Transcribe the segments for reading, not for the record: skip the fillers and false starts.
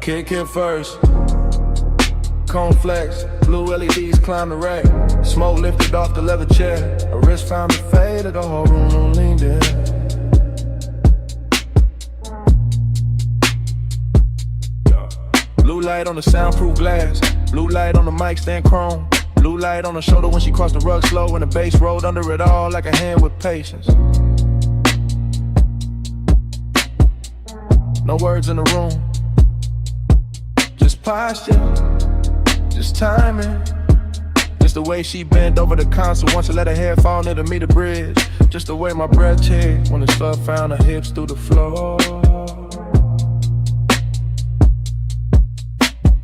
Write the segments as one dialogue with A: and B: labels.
A: Kick it first. Cone flex, blue LEDs climb the rack. Smoke lifted off the leather chair. A wrist found the fade, the whole room leaned in. Blue light on the soundproof glass. Blue light on the mic stand chrome. Blue light on the shoulder when she crossed the rug slow. And the bass rolled under it all like a hand with patience. No words in the room. Just posture, just timing. Just the way she bent over the console once I let her hair fall near to meet the bridge. Just the way my breath changed when the stuff found her hips through the floor.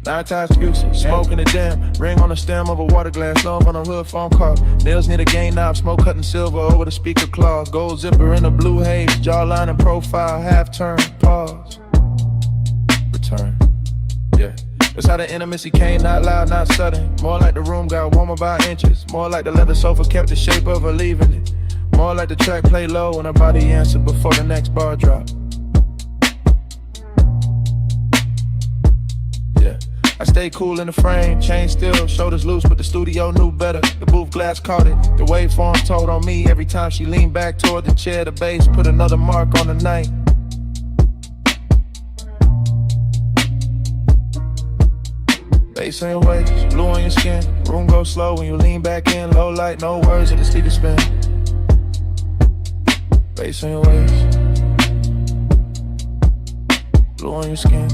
A: 9 times excuses, smoking the dim. Ring on the stem of a water glass, love on a hood phone call. Nails near the game knob, smoke cutting silver over the speaker claws. Gold zipper in a blue haze, jawline and profile, half turn, pause. Return, yeah. That's how the intimacy came, not loud, not sudden. More like the room got warmer by inches. More like the leather sofa kept the shape of her leaving it. More like the track play low and her body answered before the next bar drop. Yeah, I stay cool in the frame, chain still, shoulders loose, but the studio knew better. The booth glass caught it, the waveform told on me. Every time she leaned back toward the chair, the bass put another mark on the night. Bass in your waist, blue on your skin. Room goes slow when you lean back in. Low light, no words, and the speaker spin. Bass in your waist, blue on your skin.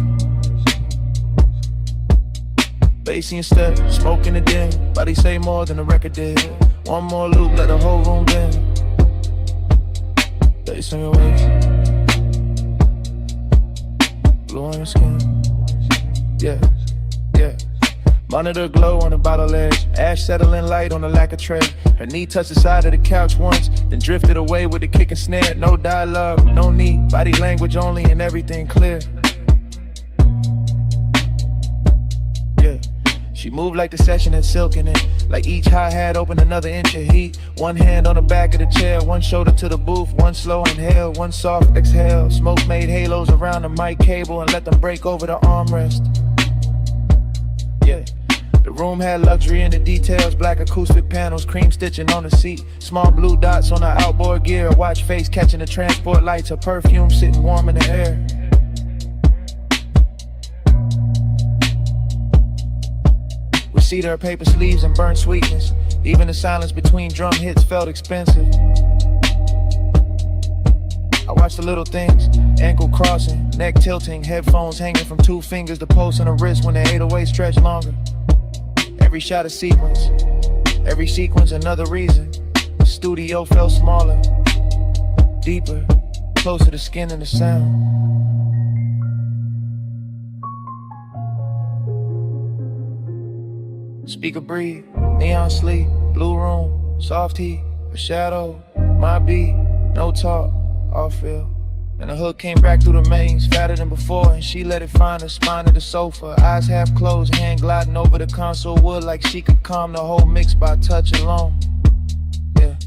A: Bass in your step, smoke in the den. Body say more than the record did. One more loop, let the whole room bend. Bass in your waist, blue on your skin. Yeah, yeah. Monitor glow on the bottle edge. Ash settling light on the lacquer tray. Her knee touched the side of the couch once, then drifted away with the kick and snare. No dialogue, no need, body language only and everything clear. Yeah, she moved like the session had silk in it. Like each hi-hat opened another inch of heat. One hand on the back of the chair, one shoulder to the booth. One slow inhale, one soft exhale. Smoke made halos around the mic cable and let them break over the armrest. Yeah, the room had luxury in the details. Black acoustic panels, cream stitching on the seat. Small blue dots on the outboard gear. Watch face catching the transport lights. Her perfume sitting warm in the air. We see her paper sleeves and burnt sweetness. Even the silence between drum hits felt expensive. I watch the little things, ankle crossing, neck tilting, headphones hanging from 2 fingers, the pulse on the wrist when the 808 stretch longer. Every shot a sequence, every sequence another reason. The studio felt smaller, deeper, closer to skin and the sound. Speaker breathe, neon sleep, blue room, soft heat, a shadow, my beat, no talk. All feel. And the hook came back through the mains, fatter than before, and she let it find her spine of the sofa. Eyes half closed, hand gliding over the console wood like she could calm the whole mix by touch alone. Yeah,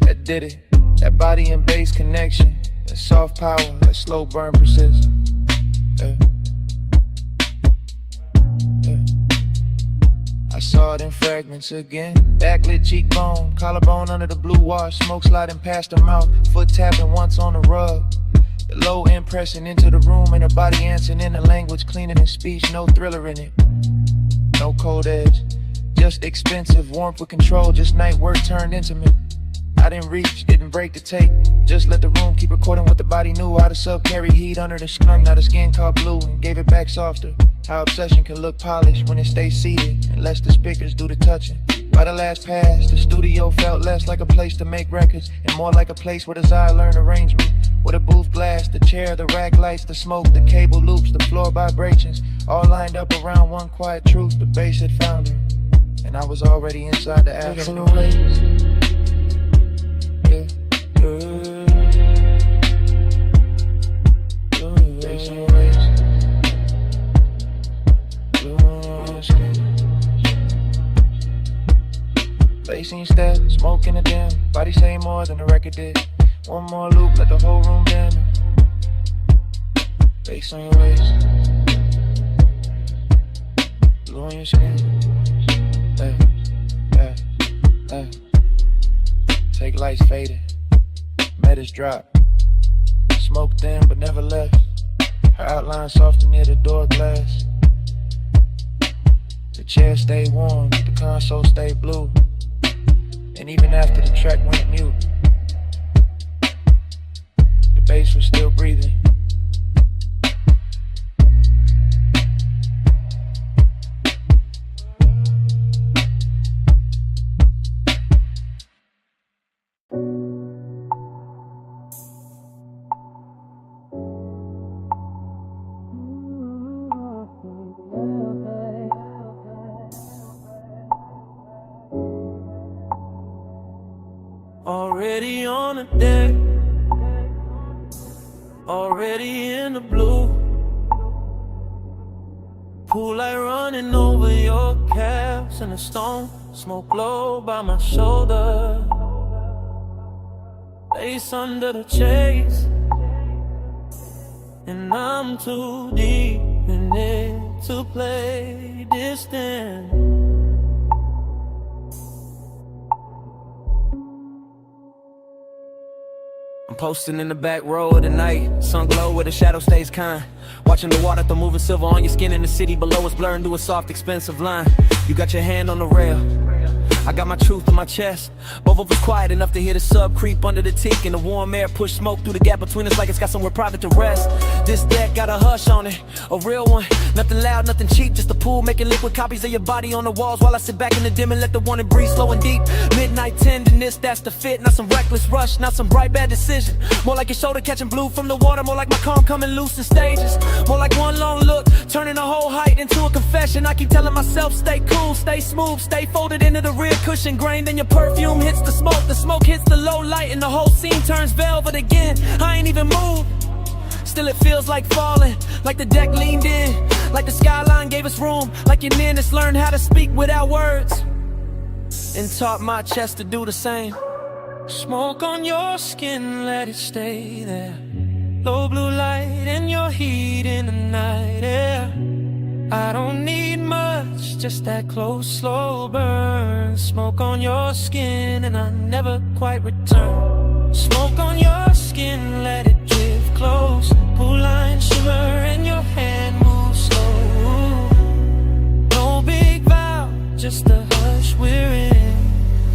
A: that did it. That body and bass connection, that soft power, that slow burn persist. Yeah. Yeah. I saw it in fragments again. Backlit cheekbone, collarbone under the blue wash. Smoke sliding past her mouth, foot tapping once on the rug. The low end pressing into the room and her body answering in a language cleaner than speech. No thriller in it, no cold edge. Just expensive warmth with control, just night work turned intimate. I didn't reach, didn't break the tape. Just let the room keep recording what the body knew. How the sub carry heat under the skunk, now the skin caught blue and gave it back softer. How obsession can look polished when it stays seated and lets the speakers do the touching. By the last pass, the studio felt less like a place to make records and more like a place where desire learned arrangement. With a booth glass, the chair, the rack lights, the smoke, the cable loops, the floor vibrations, all lined up around one quiet truth. The bass had found her, and I was already inside the afternoon. Yeah, Facing step, smoke in the dim. Body say more than the record did. One more loop, let the whole room bend. Bass on your waist, your skin. Hey, hey, hey. Take lights faded, metals drop. Smoked in but never left. Her outline softer near the door glass. The chair stayed warm, the console stayed blue. And even after the track went mute, the bass was still breathing.
B: Already on the deck, already in the blue. Pool light running over your calves and the stone. Smoke low by my shoulder. Lace under the chase, and I'm too deep in it to play distant. I'm posting in the back row of the night, sun glow where the shadow stays kind. Watching the water through moving silver on your skin in the city below us, blurring through a soft, expensive line. You got your hand on the rail, I got my truth in my chest. Both of us quiet enough to hear the sub creep under the teak, and the warm air push smoke through the gap between us like it's got somewhere private to rest. This deck got a hush on it, a real one. Nothing loud, nothing cheap, just a pool making liquid copies of your body on the walls while I sit back in the dim and let the wanted breathe slow and deep. Midnight tenderness, that's the fit. Not some reckless rush, not some bright bad decision. More like your shoulder catching blue from the water, more like my calm coming loose in stages. More like one long look, turning a whole height into a confession. I keep telling myself, stay cool, stay smooth, stay folded into the rear cushion grain. Then your perfume hits the smoke hits the low light, and the whole scene turns velvet again. I ain't even moved, still it feels like falling, like the deck leaned in, like the skyline gave us room, like your nearness learned how to speak without words, and taught my chest to do the same. Smoke on your skin, let it stay there. Low blue light and your heat in the night air. I don't need much, just that close, slow burn. Smoke on your skin and I never quite return. Smoke on your skin, let it drift close. Pool line shimmer and your hand moves slow. No big vow, just a hush we're in.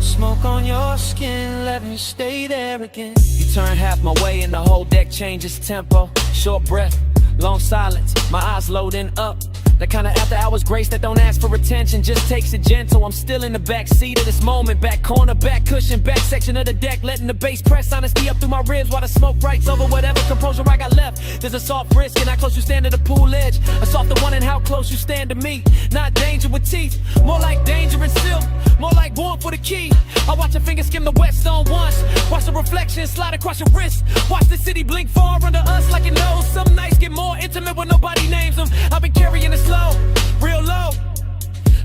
B: Smoke on your skin, let me stay there again. You turn half my way and the whole deck changes tempo. Short breath, long silence, my eyes loading up. The kind of after hours grace that don't ask for attention, just takes it gentle. I'm still in the back seat of this moment, back corner, back cushion, back section of the deck, letting the bass press honesty up through my ribs while the smoke writes over whatever composure I got left. There's a soft risk in how close you stand to the pool edge, a softer one in how close you stand to me. Not danger with teeth, more like danger and silk, more like warmth for the key. I watch your fingers skim the wet stone once, watch the reflection slide across your wrist, watch the city blink far under us like it knows. Some nights get more intimate when nobody names them. I've been carrying this low, real low,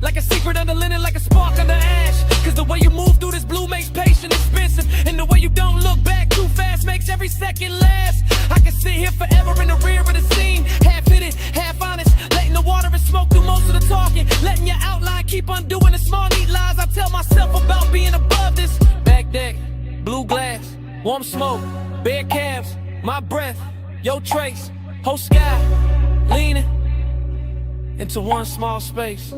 B: like a secret under linen, like a spark under ash. Cause the way you move through this blue makes patience expensive, and the way you don't look back too fast makes every second last. I can sit here forever in the rear of the scene, half hidden, half honest, letting the water and smoke do most of the talking, letting your outline keep undoing the small neat lies I tell myself about being above this. Back deck, blue glass, warm smoke, bare calves, my breath, your trace, whole sky, leaning into one small space.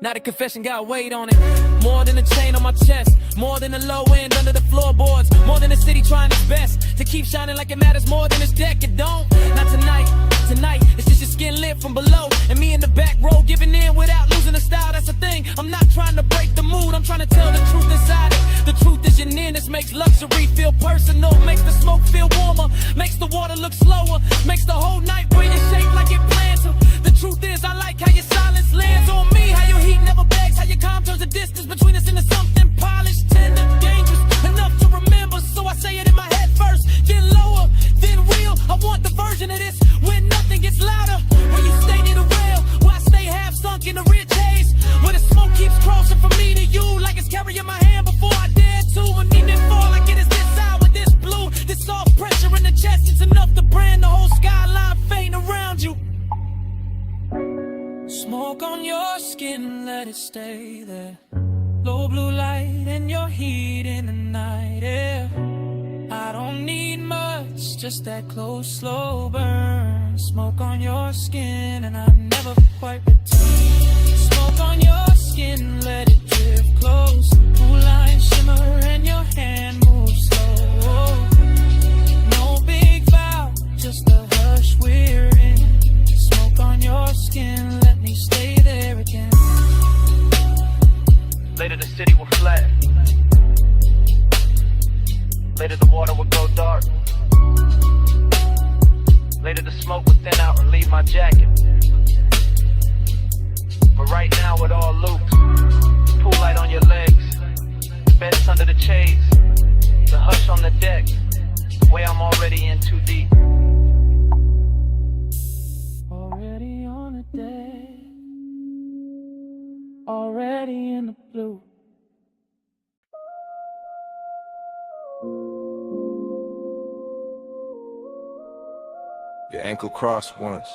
B: Now the confession got weight on it, more than a chain on my chest, more than a low end under the floorboards, more than the city trying its best to keep shining like it matters more than this deck. It don't, not tonight, tonight it's just your skin lit from below, and me in the back row giving in without losing the style. That's the thing, I'm not trying to break the mood, I'm trying to tell the truth inside it. The truth is your nearness makes luxury feel personal, makes the smoke feel warmer, makes the water look slower, makes the whole night bring it shape like it planned to. The truth is I like how your silence lands on me, how your heat never begs, how your calm turns the distance between us into something polished, tender, dangerous, enough to remember. So I say it in my head first, then lower, then real. I want the version of this when nothing gets louder, where you stay near the rail, where I stay half sunk in the rich haze, where the smoke keeps crossing from me to you like it's carrying my hand before I dare to. And even fall like it is this hour, this blue, this soft pressure in the chest, it's enough to brand the whole skyline faint around you. Smoke on your skin, let it stay there. Low blue light and your heat in the night air. I don't need much, just that close, slow burn. Smoke on your skin and I never quite return. Smoke on your skin, let it drift close. Cool lines shimmer and your hand moves slow. No big vow, just a hush we're in. Smoke on your skin, let me stay there again. Later the city will flat. Later the water will go dark. Later the smoke will thin out and leave my jacket. But right now it all loops. Pool light on your legs, beds under the shades, the hush on the deck. Way I'm already in too deep. Already on the deck, already in the blue.
C: Your ankle crossed once.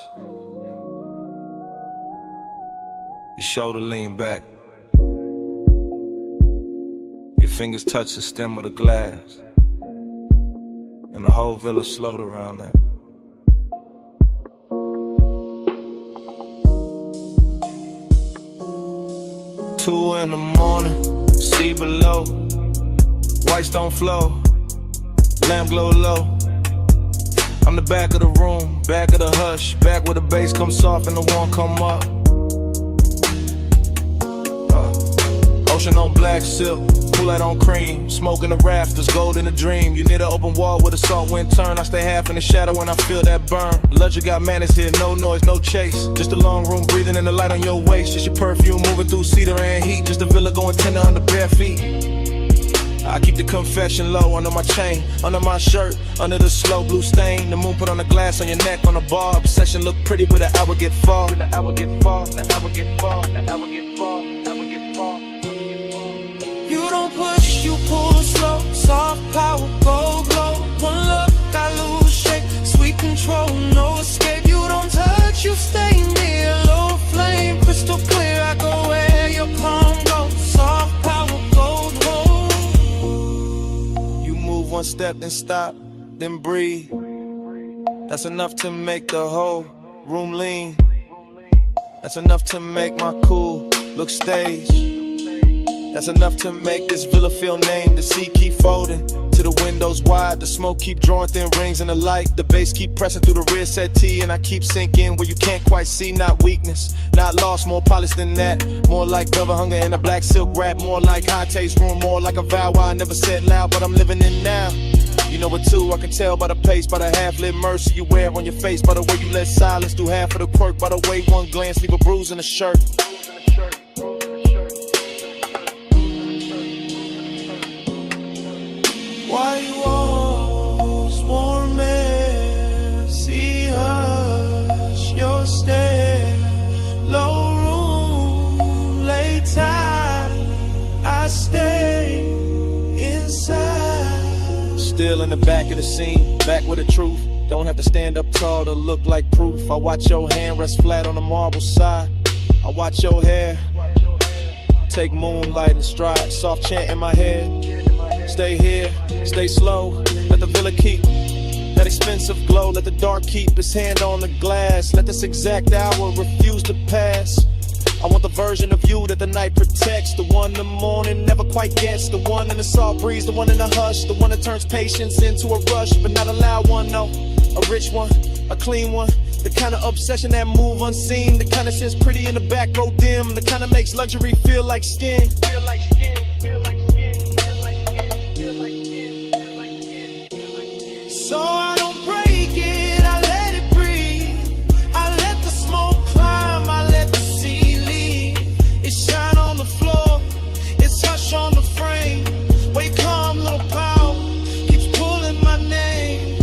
C: Your shoulder lean back. Your fingers touch the stem of the glass. And the whole village slowed around that. Two in the morning, see below. Whites don't flow, lamp glow low. I'm the back of the room, back of the hush, back where the bass comes soft and the one come up. Ocean on black silk, cool light on cream, smoke in the rafters, gold in a dream. You need an open wall where the salt wind turn. I stay half in the shadow when I feel that burn. Luxury got manners here, no noise, no chase. Just a long room breathing in the light on your waist. Just your perfume moving through cedar and heat. Just a villa going tender under bare feet. I keep the confession low under my chain, under my shirt, under the slow blue stain. The moon put on the glass on your neck on the bar. Obsession look pretty, but the hour get far. The hour get far, the hour get far, the hour get far, the hour get far.
B: You don't push, you pull slow. Soft power, go glow. One look, I lose shape. Sweet control, no escape. You don't touch, you stay near. Low flame, crystal clear. I go where your palm goes. Soft power, gold roll.
C: One step, then stop, then breathe. That's enough to make the whole room lean. That's enough to make my cool look staged. That's enough to make this villa feel named. The sea keep folding to the windows wide. The smoke keep drawing thin rings in the light. The bass keep pressing through the rear settee. And I keep sinking where you can't quite see. Not weakness, not lost, more polished than that. More like velvet hunger and a black silk wrap. More like high taste room, more like a vow I never said loud, but I'm living in now. You know it too, I can tell by the pace, by the half-lit mercy you wear on your face, by the way you let silence do half of the quirk, by the way one glance leave a bruise in the shirt.
B: Why you always warm air? See hush your stare. Low room, late time. I stay inside.
C: Still in the back of the scene, back with the truth. Don't have to stand up tall to look like proof. I watch your hand rest flat on the marble side. I watch your hair take moonlight and stride. Soft chant in my head. Stay here, stay slow. Let the villa keep that expensive glow. Let the dark keep its hand on the glass. Let this exact hour refuse to pass. I want the version of you that the night protects. The one the morning never quite gets. The one in the soft breeze, the one in the hush. The one that turns patience into a rush. But not a loud one, no. A rich one, a clean one. The kind of obsession that move unseen. The kind that sits pretty in the back row dim. The kind that makes luxury feel like skin. Feel like skin, feel like skin, feel like skin, feel like skin, feel like skin, feel like skin.
B: So I don't break it, I let it breathe. I let the smoke climb, I let the sea leave. It shine on the floor, it's hush on the frame. Wake calm, little power, keeps pulling my name.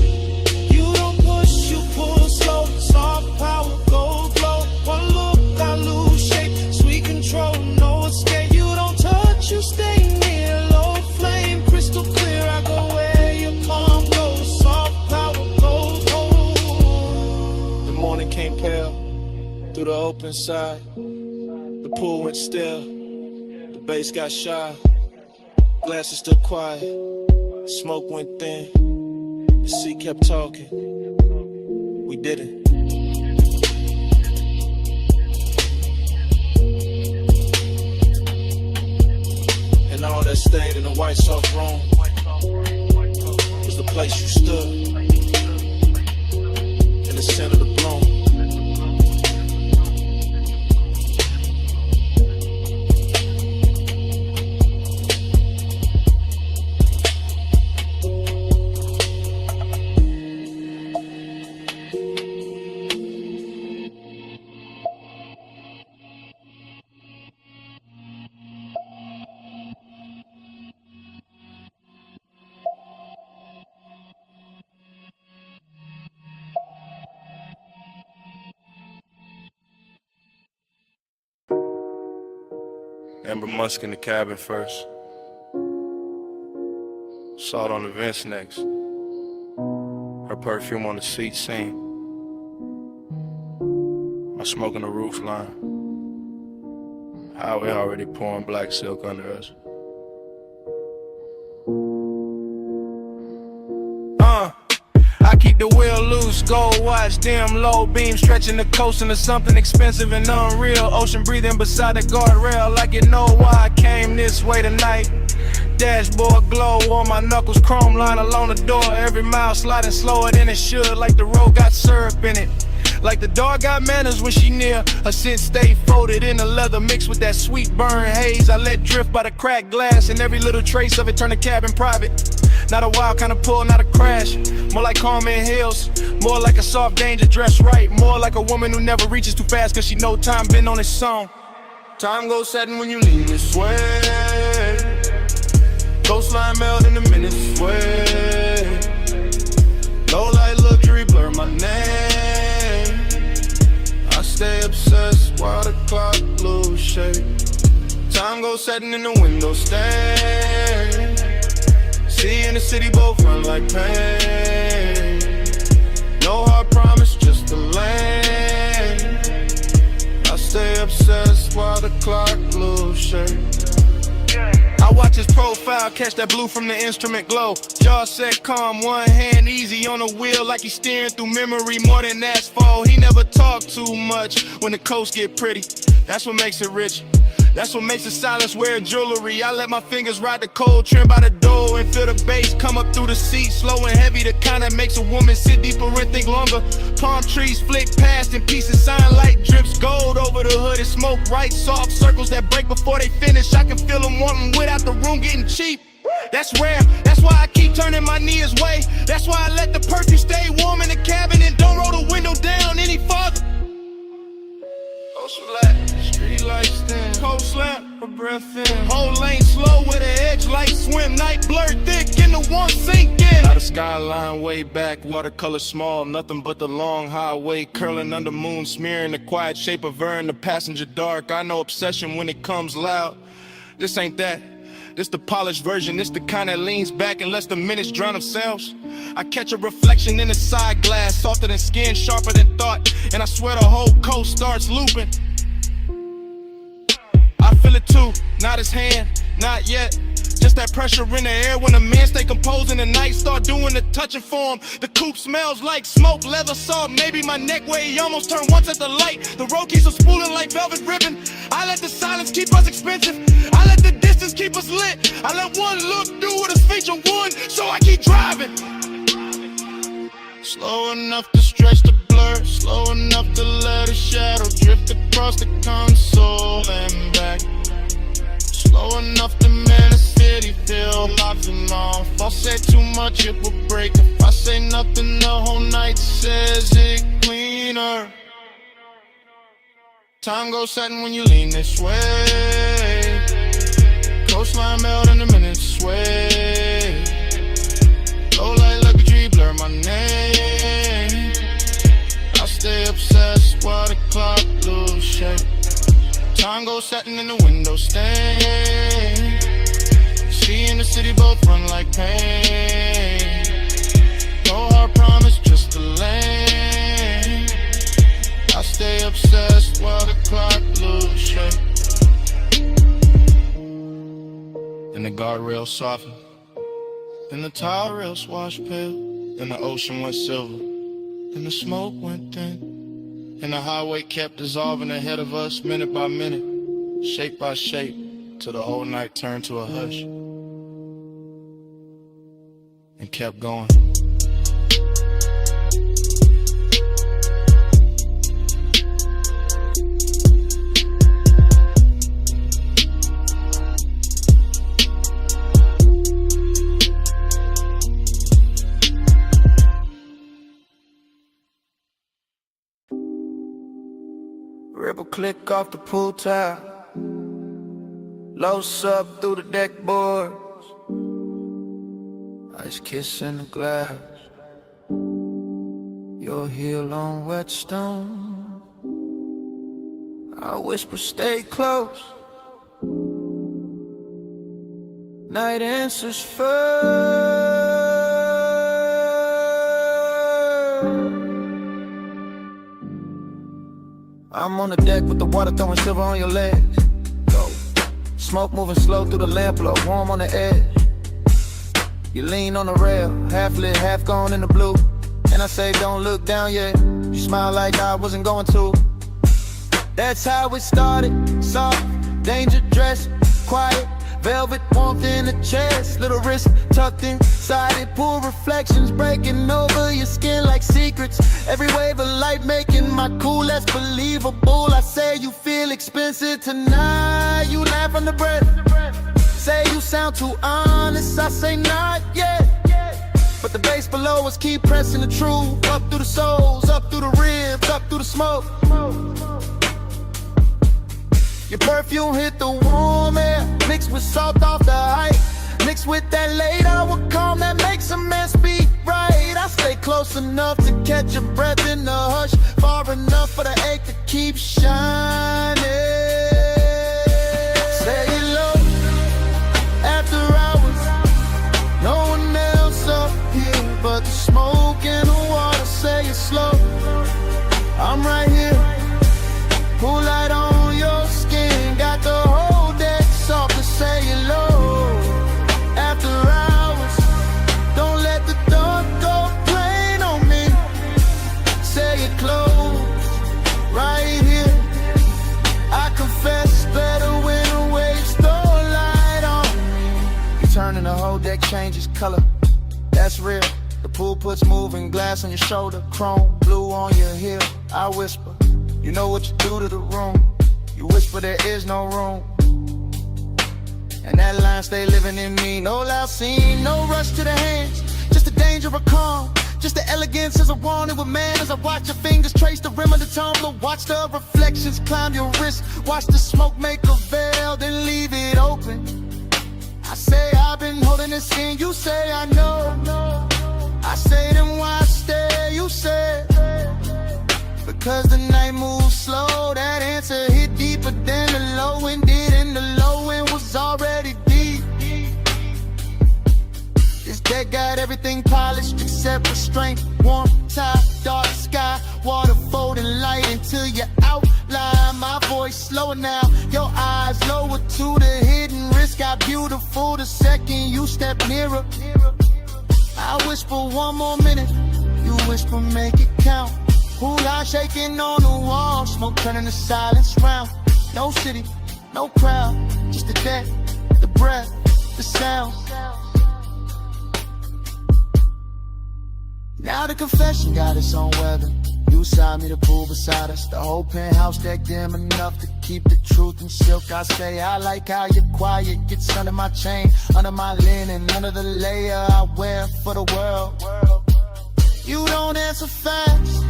B: You don't push, you pull slow. Soft power, gold glow. One look, I lose shape. Sweet control, no escape. You don't touch, you stay near. Low flame, crystal clear. I go where your palm goes. Soft power.
C: through the open side. The pool went still, the bass got shy. Glasses stood quiet, smoke went thin. The sea kept talking, we did it. And all that stayed in the white soft room was the place you stood, in the center of the bloom. Amber Musk in the cabin first. Salt on the vents next. Her perfume on the seat scene. My smoke on the roof line. Highway already pouring black silk under us. I keep the wheel loose, gold watch, dim low beam, stretching the coast into something expensive and unreal. Ocean breathing beside the guardrail, like you know why I came this way tonight. Dashboard glow on my knuckles, chrome line along the door. Every mile sliding slower than it should, like the road got syrup in it. Like the dog got manners when she near. Her scent stay folded in the leather, mixed with that sweet burn haze I let drift by the cracked glass, and every little trace of it turn the cabin private. Not a wild kind of pull, not a crash. More like Carmen Hills, more like a soft danger dressed right. More like a woman who never reaches too fast, cause she know time been on its song. Time goes setting when you lean this way. Coastline melt in the minutes way. Low light luxury blur my name. I stay obsessed while the clock lose shape. Time goes setting in the window stand. See in the city both run like pain. No hard promise, just the lane. I stay obsessed while the clock lose shape. I watch his profile, catch that blue from the instrument glow. Jaw set calm, one hand easy on the wheel, like he's steering through memory more than asphalt. He never talk too much when the coast get pretty. That's what makes it rich. That's what makes the silence wear jewelry. I let my fingers ride the cold, trim by the door and feel the bass come up through the seat. Slow and heavy, the kind that makes a woman sit deeper and think longer. Palm trees flick past and pieces, sunlight drips gold over the hood and smoke right. Soft circles that break before they finish. I can feel them wanting without the room getting cheap. That's rare, that's why I keep turning my knee his way. That's why I let the perfume stay warm in the cabin and don't roll the window down any farther. Street lights dim, cold slap, a breath in. Whole lane slow with an edge like swim. Night blurred thick in the one sink in. Out of skyline way back, watercolor small. Nothing but the long highway curling under moon, smearing the quiet shape of her in the passenger dark. I know obsession when it comes loud. This ain't that. This the polished version, this the kind that leans back and lets the minutes drown themselves. I catch a reflection in the side glass, softer than skin, sharper than thought, and I swear the whole coast starts looping. I feel it too, not his hand, not yet. Just that pressure in the air when a man stay composed in the night, start doing the touching for him. The coupe smells like smoke, leather salt, maybe my neck where he almost turned once at the light. The road keeps us spooling like velvet ribbon. I let the silence keep us expensive. I let the distance keep us lit. I let one look do what is feature one, so I keep driving. Slow enough to stretch the blur, slow enough to let a shadow drift across the console and back. Slow enough to make the city feel alive and on. If I say too much, it will break. If I say nothing, the whole night says it cleaner. Time goes setting when you lean this way. Coastline melt in the minutes sway. Low light luxury blur my name. I stay obsessed while the clock lose shape. Time goes setting in the window stain. See in the city both run like pain. No hard promise, just a lane. I
D: stay obsessed while the clock lose shape. Then the guardrail softened, then the tire rails washed pale, then the ocean went silver, then the smoke went thin, and the highway kept dissolving ahead of us minute by minute, shape by shape, till the whole night turned to a hush and kept going.
A: Ripple click off the pool tile, low sub through the deck boards, ice kiss in the glass, your heel on wet stone. I whisper stay close, night answers first. I'm on the deck with the water throwing silver on your legs. Go. Smoke moving slow through the lamp, blow warm on the edge. You lean on the rail, half lit, half gone in the blue. And I say don't look down yet. You smile like I wasn't going to. That's how it started. Soft, danger dress, quiet, velvet warmth in the chest. Little wrist tucked inside it, pool reflections breaking over your skin like secrets. Every wave of light making my cool less believable. I say you feel expensive tonight. You laugh under breath. Say you sound too honest. I say not yet. But the bass below us keep pressing the truth. Up through the soles, up through the ribs, up through the smoke. Your perfume hit the warm air, mixed with salt off the height, mixed with that late hour calm that makes a man speak right. I stay close enough to catch your breath in the hush, far enough for the ache to keep shining. Say it low, after hours, no one else up here but the smoke and the water. Say it slow, I'm right here, pool light on your skin, got the whole deck soft to say it low. After hours, don't let the dark go plain on me. Say it close, right here. I confess better when the waves throw light on me. You turn and the whole deck changes color, that's real. The pool puts moving glass on your shoulder, chrome blue on your heel. I whisper, you know what you do to the room. You whisper there is no room, and that line stay living in me. No loud scene, no rush to the hands, just the danger of calm, just the elegance as I wanted with man. As I watch your fingers trace the rim of the tumbler, watch the reflections climb your wrist, watch the smoke make a veil, then leave it open. I say I've been holding this in, you say I know. I say then why stay, you say because the night moves slow. That answer hit deeper than the low end did, and the low end was already deep. This deck got everything polished except restraint. Warm tide, dark sky, water folding light into your outline. My voice slower now, your eyes lower to the hidden risk. Got beautiful the second you step nearer. I whisper one more minute, you whisper make it count. Pool light shaking on the wall, smoke turning to silence round. No city, no crowd, just the deck, the breath, the sound. Now the confession got its own weather. You side me, the pool beside us. The whole penthouse deck dim enough to keep the truth in silk. I say I like how you're quiet, gets under my chain, under my linen, under the layer I wear for the world. You don't answer fast,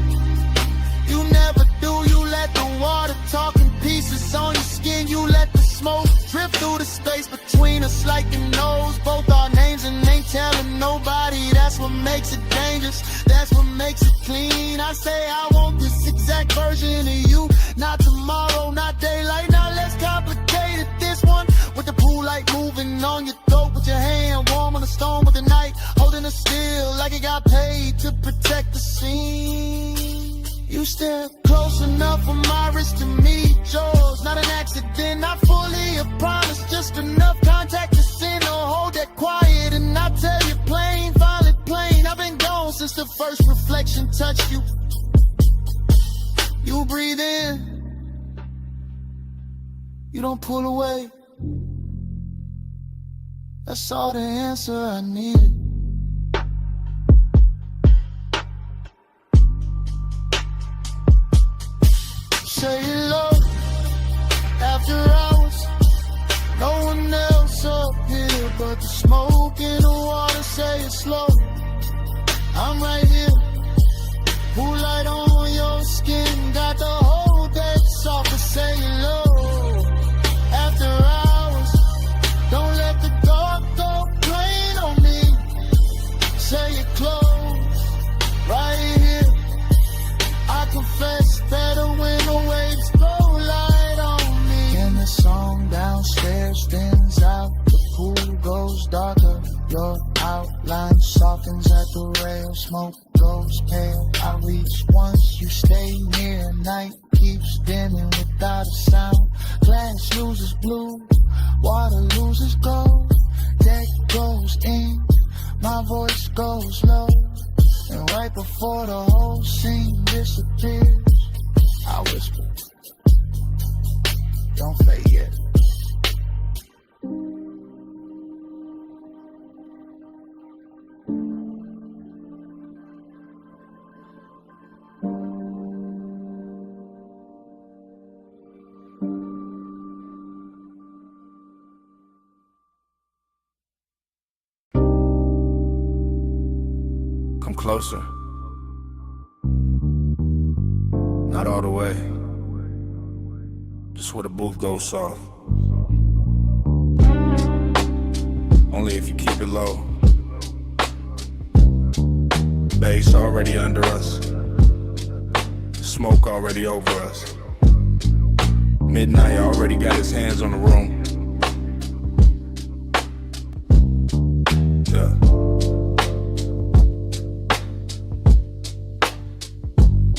A: you never do. You let the water talk in pieces on your skin. You let the smoke drip through the space between us like you knows both our names and ain't telling nobody. That's what makes it dangerous, that's what makes it clean. I say I want this exact version of you, not tomorrow, not daylight. Now let's complicate it, this one with the pool light moving on your throat, with your hand warm on the stone, with the night holding it still like it got paid to protect the scene. You You step close enough for my wrist to meet yours. Not an accident, not fully a promise. Just enough contact to send or hold that quiet. And I tell you plain, violet plain, I've been gone since the first reflection touched you. You breathe in, you don't pull away. That's all the answer I needed. Say hello after hours. No one else up here but the smoke in the water. Say it slow. I'm right here. Pool light on your skin. Got the whole deck soft to say hello after hours. Don't let the dark go plain on me. Say it close right here. I confess that the winter waves throw light on me. And the song downstairs thins out. The pool goes darker. Your outline softens at the rail. Smoke goes pale. I reach once, you stay near. Night keeps dimming without a sound. Glass loses blue, water loses gold. Deck goes in, my voice goes low. And right before the whole scene disappears, I whisper, don't fade yet.
E: Come closer. Not all the way. Just where the booth goes soft. Only if you keep it low. Bass already under us. Smoke already over us. Midnight already got his hands on the room. Yeah.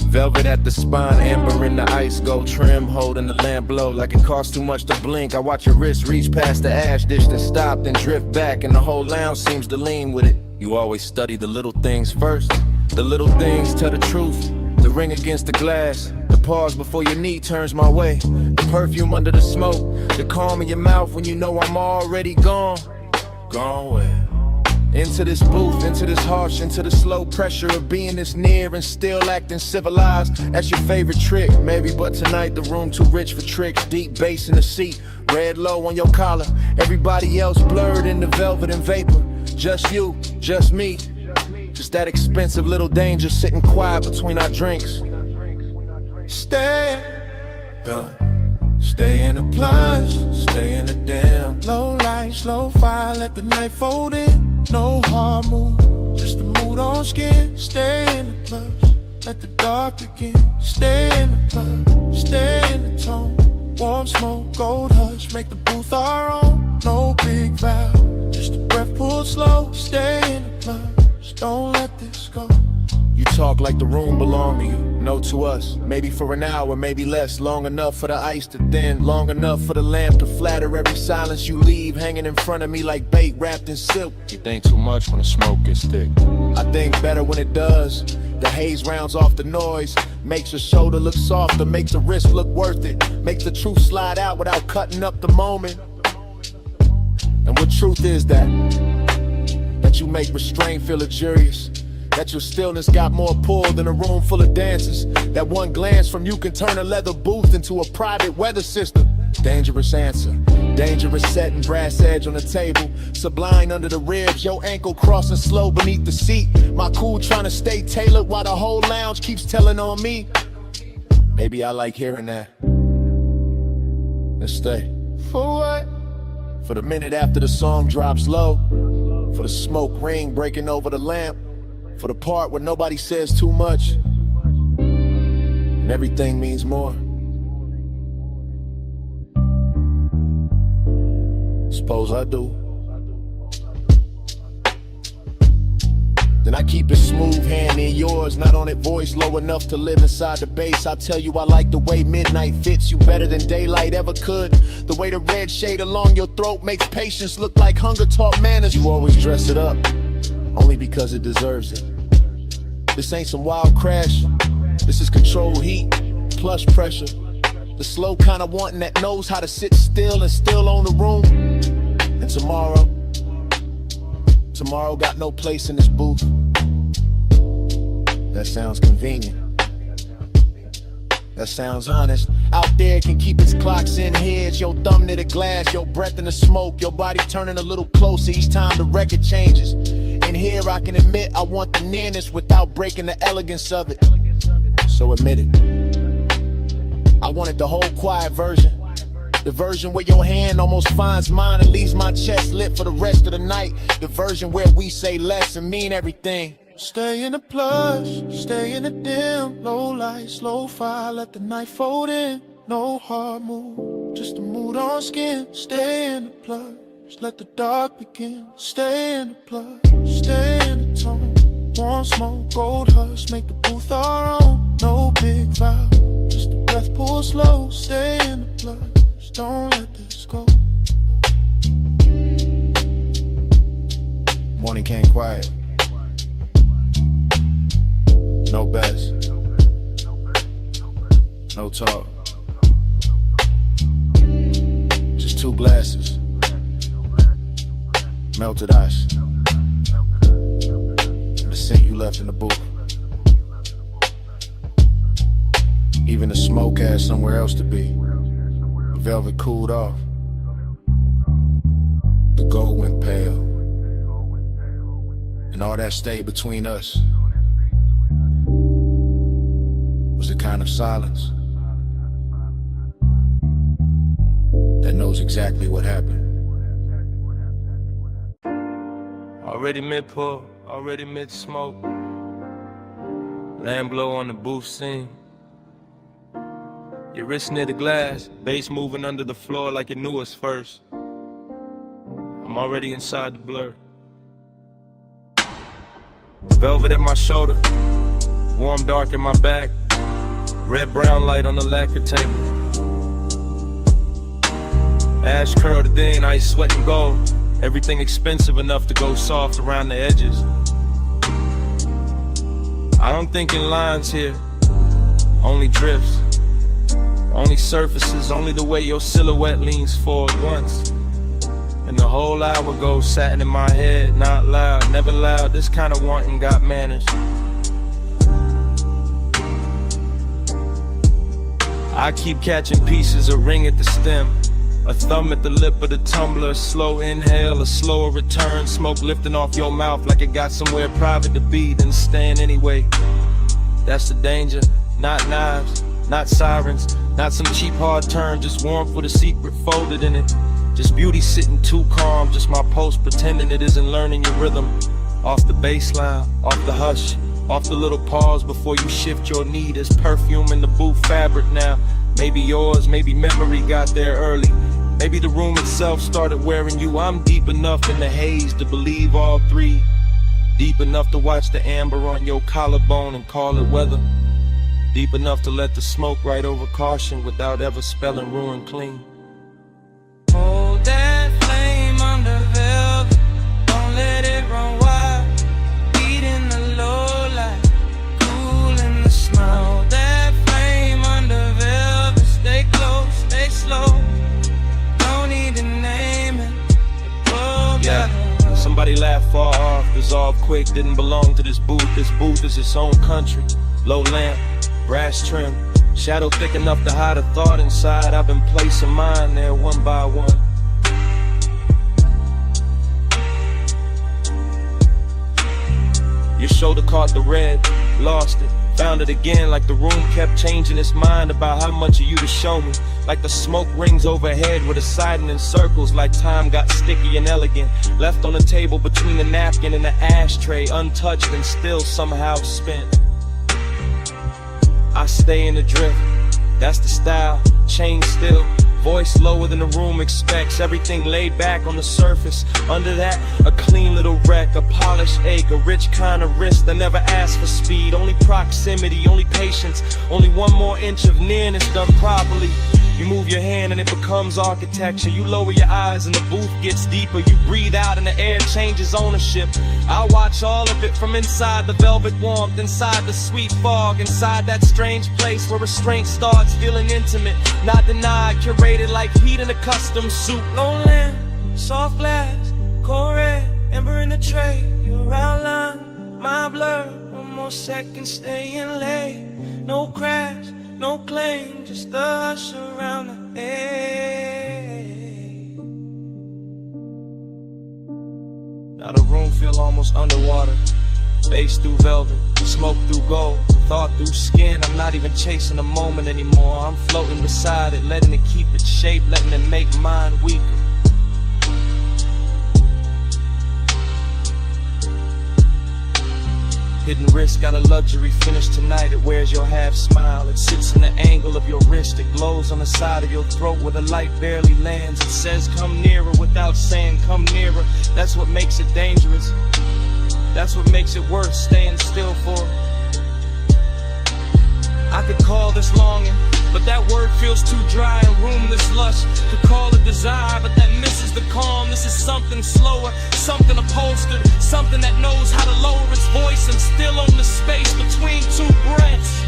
F: Velvet at the spine, amber in the ice, gold trim, holding the lamp low like it costs too much to blink. I watch your wrist reach past the ash dish, then stop, then drift back, and the whole lounge seems to lean with it. You always study the little things first. The little things tell the truth. The ring against the glass, the pause before your knee turns my way. The perfume under the smoke, the calm in your mouth when you know I'm already gone. Gone where? Into this booth, into this harsh, into the slow pressure of being this near and still acting civilized. That's your favorite trick, maybe, but tonight the room too rich for tricks. Deep bass in the seat, red low on your collar. Everybody else blurred into velvet and vapor. Just you, just me. Just that expensive little danger sitting quiet between our drinks. Stay, stay in the plunge, stay in the damn low light, slow fire, let the night fold in. No hard move, just the mood on skin. Stay in the plunge, let the dark begin. Stay in the plunge, stay in the tone. Warm smoke, gold hush, make the booth our own. No big vow, just a breath pulled slow. Stay in the plunge, don't let this go. You talk like the room belonged to you, no to us. Maybe for an hour, maybe less. Long enough for the ice to thin, long enough for the lamp to flatter every silence you leave, hanging in front of me like bait wrapped in silk. You think too much when the smoke gets thick. I think better when it does. The haze rounds off the noise, makes your shoulder look softer, makes the wrist look worth it, makes the truth slide out without cutting up the moment. And what truth is that? That you make restraint feel luxurious. That your stillness got more pull than a room full of dancers. That one glance from you can turn a leather booth into a private weather system. Dangerous answer, dangerous setting, brass edge on the table. Sublime under the ribs, your ankle crossing slow beneath the seat. My cool trying to stay tailored while the whole lounge keeps telling on me. Maybe I like hearing that. Let's stay. For what? For the minute after the song drops low. For the smoke ring breaking over the lamp. For the part where nobody says too much and everything means more. Suppose I do.
C: then I keep it smooth, hand in yours, not on it, voice low enough to live inside the bass. I tell you I like the way midnight fits you better than daylight ever could. The way the red shade along your throat makes patience look like hunger taught manners. You always dress it up, only because it deserves it. This ain't some wild crash, this is controlled heat, plus pressure. The slow kind of wanting that knows how to sit still and still own the room. And tomorrow got no place in this booth. That sounds convenient. That sounds honest. Out there can keep its clocks in here. It's your thumb to the glass, your breath in the smoke, your body turning a little closer each time the record changes. And here I can admit I want the nearness without breaking the elegance of it. So admit it. I wanted the whole quiet version. The version where your hand almost finds mine and leaves my chest lit for the rest of the night. The version where we say less and mean everything.
F: Stay in the plush, stay in the dim, low light, slow fire, let the night fold in. No hard move, just a mood on skin. Stay in the plush, let the dark begin. Stay in the plush, stay in the tone. Warm smoke, gold hush, make the booth our own. No big vow, just a breath pull slow. Stay in the plush, don't let this go.
C: Morning came quiet. No bets, no talk. Just two glasses, melted ice, and the scent you left in the booth. Even the smoke had somewhere else to be. The velvet cooled off. The gold went pale, and all that stayed between us was a kind of silence that knows exactly what happened.
G: Already mid-pull, already mid-smoke. Lamb blow on the booth scene. Your wrist near the glass, bass moving under the floor like it knew us first. I'm already inside the blur. Velvet at my shoulder, warm dark in my back. Red-brown light on the lacquer table. Ash curled in, ice sweating gold. Everything expensive enough to go soft around the edges. I don't think in lines here, only drifts. Only surfaces, only the way your silhouette leans forward once. And the whole hour goes satin in my head, not loud, never loud. This kind of wanting got manners. I keep catching pieces, a ring at the stem, a thumb at the lip of the tumbler, a slow inhale, a slower return, smoke lifting off your mouth like it got somewhere private to be, then staying anyway. That's the danger, not knives, not sirens, not some cheap hard turn, just warmth with a secret folded in it. Just beauty sitting too calm, just my pulse pretending it isn't learning your rhythm. Off the baseline, off the hush, off the little pause before you shift your knee. There's perfume in the booth fabric now. Maybe yours, maybe memory got there early. Maybe the room itself started wearing you. I'm deep enough in the haze to believe all three. Deep enough to watch the amber on your collarbone and call it weather. Deep enough to let the smoke right over caution without ever spelling ruin clean.
H: Hold that flame under velvet, don't let it run wild. Beat in the low light, cool in the smile. Hold that flame under velvet, stay close, stay slow. Don't need to name it.
G: Yeah, somebody laughed far off, dissolved quick, didn't belong to this booth. This booth is its own country. Low lamp, brass trim, shadow thick enough to hide a thought inside. I've been placing mine there one by one. Your shoulder caught the red, lost it, found it again like the room kept changing its mind about how much of you to show me. Like the smoke rings overhead with a siding in circles, like time got sticky and elegant. Left on the table between the napkin and the ashtray, untouched and still somehow spent. I stay in the drift, that's the style, chain still, voice lower than the room expects. Everything laid back on the surface. Under that, a clean little wreck, a polished ache, a rich kind of wrist that never asked for speed. Only proximity, only patience, only one more inch of nearness done properly. You move your hand and it becomes architecture. You lower your eyes and the booth gets deeper. You breathe out and the air changes ownership. I watch all of it from inside the velvet warmth, inside the sweet fog, inside that strange place where restraint starts feeling intimate. Not denied, curated like heat in a custom suit.
H: Lone land, soft glass, cold red, ember in the tray. Your outline, my blur. One more second, staying late. No crash, no claim, just the hush around the edge.
G: Now the room feel almost underwater. Bass through velvet, smoke through gold, thought through skin. I'm not even chasing the moment anymore. I'm floating beside it, letting it keep its shape, letting it make mine weaker. Hidden wrist, got a luxury finish tonight. It wears your half smile. It sits in the angle of your wrist. It glows on the side of your throat where the light barely lands. It says come nearer without saying come nearer. That's what makes it dangerous. That's what makes it worth staying still for. I could call this longing, but that word feels too dry and roomless lush. Could call it desire, but that misses the calm. This is something slower, something upholstered, something that knows how to lower its voice and still own the space between two breaths.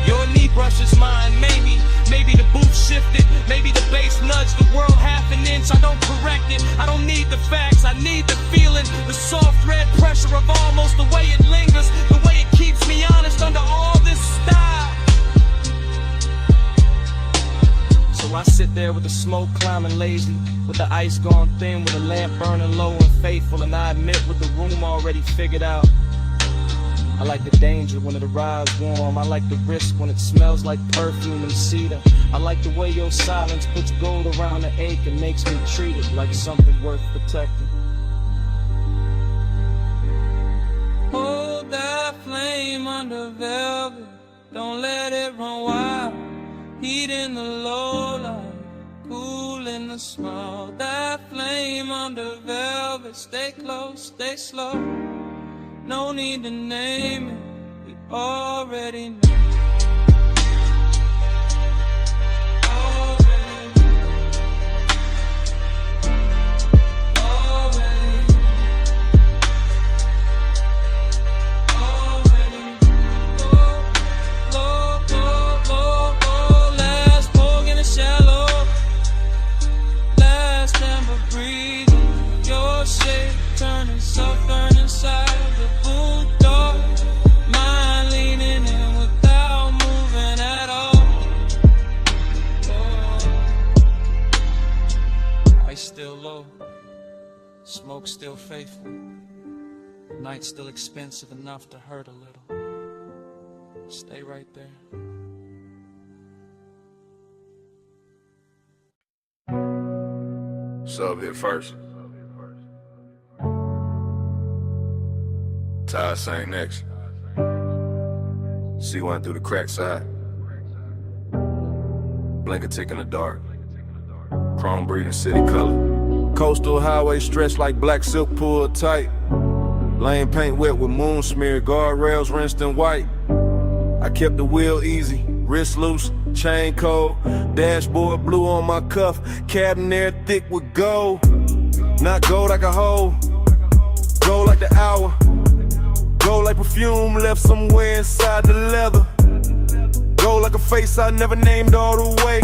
G: Your knee brushes mine, maybe the booth shifted, maybe the bass nudged the world half an inch. I don't correct it, I don't need the facts, I need the feeling, the soft red pressure of almost, the way it lingers, the way it keeps me honest under all this style. So I sit there with the smoke climbing lazy, with the ice gone thin, with the lamp burning low and faithful, and I admit with the room already figured out. I like the danger when it arrives warm. I like the risk when it smells like perfume and cedar. I like the way your silence puts gold around the ache and makes me treat it like something worth protecting.
H: Hold that flame under velvet, don't let it run wild. Heat in the low light, cool in the small. That flame under velvet, stay close, stay slow. No need to name it, we already know. Turning, suffering inside the booth door. Mind leaning in without moving at all. Ice still low, smoke still faithful. Night still expensive enough to hurt a little. Stay right there.
E: Sub hit first. Ty sang next. C1 through the crack side. Blanket tick in the dark. Chrome breathing city color. Coastal highway stretched like black silk pulled tight. Lane paint wet with moon smear. Guardrails rinsed in white. I kept the wheel easy, wrist loose, chain cold. Dashboard blue on my cuff. Cabin air thick with gold. Not gold like a hole. Gold like the hour. Gold like perfume left somewhere inside the leather. Gold like a face I never named all the way.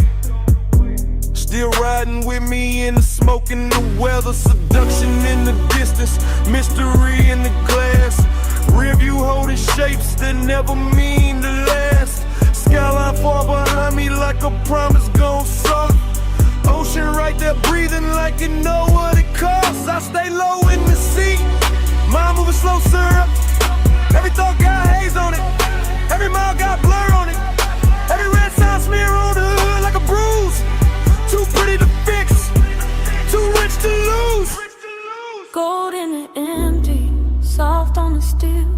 E: Still riding with me in the smoke and the weather. Seduction in the distance, mystery in the glass. Rear view holding shapes that never mean to last. Skyline far behind me like a promise gone soft. Ocean right there breathing like you know what it costs. I stay low in the seat, mind moving slow, syrup. Every thought got haze on it, every mile got blur on it. Every red sign smear on the hood like a bruise. Too pretty to fix, too rich to lose.
I: Gold in the empty, soft on the steel.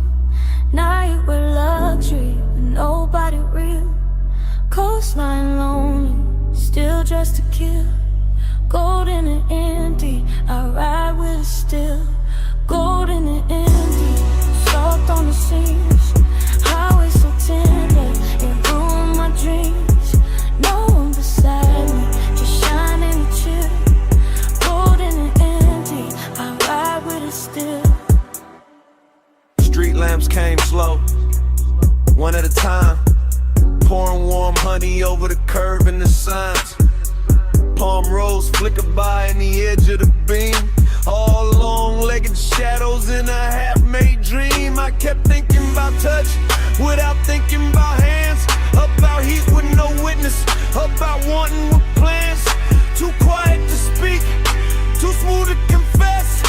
I: Night with luxury, no kill. Gold in the empty, I ride with it still. Gold in the empty, soft on the seams. Highway so tender, it ruined my dreams. No one beside me, just shining and chill. Gold in the empty, I ride with it still.
G: Street lamps came slow, one at a time. Pouring warm honey over the curve and the signs. Palm rose flicker by in the edge of the beam. All long-legged shadows in a half-made dream. I kept thinking about touch without thinking about hands. About heat with no witness, about wanting with plans. Too quiet to speak, too smooth to confess.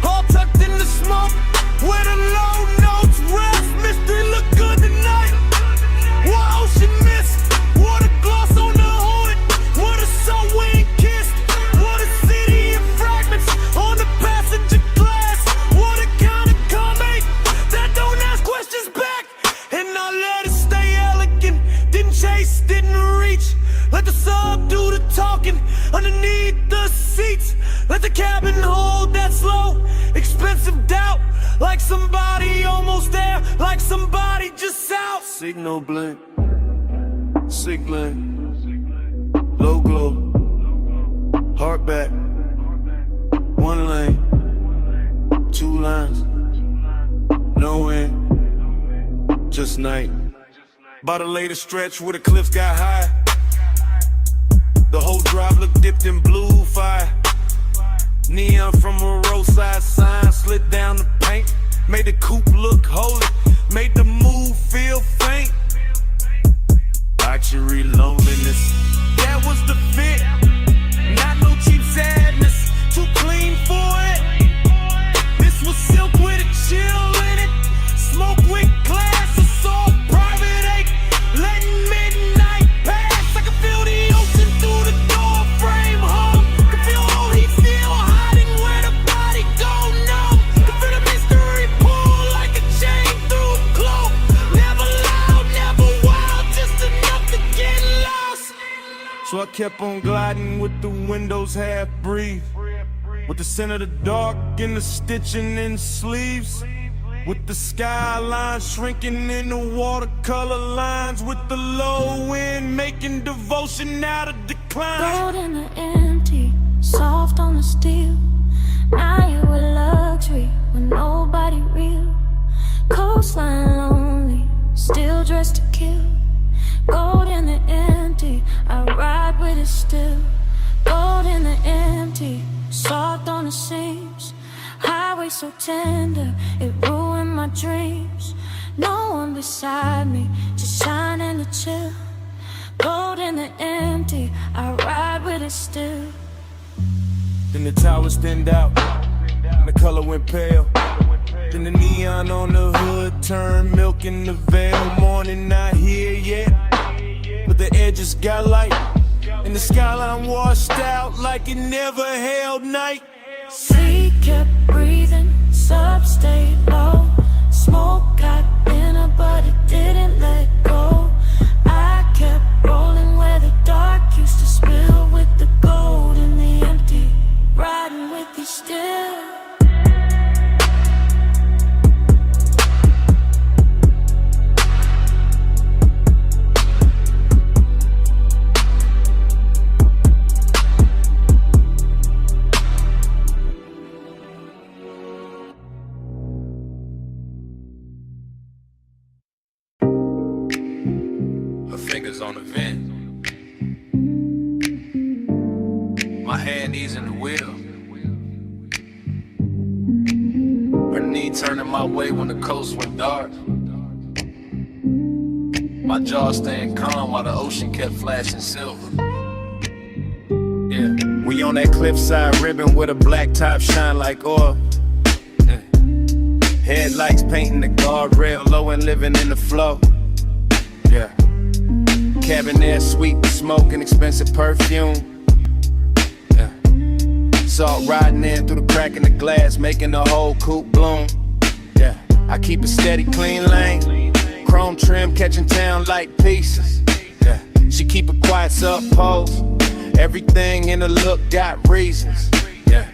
G: All tucked in the smoke, where the low notes rest. Mystery look good tonight. What ocean mist, what a gloss on the hood. What a subway kissed, what a city in fragments on the passenger glass. What a kind of comic that don't ask questions back. And I let it stay elegant, didn't chase, didn't reach. Let the sub do the talking underneath the seats. Let the cabin hold that slow, expensive doubt. Like somebody almost there, like somebody just out. Signal blink, signaling, low glow, heart back, one lane, two lines, no end, just night. By the later stretch where the cliffs got high, the whole drive looked dipped in blue fire. Neon from a roadside sign slid down the paint, made the coupe look holy, made the move feel faint. Luxury loneliness, that was the fit. Not no cheap sadness, too clean for it. This was silk with a chill in it, smoke with class, assault, private ache, letting midnight pass. I can feel the ocean through the door frame, home. Can feel all he still hiding where the body go, no. Can feel the mystery pull like a chain through a cloak. Never loud, never wild, just enough to get lost. So I kept on gliding with the windows half breathe, with the scent of the dark and the stitching in sleeves, with the skyline shrinking in the watercolor lines, with the low wind making devotion out of decline.
I: Gold in the empty, soft on the steel. Now you with luxury with nobody real. Coastline lonely, still dressed to kill. Gold in the empty, I ride with it still. Gold in the empty, soft on the seams. Highway so tender, it ruined my dreams. No one beside me, just shining to chill. Gold in the empty, I ride with it still.
G: Then the towers thinned out, and the color went pale. Then the neon on the hood turned milk in the veil. Morning not here yet, but the edges got light, and the skyline washed out like it never held night.
I: Sea kept breathing, sub stayed low. Smoke got thinner, but it didn't let go. I kept rolling where the dark used to spill, with the gold in the empty, riding with you still.
G: Fingers on the vent, my hand easing the wheel, her knee turning my way when the coast went dark. My jaw staying calm while the ocean kept flashing silver. Yeah, we on that cliffside ribbon with a black top shine like oil. Yeah. Headlights painting the guardrail low and living in the flow. Yeah. Cabin air sweet with smoke and expensive perfume. Yeah. Salt riding in through the crack in the glass, making the whole coupe bloom. Yeah. I keep a steady, clean lane, chrome trim catching town like pieces. Yeah. She keep a quiet sub pose,
C: Everything in the look got reasons. Yeah.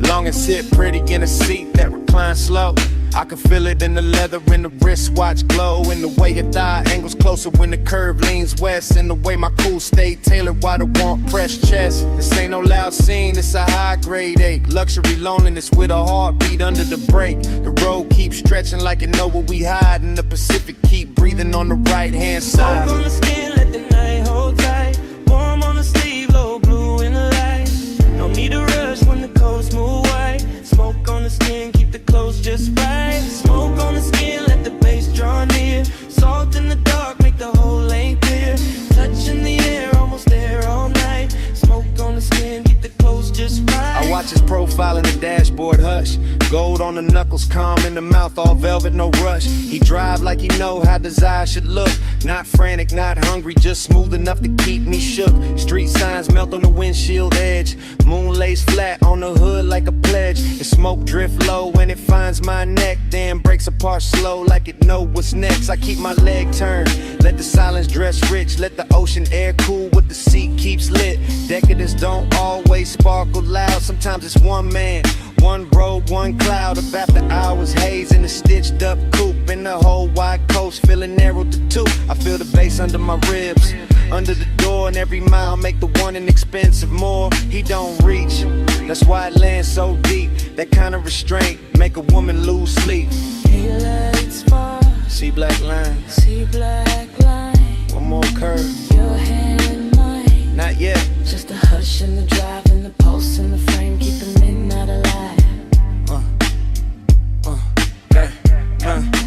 C: Long and sit pretty in a seat that reclines slow. I can feel it in the leather, in the wristwatch glow, in the way your thigh angles closer when the curve leans west, in the way my cool stay tailored while the warmth press chest. This ain't no loud scene, it's a high grade ache. Luxury loneliness with a heartbeat under the brake. The road keeps stretching like it know where we hide, and the Pacific keep breathing on the right hand side.
H: Smoke on the skin, let the night hold tight. Warm on the sleeve, low blue in the light. No need to rush when the coast move white. Smoke on the skin, keep the clothes just right. Smoke on the skin, let the bass draw near. Salt in the dark, make the whole lane clear. Touch in the air, almost there all night. Smoke on the skin, keep the clothes just right.
C: I watch his profile in the dashboard hush. Gold on the knuckles, calm in the mouth, all velvet, no rush. He drive like he know how desire should look. Not frantic, not hungry, just smooth enough to keep me shook. Street signs melt on the windshield edge. Moon lays flat on the hood like a pledge. The smoke drift low when it finds my neck, then breaks apart slow like it know what's next. I keep my leg turned, let the silence dress rich. Let the ocean air cool what the sea keeps lit. Decadence don't always sparkle loud. Sometimes it's one man, one road, one cloud of after hours haze in a stitched up coupe. In the whole wide coast feeling narrow to two. I feel the bass under my ribs, under the door, and every mile make the one inexpensive more. He don't reach, that's why it lands so deep. That kind of restraint make a woman lose sleep.
H: He lights far,
C: See black lines,
H: see black line.
C: one more curve,
H: Your hand in mine.
C: not yet.
H: Just a hush in the drive and the pulse in the frame, keep the midnight alive.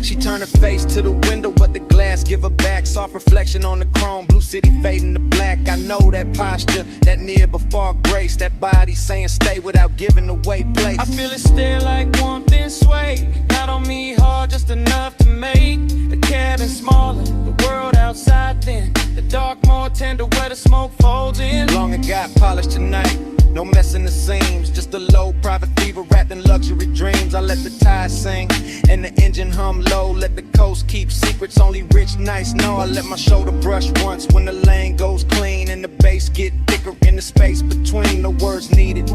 C: She turned her face to the window, but the glass give her back. Soft reflection on the chrome, blue city fading to black. I know that posture, that near before grace. That body saying stay without giving away place.
H: I feel it stare like warmth and sway. Not on me hard, just enough to make the cabin smaller, the world outside thin. The dark more tender where the smoke folds in.
C: Long and got polished tonight, no messing the seams. Just a low private fever wrapped in luxury dreams. I let the tide sing and the engine hum low. Let the coast keep secrets only rich nights know. I let my shoulder brush once when the lane goes clean and the bass get thicker in the space between. No words needed,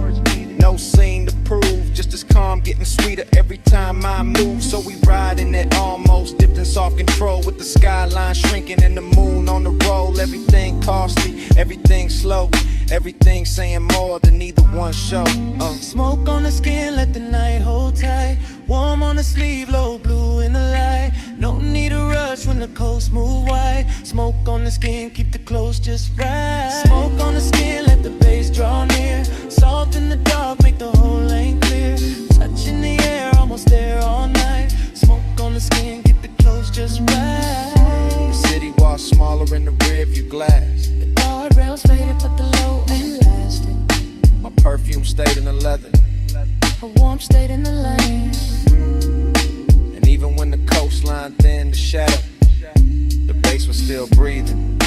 C: no scene to prove. Just as calm getting sweeter every time I move. So we ride in that almost dipped in soft control with the skyline shrinking and the moon on the roll. Everything costly, everything slow, everything saying more than either one show.
H: Smoke on the skin, let the night hold tight. Warm on the sleeve, low blue in the light. No need to rush when the coast move wide. Smoke on the skin, keep the clothes just right. Smoke on the skin, let the bass draw near. Salt in the dark, make the whole lane clear. Touch in the air, almost there all night. Smoke on the skin, keep the clothes just right.
C: The city walks smaller in the rearview glass.
H: The guardrails faded, but the low ain't lasting.
C: My perfume stayed in the leather.
H: A warmth stayed in the lane.
C: And even when the coastline thinned to shadow, the bass was still breathing.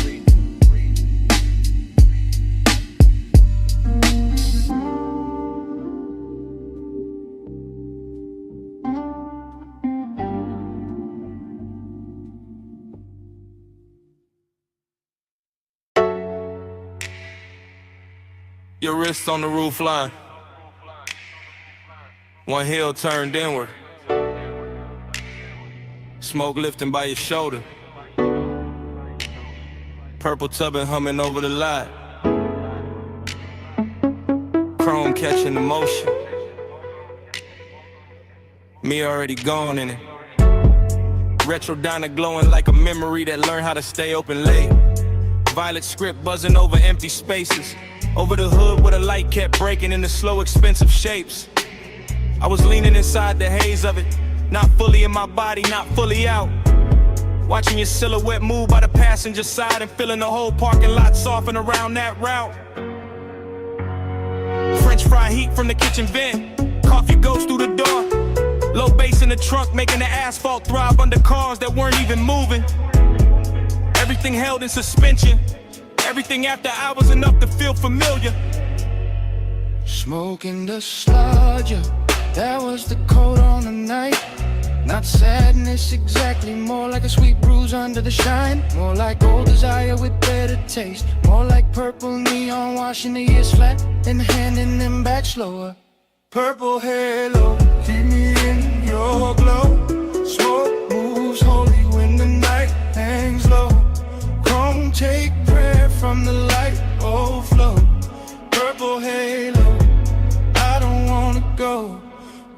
G: Your wrists on the roof line. One heel turned inward. Smoke lifting by your shoulder. Purple tubbing humming over the lot. Chrome catching the motion. Me already gone in it. Retro diner glowing like a memory that learned how to stay open late. Violet script buzzing over empty spaces. Over the hood where the light kept breaking into slow, expensive shapes. I was leaning inside the haze of it, not fully in my body, not fully out. Watching your silhouette move by the passenger side and feeling the whole parking lot soften around that route. French fry heat from the kitchen vent. Coffee goes through the door. Low bass in the trunk making the asphalt throb under cars that weren't even moving. Everything held in suspension. Everything after hours enough to feel familiar.
F: Smoking the sludge, that was the coat on the night. Not sadness exactly, more like a sweet bruise under the shine. More like old desire with better taste. More like purple neon washing the years flat and handing them back slower. Purple halo, keep me in your glow. Smoke moves holy when the night hangs low. Come take prayer from the light overflow. Purple halo, I don't wanna go.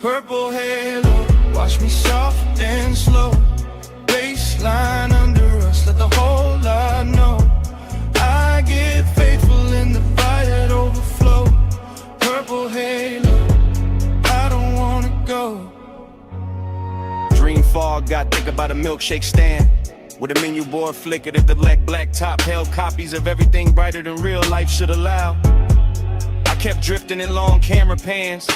F: Purple halo, wash me soft and slow. Baseline under us, let the whole lot know. I get faithful in the fire that overflow. Purple halo, I don't wanna go.
G: Dream fog, got think about a milkshake stand with a menu board flickered at the black top, held copies of everything brighter than real life should allow. I kept drifting in long camera pans,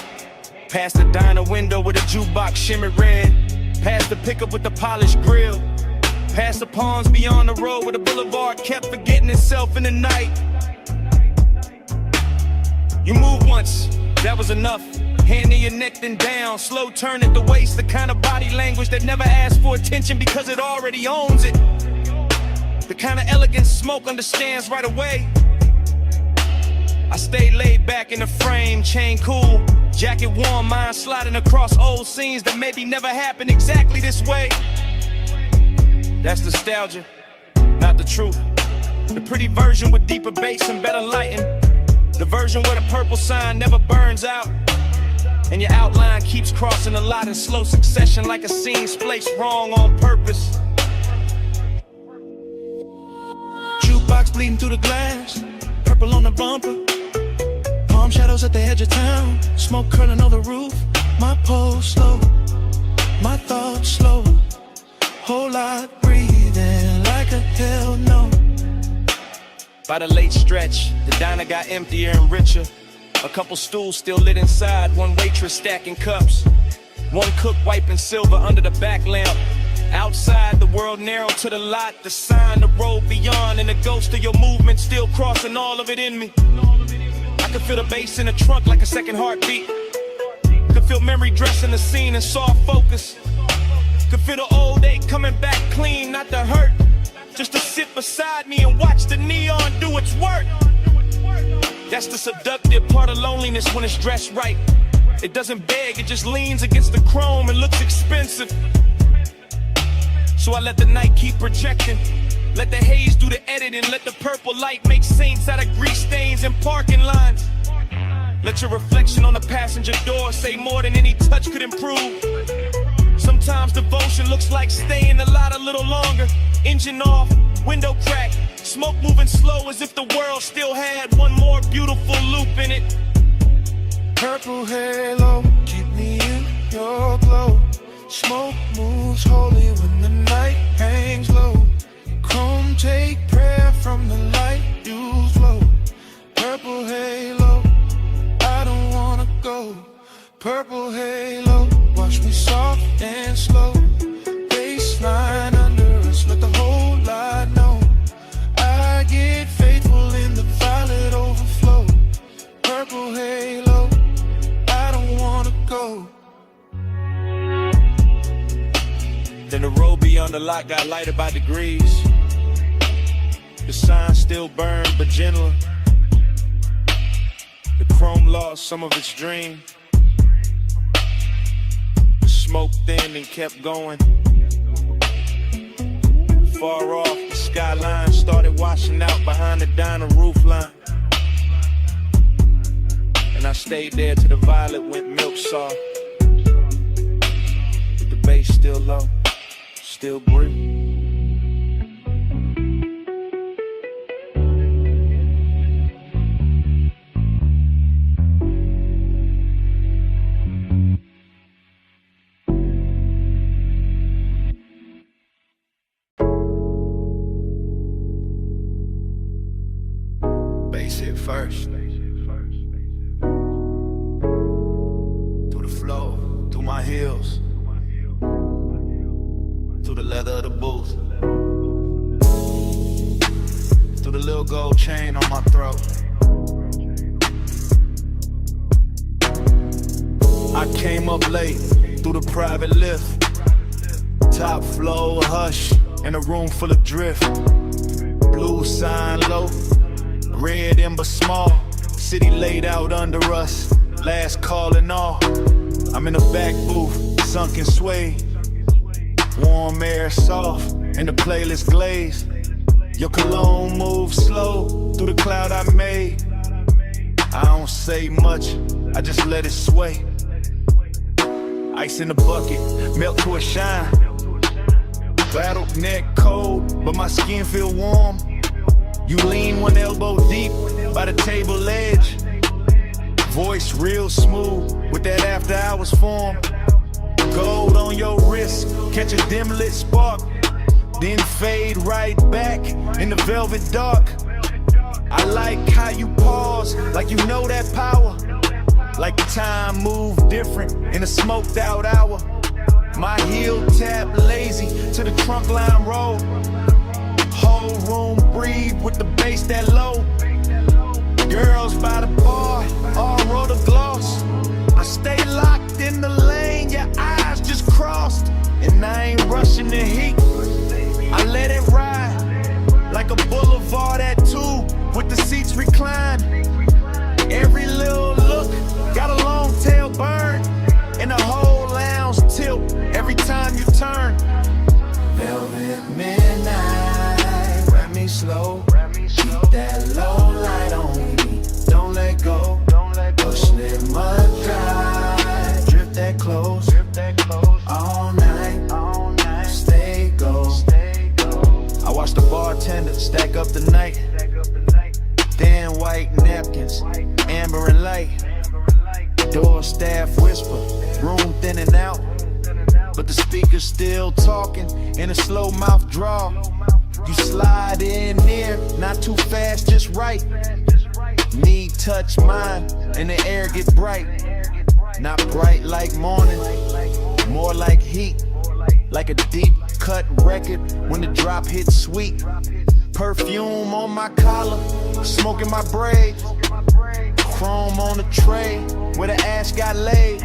G: past the diner window with a jukebox shimmered red, past the pickup with the polished grill, past the palms beyond the road where the boulevard kept forgetting itself in the night. You moved once, that was enough. Hand in your neck then down, slow turn at the waist, the kind of body language that never asks for attention because it already owns it. The kind of elegance Smoke understands right away. I stayed laid back in the frame, chain cool, jacket warm, mind sliding across old scenes that maybe never happened exactly this way. That's nostalgia, not the truth. The pretty version with deeper bass and better lighting. The version where the purple sign never burns out, and your outline keeps crossing a lot in slow succession like a scene spliced wrong on purpose.
F: Jukebox bleeding through the glass, purple on the bumper. Palm shadows at the edge of town, smoke curling on the roof. My pulse slow, my thoughts slow. Whole lot breathing like a hell no.
G: By the late stretch, the diner got emptier and richer. A couple stools still lit inside, one waitress stacking cups, one cook wiping silver under the back lamp. Outside, the world narrowed to the lot, the sign, the road beyond, and the ghost of your movement still crossing all of it in me. I could feel the bass in the trunk like a second heartbeat. Could feel memory dressing the scene in soft focus. Could feel the old ache coming back clean, not the hurt. Just to sit beside me and watch the neon do its work. That's the seductive part of loneliness when it's dressed right. It doesn't beg, it just leans against the chrome and looks expensive. So I let the night keep projecting. Let the haze do the editing. Let the purple light make saints out of grease stains and parking lines. Let your reflection on the passenger door say more than any touch could improve. Sometimes devotion looks like staying a lot a little longer. Engine off, window crack, smoke moving slow as if the world still had one more beautiful loop in it.
F: Purple halo, keep me in your glow. Smoke moves holy when the night hangs low. Come take prayer from the light you flow. Purple halo, I don't wanna go. Purple halo, wash me soft and slow. Baseline under us, let the whole lot know. I get faithful in the violet overflow. Purple halo, I don't wanna go.
G: Then the road beyond the lot got lighter by degrees. The sign still burned, but gentler. The chrome lost some of its dream. The smoke thinned and kept going. Far off, the skyline started washing out behind the diner roof line. And I stayed there till the violet went milk soft. With the bass still low, still breathe.
A: First, through the flow, through my heels, through the leather of the booth, through the little gold chain on my throat. I came up late through the private lift, top floor hush in a room full of drift, blue sign low. Red ember small,
C: City laid out under us, last call and all. I'm in the back booth, sunken sway. Warm air soft, and the playlist glaze. Your cologne moves slow through the cloud I made. I don't say much, I just let it sway. Ice in the bucket, melt to a shine. Battle neck cold, but my skin feel warm. You lean one elbow deep by the table edge. Voice real smooth with that after hours form. Gold on your wrist, catch a dim lit spark, then fade right back in the velvet dark. I like how you pause, like you know that power. Like the time moved different in a smoked out hour. My heel tap lazy to the trunk line roll. Whole room breathe with the bass that low. Girls by the bar, all roll the gloss. I stay locked in the lane, your eyes just crossed. And I ain't rushing the heat, I let it ride. Like a boulevard at 2, with the seats reclined. Every little look, got a long tail burn. And the whole lounge tilt every time you turn. Velvet midnight, wrap me slow. Keep that low light on me, don't let go. Push it mud dry, drip that close. All night, stay go. I watch the bartender stack up the night. Thin white napkins, amber and light. Door staff whisper, room thinning out. But the speaker's still talking in a slow mouth draw. You slide in near, not too fast, just right. Need touch mine, and the air get bright. Not bright like morning, more like heat. Like a deep cut record when the drop hits sweet. Perfume on my collar, smoke in my braid. Chrome on the tray where the ash got laid.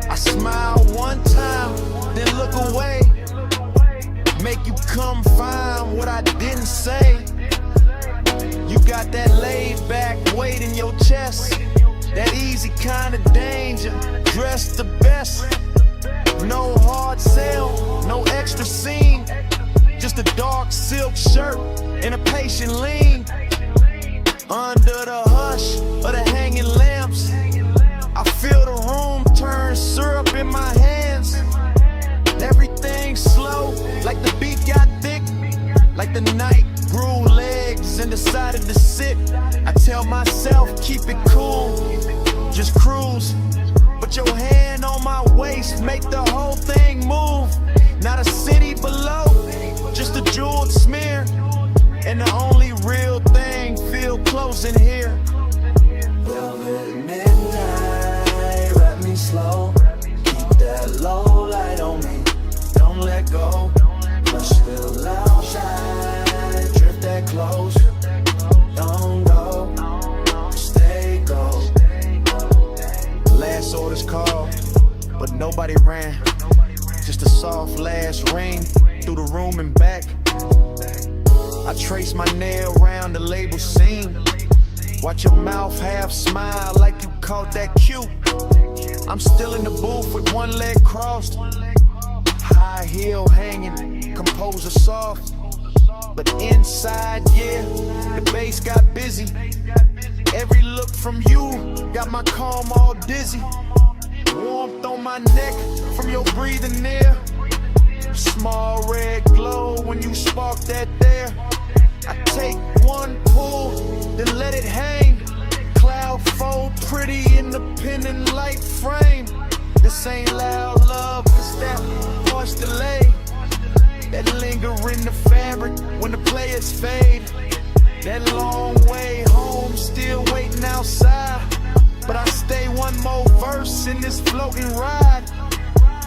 C: I smile one time, then look away. Make you come find what I didn't say. You got that laid back weight in your chest. That easy kind of danger, dressed the best. No hard sell, no extra scene. Just a dark silk shirt and a patient lean. Under the hush of the hanging lamps, I feel the room turn syrup in my hands. Everything slow, like the beat got thick. Like the night grew legs and decided to sit. I tell myself, keep it cool, just cruise. Put your hand on my waist, make the whole thing move. Not a city below, just a jeweled smear. And the only real thing feel close in here. Velvet midnight, wrap me slow. Keep that low light on me, don't let go. Push still outside, drift that close. Don't go, stay go. Last orders called, but nobody ran. Just a soft last ring through the room and back. I trace my nail round the label seam. Watch your mouth half smile like you caught that cue. I'm still in the booth with one leg crossed. High heel hanging, composer soft. But inside, yeah, the bass got busy. Every look from you got my calm all dizzy. Warmth on my neck from your breathing near. Small red glow when you spark that there. I take one pull, then let it hang. Cloud fold pretty in the pendant light frame. This ain't loud love, it's that harsh delay. That linger in the fabric when the players fade. That long way home, still waiting outside. But I stay one more verse in this floating ride.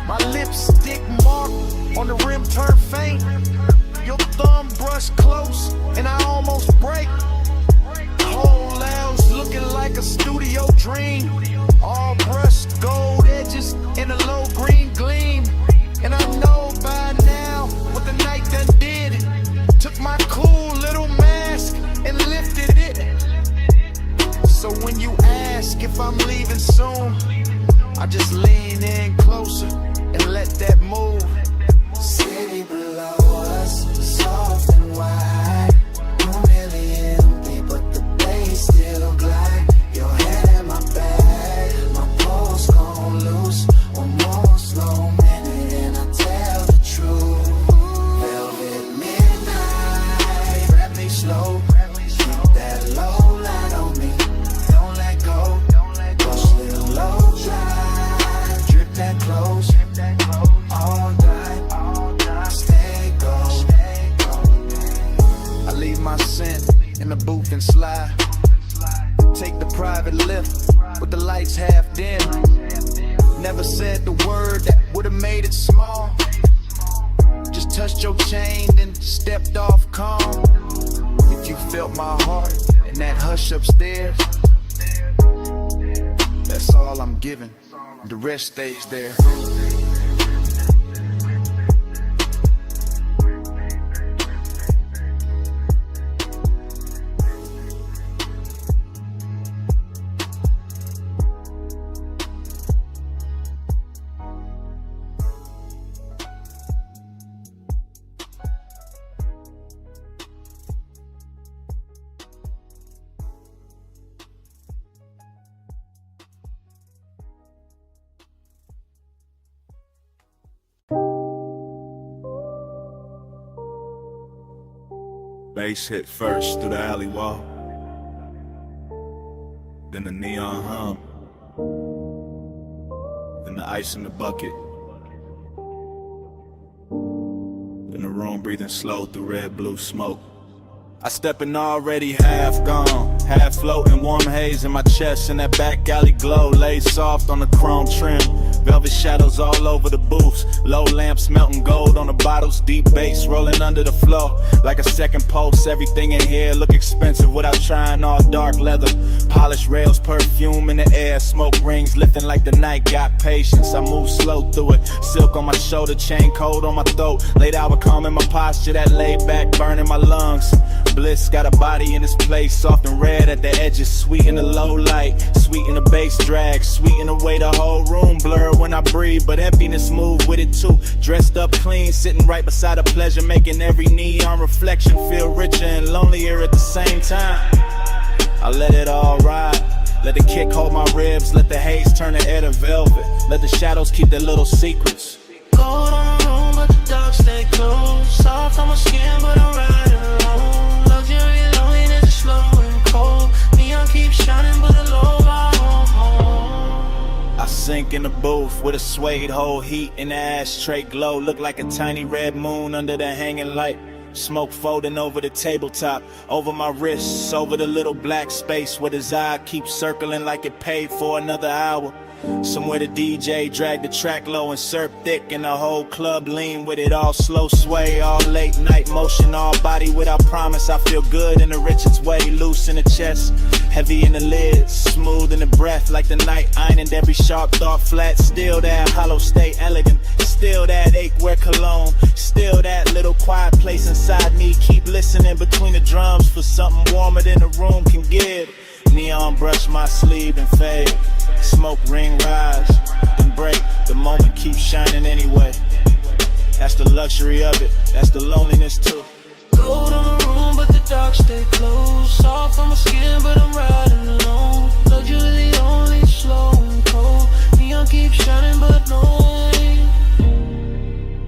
C: My lipstick mark on the rim turn faint. Your thumb brush close and I almost break. Whole lounge looking like a studio dream. All brushed gold edges in a low green gleam. And I know by now what the night done did. Took my cool little mask and lifted it. So when
A: soon. I just lean in closer and let that move.
F: City below us, soft and wide. Room really empty, but the bass still glide. Your head in my bag, my pulse gon' loose. One more slow minute and I tell the truth. Velvet midnight, grab me slow. Keep that low light on me, don't let go. Go still low drive, drip that close. All night, stay gold.
A: I leave my scent in the booth and slide. Take the private lift with the lights half dim. Never said the word that would've made it small. Just touched your chain and stepped off calm. If you felt my heart in that hush upstairs, that's all I'm giving. The rest stays there.
E: Bass hit first through the alley wall, then the neon hum, then the ice in the bucket, then the room breathing slow through red blue smoke. I step in already half gone, half floating, warm haze in my chest, and that back alley glow laid soft on the chrome trim. Velvet shadows all over the booths, low lamps melting gold on the bottles, deep bass rolling under the floor. Like a second pulse, everything in here look expensive without trying. All dark leather, polished rails, perfume in the air, smoke rings lifting like the night got patience. I move slow through it, silk on my shoulder, chain cold on my throat. Late hour calm in my posture, that laid back burning my lungs. Bliss got a body in this place, soft and red at the edges, sweet in the low light, sweet in the bass drag, sweet in the way the whole room blur when I breathe, but emptiness move with it too. Dressed up clean, sitting right beside a pleasure, making every neon reflection feel richer and lonelier at the same time. I let it all ride, let the kick hold my ribs, let the haze turn the air to velvet, let the shadows keep their little secrets.
H: Cold on the room, but the dark stay close. Soft on my skin, but I'm riding alone. Luxury loneliness is slow and cold. Neon keeps shining, but the low bar home.
E: I sink in the booth with a suede hole, heat in the ashtray glow. Look like a tiny red moon under the hanging light. Smoke folding over the tabletop, over my wrists, over the little black space where the eye keeps circling like it paid for another hour. Somewhere the DJ dragged the track low and surf thick, and the whole club lean with it, all slow sway, all late night motion, all body without promise. I feel good in the richest way, loose in the chest, heavy in the lids, smooth in the breath, like the night ironed every sharp thought flat. Still that hollow stay elegant, still that ache where cologne, still that little quiet place inside me. Keep listening between the drums for something warmer than the room can give. Neon brush my sleeve and fade, smoke ring rise, then break. The moment keeps shining anyway. That's the luxury of it, that's the loneliness too.
H: Cold on the room, but the dark stay close. Soft on my skin, but I'm riding alone. Luxury only slow and cold. Neon keeps shining, but no rain.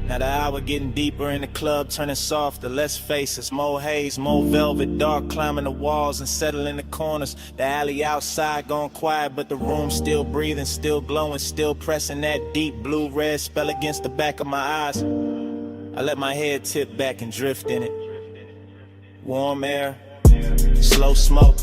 E: Now the hour getting deeper in the club, turning softer, less faces, more haze, more velvet, dark climbing the walls and settling the corners. The alley outside gone quiet, but the room still breathing, still glowing, still pressing that deep blue-red spell against the back of my eyes. I let my head tip back and drift in it. Warm air, slow smoke,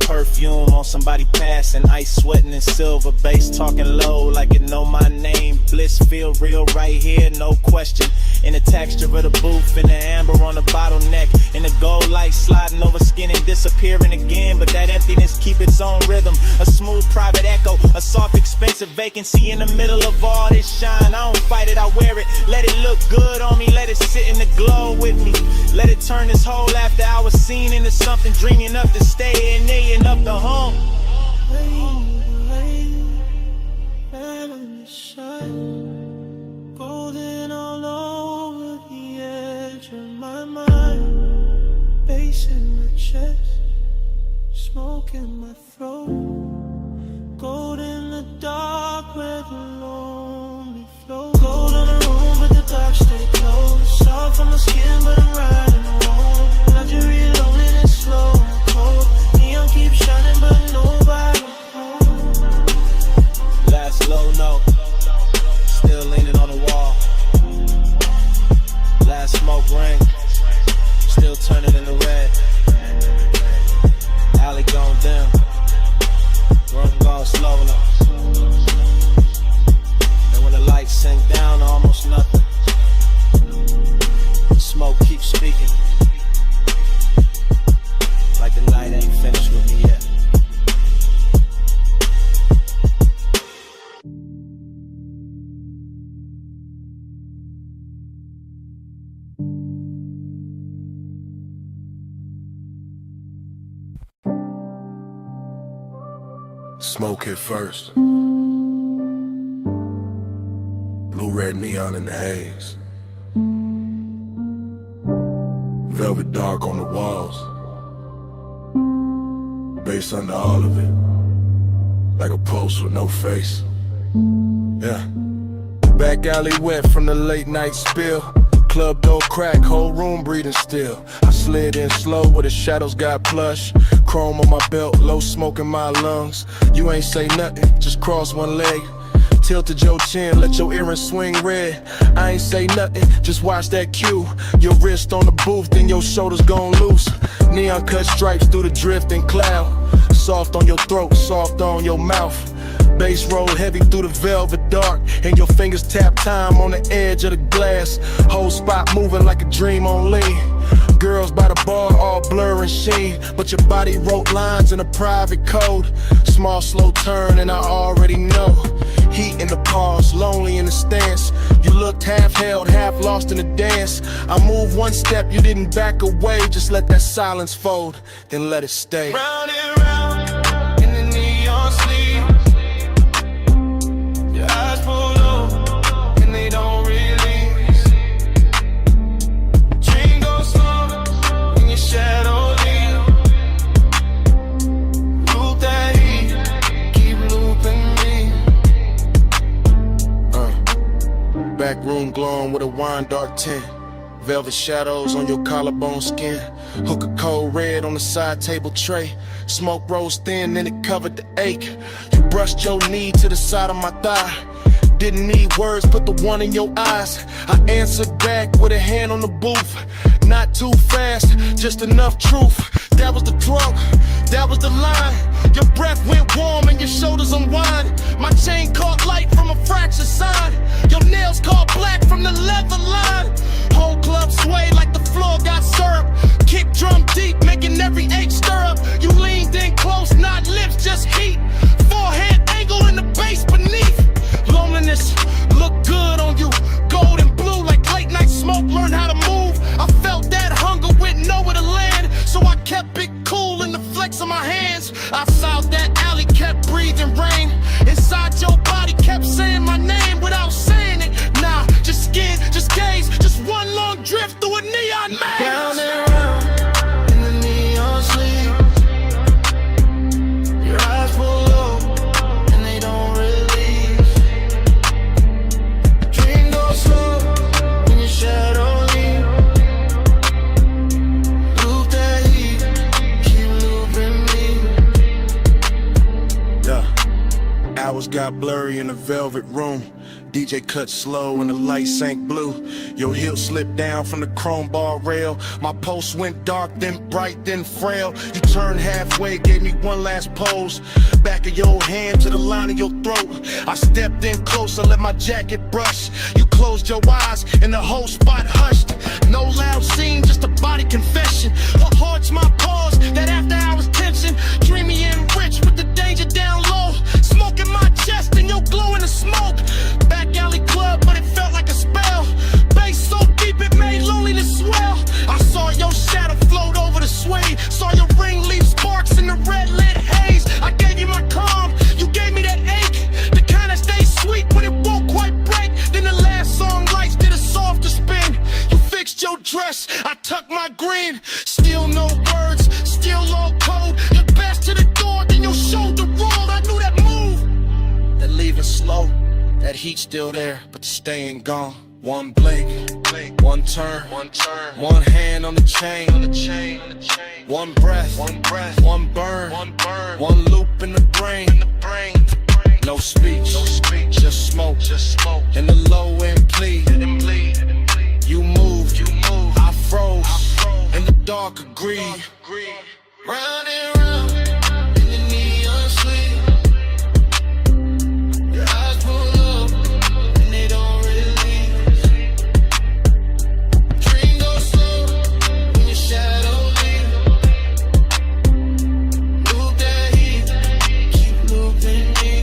E: perfume on somebody passing, ice sweating in silver, bass talking low like it know my name. Bliss feel real right here, no question. In the texture of the booth, in the amber on the bottleneck, in the gold light sliding over skin and disappearing again. But that emptiness keep its own rhythm, a smooth private echo, a soft expensive vacancy in the middle of all this shine. I don't fight it, I wear it, let it look good on me, let it sit in the glow with me. Let it turn this whole after hour scene into something dreamy enough to stay in there, enough to home.
F: chest, smoke in my throat, gold in the dark where the lonely flow. Cold in the room but the dark stay close, soft on my skin but I'm riding alone. Luxury loneliness slow and cold, neon keeps shining but nobody home.
C: Last low note, still leaning on the wall. Last smoke ring, still turning into red. Alley gone dim, room gone slow now. And when the lights sink down to almost nothing, the smoke keeps speaking, like the night ain't finished with me yet.
F: Smoke hit first. Blue red neon in the haze. Velvet dark on the walls. Bass under all of it. Like a post with no face. Yeah. Back alley wet from the late night spill. Club door crack, whole room breathing still. I slid in slow where the shadows got plush. Chrome on my belt, low smoke in my lungs. You ain't say nothing, just cross one leg. Tilted your chin, let your earrings swing red. I ain't say nothing, just watch that cue. Your wrist on the booth, then your shoulders gon' loose. Neon cut stripes through the drifting cloud. Soft on your throat, soft on your mouth. Bass roll heavy through the velvet dark, and your fingers tap time on the edge of the glass. Whole spot moving like a dream on lean. Girls by the bar all blur and sheen, but your body wrote lines in a private code. Small slow turn and I already know. Heat in the pause, lonely in the stance. You looked half held, half lost in the dance. I moved one step, you didn't back away. Just let that silence fold, then let it stay.
H: Round and round in the neon sleep. Your eyes pull low and they don't release. Dream goes slow in your shadow lead. Loop that heat, keep looping me.
F: Back room glowing with a wine dark tint. Velvet shadows on your collarbone skin. Hook of cold red on the side table tray. Smoke rose thin and it covered the ache. You brushed your knee to the side of my thigh. Didn't need words, put the one in your eyes. I answered back with a hand on the booth. Not too fast, just enough truth. That was the drunk, that was the line. Your breath went warm and your shoulders unwind. My chain caught light from a fractured sign. Your nails caught black from the leather line. Whole club swayed like the floor got syrup. Kick drum deep, making every H stir up. You leaned in close, not lips, just heat. Forehead angle in the bass beneath. Loneliness looked good on you. Gold and blue like late night smoke. Learn how to move. I felt that hunger with nowhere to land, so I kept it cool in the flex of my hands. I south that alley, kept breathing rain. Inside your body kept saying my name without saying it. Nah, just skin, just gaze, just one long drift through a neon maze. Round and round in the neon sleep. Your eyes pull low and they don't release. Dream goes slow when your shadow leave. Loop that heat, keep looping me. Yeah. Hours got blurry in the velvet room. DJ cut slow and the light sank blue. Your heel slipped down from the chrome bar rail. My pulse went dark, then bright, then frail. You turned halfway, gave me one last pose. Back of your hand to the line of your throat. I stepped in closer, let my jacket brush. You closed your eyes and the whole spot hushed. No loud scene, just a body confession. What haunts my pause, that after hours tension. Dreamy and rich with the danger down low. Smoke in my chest and your glow in the smoke. Back alley club, but it felt like a spell. Bass so deep it made loneliness swell. I saw your shadow float over the sway. Saw your ring leave sparks in the red lit haze. I gave you my calm, you gave me that ache. The kind that stays sweet when it won't quite break. Then the last song lights did a softer spin. You fixed your dress, I tucked my green. Still no words.
C: heat still there, but the stain gone. One blink, one turn, one hand on the chain, one breath, one burn, one loop in the brain. No speech, just smoke, and the low end plead. You moved, I froze, and the dark agreed. Round and round in the neon sleep. Your eyes pull up and they don't release. Dream goes slow when your shadow leaves. Loop that heat, keep looping me.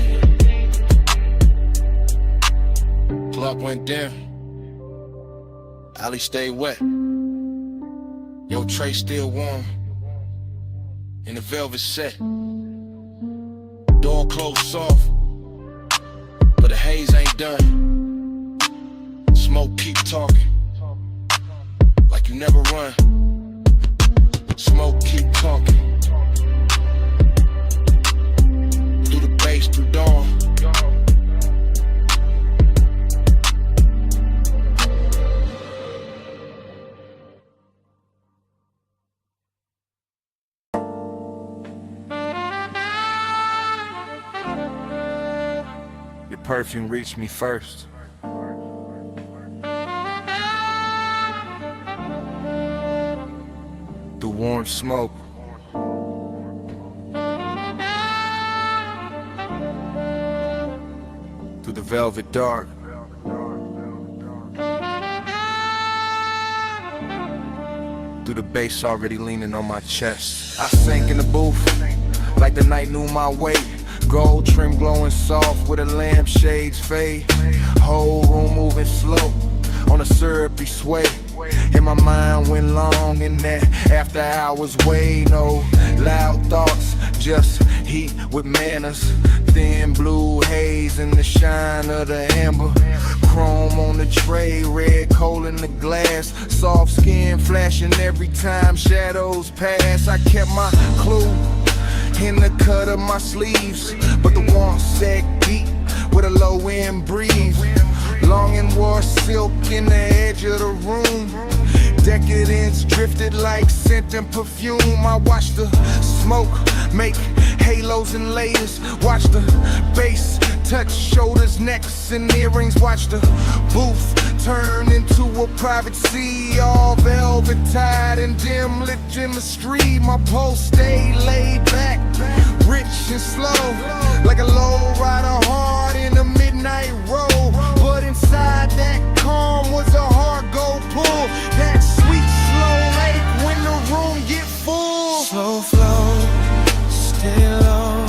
C: Club went dim, alley stayed wet. Your tray still warm in the velvet set. Door closed soft, but the haze ain't done. Smoke keep talking, like you never run. Smoke keep talking, through the bass, through dawn.
E: Your perfume reached me first. Through warm smoke. Through the velvet dark. Through the bass already leaning on my chest. I sank in the booth like the night knew my weight. Gold trim glowing soft with a lampshade's fade. Whole room moving slow on a syrupy sway. And my mind went long in that after hours way. No loud thoughts, just heat with manners. Thin blue haze in the shine of the amber. Chrome on the tray, red coal in the glass. Soft skin flashing every time shadows pass. I kept my clue in the cut of my sleeves, but the warmth said deep with a low end breeze. Long and wore silk in the edge of the room. Decadence drifted like scent and perfume. I watched the smoke make halos and layers. Watch the bass touch shoulders, necks, and earrings. Watch the booth turn into a private sea, all velvet tied and dim lit chemistry. My pulse stayed laid back, rich and slow, like a low rider hard in a midnight road. But inside that calm was a hard gold pull. That sweet slow lake when the room get full.
H: Slow flow, stay low,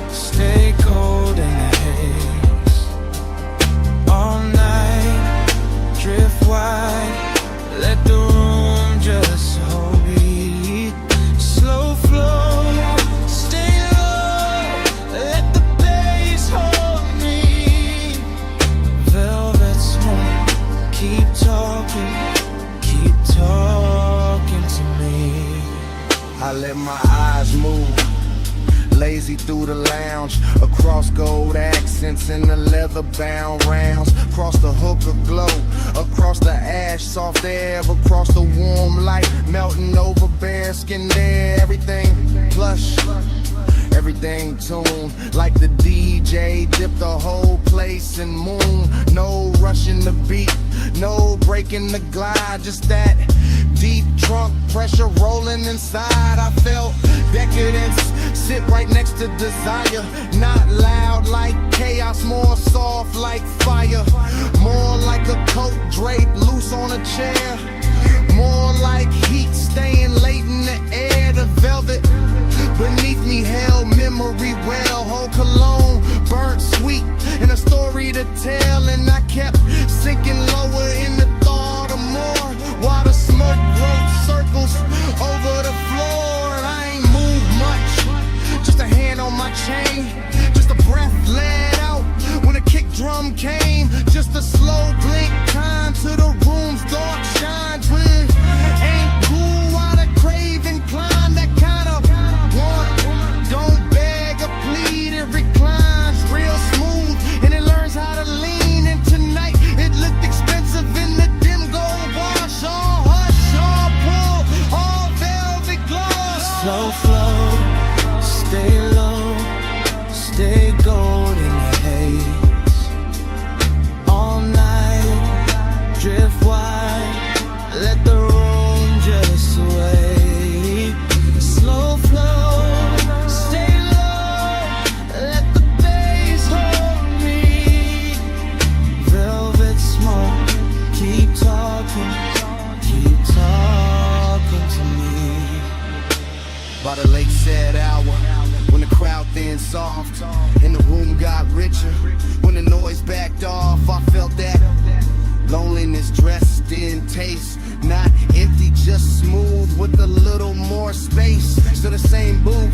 H: stay cold in the haze. All night, drift wide, let the room just hold beat. Slow flow, stay low, let the bass hold me. Velvet smoke, keep talking to me.
E: I let my eyes move, lazy through the lounge, across gold accents in the leather bound rounds, across the hookah glow, across the ash soft air, across the warm light, melting over bare skin there. Everything plush, everything tuned, like the DJ dipped the whole place in moon. No rushing the beat, no breaking the glide, just that deep trunk pressure rolling inside. I felt decadence sit right next to desire. Not loud like chaos, more soft like fire. More like a coat draped loose on a chair. More like heat staying late in the air. The velvet beneath me held memory well. Whole cologne burnt sweet and a story to tell. And I kept sinking lower in the thought of more, while the smoke wrote circles over the floor. And I ain't moved much, just a hand on my chain, just a breath let out when a kick drum came. Just a slow blink time to the room's dark shine. Twin ain't cool while the craving climb. That kind of want, don't beg or plead. It reclines real smooth and it learns how to lean.
H: Slow flow, stay low, stay gold in the haze. All night, drift wide, let the room just sway. Slow flow, stay low, let the bass hold me. Velvet smoke, keep talking to me.
J: By the lake said hour, when the crowd thinned soft and the room got richer, when the noise backed off, I felt that loneliness dressed in taste, not empty, just smooth with a little more space. Still the same booth,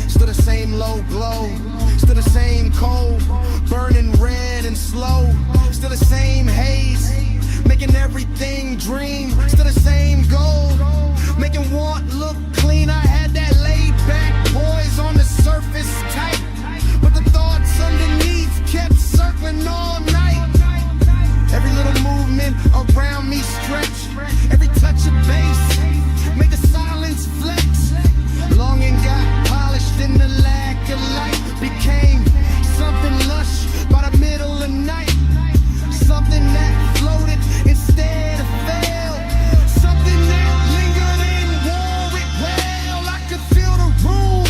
J: still the same low glow, still the same cold, burning red and slow, still the same haze, making everything dream, still the same goal, making want look clean. I had that laid back poise on the surface tight, but the thoughts underneath kept circling all night. Every little movement around me stretched, every touch of bass made the silence flex. Longing got polished and the lack of light became something lush by the middle of night. Something that floated instead of fell, something that lingered and wore it well. I could feel the room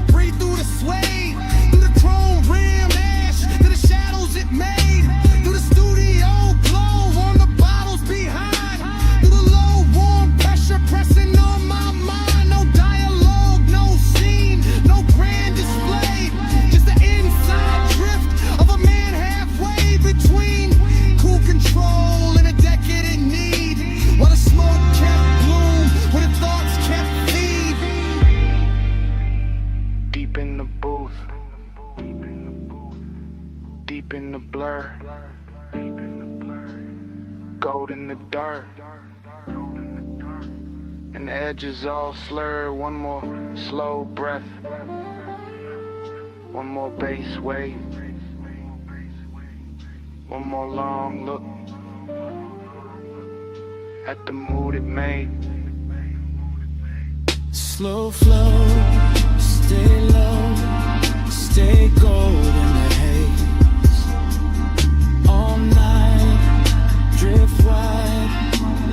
J: breathe through the sway, through the chrome rim ash, to the shadows it made, through the studio glow on the bottles behind, through the low warm pressure pressing on my mind. No dialogue, no scene, no grand display, just the inside drift of a man halfway between cool control and a decadent need, while the smoke kept bloom, where the thoughts kept feed.
A: Deep in the booth, deep in the blur, gold in the dirt, and the edges all slur. One more slow breath, one more bass wave, one more long look at the mood it made.
H: Slow flow, stay low, stay gold in the haze. All night, drift wide,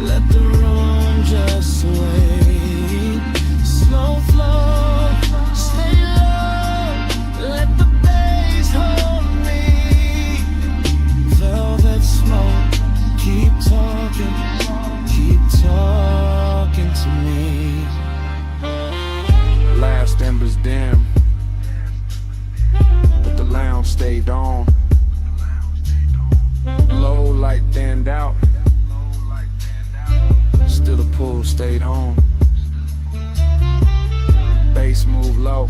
H: let the room just sway. Slow flow, stay low, let the bass hold me. Velvet smoke, keep talking to me.
E: Last embers dim, but the lounge stayed on. Low light thinned out, still the pool stayed home. Bass moved low,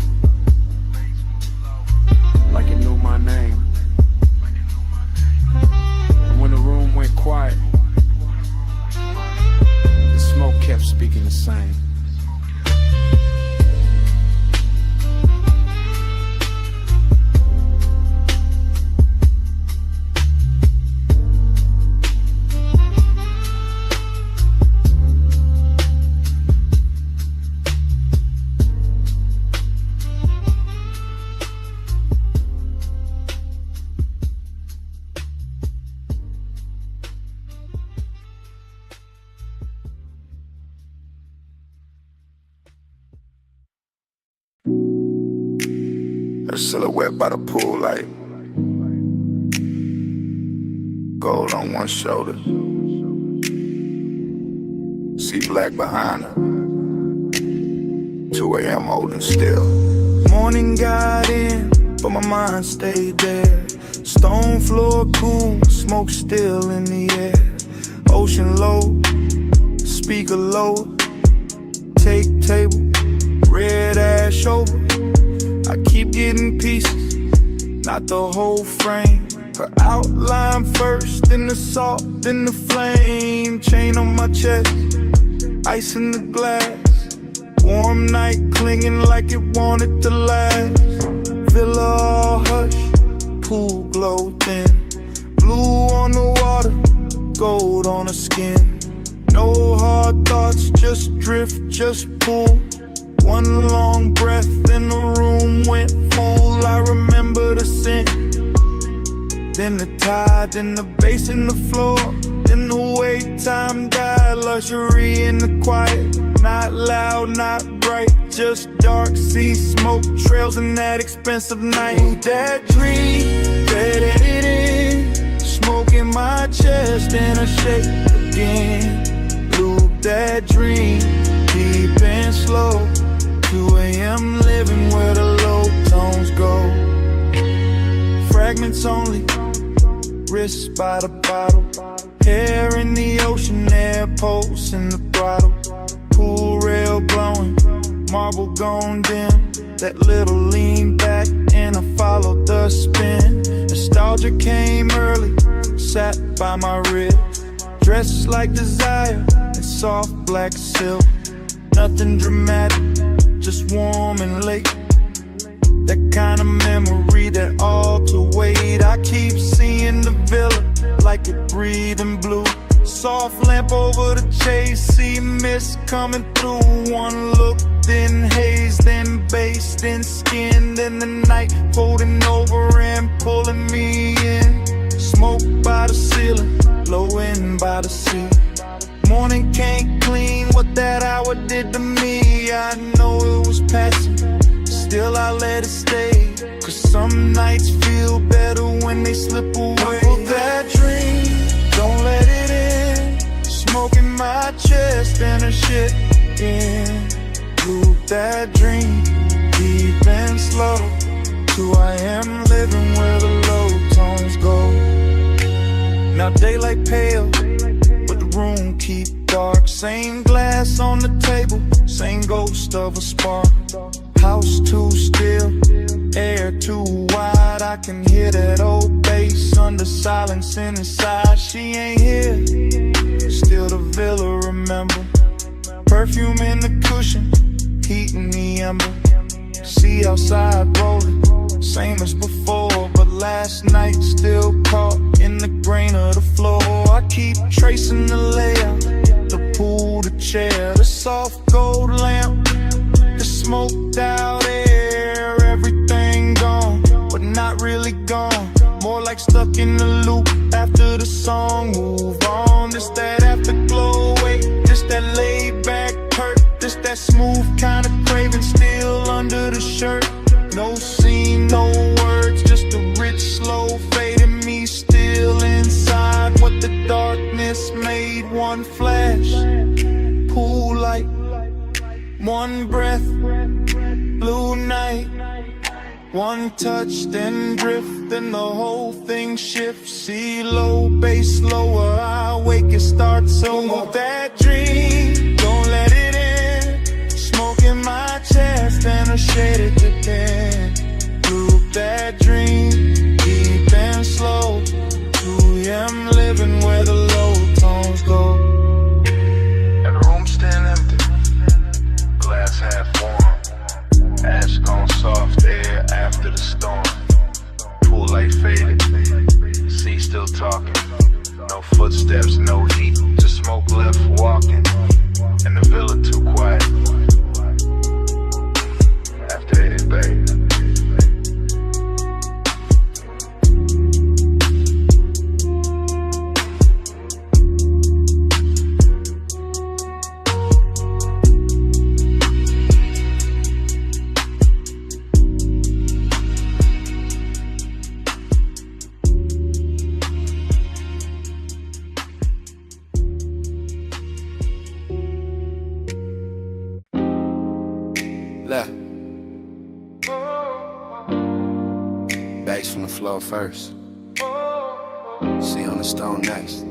E: like it knew my name. And when the room went quiet, the smoke kept speaking the same.
F: Her silhouette by the pool light, gold on one shoulder, see black behind her. 2 a.m. holding still.
H: Morning got in, but my mind stayed there. Stone floor cool, smoke still in the air. Ocean low, speaker low, take table, red ash over. I keep getting pieces, not the whole frame. Her outline first, then the salt, then the flame. Chain on my chest, ice in the glass. Warm night clinging like it wanted to last. Villa all hush, pool glow thin. Blue on the water, gold on her skin. No hard thoughts, just drift, just pull.
F: One long breath and the room went full. I remember the scent, then the tide, then the bass in the floor, then the way time died. Luxury in the quiet, not loud, not bright, just dark sea smoke trails in that expensive night. That dream, that in, smoke in my chest and I shake again. Loop that dream, deep and slow. 2 a.m. living where the low tones go. Fragments only, wrists by the bottle. Hair in the ocean, air pulse in the throttle. Pool rail glowing, marble gone dim. That little lean back and I followed the spin. Nostalgia came early, sat by my ribs. Dressed like desire in soft black silk. Nothing dramatic, just warm and late. That kind of memory that all to wait. I keep seeing the villa like it breathing blue. Soft lamp over the chase, see mist coming through. One look, then haze, then bass, then skin, then the night folding over and pulling me in. Smoke by the ceiling, blowing by the sea. Morning can't clean what that hour did to me. I know it was passing, still I let it stay. Cause some nights feel better when they slip away. Couple that dream, don't let it in. Smoke in my chest and a shit in. Loop that dream, deep and slow. 2 a.m. living where the low tones go. Now daylight pale, but the room keep dark. Same glass on the table, same ghost of a spark. House too still, air too wide. I can hear that old bass under silence and inside. She ain't here, still the villa remember. Perfume in the cushion, heat in the ember. See outside rolling, same as before. But last night still caught in the grain of the floor. I keep tracing the layout, the pool, the chair, the soft gold lamp, the smoked out air. Everything gone, but not really gone. More like stuck in the loop after the song. Move on, this that afterglow. Wait, this that laid back hurt. This that smooth kind of craving still under the shirt. No scene, no words, just a rich slow fade in me still inside. What the darkness made, one flash, pool light, one breath, blue night. One touch, then drift, then the whole thing shifts. See low, bass lower, I wake, it starts over. That dream, don't let it in. Smoke in my chest and a shaded depend. Loop that dream, deep and slow. 2 a.m. living where the low tones go.
K: And the room still empty, glass half warm. Ash gone soft, air after the storm. Pool light faded, sea still talking. No footsteps, no heat, just smoke left walking. And the villa too quiet. After 80 babe.
J: Bass from the floor first. See on the stone next.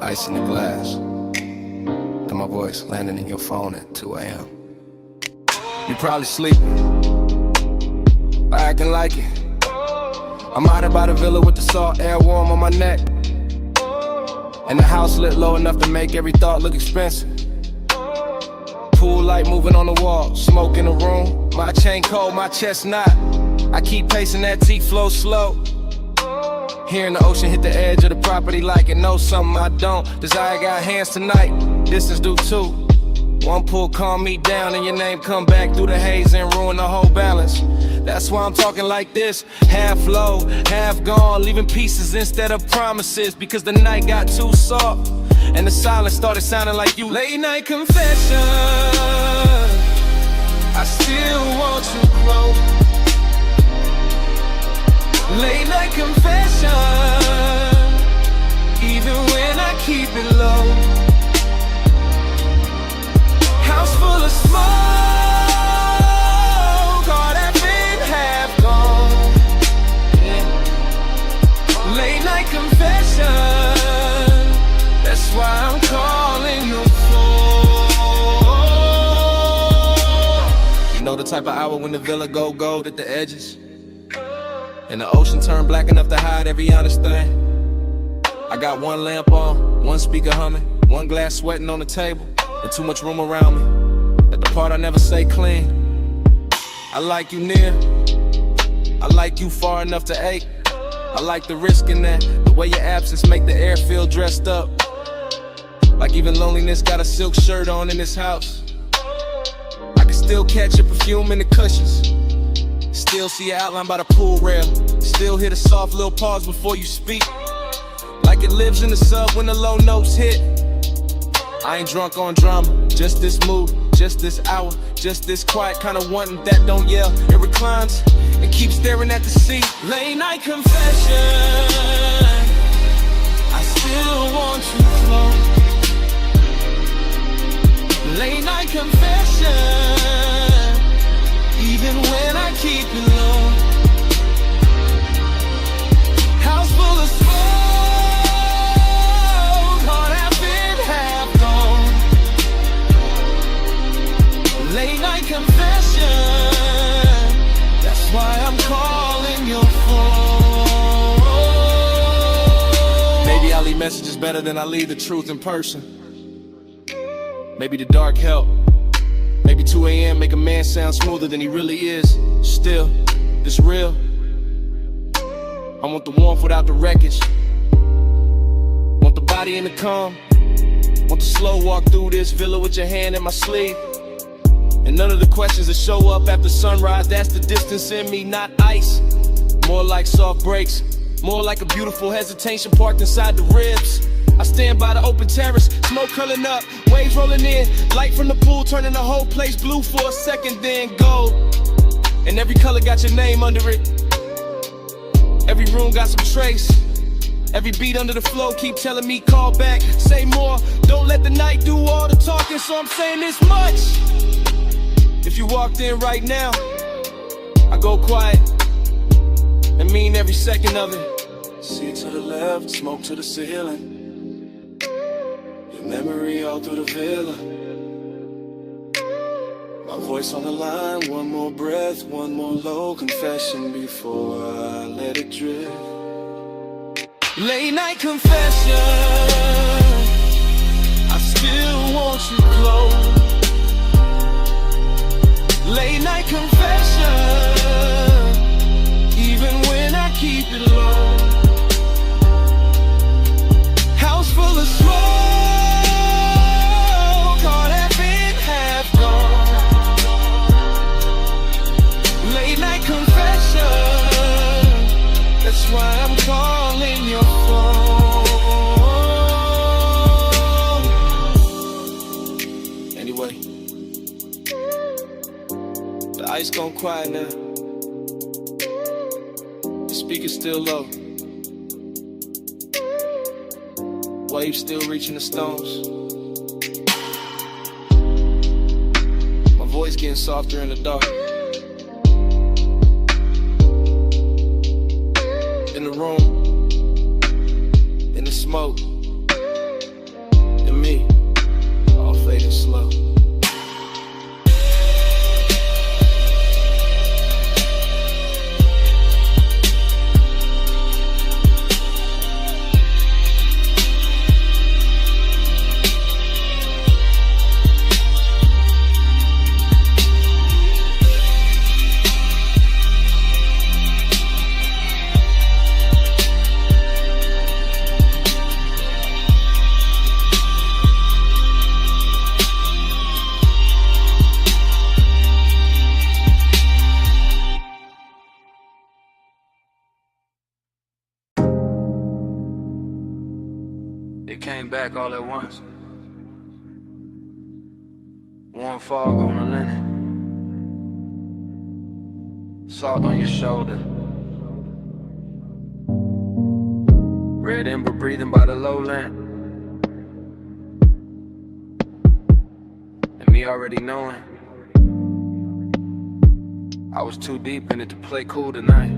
J: Ice in the glass. Then my voice landing in your phone at 2 a.m. You probably sleeping, but acting like it. I'm out here by the villa with the salt air warm on my neck. And the house lit low enough to make every thought look expensive. Pool light moving on the wall, smoke in the room. My chain cold, my chest not. I keep pacing that T-flow slow. Hearing the ocean hit the edge of the property like it knows something I don't. Desire got hands tonight, distance do too.
G: One pull calm me down and your name come back through the haze and ruin the whole balance. That's why I'm talking like this, half low, half gone, leaving pieces instead of promises, because the night got too soft and the silence started sounding like you. Late night confession, I still want you close. Late night confession, even when I keep it low. House full of smoke, all that been half gone. Yeah. Late night confession, that's why I'm calling your phone. You know the type of hour when the villa go gold at the edges, and the ocean turn black enough to hide every honest thing. I got one lamp on, one speaker humming, one glass sweating on the table, and too much room around me. At the part I never say clean. I like you near, I like you far enough to ache. I like the risk in that, the way your absence make the air feel dressed up. Like even loneliness got a silk shirt on in this house. I can still catch your perfume in the cushions, still see your outline by the pool rail, still hear the soft little pause before you speak. Like it lives in the sub when the low notes hit. I ain't drunk on drama, just this mood, just this hour, just this quiet kind of wanting that don't yell. It reclines and keeps staring at the sea. Late night confession, I still want you close. Late night confession, even when I keep it low. House full of smoke, all that been half gone. Late night confession, that's why I'm calling your phone. Maybe I leave messages better than I leave the truth in person. Maybe the dark help. Maybe 2 a.m. make a man sound smoother than he really is. Still, it's real. I want the warmth without the wreckage. Want the body in the calm. Want the slow walk through this villa with your hand in my sleeve. And none of the questions that show up after sunrise, that's the distance in me, not ice. More like soft breaks, more like a beautiful hesitation parked inside the ribs. I stand by the open terrace, smoke curling up, waves rolling in, light from the pool turning the whole place blue for a second, then gold. And every color got your name under it. Every room got some trace. Every beat under the flow keep telling me call back, say more. Don't let the night do all the talking, so I'm saying this much. If you walked in right now, I go quiet and mean every second of it. See to the left, smoke to the ceiling. Your memory all through the villa. My voice on the line, one more breath, one more low confession before I let it drift. Late night confession, I still want you close. Late night confession, even when I keep it low. House full of smoke, all that been half gone. Late night confession, that's why I'm calling your phone. Anyway, the ice gone quiet now. The speaker's still low. Waves still reaching the stones. My voice getting softer in the dark. In the room, in the smoke, and me, all fading slow.
B: and back all at once. Warm fog on the linen, salt on your shoulder, red ember breathing by the lowland, and me already knowing I was too deep in it to play cool tonight.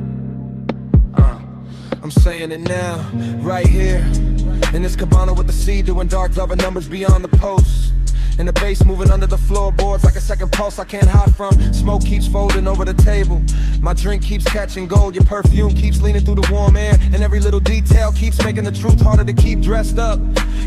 G: I'm saying it now, right here in this cabana with the sea, doing dark double numbers beyond the post. And the bass moving under the floorboards like a second pulse I can't hide from. Smoke keeps folding over the table. My drink keeps catching gold. Your perfume keeps leaning through the warm air. And every little detail keeps making the truth harder to keep dressed up.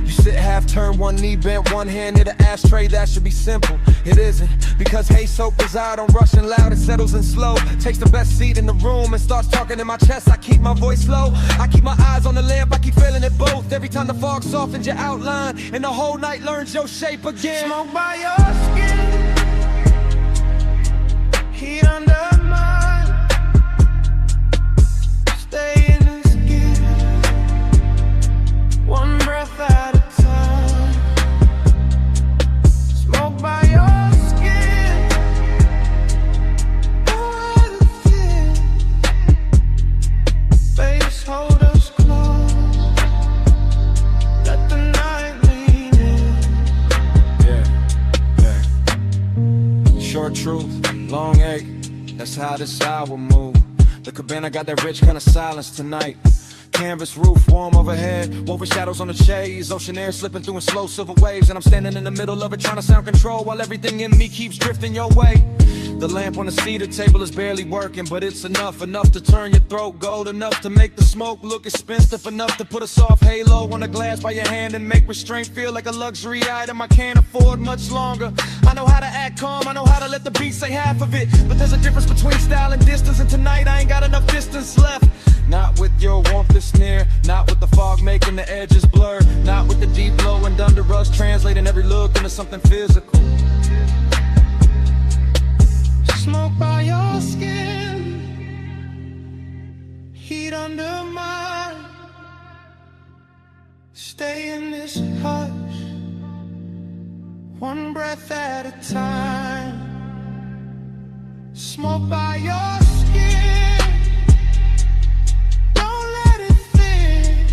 G: You sit half turned, one knee bent, one hand near the ashtray. That should be simple. It isn't, because hey soap is out on rushing loud. It settles in slow, takes the best seat in the room and starts talking in my chest. I keep my voice low, I keep my eyes on the lamp. I keep feeling it both. Every time the fog softens your outline and the whole night learns your shape again.
H: Smoke by your skin, heat under mine. Stay in the skin, one breath at a time. Smoke by your skin, oh, face hold us close. Let the night lean in.
G: Short truth, long ache, that's how this hour move. The cabana got that rich kind of silence tonight. Canvas roof, warm overhead, woven shadows on the shades, ocean air slipping through in slow silver waves. And I'm standing in the middle of it trying to sound control while everything in me keeps drifting your way. The lamp on the cedar table is barely working, but it's enough to turn your throat gold, enough to make the smoke look expensive, enough to put a soft halo on the glass by your hand and make restraint feel like a luxury item I can't afford much longer. I know how to act calm, I know how to let the beat say half of it, but there's a difference between style and distance, and tonight I ain't got enough distance left. Not with your warmth that's near, not with the fog making the edges blur, not with the deep glow and under us translating every look into something physical.
H: Smoke by your skin, heat under mine. Stay in this hush, one breath at a time. Smoke by your skin, don't let it thin.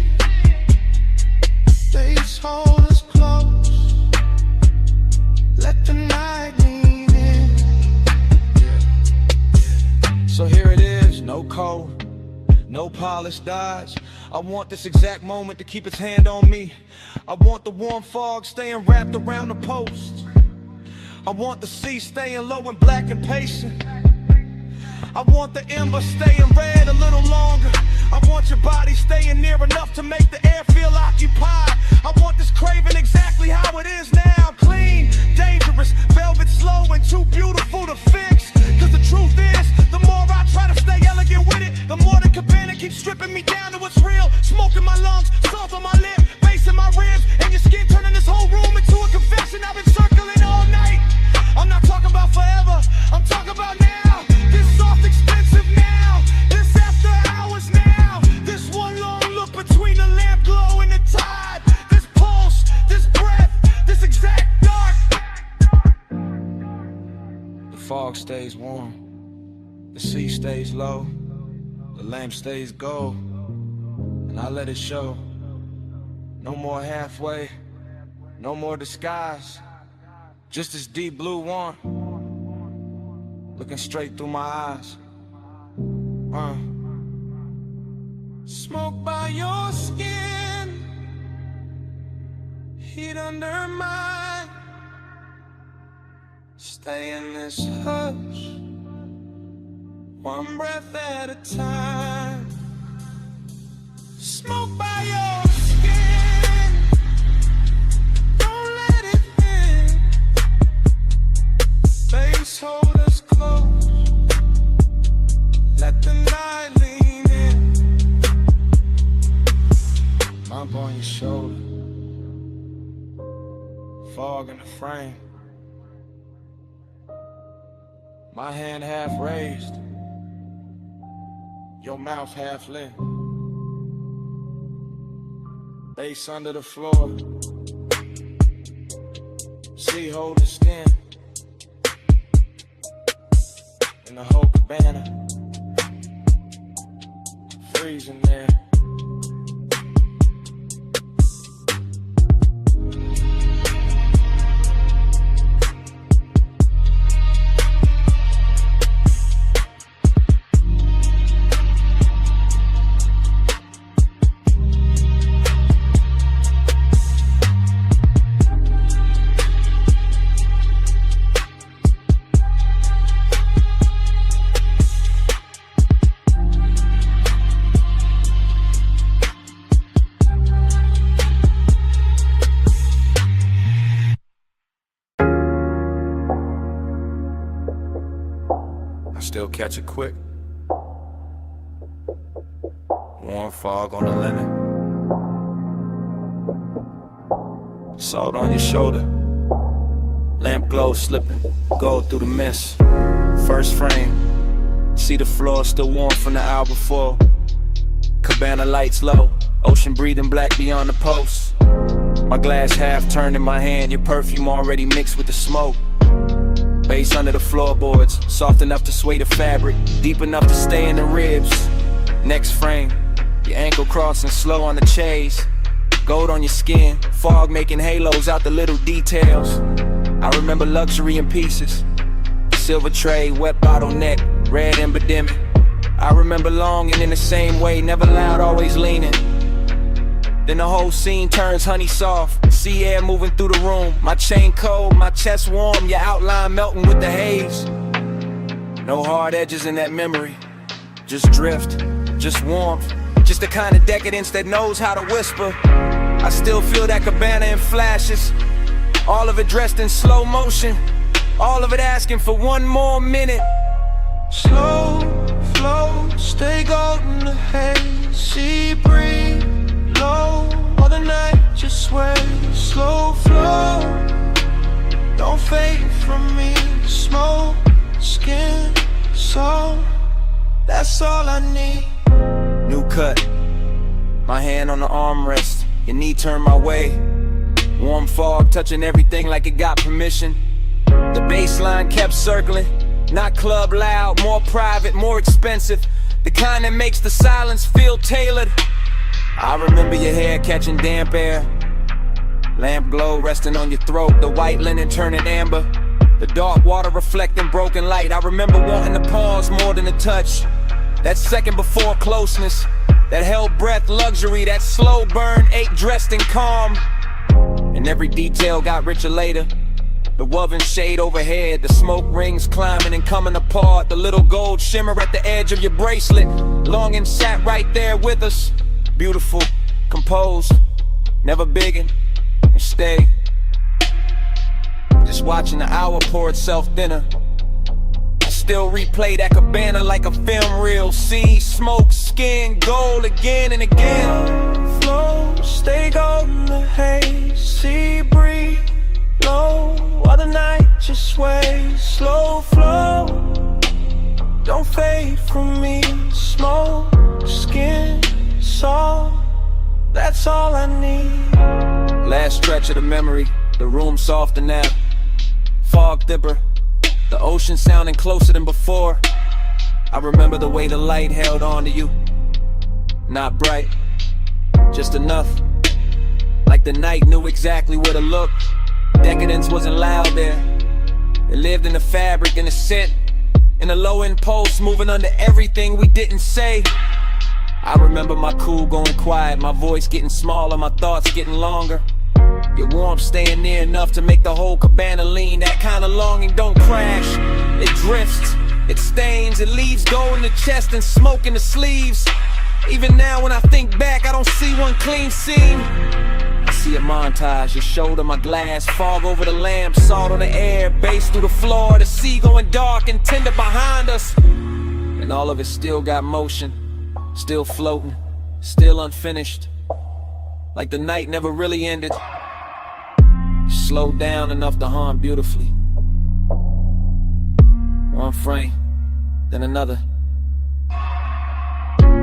H: Face hold us close, let the night lean in.
G: So here it is, no cold, no polished dodge. I want this exact moment to keep its hand on me. I want the warm fog staying wrapped around the post. I want the sea staying low and black and patient. I want the ember staying red a little longer. I want your body staying near enough to make the air feel occupied. I want this craving exactly how it is now. Clean, dangerous, velvet slow and too beautiful to fix. Cause the truth is, the more I try to stay elegant with it, the more the cabana keeps stripping me down to what's real. Smoke in my lungs, salt on my lip, bass in my ribs, and your skin turning this whole room into a confession. I've been circling all night. I'm not talking about forever, I'm talking about now. This soft expensive now, this after hours now. This one long look between the lamp glow and the tide. This pulse, this breath, this exact dark. The fog stays warm, the sea stays low, the lamp stays gold, and I let it show. No more halfway, no more disguise, just this deep blue one, looking straight through my eyes.
H: Smoke by your skin, heat under mine. Stay in this hush, one breath at a time. Smoke by your skin, don't let it in. Face hold us close, let the night lean in.
G: Mouth on your shoulder, fog in the frame. My hand half raised, your mouth half lit. Lace under the floor. See, hold the skin. In the whole cabana. Freezing there.
E: Still catch it quick. Warm fog on the linen. Salt on your shoulder. Lamp glow slipping. Gold through the mist. First frame. See the floor still warm from the hour before. Cabana lights low. Ocean breathing black beyond the post. My glass half turned in my hand. Your perfume already mixed with the smoke. Bass under the floorboards, soft enough to sway the fabric, deep enough to stay in the ribs. Next frame, your ankle crossing slow on the chase. Gold on your skin, fog making halos out the little details. I remember luxury in pieces. Silver tray, wet bottleneck, red embodiment. I remember longing in the same way, never loud, always leaning. Then the whole scene turns honey soft. Sea air moving through the room. My chain cold, my chest warm. Your outline melting with the haze. No hard edges in that memory. Just drift, just warmth. Just the kind of decadence that knows how to whisper. I still feel that cabana in flashes. All of it dressed in slow motion. All of it asking for one more minute.
F: Slow flow, stay golden the haze. Sea breeze, low, all the night just sway. Slow flow, don't fade from me. Smoke, skin, soul, that's all I need.
B: New cut, my hand on the armrest. Your knee turned my way. Warm fog touching everything like it got permission. The baseline kept circling. Not club loud, more private, more expensive. The kind that makes the silence feel tailored. I remember your hair catching damp air. Lamp glow resting on your throat. The white linen turning amber. The dark water reflecting broken light. I remember wanting to pause more than a touch. That second before closeness. That held breath luxury. That slow burn ache dressed in calm. And every detail got richer later. The woven shade overhead, the smoke rings climbing and coming apart. The little gold shimmer at the edge of your bracelet. Longing sat right there with us. Beautiful, composed, never biggin', and stay. Just watching the hour pour itself thinner. I still replay that cabana like a film reel. See, smoke, skin, gold again and again.
F: Flow, stay golden the haze. Sea breeze, low, while the night just sways. Slow flow, don't fade from me. Smoke, skin, soul, that's all I need.
B: Last stretch of the memory, the room softer now. Fog dipper, the ocean sounding closer than before. I remember the way the light held on to you. Not bright, just enough. Like the night knew exactly where to look. Decadence wasn't loud there. It lived in the fabric, in the scent, in the low impulse, moving under everything we didn't say. I remember my cool going quiet, my voice getting smaller, my thoughts getting longer. Your warmth staying near enough to make the whole cabana lean. That kind of longing don't crash, it drifts, it stains, it leaves gold in the chest and smoke in the sleeves. Even now when I think back, I don't see one clean seam. I see a montage, your shoulder, my glass, fog over the lamp, salt on the air, bass through the floor, the sea going dark and tender behind us. And all of it still got motion, still floating, still unfinished. Like the night never really ended. Slowed down enough to haunt beautifully. One frame, then another.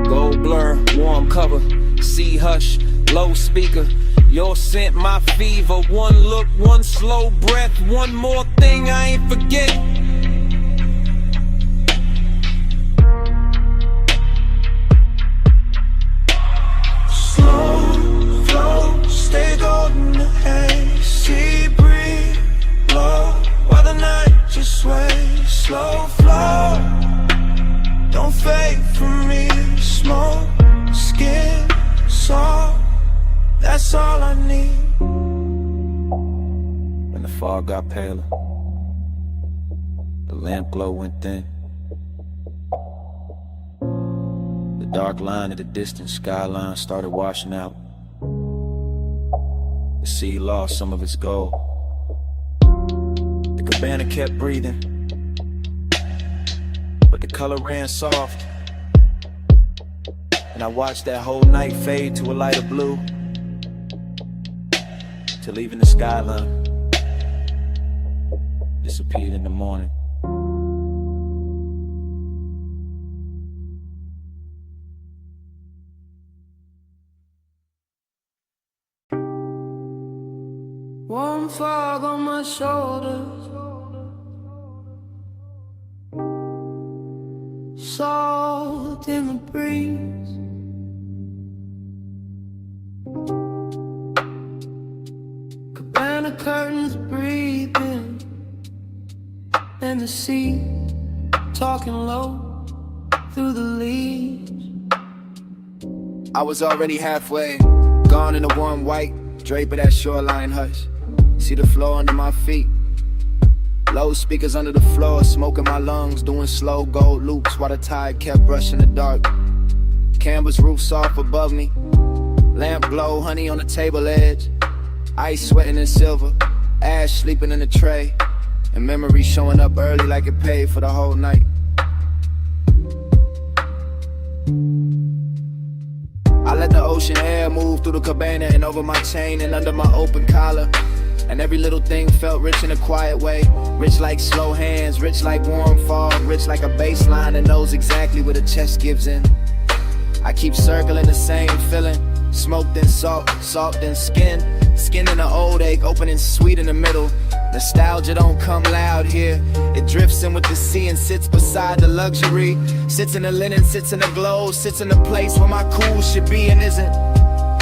B: Gold blur, warm cover, sea hush,
G: low speaker. Your scent, my fever. One look, one slow breath. One more thing I ain't forget.
F: Slow flow, stay golden the haze. Sea breeze, low, while the night just sways. Slow flow, don't fade from me. Smoke, skin, soft, that's all I need.
G: When the fog got paler, the lamp glow went thin. The dark line of the distant skyline started washing out. The sea lost some of its gold. The cabana kept breathing, but the color ran soft. And I watched that whole night fade to a lighter blue, till even the skyline disappeared in the morning.
H: Warm fog on my shoulders, salt in the breeze. Cabana curtains breathing, and the sea talking low through the leaves.
A: I was already halfway, gone in the warm white, drape of that shoreline hush. See the floor under my feet, low speakers under the floor, smoking my lungs, doing slow gold loops while the tide kept brushing the dark. Canvas roof soft above me, lamp glow, honey on the table edge, ice sweating in silver, ash sleeping in the tray, and memory showing up early like it paid for the whole night. I let the ocean air move through the cabana and over my chain and under my open collar. And every little thing felt rich in a quiet way. Rich like slow hands, rich like warm fog, rich like a bass line that knows exactly where the chest gives in. I keep circling the same feeling. Smoke then salt, salt then skin. Skin in an old ache, opening sweet in the middle. Nostalgia don't come loud here. It drifts in with the sea and sits beside the luxury. Sits in the linen, sits in the glow, sits in the place where my cool should be and isn't.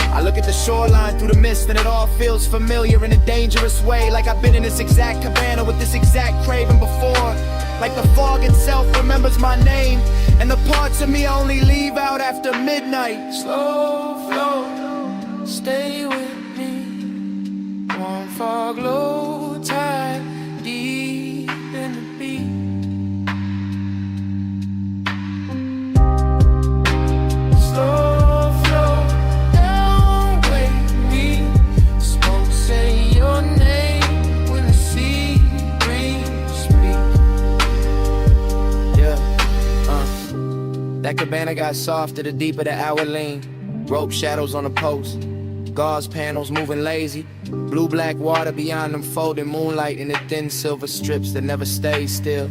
A: I look at the shoreline through the mist and it all feels familiar in a dangerous way. Like I've been in this exact cabana with this exact craving before. Like the fog itself remembers my name, and the parts of me only leave out after midnight.
H: Slow flow, stay with me. Warm fog, low tide, deep in the beat. Slow flow, don't wake me. Smoke, say your name when the sea breeze speak.
A: Yeah, that cabana got softer the deeper the hour lean. Rope shadows on the post, gauze panels moving lazy. Blue-black water beyond them folding moonlight in the thin silver strips that never stay still.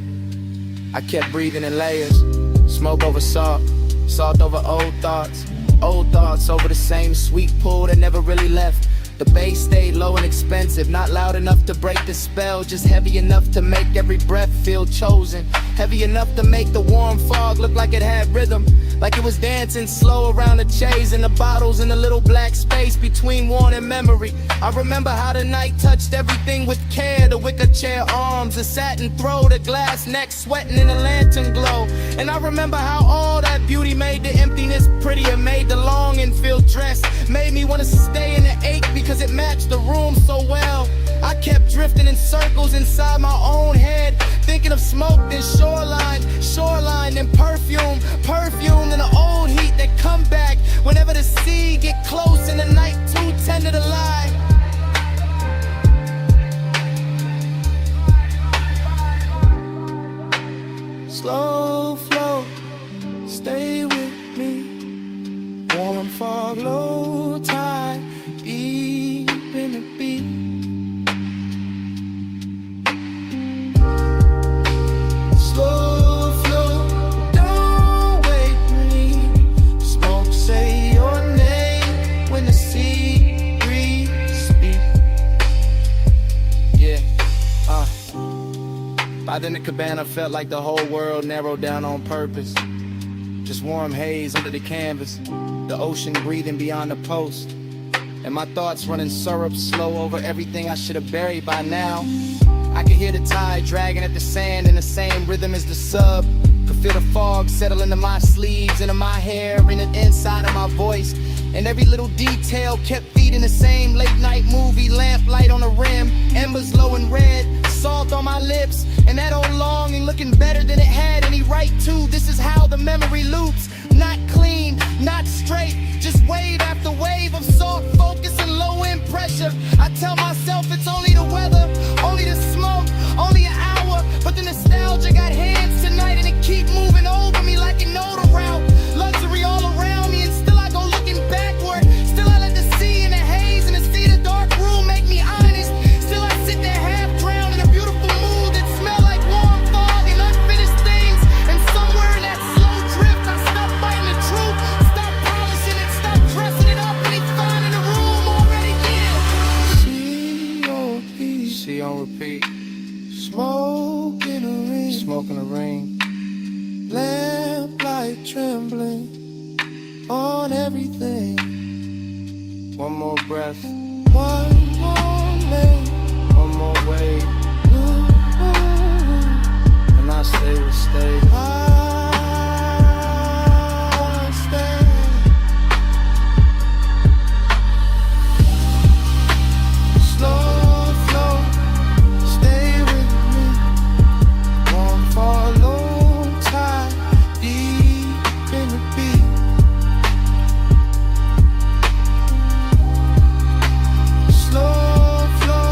A: I kept breathing in layers, smoke over salt, salt over old thoughts over the same sweet pool that never really left. The bass stayed low and expensive, not loud enough to break the spell, just heavy enough to make every breath feel chosen. Heavy enough to make the warm fog look like it had rhythm, like it was dancing slow around the chase and the bottles in the little black space between worn and memory. I remember how the night touched everything with care, the wicker chair arms, the satin throw, the glass neck sweating in the lantern glow. And I remember how all that beauty made the emptiness prettier, made the longing feel dressed, made me want to stay in the ache because it matched the room so well. I kept drifting in circles inside my own head, thinking of smoke, then shoreline, then perfume, then the old heat that come back whenever the sea get close and the night too tender to lie.
H: Slow flow, stay with me. Warm fog, low tide, deep in the beat. Slow flow, don't wake me. Smoke, say your name when the sea
J: Cabana felt like the whole world narrowed down on purpose. Just warm haze under the canvas, the ocean breathing beyond the post, and my thoughts running syrup slow over everything I should have buried by now. I could hear the tide dragging at the sand in the same rhythm as the sub. Could feel the fog settle into my sleeves, into my hair, in the inside of my voice. And every little detail kept feeding the same late night movie, lamplight on the rim, embers low and red, salt on my lips, and that old longing looking better than it had any right to. This is how the memory loops, not clean, not straight, just wave after wave of soft focus and low end pressure. I tell myself it's only the weather, only the smoke, only an hour, but the nostalgia got hands tonight and it keep moving over me like an older route. Luxury all around me and still I go looking backward. Still I let the sea and the haze and the sea the dark room make me honest. Still I sit there half drowned in a beautiful mood that smell like warm fog and unfinished things. And somewhere in that slow drift I stop fighting the truth, stop polishing it, stop dressing it up, and it's fine in the room already. Yeah.
F: See on
J: repeat.
F: Smoke in a ring,
J: Smoke in the ring,
F: lamplight trembling on everything.
J: one more breath,
F: One more lane,
J: one more wave, and I stay will stay.
F: I stay. Slow flow, stay with me. Won't follow tide, deep in the beat. Slow flow,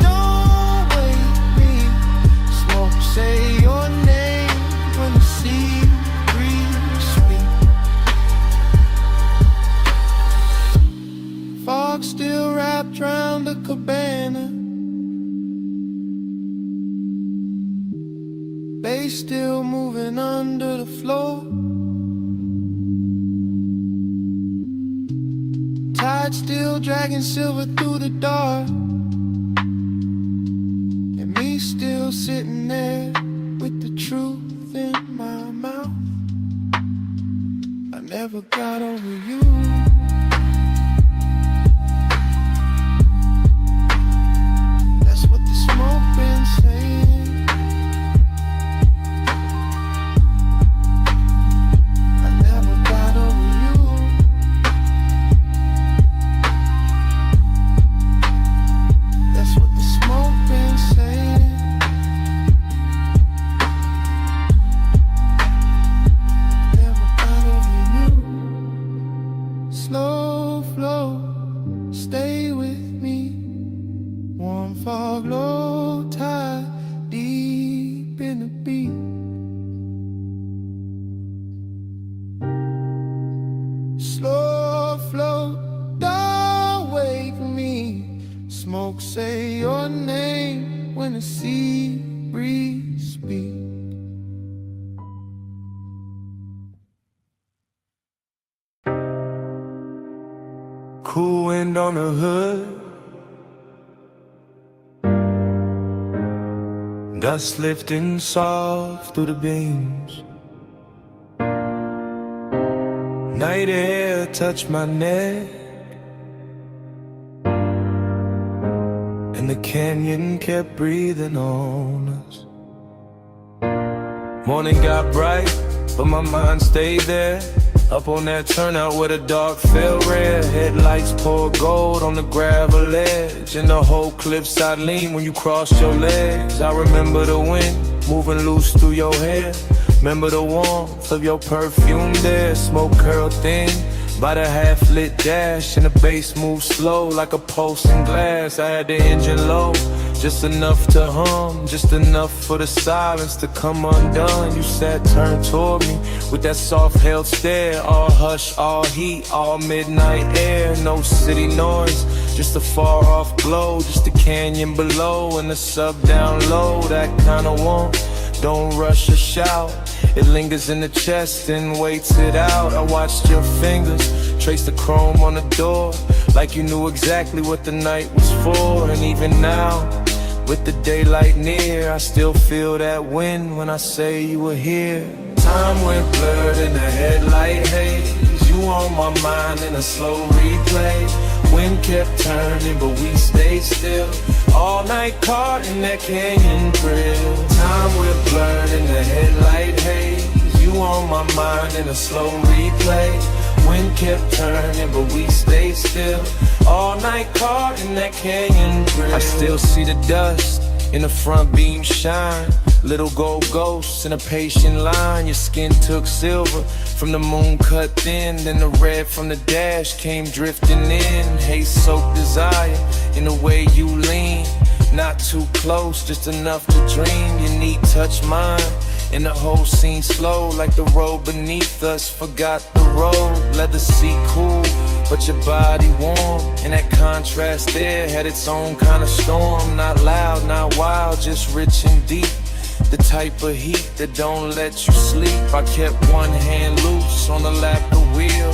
F: don't wake me. Smoke, say your name when the sea breeze speak. Fog still wrapped round the cabana. Bass still moving under the floor. Tide still dragging silver through the dark. And me still sitting there with the truth in my mouth. I never got over you. That's what the smoke been saying. I never got over you. That's what the smoke been saying. Never got over you. Slow flow, stay with me. Warm fog, low tide, deep in the beat. Slow flow, don't wake me. Smoke, say your name when the sea breeze speak.
E: Cool wind on the hood, dust lifting soft through the beams. Night air touched my neck, and the canyon kept breathing on us. Morning got bright, but my mind stayed there. Up on that turnout where the dark fell red. Headlights pour gold on the gravel edge, and the whole cliffside lean when you crossed your legs. I remember the wind moving loose through your hair. Remember the warmth of your perfume there. Smoke curled thin by the half-lit dash, and the bass moved slow like a pulse in glass. I had the engine low, just enough to hum, just enough for the silence to come undone. You sat turned toward me with that soft-held stare. All hush, all heat, all midnight air. No city noise, just a far-off glow. Just the canyon below and the sub down low. That kind of warmth, don't rush or shout. It lingers in the chest and waits it out. I watched your fingers trace the chrome on the door, like you knew exactly what the night was for. And even now,
B: With the daylight near, I still feel that wind when I say you were here. Time went blurred in the headlight haze. You on my mind in a slow replay. Wind kept turning, but we stayed still. All night caught in that canyon thrill. Time went blurred in the headlight haze. You on my mind in a slow replay. Wind kept turning, but we stayed still. All night caught in that canyon thrill. I still see the dust in the front beam shine. Little gold ghosts in a patient line. Your skin took silver from the moon cut thin. Then the red from the dash came drifting in. Haze soaked desire in the way you lean. Not too close, just enough to dream. Your knee touched mine, and the whole scene slow, like the road beneath us forgot the road. Leather seat cool, but your body warm, and that contrast there had its own kind of storm. Not loud, not wild, just rich and deep. The type of heat that don't let you sleep. I kept one hand loose on the lap of the wheel.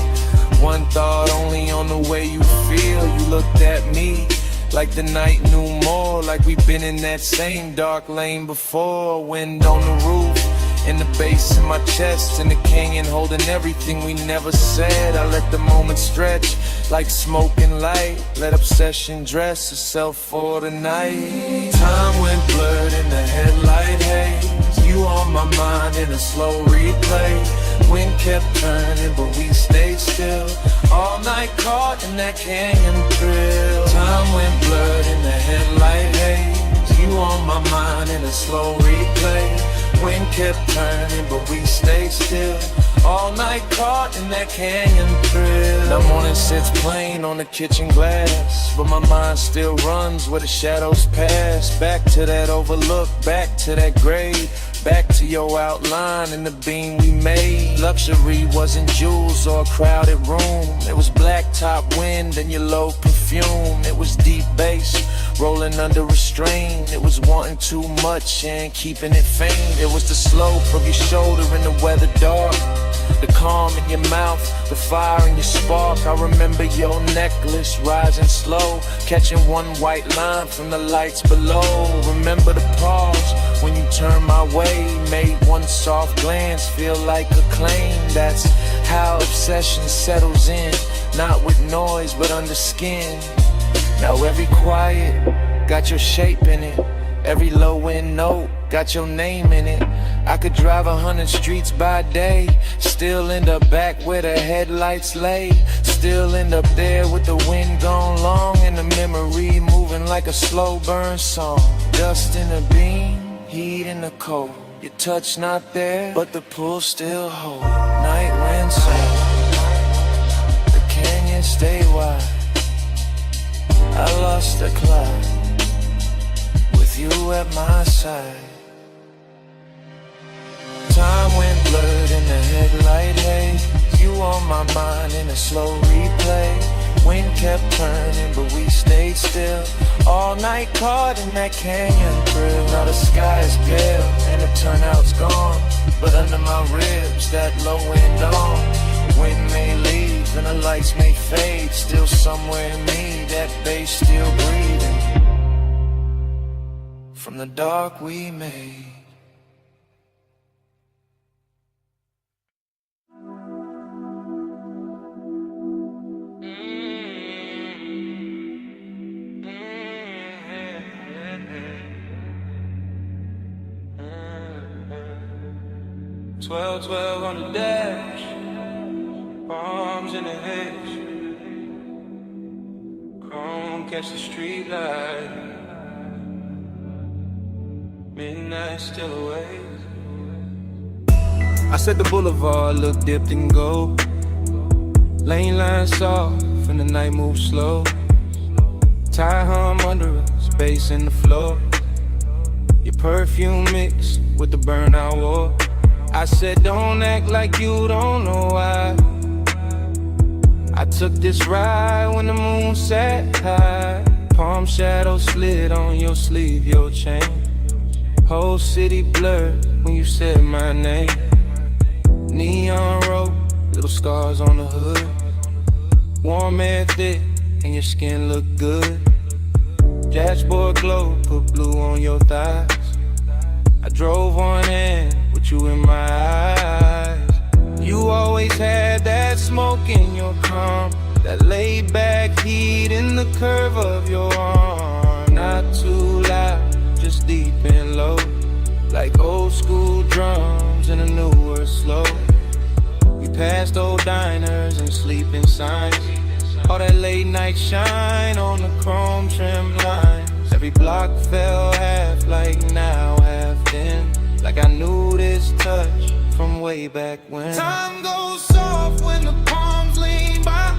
B: One thought only on the way you feel. You looked at me like the night knew more. Like we've been in that same dark lane before. Wind on the roof, and the bass in my chest, and the canyon holding everything we never said. I let the moment stretch like smoke and light. Let obsession dress itself for the night. Time went blurred in the headlight haze. You on my mind in a slow replay. Wind kept turning, but we stayed still. All night caught in that canyon thrill. Time went blurred in the headlight haze. You on my mind in a slow replay. Wind kept turning, but we stayed still. All night caught in that canyon thrill. The morning sits plain on the kitchen glass, but my mind still runs where the shadows pass. Back to that overlook, back to that grave. Back to your outline and the beam we made. Luxury wasn't jewels or a crowded room. It was blacktop wind and your low perfume. It was deep bass rolling under restraint. It was wanting too much and keeping it faint. It was the slope of your shoulder in the weather dark. The calm in your mouth, the fire in your spark. I remember your necklace rising slow, catching one white line from the lights below. Remember the pause when you turned my way, made one soft glance feel like a claim. That's how obsession settles in, not with noise but under skin. Now every quiet got your shape in it. Every low end note got your name in it. I could drive 100 streets by day, still end up back where the headlights lay. Still end up there with the wind gone long, and the memory moving like a slow burn song. Dust in the beam, heat in the cold. Your touch not there, but the pull still hold. Night wind soft, the canyon stay wide. I lost the cloud with you at my side. Time went blurred in the headlight haze. You on my mind in a slow replay. Wind kept turning, but we stayed still. All night caught in that canyon thrill. Now the sky is pale and the turnout's gone, but under my ribs that low wind on. Wind may leave and the lights may fade. Still somewhere in me that bass still breathing from the dark we made.
H: Twelve on the dash, bombs in the hedge. Chrome catch the street light. Midnight still away.
B: I said the boulevard looked dipped in gold. Lane lines soft and the night moves slow. Tie hum under us, bass in the floor. Your perfume mixed with the burnout war. I said don't act like you don't know why. I took this ride when the moon sat high. Palm shadow slid on your sleeve, your chain. Whole city blurred when you said my name. Neon road, little scars on the hood. Warm and thick, and your skin look good.
G: Dashboard glow, put blue on your thighs. I drove on in with you in my eyes. You always had that smoke in your calm, that laid back heat in the curve of your arm. Not too loud, just deep and low, like old school drums in a newer slow. We passed old diners and sleeping signs, all that late night shine on the chrome trim lines. Every block fell half, like now half then, like I knew this touch from way back when.
F: Time goes soft when the palms lean by.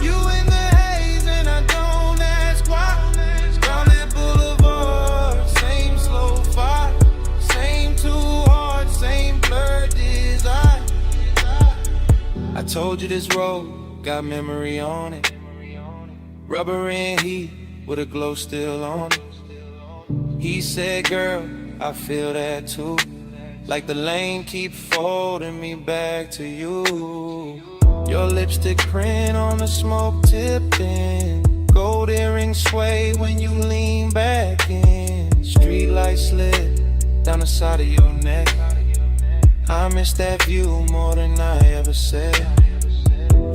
F: You in the haze and I don't ask why. Down that boulevard, same slow fire, same too hard, same blurred desire.
G: I told you this road got memory on it, rubber and heat with a glow still on it. He said, girl, I feel that too, like the lane keep folding me back to you. Your lipstick print on the smoke tipping, gold earrings sway when you lean back in. Street light slid down the side of your neck. I miss that view more than I ever said.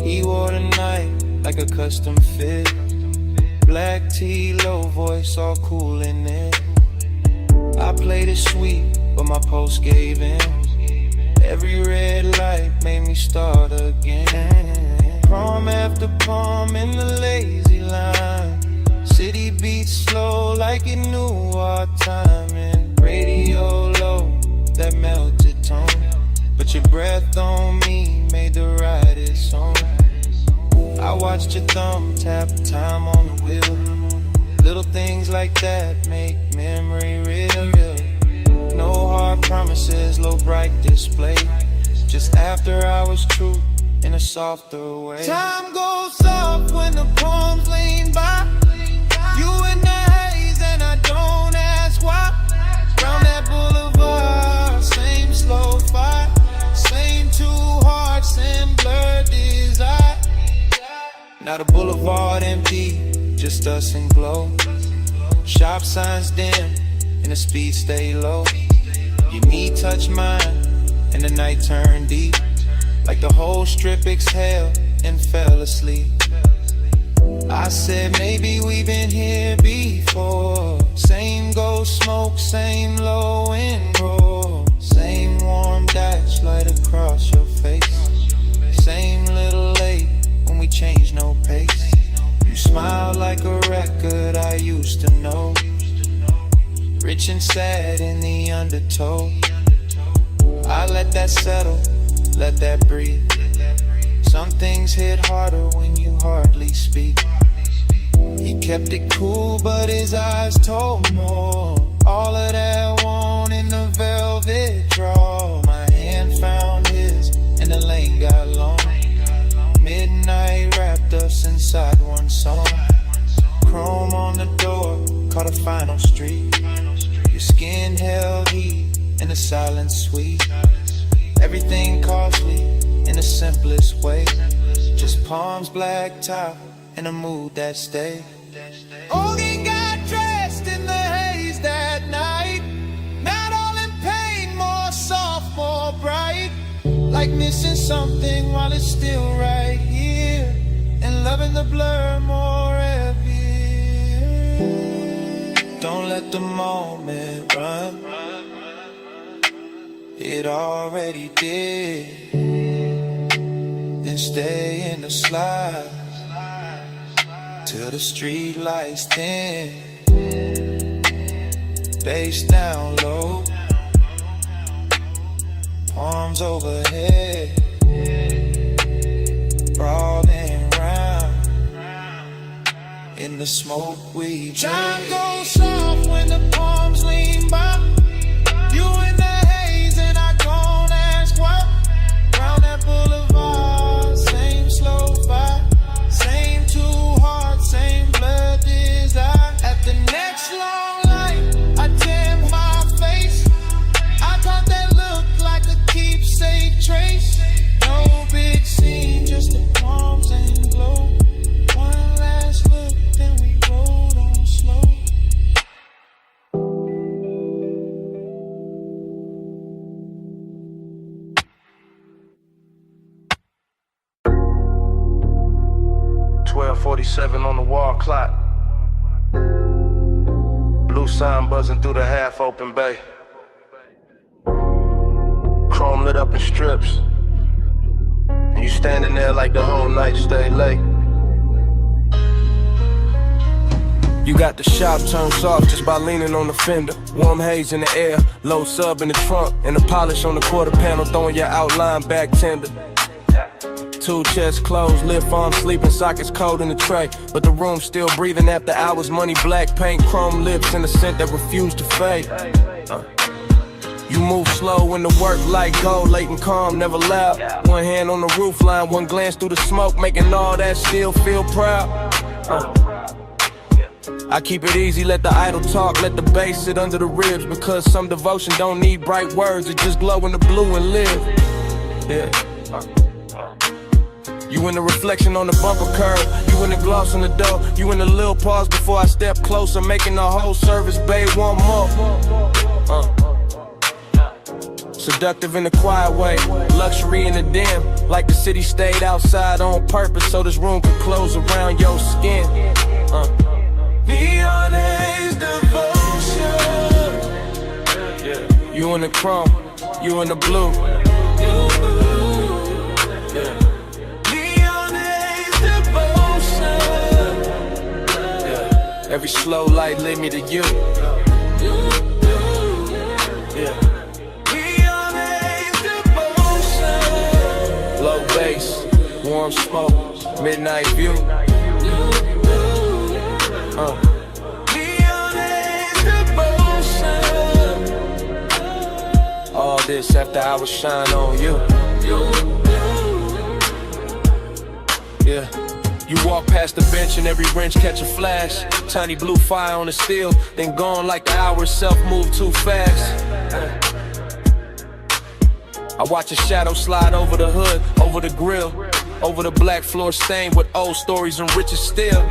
G: He wore the night like a custom fit, black tee, low voice, all cool in it. I played it sweet, but my pulse gave in. Every red light made me start again. Prom after prom in the lazy line, city beats slow like it knew our timing. Radio low, that melted tone, but your breath on me made the ride its own. I watched your thumb tap time on the wheel. Little things like that make memory real. No hard promises, low bright display, just after hours truth in a softer way.
F: Time goes soft when the palms lean by. You in the haze and I don't ask why. Round that boulevard, same slow fire, same too hard, same blurred desire.
G: Now the boulevard empty, just us and glow. Shop signs dim and the speed stay low. Your knee touch mine and the night turned deep, like the whole strip exhaled and fell asleep. I said maybe we've been here before. Same ghost smoke, same low and roll, same warm dash light across your face, same little late when we changed no pace. You smile like a record I used to know, rich and sad in the undertow. I let that settle, let that breathe. Some things hit harder when you hardly speak. He kept it cool, but his eyes told more. All of that want in the velvet draw. My hand found his, and the lane got long. Midnight wrapped us inside one song. Chrome on the door, caught a final street. Your skin held heat, and the silence sweet. Everything costly in the simplest way, just palms, black top, and a mood that stayed.
F: Ogie got dressed in the haze that night, not all in pain, more soft, more bright, like missing something while it's still right here, and loving the blur more heavy.
G: Don't let the moment run, it already did. Then stay in the slide till the street lights dim. Bass down low, arms overhead, brawling round in the smoke we drink.
F: Time goes soft when the palms lean by. You in the haze and I don't ask why. Round that boulevard, same slow fire, same too hard, same blood desire. At the next long light, I tan my face. I thought that looked like a keepsake trace. No big scene, just the palms and glow. One last look, then we rolled on slow.
K: 147 on the wall clock. Blue sign buzzing through the half open bay. Chrome lit up in strips. And you standing there like the whole night stay late.
G: You got the shop turned soft just by leaning on the fender. Warm haze in the air, low sub in the trunk, and the polish on the quarter panel throwing your outline back tender. Two chests closed, lip arms sleeping, sockets cold in the tray. But the room still breathing after hours, money black paint, chrome lips, and a scent that refused to fade. You move slow when the work light gold, late and calm, never loud. One hand on the roof line, one glance through the smoke, making all that still feel proud. I keep it easy, let the idle talk, let the bass sit under the ribs. Because some devotion don't need bright words, it just glow in the blue and live. Yeah. You in the reflection on the bumper curb, you in the gloss on the door, you in the little pause before I step closer, making the whole service bay one more. Seductive in a quiet way, luxury in the dim, like the city stayed outside on purpose so this room could close around your skin. Neon haze devotion. Yeah. You in the chrome, you in the blue. Yeah. Neon haze devotion. Yeah. Every slow light led me to you. Yeah. Neon haze devotion. Low bass, warm smoke, midnight view. All this after I was shine on you. Yeah. You walk past the bench and every wrench catch a flash. Tiny blue fire on the steel, then gone like the hour itself moved too fast. I watch a shadow slide over the hood, over the grill, over the black floor stained with old stories and riches still.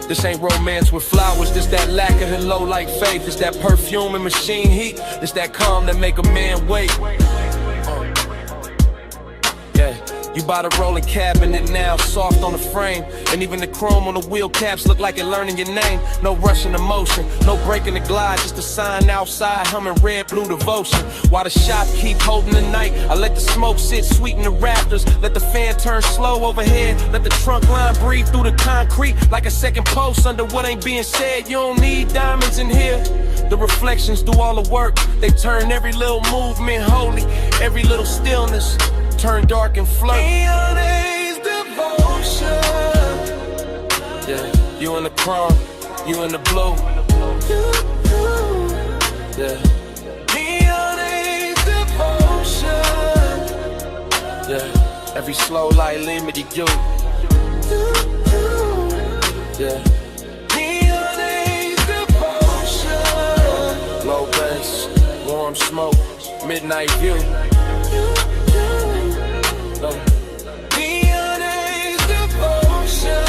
G: This ain't romance with flowers, this that lacquer and low like faith. It's that perfume and machine heat, it's that calm that make a man wait. Yeah, you buy the rolling cabinet now, soft on the frame. And even the chrome on the wheel caps look like it learning your name. No rushing emotion, no breaking the glide, just a sign outside humming red blue devotion. While the shop keep holding the night, I let the smoke sit sweet in the rafters. Let the fan turn slow overhead, let the trunk line breathe through the concrete like a second post under what ain't being said. You don't need diamonds in here. The reflections do all the work, they turn every little movement holy, every little stillness turn dark and flirt. Neon haze devotion. Yeah, you in the chrome, you in the blue. Yeah. Neon haze devotion. Yeah, every slow light lead me to you. Yeah. Neon haze devotion. Low bass, warm smoke, midnight view. Neon haze devotion.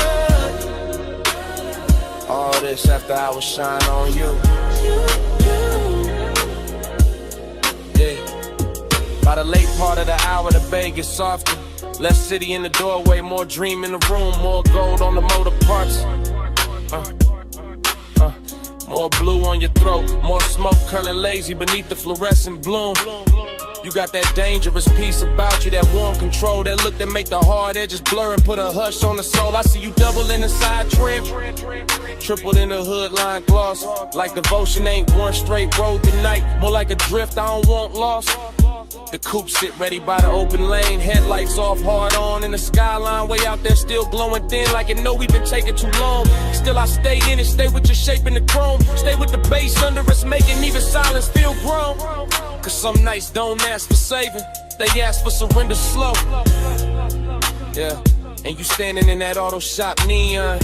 G: All this after I was shine on you. Yeah. By the late part of the hour, the bay gets softer. Less city in the doorway, more dream in the room, more gold on the motor parts. More blue on your throat, more smoke curling lazy beneath the fluorescent bloom. You got that dangerous piece about you, that warm control, that look that make the hard edges blur and put a hush on the soul. I see you double in the side trim, tripled in the hood line gloss. Like devotion ain't one straight road tonight, more like a drift I don't want lost. The coupe sit ready by the open lane, headlights off, hard on, in the skyline way out there still glowing thin like it know we've been taking too long. Still I stay in it, stay with your shape in the chrome, stay with the bass under us, making even silence feel grown. Cause some nights don't ask for saving, they ask for surrender slow. Yeah, and you standing in that auto shop neon,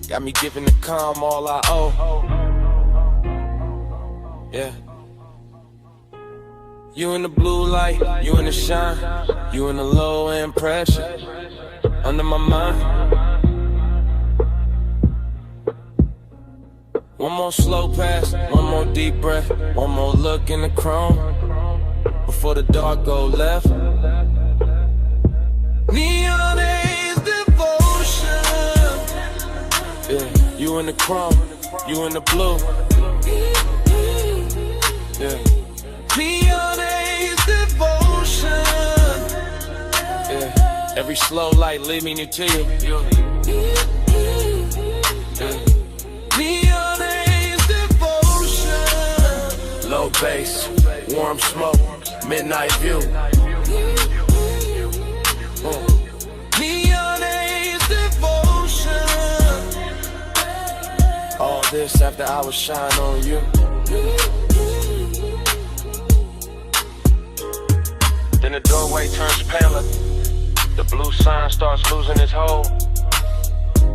G: got me giving the calm all I owe. Yeah. You in the blue light, you in the shine, you in the low end pressure, under my mind. One more slow pass, one more deep breath, one more look in the chrome, before the dark go left.
H: Neon A's devotion.
G: Yeah, you in the chrome, you in the blue. Yeah.
H: Neon A's devotion.
G: Yeah, every slow light leading you to you.
H: Neon A's devotion.
G: Low bass, warm smoke, midnight view.
H: Neon A's devotion.
G: All this after I was shine on you. Then the doorway turns paler. The blue sign starts losing its hold.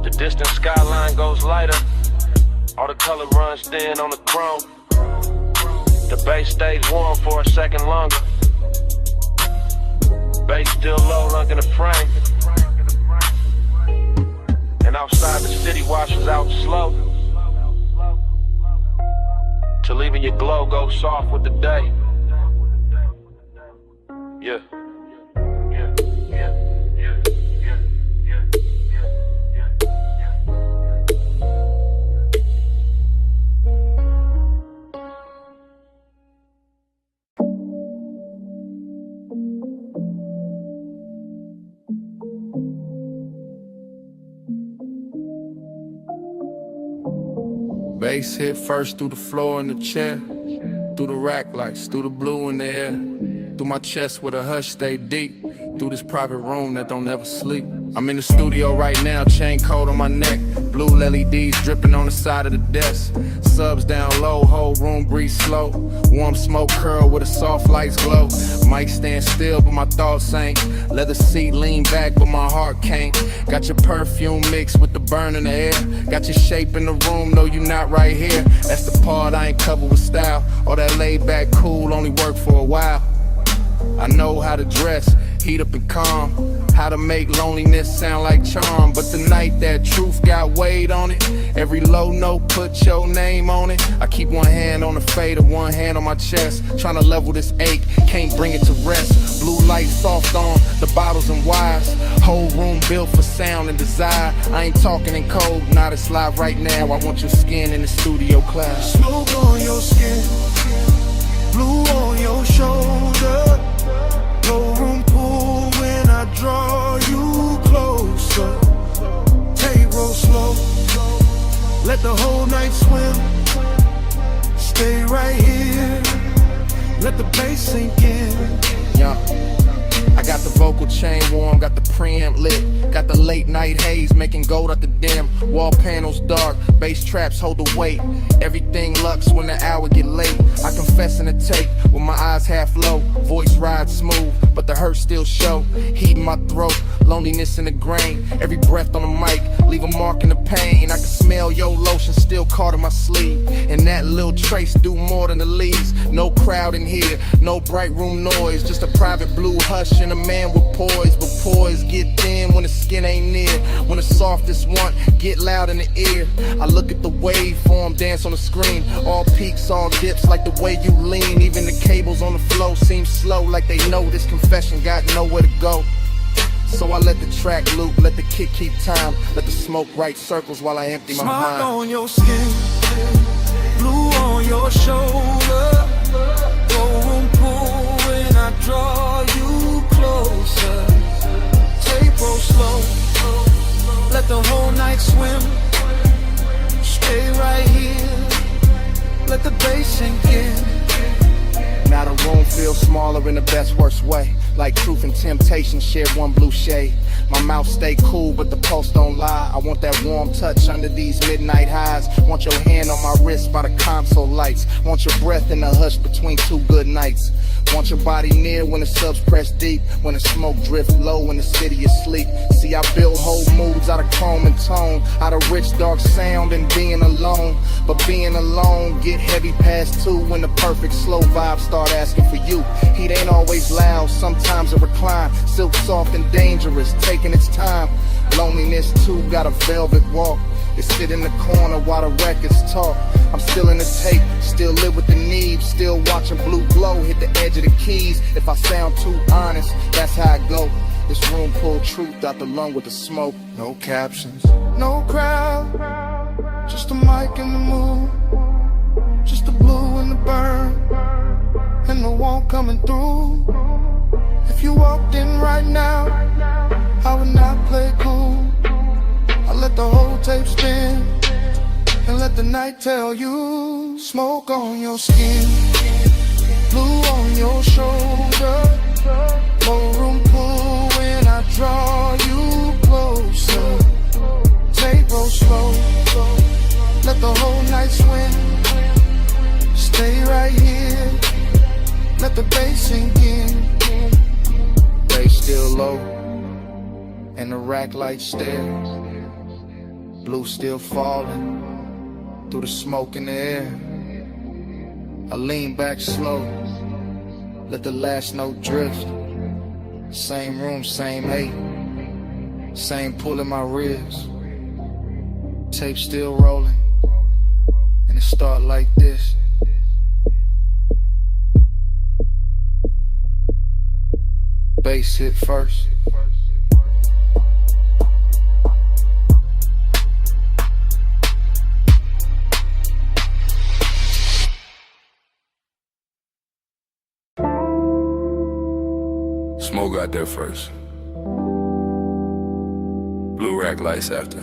G: The distant skyline goes lighter. All the color runs thin on the chrome. The bass stays warm for a second longer. Bass still low, looking the frame. And outside the city washes out slow, till even your glow goes soft with the day. Yeah.
E: Bass hit first through the floor in the chair, through the rack lights, through the blue in the air, through my chest where the hush stay deep, through this private room that don't ever sleep. I'm in the studio right now, chain cold on my neck, blue LEDs dripping on the side of the desk, subs down low, whole room breathe slow, warm smoke curl where the soft lights glow. Mic stand still but my thoughts ain't, leather seat lean back but my heart can't. Got your perfume mixed with the burn in the air, got your shape in the room, no you not right here. That's the part I ain't covered with style, all that laid back cool only work for a while. I know how to dress, heat up and calm, how to make loneliness sound like charm. But tonight that truth got weight on it, every low note put your name on it. I keep one hand on the fader, one hand on my chest, trying to level this ache, can't bring it to rest. Blue light soft on the bottles and wires, whole room built for sound and desire. I ain't talking in code, not it's live right now. I want your skin in the studio class.
F: Smoke on your skin, blue on your shoulder. No room pool when I draw you closer. Take roll slow, let the whole night swim. Stay right here, let the bass sink in.
E: Yeah. I got the vocal chain warm, got the preamp lit, got the late night haze making gold out the dim. Wall panels dark, bass traps hold the weight. Everything lux when the hour get late. I confess in the tape with my eyes half low, voice rides smooth, but the hurt still show. Heat in my throat, loneliness in the grain. Every breath on the mic, leave a mark in the pain. I can smell your lotion still caught in my sleeve, and that little trace do more than the leaves. No crowd in here, no bright room noise, just a private blue hush and a man with poise. But poise get thin when the skin ain't near, when the softest one get loud in the ear. I look at the waveform dance on the screen, all peaks, all dips like the way you lean. Even the cables on the flow seem slow, like they know this confession got nowhere to go. So I let the track loop, let the kick keep time, let the smoke write circles while I empty my
F: Smoke
E: mind.
F: on your skin, blue on your shoulder. Room pool when I draw you closer. Tape roll slow, let the whole night swim. Stay right here, let the bass sink in.
E: Now the room feels smaller in the best worst way, like truth and temptation share one blue shade. My mouth stay cool but the pulse don't lie. I want that warm touch under these midnight highs. Want your hand on my wrist by the console lights. Want your breath in the hush between two good nights. Want your body near when the subs press deep, when the smoke drift low in the city is sleep. See, I build whole moods out of chrome and tone, out of rich dark sound and being alone. But being alone get heavy past 2 when the perfect slow vibes start asking for you. Heat ain't always loud, sometimes it recline, silk soft and dangerous, taking its time. Loneliness too got a velvet walk,
J: They sit in the corner while the records talk. I'm still in the tape, still live with the need, still watching blue glow hit the edge of the keys. If I sound too honest, that's how I go. This room pulled truth out the lung with the smoke. No captions,
F: No crowd, just a mic and the moon, just the blue and the burn, and the wall coming through. If you walked in right now, I would not play cool. I let the whole tape spin and let the night tell you. Smoke on your skin, blue on your shoulder, low room pull when I draw you closer. Tape roll slow, let the whole night swim. Stay right here, let the bass sink in.
J: bass still low, and the rack light stares. Blue still falling through the smoke in the air. I lean back slow, let the last note drift. Same room, same hate, same pull in my ribs. Tape still rolling, and it start like this. Bass hit first.
E: Smoke got there first. Blue rack lights after.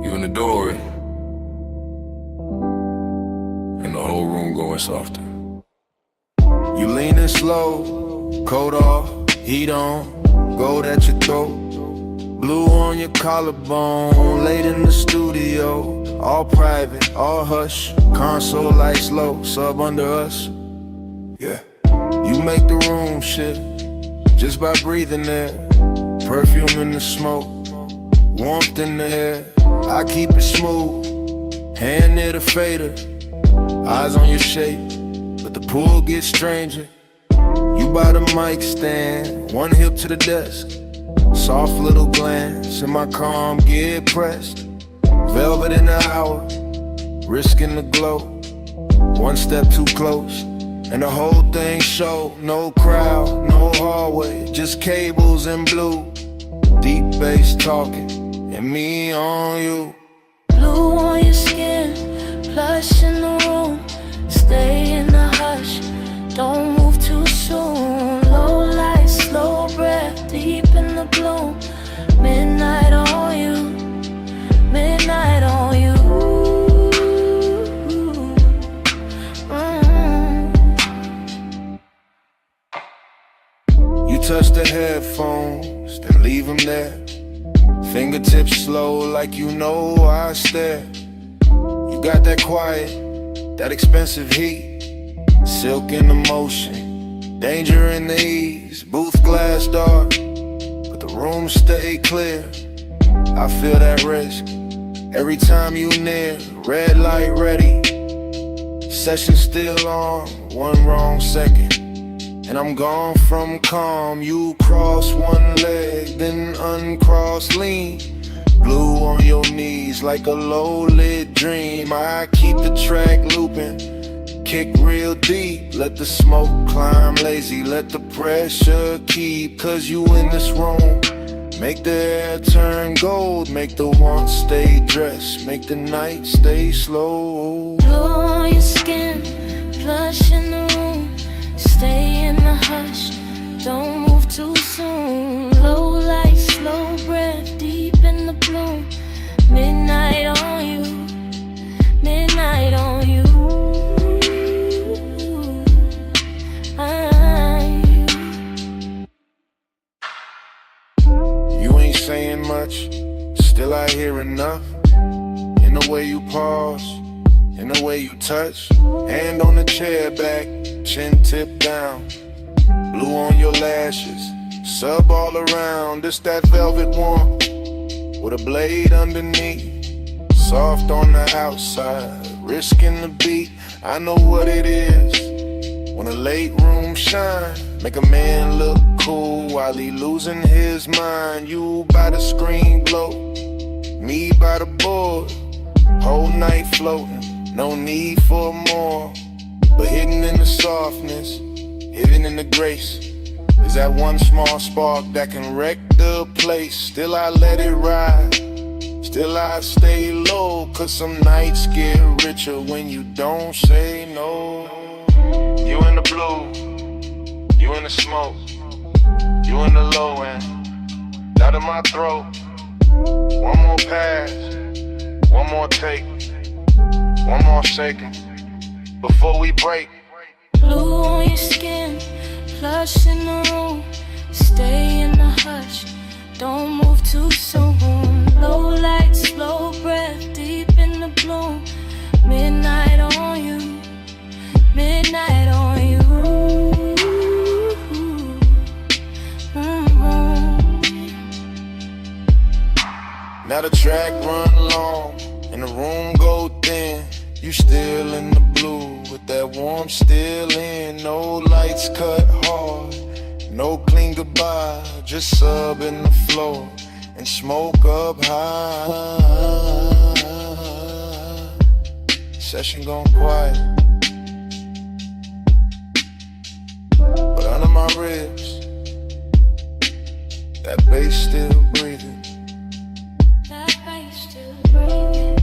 E: You in the doorway, and the whole room going softer.
J: You leaning slow, coat off, heat on, gold at your throat. Blue on your collarbone, late in the studio. All private, all hush, console lights low, sub under us. Yeah. You make the room shift, just by breathing there. Perfume in the smoke, warmth in the air. I keep it smooth, hand near the fader. Eyes on your shape, but the pool gets stranger. You by the mic stand, one hip to the desk. Soft little glance, and my calm get pressed. Velvet in the hour, risking the glow. One step too close, and the whole thing show. No crowd, no hallway, just cables and blue. Deep bass talking, and me on you.
I: Blue on your skin, plush in the room. Stay in the hush, don't move too soon. Low light, slow breath, deep in the gloom. Midnight on you, midnight on you.
J: You touch the headphones, then leave them there. Fingertips slow like you know I stare. You got that quiet, that expensive heat. Silk in the motion, danger in the ease. Booth glass dark, but the room stay clear. I feel that risk every time you near. Red light ready, session still on. One wrong second, and I'm gone from calm. You cross one leg, then uncross lean. Blue on your knees like a low-lit dream. I keep the track looping, kick real deep. Let the smoke climb lazy, let the pressure keep. Cause you in this room, make the air turn gold. Make the want stay dressed, make the night stay slow.
I: Blue on your skin, plush in the room. Stay in the hush, don't move too soon. Low light, slow breath, deep in the bloom. Midnight on you, midnight on you.
J: You ain't saying much, still I hear enough. In the way you pause, in the way you touch. Hand on the chair back, chin tip down. Blue on your lashes, sub all around. This that velvet warmth, with a blade underneath. Soft on the outside, risking the beat. I know what it is, when a late room shine. Make a man look cool while he losing his mind. You by the screen glow,
K: Me by the board, whole night floating, no need for more. But hidden in the softness, hidden in the grace, is that one small spark that can wreck the place. Still I let it ride, still I stay low, cause some nights get richer when you don't say no. You in the blue, you in the smoke, you in the low end, out of my throat. One more pass, one more take, one more second before we break.
I: Blue on your skin, plush in the room. Stay in the hush, don't move too soon. Low light, slow breath, deep in the bloom. Midnight on you, midnight on you.
K: Now the track run long and the room go thin. You still in the blue with that warmth still in. No lights cut hard, no clean goodbye, just sub in the floor and smoke up high. Session gone quiet, but under my ribs, that bass still breathing.
I: That bass still breathing.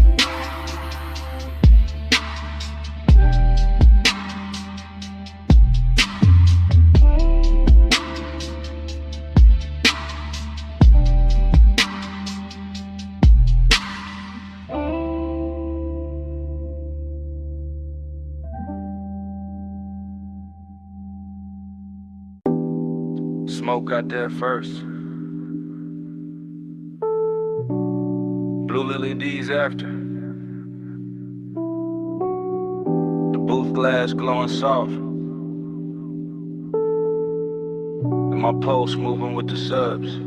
G: Smoke got there first. Blue Lily D's after. The booth glass glowing soft. And my pulse moving with the subs.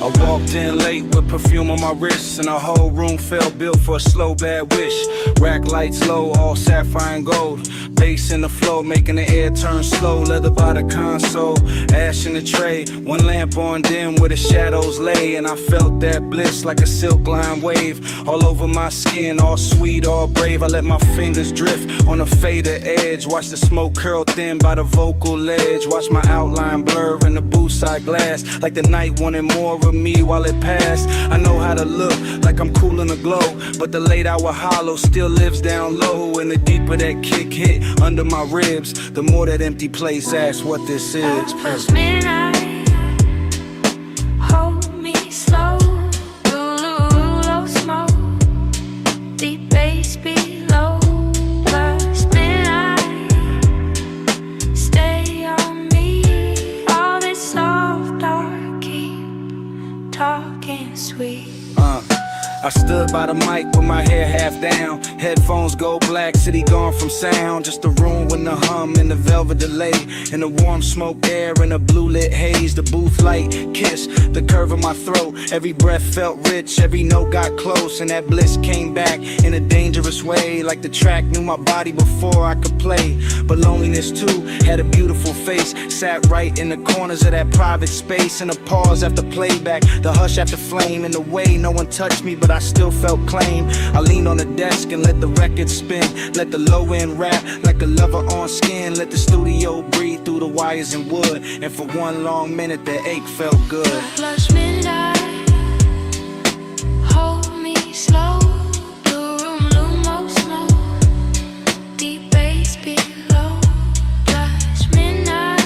G: I walked in late with perfume on my wrists, and the whole room felt built for a slow bad wish. Rack lights low, all sapphire and gold. Bass in the flow, making the air turn slow. Leather by the console, ash in the tray. One lamp on dim where the shadows lay, and I felt that bliss like a silk line wave. All over my skin, all sweet, all brave. I let my fingers drift on a fader edge. Watch the smoke curl thin by the vocal ledge. Watch my outline blur in the booth side glass, like the night wanted more of me while it passed. I know how to look like I'm cool in the glow, but the late hour hollow still lives down low. And the deeper that kick hit under my ribs, the more that empty place asks what this is.
I: Plus midnight, hold me slow. Low smoke, deep bass below. Plus midnight, stay on me. All this soft dark, keep talking sweet.
G: I stood by the mic with my hair half down. Headphones go black, city gone from sound. Just a room with the hum and the velvet delay, and the warm smoke air and a blue lit haze. The booth light kiss the curve of my throat. Every breath felt rich, every note got close, and that bliss came back in a dangerous way. Like the track knew my body before I could play. But loneliness too had a beautiful face. Sat right in the corners of that private space. And a pause after playback, the hush after flame. In the way no one touched me, but I still felt claim. I leaned on the desk and let the record spin. Let the low end rap like a lover on skin. Let the studio breathe through the wires and wood. And for one long minute the ache felt good.
I: Plus midnight, hold me slow. The room low smoke, deep bass below. Plus midnight,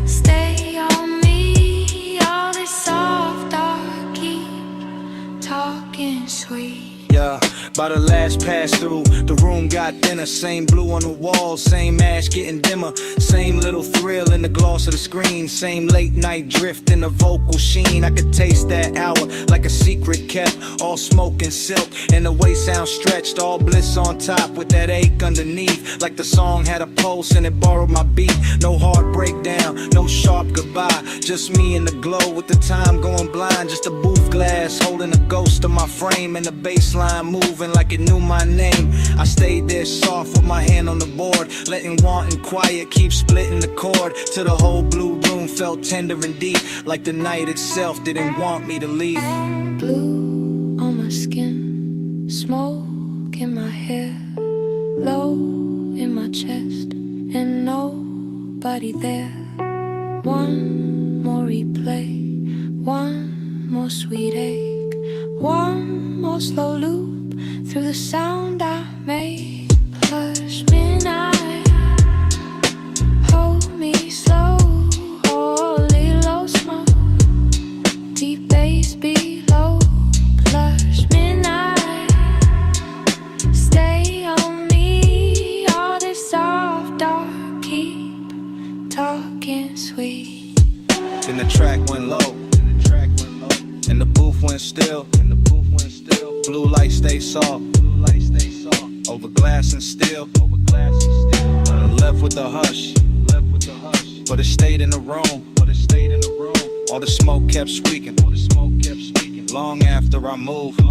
I: stay on me. All this soft dark, keep talking sweet.
G: Yeah, by the last pass through, the room got thinner. Same blue on the wall, same ash getting dimmer. Same little thrill in the gloss of the screen. Same late night drift in the vocal sheen. I could taste that hour like a secret kept. All smoke and silk, and the way sound stretched. All bliss on top with that ache underneath. Like the song had a pulse and it borrowed my beat. No hard breakdown, no sharp goodbye. Just me in the glow with the time going blind. Just a booth glass holding a ghost of my frame, and the baseline moving like it knew my name.
B: I stayed there soft with my hand on the board, letting want and quiet keep splitting the cord, till the whole blue room felt tender and deep, like the night itself didn't want me to leave.
I: Blue on my skin, smoke in my hair, low in my chest, and nobody there. One more replay, one more sweet ache, one more slow loop through the sound I made. Hush midnight, hold me slow, holy low smoke, deep bass below. Plush midnight, stay on me, all this soft dark, keep talking sweet.
B: Then the track went low, and the booth went still. Blue light stay soft, over glass and steel. Left with the hush, but it stayed in the room. All the smoke kept squeaking, long after I moved.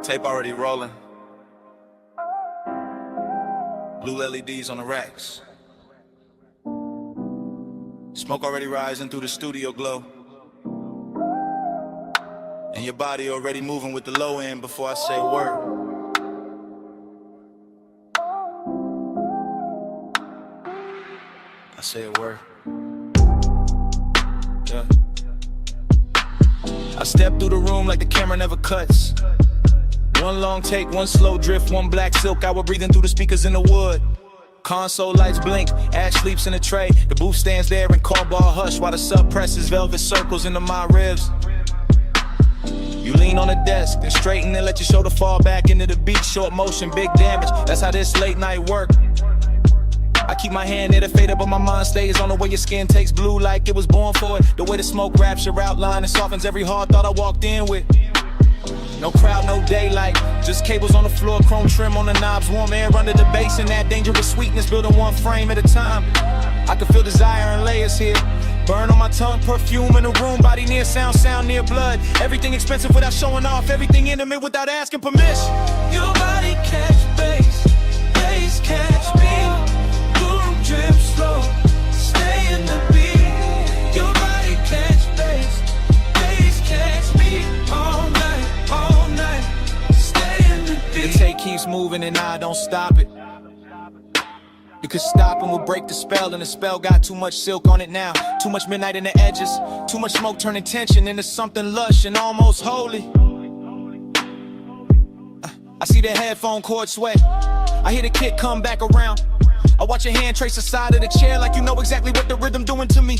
B: Tape already rolling. Blue LEDs on the racks. Smoke already rising through the studio glow. And your body already moving with the low end before I say a word. I say a word. Yeah. I step through the room like the camera never cuts. One long take, one slow drift, one black silk hour breathing through the speakers in the wood. Console lights blink, Ash sleeps in a tray. The booth stands there in call ball hush while the sub presses velvet circles into my ribs. You lean on the desk, then straighten and let your shoulder fall back into the beat. Short motion, big damage, that's how this late night work. I keep my hand near the fader, but my mind stays on the way your skin takes blue like it was born for it. The way the smoke wraps your outline and softens every hard thought I walked in with. No crowd, no daylight, just cables on the floor, chrome trim on the knobs, warm air under the bass, and that dangerous sweetness building one frame at a time. I can feel desire in layers here. Burn on my tongue, perfume in the room, body near sound, sound near blood. Everything expensive without showing off, everything intimate without asking permission.
H: Your body catch bass, bass catch me. Boom drip slow, stay in the beat. Your body catch bass, bass catch me. All night, stay in the beat.
B: The tape keeps moving and I don't stop it. Because stopping will break the spell, and the spell got too much silk on it now. Too much midnight in the edges, too much smoke turning tension into something lush and almost holy. I see the headphone cord sweat, I hear the kick come back around. I watch your hand trace the side of the chair like you know exactly what the rhythm doing to me.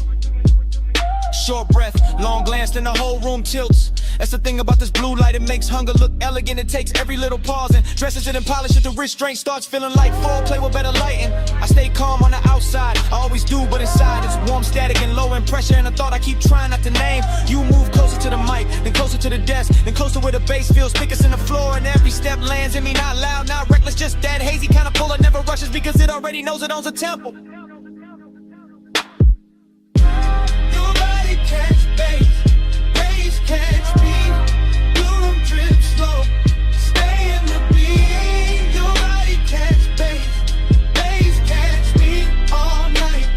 B: Short breath, long glance, then the whole room tilts. That's the thing about this blue light, it makes hunger look elegant. It takes every little pause and dresses it and polishes it. The restraint starts feeling like foreplay with better lighting. I stay calm on the outside, I always do, but inside it's warm, static, and low in pressure. And a thought I keep trying not to name. You move closer to the mic, then closer to the desk, then closer where the bass feels thickest in the floor. And every step lands in me, not loud, not reckless, just that hazy kind of pull. It never rushes because it already knows it owns a tempo.
H: Catch bass, bass catch me. Boom drip slow, stay in the beat. Your body catch bass, bass catch me. All night,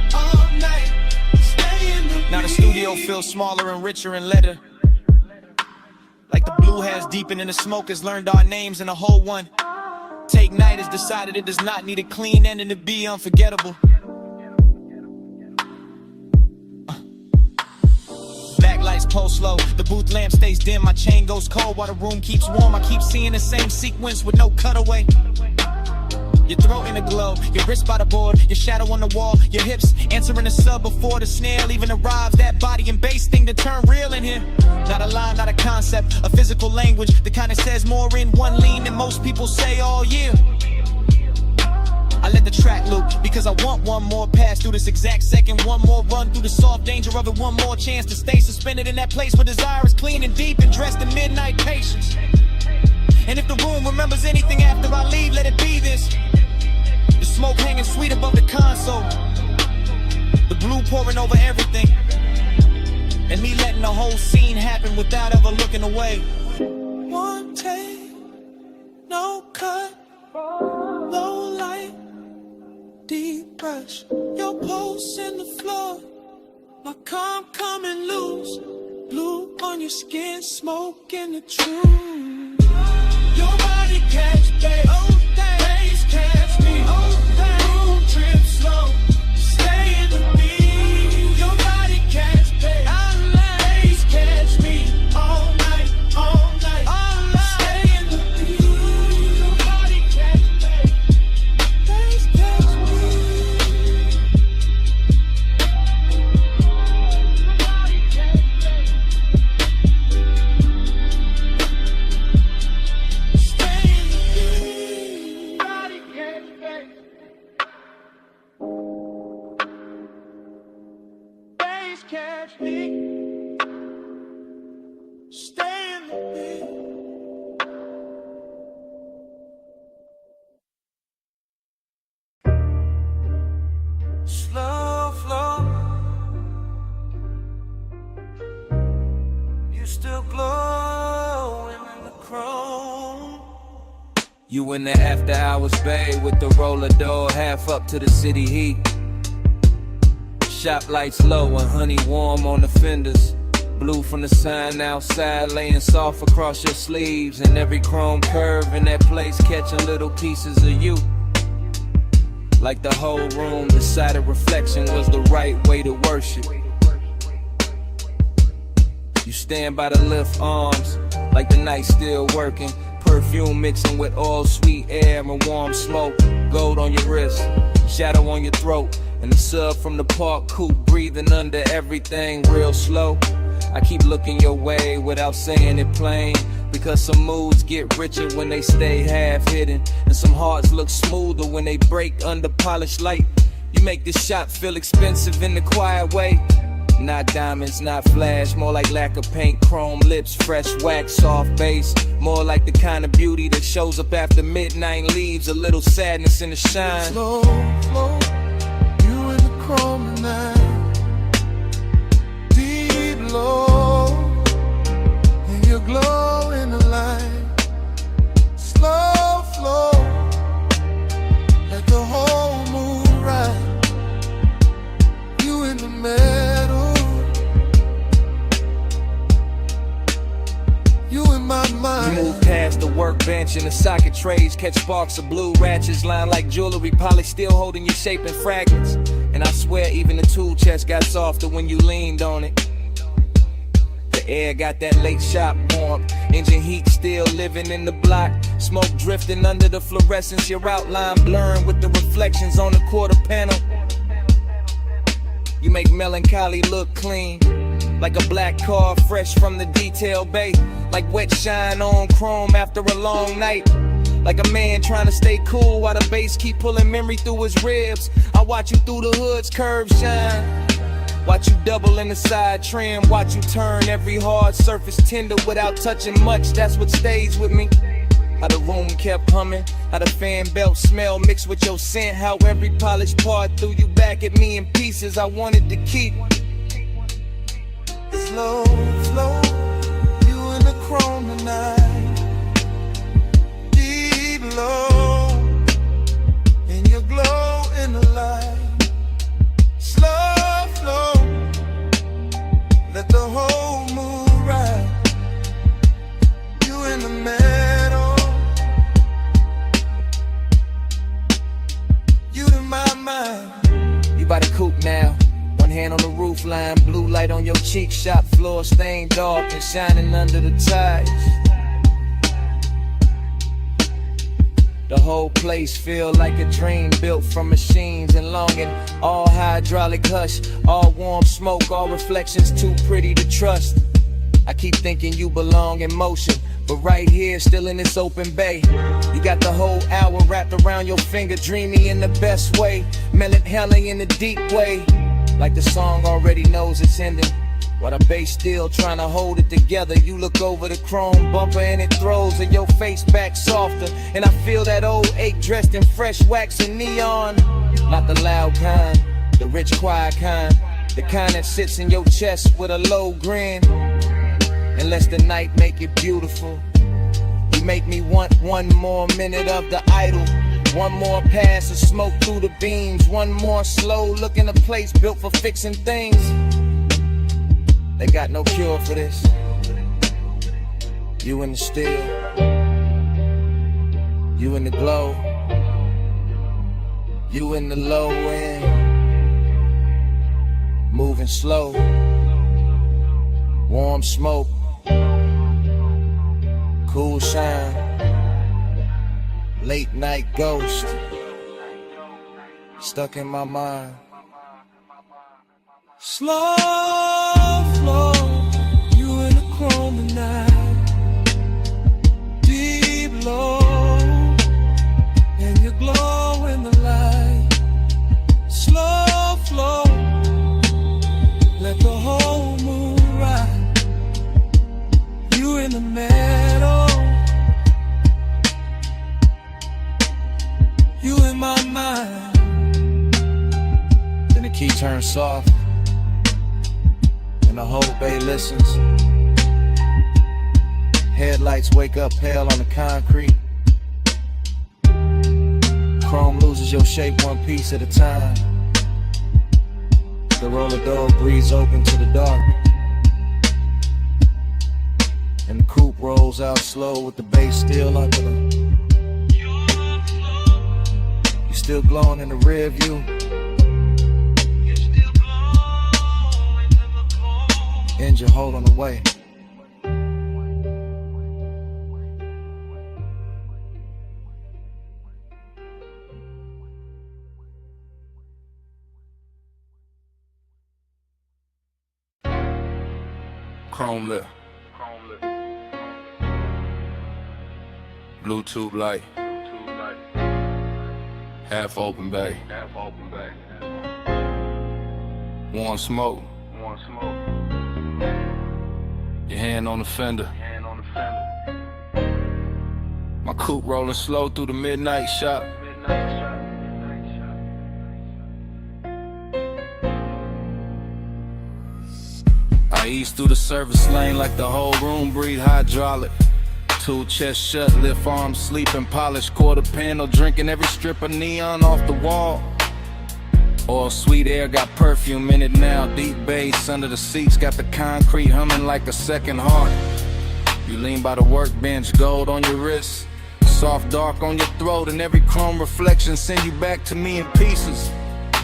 H: stay in the beat.
B: Now the studio feels smaller and richer in letter. Like the blue has deepened and the smoke has learned our names and the whole one. Take Night has decided it does not need a clean ending to be unforgettable. Lights pulse slow, the booth lamp stays dim, my chain goes cold while the room keeps warm. I keep seeing the same sequence with no cutaway. Your throat in a glow, your wrist by the board, your shadow on the wall, your hips answering the sub before the snare even arrives. That body and bass thing to turn real in here. Not a line, not a concept, a physical language that kind of says more in one lean than most people say all year. I let the track loop because I want one more pass through this exact second, one more run through the soft danger of it, one more chance to stay suspended in that place where desire is clean and deep and dressed in midnight patience. And if the room remembers anything after I leave, let it be this. The smoke hanging sweet above the console, the blue pouring over everything, and me letting the whole scene happen without ever looking away.
F: One take, no cut, low light, deep brush. Your pulse in the floor, my calm coming loose. Blue on your skin, smoke in the truth. Your body catch, babe. Bass catch me. Room trip slow. Stay in the beat. Your body catch, babe. Bass catch me. All night, all night. Stay in the beat. Your body catch, babe. Bass catch me. Catch me, stay in the beat. Slow flow, you still glowing in the chrome.
B: You in the after hours bay with the roller door half up to the city heat. Shop lights low and honey warm on the fenders. Blue from the sign outside laying soft across your sleeves. And every chrome curve in that place catching little pieces of you. Like the whole room decided reflection was the right way to worship. You stand by the lift arms like the night still working. Perfume mixing with all sweet air and warm smoke. Gold on your wrist, shadow on your throat. And the sub from the park coupe breathing under everything real slow. I keep looking your way without saying it plain, because some moods get richer when they stay half hidden, and some hearts look smoother when they break under polished light. You make this shop feel expensive in the quiet way. Not diamonds, not flash, more like lack of paint, chrome lips, fresh wax, soft bass. More like the kind of beauty that shows up after midnight, leaves a little sadness in the shine.
F: Slow flow, you in the chrome tonight. Deep low, and you glow in the light. Slow flow, let the whole moon ride. You in the middle, you in my mind.
B: You move past the workbench and the socket trays, catch sparks of blue ratchets lined like jewelry, polished still holding your shape in fragments. And I swear even the tool chest got softer when you leaned on it. The air got that late shop warmth, engine heat still living in the block. Smoke drifting under the fluorescence, your outline blurring with the reflections on the quarter panel. You make melancholy look clean, like a black car fresh from the detail bay. Like wet shine on chrome after a long night. Like a man trying to stay cool while the bass keep pulling memory through his ribs. I watch you through the hood's curves shine. Watch you double in the side trim. Watch you turn every hard surface tender without touching much. That's what stays with me. How the room kept humming, how the fan belt smell mixed with your scent. How every polished part threw you back at me in pieces I wanted to keep.
F: Slow flow, you in the chrome tonight. Deep low, and you glow in the light. Slow flow, let the whole moon ride. You in the middle, you in my mind.
B: You by the coupe now, one hand on the roof line, blue light on your cheek, shop floor stained dark and shining under the tides. The whole place feel like a dream built from machines and longing. All hydraulic hush, all warm smoke, all reflections too pretty to trust. I keep thinking you belong in motion, But right here, still in this open bay, you got the whole hour wrapped around your finger, dreamy in the best way, melancholy in the deep way, like the song already knows it's ending. While the bass still trying to hold it together, you look over the chrome bumper and it throws in your face back softer. And I feel that old ache dressed in fresh wax and neon. Not the loud kind, the rich quiet kind, the kind that sits in your chest with a low grin. And lets the night make it beautiful. You make me want one more minute of the idol, one more pass of smoke through the beams, one more slow look in a place built for fixing things. They got no cure for this. You in the still, you in the glow, you in the low end, moving slow, warm smoke, cool shine, late night ghost, stuck in my mind.
F: Slow flow, you in the chrome tonight. Deep low, and you glow in the light. Slow flow, let the whole moon ride. You in the meadow, you in my mind.
B: Then the key turns soft, and the whole bay listens. Headlights wake up pale on the concrete. Chrome loses your shape one piece at a time. The roller door breathes open to the dark, and the coupe rolls out slow with the bass still under them. You still glowing in the rear view. Engine holding away.
E: Chrome lip, Bluetooth light, half open bay, warm smoke, your hand on the fender. My coupe rolling slow through the midnight shop. I ease through the service lane like the whole room breathe hydraulic. Two chest shut, lift arms, sleeping, polished quarter panel, drinking every strip of neon off the wall. All sweet air got perfume in it now. Deep bass under the seats got the concrete humming like a second heart. You lean by the workbench, gold on your wrist, soft dark on your throat, and every chrome reflection send you back to me in pieces.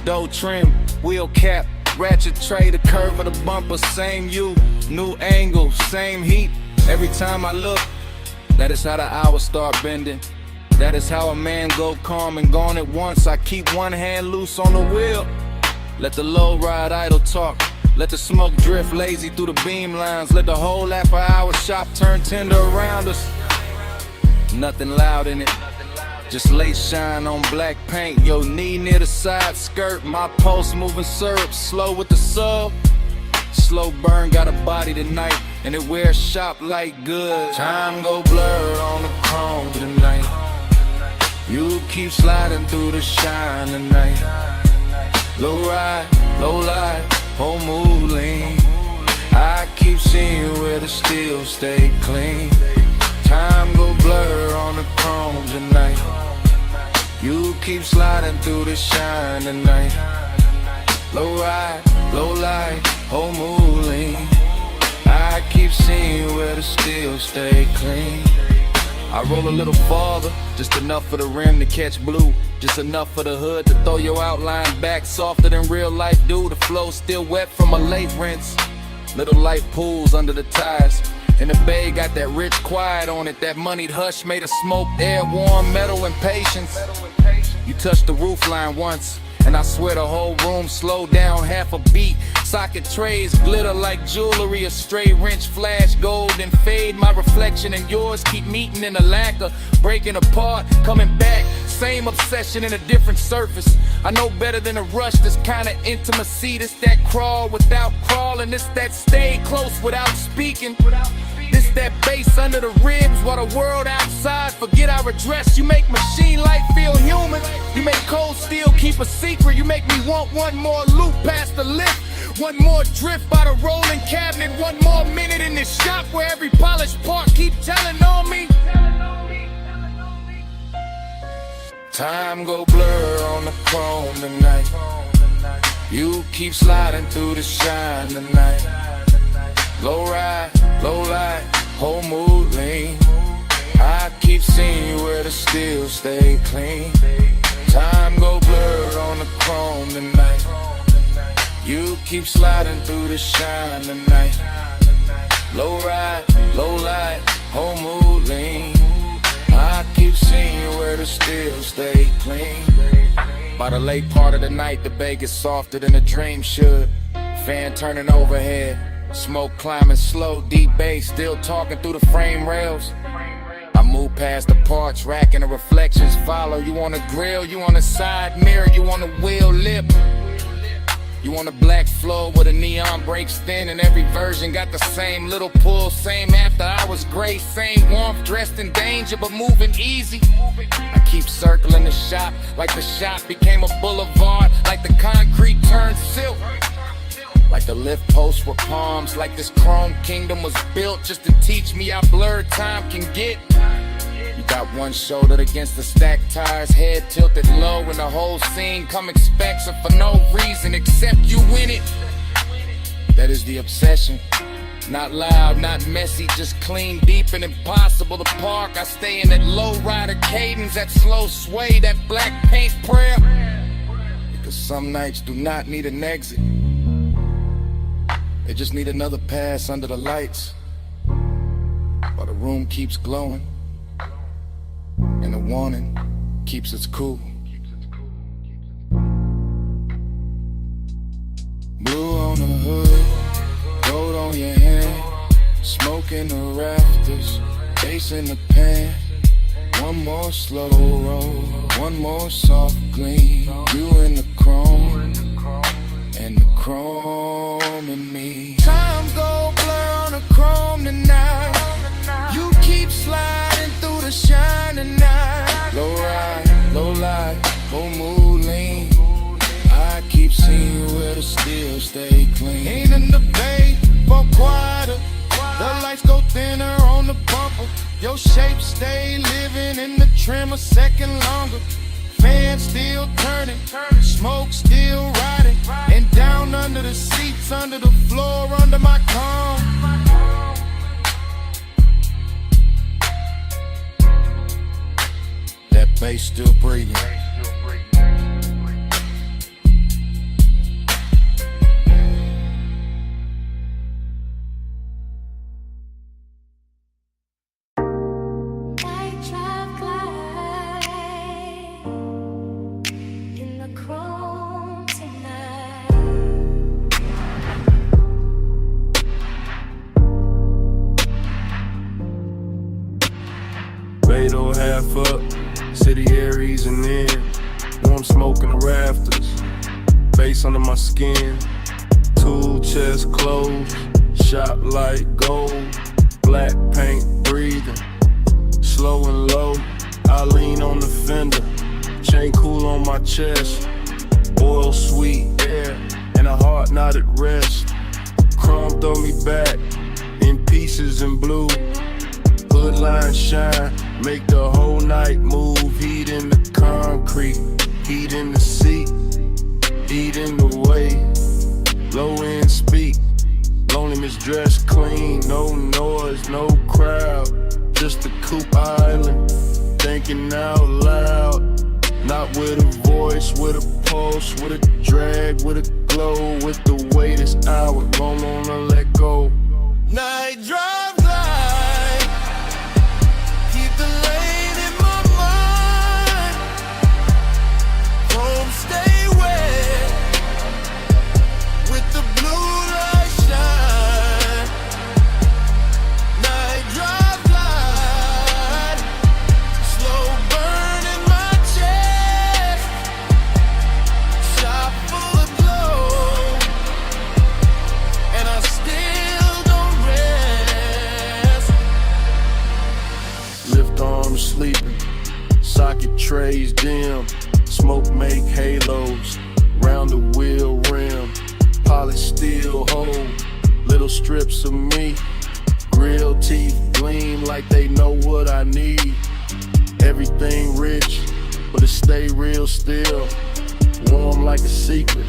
E: Dough trim, wheel cap, ratchet tray, the curve of the bumper, same you, new angle, same heat. Every time I look, that is how the hours start bending. That is how a man go calm and gone at once. I keep one hand loose on the wheel. Let the low ride idle talk. Let the smoke drift lazy through the beam lines. Let the whole after-hour shop turn tender around us. Nothing loud in it, just lace shine on black paint. Your knee near the side skirt. My pulse moving syrup, slow with the sub. Slow burn, got a body tonight, and it wears shop like good. Time go blurred on the chrome tonight. You keep sliding through the shine tonight. Low ride, low light, whole mood lean. I keep seeing where the steel stay clean. Time go blur on the chrome tonight. You keep sliding through the shine tonight. Low ride, low light, whole mood lean. I keep seeing where the steel stay clean. I roll a little farther, just enough for the rim to catch blue, just enough for the hood to throw your outline back softer than real life do. The flow still wet from a late rinse. Little light pools under the tires, and the bay got that rich quiet on it. That moneyed hush made of smoke, air, warm metal, and patience. You touched the roof line once,
L: and I swear the whole room slowed down half a beat. Socket trays glitter like jewelry, a stray wrench flash gold and fade. My reflection and yours keep meeting in a lacquer, breaking apart, coming back. Same obsession in a different surface. I know better than a rush, this kind of intimacy. This that crawl without crawling, this that stay close without speaking. This that bass under the ribs while the world outside forget our address. You make machine life feel human. You make cold steel keep a secret. You make me want one more loop past the lift, one more drift by the rolling cabinet, one more minute in this shop where every polished part keep telling on me.
A: Time go blur on the chrome tonight. You keep sliding through the shine tonight. Low ride, low light, whole mood lean. I keep seeing you where the steel stay clean. Time go blur on the chrome tonight. You keep sliding through the shine tonight. Low ride, low light, whole mood lean. I keep seeing you where the steel stay clean. By the late part of the night, the bay gets softer than a dream should. Fan turning overhead, smoke climbing slow, deep bass still talking through the frame rails. I move past the parts rack and the reflections follow. You on the grill, you on the side mirror, you on the wheel lip. You on a black floor with a neon breaks thin, and every version got the same little pull, same after hours grace, same warmth, dressed in danger but moving easy. I keep circling the shop like the shop became a boulevard, like the concrete turned silk, like the lift posts were palms, like this chrome kingdom was built just to teach me how blurred time can get. You got one shoulder against the stacked tires, head tilted low, and the whole scene come expects it for no reason except you in it. That is the obsession. Not loud, not messy, just clean, deep and impossible to park. I stay in that low rider cadence, that slow sway, that black paint prayer. Because some nights do not need an exit. They just need another pass under the lights while the room keeps glowing and the warning keeps us cool. Blue on the hood, gold on your hand, smoke in the rafters, bass in the pan. One more slow roll, one more soft gleam. You in the chrome, and the chrome in me. Time go blur on the chrome tonight. You keep sliding through the shine tonight. Low ride, low light, whole mood lean. I keep seeing you where the steel stay clean. Ain't in the bay, but quieter. The lights go thinner on the bumper. Your shape stay living in the trim a second longer. Fan still turning, smoke still riding, and down under the seats, under the floor, under my comb. That bass still breathing.
G: Beto half up, city Aries and in. Warm smoke in the rafters, face under my skin. Tool chest closed, shop light gold. Black paint breathing, slow and low. I lean on the fender, chain cool on my chest. Oil sweet air, and a heart not at rest. Chrome throw me back, in pieces in blue. Hood line shine, make the whole night move. Heat in the concrete, heat in the seat, heat in the way. Low end speak, loneliness dressed clean. No noise, no crowd, just a coupe island. Thinking out loud, not with a voice, with a pulse, with a drag, with a glow. With the way this hour, don't wanna let go.
F: Night drive light, keep the lane in my mind. Home stay wet.
E: trays dim, smoke make halos, round the wheel rim, polished steel hold, little strips of meat, grill teeth gleam like they know what I need. Everything rich, but it stay real still, warm like a secret,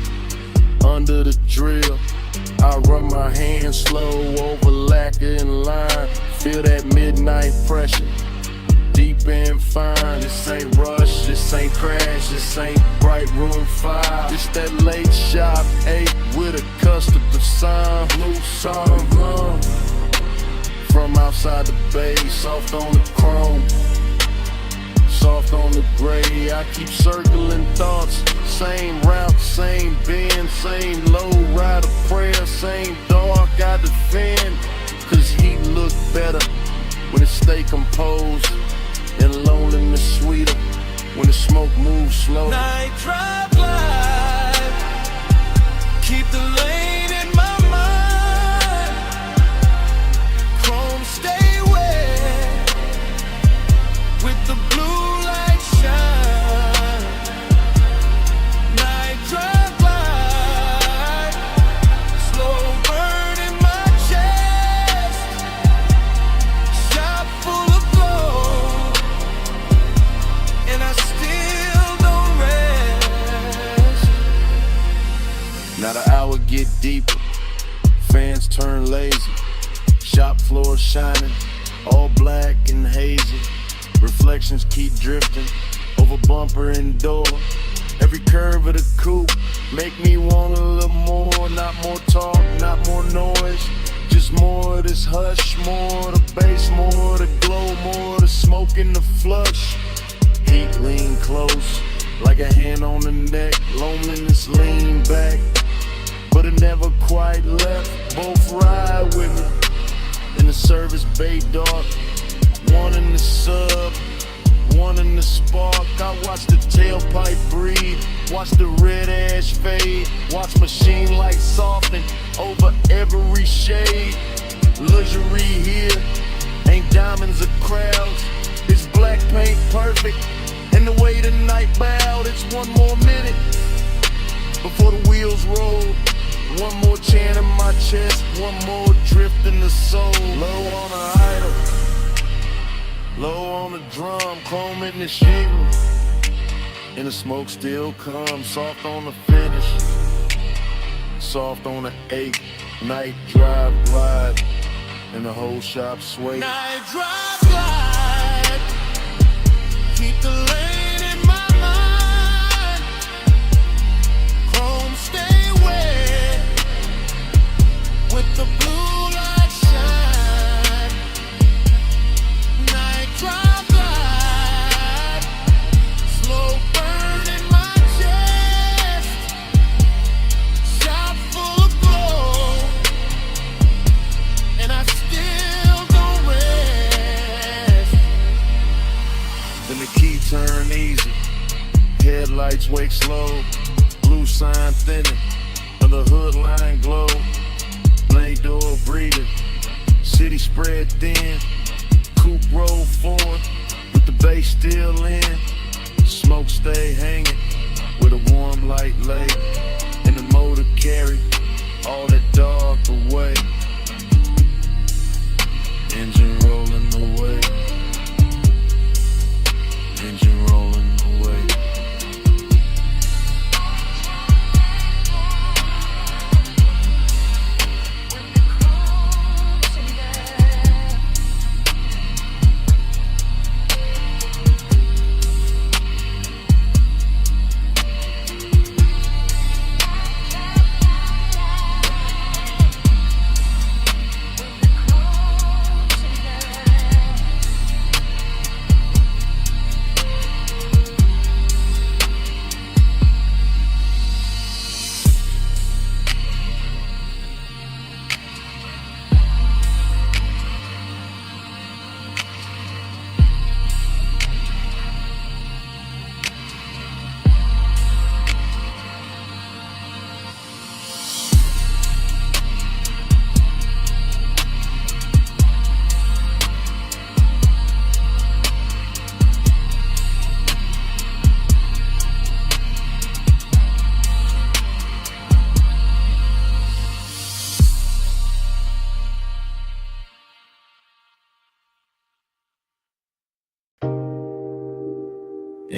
E: under the drill. I run my hands slow over lacquer and lime, feel that midnight pressure, deep and fine. This ain't rush, this ain't crash, this ain't bright room 5. It's that late shop 8 with a custard of sign, blue sun, from outside the bay, soft on the chrome, soft on the gray. I keep circling thoughts, same route, same bend, same low rider prayer, same dark I defend, cause heat look better when it stay composed, and loneliness sweeter when the smoke moves slow.
H: Night drive life, keep the lane in my mind, chrome stay wet, with the blue light shine. Night drive life, slow burn in my chest, shop full of glow, and I still don't rest.
E: Now the hour get deeper, fans turn lazy, shop floor shining, all black and hazy, reflections keep drifting over bumper and door. Every curve of the coupe make me want a little more, not more talk, not more noise, just more of this hush, more of the bass, more of the glow, more of the smoke in the flush. Heat lean close, like a hand on the neck, loneliness lean back, but it never quite left. Both ride with me in the service bay dark, one in the sub, one in the spark. I watch the tailpipe breathe, watch the red ash fade, watch machine lights soften over every shade. Luxury here, ain't diamonds or crowds, it's black paint perfect, and the way the night bowed. It's one more minute before the wheels roll, one more chant in my chest, one more drift in the soul. Low on the idol, low on the drum, chrome in the sheetroom, and the smoke still comes. Soft on the finish, soft on the 8. Night drive glide, and the whole shop sway.
H: Night drive glide, keep the lane in my mind, chrome stay wet, with the blue light shine. Night drive glide, slow burn in my chest, shop full of glow, and I still don't rest.
E: Then the key turn easy, headlights wake slow, blue sign thinning, and the hood line glow, blade door breathing, city spread thin, coupe roll forward, with the bass still in, smoke stay hanging, with a warm light lay, and the motor carry all that dark away, engine rolling away, engine rolling away.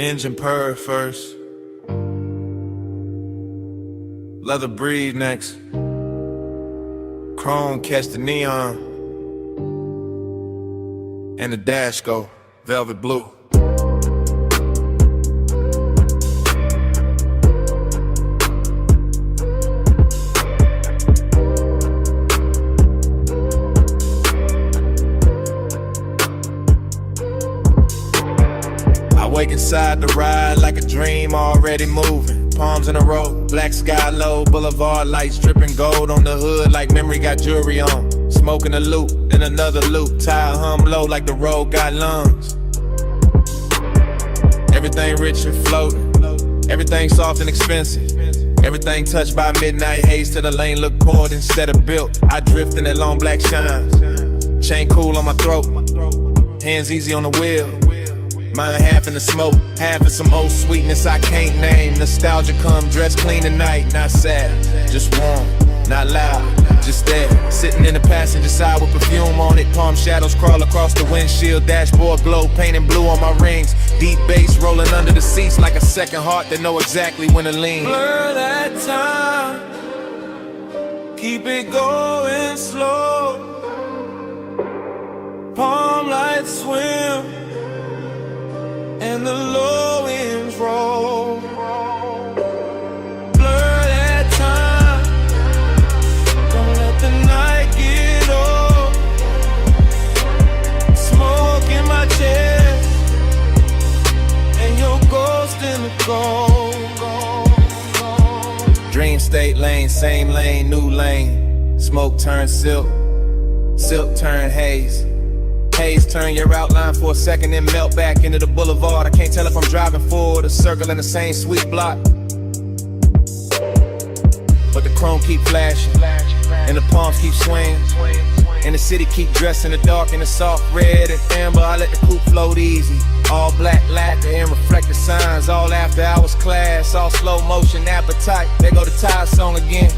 E: Engine purr first. Leather breathe next. Chrome catch the neon. And the dash go velvet blue. Wake inside the ride like a dream already moving. Palms in a row, black sky low, boulevard lights dripping gold on the hood like memory got jewelry on. Smoking a loop, then another loop, tire hum low like the road got lungs. Everything rich and floating, everything soft and expensive. Everything touched by midnight haze till the lane look poured instead of built. I drift in that long black shine, chain cool on my throat, hands easy on the wheel. Mine half in the smoke, half in some old sweetness I can't name. Nostalgia come dressed clean tonight, not sad, just warm, not loud, just there. Sitting in the passenger side with perfume on it. Palm shadows crawl across the windshield. Dashboard glow, painting blue on my rings. Deep bass rolling under the seats like a second heart that know exactly when to lean.
F: Blur that time, keep it going slow. Palm lights swim and the low winds roll. Blur that time, don't let the night get old. Smoke in my chest, and your ghost in the cold.
E: Dream state lane, same lane, new lane. Smoke turn silk, silk turn haze. Haze turn your outline for a second and melt back into the boulevard. I can't tell if I'm driving forward or circling the same sweet block. But the chrome keep flashing, and the palms keep swinging, and the city keep dressed in the dark in the soft red and amber. I let the coupe float easy. All black lacquer and reflective signs. All after hours class, all slow motion appetite. There go the tire song again.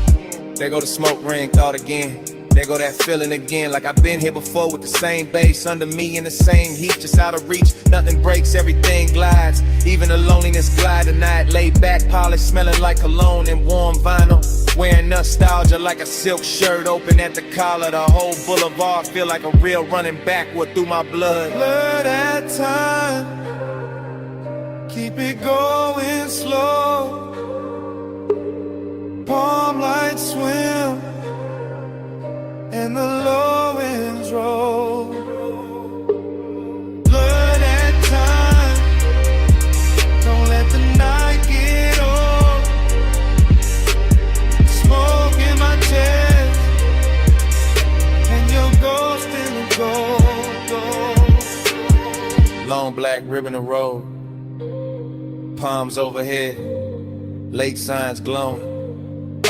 E: There go the smoke ring thought again. There go that feeling again, like I've been here before with the same bass under me in the same heat, just out of reach. Nothing breaks, everything glides. Even the loneliness glide tonight. Laid back, polished, smelling like cologne and warm vinyl. Wearing nostalgia like a silk shirt open at the collar. The whole boulevard feel like a real running backward through my blood.
F: Blur that time, keep it going slow. Palm lights swim and the low winds roll. Blur that time, don't let the night get old. Smoke in my chest, and your ghost in the gold.
E: Long black ribbon of road, palms overhead, lake signs glowing.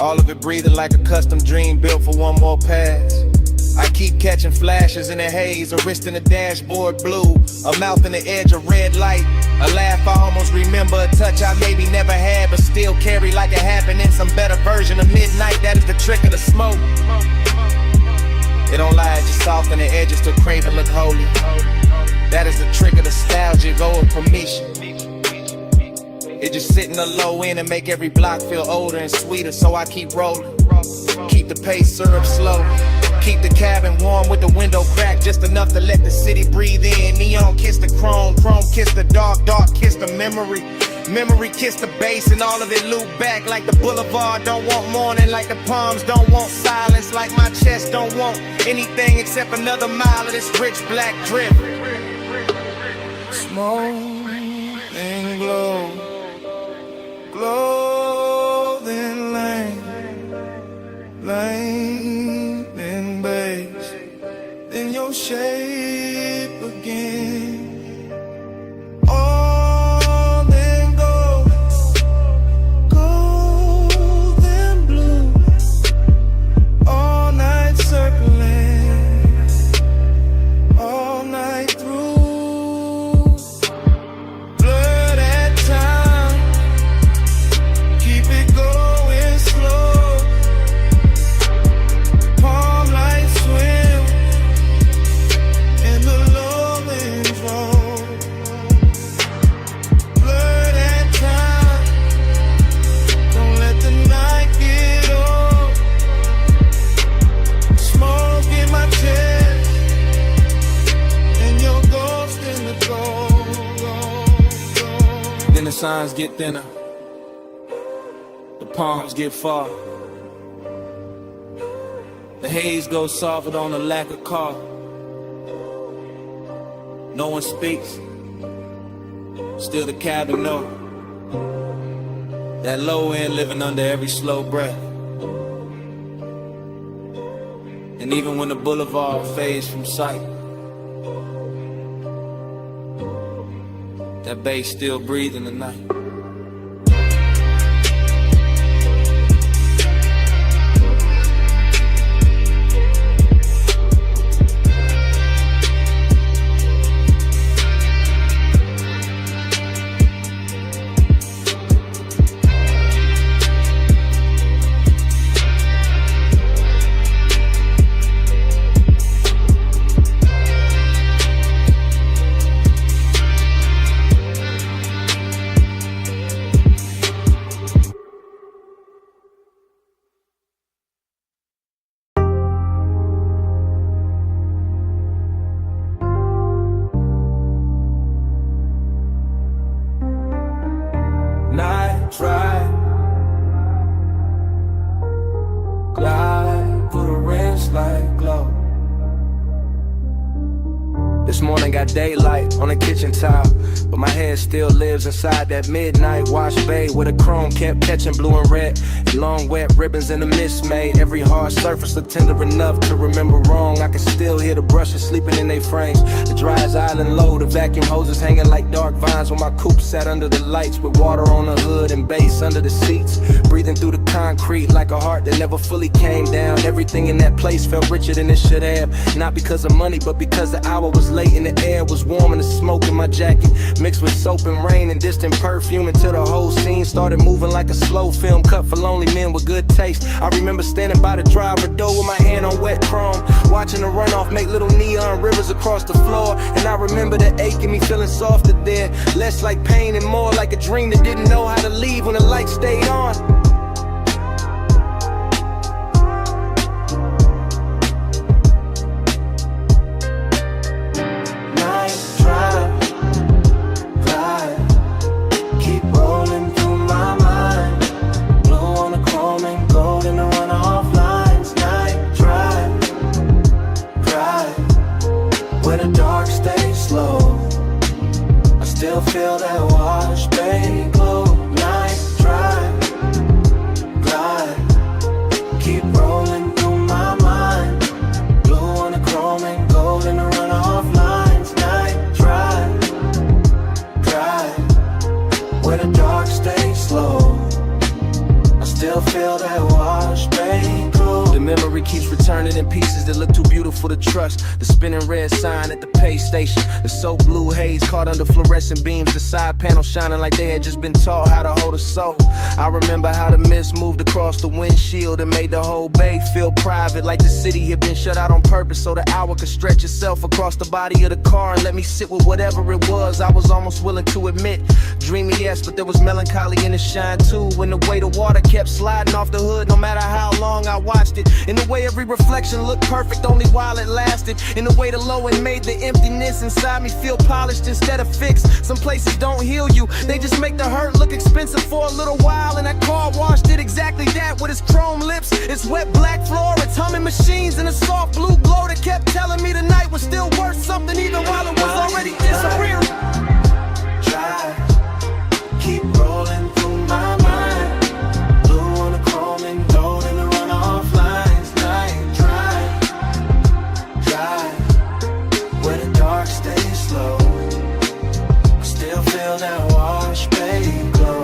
E: All of it breathing like a custom dream built for one more pass. I keep catching flashes in the haze, a wrist in the dashboard blue, a mouth in the edge of red light, a laugh I almost remember, a touch I maybe never had but still carry like it happened in some better version of midnight. That is the trick of the smoke. It don't lie, it just soften the edges to crave and look holy. That is the trick of nostalgia, go with permission. It just sit in the low end and make every block feel older and sweeter, so I keep rolling. Keep the pace syrup slow. Keep the cabin warm with the window cracked, just enough to let the city breathe in. Neon kiss the chrome, chrome kiss the dark, dark kiss the memory. Memory kiss the bass and all of it loop back like the boulevard don't want morning, like the palms don't want silence, like my chest don't want anything except another mile of this rich black drip.
F: Smoke and glow, clothing lane, lane and base, then your shape again. All then gold, gold and blue, all night circling, all night through.
B: Then the signs get thinner, the palms get far. The haze goes soft on the lack of car. No one speaks, still the cabin know that low end living under every slow breath. And even when the boulevard fades from sight, that bass still breathes in the night. Night drive, glide through the rinse like glow. This morning got daylight on the kitchen tile, but my head still lives inside that midnight wash bay where the chrome kept catching blue and red. And long wet ribbons in the mist made every hard surface look tender enough to remember wrong. I can still hear the brushes sleeping in their frames, the dryer's island low, the vacuum hoses hanging like dark vines when my coupe sat under the lights with water on the hood and bass under the seats, breathing through the concrete like a heart that never fully came down. Everything in that place felt richer than it should have, not because of money but because the hour was late and the air was warm and the smoke in my jacket mixed with soap and rain and distant perfume until the whole scene started moving like a slow film cut for lonely men with good taste. I remember standing by the driver door with my hand on wet chrome, watching the runoff make little neon rivers across the floor. And I remember the ache in me feeling softer there, less like pain and more like a dream that didn't know how to leave when the light stayed on. Feel that wash bay glow. Night drive, glide, keep rolling through my mind. Blue on the chrome and gold in the runoff lines. Night drive, where the dark stays slow. I still feel that wash bay glow. The memory keeps returning in pieces that look too beautiful to trust. The spinning red sign at the pay station, the soap blue haze caught under fluorescent beams, the side panel shining like they had just been taught how to hold a soul. I remember how the mist moved across the windshield and made the whole bay feel private, like the city had been shut out on purpose so the hour could stretch itself across the body of the car and let me sit with whatever it was. I was almost willing to admit, dreamy yes, but there was melancholy in the shine too, when the way the water kept sliding off the hood no matter how long I watched it, in the way every reflection looked perfect only while it lasted, in the way the low end made the emptiness inside me feel polished instead of fixed. Some places don't heal you, they just make the hurt look expensive for a little while, and that car wash did exactly that with its chrome lips, its wet black floor, its humming machines, and a soft blue glow that kept telling me the night was still worth something even while it was already disappearing. Drive, keep rolling through my mind. Blue on the chrome and gold in the runoff lines. Night drive, where the dark stays slow. I still feel that wash bay glow.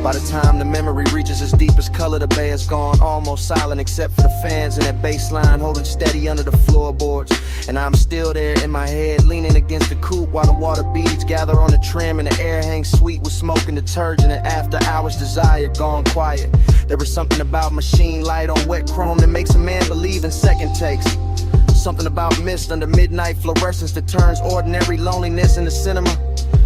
B: By the time the memory reaches its deepest color, the bay is gone, almost silent except for the fans and that bass line holding steady under the floorboards. And I'm still there in my head, leaning against the coupe while the water beads gather on the trim and the air hangs sweet with smoke and detergent, and after hours desire gone quiet. There was something about machine light on wet chrome that makes a man believe in second takes. Something about mist under midnight fluorescence that turns ordinary loneliness into cinema.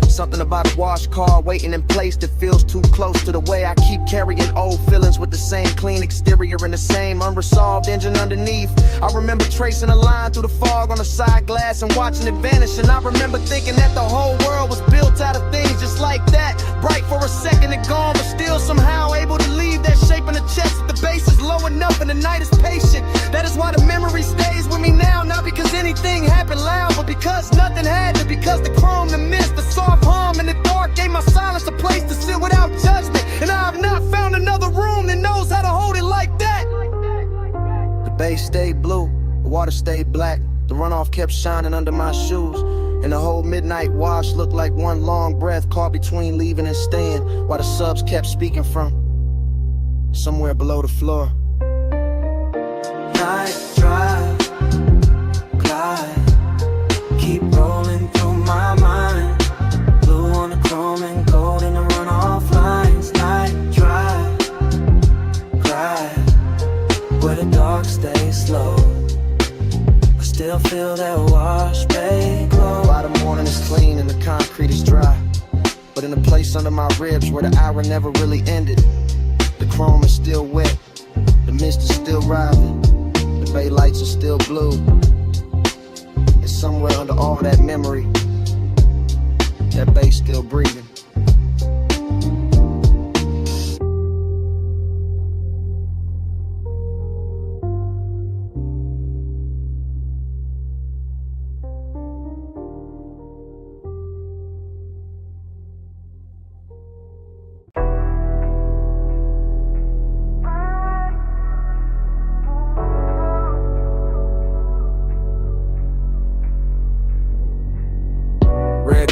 B: Something about a wash car waiting in place that feels too close to the way I keep carrying old feelings with the same clean exterior and the same unresolved engine underneath. I remember tracing a line through the fog on the side glass and watching it vanish, and I remember thinking that the whole world was built out of things just like that. Bright
J: for a second and gone, but still somehow able to leave that shape in the chest. The bass is low enough and the night is patient. That is why the memory stays with me now. Not because anything happened loud, but because nothing had to. Because the chrome, the mist, the soft hum in the dark gave my silence a place to sit without judgment. And I have not found another room that knows how to hold it like that. The bass stayed blue, the water stayed black. The runoff kept shining under my shoes. And the whole midnight wash looked like one long breath caught between leaving and staying, while the subs kept speaking from somewhere below the floor.
H: Night drive, glide, keep rolling through my mind. Blue on the chrome and gold in the runoff lines. Night drive, glide, where the dark stays slow. I still feel that wash, bay glow.
J: By the morning is clean and the concrete is dry, but in a place under my ribs where the hour never really ended, the chrome is still wet, the mist is still rising, the bay lights are still blue. And somewhere under all that memory, that bass still breathing.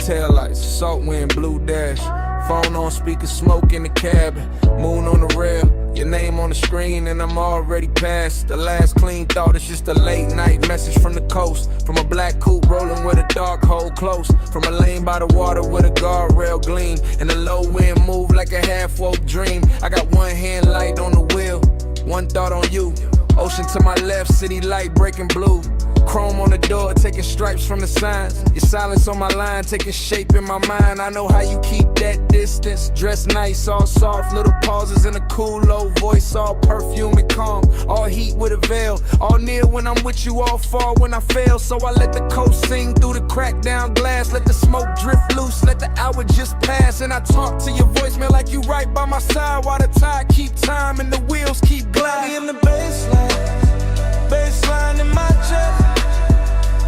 E: Taillights, salt wind, blue dash. Phone on speaker, smoke in the cabin. Moon on the rail, your name on the screen, and I'm already past. The last clean thought is just a late night message from the coast. From a black coupe rolling with a dark hole close. From a lane by the water with a guardrail gleam. And the low wind move like a half-woke dream. I got one hand light on the wheel, one thought on you. Ocean to my left, city light breaking blue. Chrome on the door, taking stripes from the signs. Your silence on my line, taking shape in my mind. I know how you keep that distance. Dress nice, all soft, little pauses in a cool low voice. All perfume and calm, all heat with a veil. All near when I'm with you, all far when I fail. So I let the coast sing through the cracked down glass. Let the smoke drift loose, let the hour just pass. And I talk to your voicemail like you right by my side. While the tide keep time and the wheels keep gliding.
H: In the baseline in my chest.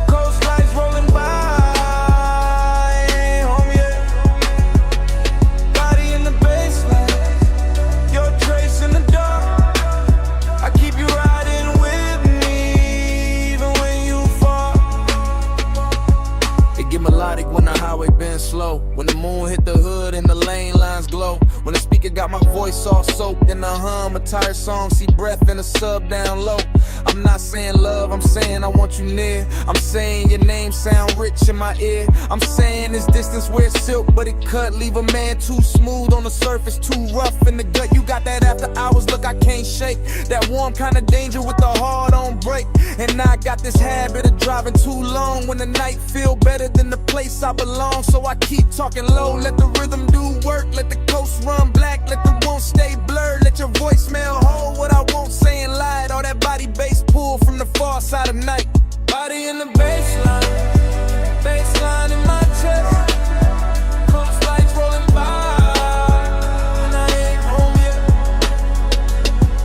H: Coast lights rolling by, ain't home yet. Body in the baseline, your trace in the dark. I keep you riding with me, even when you fall.
E: It get melodic when the highway bends slow. When the moon hit the hood and the lane lines glow. When the speaker got my voice all soaked in the hum, a tired song, see breath in the sub down low. I'm not saying love, I'm saying I want you near. I'm saying your name sound rich in my ear. I'm saying this distance where it's silk, but it cut. Leave a man too smooth on the surface, too rough in the gut. You got that after hours look I can't shake. That warm kind of danger with the heart on break. And I got this habit of driving too long when the night feel better than the place I belong. So I keep talking low, let the rhythm do work. Let the coast run black, let the won't stay blurred. Let your voicemail hold what I won't say and lie. All that body bass pull from the far side of night.
H: Body in the baseline in my chest. Coast lights rolling by, and I ain't home yet.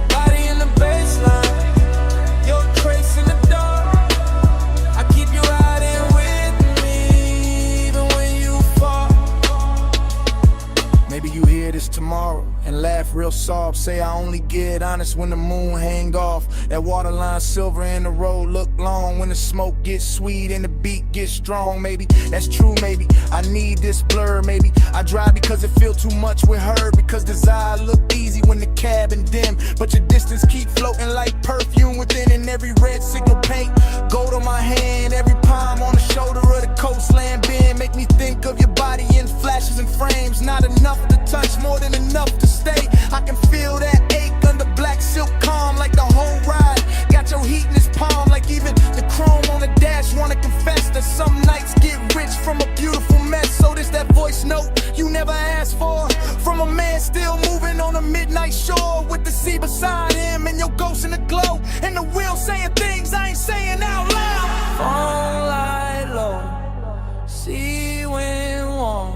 H: Body in the baseline, your trace in the dark. I keep you riding with me, even when you fall.
E: Maybe you hear this tomorrow and laugh real soft. Say I only get honest when the moon hang off. That waterline silver and the road look long. When the smoke gets sweet and the beat gets strong. Maybe that's true, maybe I need this blur. Maybe I drive because it feel too much with her. Because desire look easy when the cabin dim, but your distance keep floating like perfume within. And every red signal paint gold on my hand. Every palm on the shoulder of the coastland bend. Make me think of your body in flashes and frames. Not enough to touch, more than enough to stay. I can feel that ache under black silk calm, like the whole ride got your heat in his palm. Like even the chrome on the dash wanna confess that some nights get rich from a beautiful mess. So this that voice note you never asked for, from a man still moving on a midnight shore, with the sea beside him and your ghost in the glow, and the wheel saying things I ain't saying out loud.
H: Phone light low, sea wind warm,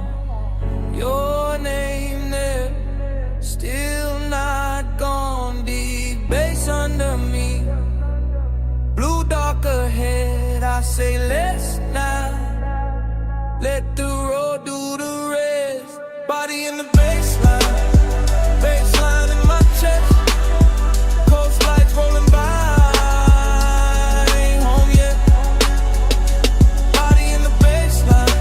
H: your name baseline in my chest. Coast lights rolling by, I ain't home yet. Body in the baseline,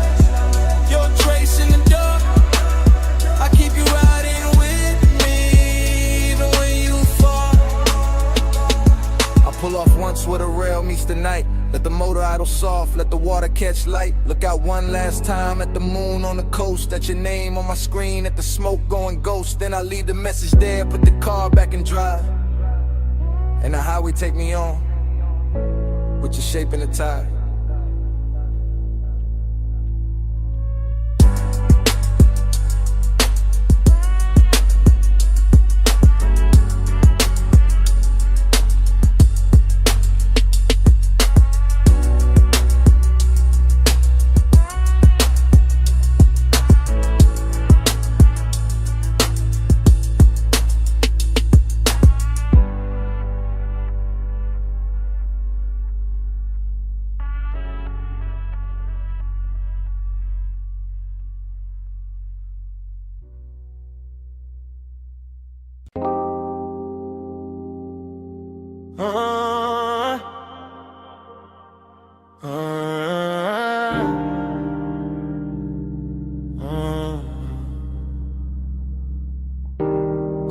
H: your trace in the dark. I keep you riding with me, even when you fall.
J: I pull off once where the rail meets the night. Let the motor idle soft, let the water catch light. Look out one last time at the moon on the coast. At your name on my screen, at the smoke going ghost. Then I leave the message there, put the car back in drive. And the highway take me on, with your shape in the tide.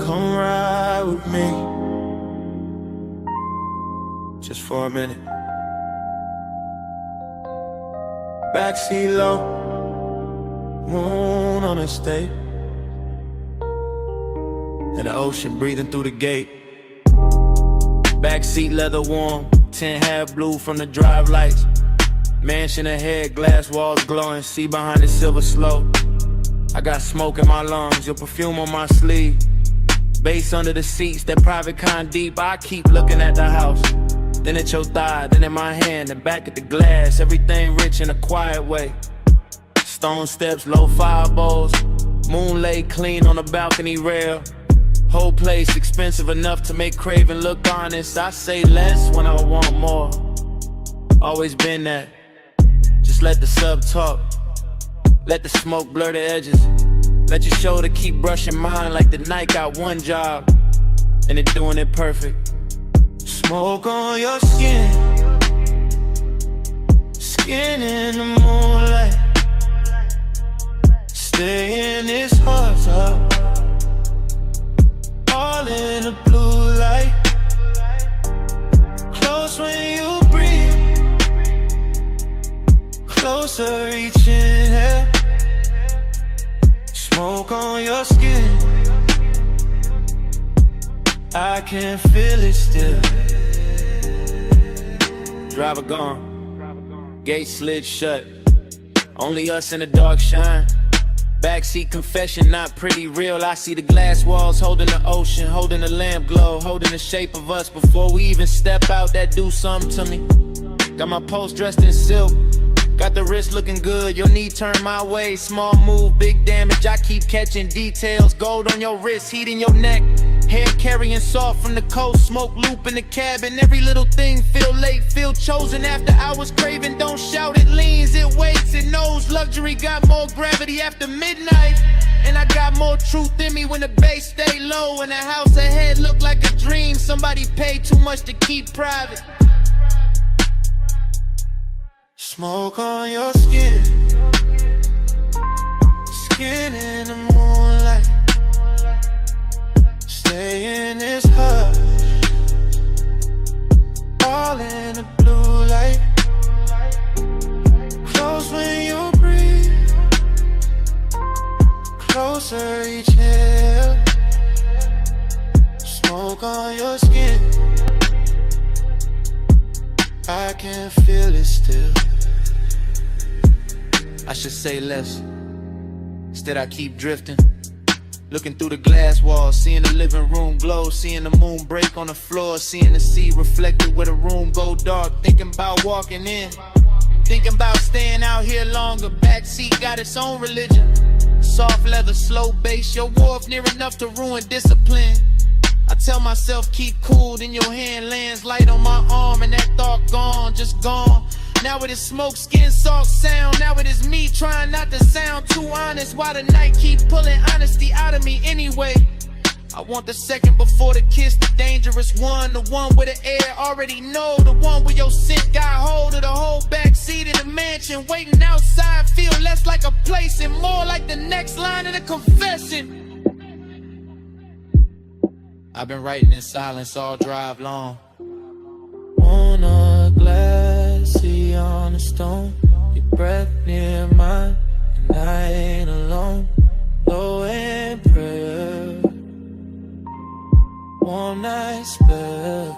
H: Come ride with me, just for a minute. Backseat low, moon on the state, and the ocean breathing through the gate.
B: Backseat leather warm, 10 half blue from the drive lights. Mansion ahead, glass walls glowing, see behind the silver slope. I got smoke in my lungs, your perfume on my sleeve. Bass under the seats, that private kind deep. I keep looking at the house, then at your thigh, then in my hand, and back at the glass. Everything rich in a quiet way. Stone steps, low fire bowls, moon lay clean on the balcony rail. Whole place expensive enough to make craving look honest. I say less when I want more. Always been that. Just let the sub talk, let the smoke blur the edges. Let your shoulder keep brushing mine like the night got one job, and it doing it perfect.
H: Smoke on your skin, skin in the moonlight. Stay in this hot tub, all in the blue light. Close when you breathe, closer reaching here. Smoke on your skin, I can feel it still.
B: Driver gone, gate slid shut, only us in the dark shine. Backseat confession, not pretty real. I see the glass walls holding the ocean, holding the lamp glow, holding the shape of us before we even step out. That do something to me. Got my post dressed in silk, got the wrist looking good, your knee turned my way. Small move, big damage, I keep catching details. Gold on your wrist, heat in your neck, hair carrying soft from the coast. Smoke loop in the cabin, every little thing feel late, feel chosen. After hours craving, don't shout, it leans, it waits, it knows. Luxury got more gravity after midnight, and I got more truth in me when the bass stay low. And the house ahead look like a dream somebody paid too much to keep private.
H: Smoke on your skin, skin in the moonlight. Stay in this hush, all in the blue light. Close when you breathe, closer each hill. Smoke on your skin, I can feel it still.
B: I should say less, instead I keep drifting. Looking through the glass walls, seeing the living room glow, seeing the moon break on the floor, seeing the sea reflected where the room go dark. Thinking about walking in, thinking about staying out here longer. Backseat got its own religion. Soft leather, slow bass, your wharf near enough to ruin discipline. I tell myself keep cool, then your hand lands light on my arm, and that thought gone, just gone.
H: Now it is smoke, skin, salt, sound. Now it is me trying not to sound too honest. Why the night keep pulling honesty out of me anyway? I want the second before the kiss, the dangerous one. The one where the air already know. The one where your scent got hold of the whole backseat of the mansion. Waiting outside feel less like a place and more like the next line of the confession. I've been writing in silence all drive long. On a glassy on a stone, your breath near mine, and I ain't alone. Low in prayer, one night spell,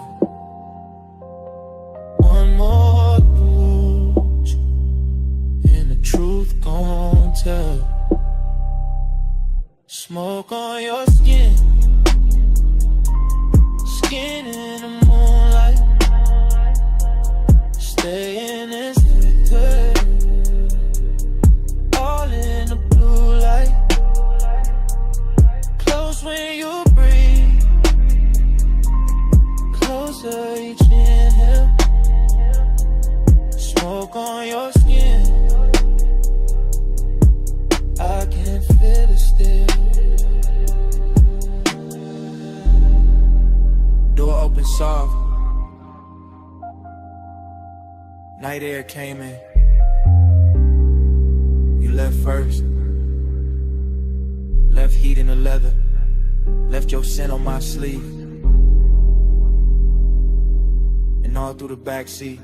H: one more bruise, and the truth gon' tell. Smoke on your skin, skin in the moonlight. Stay in this together, all in the blue light. Close when you breathe, closer each inhale. Smoke on your skin, I can feel it still. Door open soft, night air came in. You left first, left heat in the leather, left your scent on my sleeve, and all through the backseat.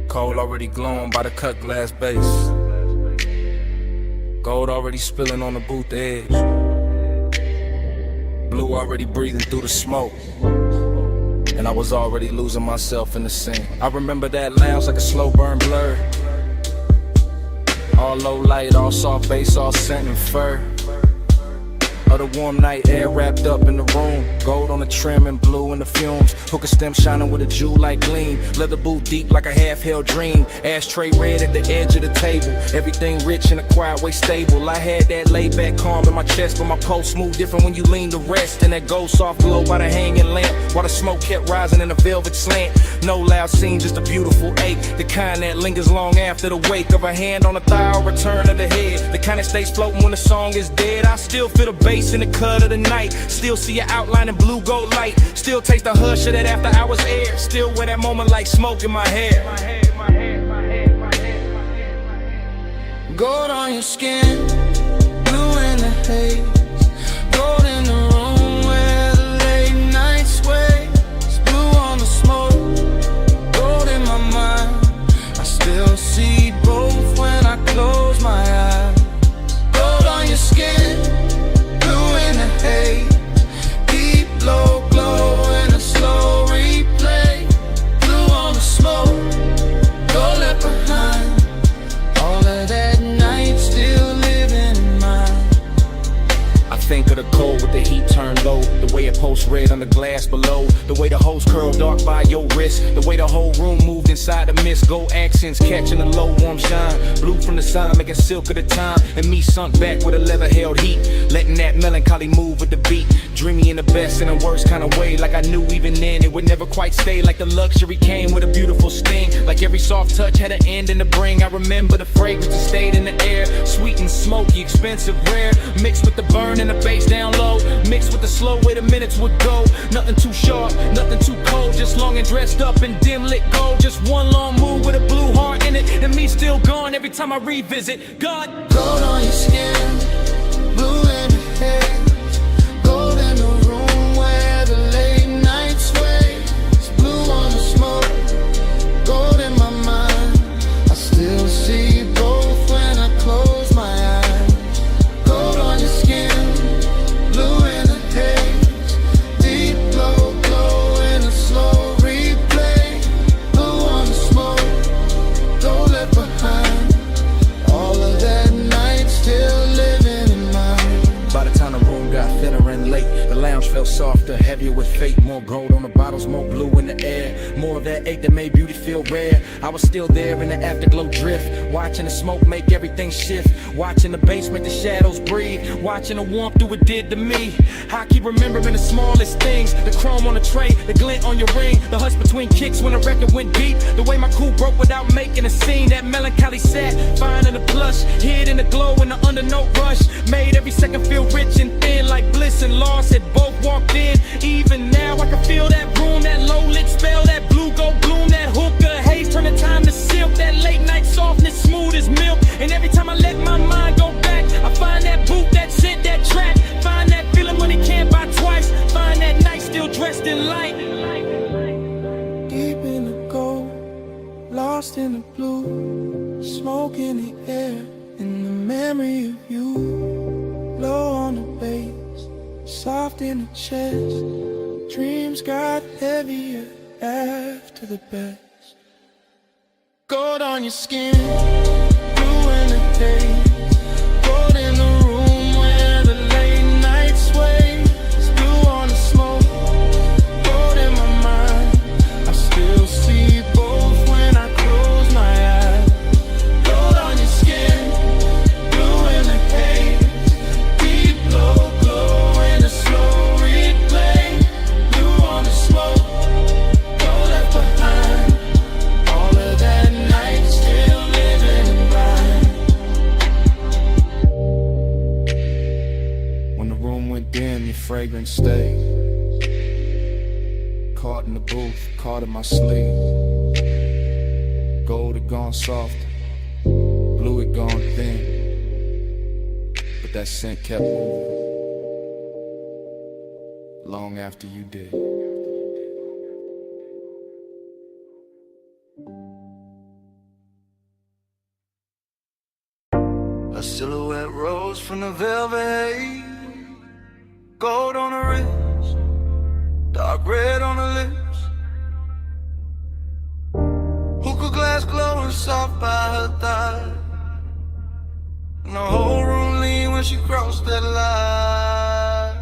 E: Coal already glowing by the cut glass base. Gold already spilling on the booth edge. Blue already breathing through the smoke. And I was already losing myself in the scene. I remember that lounge like a slow burn blur. All low light, all soft bass, all scent and fur. Of the warm night air wrapped up in the room. Gold on the trim and blue in the fumes. Hookah stem shining with a jewel-like gleam. Leather boot deep like a half-held dream. Ashtray red at the edge of the table. Everything rich in a quiet way stable. I had that laid-back calm in my chest, but my pulse moved different when you lean to rest. And that gold soft glow by the hanging lamp, while the smoke kept rising in a velvet slant. No loud scene, just a beautiful ache. The kind that lingers long after the wake of a hand on a thigh or return of the head. The kind that stays floating when the song is dead. I still feel the bass in the cut of the night. Still see your outline in blue gold light. Still taste the hush of that after hours air. Still wear that moment like smoke in my hair.
H: Gold on your skin, blue in the haze. Gold in the room where the late night sways. Blue on the smoke, gold in my mind. I still see both when I close my eyes. Gold on your skin, hey, deep low glow in a slow replay. Blue on the smoke, go left behind. All of that night still living in mind.
E: I think of the cold with the heat turned low. The way it pulsed red on the glass below. The way the hose curled dark by your wrist. The way the whole room moved inside the mist. Gold accents catching the low warm shine. Blue from the sun making silk of the time. And me sunk back with a leather held heat. Letting that melancholy move with the beat. Dreamy in the best and the worst kind of way. Like I knew even then it would never quite stay. Like the luxury came with a beautiful sting. Like every soft touch had an end and a bring. I remember the fragrance that stayed in the air. Sweet and smoky, expensive, rare. Mixed with the burn and the bass down low. Mixed with the slow way the minutes would go. Nothing too sharp, nothing too cold. Just long and dressed up in dim lit gold. Just one long move with a blue heart in it. And me still gone every time I revisit. God,
H: gold on your skin, blue in the haze. Gold in the room where the late night sways. Blue on the smoke, gold in my mind. I still see both when I close my eyes. Gold on your skin, blue in the haze. Deep low glow in a slow replay. Blue on the smoke,
B: softer, heavier with fate. More gold on the bottles, more blue in the air. More of that ache that made beauty feel rare. I was still there in the afterglow drift, watching the smoke make everything shift, watching the bass make the shadows breathe, watching the warmth do what it did to me. I keep remembering the smallest things, the chrome on the tray, the glint on your ring, the hush between kicks when the record went deep, the way my cool broke without making a scene, that melancholy sat, fine in the plush, hid in the glow in the undernote rush, made every second feel rich and thin, like bliss and loss had both walked in. Even now I can feel that room, that low lit spell, that blue gold bloom, that hookah haze, turn the time to silk, that late night softness, smooth as milk. And every time I let my mind go back, I find that boot, that scent, that track, find that feeling money can't buy twice, find that night still dressed in light.
F: Deep in the gold, lost in the blue, smoke in the air, in the memory of you. Low on the bass, soft in the chest, dreams got heavier after the best. Gold on your skin, blue in the day, gold in the room where the late night sways, blue on the smoke, gold in my mind, I still see both when I close my eyes. Gold on your skin, blue in the haze, deep low glow in a slow replay, blue on the smoke, gold left behind, all of that night still living in mine.
C: When the room went dim, your fragrance stayed. Caught in the booth, caught in my sleeve. Gold had gone soft, blue had gone thin, but that scent kept moving long after you did.
F: A silhouette rose from the velvet haze, gold on the wrist, dark red on the lips, hookah glass glowing soft by her thigh, and the whole room leaned when she crossed that line.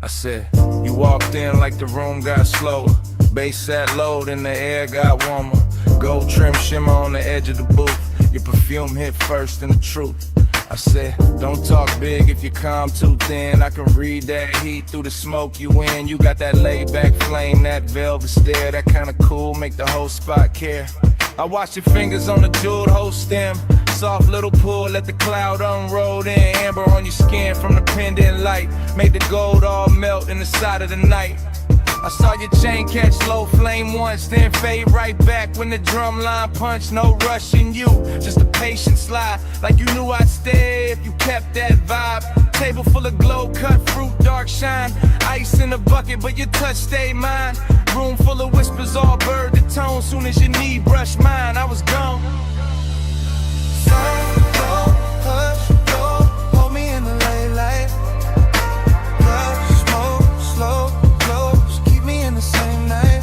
G: I said, you walked in like the room got slower, bass sat low, then the air got warmer, gold trim shimmer on the edge of the booth, your perfume hit first and the truth. I said, don't talk big if you calm too thin, I can read that heat through the smoke you in, you got that laid back flame, that velvet stare, that kinda cool, make the whole spot care. I watch your fingers on the jeweled whole stem, soft little pull, let the cloud unroll in, amber on your skin from the pendant light, made the gold all melt in the side of the night. I saw your chain catch slow flame once, then fade right back when the drum line punched. No rushing you, just a patient slide, like you knew I'd stay if you kept that vibe. Table full of glow, cut fruit, dark shine, ice in the bucket, but your touch stayed mine. Room full of whispers, all bird to tone. Soon as your knee brushed mine, I was gone.
F: Soft, low, hush, low, hold me in the late light. Love, smoke, slow. The same night.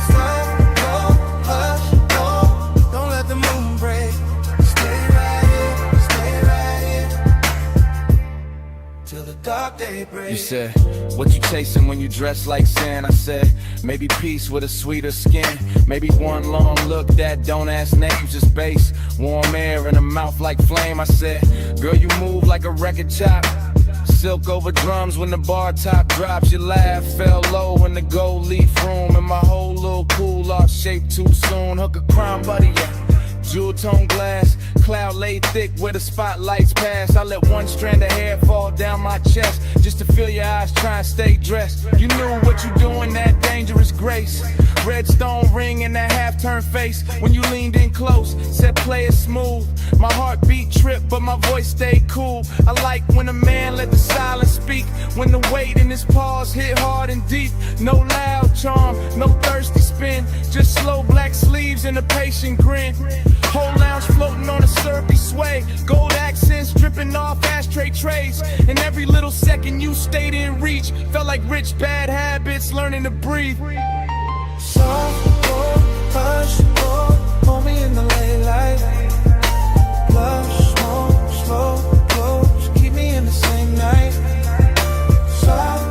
F: Stop, go, hush, go. Don't let the moon break. Stay right here till the dark day breaks.
G: You said, what you chasing when you dress like sand? I said, maybe peace with a sweeter skin. Maybe one long look that don't ask names, just bass, warm air in a mouth like flame. I said, girl, you move like a record chop, silk over drums when the bar top drops. Your laugh fell low in the gold leaf room, and my whole little cool lost shape too soon. Hook a crown buddy, yeah. Jewel tone glass, cloud laid thick where the spotlights pass. I let one strand of hair fall down my chest just to feel your eyes try and stay dressed. You knew what you doing, that dangerous grace. Red stone ring in that half-turn face when you leaned in close, said play it smooth. My heartbeat tripped, but my voice stayed cool. I like when a man let the silence speak, when the weight in his pause hit hard and deep. No loud charm, no thirsty spin, just slow black sleeves and a patient grin. Whole lounge floating on a syrupy sway, gold accents dripping off ashtray trays. And every little second you stayed in reach felt like rich bad habits learning to breathe.
F: Soft, go, hush, go, hold me in the late light. Love, smoke, slow, close, keep me in the same night. Soft,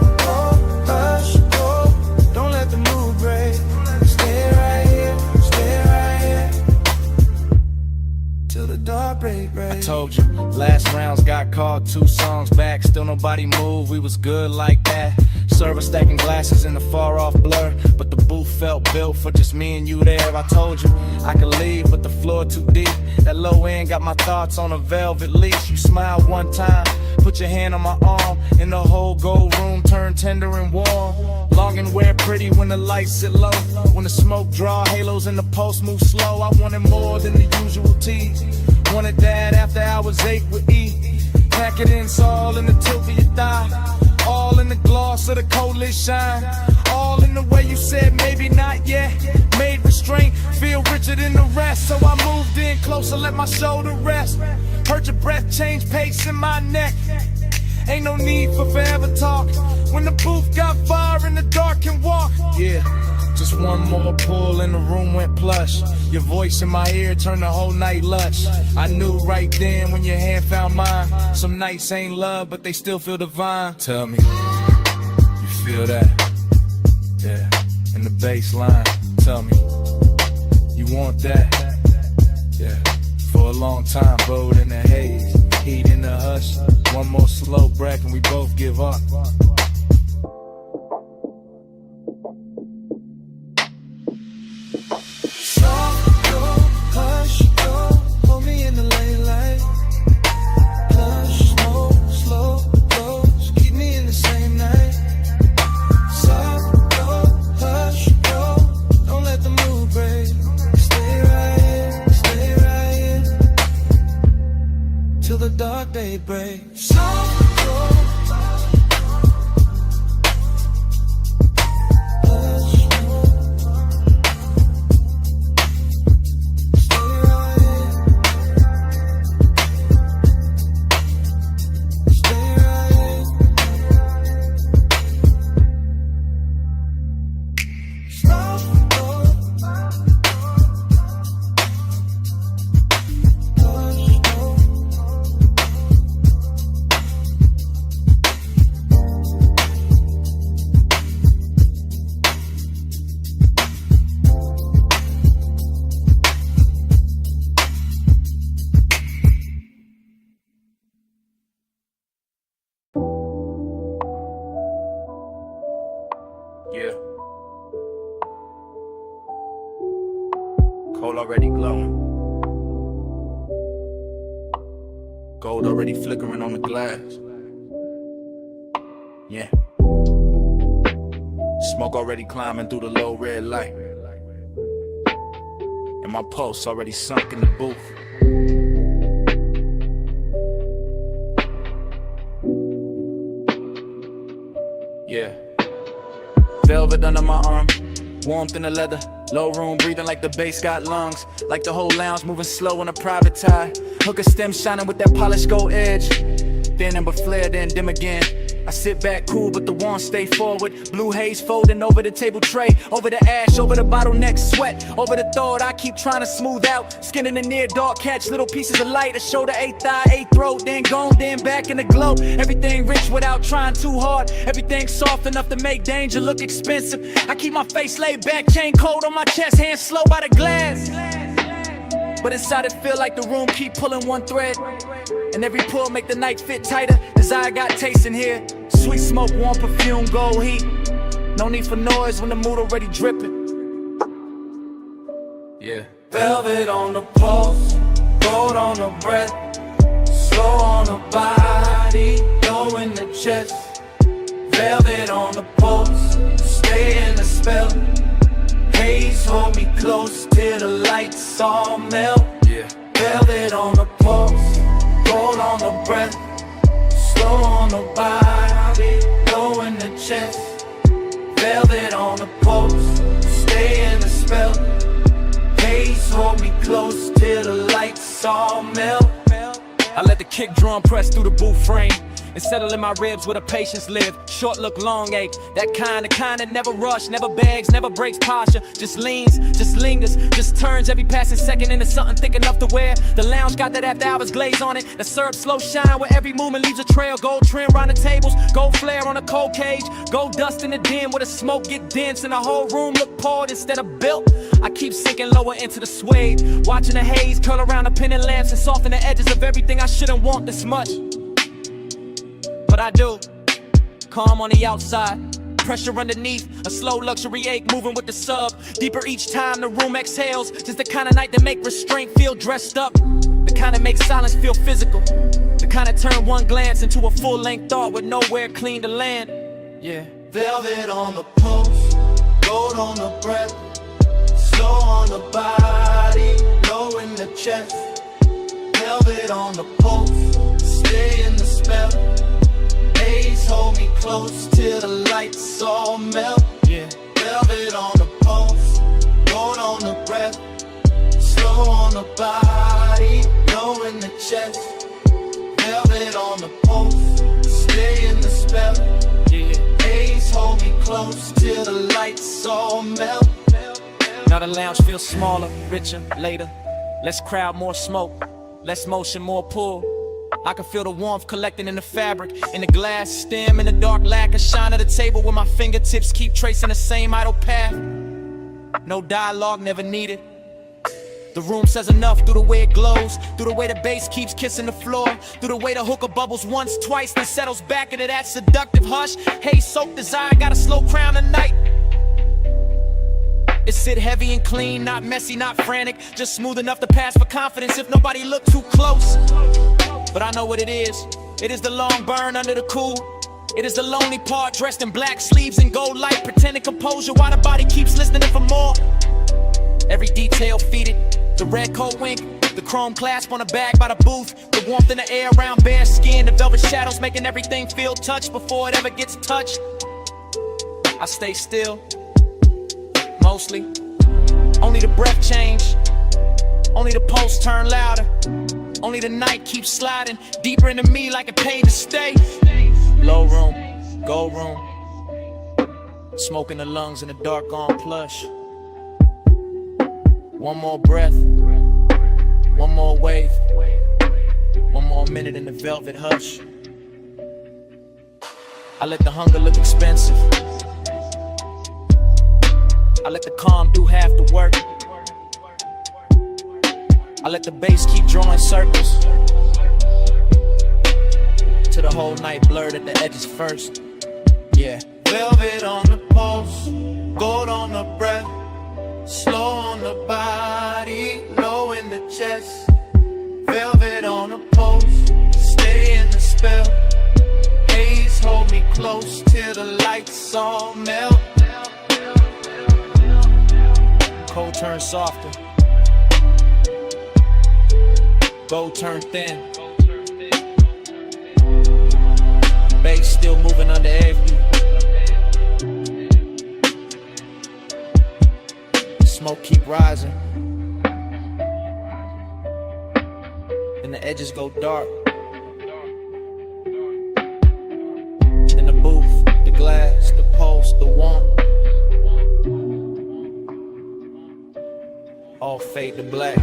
B: songs back, still nobody moved, we was good like that. Server stacking glasses in the far off blur, but the booth felt built for just me and you there. I told you I could leave, but the floor too deep. That low end got my thoughts on a velvet leash. You smiled one time, put your hand on my arm, and the whole gold room turned tender and warm. Long and wear pretty when the lights sit low, when the smoke draw halos and the pulse move slow. I wanted more than the usual tease, wanted that after hours 8 with E. Pack it in, it's all in the tilt of your thigh, all in the gloss of the coldlit shine, all in the way you said maybe not yet. Made restraint feel richer than the rest, so I moved in closer, let my shoulder rest. Heard your breath change pace in my neck. Ain't no need for forever talk when the booth got fire and the dark can walk. Yeah, just one more pull and the room went plush. Your voice in my ear turned the whole night lush. I knew right then when your hand found mine. Some nights ain't love, but they still feel divine. Tell me, you feel that? Yeah, in the bass line. Tell me, you want that? Yeah, for a long time, blowed in the haze, heat in the hush. One more slow breath and we both give up.
H: Till the dark day breaks.
B: Yeah. Coal already glowing. Gold already flickering on the glass. Yeah. Smoke already climbing through the low red light. And my pulse already sunk in the booth. Yeah. Velvet under my arm, warmth in the leather. Low room breathing like the bass got lungs. Like the whole lounge moving slow on a private tie. Hook a stem shining with that polished gold edge. Then amber flare, then dim again. I sit back cool, but the wand stay forward. Blue haze folding over the table tray, over the ash, over the bottleneck sweat, over the thought I keep trying to smooth out. Skin in the near dark, catch little pieces of light. A shoulder, a thigh, a throat, then gone, then back in the glow. Everything rich without trying too hard. Everything soft enough to make danger look expensive. I keep my face laid back, chain cold on my chest, hands slow by the glass. But inside it feel like the room keep pulling one thread. And every pull make the night fit tighter. Desire got taste in here. Sweet smoke, warm perfume, gold heat. No need for noise when the mood already dripping. Yeah.
H: Velvet on the pulse, gold on the breath, slow on the body, low in the chest. Velvet on the pulse, stay in the spell. Haze hold me close till the lights all melt.
B: Yeah.
H: Velvet on the pulse, gold on the breath, slow on the body, low in the chest. Velvet on the pulse, stay in the spell. Haze hold me close till the lights all melt.
B: I let the kick drum press through the booth frame and settle in my ribs where the patience live. Short look, long ache. That kind that never rush, never begs, never breaks posture. Just leans, just lingers, just turns every passing second into something thick enough to wear. The lounge got that after hours glaze on it. The syrup slow shine where every movement leaves a trail. Gold trim round the tables, gold flare on a cold cage. Gold dust in the dim where the smoke get dense and the whole room look poured instead of built. I keep sinking lower into the suede, watching the haze curl around the pendant lamps and soften the edges of everything I shouldn't want this much. I do. Calm on the outside, pressure underneath, a slow luxury ache moving with the sub. Deeper each time the room exhales, just the kind of night that make restraint feel dressed up. The kind that makes silence feel physical. The kind that turn one glance into a full-length thought with nowhere clean to land. Yeah.
F: Velvet on the pulse, gold on the breath, slow on the body, low in the chest. Velvet on the pulse, stay in the spell. Haze hold me close till the lights all melt.
B: Yeah.
F: Velvet on the pulse, gold on the breath, slow on the body, low in the chest. Velvet on the pulse, stay in the spell.
B: Yeah.
F: Haze hold me close till the lights all melt.
B: Now the lounge feels smaller, richer, later. Less crowd, more smoke. Less motion, more pull. I can feel the warmth collecting in the fabric, in the glass stem, in the dark lacquer shine at the table where my fingertips keep tracing the same idle path. No dialogue, never needed. The room says enough through the way it glows, through the way the bass keeps kissing the floor, through the way the hookah bubbles once, twice, then settles back into that seductive hush. Haze-soaked desire, got a slow crown tonight. It sit heavy and clean, not messy, not frantic, just smooth enough to pass for confidence if nobody look too close. But I know what it is. It is the long burn under the cool. It is the lonely part, dressed in black sleeves and gold light, pretending composure while the body keeps listening for more. Every detail feeded, the red coat wink, the chrome clasp on the bag by the booth, the warmth in the air around bare skin, the velvet shadows making everything feel touched before it ever gets touched. I stay still, mostly. Only the breath change, only the pulse turn louder, only the night keeps sliding deeper into me like it paid to stay. Low room, gold room, smoke in the lungs in the dark on plush. One more breath, one more wave, one more minute in the velvet hush. I let the hunger look expensive, I let the calm do half the work. I let the bass keep drawing circles till the whole night blurred at the edges first. Yeah.
F: Velvet on the pulse, gold on the breath, slow on the body, low in the chest. Velvet on the pulse, stay in the spell. Haze hold me close till the lights all melt.
B: Cold turn softer, gold turn thin, bass still moving under every. Smoke keep rising, and the edges go dark. In the booth, the glass, the pulse, the warmth, all fade to black.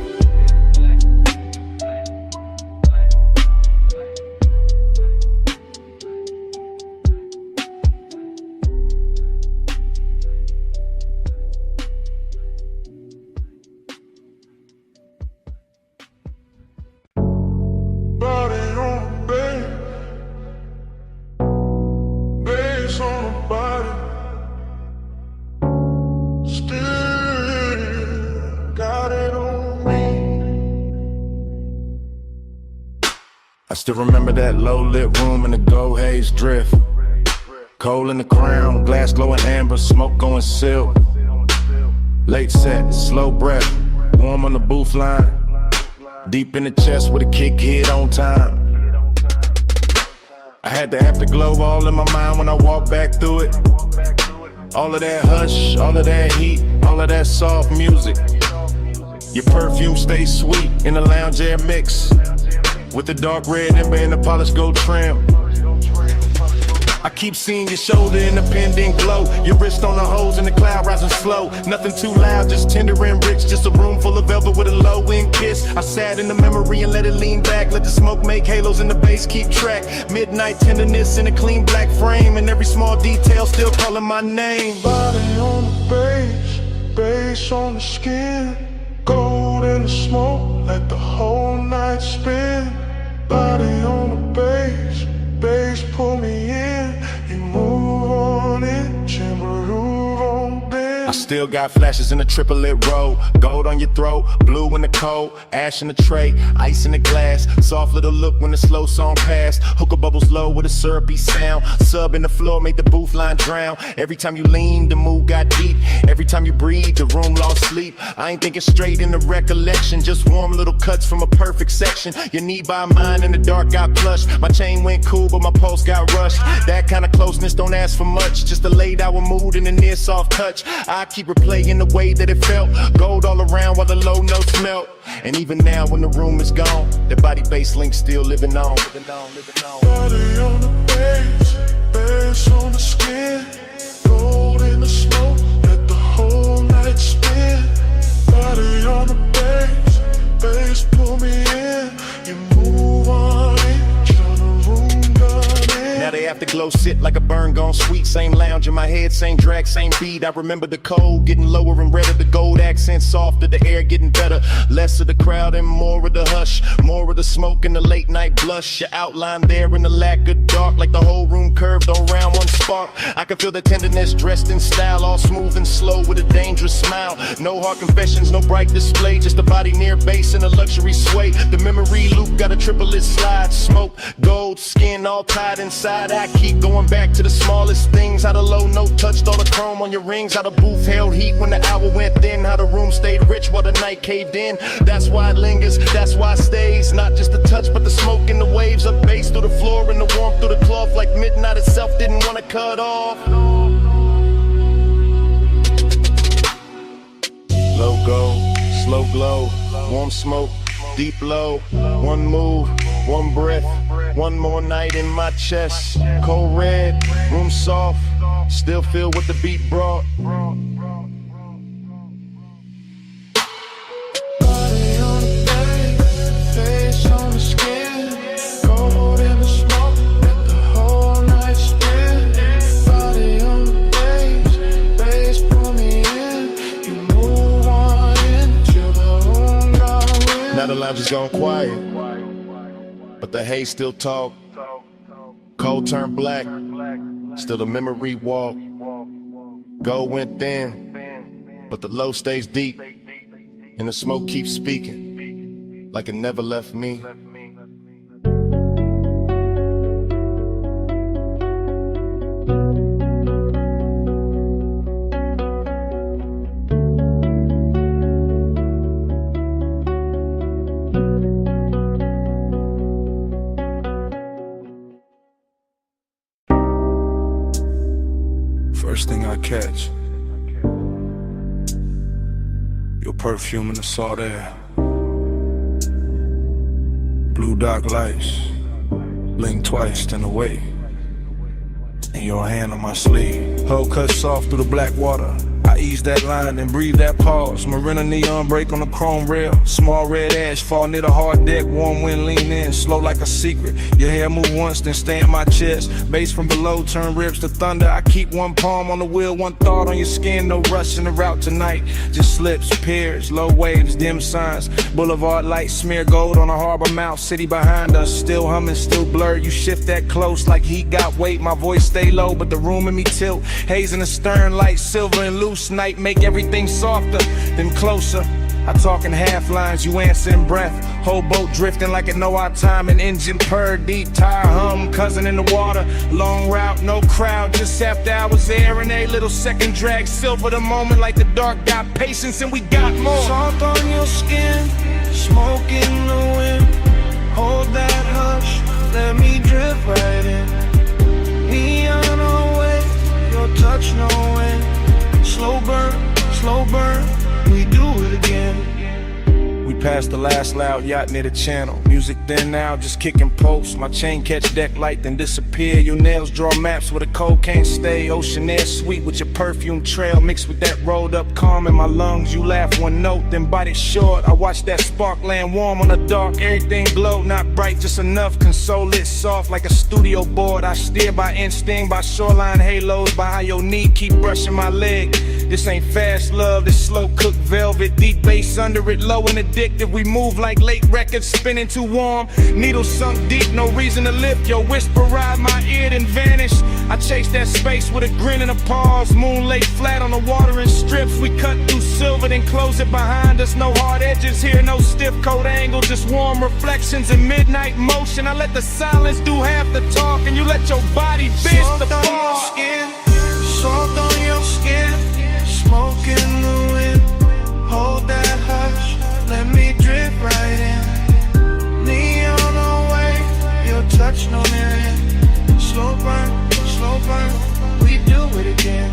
E: I still remember that low-lit room in the gold haze drift. Coal in the crown, glass glowing amber, smoke going silk. Late set, slow breath, warm on the booth line. Deep in the chest with a kick hit on time. I had the afterglow all in my mind when I walked back through it. All of that hush, all of that heat, all of that soft music. Your perfume stays sweet in the lounge air mix, with the dark red ember and the polished gold trim. I keep seeing your shoulder in the pendant glow, your wrist on the hose and the cloud rising slow. Nothing too loud, just tender and rich, just a room full of velvet with a low-end kiss. I sat in the memory and let it lean back, let the smoke make halos and the bass keep track. Midnight tenderness in a clean black frame, and every small detail still calling my name.
F: Body on the bass, bass on the skin, gold in the smoke, let the whole night spin. Body on the bass, bass pull me
C: Still got flashes in the triplet row. Gold on your throat, blue in the cold, ash in the tray, ice in the glass. Soft little look when the slow song passed. Hookah bubbles low with a syrupy sound. Sub in the floor made the booth line drown. Every time you lean, the mood got deep. Every time you breathe, the room lost sleep. I ain't thinking straight in the recollection. Just warm little cuts from a perfect section. Your knee by mine in the dark got plush. My chain went cool, but my pulse got rushed. That kind of closeness don't ask for much. Just a laid hour mood and a near soft touch. I keep replaying the way that it felt. Gold all around while the low notes melt. And even now when the room is gone, the body bass link still living on.
F: Body on the bass, bass on the skin. Gold in the smoke, let the whole night spin. Body on the bass, bass pull me in. You move on in, till the room done in.
C: Now the afterglow sit like a burn gone sweet. Same lounge in my head, same drag, same beat. I remember the cold getting lower and redder. The gold accent softer, the air getting better. Less of the crowd and more of the hush. More of the smoke and the late night blush. Your outline there in the lack of dark. Like the whole room curved around one spark. I can feel the tenderness dressed in style. All smooth and slow with a dangerous smile. No hard confessions, no bright display. Just a body near base and a luxury sway. The memory loop got a triplet slide. Smoke, gold, skin all tied inside. I keep going back to the smallest things. How the low note touched all the chrome on your rings. How the booth held heat when the hour went thin. How the room stayed rich while the night caved in. That's why it lingers, that's why it stays. Not just the touch but the smoke and the waves. Up bass through the floor and the warmth through the cloth. Like midnight itself didn't want to cut off. Low gold, slow glow, warm smoke, deep low. One move, one breath, one more night in my chest. Cold red, room soft, still feel what the beat brought.
F: Body on the bass, face on the skin. Gold in the smoke, let the whole night spin. Body on the bass, bass pull me in. You move on in till the room gone in.
C: Now the lounge is gone quiet, but the haze still talk. Cold turned black, still the memory walk. Gold went thin, but the low stays deep. And the smoke keeps speaking, like it never left me.
E: First thing I catch, your perfume in the salt air. Blue dark lights, blink twice, then away. And your hand on my sleeve. Hull cut soft through the black water. I ease that line and breathe that pause. Marina neon break on the chrome rail. Small red ash fall near the hard deck. Warm wind lean in, slow like a secret. Your hair move once, then stay in my chest. Bass from below turn ribs to thunder. I keep one palm on the wheel, one thought on your skin. No rush in the route tonight. Just slips, piers, low waves, dim signs. Boulevard lights smear gold on a harbor mouth. City behind us, still humming, still blurred. You shift that close like heat got weight. My voice stay low, but the room in me tilt. Haze in the stern, light silver and loose. Night make everything softer, then closer. I talk in half lines, you answer in breath. Whole boat drifting like it know our time. An engine purr, deep tire hum, cousin in the water. Long route, no crowd, just after hours there. And a little second drag, silver the moment like the dark. Got patience and we got more.
F: Soft on your skin, smoke in the wind. Hold that hush, let me drift right in. Neon away, your touch no wind. Slow burn, we do it again.
E: We passed the last loud yacht near the channel. Music then now, just kicking posts. My chain catch deck light, then disappear. Your nails draw maps where the cold can't stay. Ocean air sweet with your perfume trail. Mixed with that rolled up calm in my lungs. You laugh one note, then bite it short. I watch that spark land warm on the dark. Everything glow, not bright, just enough. Console it soft like a studio board. I steer by instinct, by shoreline halos. By how your knee keep brushing my leg. This ain't fast love, this slow cooked velvet. Deep bass under it, low and addictive. We move like late records, spinning too warm. Needles sunk deep, no reason to lift. Your whisper ride my ear, then vanish. I chase
G: that space with a grin and a pause. Moon lay flat on the water in strips. We cut through silver, then close it behind us. No hard edges here, no stiff coat angle, just warm reflections in midnight motion. I let the silence do half the talk, and you let your body bitch the ball.
F: Soft on your skin, smoke in the wind. Hold that hush, let me drift right in. Neon away, your touch no near. Slow burn, we do it again.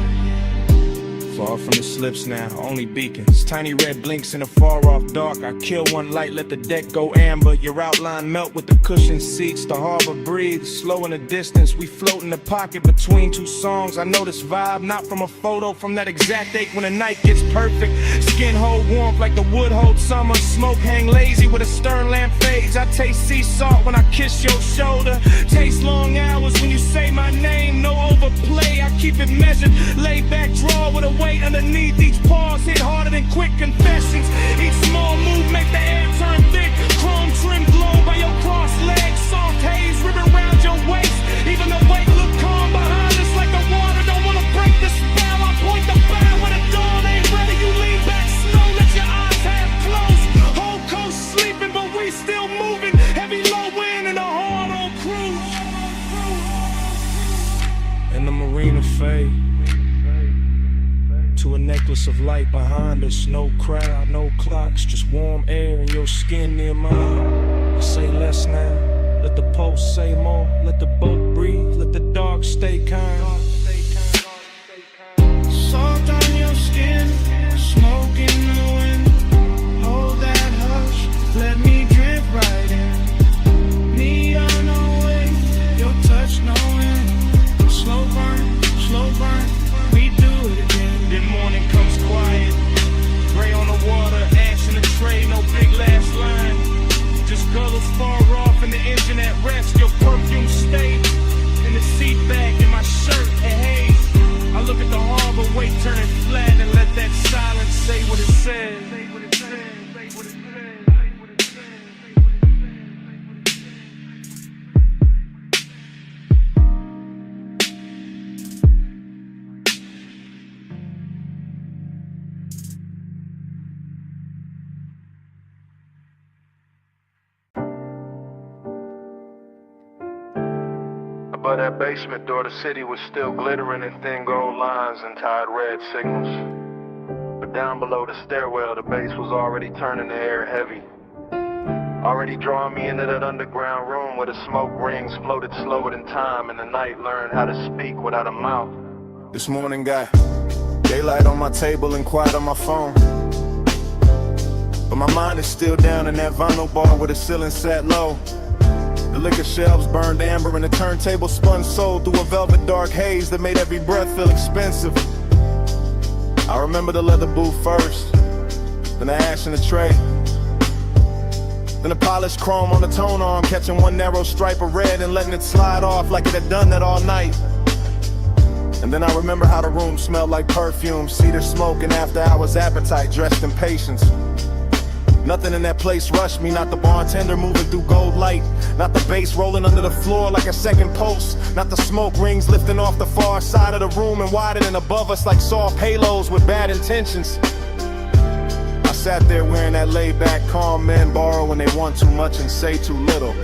G: Far from the slips now, only beacons. Tiny red blinks in the far off dark. I kill one light, let the deck go amber. Your outline melt with the cushioned seats. The harbor breathes, slow in the distance. We float in the pocket between two songs. I know this vibe, not from a photo, from that exact ache when the night gets perfect. Skin hold warmth like the wood hold summer. Smoke hang lazy with a stern lamp fades. I taste sea salt when I kiss your shoulder. Taste long hours when you say my name. No overplay, I keep it measured. Lay back, draw with a weight underneath. Each pause hit harder than quick confessions. Each small move make the air turn thick. Chrome trim glow by your crossed legs. Soft haze ribbon around your waist. Even the weight look calm behind us like the water don't wanna break the spell. I point the bow when the dawn ain't ready. You lean back slow, let your eyes half closed. Whole coast sleeping, but we still moving. Heavy low wind and a hard on cruise. And the marina fade to a necklace of light behind us. No crowd, no clocks, just warm air and your skin near mine. I say less now, let the pulse say more. Let the boat breathe, let the dark stay kind. Soft on your skin, smoke in the wind. Hold that hush, let me drift right in. Neon away, your touch no end. Slow burn, we do it again. Then morning comes quiet, gray on the water, ash in the tray, no big last line. Just guttles far off and the engine at rest. Your perfume stayed in the seat back in my shirt and haze. I look at the harbor, weight turning flat, and let that silence say what it says.
K: Above that basement door, the city was still glittering in thin gold lines and tied red signals. But down below the stairwell, the bass was already turning the air heavy. Already drawing me into that underground room where the smoke rings floated slower than time, and the night learned how to speak without a mouth.
C: This morning got daylight on my table and quiet on my phone. But my mind is still down in that vinyl bar where the ceiling sat low. The liquor shelves burned amber and the turntable spun soul through a velvet dark haze that made every breath feel expensive. I remember the leather booth first, then the ash in the tray, then the polished chrome on the tone arm, catching one narrow stripe of red and letting it slide off like it had done that all night. And then I remember how the room smelled like perfume, cedar smoke and after hours appetite dressed in patience. Nothing in that place rushed me, not the bartender moving through gold light, not the bass rolling under the floor like a second pulse, not the smoke rings lifting off the far side of the room and widening above us like soft halos with bad intentions. I sat there wearing that laid-back calm men borrow when they want too much and say too little,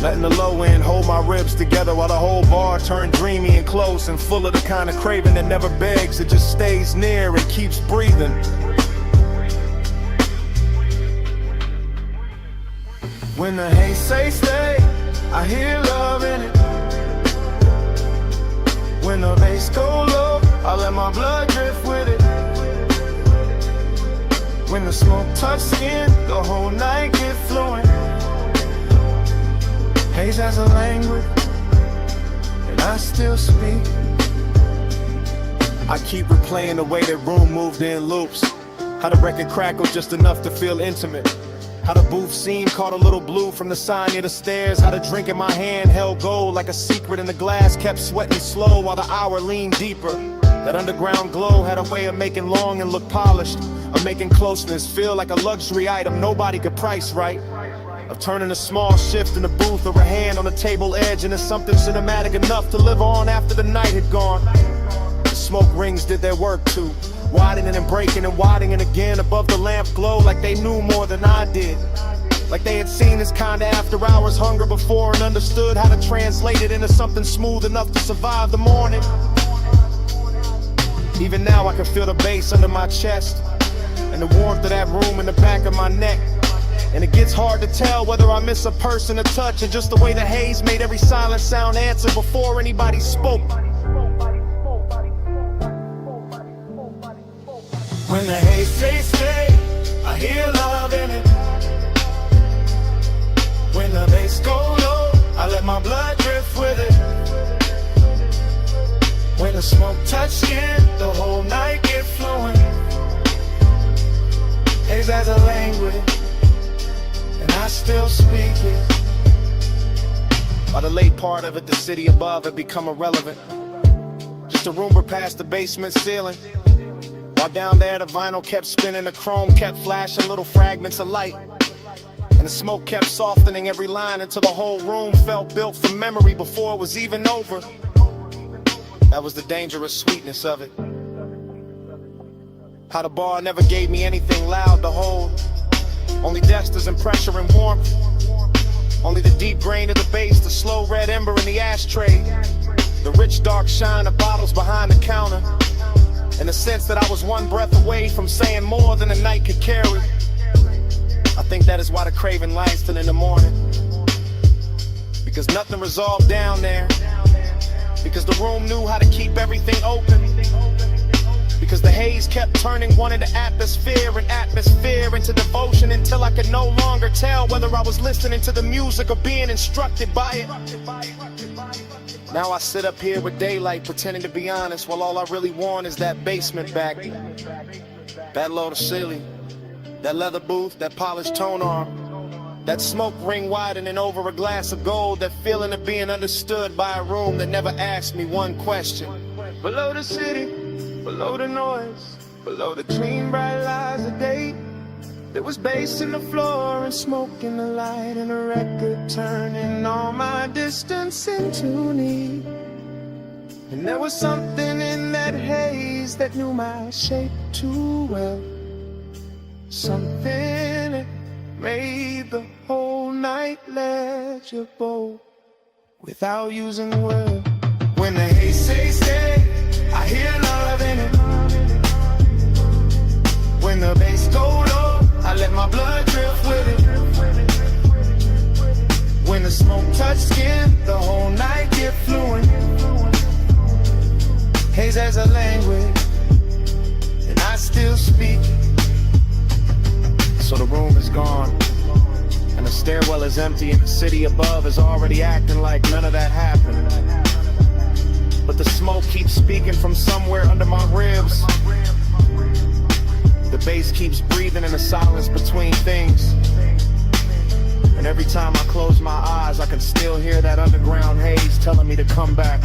C: letting the low end hold my ribs together while the whole bar turned dreamy and close and full of the kind of craving that never begs, it just stays near and keeps breathing.
F: When the haze say stay, I hear love in it. When the bass go low, I let my blood drift with it. When the smoke touch skin, the whole night get fluent. Haze has a language, and I still speak.
C: I keep replaying the way that room moved in loops, how the record crackled just enough to feel intimate, how the booth scene caught a little blue from the sign near the stairs, how the drink in my hand held gold like a secret in the glass kept sweating slow while the hour leaned deeper. That underground glow had a way of making long and look polished, of making closeness feel like a luxury item nobody could price right. of turning a small shift in the booth or a hand on the table edge into something cinematic enough to live on after the night had gone. The smoke rings did their work too, widening and breaking and widening again above the lamp glow, like they knew more than I did. Like they had seen this kind of after hours hunger before and understood how to translate it into something smooth enough to survive the morning. Even now I can feel the bass under my chest and the warmth of that room in the back of my neck. And it gets hard to tell whether I miss a person, a touch, or just the way the haze made every silent sound answer before anybody spoke.
F: When the haze says stay, I hear love in it. When the bass go low, I let my blood drift with it. When the smoke touch skin, the whole night get fluent. Haze as a language, and I still speak it.
C: By the late part of it, the city above had become irrelevant. Just a rumor past the basement ceiling. While down there the vinyl kept spinning, the chrome kept flashing little fragments of light. And the smoke kept softening every line until the whole room felt built from memory before it was even over. That was the dangerous sweetness of it. How the bar never gave me anything loud to hold. Only dexters and pressure and warmth. Only the deep grain of the bass, the slow red ember in the ashtray. The rich dark shine of bottles behind the counter. And the sense that I was one breath away from saying more than the night could carry. I think that is why the craving lies till in the morning. Because nothing resolved down there. Because the room knew how to keep everything open. Because the haze kept turning one into atmosphere and atmosphere into devotion until I could no longer tell whether I was listening to the music or being instructed by it. Now I sit up here with daylight pretending to be honest, while all I really want is that basement back. That low to ceiling, that leather booth, that polished tone arm, that smoke ring widening over a glass of gold, that feeling of being understood by a room that never asked me one question.
F: Below the city, below the noise, below the clean bright lights of day, there was bass in the floor and smoke in the light and a record turning all my distance into need. And there was something in that haze that knew my shape too well. Something that made the whole night legible without using words. When the haze says stay, I hear love in it. When the bass go low, I let my blood drift with it. When the smoke touch skin, the whole night get fluent. Haze as a language, and I still speak.
C: So the room is gone, and the stairwell is empty, and the city above is already acting like none of that happened. But the smoke keeps speaking from somewhere under my ribs. The bass keeps breathing in the silence between things. And every time I close my eyes, I can still hear that underground haze telling me to come back.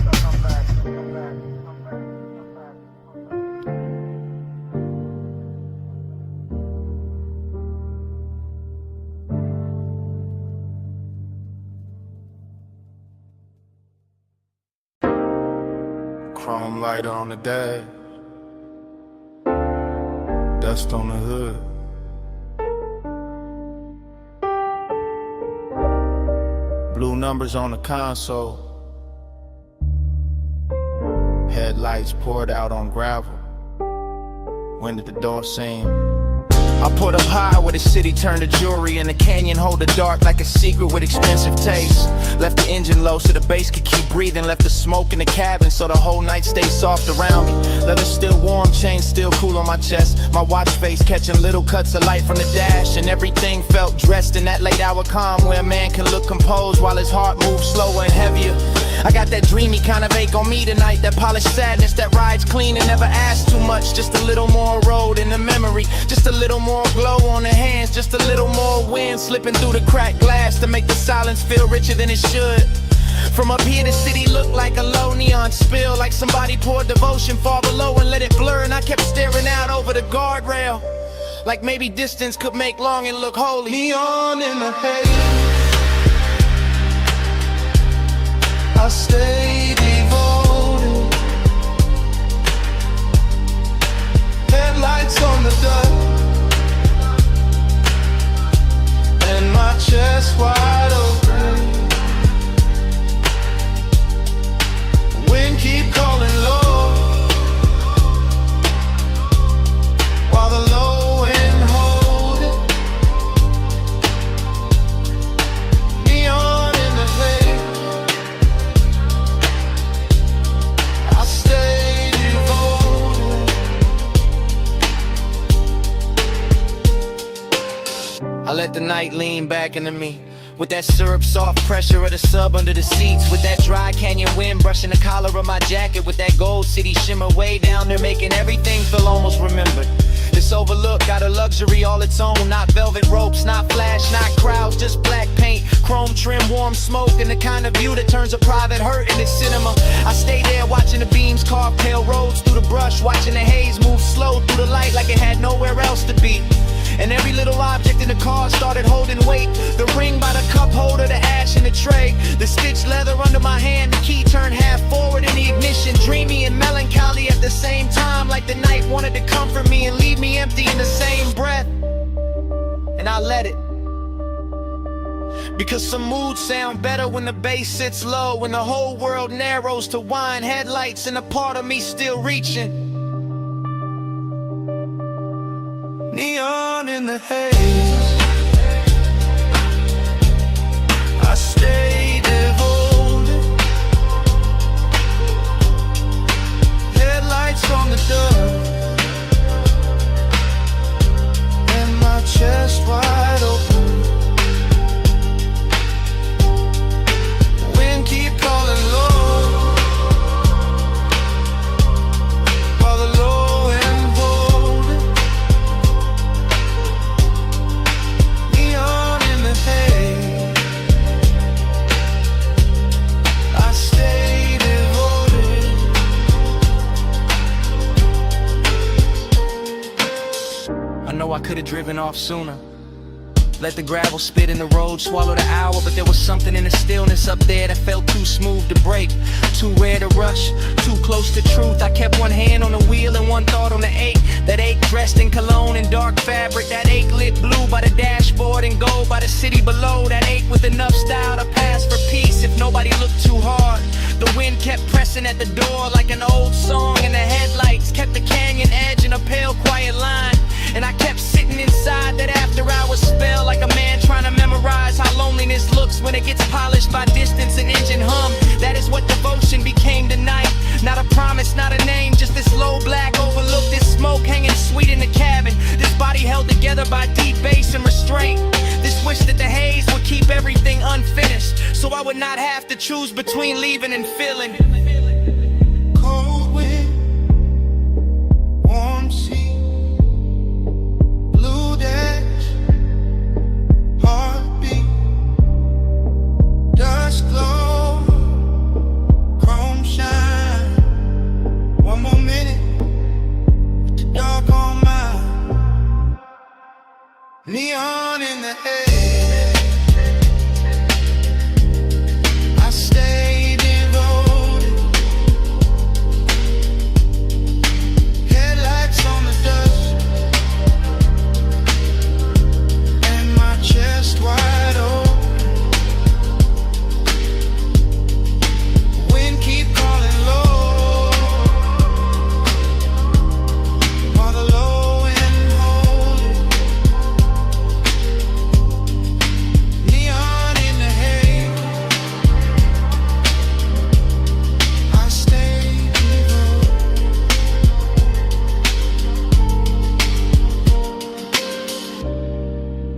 E: Chrome lighter on the dash, dust on the hood.
C: Blue numbers on the console. Headlights poured out on gravel. When did the door seem?
B: I put up high where the city turned to jewelry, and the canyon hold the dark like a secret with expensive taste. Left the engine low so the bass could keep breathing. Left the smoke in the cabin so the whole night stayed soft around me. Leather still warm, chain still cool on my chest. My watch face catching little cuts of light from the dash, and everything felt dressed in that late hour calm where a man can look composed while his heart moves slower and heavier. I got that dreamy kind of ache on me tonight, that polished sadness that rides clean and never asks too much. Just a little more road in the memory, just a little more glow on the hands, just a little more wind slipping through the cracked glass to make the silence feel richer than it should. From up here the city looked like a low neon spill, like somebody poured devotion far below and let it blur, and I kept staring out over the guardrail.
L: Like maybe distance could make longing look holy.
F: Neon in the haze, I stay devoted. Headlights on the dust, and my chest wide open. Wind keep calling low, while the low end hold it. Neon in the haze, I stay devoted.
B: I let the night lean back into me, with that syrup soft pressure of the sub under the seats, with that dry canyon wind brushing the collar of my jacket, with that gold city shimmer way down there making everything feel almost remembered. This overlook got a luxury all its own, not velvet ropes, not flash, not crowds, just black paint, chrome trim, warm smoke, and the kind of view that turns a private hurt into cinema. I stay there watching the beams carve pale roads through the brush, watching the haze move slow through the light like it had nowhere else to be. And every little object in the car started holding weight. The ring by the cup holder, the ash in the tray, the stitched leather under my hand, the key turned half forward in the ignition. Dreamy and melancholy at the same time, like the night wanted to comfort me and leave me empty in the same breath. And I let it, because some moods sound better when the bass sits low, when the whole world narrows to wine headlights and a part of me still reaching.
F: Neon in the haze, I stay devoted. Headlights on the dust, and my chest wide open. Wind keep calling low, while the low end hold it. Neon in the haze, I stay devoted.
B: I know I could've driven off sooner, let the gravel spit in the road, swallow the hour, but there was something in the stillness up there that felt too smooth to break, too rare to rush, too close to truth. I kept one hand on the wheel and one thought on the ache, that ache dressed in cologne and dark fabric, that ache lit blue by the dashboard and gold by the city below, that ache with enough style to pass for peace if nobody looked too hard. The wind kept pressing at the door like an old song, and the headlights kept the canyon edge in a pale quiet line. And I kept sitting inside that after hours spell, like a man trying to memorize how loneliness looks when it gets polished by distance and engine hum. That is what devotion became tonight. Not a promise, not a name, just this low black overlook, this smoke hanging sweet in the cabin, this body held together by deep bass and restraint, this wish that the haze would keep everything unfinished, so I would not have to choose between leaving and feeling.
F: Cold wind, warm sea, blue dash, heartbeat, dust glow, chrome shine. One more minute with the dark on mine. Neon in the haze, I stay devoted. Headlights on the dust, and my chest wide open. Wind keep calling low, while the low end hold it. Neon in the haze, I stay devoted.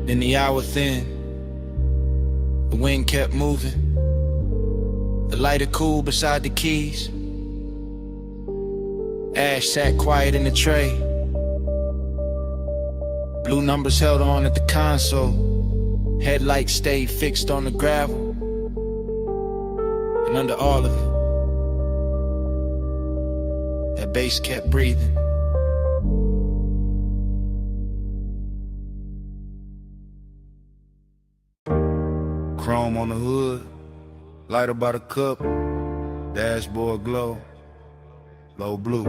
B: Then the hour thin, the wind kept moving, the lighter cool beside the keys. Ash sat quiet in the tray, blue numbers held on at the console, headlights stayed fixed on the gravel. And under all of it, that bass kept breathing.
E: on the hood, light about a cup, dashboard glow, low blue,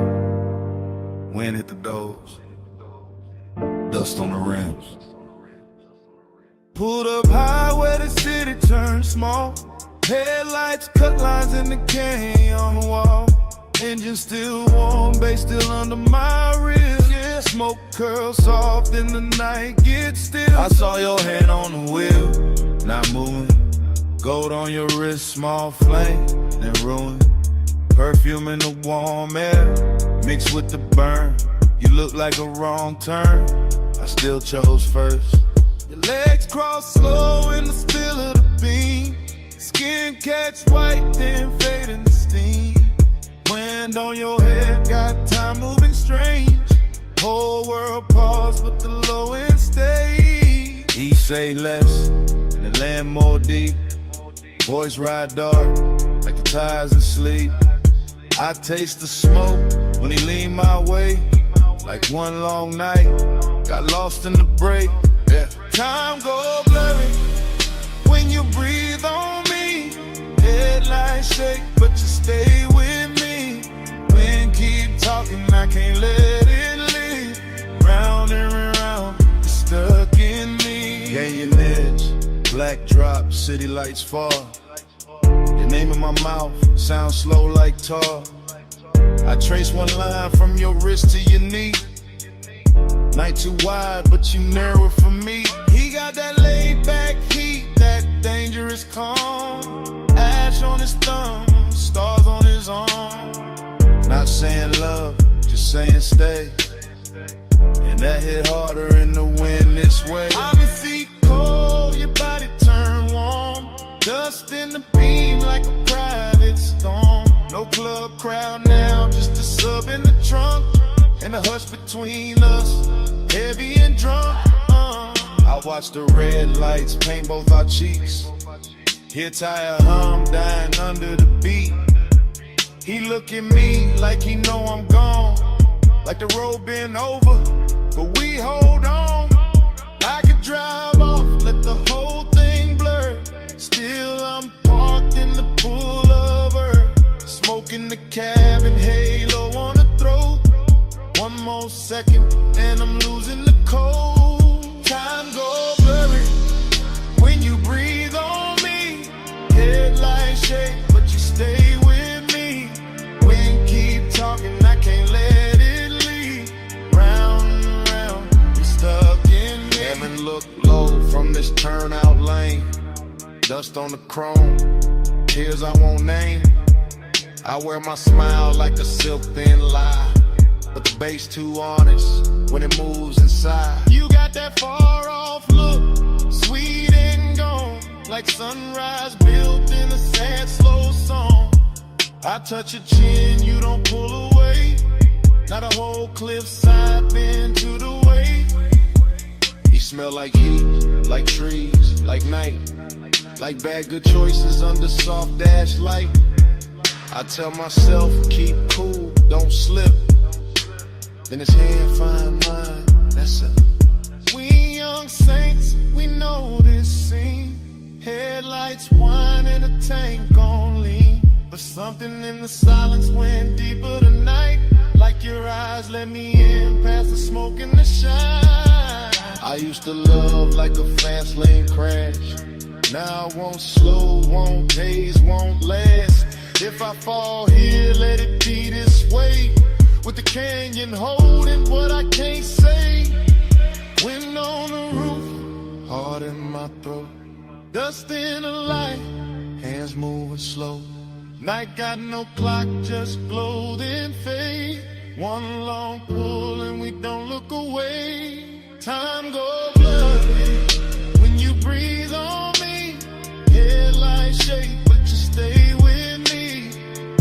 E: wind hit the doors, dust on the rims.
F: Pulled up high where the city turned small. Headlights cut lines in the canyon on the wall. Engine still warm, bass still under my ribs. Yeah, smoke curls soft in the night, get still.
E: I saw your hand on the wheel, not moving. Gold on your wrist, small flame, then ruin. Perfume in the warm air, mixed with the burn. You look like a wrong turn, I still chose first.
F: Your legs cross slow in the spill of the beam. Skin catch white, then fade in the steam. Wind on your head, got time moving strange. Whole world pause, but the low end stays.
E: He say less, and the land more deep. Boys ride dark, like the tides asleep. I taste the smoke when he lean my way. Like one long night, got lost in the break. Yeah.
F: Time go blurry when you breathe on me. Headlights shake, but you stay with me. Wind keep talking, I can't let it leave. Round and round, you're stuck in me.
E: Canyon edge, black drop, city lights fall. Your name in my mouth, sound slow like tar. I trace one line from your wrist to your knee. Night too wide, but you narrow it for me.
F: He got that laid back heat, that dangerous calm. Ash on his thumb, stars on his arm.
E: Not saying love, just saying stay. And that hit harder in the wind this way.
F: I'm your feet cold, your body turn warm. Dust in the beam like a private storm. No club crowd now, just a sub in the trunk. And the hush between us, heavy and drunk.
E: I watch the red lights paint both our cheeks. Hear tire hum dying under the beat.
F: He look at me like he know I'm gone. Like the road been over, but we hold on. I could drive off, let the whole thing blur. Still I'm parked in the pool of earth. Smoking the cabin, halo on the throat. One more second, and I'm losing the cold. Time go blurry when you breathe on me. Headlights shake, but you stay with me. Wind keep talking, I can't let it leave. Round and round, you're stuck in me.
E: Hammond look low from this turnout lane. Dust on the chrome, tears I won't name. I wear my smile like a silk thin lie, but the bass too honest when it moves inside.
F: You got that far off look, sweet and gone, like sunrise built in a sad slow song. I touch your chin, you don't pull away. Not a whole cliffside bend to the way.
E: You smell like heat, like trees, like night, like bad good choices under soft dash light. I tell myself keep cool, don't slip. Then his hand find mine, that's it.
F: We young saints, we know this scene. Headlights whine and a tank on lean. But something in the silence went deeper tonight. Like your eyes let me in past the smoke and the shine.
E: I used to love like a fast lane crash. Now I won't slow, won't haze, won't last. If I fall here, let it be this way. With the canyon holding what I can't say.
F: Wind on the roof,
E: Heart in my throat,
F: dust in the light,
E: hands moving slow.
F: night got no clock, just glow then fade. One long pull and we don't look away. Time go blurry when you breathe on me. Headlights shake, but you stay with me.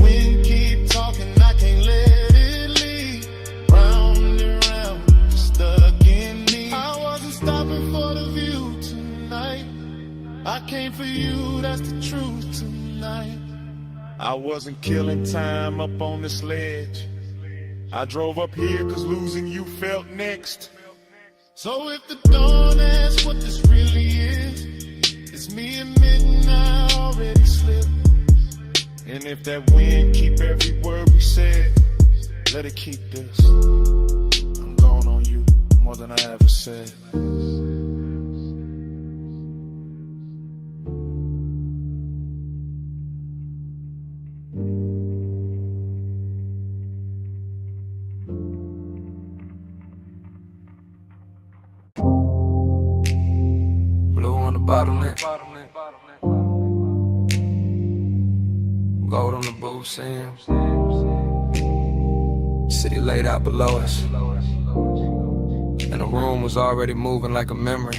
F: Wind keep talking, I can't let it leave. Round and round, you're stuck in me. I wasn't stopping for the view tonight. I came for you, that's the truth tonight.
C: I wasn't killing time up on this ledge. I drove up here cause losing you felt next.
F: So if the dawn asks what this really is, it's
D: It's me admitting I already slipped. And if that wind keep every word we said, let it keep this. I'm going on you more than I ever said.
B: Blue on the bottleneck. Gold on the booth seams. City laid out below us, and the room was already moving like a memory.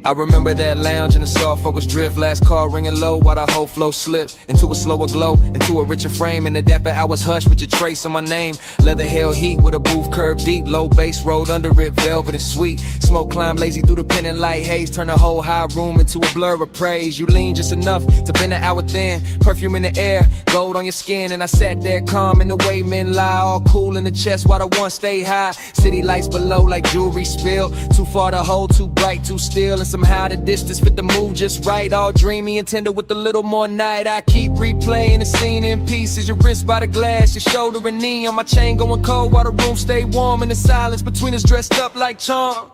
B: I remember that lounge in the soft focus drift, last call ringing low while the whole flow slipped into a slower glow, into a richer frame. In the dapper hours hush with your trace on my name. Leather held heat with a booth curved deep, low bass rolled under it, velvet and sweet. Smoke climbed lazy through the pendant light haze, turn the whole high room into a blur of praise. You lean just enough to bend an hour thin, perfume in the air, gold on your skin. And I sat there calm in the way men lie, all cool in the chest while the one stay high. City lights below like jewelry spilled, too far to hold, too bright, too still. And somehow the distance fit the mood just right, all dreamy and tender with a little more night. I keep replaying the scene in pieces, your wrist by the glass, your shoulder and knee on my chain going cold while the room stay warm. And the silence between us dressed up like charm.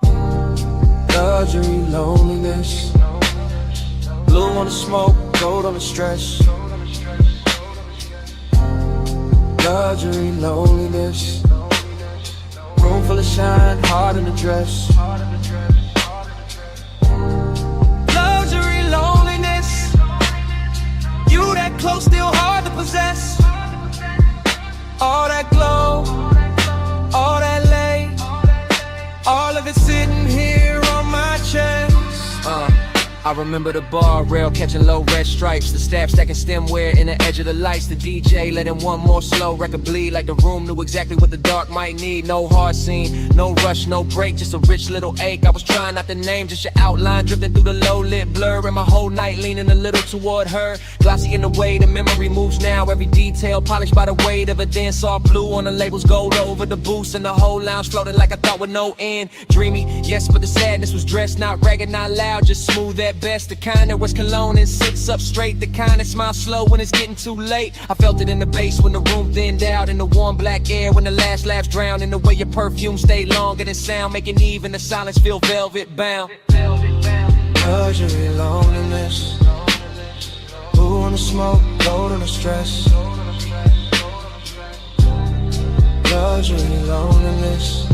B: Luxury, loneliness, blue on the smoke, gold on the stress. Luxury, loneliness, room full of shine, heart in the dress. Luxury, loneliness, you that close, still hard to possess. All that glow, all that lay, all of it sitting here on my chest. I remember the bar rail catching low red stripes, the staff stacking stemware in the edge of the lights, the DJ letting one more slow record bleed like the room knew exactly what the dark might need. No hard scene, no rush, no break, just a rich little ache. I was trying not to name, just your outline drifting through the low lit blur, and my whole night leaning a little toward her. Glossy in the way the memory moves now, every detail polished by the weight of a dance all blue on the labels, gold over the boost, and the whole lounge floating like I thought with no end. Dreamy, yes, but the sadness was dressed, not ragged, not loud, just smooth at best. The kind that was cologne and sits up straight, the kind that smiles slow when it's getting too late. I felt it in the bass when the room thinned out, in the warm black air when the last laughs drowned, in the way your perfume stayed longer than sound, making even the silence feel velvet bound. Luxury, loneliness, blue on the smoke, gold on the stress. Luxury, loneliness,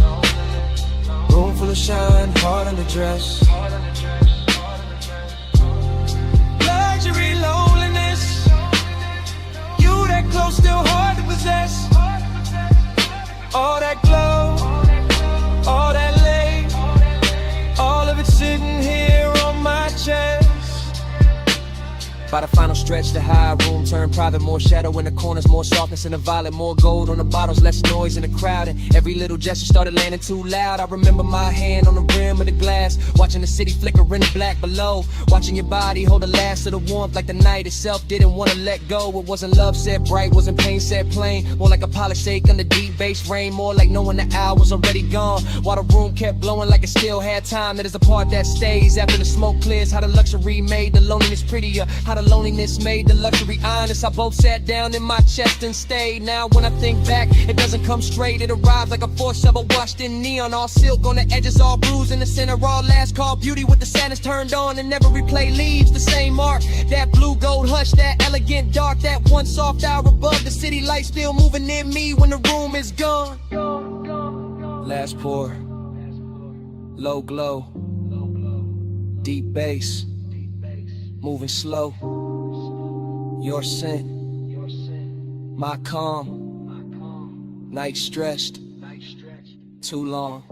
B: room full of shine, heart in the dress. Luxury, loneliness, you that close, still hard to possess. All that glow, all that lay, all of it sitting here on my chest. By the final stretch, the high room turned private, more shadow in the corners, more softness in the violet, more gold on the bottles, less noise in the crowd, and every little gesture started landing too loud. I remember my hand on the rim of the glass, watching the city flicker in the black below, watching your body hold the last of the warmth like the night itself didn't want to let go. It wasn't love set bright, wasn't pain set plain, more like a polished shake under deep bass rain, more like knowing the hour was already gone, while the room kept blowing like it still had time. That is the part that stays after the smoke clears, how the luxury made the loneliness prettier, how the loneliness made the luxury honest. I both sat down in my chest and stayed. Now when I think back, it doesn't come straight, it arrives like a force shovel washed in neon, all silk on the edges, all bruised in the center, all last call beauty with the sadness turned on, and every replay leaves the same mark. That blue gold hush, that elegant dark, that one soft hour above, the city light still moving in me when the room is gone. Last pour, low glow, deep bass, moving slow. Your scent, my calm, night stretched, too long.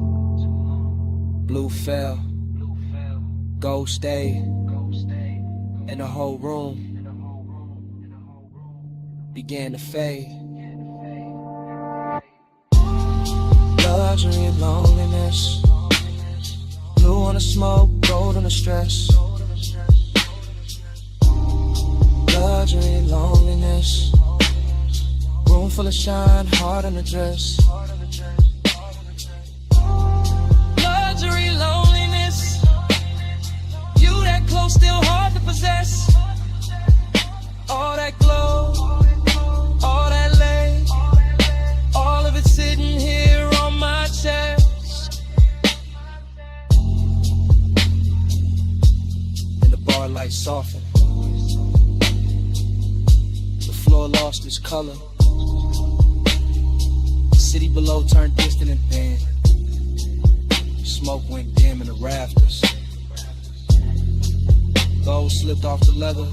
B: Blue fell, gold stayed, and the whole room began to fade. Luxury and loneliness, blue on the smoke, gold on the stress. Luxury, loneliness, room full of shine, heart in the dress. Luxury, loneliness, you that close.
H: still hard to possess. All that glow, all that lay, all of it sitting here on my chest.
B: And the bar light softened. The floor lost its color. The city below turned distant and thin. Smoke went dim in the rafters. Gold slipped off the leather.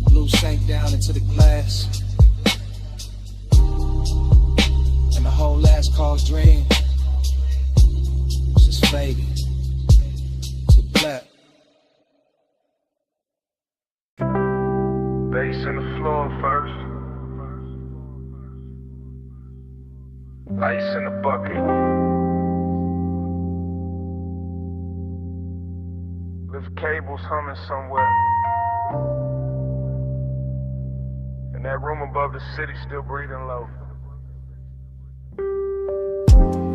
B: Blue sank down into the glass. And the whole last call dream just faded to black.
K: Bass in the floor first. Ice in the bucket. Lift cables humming somewhere. And that room above the city still breathing low.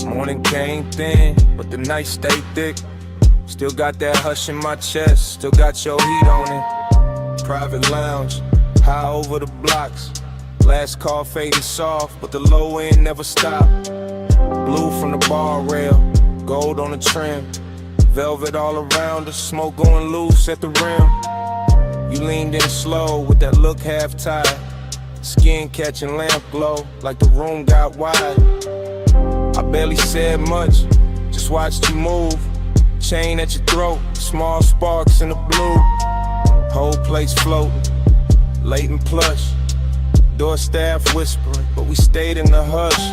E: Morning came thin, but the night stayed thick. Still got that hush in my chest, still got your heat on it. Private lounge, high over the blocks. Last call fading soft, but the low end never stopped. Blue from the bar rail, gold on the trim. Velvet all around us, smoke going loose at the rim. You leaned in slow with that look half tied. Skin catching lamp glow like the room got wide. I barely said much, just watched you move. Chain at your throat, small sparks in the blue. Whole place floating, late and plush. Door staff whispering, but we stayed in the hush.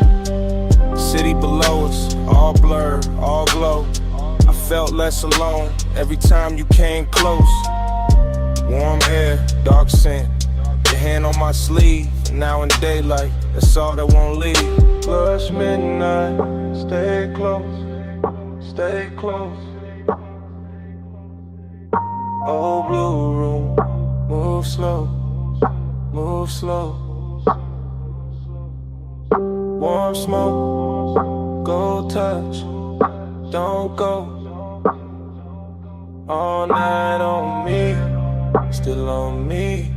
E: City below us, all blurred, all glow. I felt less alone every time you came close. Warm air, dark scent, your hand on my sleeve. Now in daylight, that's all that won't leave.
F: Plus midnight, stay close, stay close. Old blue room, move slow, move slow. Warm smoke, go touch, don't go. All night on me, still on me,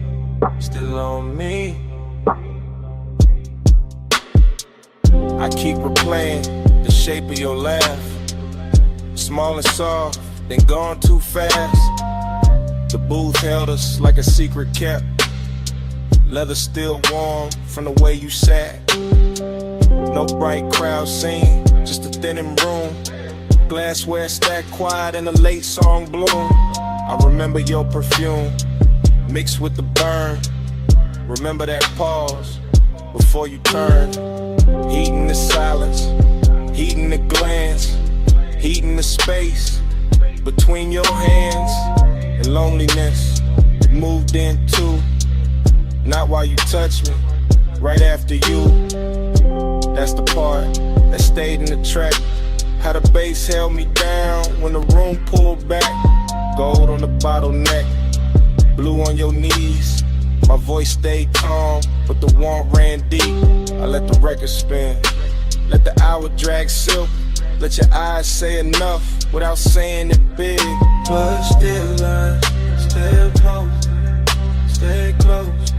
F: still on me.
E: I keep replaying the shape of your laugh. Small and soft, then gone too fast. The booth held us like a secret kept. Leather still warm from the way you sat. No bright crowd scene, just a thinning room. Glassware stacked quiet in a late song bloom. I remember your perfume mixed with the burn. Remember that pause before you turn. Heating the silence, heating the glance, heating the space between your hands. And loneliness moved in too. Not while you touch me, right after you. That's the part that stayed in the track. How the bass held me down when the room pulled back. Gold on the bottleneck, blue on your knees. My voice stayed calm, but the warmth ran deep. I let the record spin, let the hour drag silk. Let your eyes say enough without saying it big.
F: But still I stay close, stay close.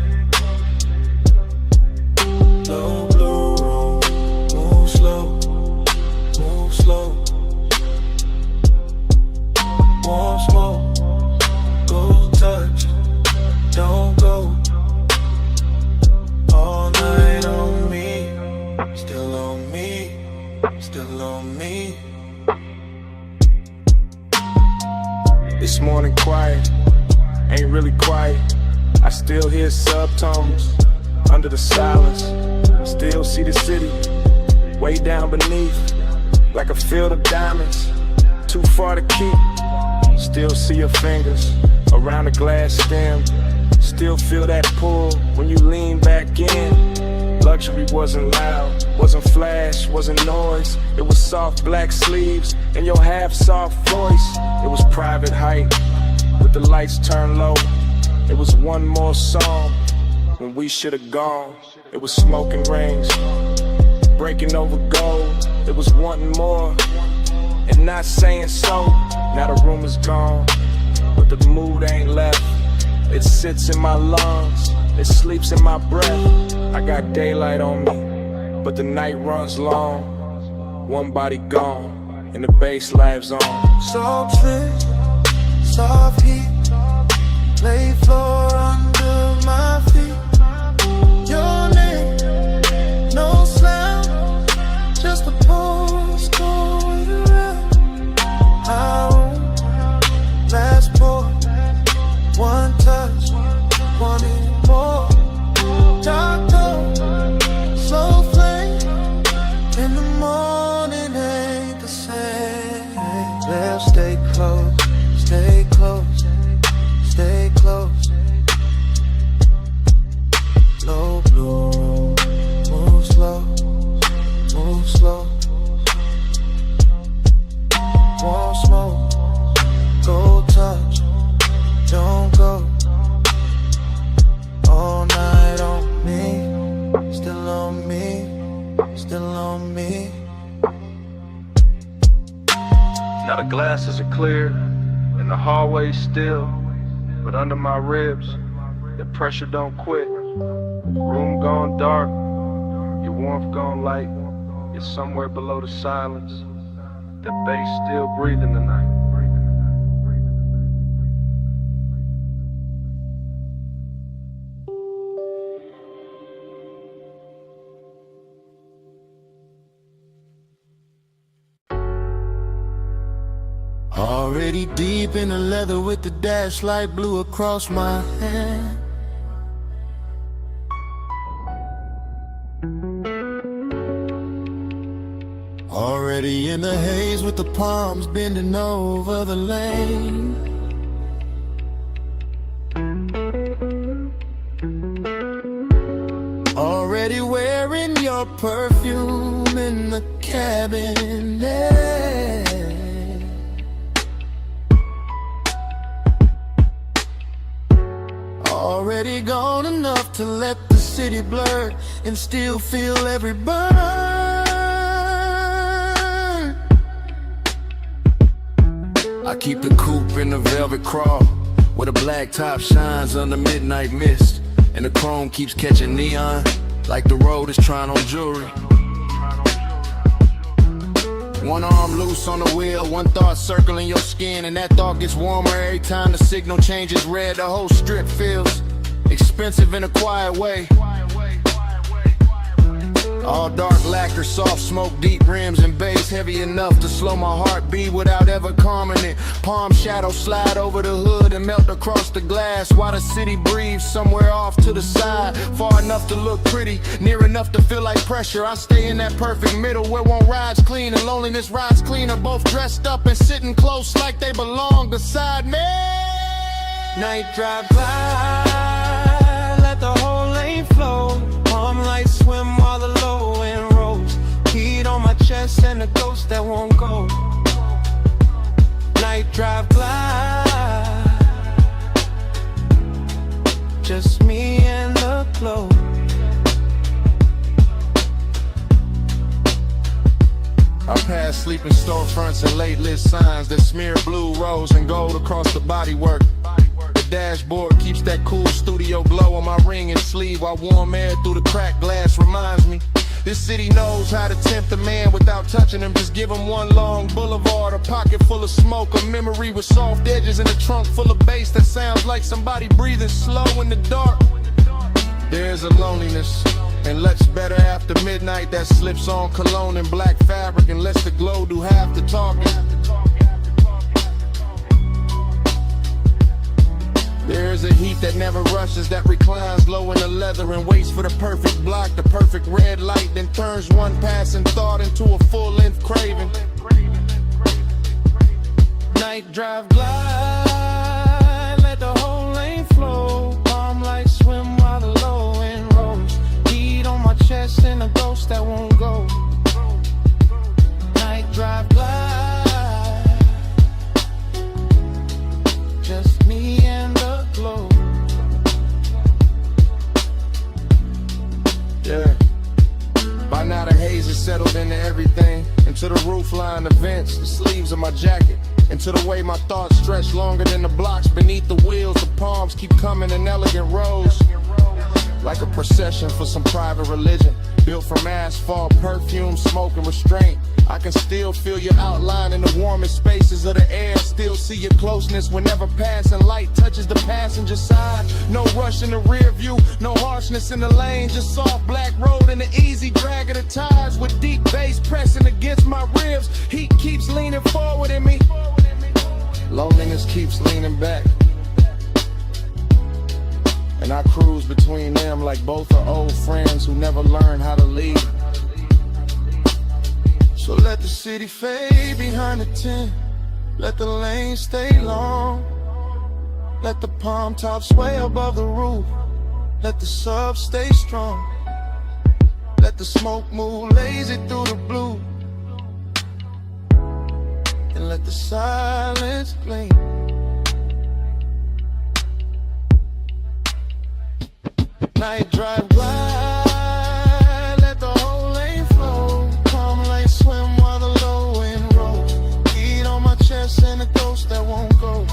F: Low blue room, move slow, move slow. Warm smoke, go touch, don't go. All night on me, still on me, still on me.
E: This morning quiet, ain't really quiet. I still hear subtones under the silence. Still see the city way down beneath, like a field of diamonds, too far to keep. Still see your fingers around the glass stem. Still feel that pull when you lean back in. Luxury wasn't loud, wasn't flash, wasn't noise. It was soft black sleeves and your half-soft voice. It was private height with the lights turned low. It was one more song when we should have gone. It was smoking rings, breaking over gold. It was wanting more,
G: and not saying so. Now the room is gone, but the mood ain't left. It sits in my lungs, it sleeps in my breath. I got daylight on me, but the night runs long. One body gone, and the bass lives on.
F: Soft slip, soft heat, lay floor under my feet. Your name, no slam, just a postcode around. I won't last for one touch, wanting more. Dark tone, slow flame, in the morning ain't the same. Let's stay close, stay close, stay close. Low blue room, move slow, move slow. Won't smoke, go touch, don't go. All night on me, still on me, still on me.
G: Now the glasses are clear, and the hallway's still. But under my ribs, the pressure don't quit. Room gone dark, your warmth gone light. You're somewhere below the silence. The bass still breathing tonight.
F: Already deep in the leather with the dash light blue across my hand. Already in the haze with the palms bending over the lane. Already wearing your perfume in the cabinet. Already gone enough to let the city blur and still feel every burn. I keep the coupe in the velvet crawl, where the black top shines under midnight mist, and the chrome keeps catching neon like the road is trying on jewelry. One arm loose on the wheel, one thought circling your skin, and that thought gets warmer every time the signal changes red. The whole strip feels expensive in a quiet way. All dark lacquer, soft smoke, deep rims and bass, heavy enough to slow my heartbeat without ever calming it. Palm shadows slide over the hood and melt across the glass, while the city breathes somewhere off to the side. Far enough to look pretty, near enough to feel like pressure. I stay in that perfect middle where one ride's clean and loneliness rides cleaner, both dressed up and sitting close like they belong beside me.
H: Night drive by, let the whole lane flow. Palm lights swim while the low end rolls. Heat on my chest and a ghost that won't go. Night drive glide, just me and the glow.
F: I pass sleeping storefronts and late lit signs that smear blue, rose, and gold across the bodywork. The dashboard keeps that cool studio glow on my ring and sleeve, while warm air through the cracked glass reminds me this city knows how to tempt a man without touching him. Just give him one long boulevard, a pocket full of smoke, a memory with soft edges, and a trunk full of bass that sounds like somebody breathing slow in the dark. There's a loneliness and looks better after midnight that slips on cologne and black fabric and lets the glow do half the talking. There's a heat that never rushes, that reclines low in the leather and waits for the perfect block, the perfect red light, then turns one passing thought into a full-length craving.
H: Night drive glide, let the whole lane flow. Palm lights swim while the low end rolls. Heat on my chest and a ghost that won't go. Night drive glide, just me and the glow.
F: Yeah.
E: By now the haze is settled into everything, into the roof line, the vents, the sleeves of my jacket, into the way my thoughts stretch longer than the blocks beneath the wheels. The palms keep coming in elegant rows, like a procession for some private religion, built from asphalt, perfume, smoke, and restraint. I can still feel your outline in the warmest spaces of the air, still see your closeness whenever passing light touches the passenger side. No rush in the rear view, no harshness in the lane, just soft black road and the easy drag of the tires with deep bass pressing against my ribs. Heat keeps leaning forward in me, loneliness keeps leaning back, and I cruise between them like both are old friends who never learned how to lead. So let the city fade behind the tent, let the lane stay long, let the palm tops sway above the roof, let the sub stay strong, let the smoke move lazy through the blue, and let the silence gleam. Night drive glide, let the whole lane flow. Calm like swim while the low wind rolls. Heat on my chest and a ghost that won't go.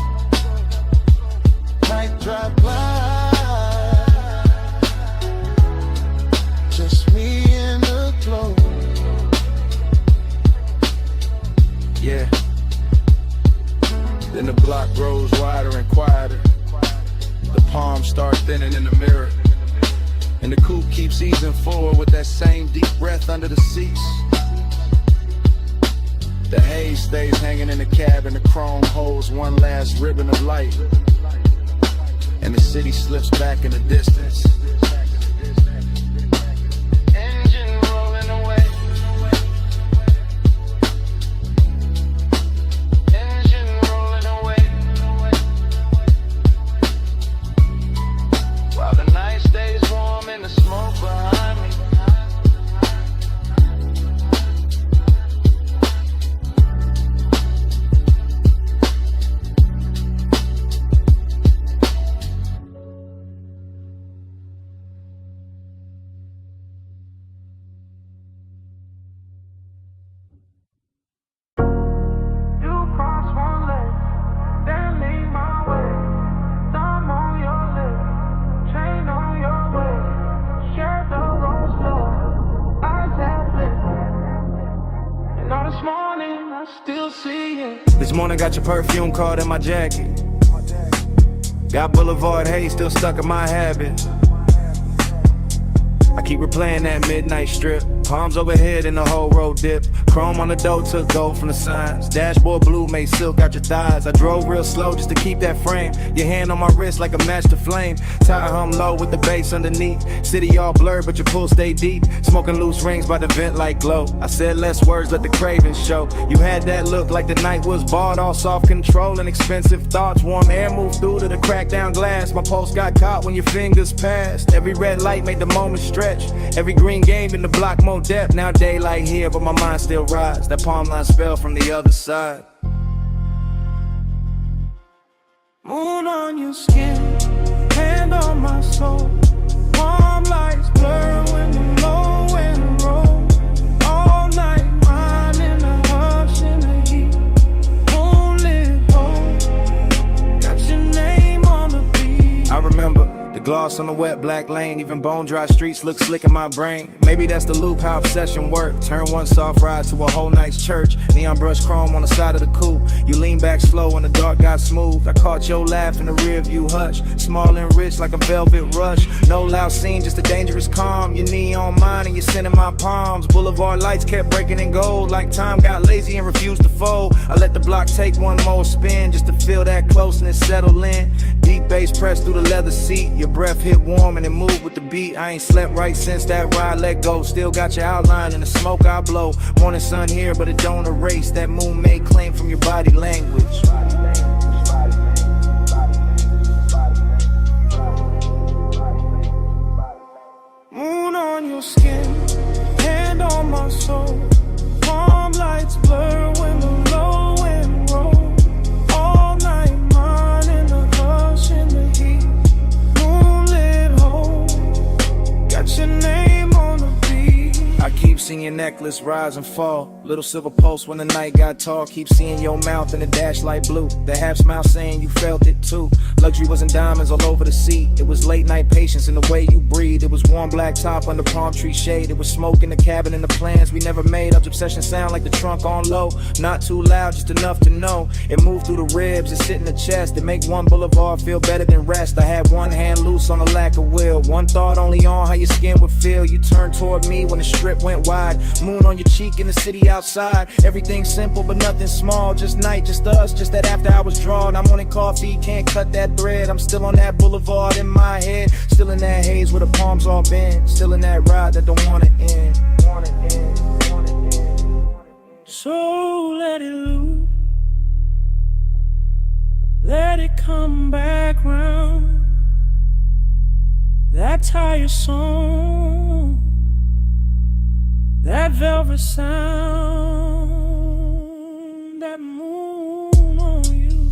E: Night drive glide, just me in the glow. Yeah. Then the block grows wider and quieter. The palms start thinning in the mirror, and the coupe keeps easing forward with that same deep breath under the seats. The haze stays hanging in the cab and the chrome holds one last ribbon of light, and the city slips back in the distance. Engine rolling away. Engine rolling away. While the night stays warm and the smoke behind me.
B: This morning got your perfume caught in my jacket. Got Boulevard haze still stuck in my habit. I keep replaying that midnight strip. Palms overhead and the whole road dip. Chrome on the door took gold from the signs. Dashboard blue made silk out your thighs. I drove real slow just to keep that frame. Your hand on my wrist like a match to flame. Tire hum low with the bass underneath. City all blurred but your pool stay deep. Smoking loose rings by the vent like glow. I said less words, let the cravings show. You had that look like the night was bought. All soft control and expensive thoughts. Warm air moved through to the cracked down glass. My pulse got caught when your fingers passed. Every red light made the moment stretch. Every green game in the block more depth. Now daylight here but my mind still rides. That palm line spell from the other side.
F: Moon on your skin, hand on my soul. Palm lights blur when the low wind rolls. All night mine in the hush and the heat. Moonlit hole, got your name on the beat.
B: I remember the gloss on the wet black lane. Even bone dry streets look slick in my brain. Maybe that's the loop, how obsession work. Turn one soft ride to a whole night's church. Neon brush chrome on the side of the coupe. You lean back slow and the dark got smooth. I caught your laugh in the rear view hush. Small and rich like a velvet rush. No loud scene, just a dangerous calm. Your knee on mine and you're sending my palms. Boulevard lights kept breaking in gold. Like time got lazy and refused to fold. I let the block take one more spin just to feel that closeness settle in. Deep bass pressed through the leather seat. Your breath hit warm and it moved with the beat. I ain't slept right since that ride let go. Still got your outline in the smoke I blow. Morning sun here but it don't erase that moon made claim from your body language.
F: Moon on your skin, hand on my soul. Palm lights blur when the low wind rolls. All night mine in the hush and the heat. Moonlit hole, got your name on the beat.
B: I keep seeing your necklace rise and fall. Little silver pulse when the night got tall. Keep seeing your mouth in the dash light blue. The half smile saying you felt it too. Luxury wasn't diamonds all over the seat. It was late night patience in the way you breathe. It was warm black top under palm tree shade. It was smoke in the cabin and the plans we never made. Up obsession sound like the trunk on low. Not too loud, just enough to know. It moved through the ribs, it sit in the chest. It make one boulevard feel better than rest. I had one hand loose on the lack of will. One thought only on how your skin would feel. You turned toward me when the strip went wide. Moon on your cheek in the city outside. Everything simple but nothing small. Just night, just us, just that after hours draw. I'm wanting coffee, can't cut that thread. I'm still on that boulevard in my head. Still in that haze where the palms all bend. Still in that ride that don't wanna end.
H: So let it loose. Let it come back round. That tire song, that velvet sound, that moon on you,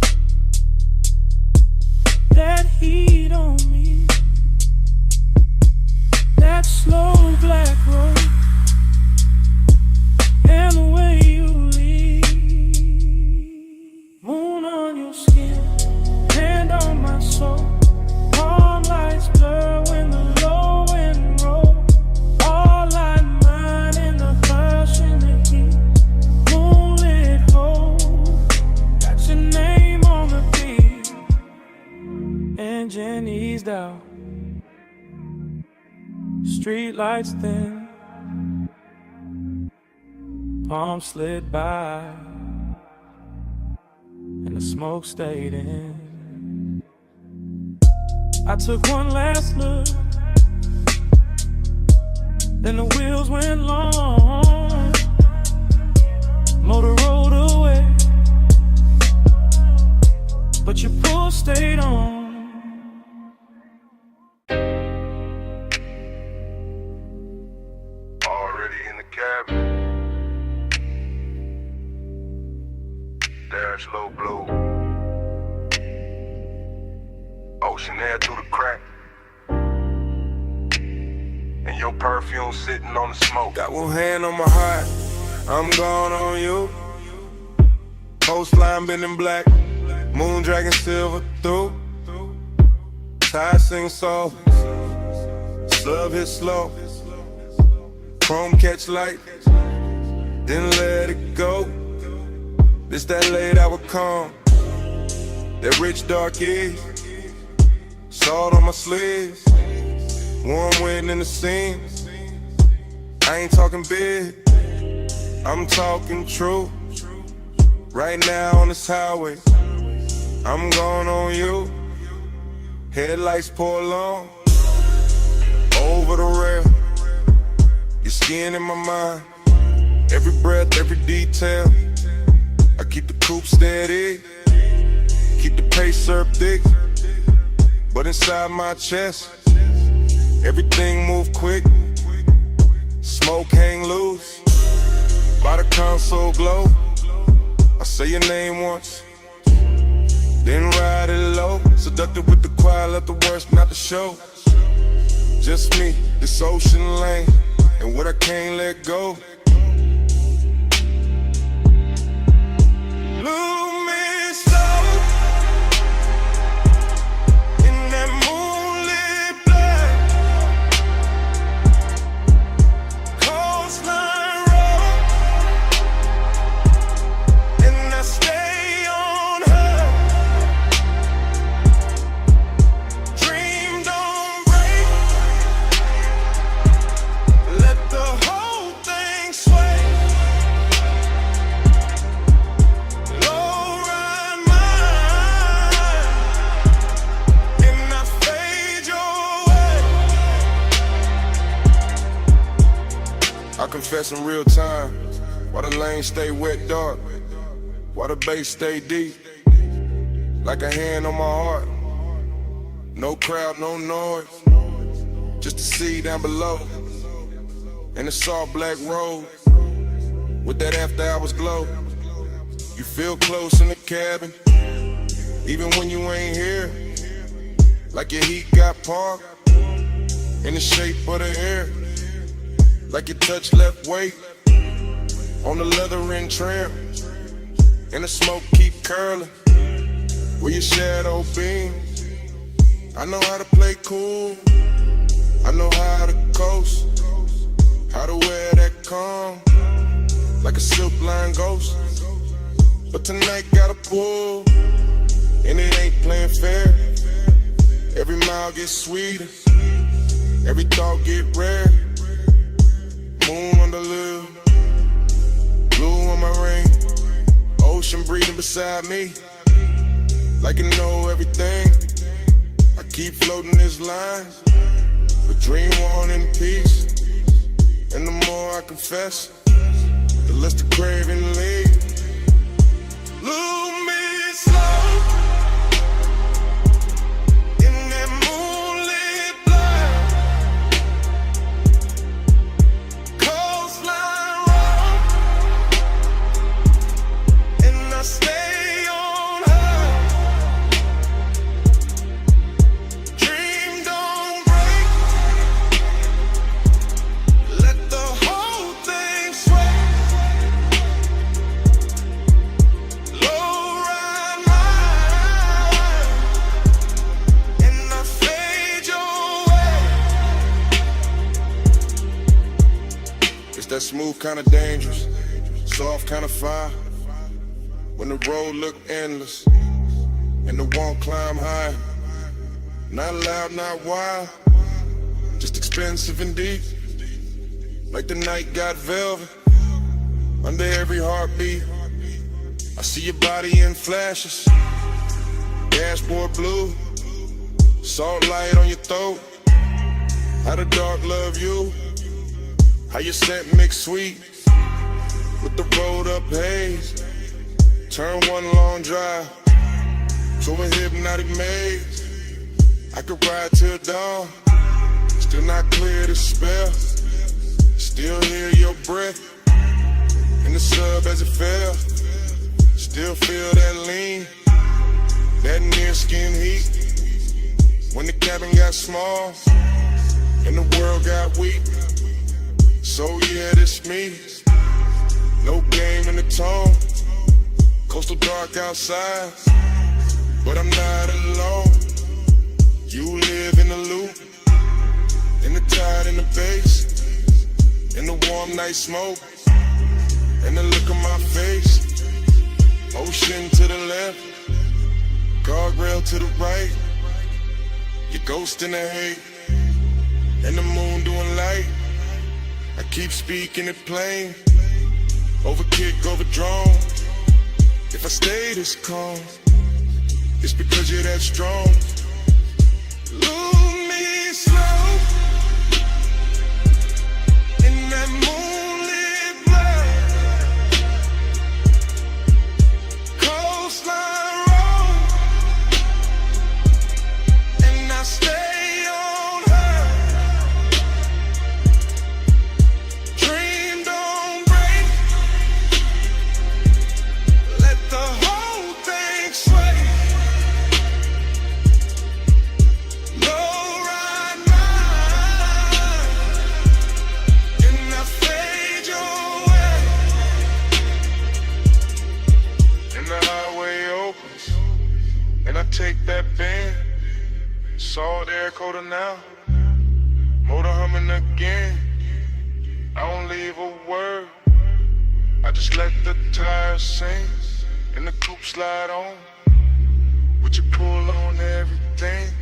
H: that heat on me, that slow black road, and the way you leave. Moon on your skin, hand on my soul. Palm lights blur when the low wind rolls. All light mine in the hush in the heat. Moonlit hole, got your name on the beat. Engine eased out, street lights thin. Palm slid by, and the smoke stayed in. I took one last look, then the wheels went long. Motor rolled away, but your pull stayed on.
K: Already in the cabin. Dash low blue. Ocean air through the crack. And your perfume sitting on the smoke.
E: Got one hand on my heart, I'm gone on you. Coastline bending black, moon dragging silver through. Tide sing soft, slub hit slow. Chrome catch light, then let it go. This that late hour calm, that rich dark east. Salt on my sleeves, warm wind in the seams. I ain't talking big, I'm talking true. Right now on this highway, I'm going on you. Headlights pour long, over the rail. Your skin in my mind, every breath, every detail. I keep the coupe steady, keep the pace up thick. But inside my chest, everything move quick. Smoke hang loose, by the console glow. I say your name once, then ride it low. Seductive with the choir, let the worst not the show. Just me, this ocean lane, and what I can't let go. I confess in real time, why the lanes stay wet dark, why the bass stay deep, like a hand on my heart. No crowd, no noise, just the sea down below, and the soft black road, with that after hours glow. You feel close in the cabin, even when you ain't here, like your heat got parked, in the shape of the air.
F: like you touch left weight on the leather and trim, and the smoke keep curling where your shadow beam. I know how to play cool, I know how to coast, how to wear that calm like a silk line ghost. But tonight got a pull, and it ain't playing fair. Every mile gets sweeter, every thought get rare. Moon on the lip, blue on my ring, ocean breathing beside me, like you know everything. I keep floating this line, but dream on in peace. And the more I confess, the less the craving leaves. Lose me slow in that moonlit blur. Coastline road, and I stay on her. Dream don't break, let the whole thing sway. Low ride mine, and I fade your way. It's that smooth kind of dangerous, soft kind of fire. When the road look endless, and the won't climb high. Not loud, not wild, just expensive and deep. Like the night got velvet under every heartbeat. I see your body in flashes, dashboard blue, salt light on your throat. How the dark love you, how your scent mix sweet with the rolled up haze. Turn one long drive to a hypnotic maze. I could ride till dawn, still not clear the spell. Still hear your breath in the sub as it fell. Still feel that lean, that near skin heat. When the cabin got small and the world got weak. So yeah, this me. No game in the tone. Coastal dark outside, but I'm not alone. You live in the loop, in the tide, in the base, in the warm night smoke, and the look on my face. Ocean to the left, guardrail to the right. Your ghost in the hate, and the moon doing light. I keep speaking it plain, over kick, over drone. If I stay this calm, it's because you're that strong. Lose me slow in that moonlit blur. Coastline road, and I stay on her. Dream don't break, let the whole thing sway. Low ride mine, and I fade your way. And the highway opens, and I take that bend. Salt air coater now, motor humming again. I don't leave a word, I just let the tires sing, and the coupe slide on. Would you pull on everything?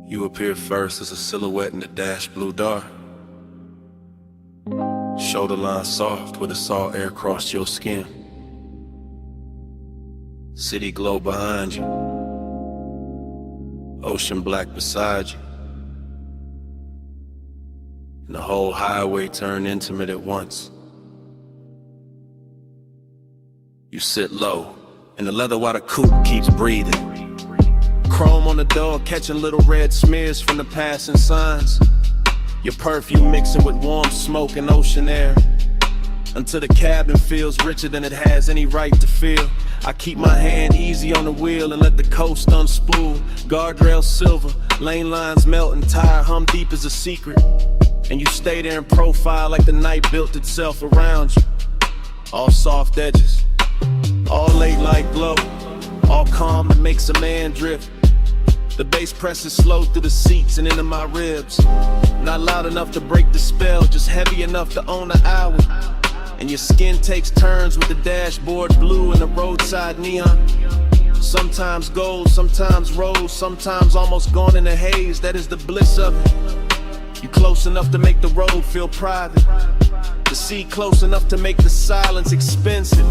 E: You appear first as a silhouette in the dash blue dark. Shoulder line soft where the salt air crossed your skin. City glow behind you, ocean black beside you, and the whole highway turned intimate at once.
G: You sit low, and the leather while the coupe keeps breathing. Chrome on the door, catching little red smears from the passing signs. Your perfume mixing with warm smoke and ocean air, until the cabin feels richer than it has any right to feel. I keep my hand easy on the wheel and let the coast unspool. Guardrails silver, lane lines melt and tire hum deep as a secret. And you stay there in profile like the night built itself around you. All soft edges, all late light glow, all calm that makes a man drift. The bass presses slow through the seats and into my ribs. Not loud enough to break the spell, just heavy enough to own the hour. And your skin takes turns with the dashboard blue and the roadside neon. Sometimes gold, sometimes rose, sometimes almost gone in a haze. That is the bliss of it. You close enough to make the road feel private. The sea close enough to make the silence expensive.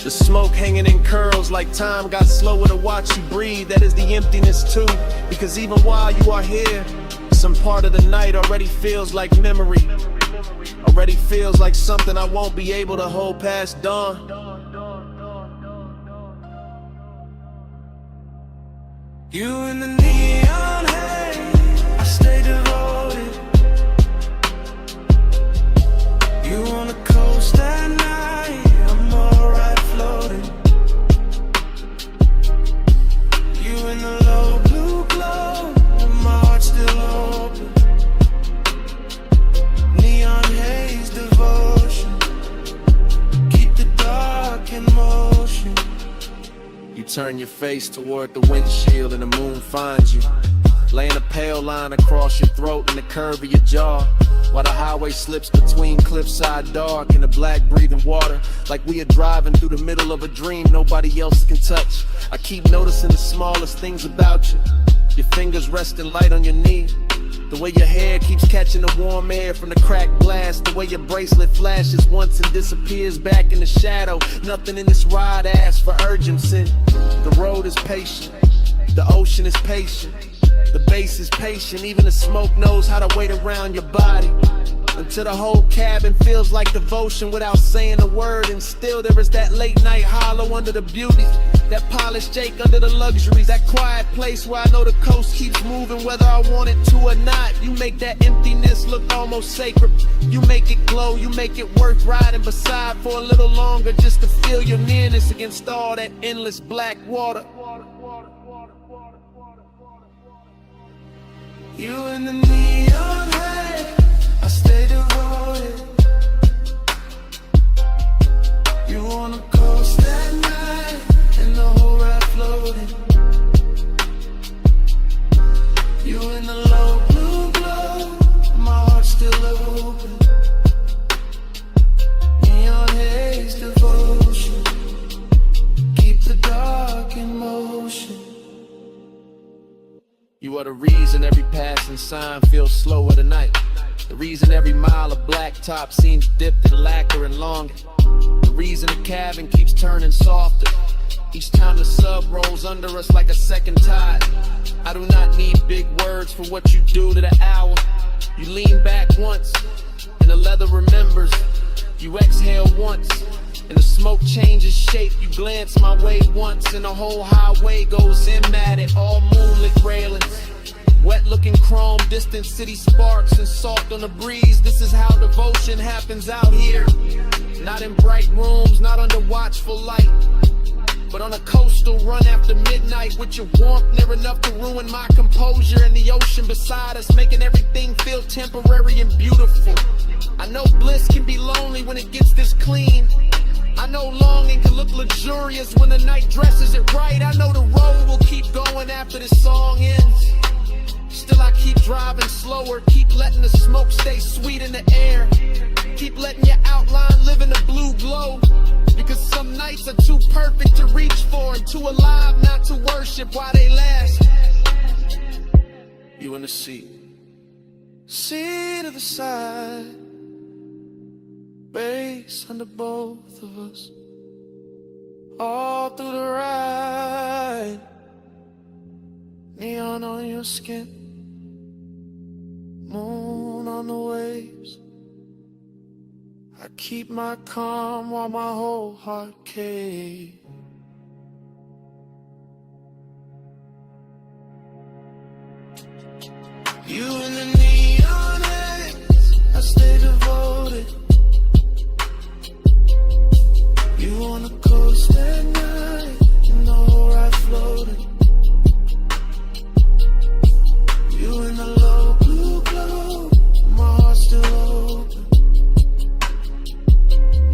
G: The smoke hanging in curls like time got slower to watch you breathe. That is the emptiness too, because even while you are here, some part of the night already feels like memory. Already feels like something I won't be able to hold past dawn.
H: You in the neon haze, I stay devoted. You on the coast at night, I'm alright floating. You in the low blue glow, and my heart's still open. Neon haze devotion, keep the dark in motion.
G: You turn your face toward the windshield and the moon finds you, laying a pale line across your throat and the curve of your jaw, while the highway slips between cliffside dark and the black breathing water, like we are driving through the middle of a dream nobody else can touch. I keep noticing the smallest things about you. Your fingers resting light on your knee, the way your hair keeps catching the warm air from the cracked glass, the way your bracelet flashes once and disappears back in the shadow. Nothing in this ride asks for urgency. The road is patient, the ocean is patient, the bass is patient, even the smoke knows how to wait around your body. Until the whole cabin feels like devotion without saying a word. And still there is that late night hollow under the beauty, that polished Jake under the luxuries, that quiet place where I know the coast keeps moving whether I want it to or not. You make that emptiness look almost sacred. You make it glow, you make it worth riding beside for a little longer, just to feel your nearness against all that endless black water.
H: You in the neon haze, I stay devoted. You on the coast at night, and the whole ride floating. You in the low blue glow, my heart's still open. Neon haze devotion, keep the dark in motion.
G: You are the reason every passing sign feels slower tonight. The reason every mile of blacktop seems dipped in lacquer and longing. The reason the cabin keeps turning softer each time the sub rolls under us like a second tide. I do not need big words for what you do to the hour. You lean back once, and the leather remembers. You exhale once, and the smoke changes shape. You glance my way once, and the whole highway goes in at it. All moonlit railings, wet looking chrome, distant city sparks and soft on the breeze. This is how devotion happens out here. Not in bright rooms, not under watchful light, but on a coastal run after midnight, with your warmth near enough to ruin my composure, and the ocean beside us making everything feel temporary and beautiful. I know bliss can be lonely when it gets this clean. I know longing can look luxurious when the night dresses it right. I know the road will keep going after this song ends. Still I keep driving slower, keep letting the smoke stay sweet in the air. Keep letting your outline live in the blue glow, because some nights are too perfect to reach for and too alive not to worship while they last. You in the seat,
H: Seat of the side, bass under both of us, all through the ride. Neon on your skin, moon on the waves. I
F: keep my calm while my whole heart caves. You and the neon lights, I stay devoted. You on the coast at night, in the whole ride floating. You in the low blue glow, my heart still open.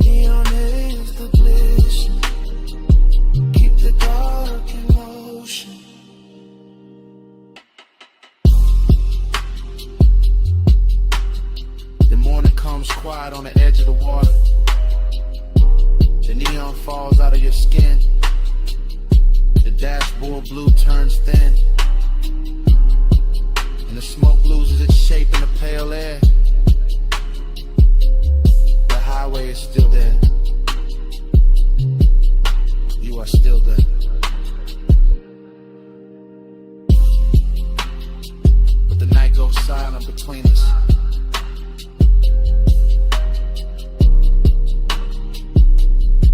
F: Neon is the blizzard, keep the dark in motion. The morning comes quiet on the edge of the water. The neon falls out of your skin. The dashboard blue turns thin, and the smoke loses its shape in the pale air. The highway is still there. You are still there. But the night goes silent between us.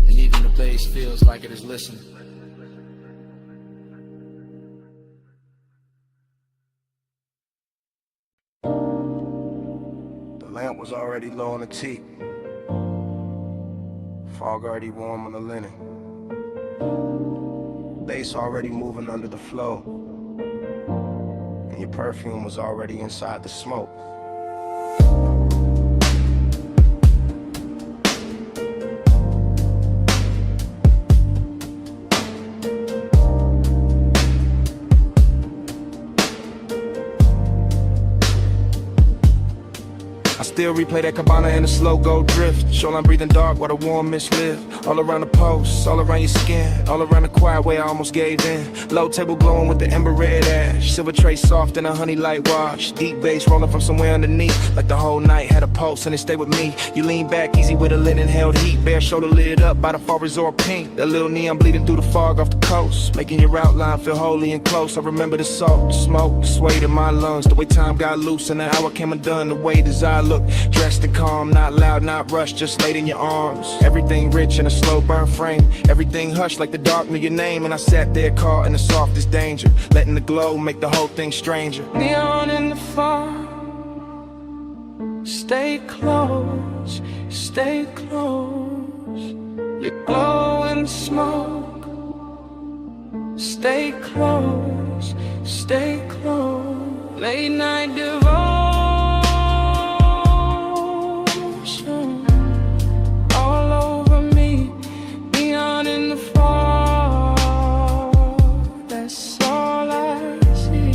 F: And even the bass feels like it is listening.
M: The lamp was already low on the teak. Fog already warm on the linen. Bass already moving under the flow. And your perfume was already inside the smoke.
E: Still replay that cabana in a slow go drift. Shoreline breathing dark while the warm mist live. All around the post, all around your skin, all around the quiet way I almost gave in. Low table glowing with the ember red ash. Silver tray soft in a honey light wash. Deep bass rolling from somewhere underneath. Like the whole night had a pulse and it stayed with me. You lean back easy with a linen held heat. Bare shoulder lit up by the fall resort pink. That little neon bleeding through the fog off the coast. Making your outline feel holy and close. I remember the salt, the smoke, the sway in my lungs. The way time got loose and the hour came undone. The way desire looked dressed and calm, not loud, not rushed, just laid in your arms. Everything rich in a slow burn frame. Everything hushed like the dark knew your name. And I sat there caught in the softest danger, letting the glow make the whole thing stranger.
H: Neon in the fog, stay close, stay close. You glow in the smoke, stay close, stay close. Late night devotion, all over me. Neon in the fog, that's all I see.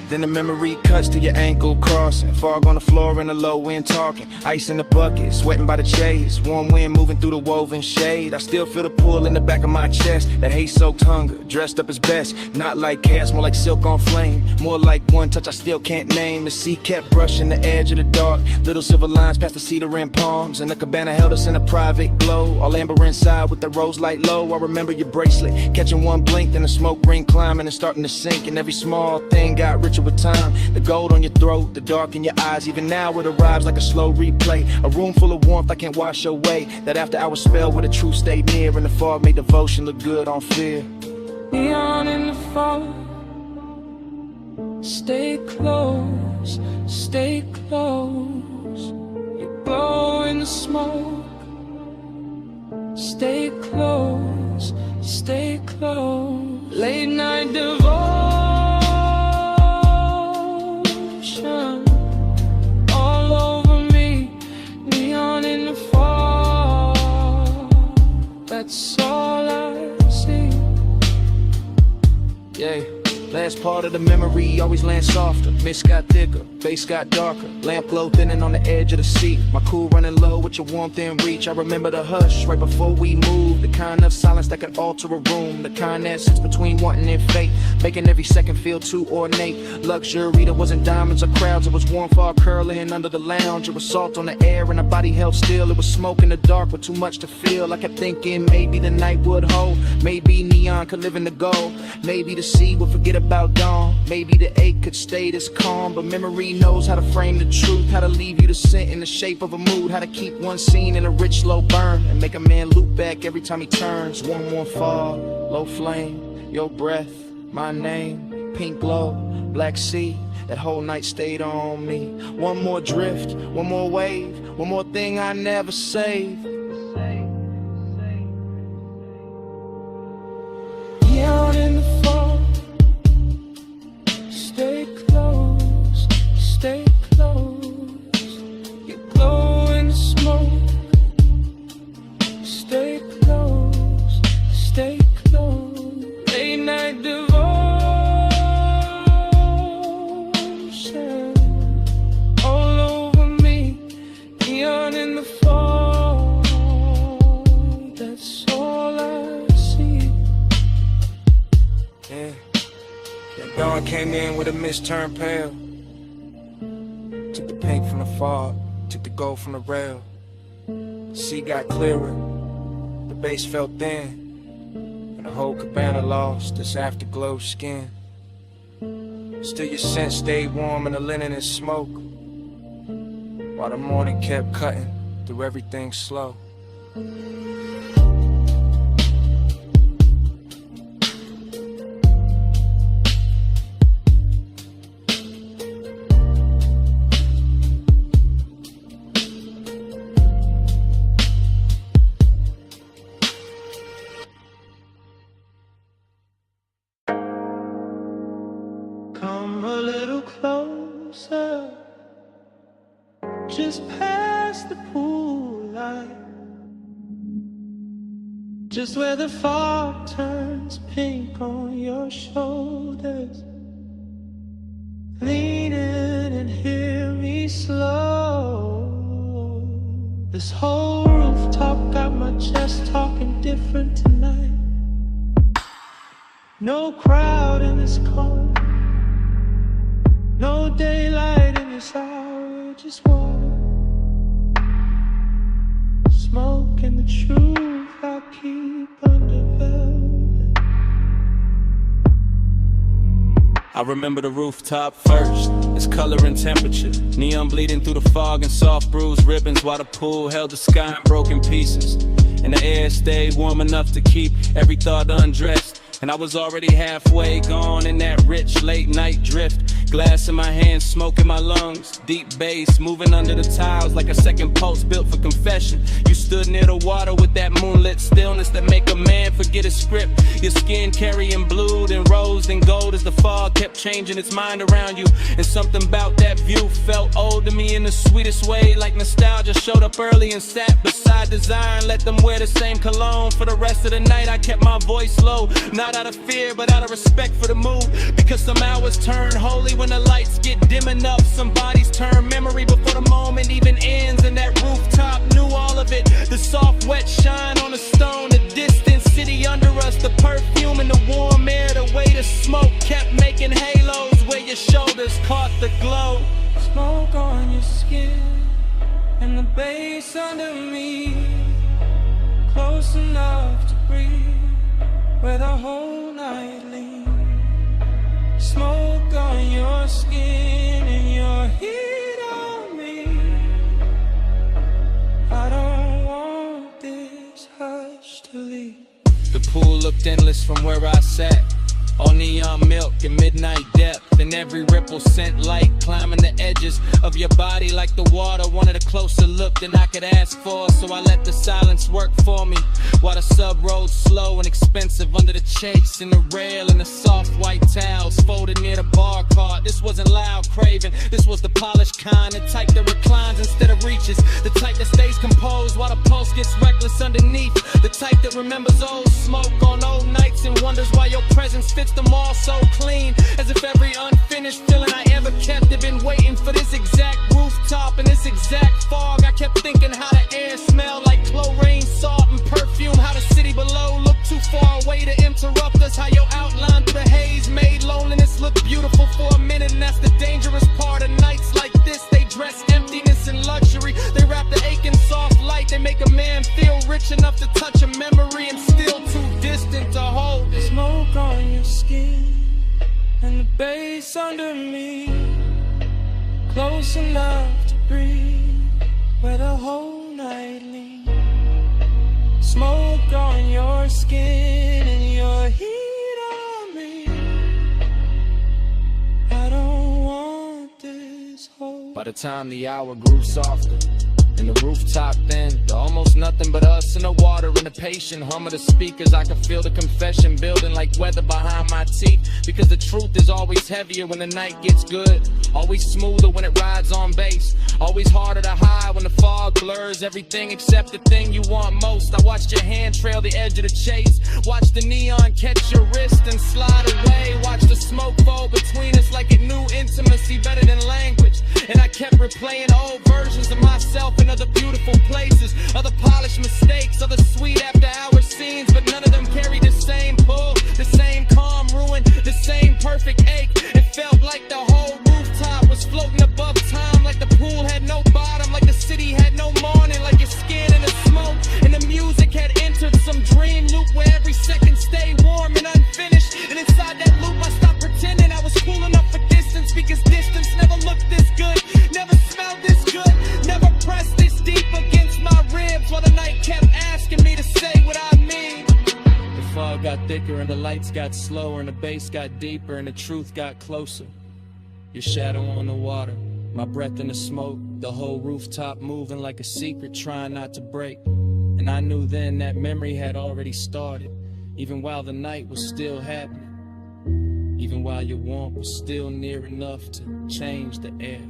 E: Then the memory cuts to your ankle crossing. Fog on the floor in the low wind talking. Ice in the bucket, sweating by the chase. Warm wind moving through the woven shade. I still feel the pull in the back of my chest. That hate-soaked hunger, dressed up as best. Not like chaos, more like silk on flame. More like one touch I still can't name. The sea kept brushing the edge of the dark. Little silver lines past the cedar and palms. And the cabana held us in a private glow. All amber inside with the rose light low. I remember your bracelet, catching one blink. Then the smoke ring climbing and starting to sink. And every small thing got richer with time. The gold on your throat, the dark in your eyes. Even now it arrives like a slow replay. A room full of warmth I can't wash away. That after hour spell where the truth stayed near. And the fog made devotion look good on fear.
H: Neon in the fog, stay close, stay close. You glow in the smoke, stay close, stay close. Late night devotion, all over me. Neon in the fog, that's all I see.
E: Yeah. Last part of the memory always lands softer. Mist got thicker, bass got darker. Lamp glow thinning on the edge of the seat. My cool running low with your warmth in reach. I remember the hush right before we moved. The kind of silence that can alter a room. The kind that sits between wanting and fate, making every second feel too ornate. Luxury, there wasn't diamonds or crowds. It was warm fog curling under the lounge. It was salt on the air and our body held still. It was smoke in the dark with too much to feel. I kept thinking maybe the night would hold. Maybe neon could live in the gold. Maybe the sea would forget about dawn. Maybe the ache could stay this calm. But memory
L: only knows how to frame the truth, how to leave you the scent in the shape of a mood, how to keep one scene in a rich low burn and make a man loop back every time he turns. One more fall, low flame, your breath, my name, pink glow, black sea. That whole night stayed on me. One more drift, one more wave, one more thing I never saved.
H: Out in the fall, stay close, stay close. You glow in the smoke, stay close, stay close. Late night devotion all over me. Neon in the fall, that's all I see.
G: Yeah, that dawn came in with a mist turned pale. Took the pink from the fog, took the gold from the rail. The sea got clearer, the base felt thin, and the whole cabana lost its afterglow skin. Still your scent stayed warm in the linen and smoke, while the morning kept cutting through everything slow.
H: Come a little closer, just past the pool light, just where the fog turns pink on your shoulders. Lean in and hear me slow. This whole rooftop got my chest talking different tonight. No crowd in this corner, no daylight in this hour, just water, smoke and the truth I keep under velvet.
G: I remember the rooftop first, its color and temperature, neon bleeding through the fog and soft bruised ribbons, while the pool held the sky in broken pieces, and the air stayed warm enough to keep every thought undressed. And I was already halfway gone in that rich late night drift. Glass in my hands, smoke in my lungs, deep bass moving under the tiles like a second pulse built for confession. You stood near the water with that moonlit stillness that make a man forget his script. Your skin carrying blue and rose and gold as the fog kept changing its mind around you. And something about that view felt old to me in the sweetest way, like nostalgia showed up early and sat beside desire and let them wear the same cologne. For the rest of the night I kept my voice low, not out of fear but out of respect for the mood, because some hours turn holy when the lights get dim enough. Some bodies turn memory before the moment even ends, and that rooftop knew all of it. The soft wet shine on the stone, the distant city under us, the perfume and the warm air, the way the smoke kept making halos where your shoulders caught the glow.
H: Smoke on your skin and the bass under me, close enough to breathe where the whole night leans. Smoke on your skin and your heat on me. I don't want this hush to leave.
G: The pool looked endless from where I sat, all neon milk and midnight depth, and every ripple sent light climbing the edges of your body like the water wanted a closer look than I could ask for. So I let the silence work for me while the sub rolled slow and expensive under the chase and the rail and the soft white towels folded near the bar cart. This wasn't loud craving, this was the polished kind, the type that reclines instead of reaches, the type that stays composed while the pulse gets reckless underneath, the type that remembers old smoke on old nights and wonders why your presence fits them all so clean, as if every unfinished feeling I ever kept had been waiting for this exact rooftop and this exact fog. I kept thinking how the air smelled like chlorine, salt and perfume, how the city below looked too far away to interrupt us, how your outline through the haze made loneliness look beautiful for a minute. And that's the dangerous part of nights like this, they dress emptiness and luxury, they wrap the aching soft light, they make a man feel rich enough to touch a memory and still too distant to hold it.
H: Smoke on your skin and the bass under me, close enough to breathe, where the whole night leaves. Smoke on your skin and your heat on me. I don't want this whole.
L: By the time the hour grew softer and the rooftop thin, almost nothing but us and the water and the patient hum of the speakers. I can feel the confession building like weather behind my teeth, because the truth is always heavier when the night gets good, always smoother when it rides on bass, always harder to hide when the fog blurs everything except the thing you want most. I watched your hand trail the edge of the chase, watch the neon catch your wrist and slide away, watch the smoke fall between us like it knew intimacy better than language, and I kept replaying old versions of myself in other beautiful places, other polished mistakes, other sweet after hour scenes, but none of them carry the same pull, the same calm ruin, the same perfect ache. It felt like the whole rooftop was floating above time, like the pool had no bottom, like the city had no morning, like your skin in the smoke, and the music had entered some dream loop where every second stayed warm and unfinished, and inside that loop I stopped pretending I was cool enough for distance, because distance never looked this good, never smelled this good, never pressed this deep against my ribs, while the night kept asking me to say what I mean. The fog got thicker and the lights got slower and the bass got deeper and the truth got closer. Your shadow on the water, my breath in the smoke, the whole rooftop moving like a secret trying not to break. And I knew then that memory had already started, even while the night was still happening, even while your warmth was still near enough to change the air.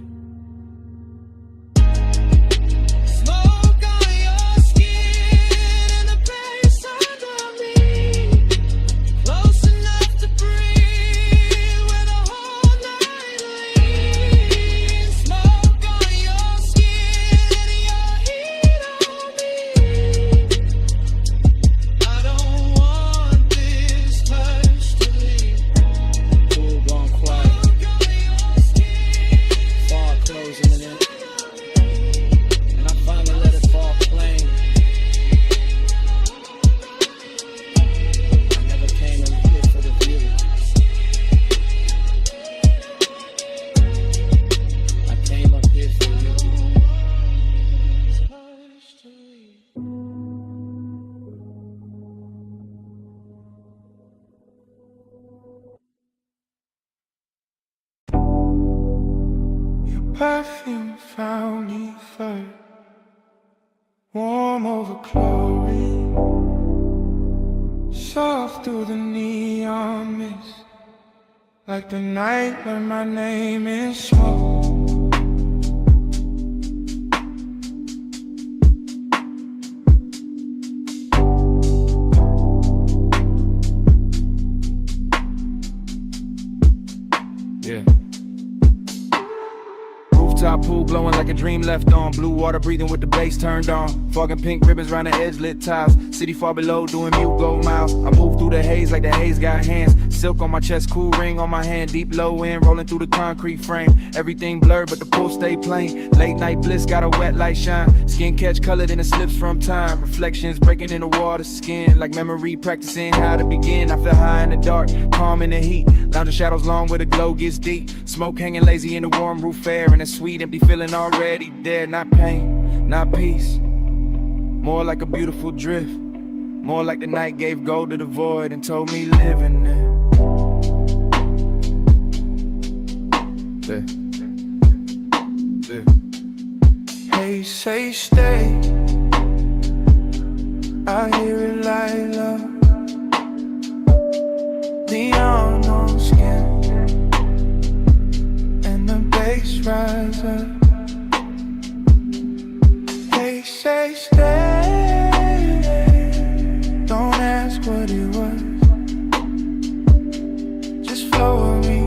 F: Perfume found me first, warm over chlorine, soft through the neon mist, like the night when my name is smoke.
B: Pool glowing like a dream left on, blue water breathing with the bass turned on, fog and pink ribbons round the edge, lit tiles, city far below doing mute gold miles. I move through the haze like the haze got hands, silk on my chest, cool ring on my hand, deep low end rolling through the concrete frame, everything blurred but the pool stay plain, late night bliss got a wet light shine, skin catch colored in the slips from time, reflections breaking in the water skin, like memory practicing how to begin. I feel high in the dark, calm in the heat, lounge in shadows long where the glow gets deep, smoke hanging lazy in the warm roof air, and a sweet empty feeling already there, not pain, not peace, more like a beautiful drift, more like the night gave gold to the void and told me live in there.
F: Hey, say stay, I hear it like love, neon on skin, and the bass rise up. They say stay, don't ask what it was, just flow with me,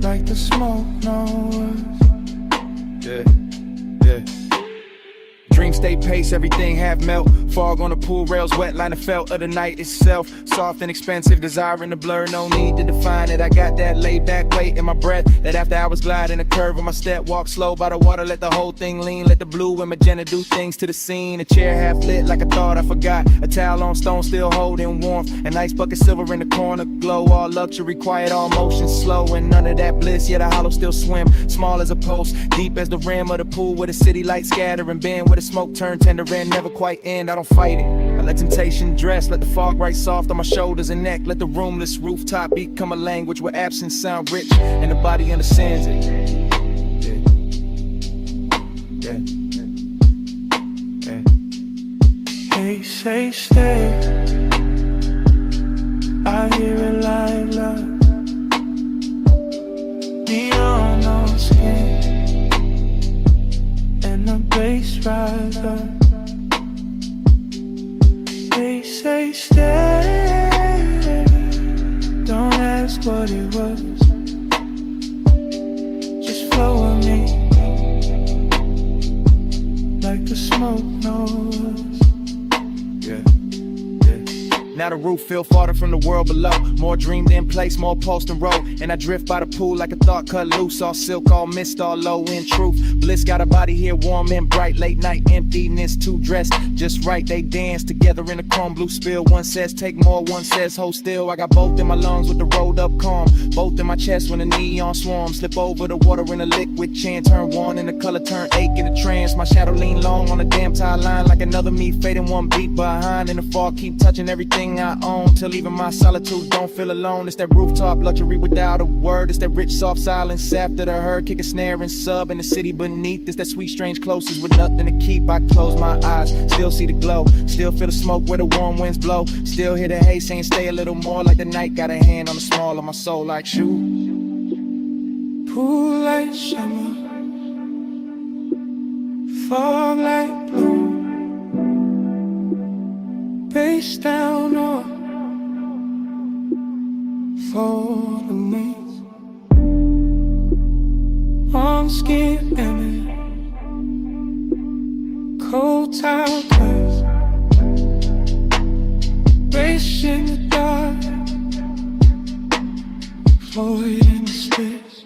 F: like the smoke knows.
B: Dreams stay pacing ice, everything half melt. Fog on the pool rails, wet line of felt of the night itself. Soft and expensive, desiring to blur, no need to define it. I got that laid back weight in my breath, that after hours glide in a curve of my step. Walk slow by the water, let the whole thing lean. Let the blue and magenta do things to the scene. A chair half lit like I thought I forgot. A towel on stone still holding warmth. An ice bucket silver in the corner glow. All luxury, quiet, all motion slow. And none of that bliss, yet a hollow still swim. Small as a post, deep as the rim of the pool. Where the city lights scatter and bend. Where the smoke turn tender and never quite end. I don't fight it, I let temptation dress. Let the fog right soft on my shoulders and neck. Let the roomless rooftop become a language where absence sound rich and the body understands it.
F: They say stay, I hear it like love. Neon on skin, and the bass rise up. They say stay, don't ask what it was. Just flow with me, like the smoke knows.
B: Now the roof feel farther from the world below. More dreamed in place, more post and road. And I drift by the pool like a thought cut loose. All silk, all mist, all low in truth. Bliss got a body here warm and bright. Late night emptiness, two dressed just right. They dance together in a chrome blue spill. One says take more, one says hold still. I got both in my lungs with the rolled up calm. Both in my chest when the neon swarm. Slip over the water in a liquid chant. Turn one and the color turn ache in a trance. My shadow lean long on a damn tie line. Like another me fading one beat behind. And the fog keep touching everything I own, till even my solitude don't feel alone. It's that rooftop luxury without a word. It's that rich soft silence after the herd. Kick a snare and sub in the city beneath. It's that sweet strange closeness with nothing to keep. I close my eyes, still see the glow, still feel the smoke where the warm winds blow. Still hear the hay saying stay a little more. Like the night got a hand on the small of my soul like shoe.
F: Pool like summer, fog like blue. Face down or for the knees. Warm skin and cold towel clothes. Race in the dark, Floyd in the space.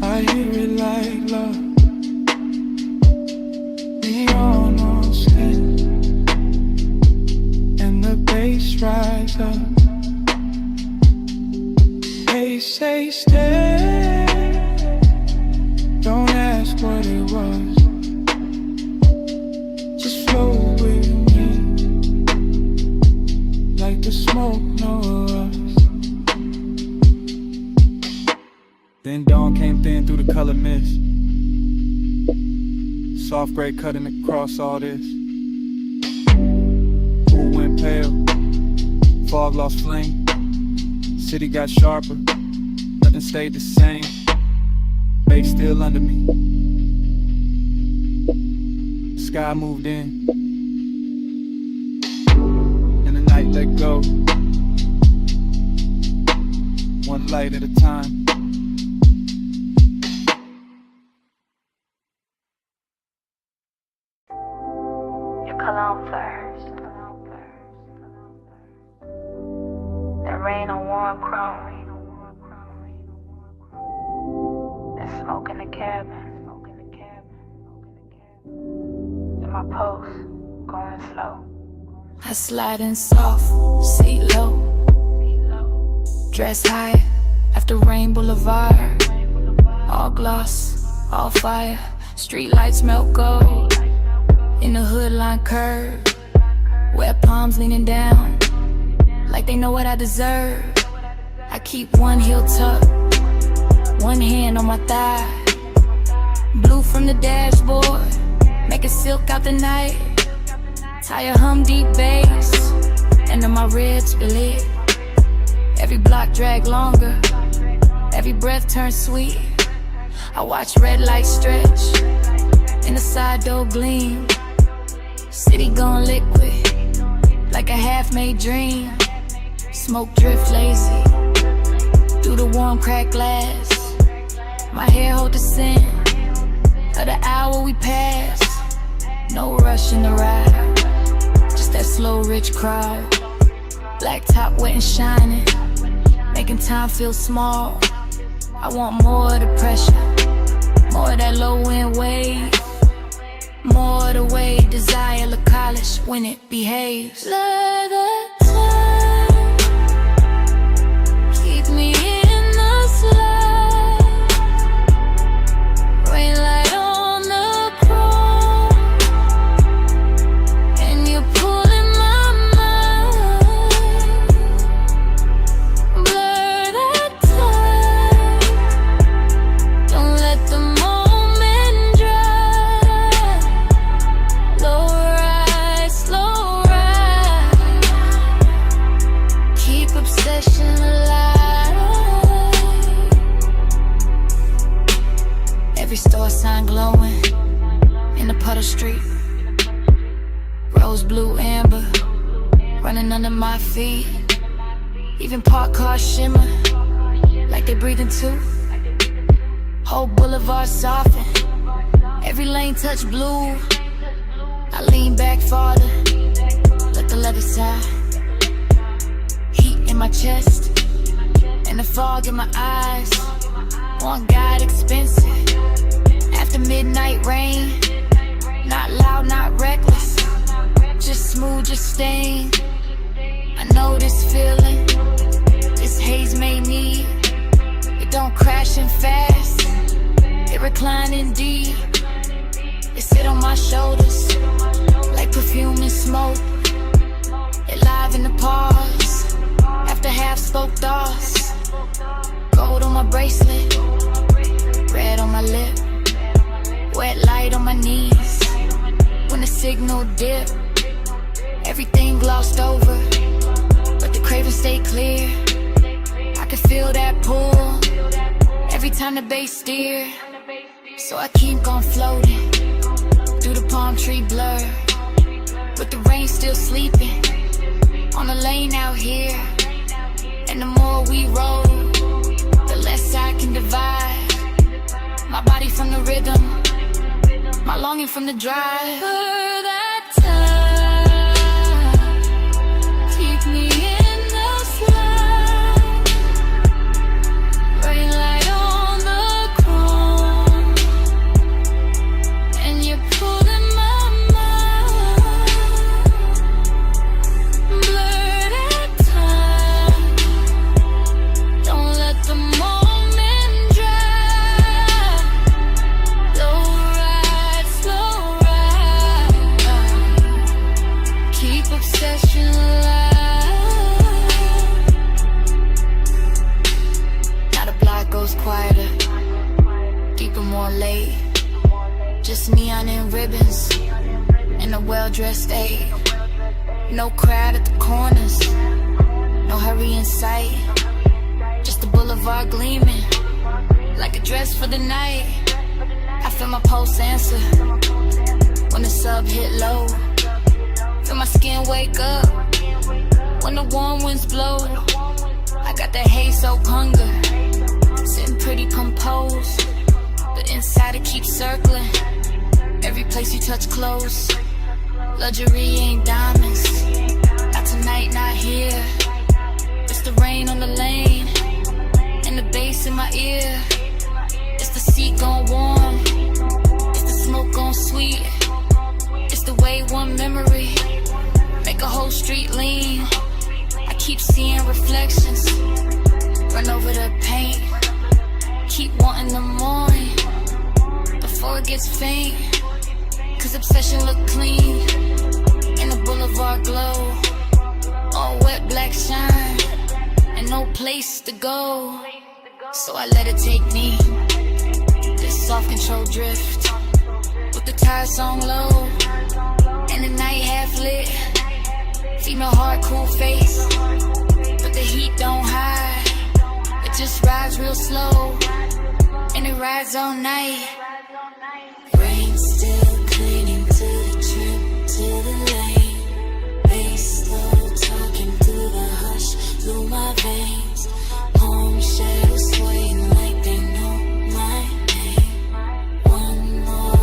F: I hear it like love. Neon on skin, and the bass rise up. They say stay, don't ask what it was. Just flow with me, like the smoke knows us.
B: Then dawn came thin through the color mist. Soft gray cutting across all this. Pool went pale, fog lost flame. City got sharper, nothing stayed the same. Bass still under me. Sky moved in, and the night let go. One light at a time.
I: Cologne first. That rain on warm chrome. That smoke in the cabin. And my pulse going slow. I slide in soft, seat low. Dress high after Rain Boulevard. All gloss, all fire. Street lights melt gold. In the hood line curve, wet palms leaning down, like they know what I deserve. I keep one heel tucked, one hand on my thigh. Blue from the dashboard, making silk out the night. Tire hum deep bass, and then my ribs lit. Every block drag longer, every breath turns sweet. I watch red lights stretch, in the side door gleam. City gone liquid, like a half-made dream. Smoke drift lazy, through the warm cracked glass. My hair hold the scent, of the hour we pass. No rush in the ride, just that slow, rich crowd. Black top wet and shining, making time feel small. I want more of the pressure, more of that low end wave, more of the way desire look college when it behaves. Let the time keep me in the slide, rain light on the chrome, and you're pulling my mind. Blur that time, don't let the moment dry. Low ride, slow ride, keep obsession alive. Every store sign glowing in the puddle street, rose, blue, amber, running under my feet. Even parked cars shimmer like they breathing too. Whole boulevard soften, every lane touch blue. I lean back farther, let the leather side. Heat in my chest, and the fog in my eyes. One guide expensive, after midnight rain. Not loud, not reckless, just smooth, just staying. I know this feeling, this haze may need. It don't crash in fast, it reclining deep. It sit on my shoulders like perfume and smoke. It live in the pause, after half spoke thoughts. Gold on my bracelet, red on my lip, wet light on my knees. When the signal dip, everything glossed over, but the craving stay clear. I can feel that pull every time the bass steer. So I keep on floating through the palm tree blur, with the rain still sleeping on the lane out here. And the more we roll, the less I can divide my body from the rhythm, my longing from the drive. For that time, keep me in the slide, rain light on the chrome, and you're pulling my mind. Blur that time, don't let the moment dry. Low ride, slow ride, keep obsession alive. Now the block goes quieter, deeper, more late. Just neon and ribbons and a well-dressed aide. No crowd at the corners, no hurry in sight. Just the boulevard gleaming like a dress for the night. I feel my pulse answer when the sub hit low. Feel my skin wake up when the warm winds blow. I got that haze soaked hunger, sitting pretty composed. The inside it keeps circling, every place you touch close. Luxury ain't diamonds, not tonight, not here. It's the rain on the lane, and the bass in my ear. It's the seat gone warm, it's the smoke gone sweet. It's the way one memory make a whole street lean. I keep seeing reflections, run over the paint. Keep wanting the morning before it gets faint. Cause obsession look clean in the boulevard glow. All wet black shine and no place to go. So I let it take me, this soft control drift, with the tires on low and the night half lit. Female heart, cool face, but the heat don't hide. It just rides real slow, and it rides all night. Rain still clinging to the trip, to the lane. Bass slow, talking through the hush, through my veins. Home shadows swaying like they know my name. One more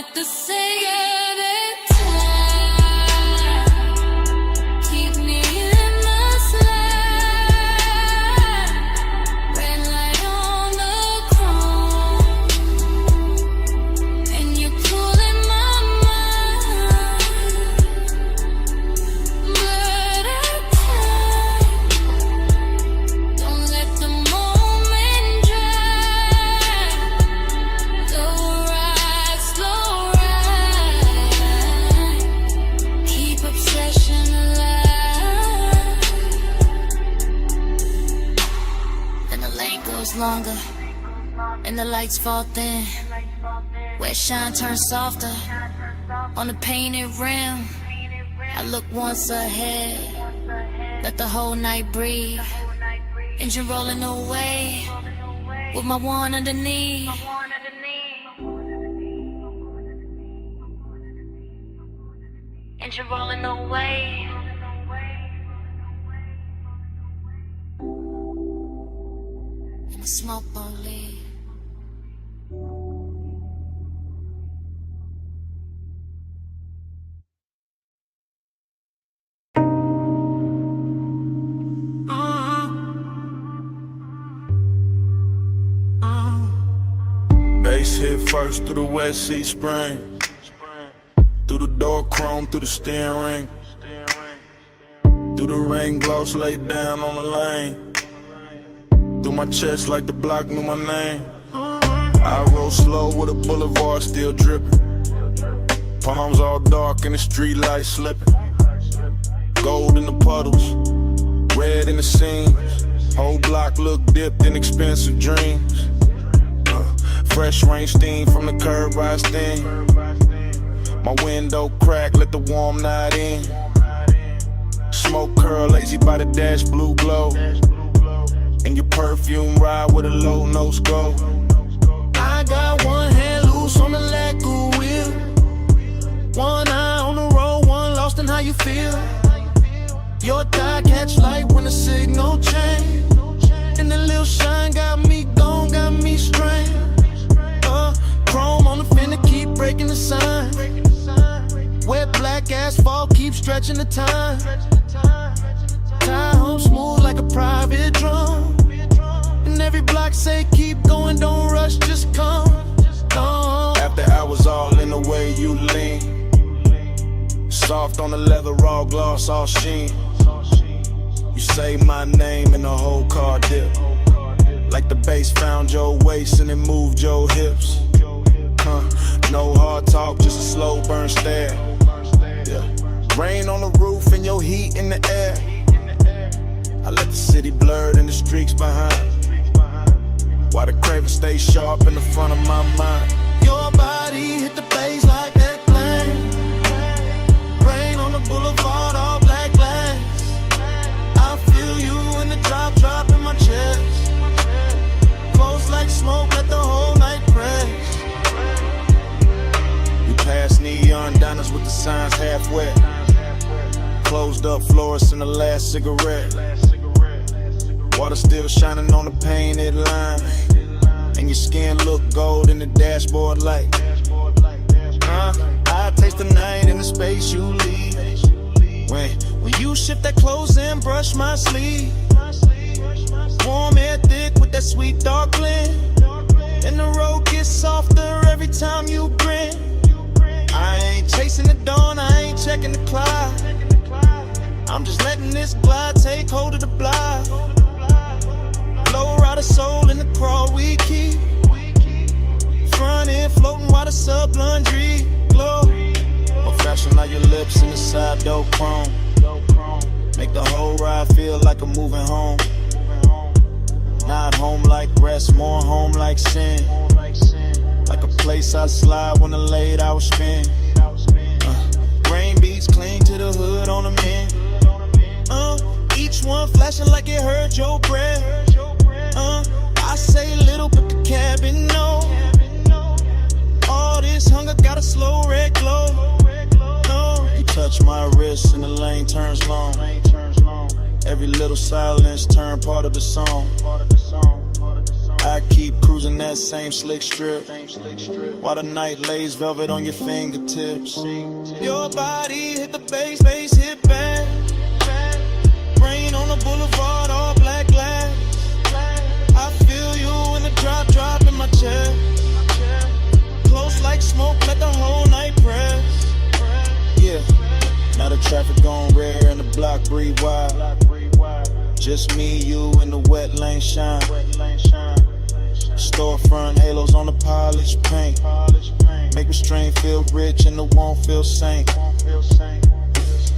I: let the cigarette time keep me in the slide. Red light on the chrome, and you're cooling my mind. Blood out time, don't let the moment drag. Go ride, slow ride, keep obsession alive. Then the lane goes longer, and the lights fall thin. Where shine turns softer on the painted rim. I look once ahead, let the whole night breathe. Engine rolling away with my one underneath. Engine rolling away. And the smoke won't leave.
E: Bass hit first through the West Sea Spring. Through the door chrome, through the steering ring. Through the rain gloss laid down on the lane. Through my chest like the block knew my name. I roll slow with a boulevard still dripping. Palms all dark and the street lights slipping. Gold in the puddles, red in the seams. Whole block look dipped in expensive dreams. Fresh rain steam from the curb I steam. My window crack, let the warm night in. Smoke curl, lazy by the dash, blue glow. And your perfume ride with a low nose go.
F: I got one hand loose on the lacquer wheel. One eye on the road, one lost in how you feel. Your thigh catch light when the signal change. And the little shine got me gone, got me strained. Chrome on the fender, keep breaking the sign. Wet black asphalt, keep stretching the time. Tie home smooth like a private drum. And every block say keep going, don't rush, just come.
E: After hours all in the way you lean. Soft on the leather, raw gloss, all sheen. You say my name and the whole car dip. Like the bass found your waist and it moved your hips. No hard talk, just a slow burn stare. Yeah. Rain on the roof and your heat in the air. I let the city blur and the streaks behind. While the craven stay sharp in the front of my mind.
F: Your body hit the bass like that plane. Rain on the boulevard, all black glass. I feel you in the drop in my chest. Close like smoke, let the whole night press.
E: Past neon diners with the signs half wet. Closed up florists in the last cigarette. Water still shining on the painted line. And your skin look gold in the dashboard light. I taste the night in the space you leave. When you shift that clothes and brush my sleeve. Warm air thick with that sweet dark blend. And the road gets softer every time you grin. I ain't chasing the dawn, I ain't checking the clock. I'm just letting this glide take hold of the block. Low rider soul in the crawl we keep. Front end floating while the sub laundry glow. Professional now your lips in the side door chrome. Make the whole ride feel like I'm moving home. Not home like rest, more home like sin. Like a place I slide when the late hours spend. Rain beats cling to the hood on the men. Each one flashing like it hurt your breath. I say little, but the cabin know. All this hunger got a slow red glow. You touch my wrist and the lane turns long. Every little silence turn part of the song.
C: I keep cruising that same slick strip, while the night lays velvet on your fingertips. Your body hit the bass hit back. Rain on the boulevard, all black glass. I feel you in the drop in my chest. Close like smoke, let the whole night press. Yeah, now the traffic gone rare and the block breathe wide. Just me, you, and the wet lane shine. Storefront halos on the polished paint. Make restraint feel rich and the won't feel sane.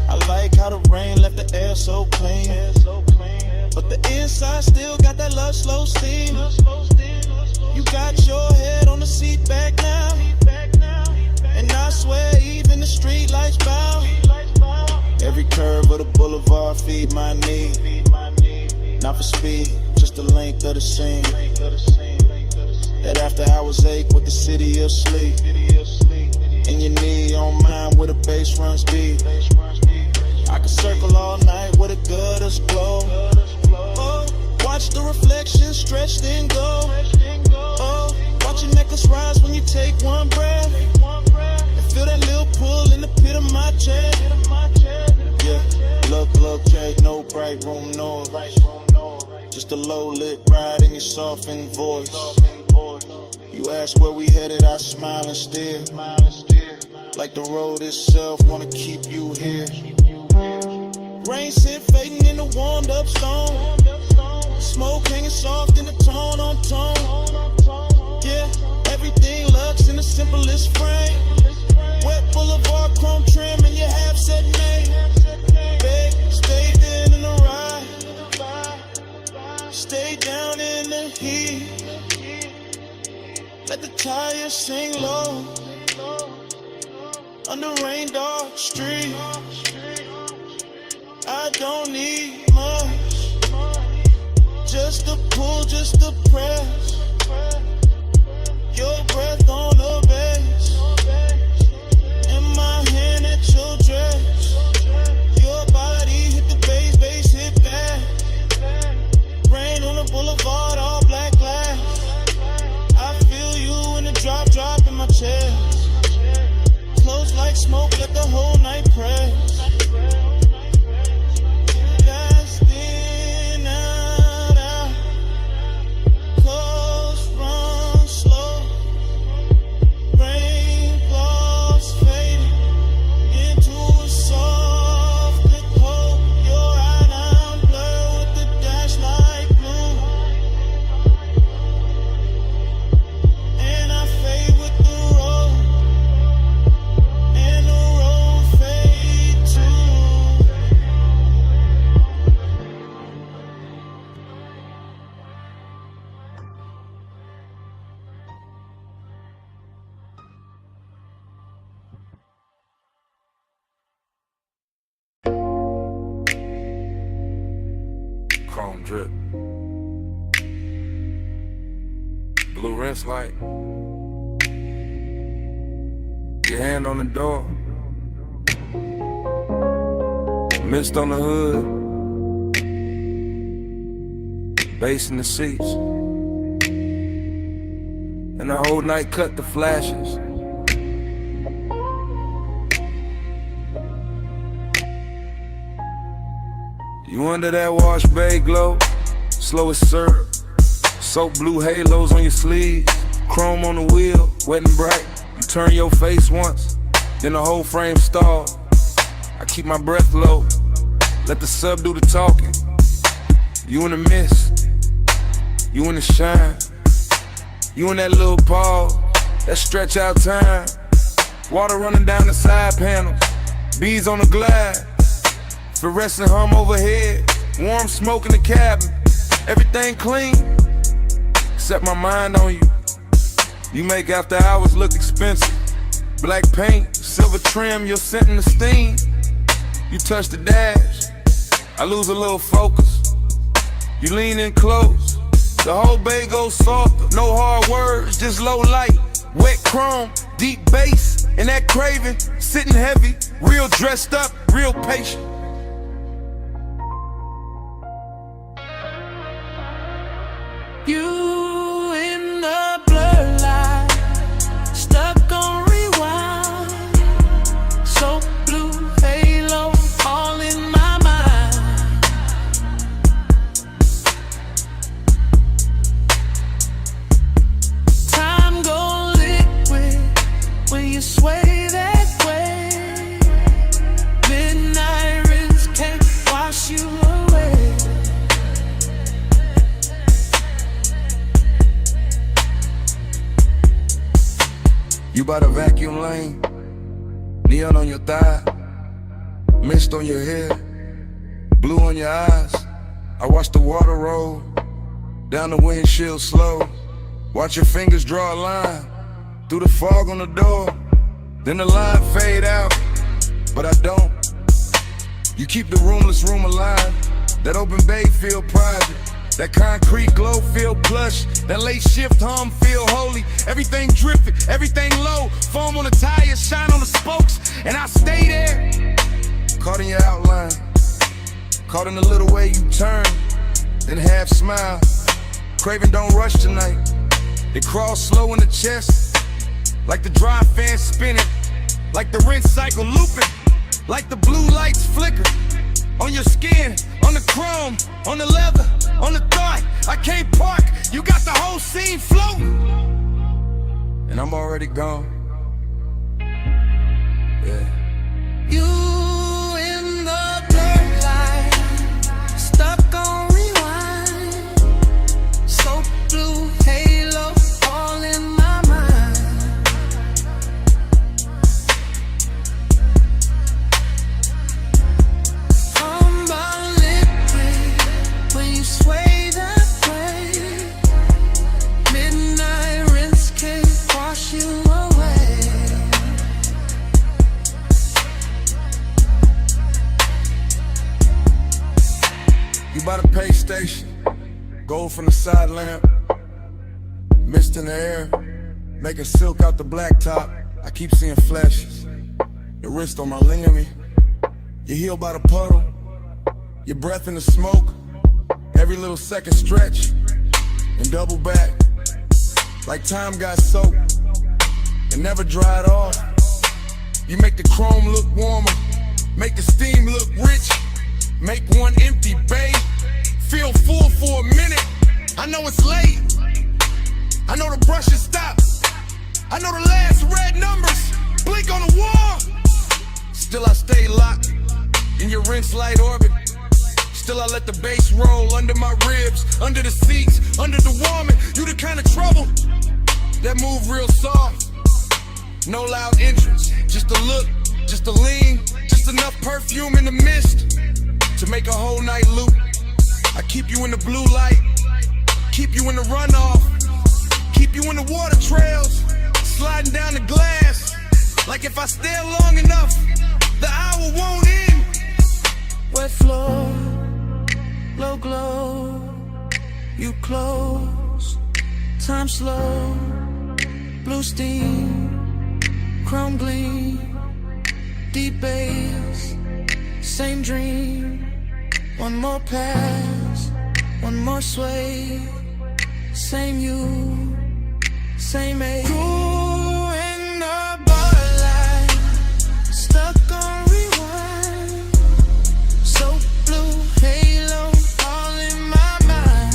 C: I like how the rain left the air so clean, but the inside still got that love slow steam. You got your head on the seat back now, and I swear even the street lights bow. Every curve of the boulevard feed my need. Not for speed, just the length of the scene. That after hours ache with the city of sleep. And your knee on mine where the bass runs deep. I can circle all night with a gutters glow. Oh, watch the reflection stretch then go. Oh, watch your necklace rise when you take one breath. And feel that little pull in the pit of my chest. Yeah, look, Jake, no bright room noise. Just a low lit ride in your softened voice. You ask where we headed, I smile and stare. Like the road itself, wanna keep you here. Rain scent fading in the warmed up stone. Smoke hanging soft in the tone on tone. Yeah, everything looks in the simplest frame. Wet boulevard, chrome trim, and your half set name. Big, stay in the ride. Stay down in the heat. Let the tires sing low. Under rain dark street. I don't need much. Just a pull, just a press. Your breath on the bass. In my hand at your dress. Your body hit the bass hit back. Rain on the boulevard, all black glass. I feel you in the drop in my chest. Close like smoke, let the whole night press.
E: Chrome drip. Blue rinse light. Your hand on the door. Mist on the hood. Bass in the seats. And the whole night cut the flashes. You under that wash bay glow, slow as syrup. Soap blue halos on your sleeves, chrome on the wheel, wet and bright. You turn your face once, then the whole frame stall. I keep my breath low, let the sub do the talking. You in the mist, you in the shine. You in that little pause, that stretch out time. Water running down the side panels, bees on the glass. Fluorescent hum overhead, warm smoke in the cabin. Everything clean, except my mind on you. You make after hours look expensive. Black paint, silver trim, your scent in the steam. You touch the dash, I lose a little focus. You lean in close, the whole bay goes soft. No hard words, just low light. Wet chrome, deep bass, and that craving, sitting heavy. Real dressed up, real patient.
H: You sway that way. Midnight winds can't wash you away.
E: You by the vacuum lane, neon on your thigh, mist on your hair, blue on your eyes. I watch the water roll down the windshield slow. Watch your fingers draw a line through the fog on the door. Then the line fade out, but I don't. You keep the roomless room alive. That open bay feel private. That concrete glow feel plush. That late shift hum feel holy. Everything drifting, everything low. Foam on the tires, shine on the spokes, and I stay there. Caught in your outline, caught in the little way you turn, then half smile. Craving don't rush tonight. It crawls slow in the chest, like the dry fan spinning, like the rinse cycle looping, like the blue lights flicker. On your skin, on the chrome, on the leather, on the thought. I can't park, you got the whole scene floating, and I'm already gone. Yeah.
H: You in the blurred light, stuck on rewind. So blue halo all in my mind. I'm liquid when you sway that way. Midnight rinse can't wash you away.
E: You by the pay station, gold from the side lamp, mist in the air, making silk out the blacktop. I keep seeing flashes, your wrist on my ligament, your heel by the puddle, your breath in the smoke, every little second stretch, and double back, like time got soaked, and never dried off. You make the chrome look warmer, make the steam look rich, make one empty bay feel full for a minute. I know it's late, I know the brushes stop, I know the last red numbers blink on the wall. Still I stay locked in your rinse light orbit. Still I let the bass roll under my ribs, under the seats, under the warming. You the kind of trouble that move real soft. No loud entrance, just a look, just a lean, just enough perfume in the mist to make a whole night loop. I keep you in the blue light, keep you in the runoff, keep you in the water trails, sliding down the glass. Like if I stare long enough, the hour won't end.
H: Wet floor, low glow, you close, time slow, blue steam, chrome gleam, deep bass, same dream. One more pass, one more sway, same you, same age. You in the bar light, stuck on rewind. So blue halo all in my mind.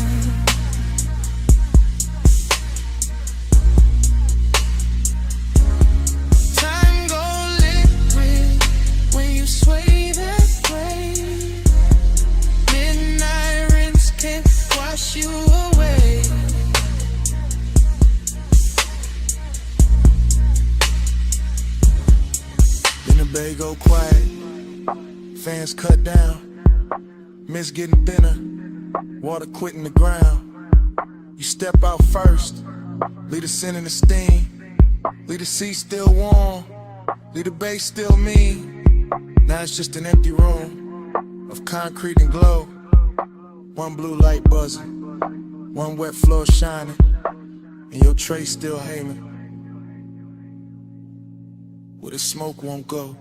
H: Time go liquid when you sway that way. Midnight rinse can't wash you away.
E: Then the bay go quiet, fans cut down, mist getting thinner, water quitting the ground. You step out first, leave the scent and the steam, leave the seat still warm, leave the bass still mean. Now it's just an empty room of concrete and glow. One blue light buzzing, one wet floor shining, and your tray still hanging where the smoke won't go.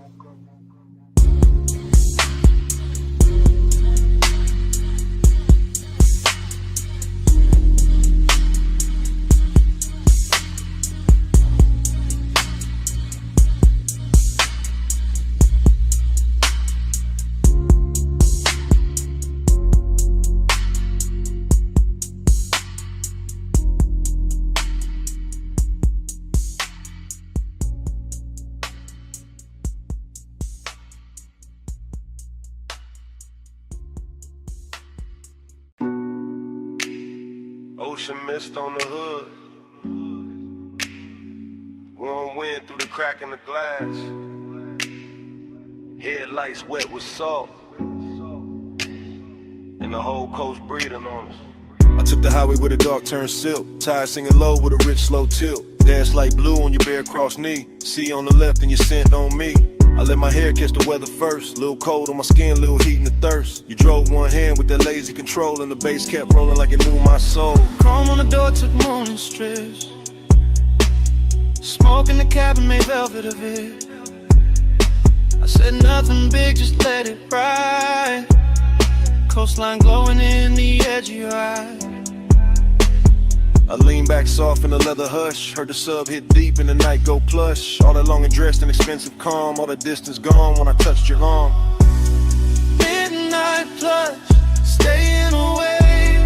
M: Ocean mist on the hood. Warm wind through the crack in the glass. Headlights wet with salt. And the whole coast breathing on us.
C: I took the highway with a dark turn silk. Tires singing low with a rich slow tilt. Dash light blue on your bare cross knee. Sea on the left and your scent on me. I let my hair catch the weather first. Little cold on my skin, little heat in the thirst. You drove one hand with that lazy control, and the bass kept rolling like it knew my soul.
H: Chrome on the door took morning strips. Smoke in the cabin made velvet of it. I said nothing big, just let it ride. Coastline glowing in the edge of your eye.
C: I lean back soft in the leather hush. Heard the sub hit deep and the night go plush. All that long and dressed in expensive calm. All the distance gone when I touched your arm.
H: Midnight plus, staying away.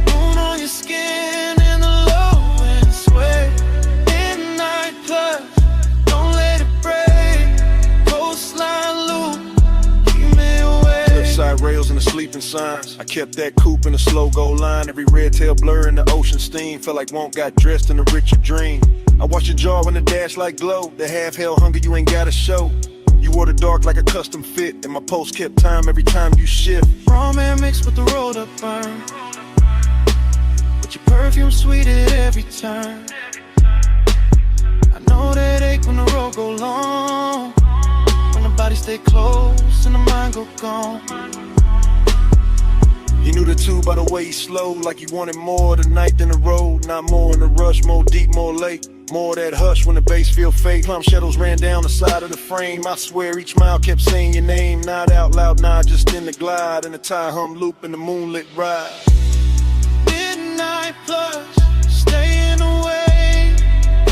H: Moon on your skin in the low and sway. Midnight plus, don't let it break. Coastline loop, keep me away.
C: Flipside rails and the sleeping signs. I kept that coupe in a slow go line. Every red tail blur in the ocean steam. Felt like won't got dressed in a richer dream. I watched your jaw in the dash like glow. The half hell hunger you ain't gotta show. You wore the dark like a custom fit, and my pulse kept time every time you shift.
H: Raw man mixed with the rolled up burn. But your perfume sweet at every turn. I know that ache when the road go long. When the body stay close and the mind go gone.
C: He knew the two by the way he slowed, like he wanted more tonight than the road. Not more in the rush, more deep, more late. More of that hush when the bass feel fake. Plum shadows ran down the side of the frame. I swear each mile kept saying your name. Not out loud, nah, just in the glide. In the tie hum loop in the moonlit ride.
H: Midnight plus, staying away.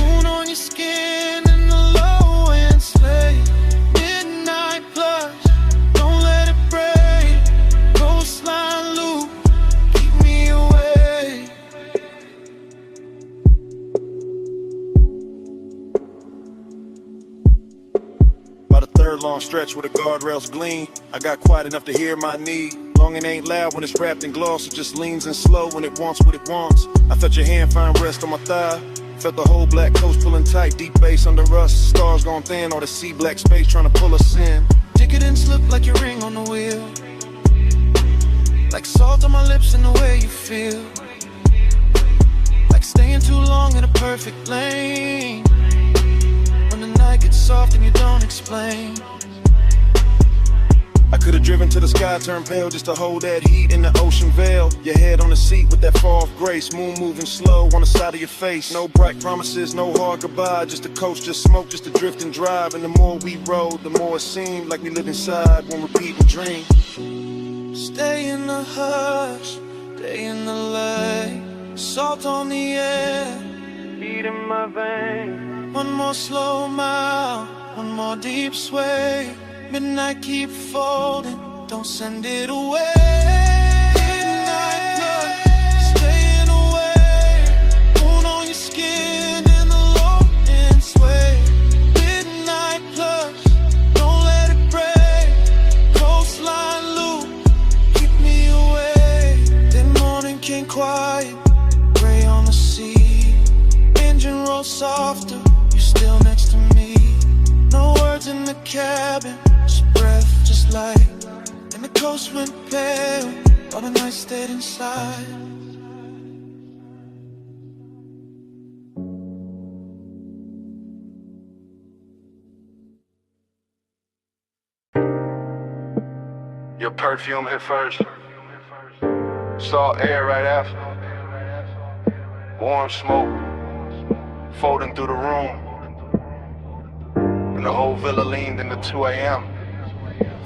H: Moon on your skin in the low and slay. Midnight plus, don't let it break. Coastline loop, keep me away.
C: About a third long stretch where the guardrails gleam. I got quiet enough to hear my need. Long and ain't loud when it's wrapped in gloss. It just leans in slow when it wants what it wants. I felt your hand find rest on my thigh. Felt the whole black coast pulling tight. Deep bass under us. Stars gone thin. All the sea black space trying to pull us in.
H: Decadence slip like your ring on the wheel. Like salt on my lips and the way you feel. Like staying too long in a perfect lane. When the night gets soft and you don't explain.
C: I could've driven to the sky, turned pale just to hold that heat in the ocean veil. Your head on the seat with that far off grace. Moon moving slow on the side of your face. No bright promises, no hard goodbye. Just a coast, just smoke, just a drift and drive. And the more we rode, the more it seemed like we lived inside one repeating dream.
H: Stay in the hush, stay in the light. Salt on the air, beat in my veins. One more slow mile, one more deep sway. Midnight keep folding, don't send it away. Midnight blood, staying away. Moon on your skin in the low and sway. Midnight plus, don't let it break. Coastline loop, keep me away. Then morning came quiet, gray on the sea. Engine roll softer, you still next to me. No words in the cabin, just breath, just light. And the coast went pale, all the night stayed inside.
K: Your perfume hit first. Salt air right after. Warm smoke folding through the room. And the whole villa leaned into 2 a.m.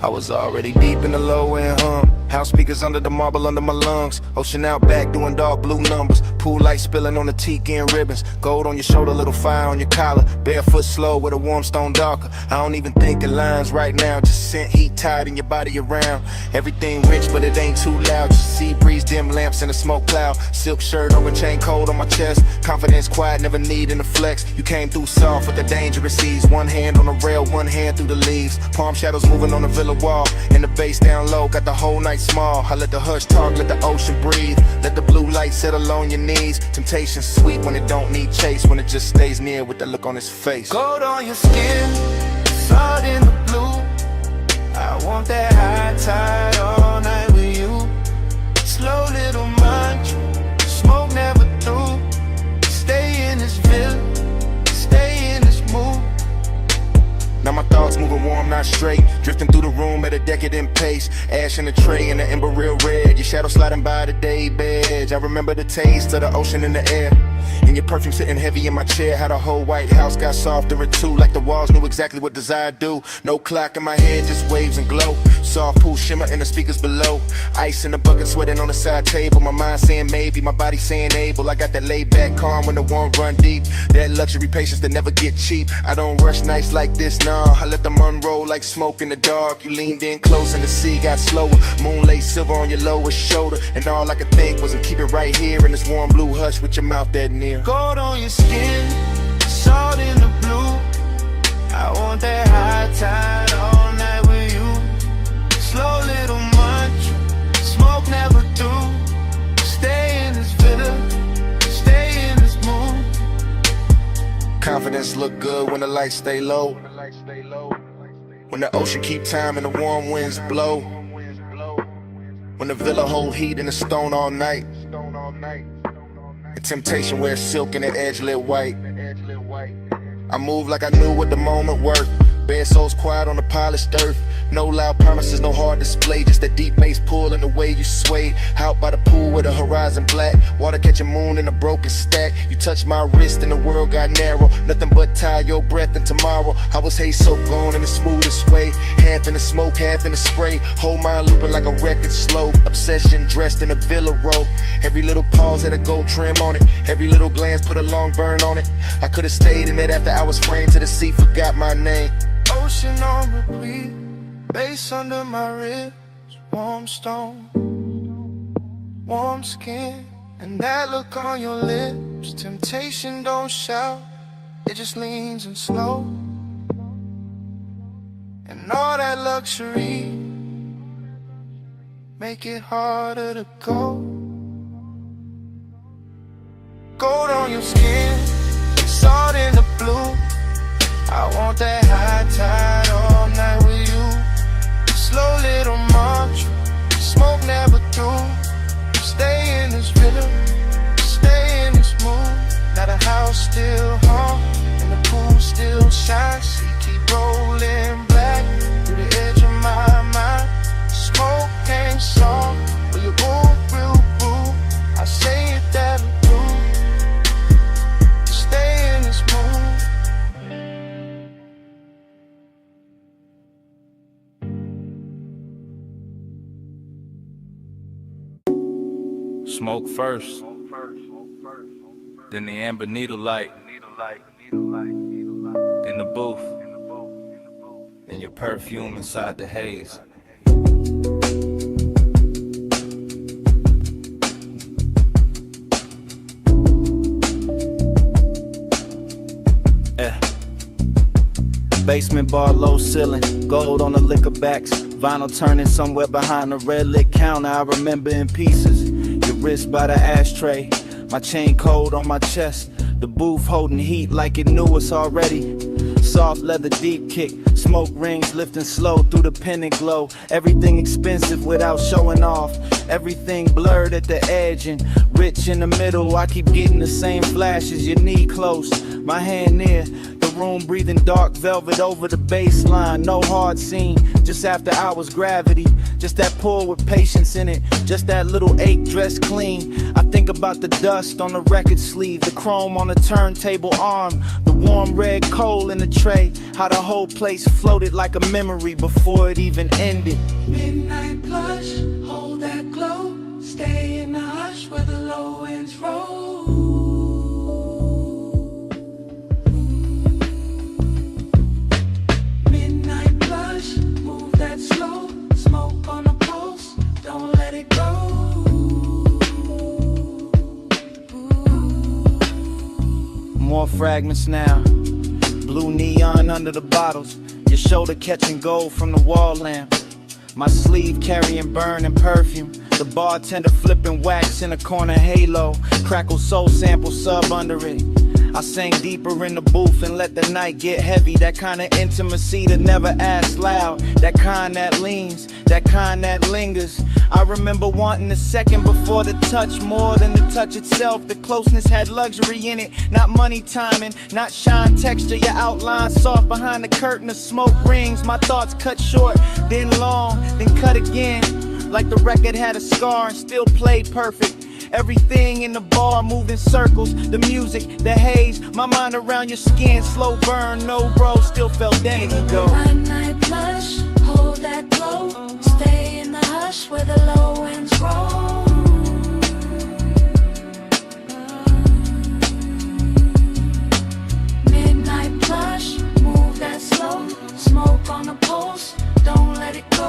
L: I was already deep in the low end hum. House speakers under the marble under my lungs. Ocean out back doing dark blue numbers. Pool light spilling on the tiki and ribbons. Gold on your shoulder, little fire on your collar. Barefoot slow with a warm stone darker. I don't even think the lines right now. Just scent heat tied in your body around. Everything rich but it ain't too loud. Just sea breeze, dim lamps and a smoke cloud. Silk shirt over chain cold on my chest. Confidence quiet, never needing to flex. You came through soft with the dangerous ease. One hand on the rail, one hand through the leaves. Palm shadows moving on the villa wall. And the
M: bass down low, got the whole night small. I let the hush talk, let the ocean breathe. Let the blue light settle on your knees. Temptation sweet when it don't need chase, when it just stays near with that look on his face.
F: Gold on your skin, salt in the blue. I want that high tide all night with you. Slow little mantra, smoke never through. Stay in this villa, stay in this mood.
M: Now my thoughts moving warm, not straight. Drifting through the room at a decadent pace. Ash in the tray and the ember real red. Your shadow sliding by the day bed. I remember the taste of the ocean in the air. And your perfume sitting heavy in my chair. How the whole White House got softer at two. Like the walls knew exactly what desire do. No clock in my head, just waves and glow. Soft pool shimmer in the speakers below. Ice in the bucket sweating on the side table. My mind saying maybe, my body saying able. I got that laid back calm when the warm run deep. That luxury patience that never get cheap. I don't rush nights like this, nah. I let them unroll like smoke in the dark. You leaned in close and the sea got slower. Moonlight silver on your lower shoulder. And all I could think was to keep it right here in this warm blue hush with your mouth that near.
F: Gold on your skin, salt in the blue. I want that high tide all night with you. Slow little mantra, smoke never through. Stay in this villa, stay in this mood.
M: Confidence look good when the lights stay low. When the ocean keep time and the warm winds blow. When the villa hold heat and the stone all night. And temptation wears silk and the edge lit white. I move like I knew what the moment worth. Bare souls quiet on the polished earth. No loud promises, no hard display. Just that deep bass pull and the way you sway. Out by the pool with the horizon black. Water catching moon in a broken stack. You touch my wrist and the world got narrow. Nothing but tie your breath and tomorrow. I was hay soaked on in the smoothest way. Half in the smoke, half in the spray. Whole mind looping like a record slow. Obsession dressed in a villa robe. Every little pause had a gold trim on it. Every little glance put a long burn on it. I could've stayed in it after I was framed to the sea. Forgot my name.
F: Ocean on repeat, bass under my ribs, warm stone, warm skin, and that look on your lips. Temptation don't shout, it just leans and slow. And all that luxury make it harder to go. Gold on your skin, salt in the blue. I want that high tide all night with you. Slow little mantra, smoke never through. Stay in this villa, stay in this mood. Now the house still hum and the pool still shines. She keep rolling black through the edge of my mind. Smoke ain't song, but you move real boo. I say it that do. Stay in this mood.
G: Smoke first, then the amber needle light, then the booth, then your perfume inside the haze.
B: Basement bar, low ceiling, gold on the liquor backs. Vinyl turning somewhere behind the red lit counter. I remember in pieces. Your wrist by the ashtray, my chain cold on my chest. The booth holding heat like it knew us already. Soft leather deep kick, smoke rings lifting slow through the pendant glow. Everything expensive without showing off. Everything blurred at the edge and rich in the middle. I keep getting the same flashes, your knee close, my hand near. Room breathing dark velvet over the baseline. No hard scene, just after hours gravity. Just that pull with patience in it. Just that little ache dressed clean. I think about the dust on the record sleeve, the chrome on the turntable arm, the warm red coal in the tray. How the whole place floated like a memory before it even ended.
H: Midnight plush, hold that glow. Stay in the hush where the low winds roll. Slow, smoke on the pulse, don't let it go.
B: More fragments now, blue neon under the bottles. Your shoulder catching gold from the wall lamp.
N: My sleeve carrying burning perfume. The bartender flipping wax in a corner halo. Crackle soul sample sub under it. I sang deeper in the booth and let the night get heavy. That kind of intimacy that never asks loud. That kind that leans, that kind that lingers. I remember wanting a second before the touch, more than the touch itself. The closeness had luxury in it, not money timing, not shine texture. Your outline soft behind the curtain of smoke rings. My thoughts cut short, then long, then cut again. Like the record had a scar and still played perfect. Everything in the bar moved in circles. The music, the haze, my mind around your skin. Slow burn, no bro, still felt days ago.
I: Night blush, hold that glow. Stay in the hush where the low ends roll. Midnight blush, move that slow. Smoke on the pulse, don't let it go.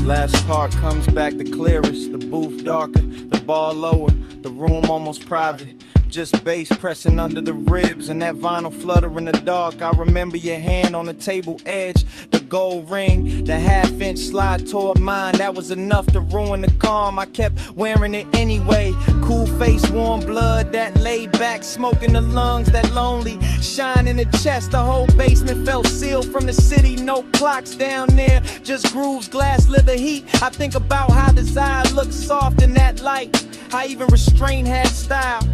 N: Last part comes back the clearest. The booth darker, the bar lower, the room almost private. Just bass pressing under the ribs and that vinyl flutter in the dark. I remember your hand on the table edge, the gold ring, the half-inch slide toward mine. That was enough to ruin the calm. I kept wearing it anyway. Cool face, warm blood, that laid back smoke in the lungs, that lonely shine in the chest. The whole basement felt sealed from the city. No clocks down there, just grooves, glass, leather heat. I think about how desire looked soft in that light. How even restraint had style.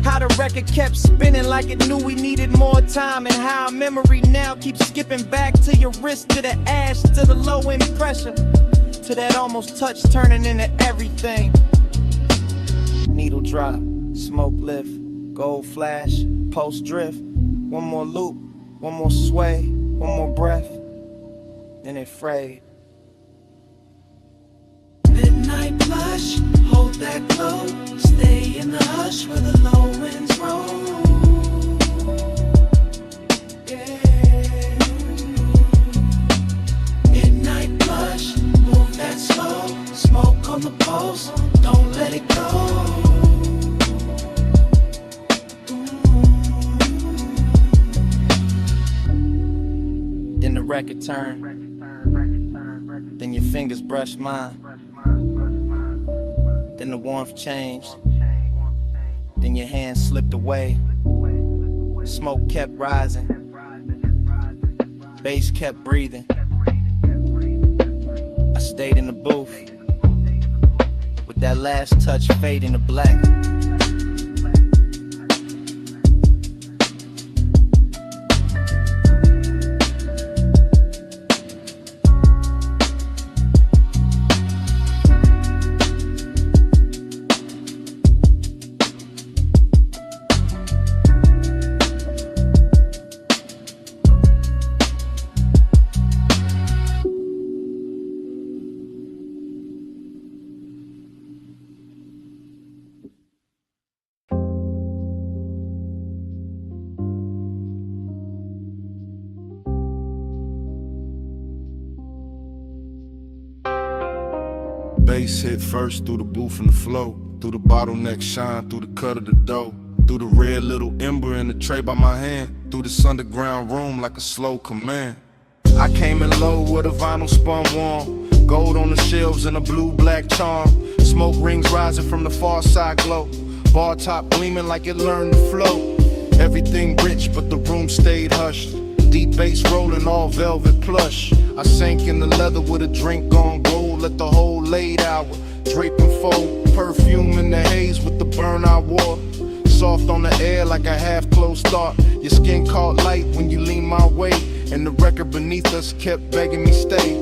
N: How the record kept spinning like it knew we needed more time. And how memory now keeps skipping back to your wrist, to the ash, to the low end pressure, to that almost touch turning into everything. Needle drop, smoke lift, gold flash, pulse drift. One more loop, one more sway, one more breath, then it frayed.
H: Midnight blush, hold that glow. Stay in the hush where the low winds roll. Yeah. Midnight blush, move that slow. Smoke on the pulse, don't let it go.
N: Then the record turned. Then your fingers brushed mine. Then the warmth changed. Then your hand slipped away. Smoke kept rising. Bass kept breathing. I stayed in the booth with that last touch fading to black.
E: Bass hit first through the booth and the flow, through the bottleneck shine, through the cut of the dough, through the red little ember in the tray by my hand, through this underground room like a slow command. I came in low with a vinyl spun warm, gold on the shelves and a blue-black charm, smoke rings rising from the far side glow, bar top gleaming like it learned to flow. Everything rich but the room stayed hushed, deep bass rolling all velvet plush. I sank in the leather with a drink on gold, let the whole late hour drape and fold, perfume in the haze with the burn I wore, soft on the air like a half-closed thought. Your skin caught light when you leaned my way, and the record beneath us kept begging me stay.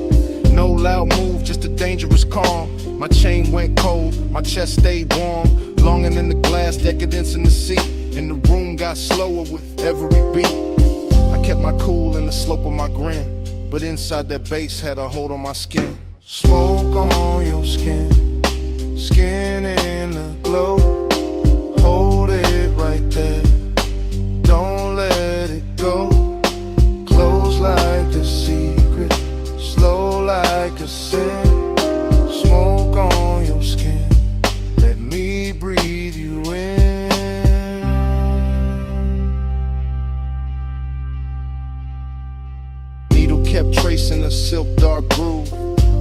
E: No loud move, just a dangerous calm. My chain went cold, my chest stayed warm, longing in the glass, decadence in the seat, and the room got slower with every beat. I kept my cool in the slope of my grin, but inside that bass had a hold on my skin. Smoke on your skin, skin in the glow. Hold it right there, don't let it go. Close like a secret, slow like a sin. Smoke on your skin, let me breathe you in.
C: tracing a silk dark groove.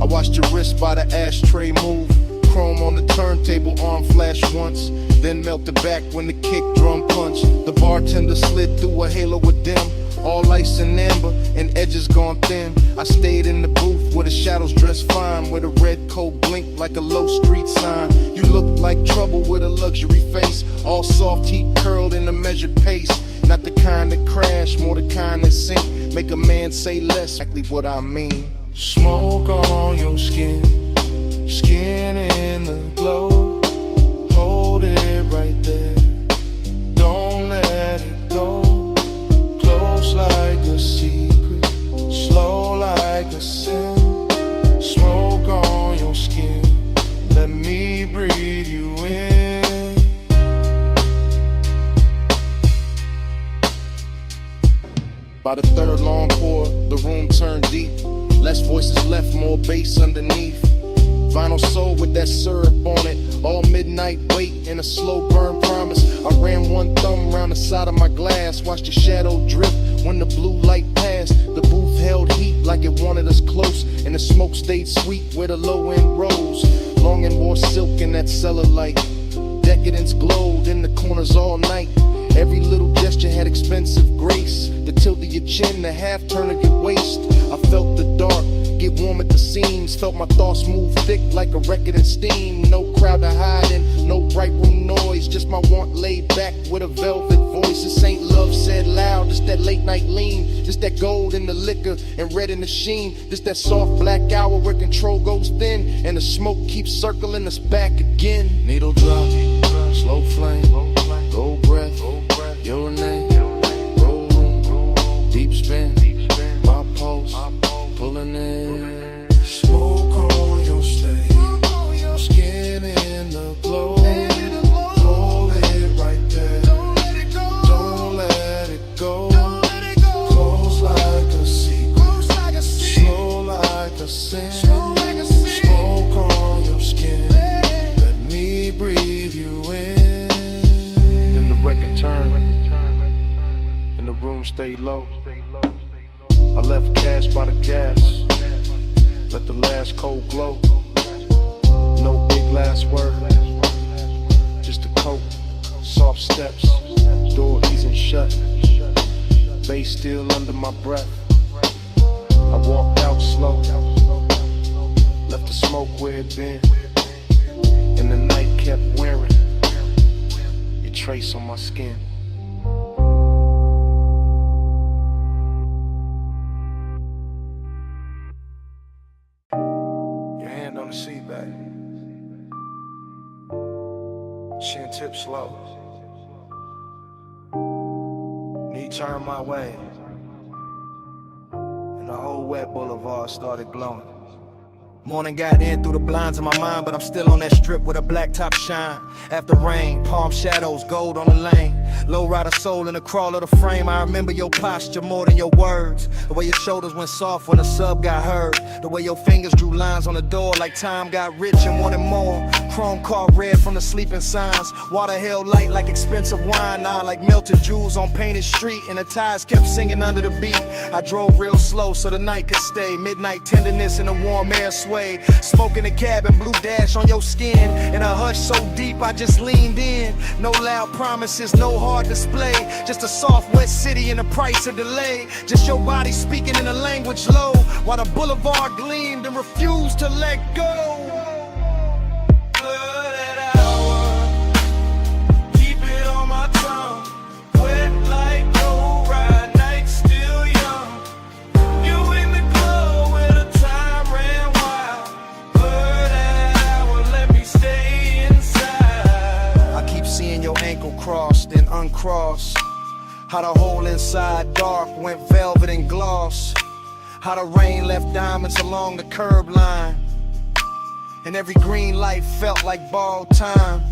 C: I watched your wrist by the ashtray move. Chrome on the turntable, arm flash once, then melted back when the kick drum punched. The bartender slid through a halo of dim, all ice and amber, and edges gone thin. I stayed in the booth where the shadows dressed fine, where the red coat blinked like a low street sign. You looked like trouble with a luxury face, all soft heat curled in a measured pace. Not the kind that crash, more the kind that sink, make a man say less, exactly what I mean.
F: Smoke on your skin, skin in the glow. Hold it right there, don't let it go. Close like a secret, slow like a sin. Smoke on your skin, let me breathe you in.
C: By the third long pour, the room turned deep. Less voices left, more bass underneath. Vinyl soul with that syrup on it. All midnight wait and a slow burn promise. I ran one thumb around the side of my glass, watched the shadow drip when the blue light passed. The booth held heat like it wanted us close, and the smoke stayed sweet where the low end rose. Long and wore silk in that cellar light. Decadence glowed in the corners all night. Every little gesture had expensive grace. The tilt of your chin, the half turn of your waist. I felt the dark get warm at the seams. Felt my thoughts move thick like a record in steam. No crowd to hide in, no bright room noise. Just my want laid back with a velvet voice. This ain't love said loud, just that late night lean. Just that gold in the liquor and red in the sheen. Just that soft black hour where control goes thin, and the smoke keeps circling us back again.
F: Needle drop, slow flame, gold breath, your name, roll room, deep spin, my pulse, pulling in. Smoke on your stage, skin in the glow. Hold it right there, don't let it go. Close like a secret, slow like a sin. Smoke on your skin, let me breathe you in.
C: Then the record turned, and the room stayed low. I left cash by the gas, let the last cold glow. No big last word, just a coat, soft steps, door easing shut, bass still under my breath. I walked out slow, left the smoke where it been, and the night kept wearing your trace on my skin. On the seat back, chin tip slow, knee turned my way, and the whole wet boulevard started glowing.
N: Morning got in through the blinds of my mind, but I'm still on that strip with a black top shine. After rain, palm shadows, gold on the lane. Low rider soul in the crawl of the frame. I remember your posture more than your words. The way your shoulders went soft when the sub got heard. The way your fingers drew lines on the door like time got rich and wanted more. Chrome car red from the sleeping signs. Water held light like expensive wine. Now like melted jewels on painted street. And the tires kept singing under the beat. I drove real slow so the night could stay. Midnight tenderness in the warm air sway. Smoke in the cabin, blue dash on your skin. In a hush so deep I just leaned in. No loud promises, no hard display. Just a soft wet city and the price of delay. Just your body speaking in a language low, while the boulevard gleamed and refused to let go. Crossed and uncrossed. How the hole inside dark went velvet and gloss. How the rain left diamonds along the curb line, and every green light felt like borrowed time.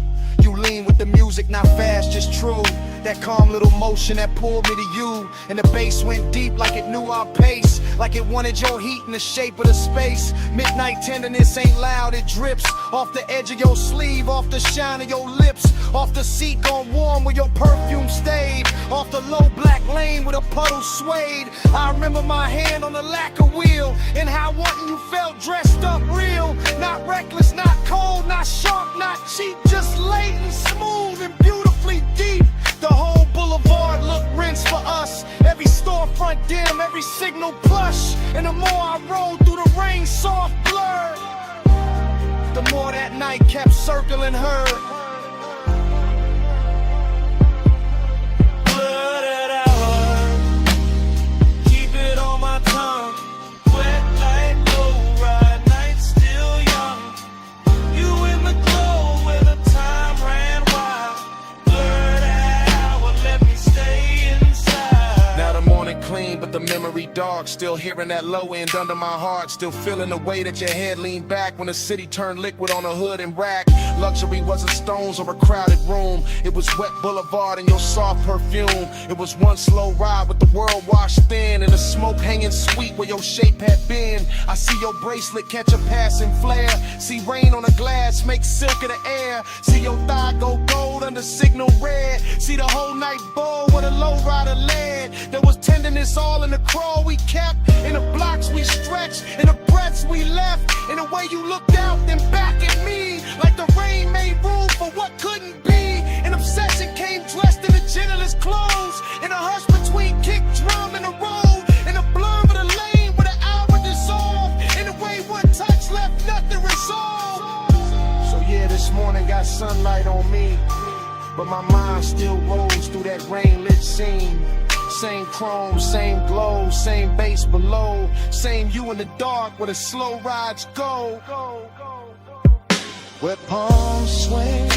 N: You lean with the music, not fast, just true. That calm little motion that pulled me to you. And the bass went deep like it knew our pace, like it wanted your heat in the shape of the space. Midnight tenderness ain't loud, it drips off the edge of your sleeve, off the shine of your lips, off the seat gone warm where your perfume stayed, off the low black lane
J: lane with a puddle swayed. I remember my hand on the lacquer wheel and how wanting you felt dressed up real. Not reckless, not cold, not sharp, not cheap, just latent, smooth and beautifully deep. The whole boulevard looked rinsed for us. Every storefront dim, every signal plush. And the more I rode through the rain, soft blurred, the more that night kept circling her.
H: Blurted hour, keep it on my tongue. Wet like low ride, night still young. You in the glow where the time ran wild. Blurted hour, let me stay inside.
M: Now the morning clean, but the memory dark. Still hearing that low end under my heart. Still feeling the way that your head leaned back when the city turned liquid on a hood and rack. Luxury wasn't stones or a crowded room. It was wet boulevard and your soft perfume. It was one slow ride with the world washed thin and the smoke hanging sweet where your shape had been. I see your bracelet catch a passing flare. See rain on the glass make silk of the air. See your thigh go gold under signal red. See the whole night bowl where the low rider led. There was tenderness all in the crawl we kept, in the blocks we stretched, in the breaths we left, in the way you looked out then back at me, like the rain made room for what couldn't be. An obsession came dressed in the gentlest clothes, in a hush between kick drum and the road, in a blur of the lane where the hour dissolved, in the way one touch left nothing resolved. So yeah, this morning got sunlight on me, but my mind still rolls through that rain-lit scene. Same chrome, same glow, same bass below, same you in the dark where the slow rides go.
J: Where palms swing,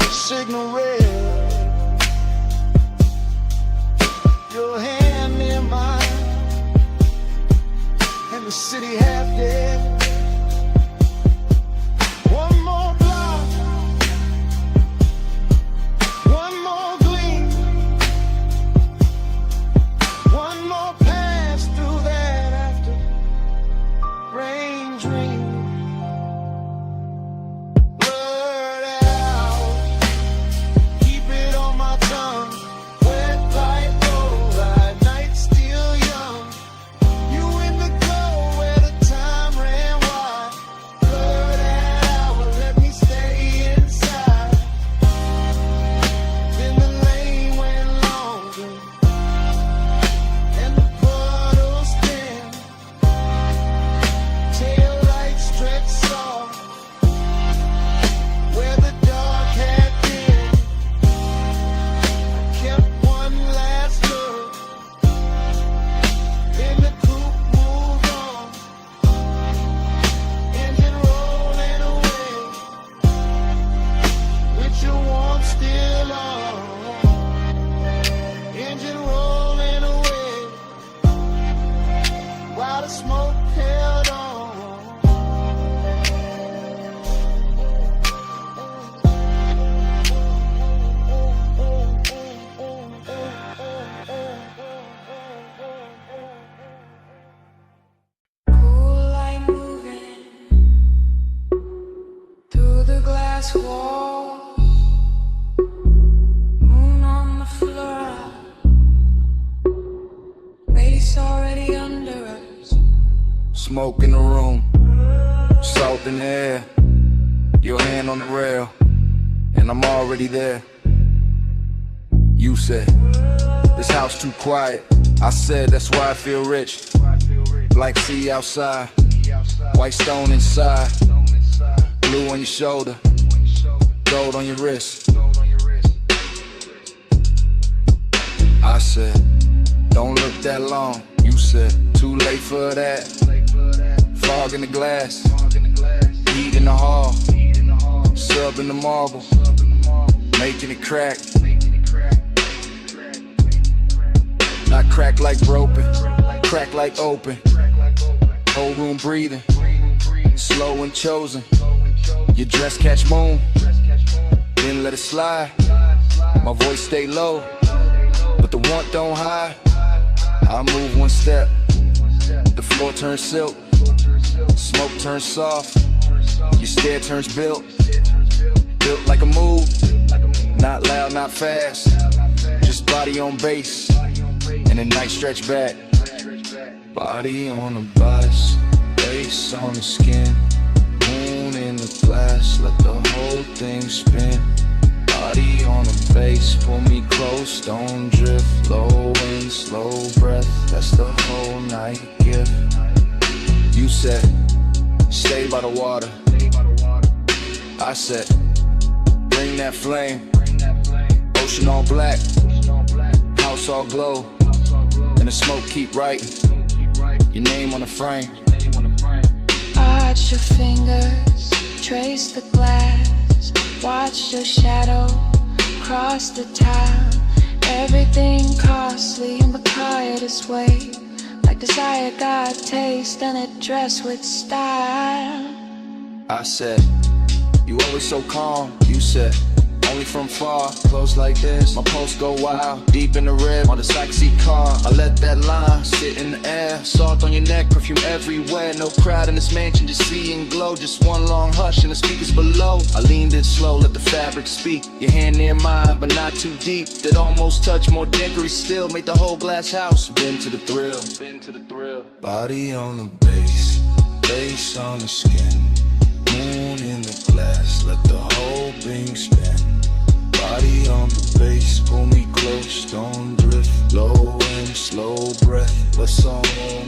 J: signal red, your hand near mine, and the city half dead. One more block, one more gleam, one more pass through that after rain dream. Blurred out, keep it on my tongue. Wet like low ride, night still young. You in the glow where the time ran wide. Blurred out, let me stay inside. Then the lane went longer, and the puddles thin. Tail lights stretched soft where the dark had been. I kept one last look, then the coupe moved on. Engine rolling away, with your warmth still on. Engine rolling away, while the smoke held on.
I: Cool light moving through the glass wall. Moon on the floor. Face already under us.
J: Smoke in the room, salt in the air, your hand on the rail, and I'm already there. You said, this house too quiet. I said, that's why I feel rich. Like sea outside, white stone inside, blue on your shoulder, gold on your wrist. I said, don't look that long. You said, too late for that. Fog in the glass, heat in the hall, sub in the marble, making it crack. Not crack like broken, crack like open. Whole room breathing, slow and chosen. Your dress catch moon, then let it slide. My voice stay low, but the want don't hide. I move one step, the floor turns silk, smoke turns soft, your stare turns built. Built like a move, not loud, not fast, just
M: body on base, and the night stretch back. Body on the bus, base on the skin, moon in the glass, let the whole thing spin. Body on the base, pull me close, don't drift. Low wind, slow breath, that's the whole night gift. You said, stay by the water. I said, bring that flame. Ocean all black, house all glow, and the smoke keep writing your name on the frame.
I: Arch your fingers, trace the glass, watch your shadow cross the town. Everything costly in the quietest way, like desire got taste and it dressed with style.
M: I said, you always so calm. You said, only from far, close like this. My pulse go wild, deep in the rib, on the backseat car. I let that line sit in the air. Salt on your neck, perfume everywhere. No crowd in this mansion, just see and glow. Just one long hush and the speakers below. I leaned in slow, let the fabric speak. Your hand near mine, but not too deep. That almost touch, more dickery still. Made the whole glass house, been to the thrill. Body on the base, base on the skin, moon in the glass, let the whole thing spin. Body on the base, pull me close, don't drift. Low and slow breath, what's all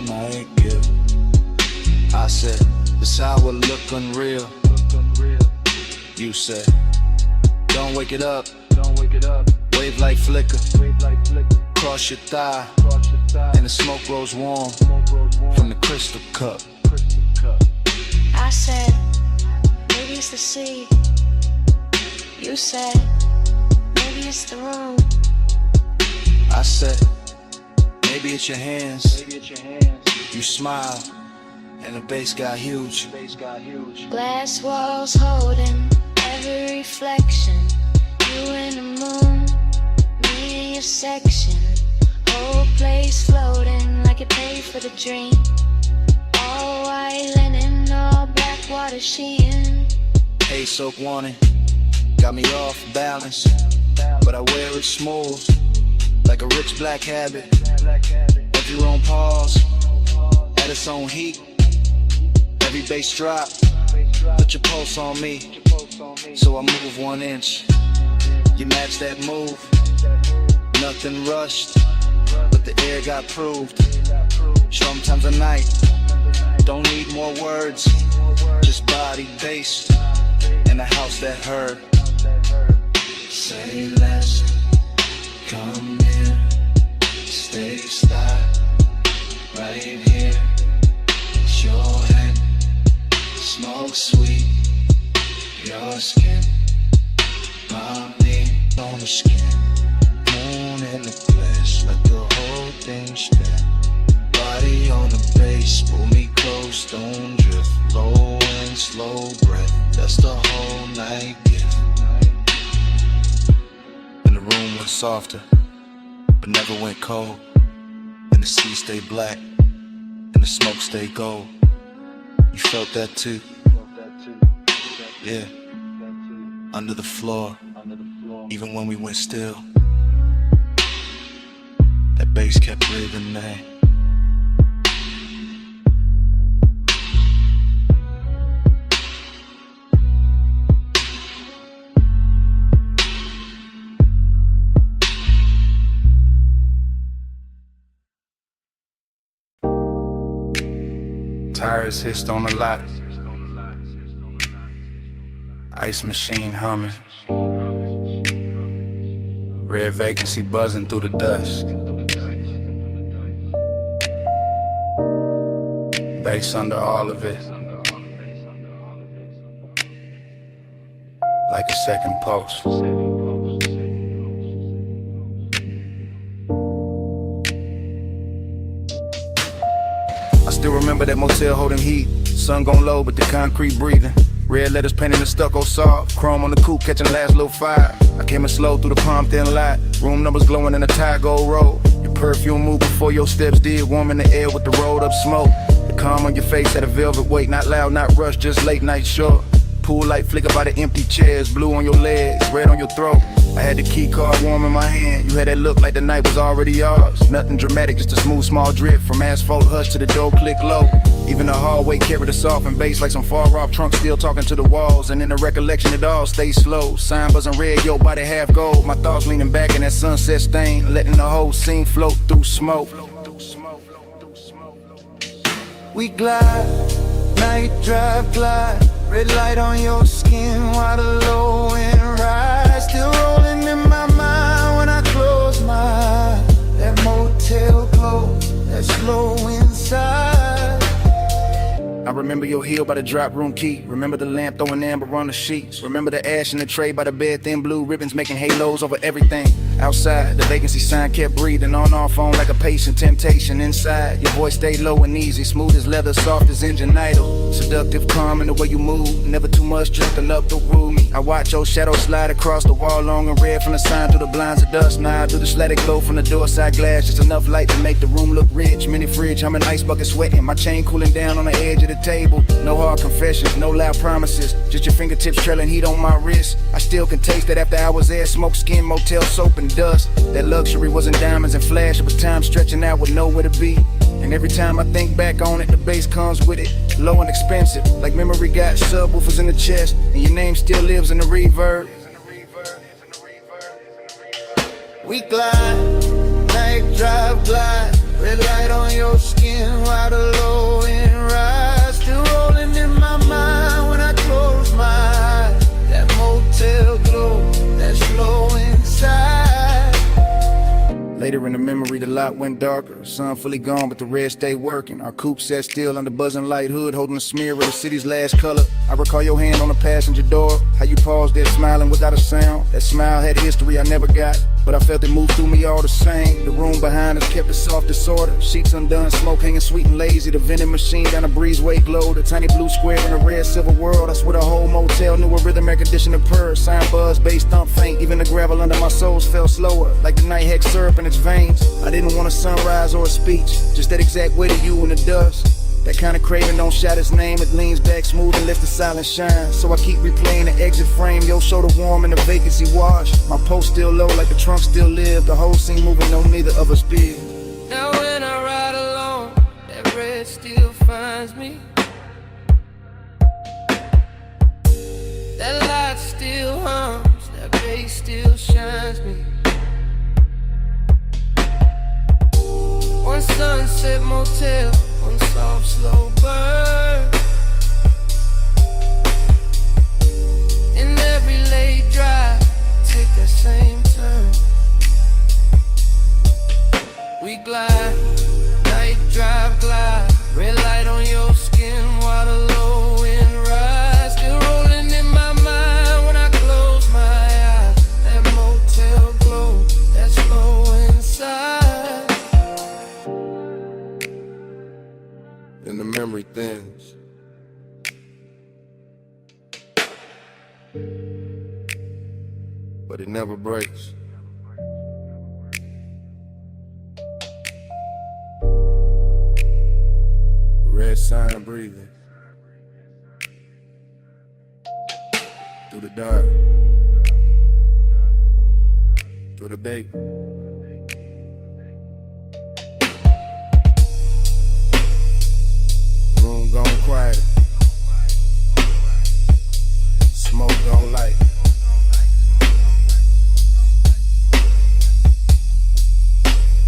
M: night give? I said, this how it look unreal. You said, don't wake it up, wave like flicker, cross your thigh, and the smoke grows warm from the crystal cup.
I: I said, maybe it's the sea. You said, maybe it's the room.
M: I said, maybe it's your hands. You smile, and the bass got huge.
I: Glass walls holding every reflection. You and the moon, me in your section. Whole place floating like it paid for the dream. All white linen, all black water sheen.
M: Hey, soak warning, got me off balance, but I wear it smooth, like a rich black habit. Every room pause, at its own heat. Every bass drop, put your pulse on me, so I move 1 inch. You match that move, nothing rushed, but the air got proved. Sometimes a night, don't need more words, just body based, in a house that heard.
A: Say less, come here, stay style, right here. It's your hand, smoke sweet, your skin, my name on the skin. Moon in the flesh, let the whole thing spin. Body on the base, pull me close, don't drift. Low and slow breath, that's the whole night gift.
M: And the room went softer, but never went cold. And the sea stayed black, and the smoke stayed gold. You felt that too? Yeah. Under the floor, even when we went still, that bass kept breathing, man.
E: Tires hissed on the lot, ice machine humming, red vacancy buzzing through the dusk. Bass under all of it, like a second pulse. I still remember that motel holding heat. Sun gon' low, but the concrete breathing. Red letters painted in stucco soft. Chrome on the coupe, catching the last little fire. I came in slow through the palm thin light. Room numbers glowing in the tire gold road. Your perfume moved before your steps did. Warm in the air with the rolled up smoke. The calm on your face had a velvet weight. Not loud, not rushed, just late night short.
J: pool light flicker by the empty chairs, blue on your legs, red on your throat. I had the key card warm in my hand. You had that look like the night was already yours. Nothing dramatic, just a smooth small drip from asphalt hush to the door click low. Even the hallway carried a soft and bass like some far off trunk still talking to the walls. And in the recollection it all stays slow. Sign buzzing red, your body half gold. My thoughts leaning back in that sunset stain, letting the whole scene float through smoke.
F: We glide, night drive glide. Red light on your skin while the low end rise. Still rolling in my mind when I close my eyes. That motel glow, that slow inside.
J: I remember your heel by the drop room key. Remember the lamp throwing amber on the sheets. Remember the ash in the tray by the bed, thin blue ribbons making halos over everything. Outside, the vacancy sign kept breathing on our phone like a patient temptation. Inside, your voice stayed low and easy, smooth as leather, soft as engine idle. Seductive, calm in the way you move, never too much, just enough to woo me. I watch your shadow slide across the wall, long and red from the sign through the blinds of dust. Now through the static glow from the door side glass, just enough light to make the room look rich. Mini fridge, I'm an ice bucket sweating, my chain cooling down on the edge of the table. No hard confessions, no loud promises, just your fingertips trailing heat on my wrist. I still can taste that after hours there, smoke, skin, motel, soap and dust. That luxury wasn't diamonds and flash, it was time stretching out with nowhere to be. And every time I think back on it, the bass comes with it, low and expensive, like memory got subwoofers in the chest, and your name still lives in the reverb.
F: We glide, night drive glide. Red light on your skin while the low end rise. Still rolling in my mind when I close my eyes. That motel glow, that slow inside.
J: Later in the memory, the lot went darker. Sun fully gone, but the red stayed working. Our coupe sat still under buzzing light hood, holding a smear of the city's last color. I recall your hand on the passenger door, how you paused there smiling without a sound. That smile had history I never got, but I felt it move through me all the same. The room behind us kept it soft disorder. Sheets undone, smoke hanging sweet and lazy. The vending machine down a breezeway glowed. A tiny blue square in a red silver world. I swear the whole motel knew a rhythm air conditioner purr. Sign buzz, bass thump faint. Even the gravel under my soles fell slower, like the night hex syrup in its veins. I didn't want a sunrise or a speech, just that exact weight of you in the dust. That kind of craving don't shout its name. It leans back smooth and lets the silence shine. So I keep replaying the exit frame. Your shoulder warm and the vacancy wash. My post still low like the trunk still live. The whole scene moving, no neither of us big.
H: Now when I ride alone, that red still finds me. That light still hums, that bass still shines me. One sunset motel, one soft slow burn. In every late drive, take that same turn. We glide, night drive glide. Red light on your skin while the low end rise. Still rolling in my mind when I close my eyes. That motel glow, that slow inside.
E: And the memory thins. But it never breaks. Red sign breathing through the dark, through the baby. Room gone quiet, smoke gone light.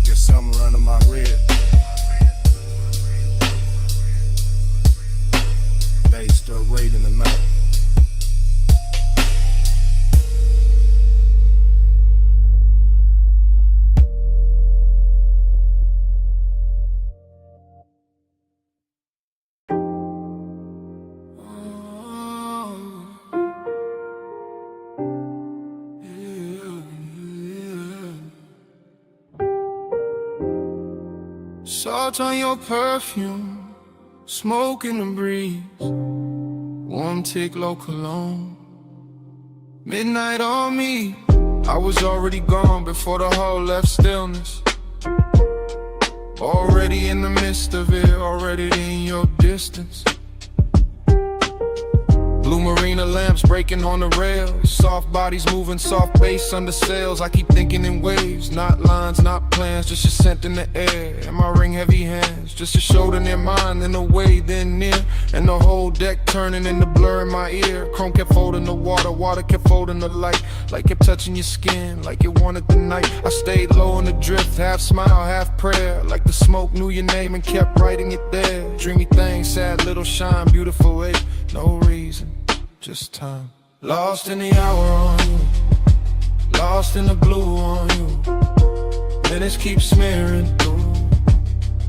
E: Get something running my rib. Bass still raiding the night.
F: Salt on your perfume, smoke in the breeze, warm tick low cologne. Midnight on me, I was already gone before the whole left stillness. Already in the midst of it, already in your distance. Blue
D: Blue marina lamps breaking on the rails. Soft bodies moving, soft bass under sails. I keep thinking in waves, not lines, not plans, just a scent in the air. And my ring heavy hands, just a shoulder near mine, then away, then near. And the whole deck turning into blur in my ear. Chrome kept folding the water, water kept folding the light. Like kept touching your skin, like it wanted the night. I stayed low in the drift, half smile, half prayer. Like the smoke knew your name and kept writing it there. Dreamy thing, sad little shine, beautiful wait. No reason, just time. Lost in the hour on you, lost in the blue on you. Minutes keep smearing through,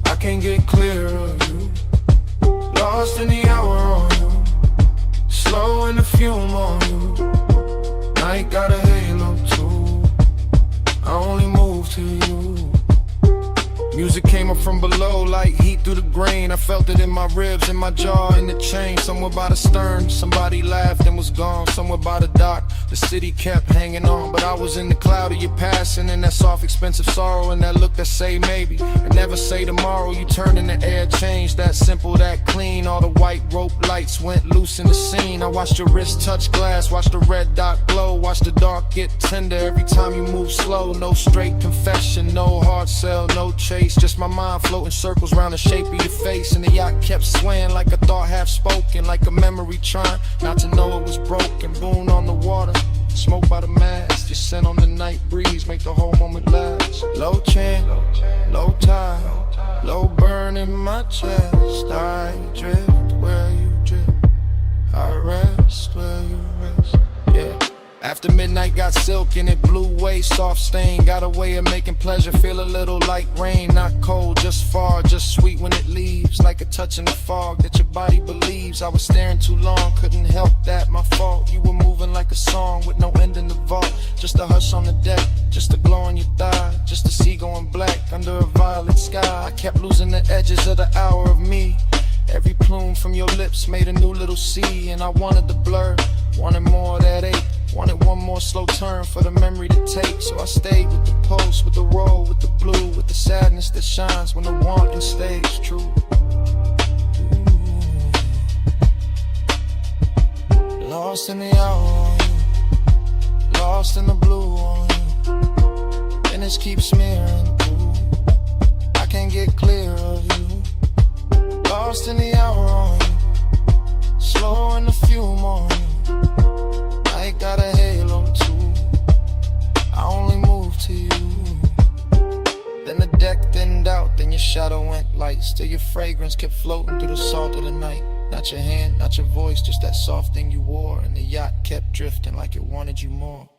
D: I can't get clear of you. Lost in the hour on you, slow in the fume on you. Night got a halo too, I only move to you. Music came up from below like heat through the grain. I felt it in my ribs, in my jaw, in the chain. Somewhere by the stern, somebody laughed and was gone. Somewhere by the dock, the city kept hanging on. But I was in the cloud of your passing, and that soft, expensive sorrow, and that look that say maybe, and never say tomorrow. You turned in the air, changed, that simple, that clean. All the white rope lights went loose in the scene. I watched your wrist touch glass, watched the red dot glow, watched the dark get tender every time you move slow. No straight confession, no hard sell, no chase. Just my mind floating circles around the shape of your face. And the yacht kept swaying like a thought half spoken, like a memory trying not to know it was broken. Boon on the water, smoke by the mast. Your scent on the night breeze make the whole moment last. Low chant, low tide, low burn in my chest. I drift where you drift, I rest where you rest. Yeah. After midnight got silk and it blew away, soft stain. Got a way of making pleasure feel a little like rain. Not cold, just far, just sweet when it leaves. Like a touch in the fog that your body believes. I was staring too long, couldn't help that, my fault. You were moving like a song with no end in the vault. Just a hush on the deck, just a glow on your thigh. Just a sea going black under a violet sky. I kept losing the edges of the hour of me. Every plume from your lips made a new little sea. And I wanted the blur, wanted more of that ache. Wanted one more slow turn for the memory to take. So I stayed with the pulse, with the roll, with the blue, with the sadness that shines when the wanting stays true. Ooh. Lost in the hour on you, lost in the blue on you. Minutes keep smearing through, I can't get clear of you. Lost in the hour on you, slow in the fume on you. I got a halo too, I only move to you. Then the deck thinned out, then your shadow went light. Still your fragrance kept floating through the salt of the night. Not your hand, not your voice, just that soft thing you wore. And the yacht kept drifting like it wanted you more.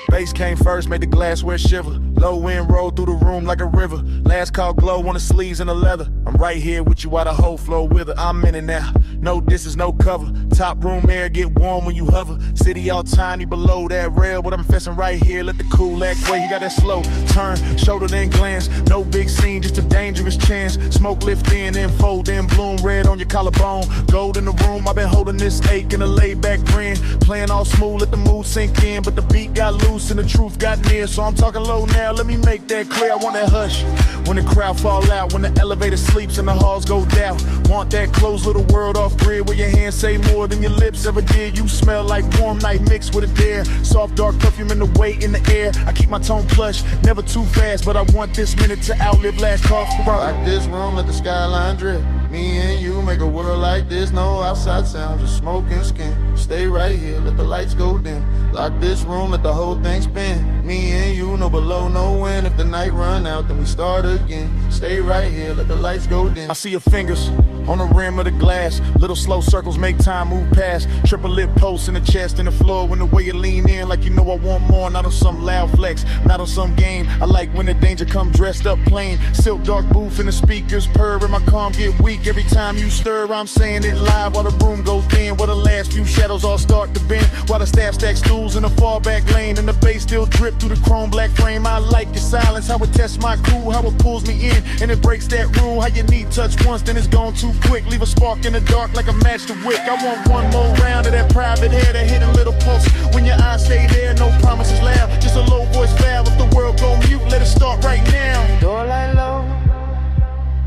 F: Bass came first, made the glassware shiver. Low wind rolled through the room like a river. Last call glow on the sleeves and the leather. I'm right here with you while the whole flow with her. I'm in it now, no distance, no cover. Top room air get warm when you hover. City all tiny below that rail, but I'm fessing right here. Let the cool act way, you got that slow turn, shoulder then glance. No big scene, just a dangerous chance. Smoke lift in, then fold in, bloom red on your collarbone. Gold in the room, I've been holding this ache in a laid back grin. Playing all smooth, let the mood sink in. But the beat got loose and the truth got near. So I'm talking low now, let me make that clear. I want that hush when the crowd fall out, when the elevator sleeps and the halls go down. Want that closed little world off grid where your hands say more than your lips ever did. You smell like warm night mixed with a dare. Soft dark perfume in the weight in the air. I keep my tone plush, never too fast, but I want this minute to outlive last call for
O: like this room, let the skyline drip.
F: Me and you make a world like this, no outside sound, just smoke and skin. Stay right here, let the lights go dim. Lock this room, let the whole thing spin. Me and you, no below, no wind. If the night run out, then we start again. Stay right here, let the lights go dim.
C: I see your fingers on the rim of the glass. Little slow circles make time move past. Triple lip posts in the chest and the floor. When the way you lean in like you know I want more. Not on some loud flex, not on some game. I like when the danger come dressed up plain. Silk dark booth and the speakers purr and my calm get weak. Every time you stir, I'm saying it live while the room goes thin. While the last few shadows all start to bend. While the staff stacks stools in the far back lane. And the bass still drip through the chrome black frame. I like your silence, how it tests my crew. How it pulls me in and it breaks that rule. How you need touch once, then it's gone too quick. Leave a spark in the dark like a match to wick. I want one more round of that private hair, that hidden little pulse. When your eyes stay there, no promises loud. Just a low voice valve. If the world go mute, let it start right now.
A: Door light low,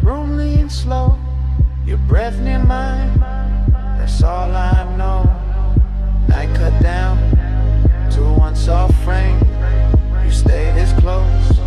A: room lean slow. Your breath near mine, that's all I know. Night cut down to one soft frame. You stay this close,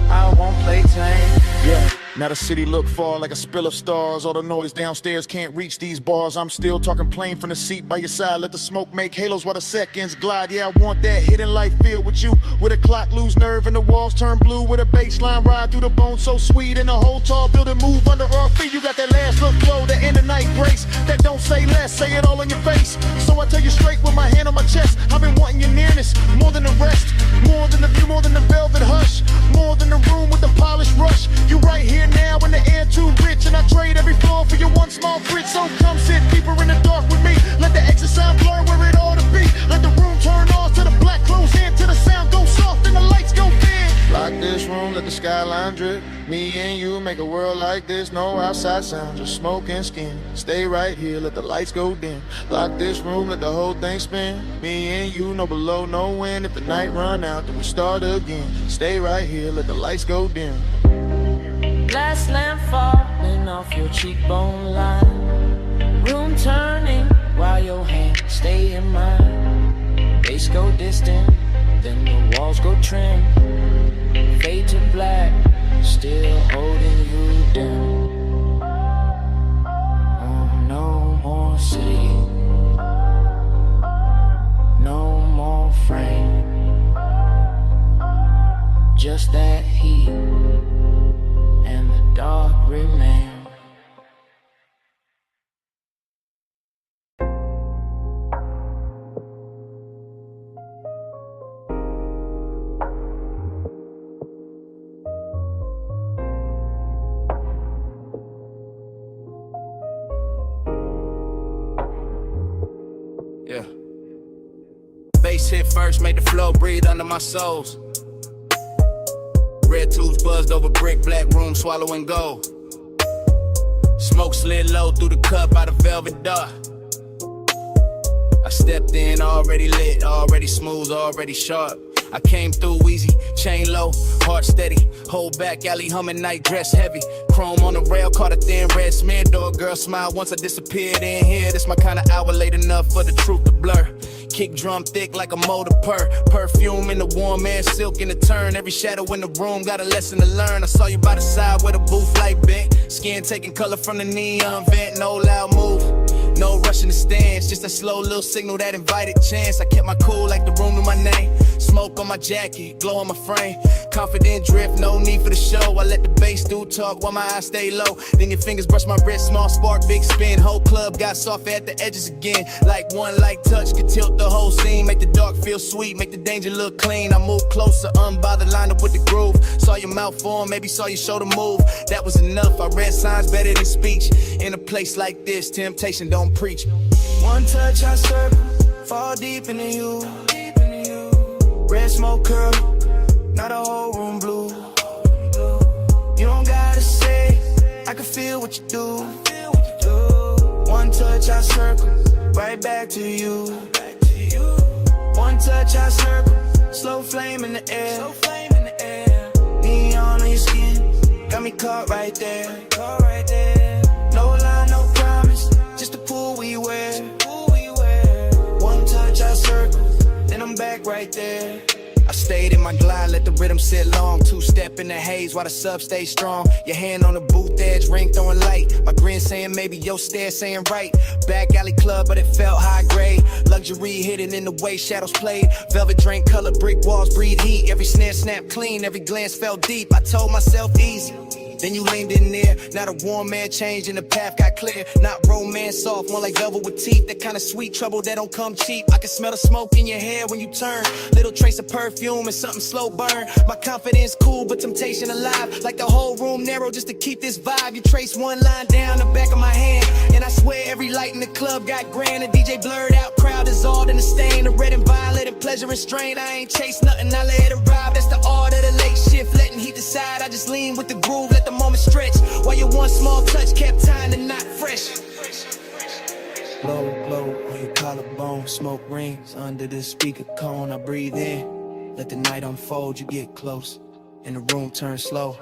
A: I won't play tame.
C: Yeah. Now the city look far like a spill of stars. All the noise downstairs can't reach these bars. I'm still talking plain from the seat by your side. Let the smoke make halos while the seconds glide. Yeah, I want that hidden light filled with you. With a clock lose nerve and the walls turn blue. With a baseline ride through the bone so sweet. And the whole tall building move under our feet. You got that last look flow, that end of night grace. That don't say less, say it all in your face. So I tell you straight with my hand on my chest. I've been wanting your nearness, more than the rest. More than the view, more than the velvet hush. More than the room with the polished rush. You right here now in the air too rich. And I trade every floor for your one small grit. So come sit deeper in the dark with me. Let the exit sound blur where it ought to be. Let the room turn off to the black close in. Till the sound go soft and the lights go dim.
F: Lock this room, let the skyline drip. Me and you make a world like this, no outside sound, just smoke and skin. Stay right here, let the lights go dim. Lock this room, let the whole thing spin. Me and you, no below, no wind. If the night run out, then we start again. Stay right here, let the lights go dim.
H: Glass lamp falling off your cheekbone line. Room turning while your hands stay in mine. Bass go distant, then the walls go trim. Fade to black, still holding you down. Oh, no more city, no more frame. Just that heat and the dark remain.
L: Yeah. Bass hit first, made the flow breathe under my soles. Red tubes buzzed over brick, black room swallowing gold. Smoke slid low through the cup out of velvet dark. I stepped in already lit, already smooth, already sharp. I came through easy, chain low, heart steady. Hold back, alley humming, night dress heavy. Chrome on the rail, caught a thin red smear. Door girl smile once I disappeared in here. This my kind of hour, late enough for the truth to blur. Kick drum thick like a motor purr. Perfume in the warm air, silk in the turn. Every shadow in the room got a lesson to learn. I saw you by the side where the booth light bent. Skin taking color from the neon vent. No loud move, no rush in the stands. Just a slow little signal that invited chance. I kept my cool like the room knew my name. Smoke on my jacket, glow on my frame. Confident drift, no need for the show. I let the bass do talk while my eyes stay low. Then your fingers brush my wrist, small spark, big spin. Whole club got soft at the edges again. Like one light touch could tilt the whole scene. Make the dark feel sweet, make the danger look clean. I move closer, unbothered, lined up with the groove. Saw your mouth form, maybe saw your shoulder move. That was enough, I read signs better than speech. In a place like this, temptation don't preach.
H: One touch I circle, fall deep into you. Red smoke curl, not a whole room blue. You don't gotta say, I can feel what you do. One touch I circle, right back to you. One touch I circle, slow flame in the air. Neon on your skin, got me caught right there. No lie, no promise, just a pool we wear. One touch I circle, then I'm back right there. I
J: stayed in my glide, let the rhythm sit long. Two-step in the haze while the sub stays strong. Your hand on the booth edge, ring throwing light. My grin saying maybe, your stare saying right. Back alley club, but it felt high grade. Luxury hidden in the way shadows played. Velvet drain color, brick walls breathe heat. Every snare snapped clean, every glance felt deep. I told myself easy. Then you leaned in there. Now the warm man changed and the path got clear. Not romance soft, more like velvet with teeth. That kind of sweet trouble that don't come cheap. I can smell the smoke in your hair when you turn. Little trace of perfume and something slow burn. My confidence cool, but temptation alive. Like the whole room narrow just to keep this vibe. You trace one line down the back of my hand, and I swear every light in the club got grand. The DJ blurred out, crowd dissolved in the stain. The red and violet and pleasure and strain. I ain't chase nothing, I let it ride. That's the art of the late shift, letting heat decide. I just lean with the groove, let the moment stretch, while your one small touch kept time to not fresh. Blow, blow on your collarbone, smoke rings under the speaker cone. I breathe in, let the night unfold. You get close, and the room turns slow.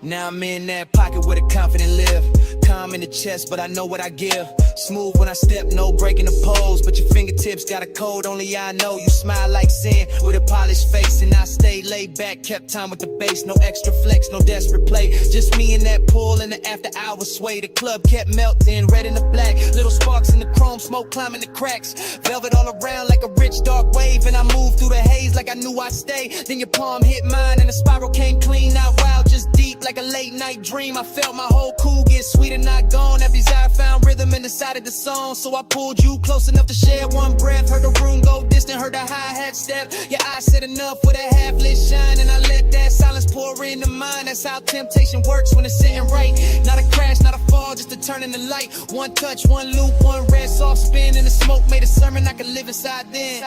J: Now I'm in that pocket where the confident live. Calm in the chest, but I know what I give. Smooth when I step, no breaking the pose. But your fingertips got a code, only I know. You smile like sin with a polished face, and I stay laid back, kept time with the bass. No extra flex, no desperate play. Just me and that pool in the after hours sway. The club kept melting, red and the black. Little sparks in the chrome, smoke climbing the cracks. Velvet all around like a rich dark wave. And I moved through the haze like I knew I'd stay. Then your palm hit mine and the spiral came clean. Not wild, just deep like a late night dream. I felt my whole cool get sweet and not gone. That desire found rhythm in the side of the song. So I pulled you close enough to share one breath. Heard the room go distant, heard the hi-hat step. Your eyes said enough with a half-lit shine, and I let that silence pour into mine. That's how temptation works when it's sitting right. Not a crash, not a fall, just a turn in the light. One touch, one loop, one red soft spin, and the smoke made a sermon I could live inside then.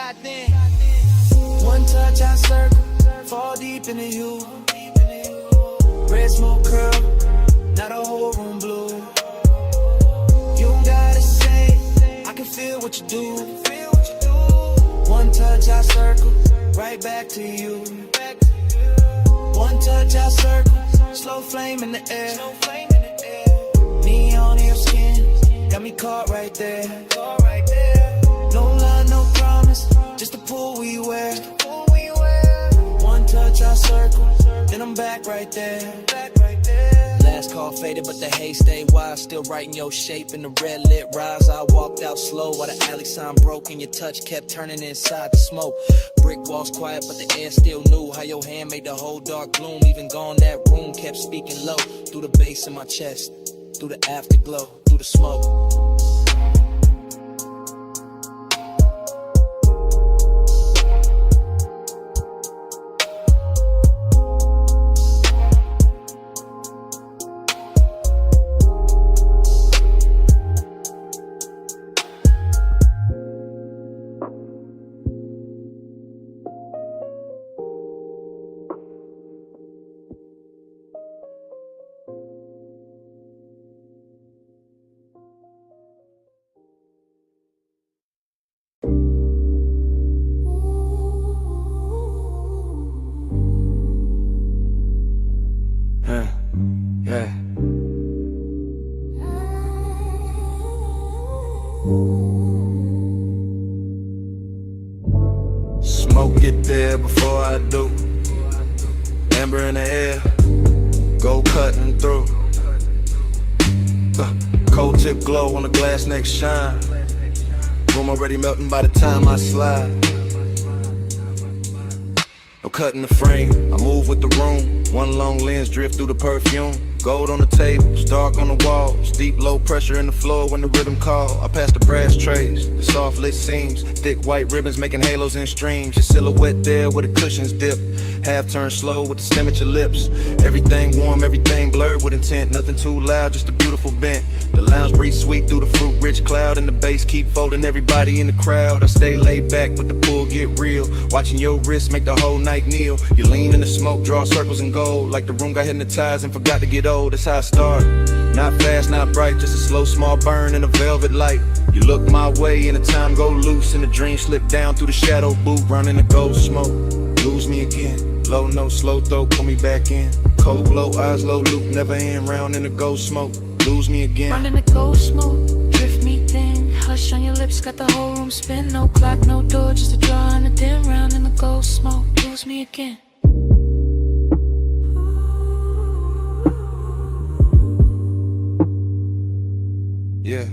J: One touch I circle, fall deep into you. Red smoke curl, now the whole room blue. You don't gotta say, I can feel what you do. One touch I circle, right back to you. One touch I circle, slow flame in the air. Neon in your skin, got me caught right there. No lie, no promise, just the pull we wear. One touch I circle, then I'm back right there. Last call faded, but the haze stayed wild. Still writing your shape in the red lit rise. I walked out slow while the alley sign broke, and your touch kept turning inside the smoke. Brick walls quiet, but the air still knew how your hand made the whole dark gloom. Even gone, that room kept speaking low. Through the bass in my chest, through the afterglow, through the smoke.
E: Smoke get there before I do. Amber in the air, go cutting through. Cold tip glow on the glass next shine. Room already melting by the time I slide. No cutting the frame, I move with the room. One long lens drift through the perfume. Gold on the tables, dark on the walls. Deep low pressure in the floor when the rhythm call. I pass the brass trays, the soft lit seams. Thick white ribbons making halos and streams. Your silhouette there where the cushions dip. Half turn slow with the stem at your lips. Everything warm, everything blurred with intent. Nothing too loud, just a beautiful bent. The lounge breeze sweet through the fruit rich cloud. And the bass keep folding everybody in the crowd. I stay laid back but the pull get real. Watching your wrist make the whole night kneel. You lean in the smoke, draw circles in gold. Like the room got hypnotized and forgot to get old. That's how I start. Not fast, not bright, just a slow small burn in a velvet light. You look my way and the time go loose. And the dream slip down through the shadow boot. Running the gold smoke, lose me again. Low note, slow throat, pull me back in. Cold glow, eyes low loop, never end. Round in the gold smoke,
C: lose me again.
I: Running the ghost mode, drift me thin. Hush on your lips, got the whole room spin. No clock, no door, just a draw and a dim round in the ghost smoke. Lose me again.
C: Yeah.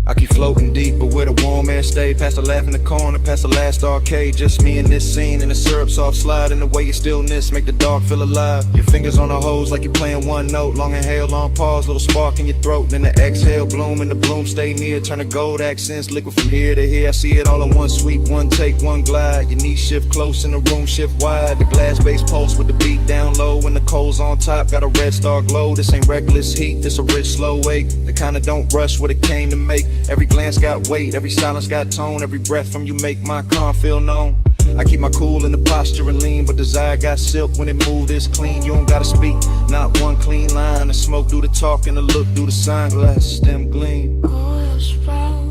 C: I keep floating deep, but where the warm air stay. Past the laugh in the corner, past the last arcade. Just me and this scene, and the syrup soft slide. And the way your stillness make the dark feel alive. Your fingers on the hose like you're playing one note. Long inhale, long pause, little spark in your throat. Then the exhale, bloom, and the bloom stay near. Turn to gold accents, liquid from here to here. I see it all in one sweep, one take, one glide. Your knees shift close and the room shift wide. The glass base pulse with the beat down low. And the coals on top, got a red star glow. This ain't reckless heat, this a rich slow wake. The kind of don't rush what it came to make. Every glance got weight, every silence got tone. Every breath from you make my calm feel known. I keep my cool in the posture and lean, but desire got silk when it move this clean. You don't gotta speak, not one clean line. The smoke do the talk and the look do the sunglasses, them gleam.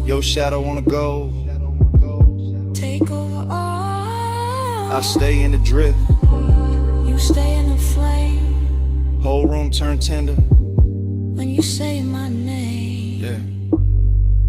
C: Your shadow on the go.
I: Take over all.
C: I stay in the drift.
I: You stay in the flame.
C: Whole room turn tender
I: when you say my name.
C: Yeah.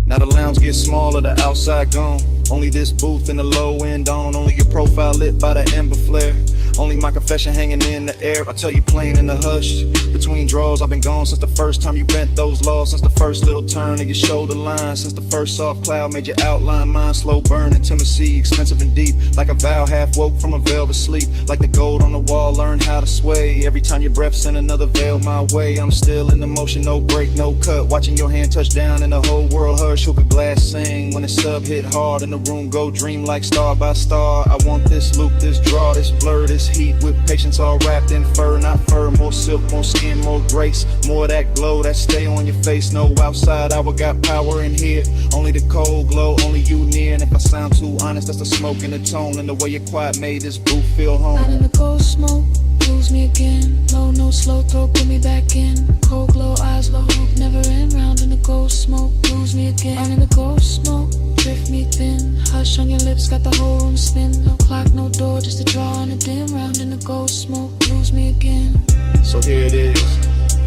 C: Now the lounge gets smaller, the outside gone. Only this booth and the low end on. Only your profile lit by the ember flare. Only my confession hanging in the air. I tell you plain in the hush. Between draws, I've been gone since the first time you bent those laws. Since the first little turn of your shoulder line. Since the first soft cloud made your outline mine. Slow burn, intimacy, expensive and deep. Like a vow half woke from a velvet sleep. Like the gold on the wall, learn how to sway. Every time your breath send another veil my way. I'm still in the motion, no break, no cut. Watching your hand touch down and the whole world hush. Hook a glass sing when the sub hit hard. And the room go dream like star by star. I want this loop, this draw, this blur, this heat with patience all wrapped in fur, not fur. More silk, more skin, more grace. More of that glow that stay on your face. No outside hour got power in here. Only the cold glow, only you near. And if I sound too honest, that's the smoke and the tone. And the way your quiet made this booth feel home.
I: Out in the cold smoke, lose me again. Low no slow throw, put me back in. Cold glow, eyes low, never end. Round in the cold smoke, lose me again. Out in the cold smoke, drift me thin. Hush on your lips, got the whole room spin. No clock, no door, just a draw and a dim. Round in the cold smoke, lose me again.
C: So here it is,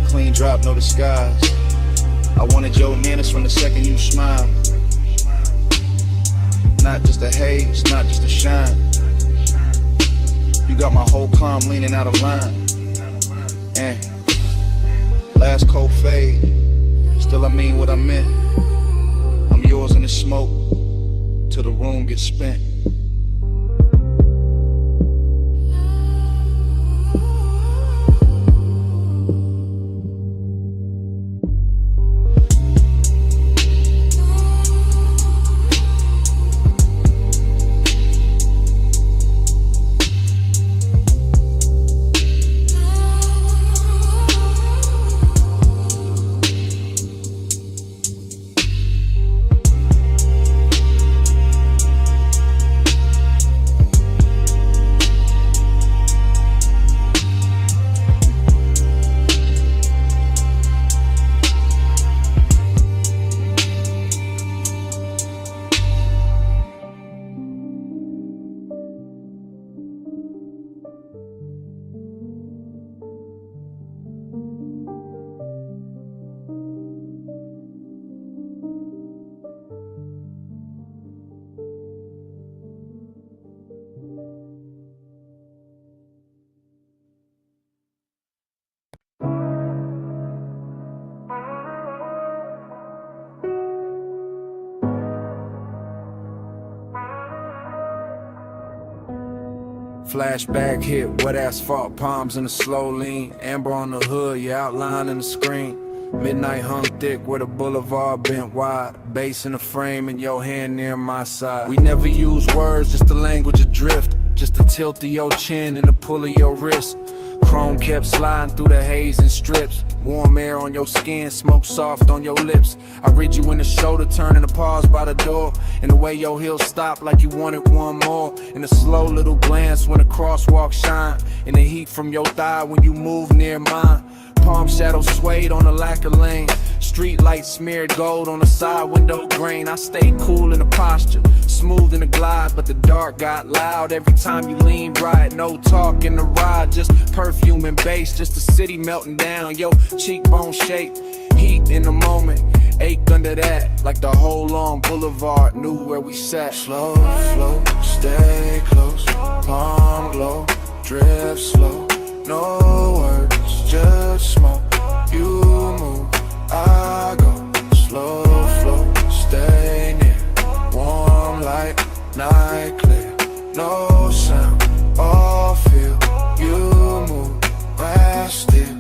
C: clean drop, no disguise. I wanted your manners from the second you smile. Not just a haze, not just a shine. You got my whole calm leaning out of line. And last cold fade, still I mean what I meant. I'm yours in the smoke, till the room gets spent.
E: Flashback hit, wet asphalt, palms in a slow lean. Amber on the hood, your outline in the screen. Midnight hung thick where the boulevard bent wide. Bass in the frame and your hand near my side. We never use words, just the language adrift. Just the tilt of your chin and the pull of your wrist. Chrome kept sliding through the haze and strips. Warm air on your skin, smoke soft on your lips. I read you in the shoulder, turning to pause by the door. And the way your heels stop like you wanted one more. And a slow little glance when the crosswalk shine. And the heat from your thigh when you move near mine. Palm shadows swayed on the lacquer lane. Street lights smeared gold on the side window grain. I stayed cool in the posture, smooth in the glide, but the dark got loud every time you leaned right. No talk in the ride, just perfume and bass, just the city melting down. Yo, cheekbone shape,
C: in the moment. Ache under that, like the whole long boulevard knew where we sat.
F: Slow flow, stay close, palm glow, drift slow. No words, just smoke. You move, I go. Slow flow, stay near. Warm light, night clear. No sound, all feel. You move, I still.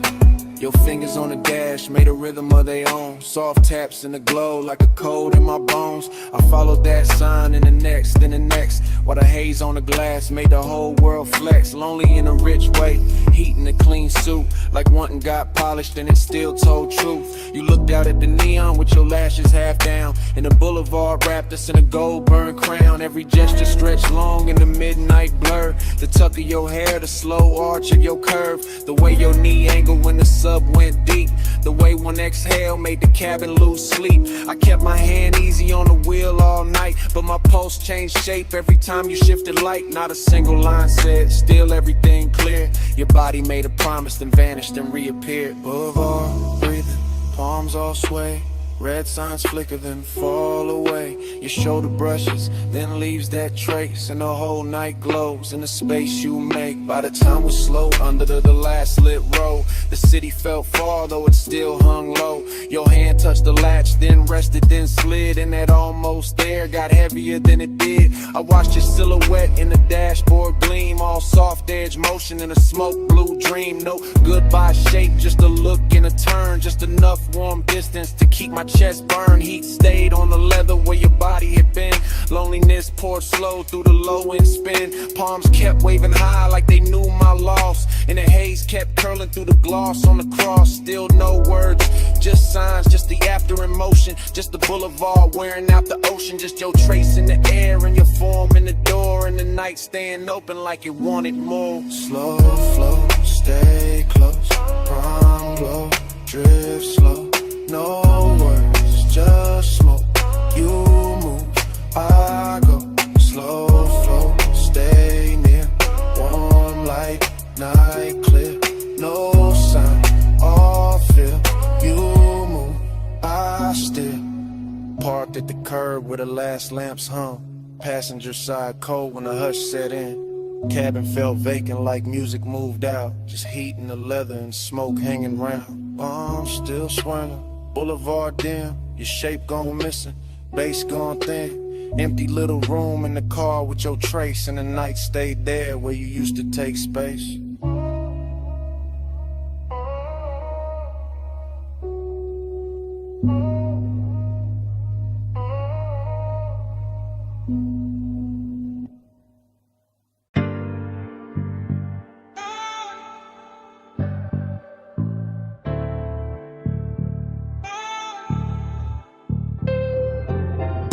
C: Your fingers on the dash made a rhythm of their own. Soft taps in the glow like a cold in my bones. I followed that sign in the next, then the next. While the haze on the glass made the whole world flex. Lonely in a rich way, heat in a clean suit. Like wanting got polished and it still told truth. You looked out at the neon with your lashes half down. And the boulevard wrapped us in a gold burn crown. Every gesture stretched long in the midnight blur. The tuck of your hair, the slow arch of your curve. The way your knee angled when the sub went deep. The way one exhale made the cabin lose sleep. I kept my hand easy on the wheel all night, but my pulse changed shape every time you shifted light. Not a single line said, still everything clear. Your body made a promise, then vanished and reappeared.
F: Boulevard, breathing, palms all sway. Red signs flicker, then fall away. Your shoulder brushes, then leaves that trace. And the whole night glows in the space you make.
C: By the time we slowed under the last lit row, the city felt far, though it still hung low. Your hand touched the latch, then rested, then slid. And that almost there got heavier than it did. I watched your silhouette in the dashboard gleam. All soft edge motion in a smoke blue dream. No goodbye shape, just a look and a turn. Just enough warm distance to keep my chest burn. Heat stayed on the leather where your body had been. Loneliness poured slow through the low end spin. Palms kept waving high like they knew my loss. And the haze kept curling through the gloss on the cross. Still no words, just signs, just the after emotion. Just the boulevard wearing out the ocean. Just your trace in the air and your form in the door. And the night staying open like it wanted more.
F: Slow flow, stay close, palm glow, drift slow. No words, just smoke. You move, I go. Slow flow, stay near. Warm light, night clear. No sound, all feel. You move, I still.
C: Parked at the curb where the last lamps hung. Passenger side cold when the hush set in. Cabin felt vacant like music moved out. Just heat in the leather and smoke hanging round. Bombs still swirling. Boulevard dim, your shape gone missing, bass gone thin. Empty little room in the car with your trace, and the night stayed there where you used to take space.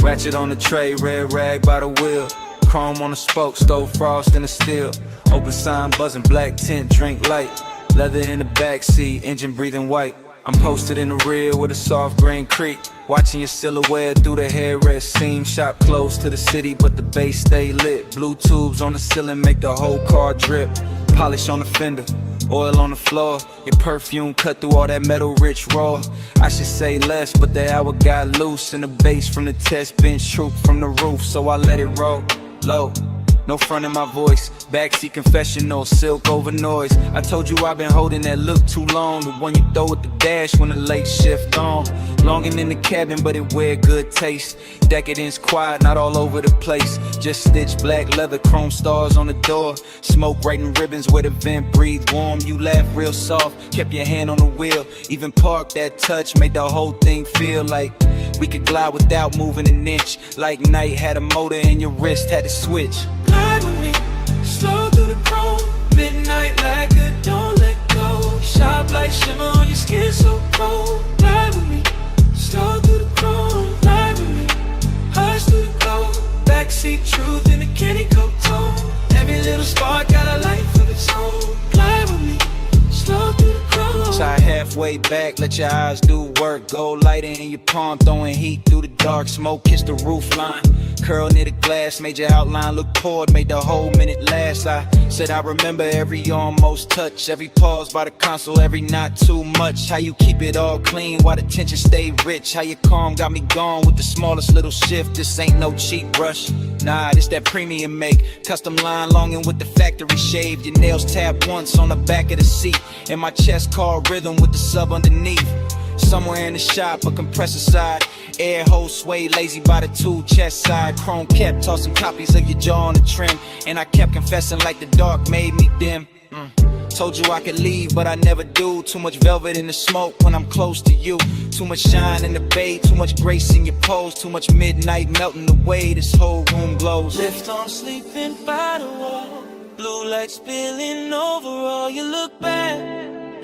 G: Ratchet on the tray, red rag by the wheel. Chrome on the spoke, stove frost in the steel. Open sign buzzing, black tint, drink light. Leather in the backseat, engine breathing white. I'm posted in the rear with a soft green creek. Watching your silhouette through the headrest seam. Shop close to the city, but the base stay lit. Blue tubes on the ceiling make the whole car drip. Polish on the fender, oil on the floor. Your perfume cut through all that metal rich raw. I should say less, but the hour got loose. And the bass from the test bench troop from the roof. So I let it roll, low. No front in my voice, backseat confessional, silk over noise. I told you I've been holding that look too long. The one you throw at the dash when the late shift on. Longing in the cabin, but it wear good taste. Decadence quiet, not all over the place. Just stitched black leather, chrome stars on the door. Smoke writing ribbons where the vent breathe warm. You laugh real soft, kept your hand on the wheel. Even parked that touch, made the whole thing feel like we could glide without moving an inch. Like night had a motor and your wrist had to switch.
H: Glide with me, slow through the chrome. Midnight like a don't let go. Sharp light shimmer on your skin so cold. Glide with me, slow through the chrome. Glide with me, hush through the glow. Backseat truth in a candy coat tone. Every little spark got a life of its own. Glide with me, slow through the chrome.
G: Tie halfway back, let your eyes do work.
B: work, gold lighting in your palm, throwing heat through the dark. Smoke kissed the roof line, curl near the glass, made your outline look poured, made the whole minute last. I said I remember every almost touch, every pause by the console, every not too much. How you keep it all clean while the tension stay rich. How you calm got me gone with the smallest little shift. This ain't no cheap rush, nah, this that premium make. Custom line longing with the factory shaved. Your nails tapped once on the back of the seat, and my chest called rhythm with the sub underneath. Somewhere in the shop, a compressor side, air hose sway lazy by the tool chest side. Chrome kept tossing copies of your jaw on the trim, and I kept confessing like the dark made me dim. Told you I could leave, but I never do. Too much velvet in the smoke when I'm close to you. Too much shine in the bay, too much grace in your pose. Too much midnight melting away, this whole room glows.
H: Lift on sleeping by the wall, blue light spilling over all. You look back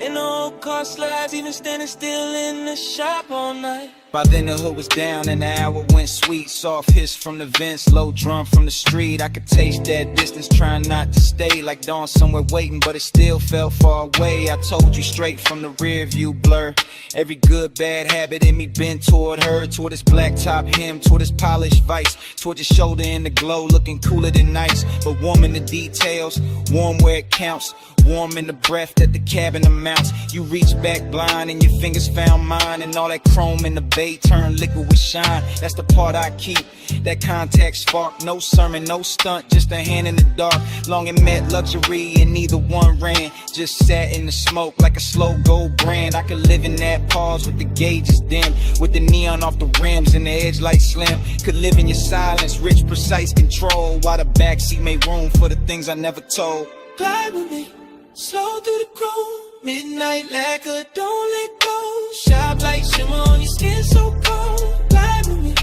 H: in the old car slides, even standing still in the shop all night.
B: By then the hood was down and the hour went sweet. Soft hiss from the vents, low drum from the street. I could taste that distance, trying not to stay. Like dawn somewhere waiting, but it still felt far away. I told you straight from the rear view blur. Every good, bad habit in me bent toward her, toward his black top hem, toward his polished vice, toward his shoulder in the glow, looking cooler than ice. But warm in the details, warm where it counts, warm in the breath that the cabin amounts. You reach back blind and your fingers found mine, and all that chrome in the bay turned liquid with shine. That's the part I keep, that contact spark. No sermon, no stunt, just a hand in the dark. Long and met luxury and neither one ran. Just sat in the smoke like a slow gold brand. I could live in that pause with the gauges dim, with the neon off the rims and the edge light slim. Could live in your silence, rich, precise control, while the backseat made room for the things I never told.
H: Glide with me, slow through the grove. Midnight lacquer, don't let go. Shop like shimmer on your skin, so cold. Glide with me,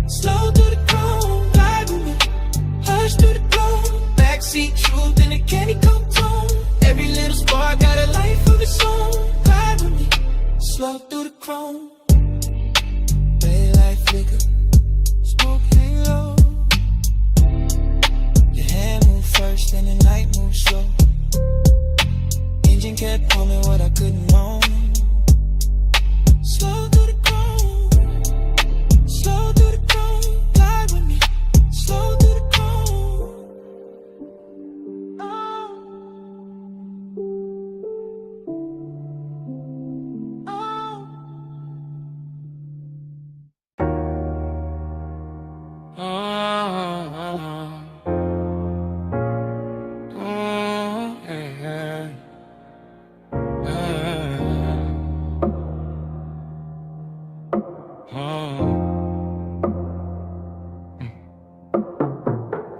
H: slow through the grove. Glide with me, hush through the glow. Backseat truth in a candy coat tone. Every little spark got a life of its own. Glide with me, slow through the chrome. Daylight flicker, smoke hang low. Your hand move first and the night move slow. Engine kept humming what I couldn't own. Slow through the chrome, slow through the chrome. Glide with me, slow through the chrome.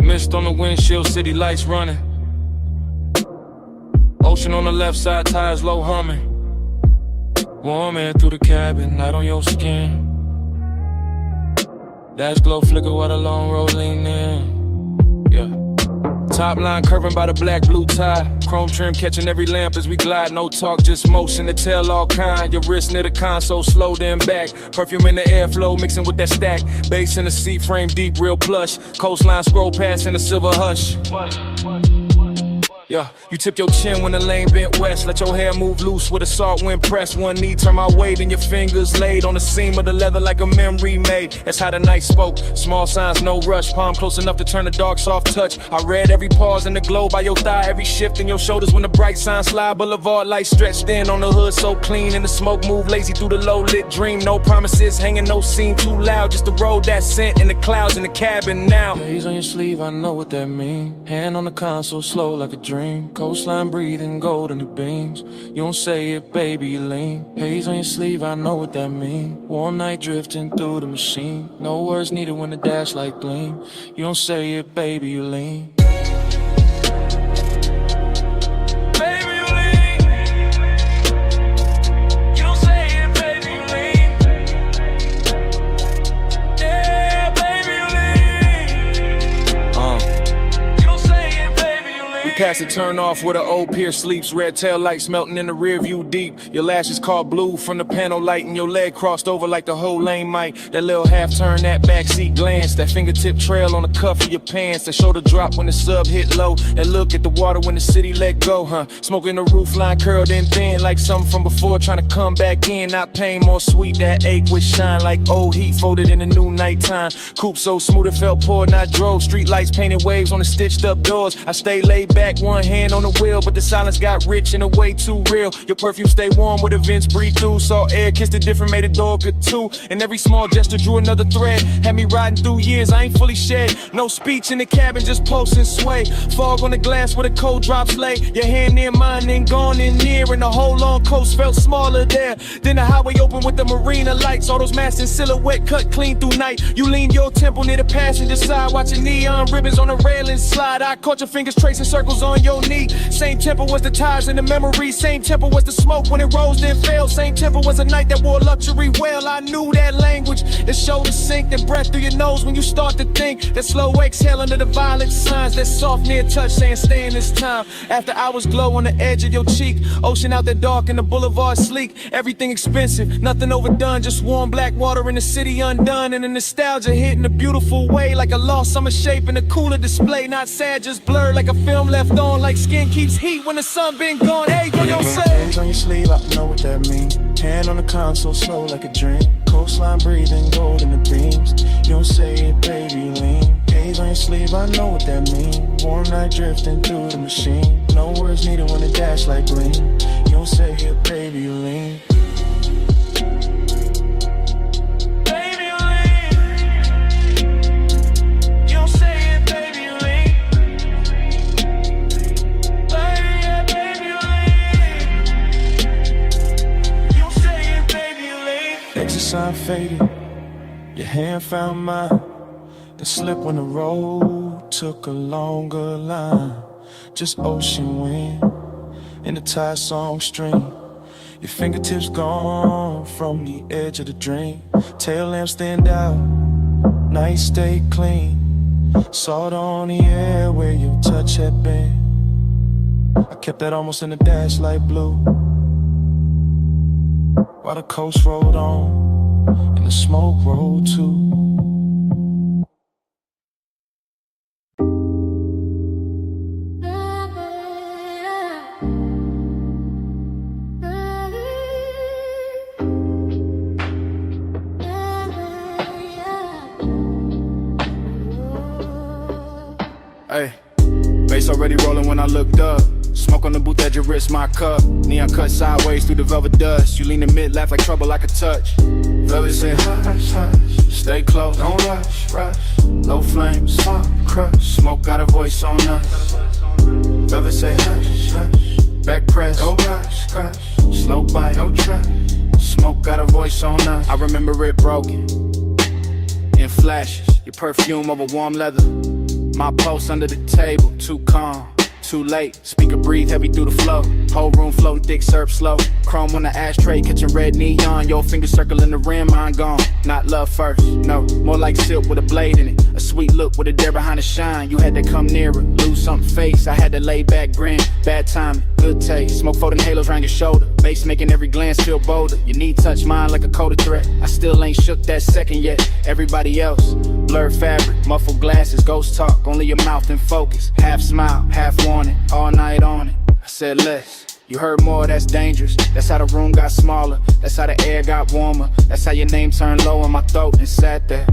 G: Mist on the windshield, city lights running. Ocean on the left side, tires low humming. Warm air through the cabin, light on your skin. Dash glow flicker while the long road lean in. Yeah. Top line curving by the black blue tie. Chrome trim catching every lamp as we glide. No talk, just motion to tell all kind. Your wrist near the console, slow then back. Perfume in the airflow, mixing with that stack. Bass in the seat frame, deep, real plush. Coastline scroll past in the silver hush. Yeah, you tip your chin when the lane bent west. Let your hair move loose with a salt wind press. One knee turn my way, then your fingers laid on the seam of the leather like a memory made. That's how the night spoke. Small signs, no rush. Palm close enough to turn the dark soft touch. I read every pause in the glow by your thigh. Every shift in your shoulders when the bright signs slide. Boulevard lights stretched in on the hood so clean. And the smoke move lazy through the low lit dream. No promises hanging, no scene too loud. Just the road that sent in the clouds in the cabin now. Days on your sleeve, I know what that mean. Hand on the console, slow like a dream. Coastline breathing gold in the beams. You don't say it, baby, you lean. Haze on your sleeve, I know what that mean. Warm night drifting through the machine. No words needed when the dash light gleam. You don't say it, baby, you lean. past the turn off where the old pier sleeps. Red tail lights melting in the rear view deep. Your lashes caught blue from the panel light, and your leg crossed over like the whole lane might. That little half turn, that backseat glance, that fingertip trail on the cuff of your pants, that shoulder drop when the sub hit low, that look at the water when the city let go, huh? Smoking the roof line curled in thin like something from before, trying to come back in. Not pain, more sweet, that ache with shine like old heat folded in the new nighttime. Coupe so smooth it felt poor, and I drove. Street lights painted waves on the stitched up doors. I stayed laid back, one hand on the wheel, but the silence got rich and a way too real. Your perfume stay warm with the vents breathe through. Saw air, kissed it different, made a door good too. And every small gesture drew another thread. Had me riding through years, I ain't fully shed. No speech in the cabin, just pulse and sway. Fog on the glass where the cold drops lay. Your hand near mine, then gone in near, and the whole long coast felt smaller there. Then the highway opened with the marina lights. All those masts in silhouette cut clean through night. You lean your temple near the passenger side, watching neon ribbons on the railing slide. I caught your fingers tracing circles on your knee. Same tempo was the ties and the memories. Same tempo was the smoke when it rose then fell. Same tempo was a night that wore luxury well. I knew that language. The shoulder sink, the breath through your nose when you start to think. That slow exhale under the violent signs. That soft near touch saying stay in this time. After hours glow on the edge of your cheek. Ocean out there dark and the boulevard sleek. Everything expensive, nothing overdone. Just warm black water in the city undone. And the nostalgia hit in a beautiful way, like a lost summer shape in a cooler display. Not sad, just blurred like a film left on. Like skin keeps heat when the sun been gone. Hey, yo, yo, say.
F: Hands on your sleeve, I know what that means. Hand on the console, slow like a dream. Coastline breathing, gold in the beams. You don't say it, baby, lean. Haze on your sleeve, I know what that means. Warm night drifting through the machine. No words needed when it dash like gleam. You don't say it, baby, lean. Sign faded, your hand found mine. The slip when the road took a longer line. Just ocean wind in the tide song stream. Your fingertips gone from the edge of the dream. Tail lamps stand out, night stay clean. Salt on the air where your touch had been. I kept that almost in the dash light blue, while the coast rolled on and the smoke rolled too.
L: Hey, bass already rolling when I looked up. Smoke on the booth at your wrist, my cup. Neon cut sideways through the velvet dust. You lean in mid, laugh like trouble I could touch. Velvet say hush, hush, stay close, don't rush, rush. Low flames, soft crush, smoke got a voice on us. Velvet say hush, hush, back press, don't rush, crush. Slow bite, don't trust. Smoke got a voice on us. I remember it broken in flashes. Your perfume over warm leather. My pulse under the table, too calm. Too late, speaker breathe heavy through the flow. Whole room floating thick, serve slow. Chrome on the ashtray, catching red neon. Your finger circling the rim, mine gone. Not love first, no, more like silk with a blade in it. A sweet look with a dare behind the shine. You had to come nearer, lose something face. I had to lay back, grin, bad timing, good taste. Smoke folding halos around your shoulder. Bass making every glance feel bolder. Your knee touch mine like a coded threat. I still ain't shook that second yet. Everybody else, blurred fabric, muffled glasses, ghost talk. Only your mouth in focus. Half smile, half warning, all night on it. I said less. You heard more, that's dangerous. That's how the room got smaller. That's how the air got warmer. That's how your name turned low in my throat and sat there.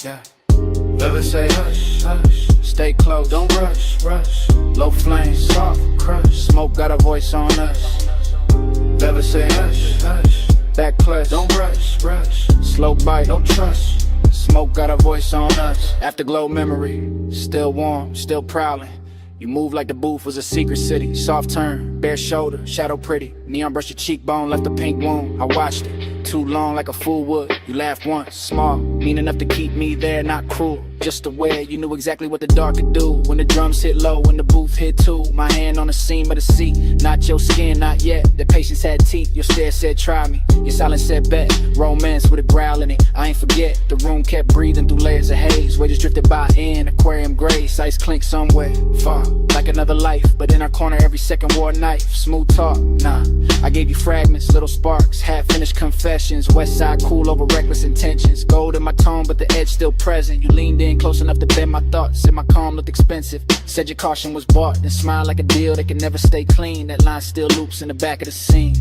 L: Yeah. Velvet say hush, hush, stay close, don't rush, rush. Low flame, soft crush, smoke got a voice on us. Velvet say hush, hush, back clutch, don't rush, rush. Slow bite, don't trust. Smoke got a voice on us. Afterglow memory, still warm, still prowling. You move like the booth was a secret city. Soft turn, bare shoulder, shadow pretty. Neon brush your cheekbone, left a pink wound. I watched it.
B: too long like a fool would. You laughed once, small, mean enough to keep me there, not cruel. Just aware, you knew exactly what the dark could do. When the drums hit low, when the booth hit too. My hand on the seam of the seat, not your skin, not yet. The patience had teeth, your stare said try me. Your silence said bet, romance with a growl in it. I ain't forget, the room kept breathing through layers of haze. Waves drifted by in aquarium grace, ice clink somewhere far, like another life. But in our corner every second wore a knife. Smooth talk, nah, I gave you fragments, little sparks, half-finished confessions. West side cool over reckless intentions. Gold in my tone but the edge still present. You leaned in close enough to bend my thoughts. Said my calm looked expensive, said your caution was bought. Then smiled like a deal that could never stay clean. That line still loops in the back of the scene.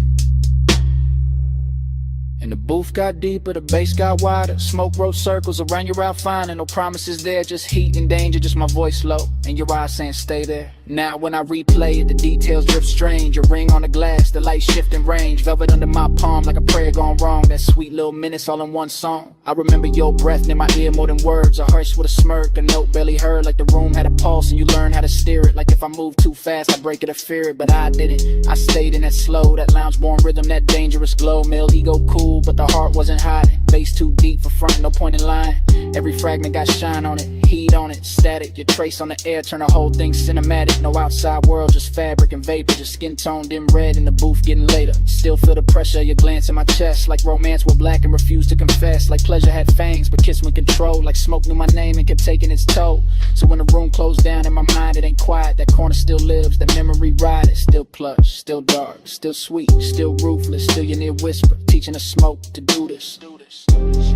B: And the booth got deeper, the bass got wider. Smoke wrote circles around your outfine, and no promises there, just heat and danger, just my voice low, and your eyes saying stay there. Now when I replay it, the details drift strange. A ring on the glass, the light shifting range. Velvet under my palm like a prayer gone wrong. That sweet little minutes all in one song. I remember your breath near my ear more than words. A hush with a smirk, a note barely heard. Like the room had a pulse and you learned how to steer it. Like if I moved too fast, I break it or fear it. But I didn't, I stayed in that slow, that lounge-born rhythm, that dangerous glow. Male ego cool, but the heart wasn't hiding. Bass too deep for front, no point in lying. Every fragment got shine on it, heat on it, static. Your trace on the air, turn the whole thing cinematic. No outside world, just fabric and vapor. Just skin tone dim red in the booth getting later. Still feel the pressure of your glance in my chest. Like romance were black and refused to confess. Like pleasure had fangs but kiss with control. Like smoke knew my name and kept taking its toll. So when the room closed down in my mind, it ain't quiet. That corner still lives, that memory ride it. Still plush, still dark, still sweet, still ruthless. Still your near whisper, teaching the smoke to do this.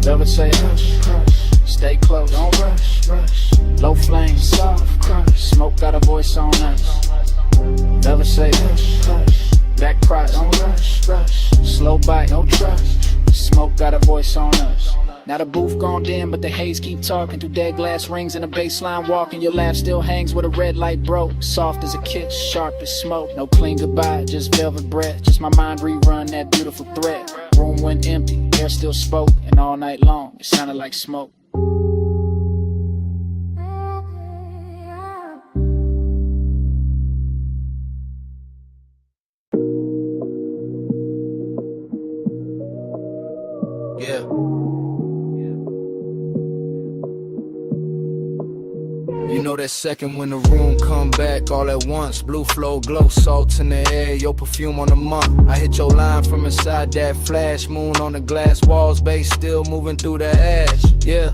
B: Velvet say hush, hush, stay close, don't rush, rush. Low flame, soft crush, smoke got a voice on us. Velvet say hush, hush, back cross, don't rush, rush. Slow bite, no trust, smoke got a voice on us. Now the booth gone dim, but the haze keep talking through dead glass rings and a baseline walking. Your laugh still hangs where the red light broke. Soft as a kiss, sharp as smoke. No clean goodbye, just velvet breath. Just my mind rerun that beautiful thread. Room went empty, air still spoke, and all night long it sounded like smoke.
L: Yeah. You know that second when the room come back all at once. Blue flow, glow, salt in the air, your perfume on the month. I hit your line from inside that flash. Moon on the glass walls, bass still moving through the ash. Yeah,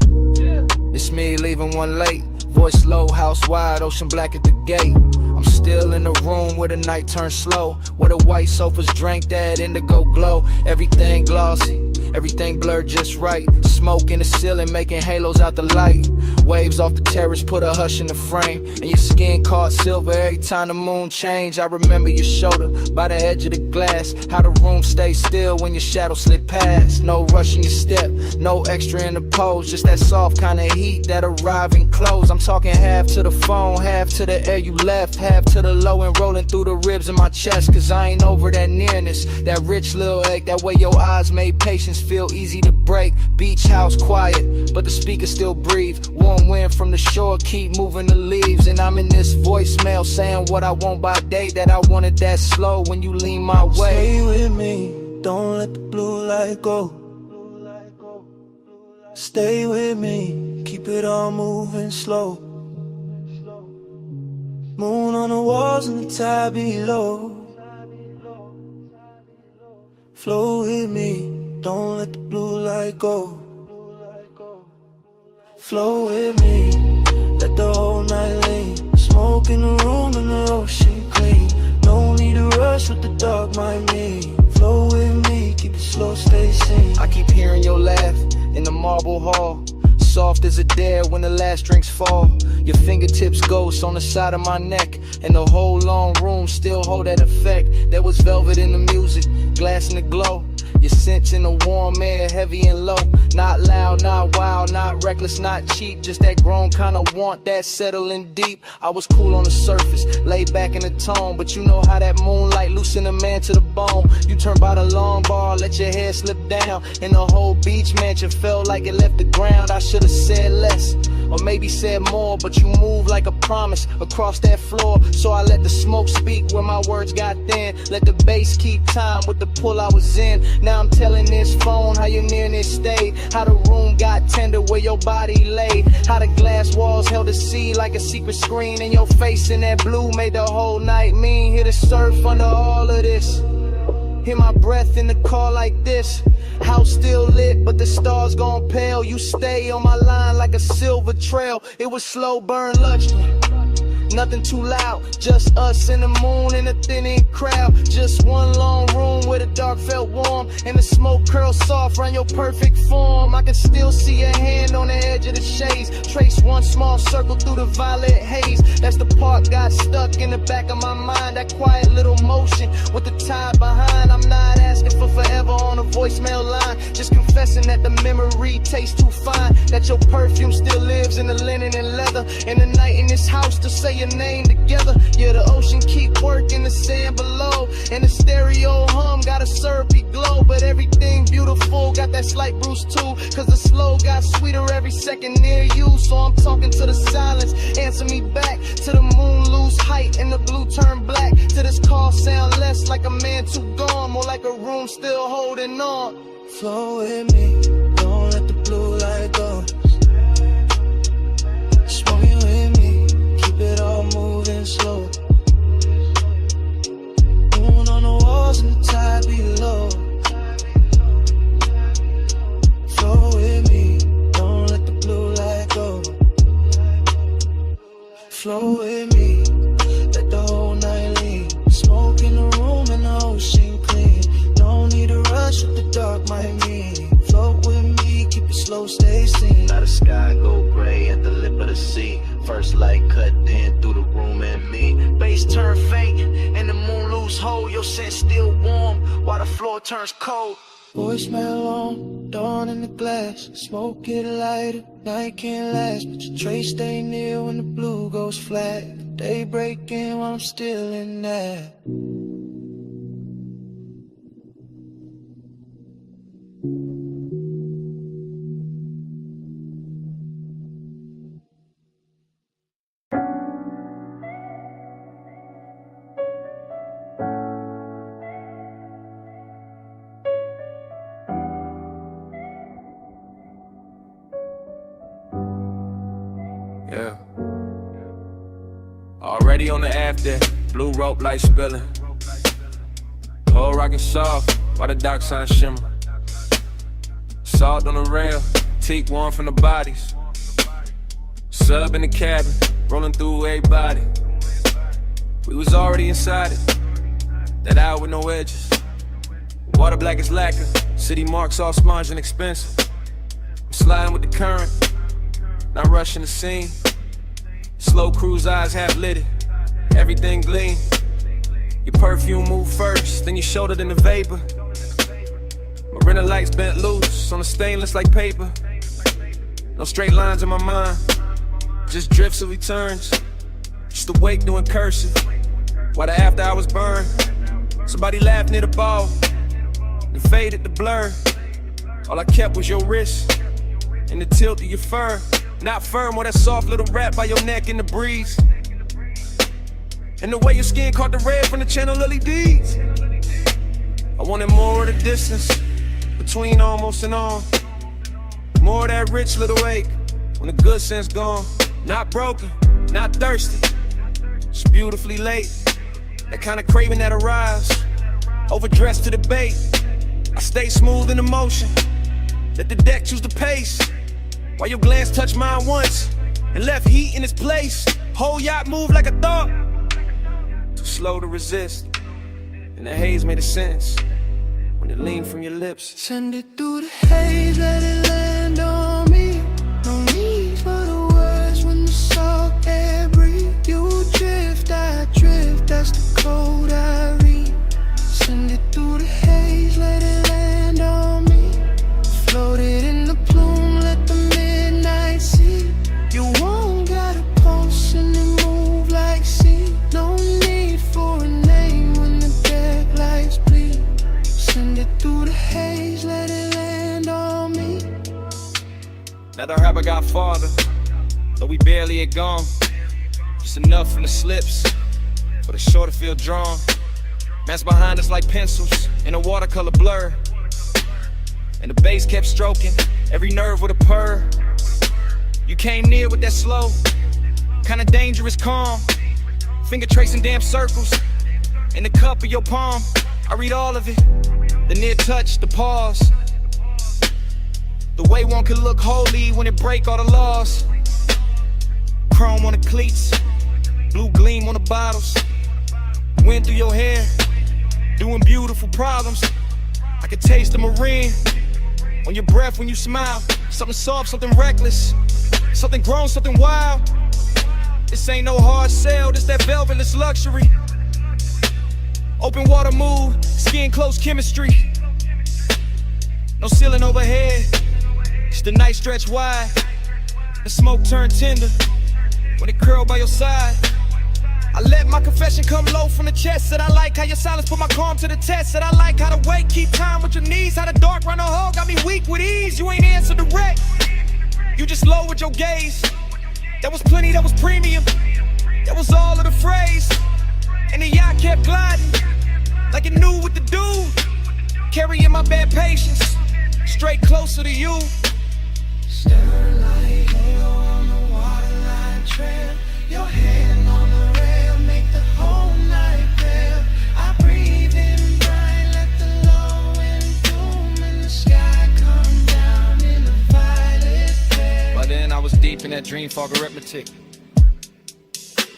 L: it's me leaving one late. Voice low, house wide, ocean black at the gate. I'm still in the room where the night turns slow, where the white sofas drank that indigo glow. Everything glossy, everything blurred just right. Smoke in the ceiling making halos out the light. Waves off the terrace put a hush in the frame, and your skin caught silver every time the moon changed. I remember your shoulder by the edge of the glass, how the room stayed still when your shadow slid past. No rush in your step, no extra in the pose, just that soft kind of heat that arrive and close. I'm talking half to the phone, half to the air you left, half to the low and rolling through the ribs in my chest. Cause I ain't over that nearness, that rich little ache, that way your eyes made patience feel easy to break. Beach house quiet, but the speakers still breathe. Warm wind from the shore keep moving the leaves. And I'm in this voicemail saying what I want by day, that I wanted that slow when you lean my way.
F: Stay with me, don't let the blue light go. Stay with me, keep it all moving slow. Moon on the walls and the tide below. Flow with me, don't let the blue light go. Flow with me, let the whole night lean. Smoke in the room and the ocean clean. No need to rush what the dark might mean. Flow with me, keep it slow, stay sane.
L: I keep hearing your laugh in the marble hall, soft as a dare when the last drinks fall. Your fingertips ghost on the side of my neck, and the whole long room still hold that effect. There was velvet in the music, glass in the glow. Your scent in the warm air, heavy and low. Not loud, not wild, not reckless, not cheap. Just that grown kind of want, that settling deep. I was cool on the surface, laid back in the tone, but you know how that moonlight loosen a man to the bone. You turn by the long bar, let your hair slip down, and the whole beach mansion felt like it left the ground. I should've said less,
N: or maybe said more, but you move like a promise across that floor. So I let the smoke speak where my words got thin. Let the bass keep time with the pull I was in. Now I'm telling this phone how your nearness stayed, how the room got tender where your body lay, how the glass walls held the sea like a secret screen, and your face in that blue made the whole night mean. Hear the surf under all of this, hear my breath in the car like this. House still lit, but the stars gone pale. You stay on my line like a silver trail. It was slow burn luxury, nothing too loud, just us and the moon and a thinning crowd. Just one long room where the dark felt warm, and the smoke curled soft around your perfect form. I can still see your hand on the edge of the shades, trace one small circle through the violet haze. That's the part got stuck in the back of my mind, that quiet little motion with the tide behind. I'm not asking for forever on a voicemail line, just confessing that the memory tastes too fine, that your perfume still lives in the linen and leather, and the night in this house to say your name together. Yeah, the ocean keep working the sand below, and the stereo hum got a syrupy glow, but everything beautiful got that slight bruise too, cause the slow got sweeter every second near you. So I'm talking to the silence, answer me back, to the moon lose height and the blue turn black, to this call sound less like a man too gone, more like a room still holding on.
H: Flow with me, don't let the blue light go. Smoking with me, keep it all moving slow. Moon on the walls and the tide below. Flow with me, don't let the blue light go. Flow with me, let the whole night leave. Smoke in the room and the ocean clean. No need to rush what the dark might mean. Float with me, keep it slow, stay seen.
O: Now the sky go gray at the lip of the sea. First light cut in through the room and me.
N: Bass turn faint and the moon lose hold. Your scent still warm while the floor turns cold.
H: Voicemail on, dawn in the glass. Smoke get lighter, night can't last, but your trace stay near when the blue goes flat. Day breaking while I'm still in that.
G: Yeah. Already on the after, blue rope light spilling. Whole rockin' soft while the dock sign shimmer. Salt on the rail, teak warm from the bodies. Sub in the cabin, rolling through everybody. We was already inside it, that hour with no edges. Water black as lacquer, city marks all sponge and expensive. I'm sliding with the current, not rushing the scene. Slow cruise eyes half lit, everything gleam. Your perfume move first, then your shoulder, then the vapor. Marina lights bent loose on the stainless like paper. No straight lines in my mind, just drifts of returns. Just awake doing cursive, while the after hours burn. Somebody laughed near the ball, then faded the blur. All I kept was your wrist and the tilt of your fur. Not firm or that soft little wrap by your neck in the breeze. And the way your skin caught the red from the channel LEDs. I wanted more of the distance between almost and on. More of that rich little ache when the good sense gone. Not broken, not thirsty, just beautifully late. That kind of craving that arrives, overdressed to the bait. I stay smooth in the motion, let the deck choose the pace. While your glance touched mine once and left heat in its place. Whole yacht moved like a thought, too slow to resist. And the haze made a sense when it leaned from your lips.
H: Send it through the haze, let it land on me. No need for the words when the salt air breathe. You drift, I drift, that's the code I read. Send it through the haze, let it land on me. Floated in the plume, let the midnight see. You won't got a pulse and it move like sea. No need for a name when the deck lights bleed. Send it through the haze, let it land on me.
G: Now the rapper got farther, though we barely had gone. Just enough from the slips for the shore to feel drawn. Man's behind us like pencils in a watercolor blur, and the bass kept stroking every nerve with a purr. You came near with that slow, kinda dangerous calm, finger tracing damn circles in the cup of your palm. I read all of it, the near touch, the pause, the way one could look holy when it break all the laws. Chrome on the cleats, blue gleam on the bottles, wind through your hair, doing beautiful problems. I could taste the marine on your breath when you smile. Something soft, something reckless, something grown, something wild. This ain't no hard sell, this that velvetless luxury. Open water mood, skin close chemistry. No ceiling overhead, just the night stretch wide. The smoke turn tender when it curl by your side. I let my confession come low from the chest. Said I like how your silence put my calm to the test. Said I like how the weight keep time with your knees. How the dark run a hole got me weak with ease. You ain't answer direct, you just lowered your gaze. That was plenty, that was premium, that was all of the phrase. And the yacht kept gliding like it knew what to do, carrying my bad patience straight closer to you.
H: Starlight on the waterline trail, your hand on the rail, make the whole night pale. I breathe in bright, let the low wind boom, and the sky come down in a violet flare.
G: By then I was deep in that dream fog arithmetic,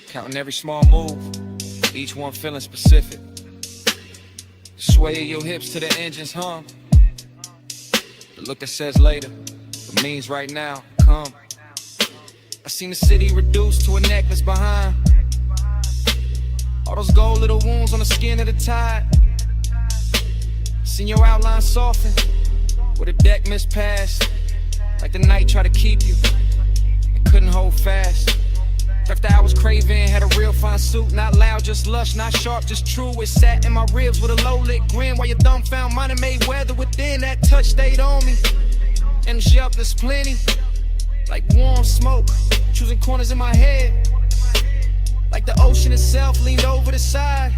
G: counting every small move, each one feeling specific. Sway your hips to the engine's hum, the look that says later but means right now, come. I seen the city reduced to a necklace behind, all those gold little wounds on the skin of the tide. Seen your outline soften where the deck mispassed, like the night tried to keep you and couldn't hold fast. After I was craving, had a real fine suit, not loud, just lush, not sharp, just true. It sat in my ribs with a low lit grin, while your thumb found mine and made weather within. That touch stayed on me, and yup, there's plenty, like warm smoke, choosing corners in my head, like the ocean itself leaned over the side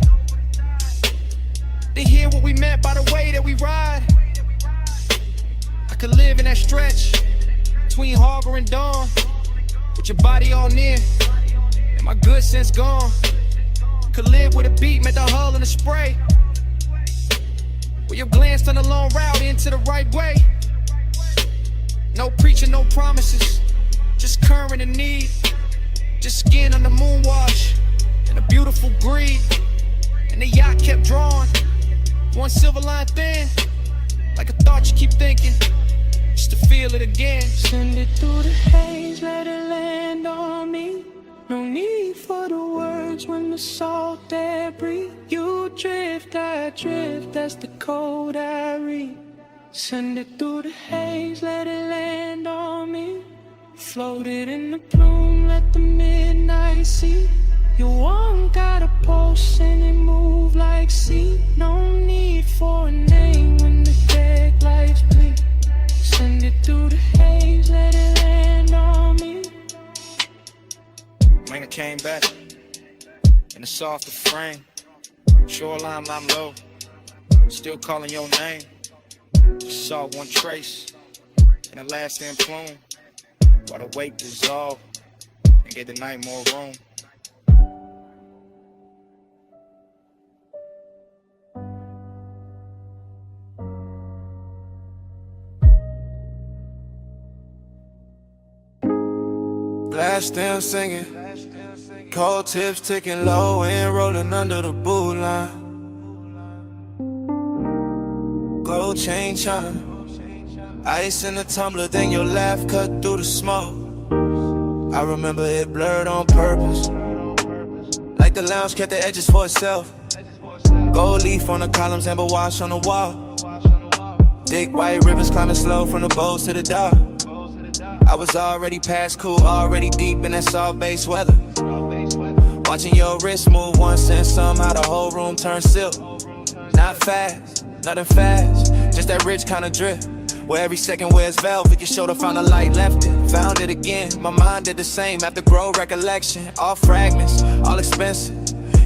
G: to hear what we meant by the way that we ride. I could live in that stretch between harbor and dawn, with your body all near and my good sense gone. Could live with a beat, met the hull and the spray, where your glance on the long route into the right way. No preaching, no promises, just current and need, just skin on the moon wash and a beautiful greed. And the yacht kept drawing, one silver line thin, like a thought you keep thinking, just to feel it again.
H: Send it through the haze, let it land on me. No need for the words when the salt air breathe. You drift, I drift, that's the code I read. Send it through the haze, let it land on me. Floated in the plume, let the midnight see. You won't got a pulse and it move like sea. No need for a name when the deck lights bleed. Send it through the haze, let it land on me.
G: When I came back in a softer frame, shoreline I'm low, still calling your name. Just saw one trace in the lasting plume, while the weight dissolved and gave the night more room.
F: Blast still singing, cold tips ticking low and rolling under the boot line. Gold chain chime, ice in the tumbler, then your laugh cut through the smoke. I remember it blurred on purpose, like the lounge kept the edges for itself. Gold leaf on the columns, amber wash on the wall. Thick white rivers climbing slow from the bows to the dock. I was already past cool, already deep in that soft base weather. Watching your wrist move once and somehow the whole room turned silk. Not fast, nothing fast, just that rich kind of drip.
B: Where every second wears velvet, your shoulder found a light, left it, found it again. My mind did the same, after grow recollection. All fragments, all expensive.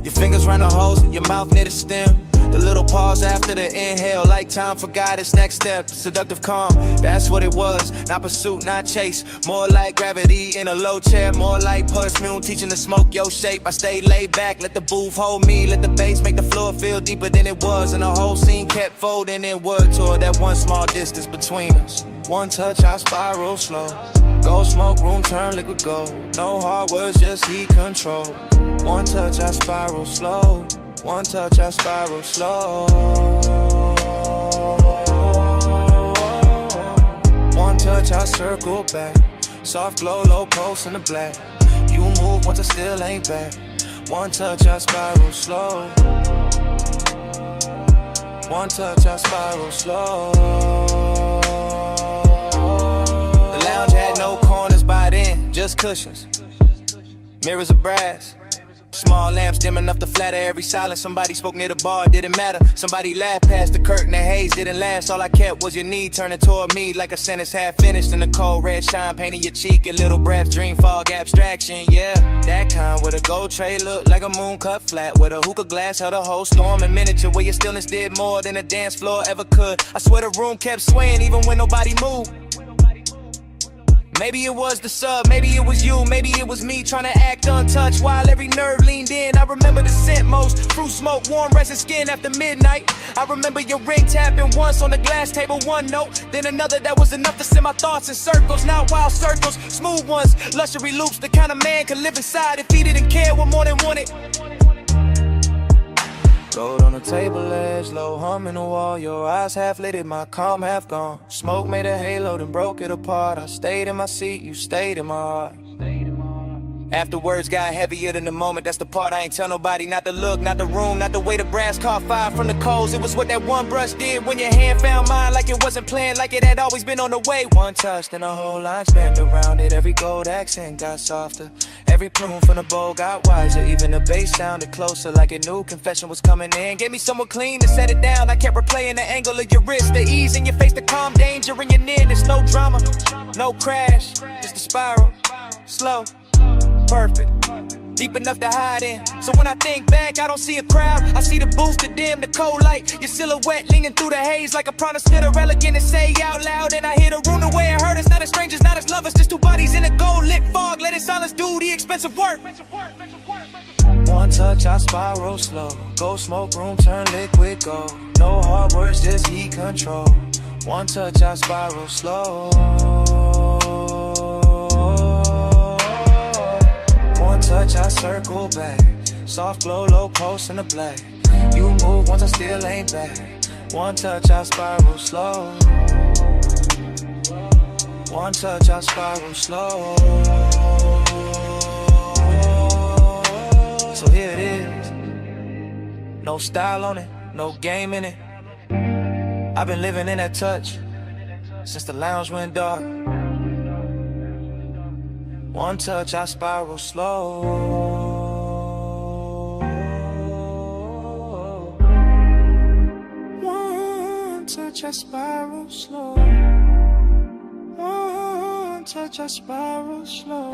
B: Your fingers round the holes in your mouth near the stem. The little pause after the inhale, like time for guidance, next step, seductive calm. That's what it was, not pursuit, not chase. More like gravity in a low chair, more like perfume teaching to smoke your shape. I stayed laid back, let the booth hold me, let the bass make the floor feel deeper than it was. And the whole scene kept folding inward toward that one small distance between us. One touch, I spiral slow. Go smoke room, turn liquid gold. No hard words, just heat control. One touch, I spiral slow. One touch, I spiral slow. One touch, I circle back. Soft glow, low pulse in the black. You move once I still ain't back. One touch, I spiral slow. One touch, I spiral slow. The lounge had no corners by then, just cushions. Mirrors of brass. Small lamps dim enough to flatter every silence. Somebody spoke near the bar, it didn't matter. Somebody laughed past the curtain, the haze didn't last. All I kept was your knee turning toward me like a sentence half finished. And the cold red shine painting your cheek. A little breath, dream fog abstraction, yeah. That kind with a gold tray looked like a moon cut flat. With a hookah glass held a whole storm in miniature. Where your stillness did more than a dance floor ever could. I swear the room kept swaying even when nobody moved. Maybe it was the sub, maybe it was you, maybe it was me trying to act untouched while every nerve leaned in. I remember the scent most, fruit smoke, warm resin skin after midnight. I remember your ring tapping once on the glass table, one note, then another that was enough to send my thoughts in circles. Not wild circles, smooth ones, luxury loops, the kind of man could live inside if he didn't care what more than wanted. Gold on the table edge, low hum in the wall. Your eyes half lit, my calm half gone. Smoke made a halo, then broke it apart. I stayed in my seat, you stayed in my heart. After words got heavier than the moment, that's the part I ain't tell nobody. Not the look, not the room, not the way the brass caught fire from the coals. It was what that one brush did when your hand found mine. Like it wasn't planned, like it had always been on the way. One touch, then the whole line spanned around it. Every gold accent got softer. Every plume from the bowl got wiser. Even the bass sounded closer, like it knew confession was coming in. Gave me someone clean to set it down. I kept replaying the angle of your wrist, the ease in your face, the calm danger in your nearness. No drama, no crash, just a spiral, slow, perfect, deep enough to hide in. So when I think back, I don't see a crowd. I see the booth, the dim, the cold light. Your silhouette leaning through the haze like a Protestant or elegant to say out loud. And I hear the room the way it hurt us. Not as strangers, not as lovers, just two bodies in a gold lit fog. Let it silence do the expensive work. One touch, I spiral slow. Go smoke room, turn liquid gold. No hard words, just heat control. One touch, I spiral slow. One touch, I circle back. Soft glow, low pulse in the black. You move once I still ain't back. One touch, I spiral slow. One touch, I spiral slow. So here it is. No style on it, no game in it. I've been living in that touch since the lounge went dark. One touch, I spiral slow. One touch, I spiral slow. One touch, I spiral slow.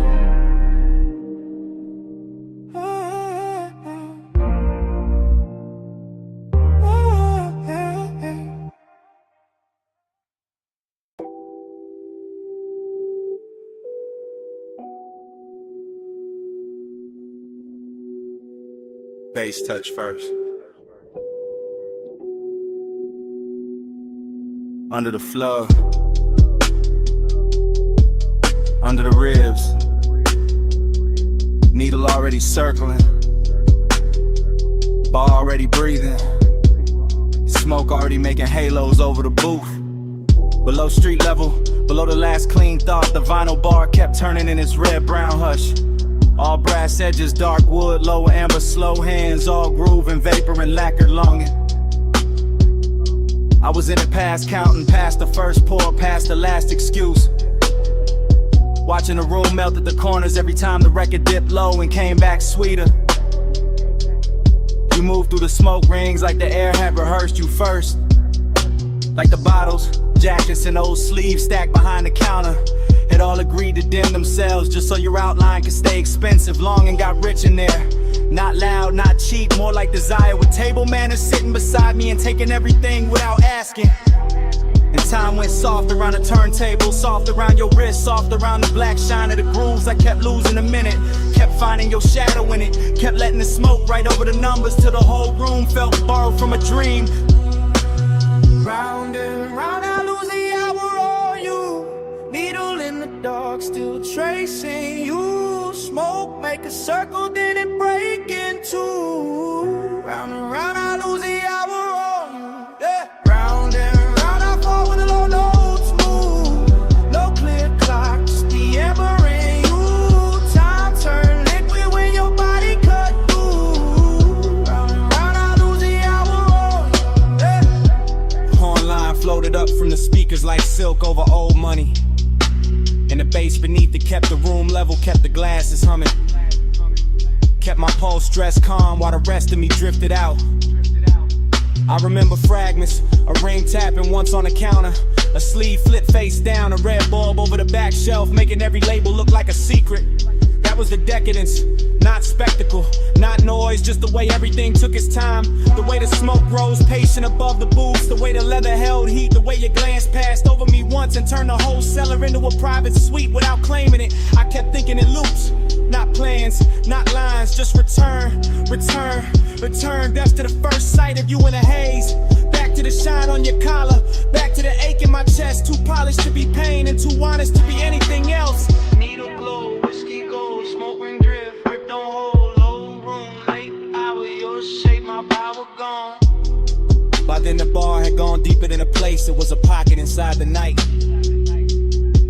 G: Bass touch first. Under the floor, under the ribs, needle already circling, bar already breathing, smoke already making halos over the booth. Below street level, below the last clean thought, the vinyl bar kept turning in its red-brown hush. All brass edges, dark wood, lower amber, slow hands, all groove and vapor and lacquered longing. I was in it past counting, past the first pour, past the last excuse. Watching the room melt at the corners every time the record dipped low and came back sweeter. You moved through the smoke rings like the air had rehearsed you first. Like the bottles,
N: jackets and old sleeves stacked behind the counter. Had all agreed to dim themselves just so your outline could stay expensive. Long and got rich in there. Not loud, not cheap, more like desire. With table manners sitting beside me and taking everything without asking. And time went soft around the turntable, soft around your wrist, soft around the black shine of the grooves. I kept losing a minute, kept finding your shadow in it, kept letting the smoke right over the numbers till the whole room felt borrowed from a dream.
H: Round and round, I lose the hour on you. Needle in the dark, still tracing you. Smoke, make a circle, then it break in two. Round and round, I lose the hour on you. Yeah. Round and round, I fall with the low notes move. No clear clock, just the ember in you. Time turn liquid when your body cut through. Round and round, I lose the hour on you. Yeah.
N: Horn line floated up from the speakers like silk over old money. And the bass beneath it kept the room level, kept the glasses humming. Kept my pulse stressed calm while the rest of me drifted out. I remember fragments, a ring tapping once on the counter, a sleeve flipped face down, a red bulb over the back shelf, making every label look like a secret. That was the decadence, not spectacle, not noise, just the way everything took its time. The way the smoke rose patient above the booths, the way the leather held heat, the way your glance passed over me once and turned the whole cellar into a private suite without claiming it. I kept thinking in loops, not plans, not lines, just return, return, return. That's to the first sight of you in a haze. Back to the shine on your collar, back to the ache in my chest. Too polished to be pain and too honest to be anything else.
H: Needle glow, whiskey gold, smoke ring drift, grip don't hold, low room, late hour, your shape, my power gone.
N: By then the bar had gone deeper than a place, it was a pocket inside the night,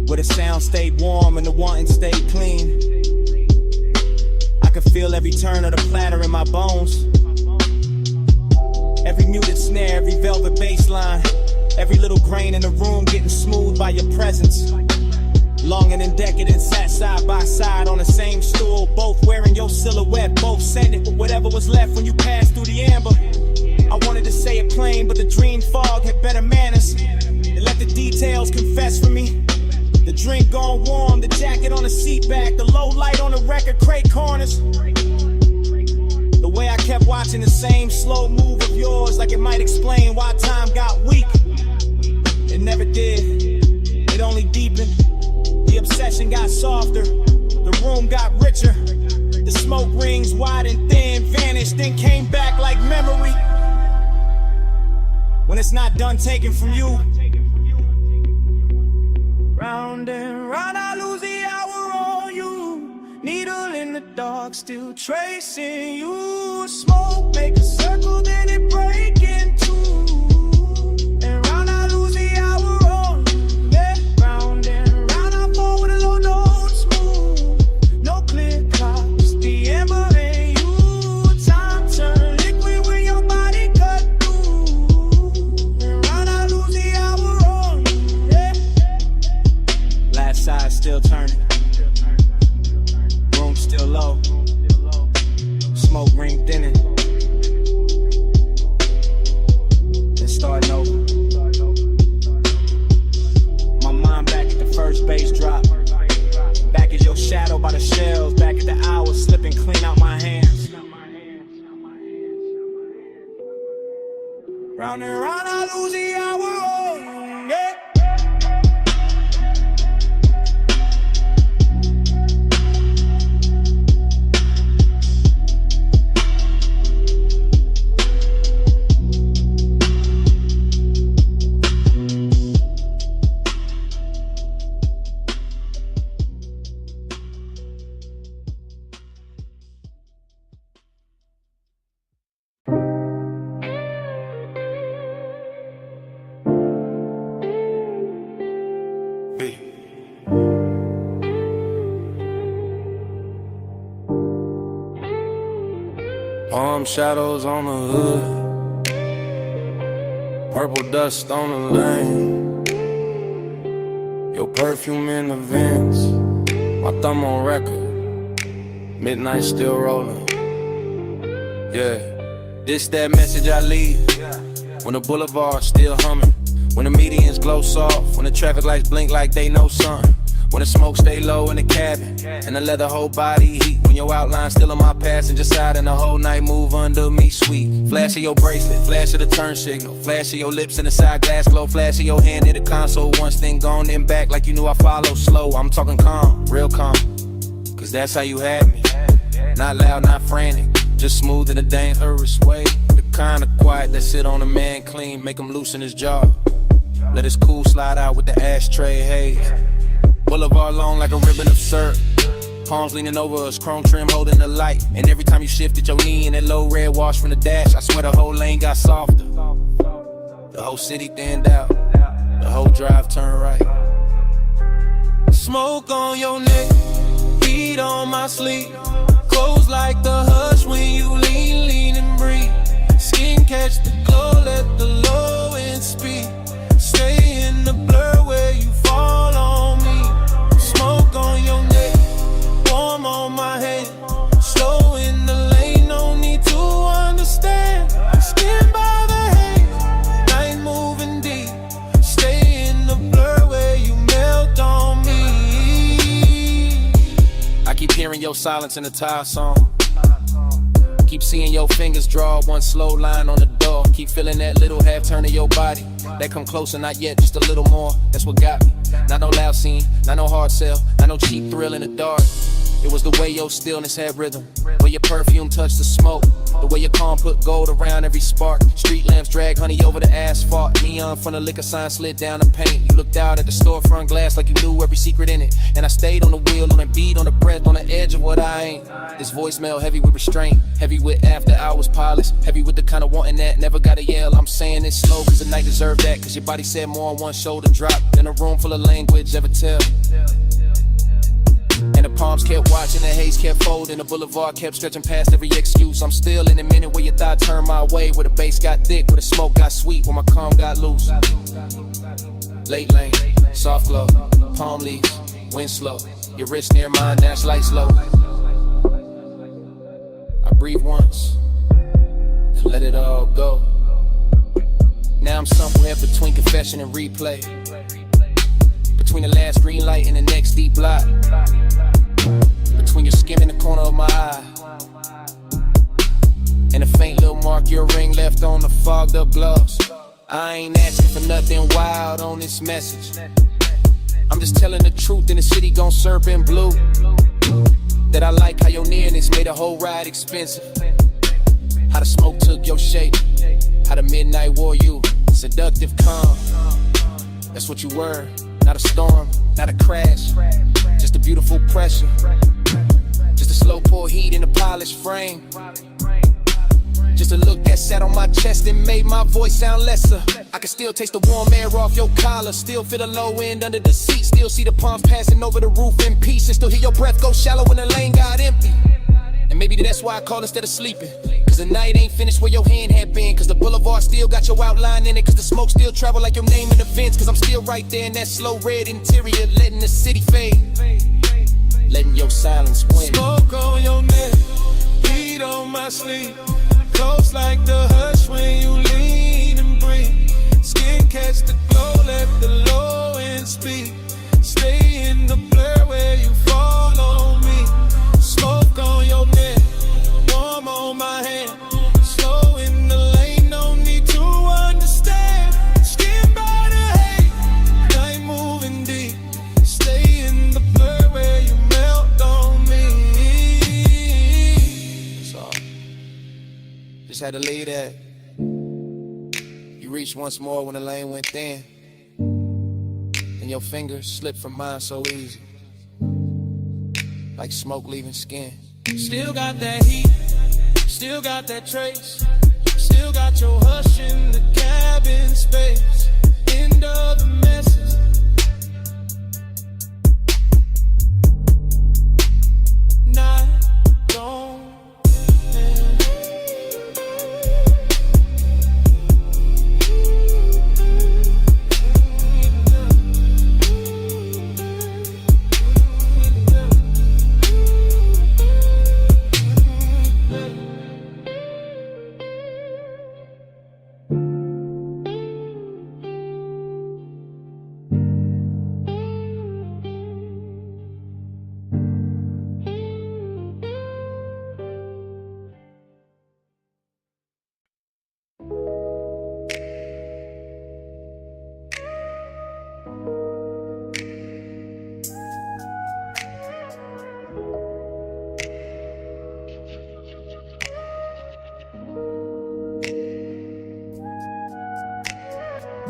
N: where the sound stayed warm and the wanting stayed clean. I could feel every turn of the platter in my bones, every muted snare, every velvet bass line, every little grain in the room getting smooth by your presence. Longing and decadent sat side by side on the same stool, both wearing your silhouette, both sending with whatever was left when you passed through the amber. I wanted to say it plain, but the dream fog had better manners. It let the details confess for me. The drink gone warm, the jacket on the seat back, the low light on the record crate corners. The way I kept watching the same slow move of yours, like it might explain why time got weak. It never did, it only deepened. The obsession got softer, the room got richer. The smoke rings wide and thin vanished, then came back like memory. When it's not done taken from you.
H: Round and round, I lose the hour on you. Needle in the dark, still tracing you. Smoke, make a circle, then it break in two. And round, I lose the hour on you. Yeah. Round and round, I fall with a low notes move. No clear clock, just the ember in you. Time turn liquid when your body cut through. And round, I lose the hour on you. Yeah.
N: Last side still turning, room still low, smoke ring thinning, then starting over. My mind back at the first bass drop, back at your shadow by the shelves, back at the hours slipping clean out my hands.
H: Round and round, I lose the hour on you. Yeah.
E: Palm shadows on the hood, purple dust on the lane, your perfume in the vents, my thumb on record, midnight still rolling. Yeah, this that message I leave when the boulevard still humming.
B: When the medians glow soft, when the traffic lights blink like they know something. When the smoke stay low in the cabin, and the leather whole body heat. When your outline still on my passenger side, and the whole night move under me sweet. Flash of your bracelet, flash of the turn signal, flash of your lips in the side glass glow, flash of your hand in the console. Once thing gone, then back like you knew I follow slow. I'm talking calm, real calm, cause that's how you had me. Not loud, not frantic, just smooth in a dangerous way. The kind of quiet that sit on a man clean, make him loosen his jaw. Let his cool slide out with the ashtray haze. Boulevard long like a ribbon of syrup. Palms leaning over us, chrome trim holding the light. And every time you shifted your knee in that low red wash from the dash, I swear the whole lane got softer. The whole city thinned out, the whole drive turned right.
H: Smoke on your neck, heat on my sleeve. Close like the hush when you lean, lean and breathe. Skin catch the glow, let the low end speed. Stay in the blur where you fall on me. Smoke on your neck, warm on my hand. Slow in the lane, no need to understand. Skin by the haze, night moving deep. Stay in the blur where you melt on me.
B: I keep hearing your silence in the tire song. Keep seeing your fingers draw one slow line on the door. Keep feeling that little half turn of your body. That come closer, not yet, just a little more. That's what got me. Not no loud scene, not no hard sell, not no cheap thrill in the dark. It was the way your stillness had rhythm, where your perfume touched the smoke, the way your calm put gold around every spark. Street lamps drag honey over the asphalt. Neon from the liquor sign slid down the paint. You looked out at the storefront glass like you knew every secret in it. And I stayed on the wheel, on the beat, on the breath, on the edge of what I ain't. This voicemail heavy with restraint, heavy with after hours pilots, heavy with the kind of wanting that never gotta yell. I'm saying it slow cause the night deserved that, cause your body said more on one shoulder drop than a room full of language ever tell. And the palms kept watching, the haze kept folding, the boulevard kept stretching past every excuse. I'm still in a minute where your thought turned my way, where the bass got thick, where the smoke got sweet, where my calm got loose. Late lane, soft glow, palm leaves, wind slow, your wrist near mine, dash light slow. I breathe once, and let it all go. Now I'm somewhere between confession and replay, between the last green light and the next deep block, between your skin and the corner of my eye, and a faint little mark your ring left on the fogged up gloves. I ain't asking for nothing wild on this message. I'm just telling the truth in the city gon' serve in blue. That I like how your nearness made the whole ride expensive. How the smoke took your shape, how the midnight wore you. Seductive calm, that's what you were. Not a storm, not a crash, just a beautiful pressure. Just a slow pour heat in a polished frame. Just a look that sat on my chest and made my voice sound lesser. I can still taste the warm air off your collar, still feel the low end under the seat, still see the palms passing over the roof in peace, and still hear your breath go shallow when the lane got empty. And maybe that's why I call instead of sleeping, cause the night ain't finished where your hand had been, cause the boulevard still got your outline in it, cause the smoke still travel like your name in the vents, cause I'm still right there in that slow red interior, letting the city fade, letting your silence win.
H: Smoke on your neck, heat on my sleeve. Close like the hush when you lean and breathe. Skin catch the glow, let the low end speak. Stay in the blur where you fall on me. Smoke on your neck, warm on my hand. Slow in the lane, no need to understand. Skin by the haze, night moving deep. Stay in the blur where you melt on me.
B: So, just had to leave that. You reached once more when the lane went thin, and your fingers slipped from mine so easy, like smoke leaving skin.
H: Still got that heat, still got that trace, still got your hush in the cabin space. End of the message. Night gone.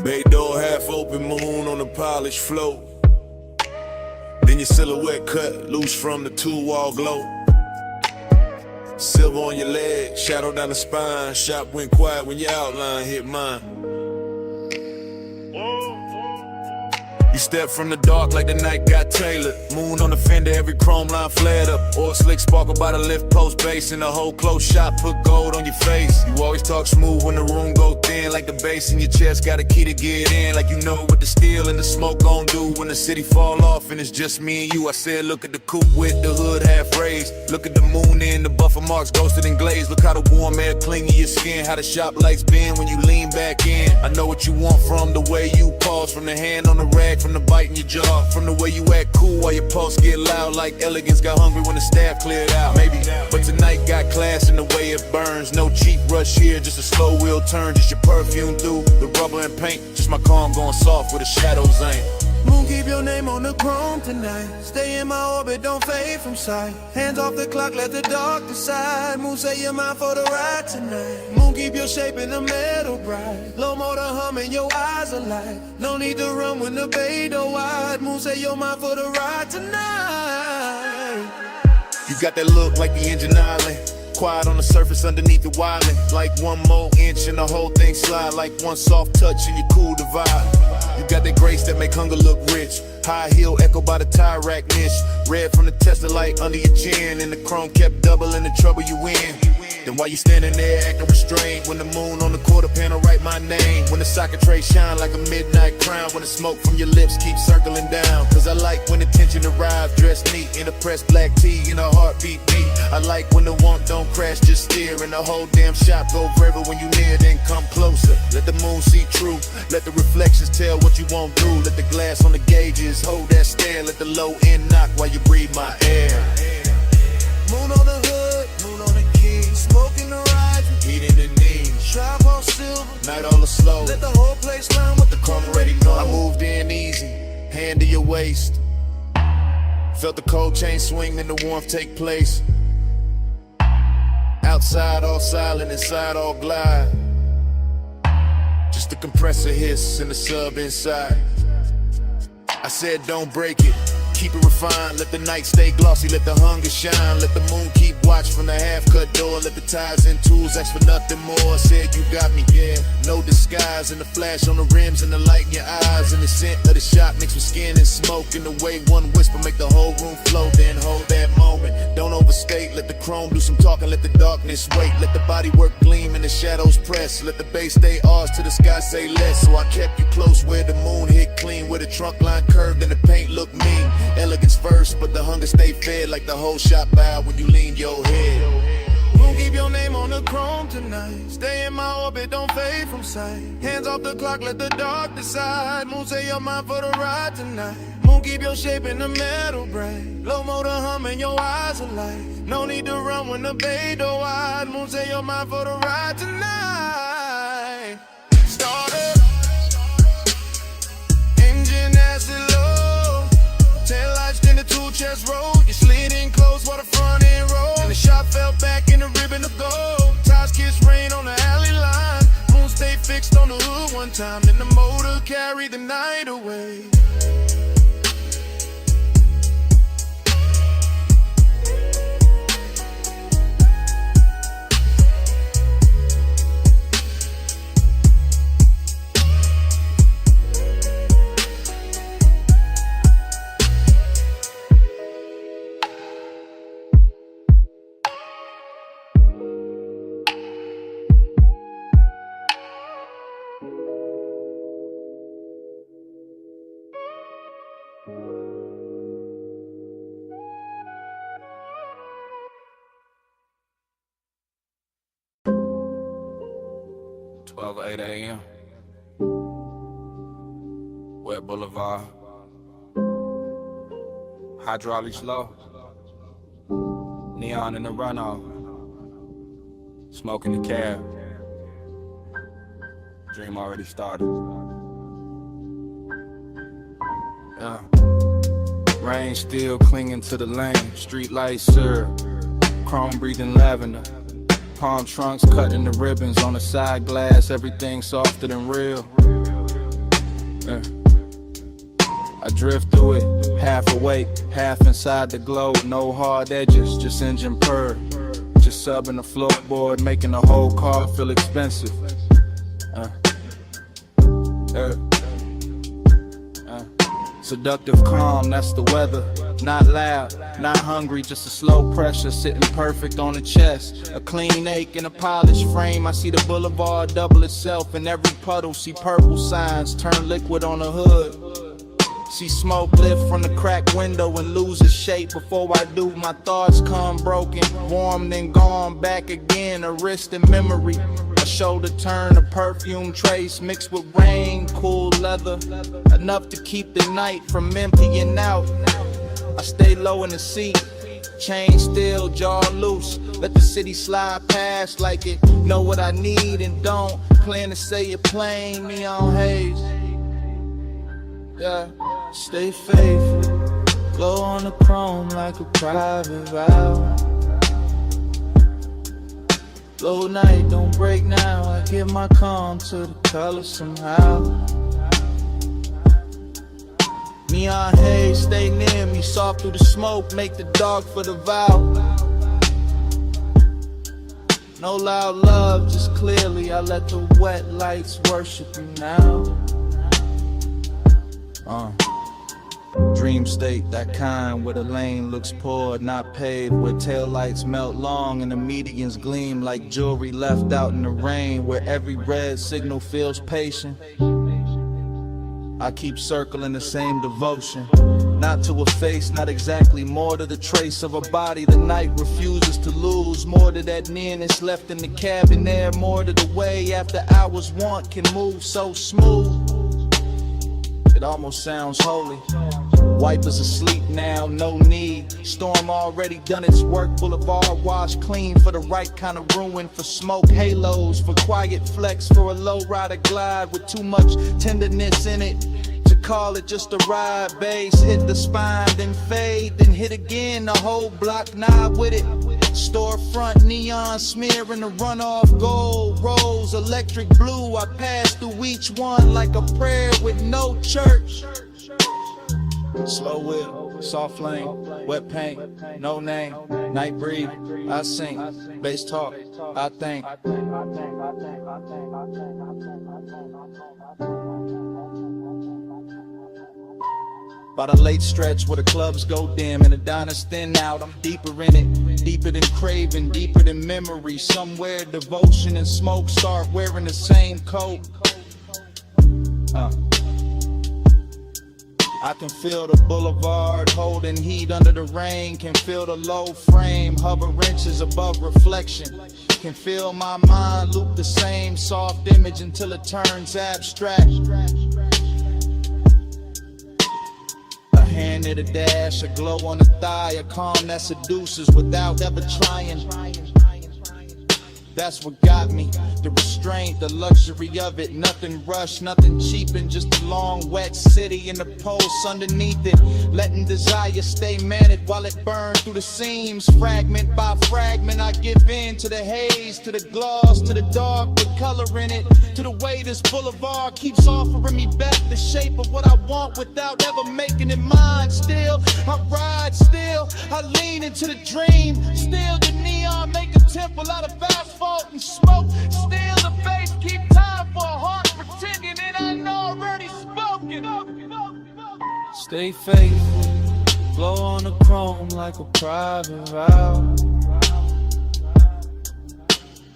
E: Bay door half open, moon on the polished floor. Then your silhouette cut loose from the two-wall glow. Silver on your leg, shadow down the spine. Shop went quiet when your outline hit mine. You step from the dark like the night got tailored. Moon on the fender, every chrome line flared up. Oil slick sparkle by the lift post base. In the whole close shot, put gold on your face. You always talk smooth when the room go thin. Like the bass in your chest, got a key to get in. Like you know what the steel and the smoke gon' do when the city fall off and it's just me and you. I said look at the coupe with the hood half raised. Look at the moon in the buffer marks ghosted and glazed. Look how the warm air cling to your skin. How the shop lights bend when you lean back in. I know what you want from the way you pause. From the hand on the rag, from the bite in your jaw, from the way you act cool while your pulse get loud. Like elegance got hungry when the staff cleared out. Maybe, but tonight got class in the way it burns. No cheap rush here, just a slow wheel turn. Just your perfume through the rubber and paint. Just my calm going soft where the shadows ain't.
F: Moon, keep your name on the chrome tonight. Stay in my orbit, don't fade from sight. Hands off the clock, let the dark decide. Moon, say you're mine for the ride tonight. Moon, keep your shape in the metal bright. Low motor humming, your eyes alight. No need to run when the bay door wide. Moon, say you're mine for the ride tonight.
E: You got that look like the engine island. Quiet on the surface underneath the wildin'. Like one more inch and the whole thing slide. Like one soft touch and you cool the vibe. You got that grace that make hunger look rich. High heel echo by the tire rack niche. Red from the Tesla light under your chin. And the chrome kept doubling the trouble you in. Then while you standing there acting restrained, when the moon on the quarter panel write my name. When the socket tray shine like a midnight crown. When the smoke from your lips keeps circling down. Cause I like when the tension arrives dressed neat in a pressed black tee and a heartbeat beat. I like when the want don't crash, just steer. And the whole damn shop go forever when you near, then come closer. Let the moon see true. Let the reflections tell what you won't do. Let the glass on the gauges hold that stare. Let the low end knock while you breathe my air.
F: Moon on the hood, moon on the key. Smoke in the ride,
E: Heat in the knees.
F: Tribe on silver,
E: Night all slow.
F: let the whole place learn what the
E: Come ready, know. I moved in easy, hand to your waist. Felt the cold chain swing, then the warmth take place. Outside all silent, inside all glide. Just the compressor hiss and the sub inside. I said don't break it, keep it refined. Let the night stay glossy, let the hunger shine. Let the moon keep watch from the half-cut door. Let the ties and tools ask for nothing more. I said you got me, yeah, no disguise. And the flash on the rims and the light in your eyes. And the scent of the shop mixed with skin and smoke. And the way one whisper make the whole room flow. Then hold that moment, don't overstate. Let the chrome do some talking, let the darkness wait. Let the body work gleam and the shadows press. Let the base stay ours till the sky say less. So I kept you close where the moon hit clean. Where the trunk line curved and the paint looked mean. Elegance first, but the hunger stay fed. Like the whole shop bowed when you lean your head.
F: Moon, keep your name on the chrome tonight. Stay in my orbit, don't fade from sight. Hands off the clock, let the dark decide. Moon, say you're mine for the ride tonight. Moon, keep your shape in the metal bright. Low motor humming, your eyes alight. No need to run when the bay door wide. Moon, say you're mine for the ride tonight. Start up, engine acid low. Tail lights in the two chest roll. You slid in close while the front end roll. And the shot fell back in the ribbon of gold. Ties kiss rain on the alley line. Moon stay fixed on the hood one time. Then the motor carried the night away.
G: Twelve 8 a.m. Wet Boulevard. Hydraulics low. Neon in the runoff. Smoking the cab. Dream already started. Yeah. Rain still clinging to the lane. Street lights syrup. Chrome breathing lavender. Palm trunks cutting the ribbons on the side glass. Everything softer than real. I drift through it, half awake, half inside the glow. No hard edges, just engine purr. Just subbing the floorboard, making the whole car feel expensive. Seductive calm, that's the weather. Not loud, not hungry, just a slow pressure sitting perfect on the chest. A clean ache in a polished frame. I see the boulevard double itself in every puddle. See purple signs turn liquid on the hood. See smoke lift from the cracked window and lose its shape. Before I do, my thoughts come broken, warm then gone back again. A wrist in memory, a shoulder turn, a perfume trace mixed with rain, cool leather, enough to keep the night from emptying out. I stay low in the seat, chain still, jaw loose. Let the city slide past like it know what I need and don't. Plan to say it plain, neon haze. Yeah, stay faithful, glow on the chrome like a private vow. Low night, don't break now. I give my calm to the color somehow. Neon haze, stay near me, soft through the smoke, make the dark for the vow. No loud love, just clearly I let the wet lights worship you now. Dream state, that kind where the lane looks poured, not paved, where taillights melt long and the medians gleam like jewelry left out in the rain, where every red signal feels patient. I keep circling the same devotion, not to a face, not exactly, more to the trace of a body the night refuses to lose, more to that nearness left in the cabin air, more to the way after hours want can move so smooth. It almost sounds holy. Wipers asleep now, no need. Storm already done its work. Boulevard washed clean for the right kind of ruin. For smoke halos, for quiet flex. For a low rider glide with too much tenderness in it to call it just a ride. Bass hit the spine, then fade, then hit again. The whole block knob with it. Storefront neon smearing the runoff gold. Rose, electric blue. I pass through each one like a prayer with no church. Slow wheel, soft flame, wet paint, no name, night breathe, I sing, bass talk, I think. By the late stretch where the clubs go dim and the diners thin out, I'm deeper in it, deeper than craving, deeper than memory. Somewhere devotion and smoke start wearing the same coat. I can feel the boulevard holding heat under the rain. Can feel the low frame hover inches above reflection. Can feel my mind loop the same soft image until it turns abstract. A hand at a dash, a glow on the thigh, a calm that seduces without ever trying. That's what got me, the restraint, the luxury of it. Nothing rushed, nothing cheapened, just a long wet city and the pulse underneath it. Letting desire stay managed while it burns through the seams. Fragment by fragment I give in to the haze, to the gloss, to the dark with color in it. To the way this boulevard keeps offering me back the shape of what I want without ever making it mine. Still, I ride, still, I lean into the dream. Still the neon make a temple out of asphalt and smoke. Still the bass keep time for a heart pretending it ain't already spoken. Stay faithful, glow on the chrome like a private vow.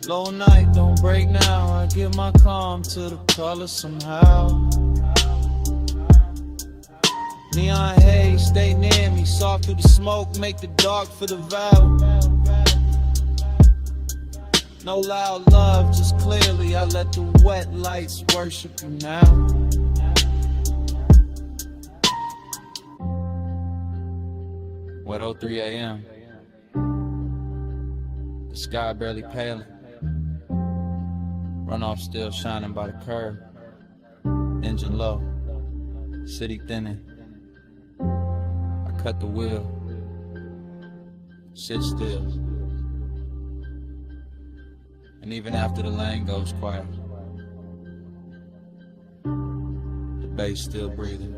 G: Low night, don't break now. I give my calm to the color somehow. Neon haze, stay near me. Soft through the smoke, make the dark for the vow. No loud love, just clearly I let the wet lights worship you now. Wet 03 a.m. The sky barely paling. Runoff still shining by the curb. Engine low, city thinning. I cut the wheel, sit still. And even after the lane goes quiet, the bass still breathing.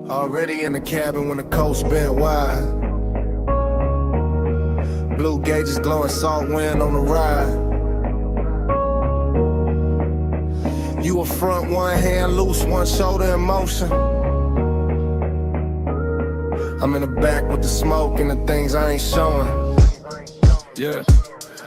J: Already in the cabin when the coast bent wide. Blue gauges glowing, salt wind on the ride. You a front, one hand loose, one shoulder in motion. I'm in the back with the smoke and the things I ain't showing. Yeah.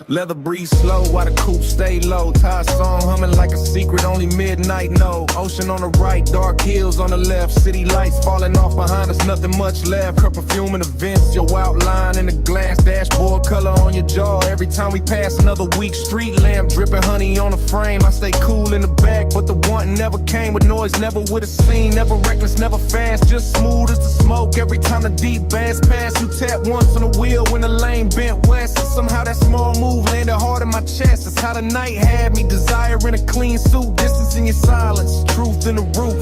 J: Leather breeze slow while the coupe stay low. Ty song humming like a secret only midnight know. Ocean on the right, dark hills on the left. City lights falling off behind us, nothing much left. Her perfume and events, your outline in the glass. Dashboard color on your jaw. Every time we pass another weak street lamp, dripping honey on the frame. I stay cool in the back, but the wanting never came with noise, never with a scene. Never reckless, never fast, just smooth as the smoke. Every time the deep bass pass, you tap once on the wheel when the lane bent west. And somehow that small move landed hard in my chest. That's how the night had me, desiring a clean suit. Distance in your silence, truth in the roof.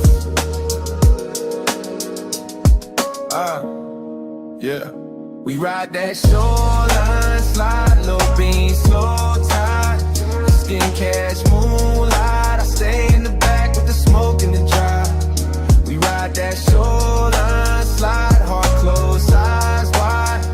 J: Yeah. We ride that shoreline, slide, low beam, slow tide. Skin cash, moonlight. I stay in the back with the smoke and the drive. We ride that shoreline, slide, heart closed, eyes wide.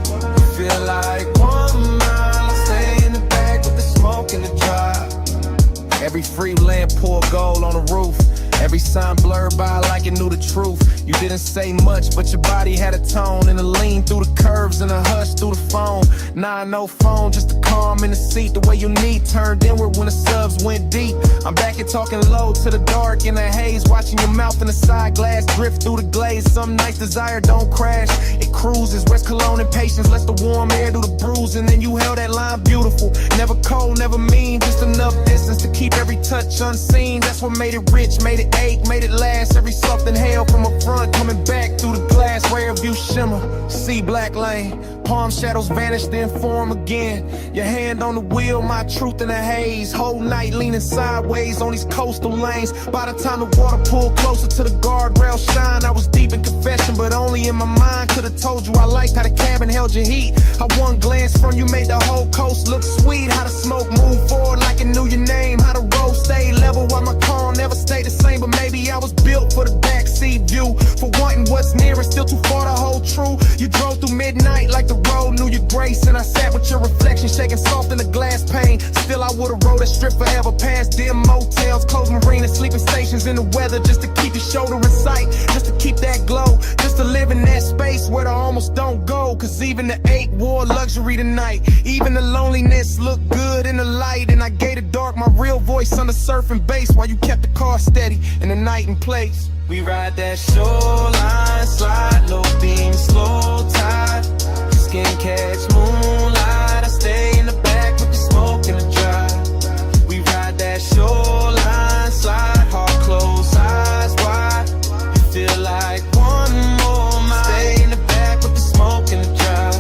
J: Feel like 1 mile. I stay in the back with the smoke and the drive. Every free lamp pour gold on the roof. Every sign blurred by like it knew the truth. You didn't say much, but your body had a tone. And a lean through the curves and a hush through the phone. Nah, no phone, just a calm in the seat. The way you need turned inward when the subs went deep. I'm back and talking low to the dark in the haze. Watching your mouth in the side glass drift through the glaze. Some nights desire don't crash, it cruises. West Cologne and patience lets the warm air do the bruise. And then you held that line beautiful. Never cold, never mean, just enough distance to keep every touch unseen. That's what made it rich, made it ache, made it last. Every soft inhale from a front, coming back through the glass. Rear view shimmer, see black lane. Palm shadows vanish, then form again. Your hand on the wheel, my truth in the haze. Whole night leaning sideways on these coastal lanes. By the time the water pulled closer to the guardrail shine, I was deep in confession, but only in my mind. Could've told you I liked how the cabin held your heat. How one glance from you made the whole coast look sweet. How the smoke moved forward like it knew your name. How the road stayed level while my car never stayed the same. But maybe I was built for the backseat view. For wanting what's near and still too far to hold true. You drove through midnight like the road knew your grace. And I sat with your reflection shaking soft in the glass pane. Still I would've rode a strip forever past dim motels, closed marinas, sleeping stations in the weather. Just to keep your shoulder in sight, just to keep that glow. Just to live in that space where the almost don't go. Cause even the ache wore luxury tonight. Even the loneliness looked good in the light. And I gave the dark my real voice on the surfing bass while you kept the car steady in the night and place.
H: We ride that shoreline, slide, low beam, slow tide. Skin catch moonlight. I stay in the back with the smoke and the drive. We ride that shoreline, slide, heart closed, eyes wide. You feel like 1 more mile. Stay in the back with the smoke and the drive.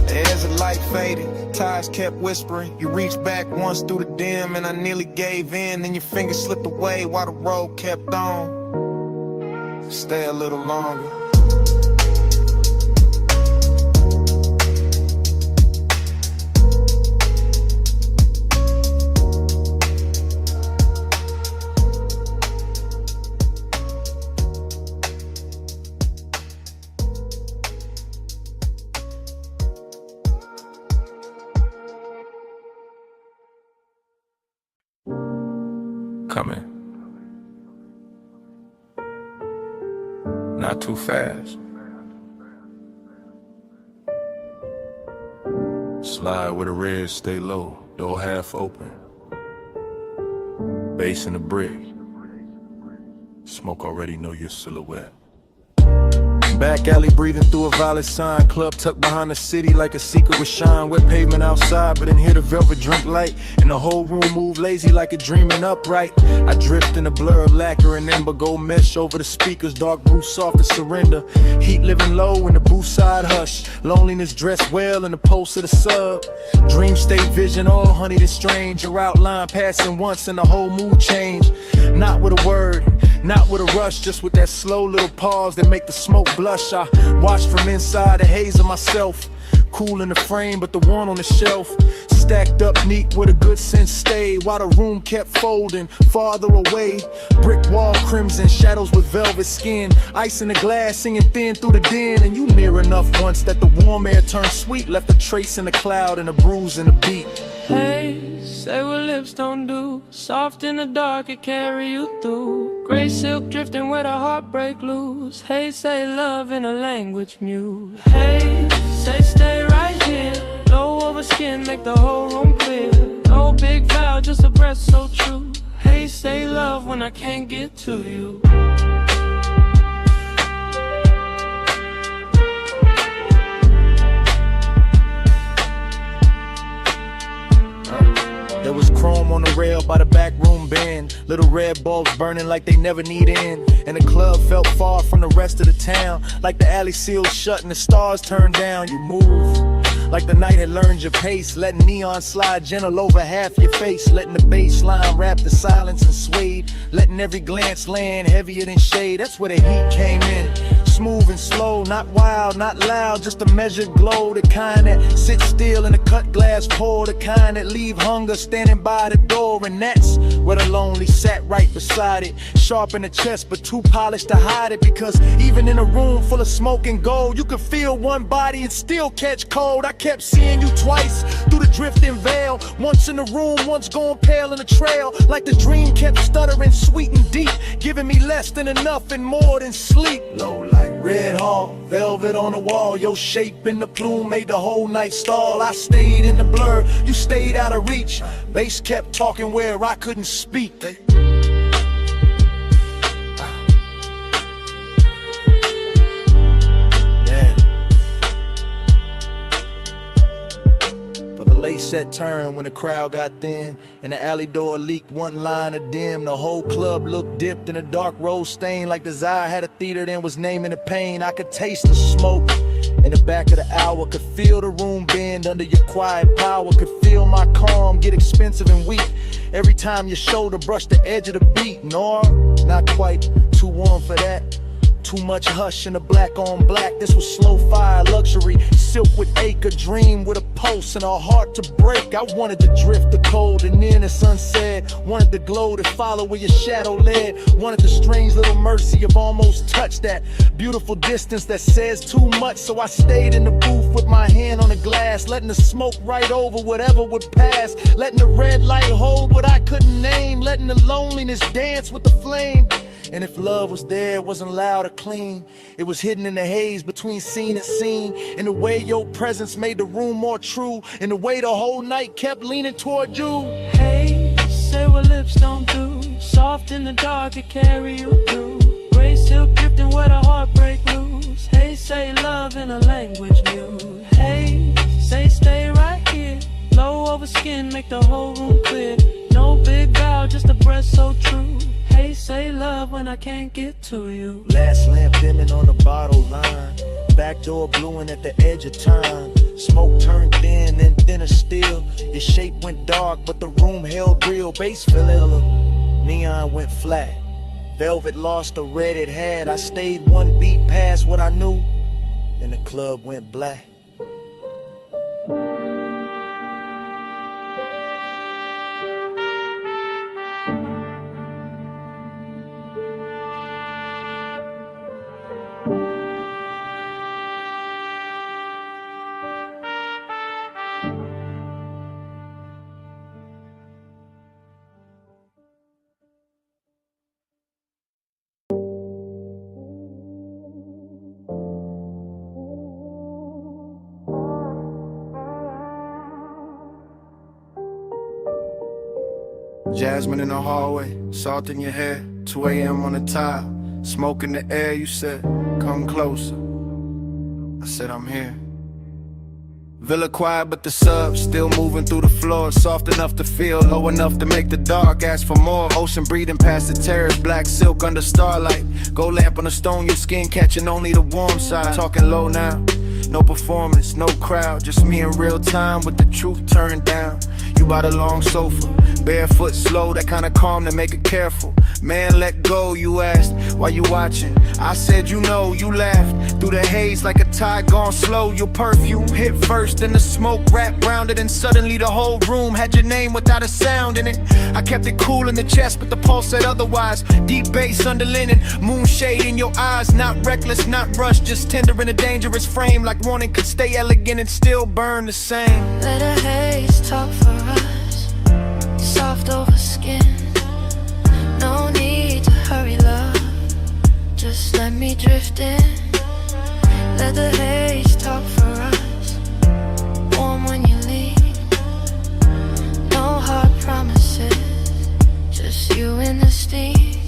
J: As the light faded, ties kept whispering. You reached back once through the dim and I nearly gave in. Then your fingers slipped away while the road kept on. Stay a little longer.
E: Coming. Not too fast. Slide with a red, stay low, door half open. Bass in the brick. Smoke already know your silhouette.
N: Back alley breathing through a violet sign. Club tucked behind the city like a secret with shine. Wet pavement outside, but in here the velvet drink light. And the whole room move lazy like a dreaming upright. I drift in a blur of lacquer and ember. Gold mesh over the speakers, dark blue soft to surrender. Heat living low in the booth side hush. Loneliness dressed well in the pulse of the sub. Dream state vision, all honeyed and strange. Your outline passing once and the whole mood change. Not with a word, not with a rush, just with that slow little pause that make the smoke blush. I watch from inside the haze of myself. Cool in the frame, but the one on the shelf stacked up neat with a good sense stayed. While the room kept folding farther away. Brick wall crimson, shadows with velvet skin. Ice in the glass, singing thin through the den. And you near enough once that the warm air turned sweet. Left a trace in the cloud and a bruise in the beat.
H: Hey, say what lips don't do. Soft in the dark, it carry you through. Gray silk drifting where the heartbreak loose. Hey, say love in a language mute. Hey, say stay right here. Low over skin, make the whole room clear. No big vow, just a breath so true. Hey, say love when I can't get to you.
N: There was chrome on the rail by the back room bend. Little red bulbs burning like they never need end. And the club felt far from the rest of the town. Like the alley sealed shut and the stars turned down. You move like the night had learned your pace. Letting neon slide gentle over half your face. Letting the bass line wrap the silence and suede. Letting every glance land heavier than shade. That's where the heat came in. Smooth and slow, not wild, not loud, just a measured glow. The kind that sits still in a cut glass pour. The kind that leave hunger standing by the door. And that's where the lonely sat right beside it. Sharp in the chest, but too polished to hide it. Because even in a room full of smoke and gold, you could feel one body and still catch cold. I kept seeing you twice through the drifting veil. Once in the room, once going pale in the trail. Like the dream kept stuttering sweet and deep, giving me less than enough and more than sleep. Low like red hall, velvet on the wall. Your shape in the plume made the whole night stall. I stayed in the blur, you stayed out of reach. Bass kept talking where I couldn't speak. Lace set turn when the crowd got thin, and the alley door leaked one line of dim. The whole club looked dipped in a dark rose stain, like desire had a theater then was naming the pain. I could taste the smoke in the back of the hour, could feel the room bend under your quiet power, could feel my calm get expensive and weak every time your shoulder brushed the edge of the beat. No, not quite too warm for that. Too much hush in the black on black. This was slow fire luxury, silk with acre, dream with a pulse and a heart to break. I wanted to drift the cold and then the sunset. Wanted the glow to follow where your shadow led. Wanted the strange little mercy of almost touch, that beautiful distance that says too much. So I stayed in the booth with my hand on the glass, letting the smoke right over whatever would pass. Letting the red light hold what I couldn't name. Letting the loneliness dance with the flame. And if love was there, it wasn't loud or clean. It was hidden in the haze between scene and scene. In the way your presence made the room more true. In the way the whole night kept leaning toward you.
H: Hey, say what lips don't do. Soft in the dark, it carry you through. Gray silk drifting where the heartbreak loose. Hey, say love in a language mute. Hey, say stay right here. Low over skin, make the whole room clear. No big vow, just a breath so true. Hey, say love when I can't get to you.
N: Last lamp dimming on the bottle line. Back door bluing at the edge of time. Smoke turned thin and thinner still. Your shape went dark, but the room held real. Bass fell ill. Neon went flat. Velvet lost the red it had. I stayed one beat past what I knew, and the club went black.
J: Jasmine in the hallway, salt in your hair, 2 a.m. on the tile, smoke in the air. You said, come closer. I said, I'm here. Villa quiet, but the subs still moving through the floor. Soft enough to feel, low enough to make the dark ask for more. Ocean breathing past the terrace, black silk under starlight. Gold lamp on the stone, your skin catching only the warm side. Talking low now, no performance, no crowd, just me in real time with the truth turned down. You by the long sofa, barefoot slow, that kind of calm to make it careful. Man, let go, you asked, why you watching? I said, you know, you laughed through the haze like a tide gone slow. Your perfume hit first, then the smoke wrapped round it, and suddenly the whole room had your name without a sound in it. I kept it cool in the chest, but the pulse said otherwise. Deep bass under linen, moonshade in your eyes. Not reckless, not rushed, just tender in a dangerous frame. Like wanting could stay elegant and still burn the same.
I: Let the haze talk for us, soft over skin. No need to hurry, love, just let me drift in. Let the haze talk for us, warm when you leave. No hard promises, just you and the steam.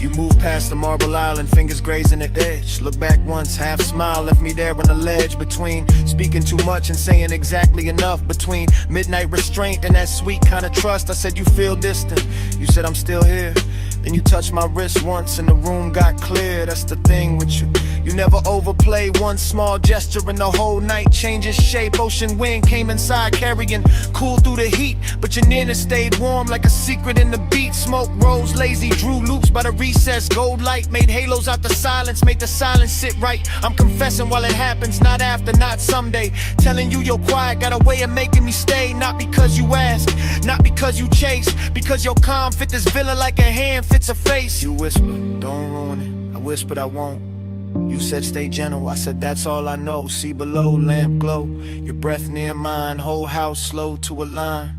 J: You moved past the marble island, fingers grazing the edge. Look back once, half smile, left me there on the ledge. Between speaking too much and saying exactly enough. Between midnight restraint and that sweet kind of trust. I said, you feel distant, you said I'm still here. Then you touched my wrist once and the room got clear. That's the thing with you, you never overplay. One small gesture and the whole night changes shape. Ocean wind came inside carrying cool through the heat, but your nina stayed warm like a secret in the beat. Smoke rose lazy, drew loops by the recess. Gold light made halos out the silence, made the silence sit right. I'm confessing while it happens, not after, not someday. Telling you you're quiet got a way of making me stay. Not because you ask, not because you chase, because your calm fit this villa like a hand fits a face. You whispered, don't ruin it. I whispered I won't. You said stay gentle, I said that's all I know. See below, lamp glow, your breath near mine. Whole house slow to a line.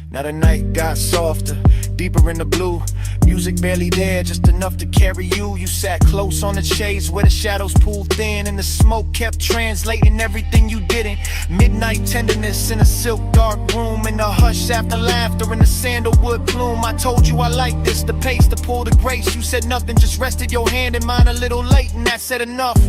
J: Now the night got softer, deeper in the blue. Music barely there, just enough to carry you. You sat close on the shades where the shadows pulled thin, and the smoke kept translating everything you didn't. Midnight tenderness in a silk dark room, in the hush after laughter in the sandalwood plume. I told you I like this, the pace, the pull, the grace. You said nothing, just rested your hand in mine a little late, and that said enough.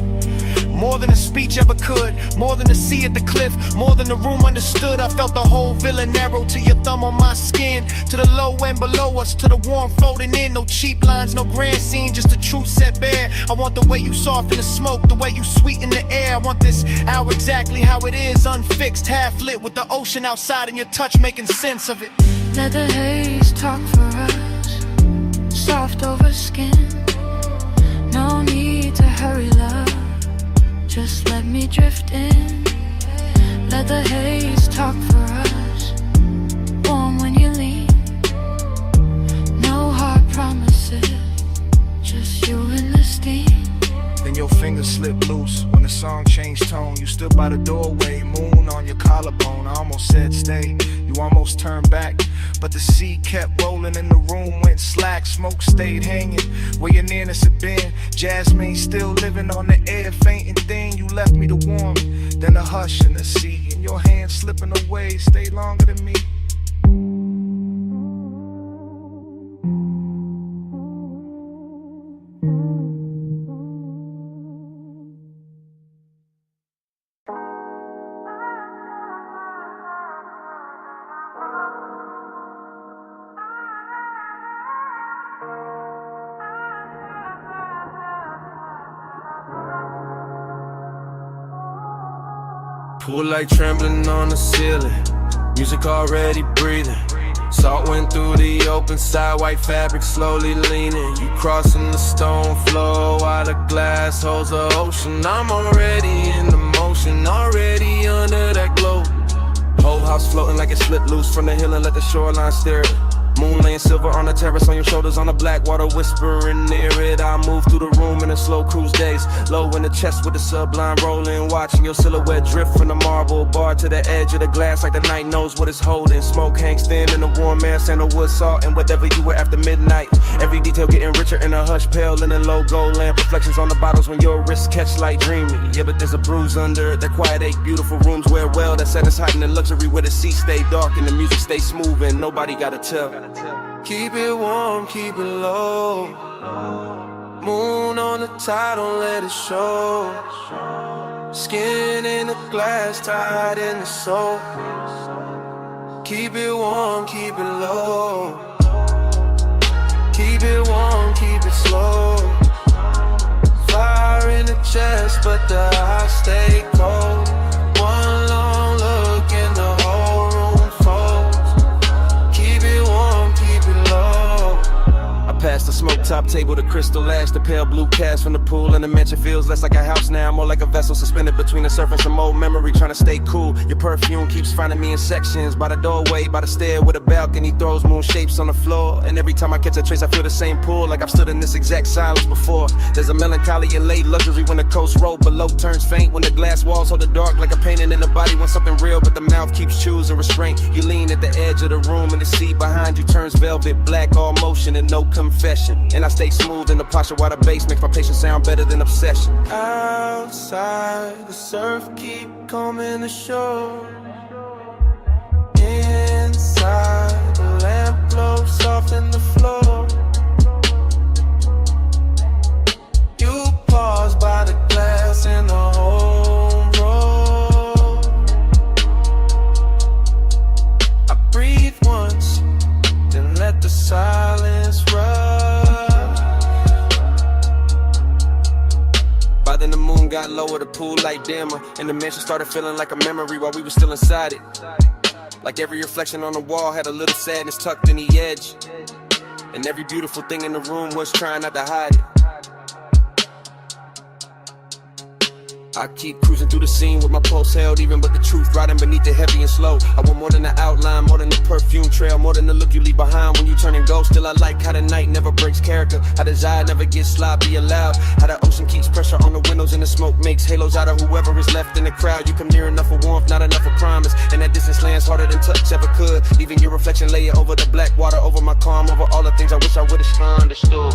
J: More than a speech ever could, more than a sea at the cliff, more than the room understood. I felt the whole villa narrow to your thumb on my skin, to the low end below us, to the warm folding in. No cheap lines, no grand scene, just the truth set bare. I want the way you soften the smoke, the way you sweeten the air. I want this hour exactly how it is, unfixed, half lit, with the ocean outside and your touch making sense of it.
I: Let the haze talk for us, soft over skin. No need to hurry, love, just let me drift in. Let the haze talk for us, warm when you leave. No hard promises, just you and the steam.
J: Then your fingers slipped loose when the song changed tone. You stood by the doorway, moon on your collarbone. I almost said stay, you almost turned back, but the sea kept rolling and the room went slack. Smoke stayed hanging where your nearness had been. Jasmine still living on the air, fainting thin. You left me the warmth, then the hush in the sea, and your hand slipping away stayed longer than me.
G: Pool light trembling on the ceiling, music already breathing. Salt went through the open side, white fabric slowly leaning. You crossing the stone floor while the glass holds the ocean. I'm already in the motion, already under that glow. Whole house floating like it slipped loose from the hill and let the shoreline stare it. Moon laying silver on the terrace, on your shoulders, on the black water whispering near it. I move through the room in a slow cruise days, low in the chest with the sublime rolling, watching your silhouette drift from the marble bar to the edge of the glass like the night knows what it's holding. Smoke hangs thin in the warm air, sandalwood, salt, and whatever you were after midnight. Every detail getting richer in a hush, pale in a low gold lamp. Reflections on the bottles when your wrists catch light dreaming. Yeah, but there's a bruise under that quiet ache. Beautiful rooms wear well, that set us hiding in luxury where the sea stay dark and the music stay smooth and nobody gotta tell.
F: Keep it warm, keep it low. Moon on the tide, don't let it show. Skin in the glass, tied in the soul. Keep it warm, keep it low. Keep it warm, keep it slow. Fire in the chest, but the eyes stay cold. One long look and the whole room folds. Keep it warm, keep it low.
G: I passed the smoke top table, the crystal ash, the pale blue cast from the pool, and the mansion feels less like a house now, more like a vessel suspended between the surf and some old memory, trying to stay cool. Your perfume keeps finding me in sections, by the doorway, by the stair with a balcony, throws moon shapes on the floor, and every time I catch a trace I feel the same pull, like I've stood in this exact silence before. There's a melancholy and late luxury when the coast road below turns faint, when the glass walls hold the dark like a painting in the body, when something real but the mouth keeps choosing restraint. You lean at the edge of the room and the sea behind you turns velvet black, all motion and no confession, and I stay smooth in the posture while the bass makes my patience sound better than obsession.
F: Outside, the surf keep coming ashore. Inside, the lamp glows soft in the floor. You pause by the glass in the home road. I breathe once, then let the silence rush.
G: By then the moon got lower, the pool light dimmer, and the mansion started feeling like a memory while we were still inside it. Like every reflection on the wall had a little sadness tucked in the edge, and every beautiful thing in the room was trying not to hide it. I keep cruising through the scene with my pulse held even, but the truth riding beneath it heavy and slow. I want more than the outline, more than the perfume trail, more than the look you leave behind when you turn and go. Still I like how the night never breaks character, how desire never gets sloppy allowed, how the ocean keeps pressure on the windows and the smoke makes halos out of whoever is left in the crowd. You come near enough for warmth, not enough for promise, and that distance lands harder than touch ever could. Even your reflection lay it over the black water, over my calm, over all the things I wish I would've understood.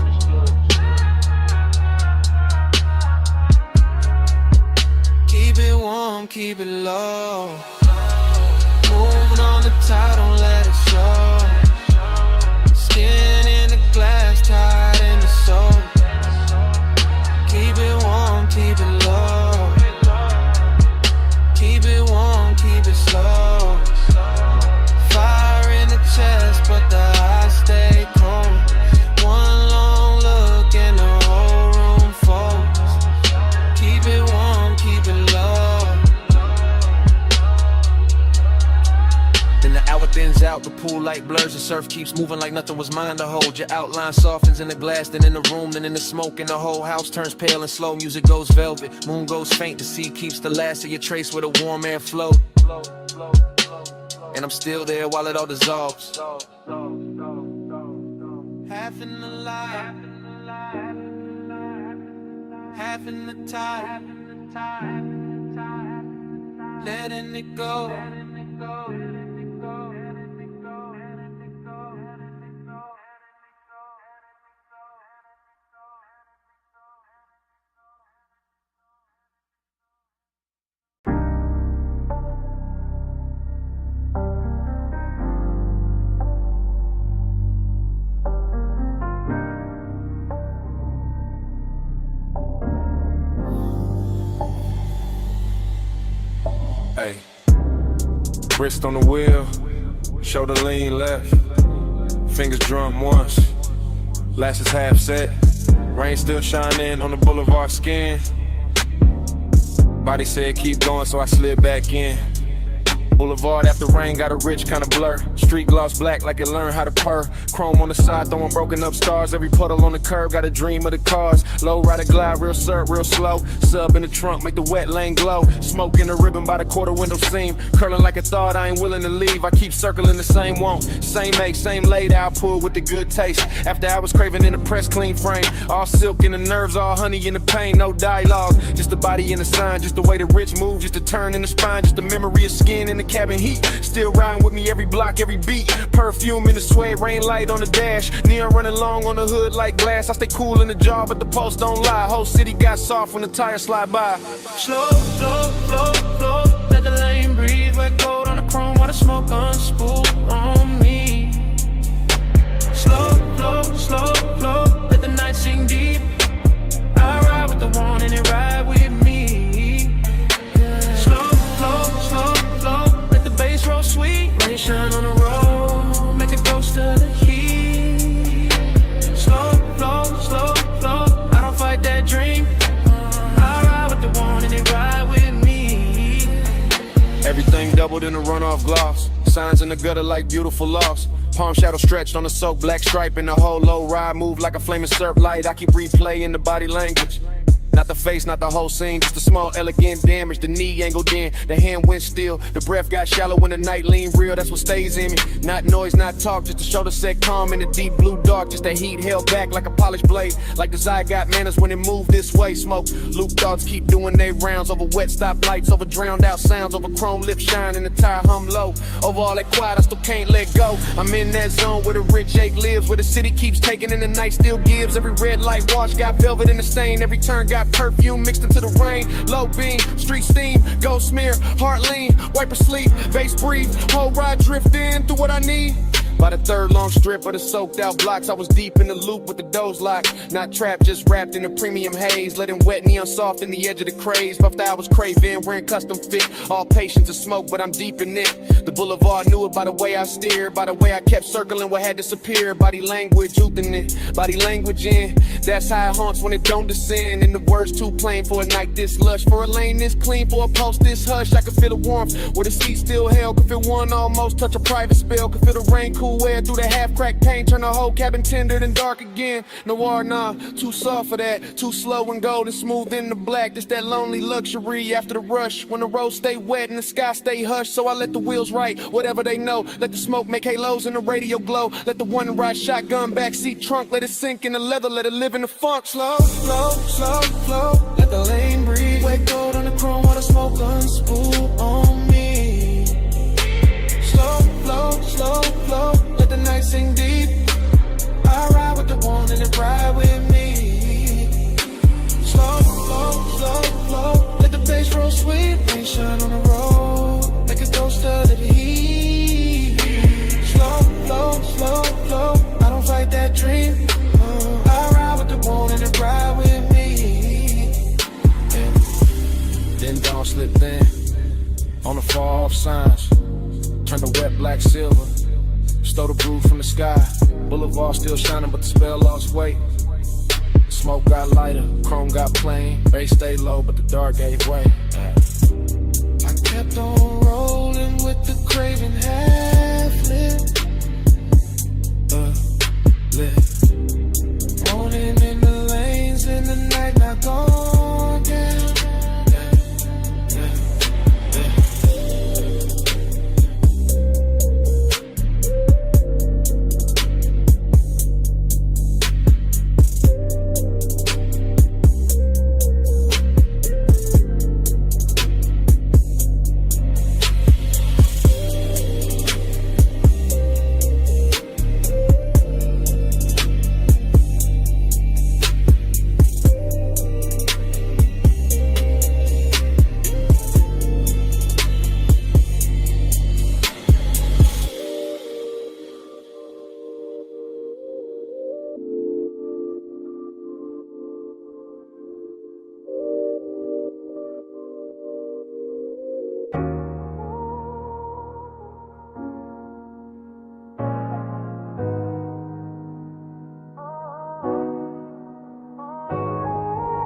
F: Keep it warm, keep it low. Moving on the tide, don't let it show. Skin in the glass, tied in the soul. Keep it warm, keep it low. Keep it warm, keep it slow. Fire in the chest, but the eyes stay cold. One long look and the whole room folds. Keep it warm, keep it low.
B: Then the hour thins out, the pool light blurs, the surf keeps moving like nothing was mine to hold. Your outline softens in the glass, then in the room, then in the smoke, and the whole house turns pale and slow. Music goes velvet, moon goes faint, the sea keeps the last of your trace where the warm air flow. And I'm still there while it all dissolves.
F: Half in the light, half in the tide, letting it go.
E: Hey, wrist on the wheel, shoulder lean left, fingers drum once, lashes half set, rain still shining on the boulevard skin. Body said keep going, so I slid back in. Boulevard after rain got a rich kind of blur. Street gloss black like it learned how to purr. Chrome on the side throwing broken up stars. Every puddle on the curb got a dream of the cars. Low rider glide real surf real slow. Sub in the trunk make the wet lane glow. Smoke in the ribbon by the quarter window seam. Curling like a thought I ain't willing to leave. I keep circling the same want. Same make, same laid out pull with the good taste. After I was craving in the press clean frame. All silk in the nerves, all honey in the pain. No dialogue, just the body and the sign. Just the way the rich move, just the turn in the spine. Just the memory of skin in the cabin heat. Still riding with me every block, every beat. Perfume in the suede, rain light on the dash. Neon running long on the hood like glass. I stay cool in the jar, but the pulse don't lie. Whole city got soft when the tires slide by.
F: Slow, slow, slow, slow. Let the lane breathe. Wet cold on the chrome while the smoke unspool on me.
G: runoff gloss. Signs in the gutter like beautiful loss. Palm shadow stretched on the soaked black stripe, and the whole low ride move like a flaming surf light. I keep replaying the body language. Not the face, not the whole scene, just a small elegant damage. The knee angled in, the hand went still. The breath got shallow when the night lean real, that's what stays in me. Not noise, not talk, just to show the set calm in the deep blue dark. Just the heat held back like a polished blade. Like the eye got manners when it moved this way. Smoke, loop thoughts keep doing their rounds. Over wet stop lights, over drowned out sounds. Over chrome lips shine and the tire hum low. Over all that quiet, I still can't let go. I'm in that zone where the rich ache lives, where the city keeps taking and the night still gives. Every red light wash got velvet in the stain. Every turn got perfume mixed into the rain. Low beam, street steam, gold smear, heart lean, wipe or sleep, bass breathe, whole ride drift in through what I need. By the third long strip of the soaked out blocks, I was deep in the loop with the doors locked. Not trapped, just wrapped in a premium haze. Letting wet neon soft in the edge of the craze. Puffed I was craving, wearing custom fit. All patience to smoke, but I'm deep in it. The boulevard knew it by the way I steered. By the way I kept circling what had disappeared. Body language, youthing it. Body language in. That's how it haunts when it don't descend. And the words too plain for a night this lush. For a lane this clean, for a post this hush. I could feel the warmth where the seat still held. Could feel one almost touch a private spell. Could feel the rain cool air through the half-cracked paint, turn the whole cabin tendered and dark again. Noir, nah, too soft for that. Too slow and gold and smooth in the black. Just that lonely luxury after the rush. When the roads stay wet and the sky stay hushed. So I let the wheels write whatever they know. Let the smoke make halos and the radio glow. Let the one ride shotgun backseat trunk. Let it sink in the leather, let it live in the funk. Slow, slow, slow, slow. Let the lane breathe. Wet gold on the chrome while the smoke guns spool on me. Slow, slow, slow, slow. Let the night sing deep. I ride with the one and it ride with me. Slow, slow, slow, slow. Let the bass roll sweet. Rain shine on the road like a ghost of the heat. Slow, slow, slow, slow. I don't fight that dream. I ride with the one and it ride with me. Yeah. Then dawn slipped in on the far off signs. Turn the wet black silver. Stole the brew from the sky. Boulevard still shining, but the spell lost weight. The smoke got lighter, chrome got plain. Bass stayed low, but the dark gave way. I kept on rolling with the craving half lit. Lit. Morning in the lanes, in the night not gone down.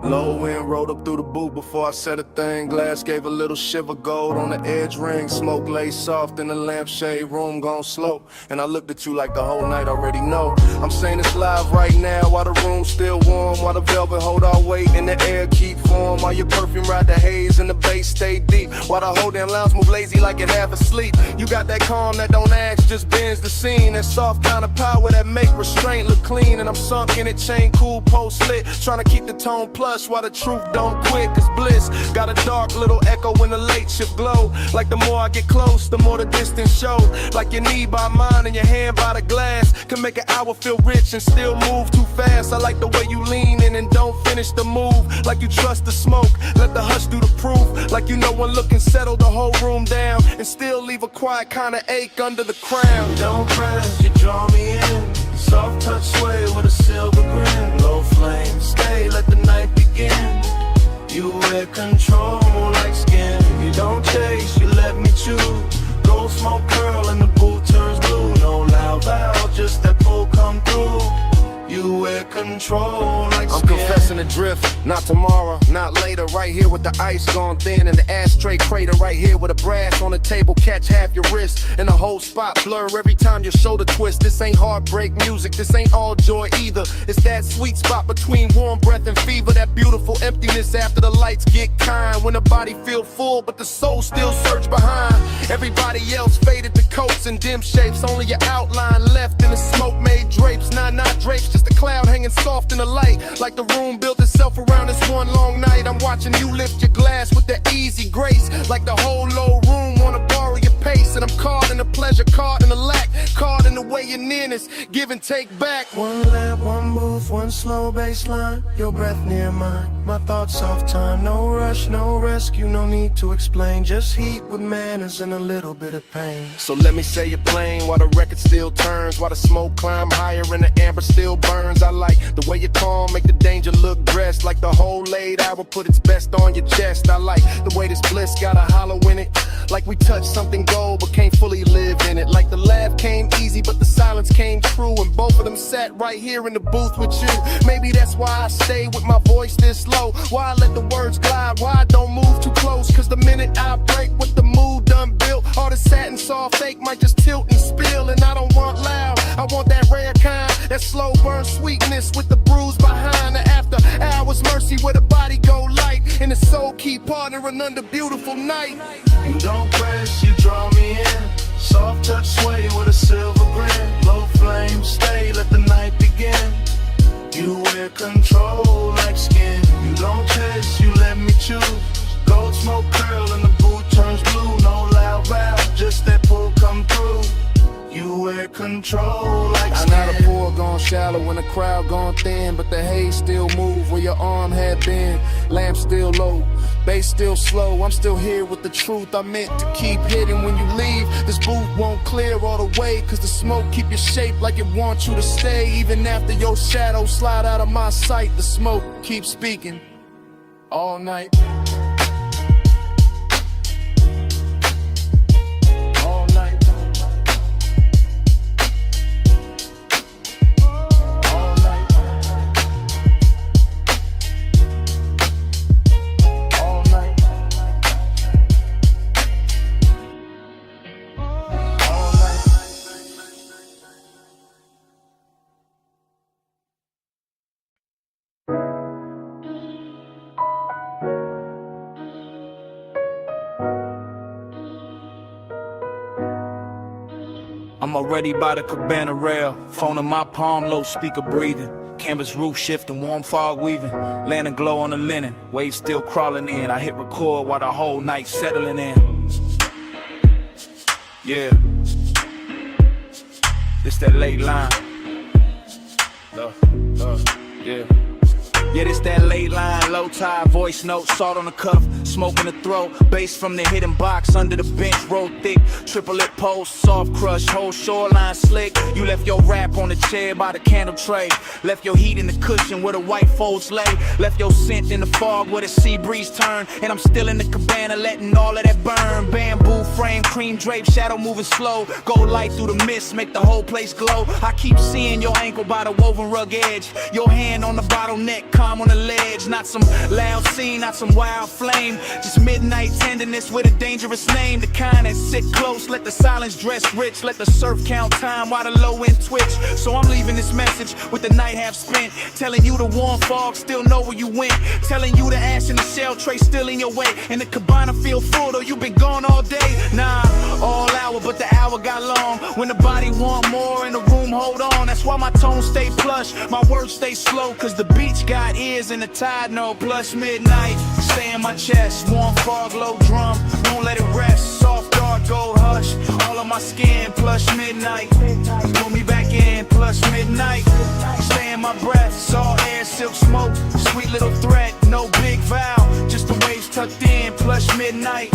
E: Low wind rolled up through the booth before I said a thing. Glass gave a little shiver, gold on the edge ring. Smoke lay soft in the lampshade, room gone slow. And I looked at you like the whole night already know. I'm saying it's live right now while the room's still warm. While the velvet hold our weight and the air keep warm. While your perfume ride the haze and the bass stay deep. While the whole damn lounge move lazy like it half asleep. You got that calm that don't ask, just bends the scene. That soft kind of power that make restraint look clean. And I'm sunk in it, chain cool, post lit. Trying to keep the tone plush while the truth don't quit. Cause bliss got a dark little echo when the late shift glow. Like the more I get close, the more the distance show. Like your knee by mine and your hand by the glass. Can make an hour feel rich and still move too fast. I like the way you lean in and don't finish the move. Like you trust the smoke, let the hush do the proof. Like you know one look and settle the whole room down. And still leave a quiet kind of ache under the crown.
F: Don't press, you draw me in. Soft touch sway with a silver grin. Low flame, stay, let the night begin. You wear control like skin. You don't chase, you let me choose. Gold smoke curl and the booth turns blue. No loud vow, just that pull come through. You wear control like
J: I'm confessing the drift, not tomorrow, not later. Right here with the ice gone thin and the ashtray crater. Right here with a brass on the table, catch half your wrist. And the whole spot blur every time your shoulder twist. This ain't heartbreak music, this ain't all joy either. It's that sweet spot between warm breath and fever. That beautiful emptiness after the lights get kind. When the body feel full but the soul still search behind. Everybody else faded to coats and dim shapes. Only your outline left in the smoke made drapes. Nah, not drapes, just a cloud hanging soft in the light. Like the room built itself around this one long night. I'm watching you lift your glass with that easy grace. Like the whole low room wanna borrow your pace. And I'm caught in the pleasure, caught in the lack, caught in the way your nearness, give and take back.
F: One lap, one move, one slow baseline. Your breath near mine, my thoughts off time. No rush, no rescue, no need to explain. Just heat with manners and a little bit of pain.
J: So let me say your plane while the record still turns. While the smoke climb higher and the amber still burns. I like the way you calm, make the danger look dressed. Like the whole laid hour put its best on your chest. I like the way this bliss got a hollow in it. Like we touched something gold but can't fully live in it. Like the laugh came easy but the silence came true. And both of them sat right here in the booth with you. Maybe that's why I stay with my voice this low. Why I let the words glide, why I don't move too close. Cause the minute I break with the mood done built, all the satin soft fake might just tilt and spill. And I don't want loud, I want that rare kind. That slow burn sweetness with the bruise behind. The after hours mercy where the body go light. And the soul keep partnering under beautiful night.
F: You don't press, you draw me in. Soft touch sway with a silver grin. Low flame stay, let the night begin. You wear control like skin. You don't chase, you let me choose. Gold smoke curl and the boot turns blue. No loud valve, just that pull come through. You wear control like skin.
J: Now the pour gone shallow when the crowd gone thin. But the haze still move where your arm had been. Lamp still low, bass still slow. I'm still here with the truth I meant to keep hidden. When you leave, this booth won't clear all the way. Cause the smoke keep your shape like it wants you to stay. Even after your shadow slide out of my sight, the smoke keeps speaking all night.
B: I'm already by the cabana rail, phone in my palm, low speaker breathing. Canvas roof shifting, warm fog weaving. Lantern glow on the linen, waves still crawling in. I hit record while the whole night settling in. Yeah, this that late line. Yeah. Yeah, this that late line, low tide, voice note, salt on the cuff, smoke in the throat, bass from the hidden box, under the bench, roll thick, triple lip post, soft crush, whole shoreline slick. You left your rap on the chair by the candle tray, left your heat in the cushion where the white folds lay, left your scent in the fog where the sea breeze turn, and I'm still in the cabana letting all of that burn. Bamboo frame, cream drape, shadow moving slow, go light through the mist, make the whole place glow. I keep seeing your ankle by the woven rug edge, your hand on the bottleneck, on the ledge. Not some loud scene, not some wild flame, just midnight tenderness with a dangerous name. The kind that sit close, let the silence dress rich, let the surf count time while the low end twitch. So I'm leaving this message with the night half spent, telling you the warm fog still know where you went, telling you the ash in the shell tray still in your way, and the cabana feel full though you been gone all day. Nah, all hour but the hour got long, when the body want more and the room hold on. That's why my tone stay plush, my words stay slow, cause the beach got ears and the tide know. Plus midnight, stay in my chest, warm fog, low drum, won't let it rest. Soft dark, gold hush, all on my skin. Plus midnight, pull me back in. Plus midnight, stay in my breath, salt air, silk smoke, sweet little threat, no big vow, just the waves tucked in. Plus midnight,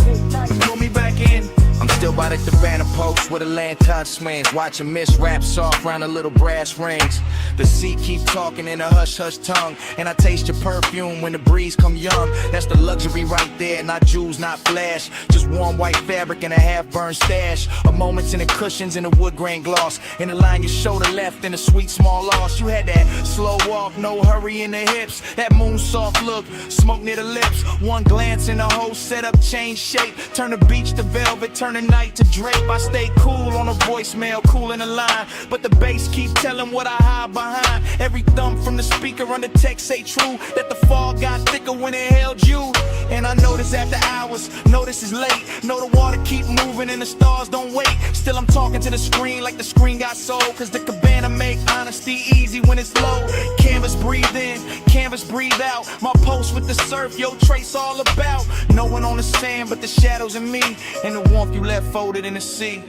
B: pull me back in. I'm still by the cabana post where the lantern swings, watching mist wrap soft round the little brass rings.
J: The sea keep talking in a hush-hush tongue, and I taste your perfume when the breeze come young. That's the luxury right there, not jewels, not flash. Just warm white fabric and a half-burned stash. A moments in the cushions and a wood grain gloss. In the line your shoulder left and a sweet small loss. You had that slow walk, no hurry in the hips. That moon soft look, smoke near the lips. One glance and the whole setup changed shape. Turn the beach to velvet, turn the night to drape. I stay cool on a voicemail, cool in the line, but the bass keep telling what I hide behind. Every thump from the speaker on the text say true, that the fog got thicker when it held you. And I notice after hours, notice it's late. Know the water keep moving and the stars don't wait. Still I'm talking to the screen like the screen got sold, cause the cabana make honesty easy when it's low. Canvas breathe in, canvas breathe out. My post with the surf, yo trace all about. No one on the sand but the shadows in me, and the warmth you left folded in the sea.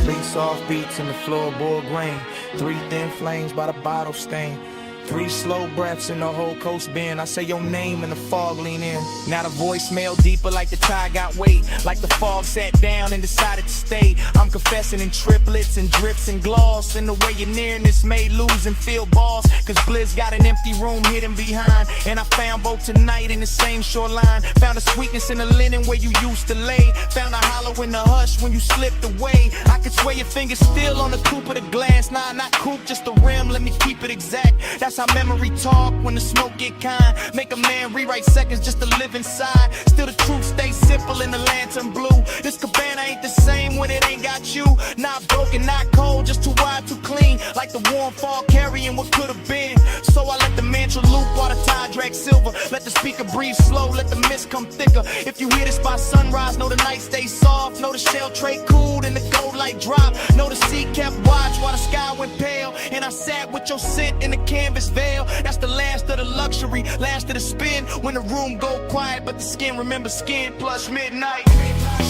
J: 3 soft beats in the floorboard grain, 3 thin flames by the bottle stain, 3 slow breaths in the whole coast bend. I say your name and the fog lean in. Now the voicemail deeper like the tide got weight, like the fog sat down and decided to stay. I'm confessing in triplets and drips and gloss, and the way you're nearness made lose and feel boss. Cause Blizz got an empty room hidden behind, and I found both tonight in the same shoreline. Found a sweetness in the linen where you used to lay. Found a hollow in the hush when you slipped away. I could swear your fingers still on the coupe of the glass. Nah, not coupe, just the rim, let me keep it exact. That's how memory talk when the smoke get kind. Make a man rewrite seconds just to live inside. Still the truth stays simple in the lantern blue. This cabana ain't the same when it ain't got you. Not broken, not cold, just too wide, too clean. Like the warm fog carrying what could have been. So I let the mantra loop while the tide drag silver. Let the speaker breathe slow, let the mist come thicker. If you hear this by sunrise, know the night stays soft. Know the shell tray cooled and the gold light drop. Know the sea kept watch while the sky went pale. And I sat with your scent in the canvas veil. That's the last of the luxury, last of the spin. When the room go quiet, but the skin remember skin. Plus midnight,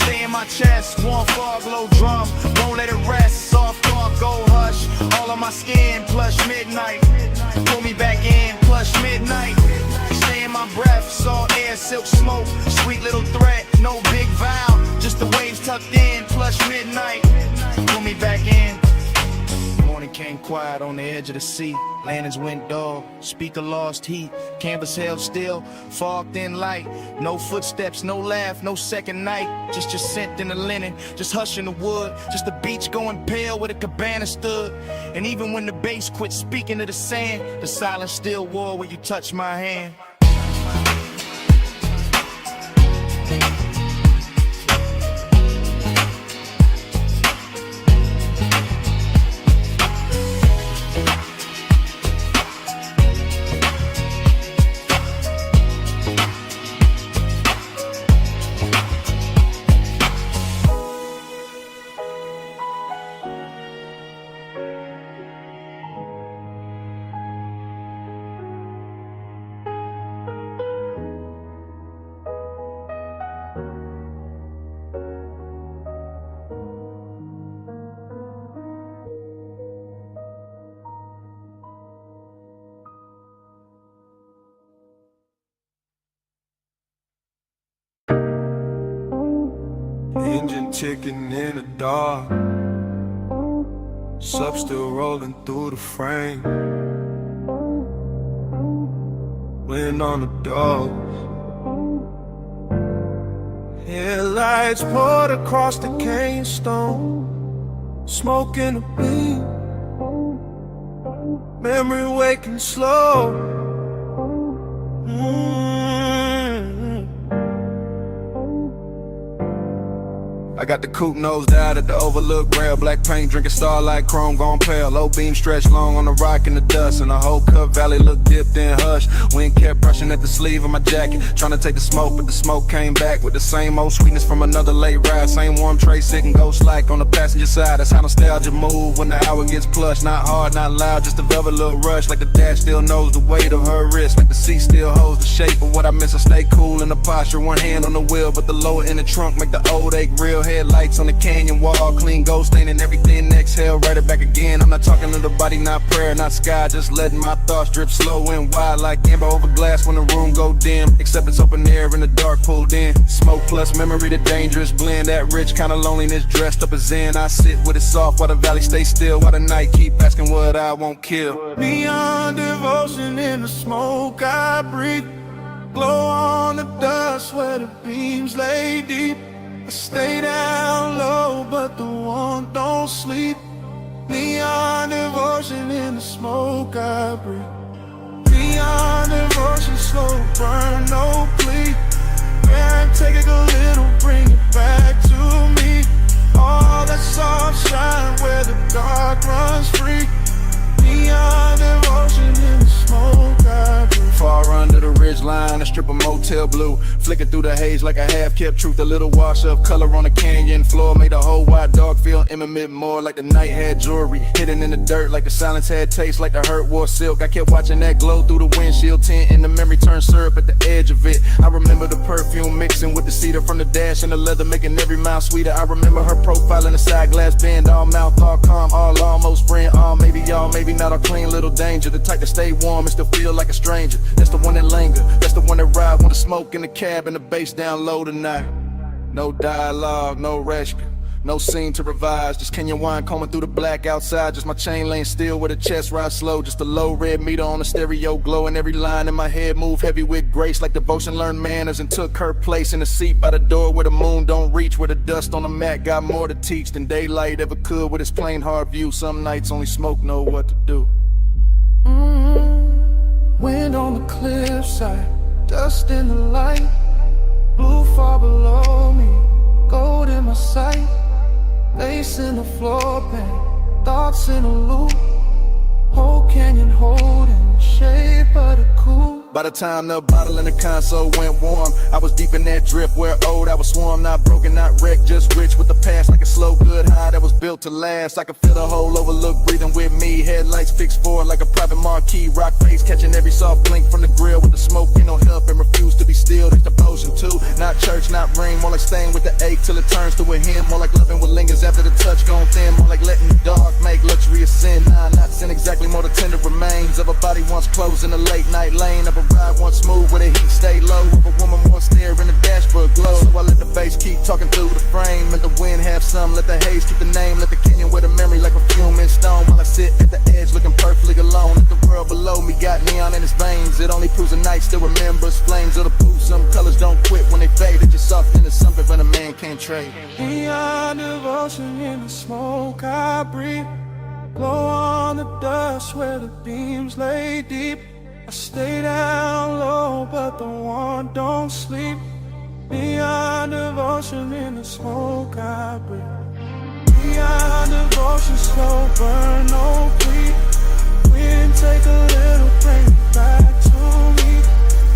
J: stay in my chest. Warm fog, low drum, won't let it rest. Soft talk, gold hush, all on my skin. Plus midnight, pull me back in. Plus midnight, stay in my breath. Salt air, silk smoke, sweet little threat. No big vow, just the waves tucked in. Plus midnight, pull me back in. Morning came quiet on the edge of the sea. Lanterns went dull, speaker lost heat. Canvas held still, fog thin light. No footsteps, no laugh, no second night. Just your scent in the linen, just hush in the wood. Just the beach going pale where the cabana stood. And even when the bass quit speaking to the sand, the silence still war where you touch my hand.
E: Engine ticking in the dark, sub still rolling through the frame. Wind on the doors, headlights poured across the cane stone. Smoke in the beam, memory waking slow. I got the coupe nosed out at the overlook rail. Black paint, drinking starlight, chrome gone pale. Low beam stretched long on the rock in the dust, and the whole Cup Valley looked dipped in hush. Wind kept brushing at the sleeve of my jacket, trying to take the smoke, but the smoke came back with the same old sweetness from another late ride. Same warm tray sitting ghost like on the passenger side. That's how nostalgia move when the hour gets plush. Not hard, not loud, just a velvet little rush. Like the dash still knows the weight of her wrist, like the seat still holds the shape of what I miss. I stay cool in the posture, one hand on the wheel, but the lower in the trunk make the old ache real heavy. headlights on the canyon wall. Clean gold stain and everything, exhale, write it back again. I'm not talking to the body, not prayer, not sky. Just letting my thoughts drip slow and wide like amber over glass when the room go dim. Except it's open air in the dark pulled in. Smoke plus memory, the dangerous blend. That rich kind of loneliness dressed up as zen. I sit with it soft while the valley stays still, while the night keep asking what I won't kill.
F: Beyond devotion in the smoke I breathe, glow on the dust where the beams lay deep. I stay down low, but the one don't sleep. Neon devotion in the smoke I breathe. Beyond devotion, slow burn, no plea. Yeah, take it a little, bring it back to me. All that soft shine where the dark runs free. Neon devotion in the smoke I breathe.
E: Far under the ridge line, a strip of motel blue, flicking through the haze like a half-kept truth. A little wash of color on the canyon floor made the whole wide dog feel intimate, more like the night had jewelry hidden in the dirt, like the silence had taste, like the hurt wore silk. I kept watching that glow through the windshield tint, and the memory turned syrup at the edge of it. I remember the perfume mixing with the cedar from the dash and the leather, making every mile sweeter. I remember her profile in the side glass bend, all mouth, all calm, all almost friend, all maybe y'all, maybe not, all clean little danger. The type to stay warm and still feel like a stranger. That's the one that linger, that's the one that ride when the smoke in the cab and the bass down low tonight. No dialogue, no rescue, no scene to revise. Just Kenyan wine combing through the black outside. Just my chain laying still with a chest ride slow. Just a low red meter on the stereo glow, and every line in my head move heavy with grace, like devotion learned manners and took her place in the seat by the door where the moon don't reach, where the dust on the mat got more to teach than daylight ever could with its plain hard view. Some nights only smoke know what to do.
F: Wind on the cliffside, dust in the light, blue far below me, gold in my sight, lace in the floor pan, thoughts in a loop, whole canyon holding the shape of the coupe.
E: By the time the bottle in the console went warm, I was deep in that drift where old I was swarm. Not broken, not wrecked, just rich with the past, like a slow good high that was built to last. I could feel the whole overlook breathing with me. Headlights fixed forward like a private marquee. Rock face catching every soft blink from the grill, with the smoke ain't no help and refuse to be still. It's devotion too, not church, not ring. More like staying with the ache till it turns to a hymn. More like loving what lingers after the touch gone thin. More like letting the dark make luxury a sin. Nah, not sin exactly, more the tender remains of a body once closed in a late night lane. Of a ride once smooth where the heat stay low, of a woman once there in the dashboard glow. So I let the bass keep talking through the frame, and the wind have some, let the haze keep the name, let the canyon wear the memory like a fume in stone, while I sit at the edge looking perfectly alone. If the world below me got neon in its veins, it only proves the night still remembers flames of the booth. Some colors don't quit when they fade, it's just soft into something but a man can't trade.
F: Neon devotion in the smoke I breathe, glow on the dust where the beams lay deep. I stay down low, but the one don't sleep. Beyond devotion in the smoke I breathe. Beyond devotion, slow burn, no plea. Wind take a little, bring it back to me.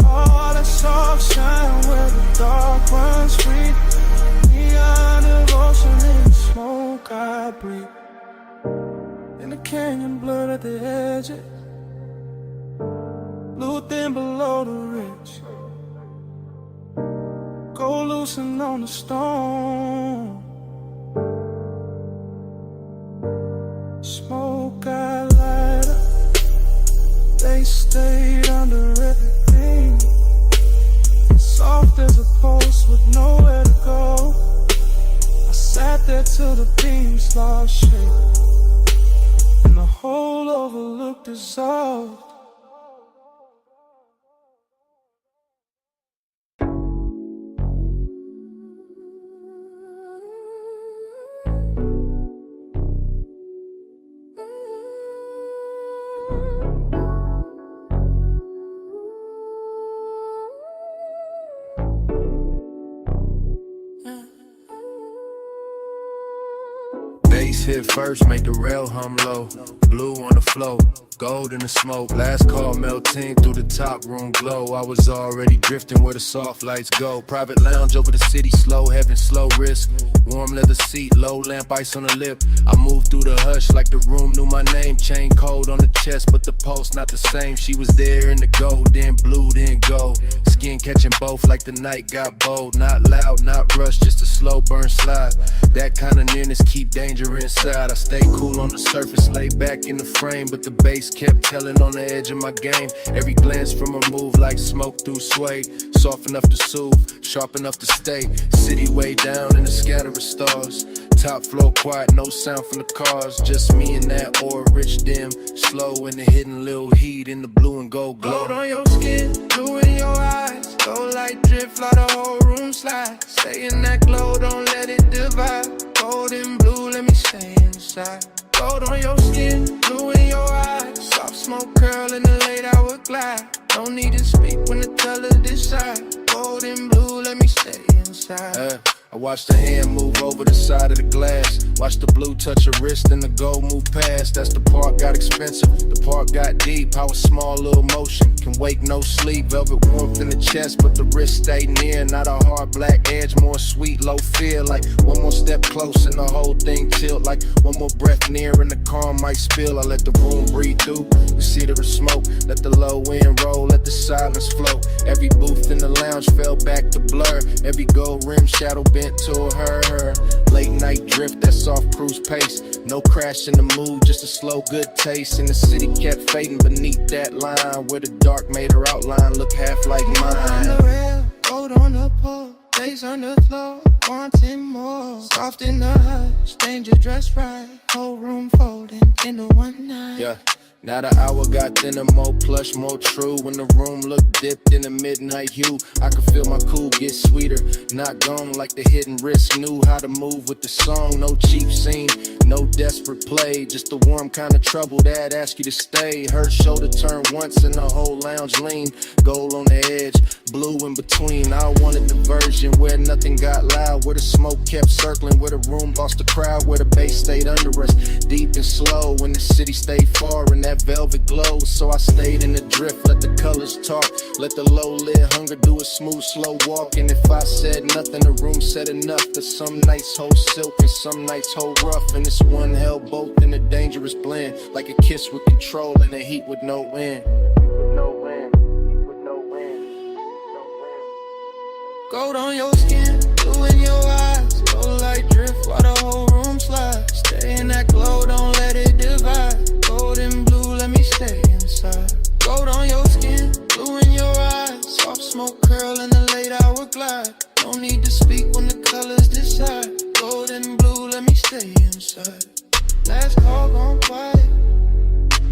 F: All that soft shine where the dark runs free. Beyond devotion in the smoke I breathe. In the canyon blurred at the edges, blue thin below the ridge, go loosen on the stone. Smoke I light up, they stayed under everything. Soft as a post with nowhere to go. I sat there till the beams lost shape, and the whole overlook dissolved.
P: Bass hit first, make the rail hum low. Blue on the floor,
E: gold in the smoke. Last call melting through the top room glow. I was already drifting where the soft lights go. Private lounge over the city, slow heaven, slow risk. Warm leather seat, low lamp, ice on the lip. I moved through the hush like the room knew my name. Chain cold on the chest, but the pulse not the same. She was there in the gold, then blue, then gold. Skin catching both like the night got bold. Not loud, not rushed, just a slow burn slide. That kind of nearness keep danger inside. I stay cool on the surface, lay back in the frame, but the bass kept telling on the edge of my game. Every glance from a move like smoke through suede. Soft enough to soothe, sharp enough to stay. City way down in a scatter of stars. Top floor quiet, no sound from the cars. Just me and that aura, rich dim. Slow in the hidden little heat in the blue and gold glow.
F: Gold on your skin, blue in your eyes. Gold light drip, fly the whole room slide. Stay in that glow, don't let it divide. Gold and blue, let me stay inside. Gold on your skin, blue in your eyes. Soft smoke curl in the late hour glide. No need to speak when the colors decide. Gold and blue, let me stay inside.
E: I watch the hand move over the side of the glass. Watch the blue touch her wrist and the gold move past. That's the part got expensive, the part got deep. How a small little motion can wake no sleep. Velvet warmth in the chest, but the wrist stay near. Not a hard black edge, more sweet, low fear. Like one more step close and the whole thing tilt. Like one more breath near and the calm might spill. I let the room breathe through, the cedar of smoke. Let the low wind roll, let the silence flow. Every booth in the lounge fell back to blur. Every gold rim shadow bent to her. Late night drift, that soft cruise pace. No crash in the mood, just a slow good taste. And the city kept fading beneath that line, where the dark made her outline look half like mine.
F: On the rail, gold on the pole, days on the floor, wanting more. Soft in the hush, danger dressed right. Whole room folding into one night.
E: Yeah. Now the hour got thinner, more plush, more true. When the room looked dipped in a midnight hue, I could feel my cool get sweeter. Not gone like the hidden wrist, knew how to move with the song. No cheap scene, no desperate play, just the warm kind of trouble that ask you to stay. Her shoulder turned once and the whole lounge lean. Gold on the edge, blue in between. I wanted the version where nothing got loud, where the smoke kept circling, where the room lost the crowd, where the bass stayed under us, deep and slow. When the city stayed far and that velvet glow, so I stayed in the drift, let the colors talk, let the low-lit hunger do a smooth, slow walk. And if I said nothing, the room said enough. That some nights hold silk and some nights hold rough, and this one held both in a dangerous blend, like a kiss with control and a heat with no end.
F: Gold on your skin, blue in your eyes. Gold light drift while the whole room slides. Stay in that glow, don't let it divide. Gold and blue, let me stay inside. Gold on your skin, blue in your eyes. Soft smoke curl in the late hour glide. No need to speak when the colors decide. Gold and blue, let me stay inside. Last call gone quiet,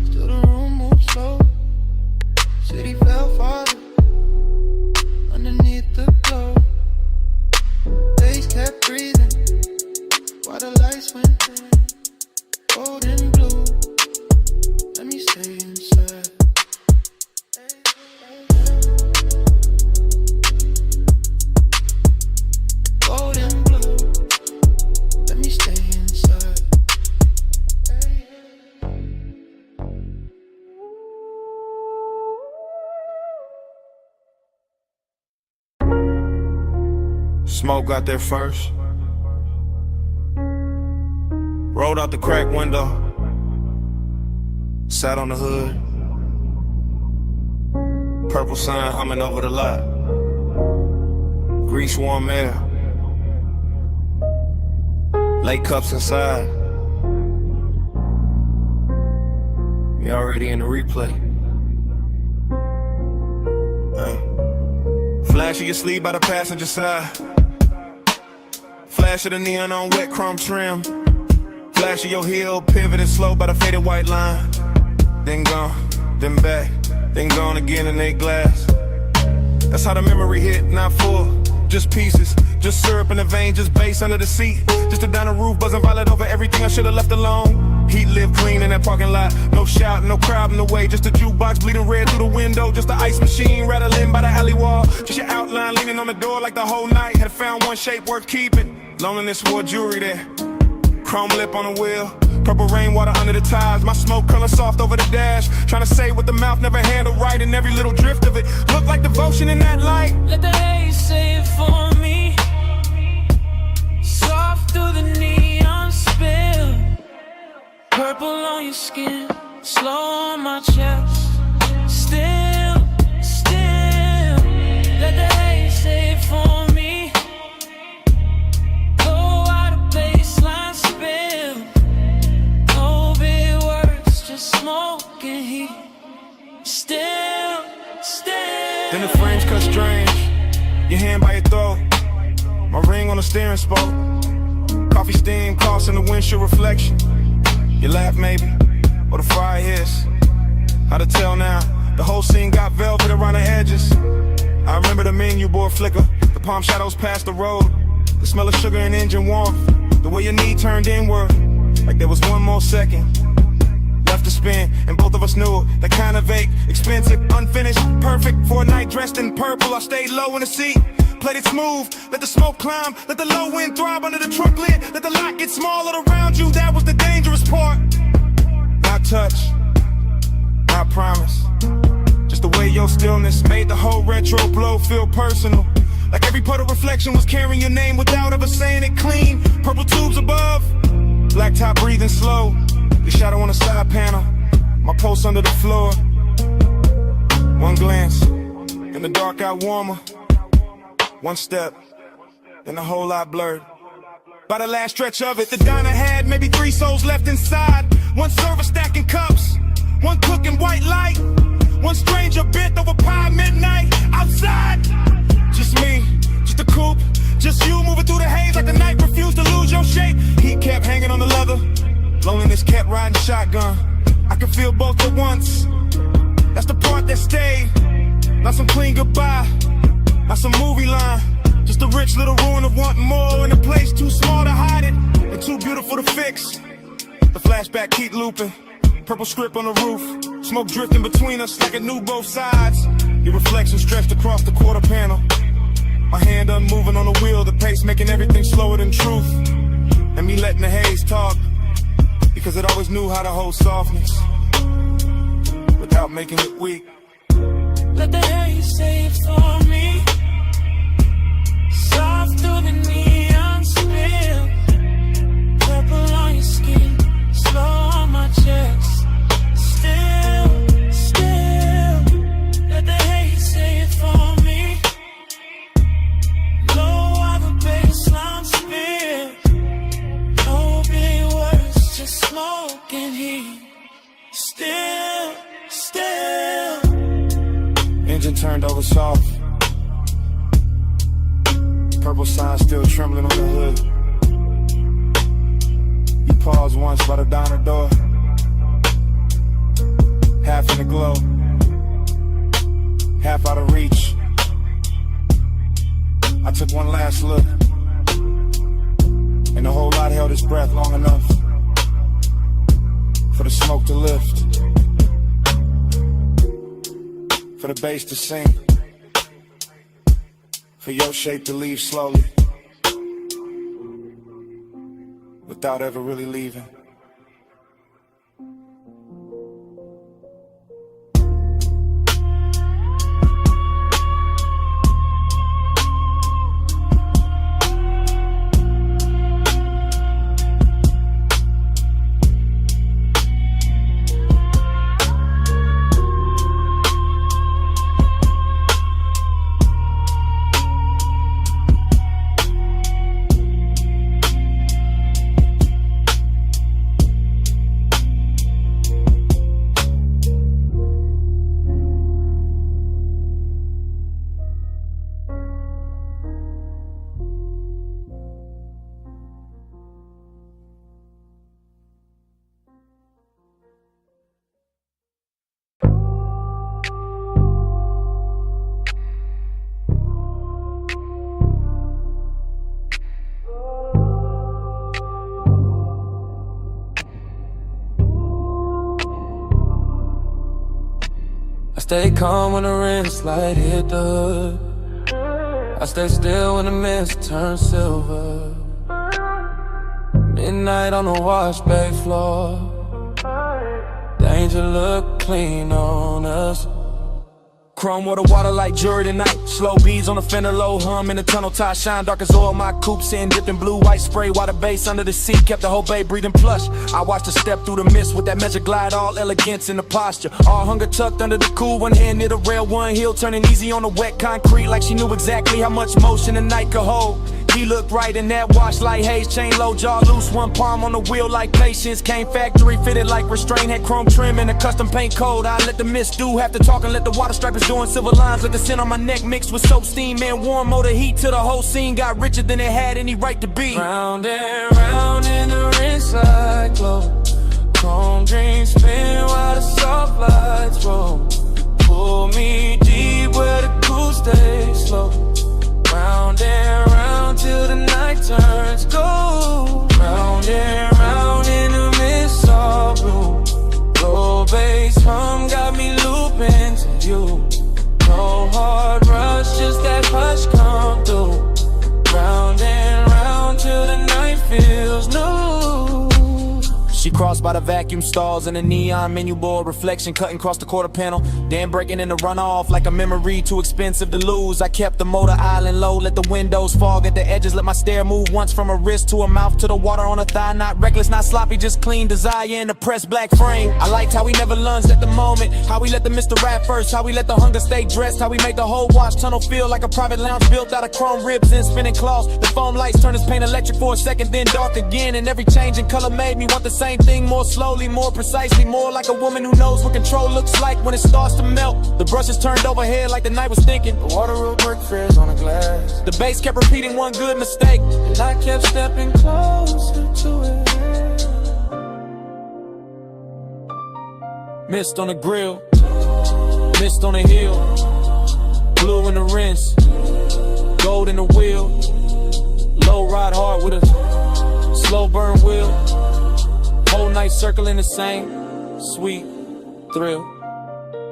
F: still the room moves slow. City fell farther underneath the glow. Days kept breathing while the lights went dim. Gold and blue, let me stay inside. Gold and blue, let me stay inside.
G: Smoke got there first. Rolled out the crack window. Sat on the hood. Purple sun humming over the lot. Grease warm air. Late cups inside. Me already in the replay. Flash of your sleeve by the passenger side. Flash of the neon on wet chrome trim. Flash of your heel, pivoting slow by the faded white line. Then gone, then back, then gone again in a glass. That's how the memory hit, not full, just pieces. Just syrup in the vein, just bass under the seat. Just a down the roof, buzzing violet over everything I should've left alone. Heat lived clean in that parking lot. No shout, no crowd in the way. Just a jukebox bleeding red through the window. Just the ice machine rattling by the alley wall. Just your outline leaning on the door like the whole night had found one shape worth keeping. Loneliness wore jewelry there.
F: Chrome lip on the wheel, purple rainwater under the tires. My smoke color soft over the dash. Trying to say what the mouth never handled right, and every little drift of it look like devotion in that light.
H: Let the haze say it for me. Soft through the neon spill. Purple on your skin, slow on my chest. Still, still. Let the haze say it for me. Blow out a baseline spill. No big words, just smoke and heat. Still, still.
F: Then the frames cut strange. Your hand by your throat. My ring on the steering spoke. Coffee steam crossing the windshield reflection. You laugh maybe, or the fire hiss. How to tell now? The whole scene got velvet around the edges. I remember the menu board flicker. The palm shadows past the road. The smell of sugar and engine warmth. The way your knee turned inward, like there was one more second left to spin, and both of us knew it. That kind of vague, expensive, unfinished, perfect for a night dressed in purple. I stayed low in the seat, played it smooth, let the smoke climb, let the low wind throb under the trunk lid, let the lot get smaller around you. That was the dangerous part. Not touch, not promise. Just the way your stillness made the whole retro blow feel personal. Like every puddle reflection was carrying your name without ever saying it clean. Purple tubes above, black top breathing slow. The shadow on the side panel, my pulse under the floor. One glance, and the dark got warmer. One step, then the whole lot blurred. By the last stretch of it, the diner had maybe 3 souls left inside. One server stacking cups, one cooking white light. One stranger bent over pie midnight outside. Just me, just a coupe, just you moving through the haze like the night refused to lose your shape. Heat kept hanging on the leather, loneliness kept riding shotgun. I could feel both at once. That's the part that stayed. Not some clean goodbye, not some movie line. Just a rich little ruin of wanting more in a place too small to hide it and too beautiful to fix. The flashback keep looping. Purple script on the roof, smoke drifting between us like it knew both sides. Your reflection stretched across the quarter panel. My hand unmoving on the wheel, the pace making everything slower than truth. And me letting the haze talk, because it always knew how to hold softness without making it weak.
H: Let the haze say it for me. Soft through the neon spill. Purple on your skin, slow on my chest. Still, still. Let the haze say it for me. Low of a baseline spill. No big words, just smoke and heat. Still, still.
F: Engine turned over soft. Purple sign still trembling on the hood. You paused once by the diner door. Half in the glow, half out of reach. I took one last look, and the whole lot held its breath long enough for the smoke to lift, for the bass to sing, for your shape to leave slowly, without ever really leaving.
H: Stay calm when the rain slide hit the hood. I stay still when the mist turns silver. Midnight on the wash bay floor. Danger look clean on us.
B: Chrome water like jury tonight. Slow beads on the fender, low hum in the tunnel. Tie shine dark as oil. My coupe sitting dipped in blue white spray. Water base under the seat, kept the whole bay breathing plush. I watched her step through the mist with that measure glide, all elegance in the posture. All hunger tucked under the cool, one hand near the rail, one heel turning easy on the wet concrete, like she knew exactly how much motion the night could hold. He looked right in that wash like haze, chain low, jaw loose, one palm on the wheel like patience. Came factory fitted like restraint, had chrome trim and a custom paint code. I let the mist do half the talking, let the water stripers doing silver lines. Let the scent on my neck mixed with soap, steam, and warm motor heat till the whole scene got richer than it had any right to be.
H: Round and round in the rinse like glow. Chrome dreams spin while the soft lights roll. Pull me deep where the cool stays slow. Round and round till the night turns gold. Round and round in the mist all blue. Low bass hum got me looping to you. No hard rush, just that hush come through. Round and round till the night feels new.
B: She crossed by the vacuum stalls and the neon menu board reflection cutting across the quarter panel. Then breaking in the runoff like a memory too expensive to lose. I kept the motor island low, let the windows fog at the edges, let my stare move once from her wrist to her mouth to the water on her thigh. Not reckless, not sloppy, just clean desire in the pressed black frame. I liked how we never lunged at the moment, how we let the Mr. Rap first, how we let the hunger stay dressed, how we made the whole wash tunnel feel like a private lounge built out of chrome ribs and spinning cloths. The foam lights turned his paint electric for a second, then dark again, and every change in color made me want the same thing more slowly, more precisely, more like a woman who knows what control looks like when it starts to melt. The brushes turned overhead like the night was thinking.
H: The water road brick frizz on the glass.
B: The bass kept repeating one good mistake,
H: and I kept stepping closer to it.
B: Mist on the grill, mist on the hill, blue in the rinse, gold in the wheel, low ride hard with a slow burn wheel. Whole night circling the same sweet thrill.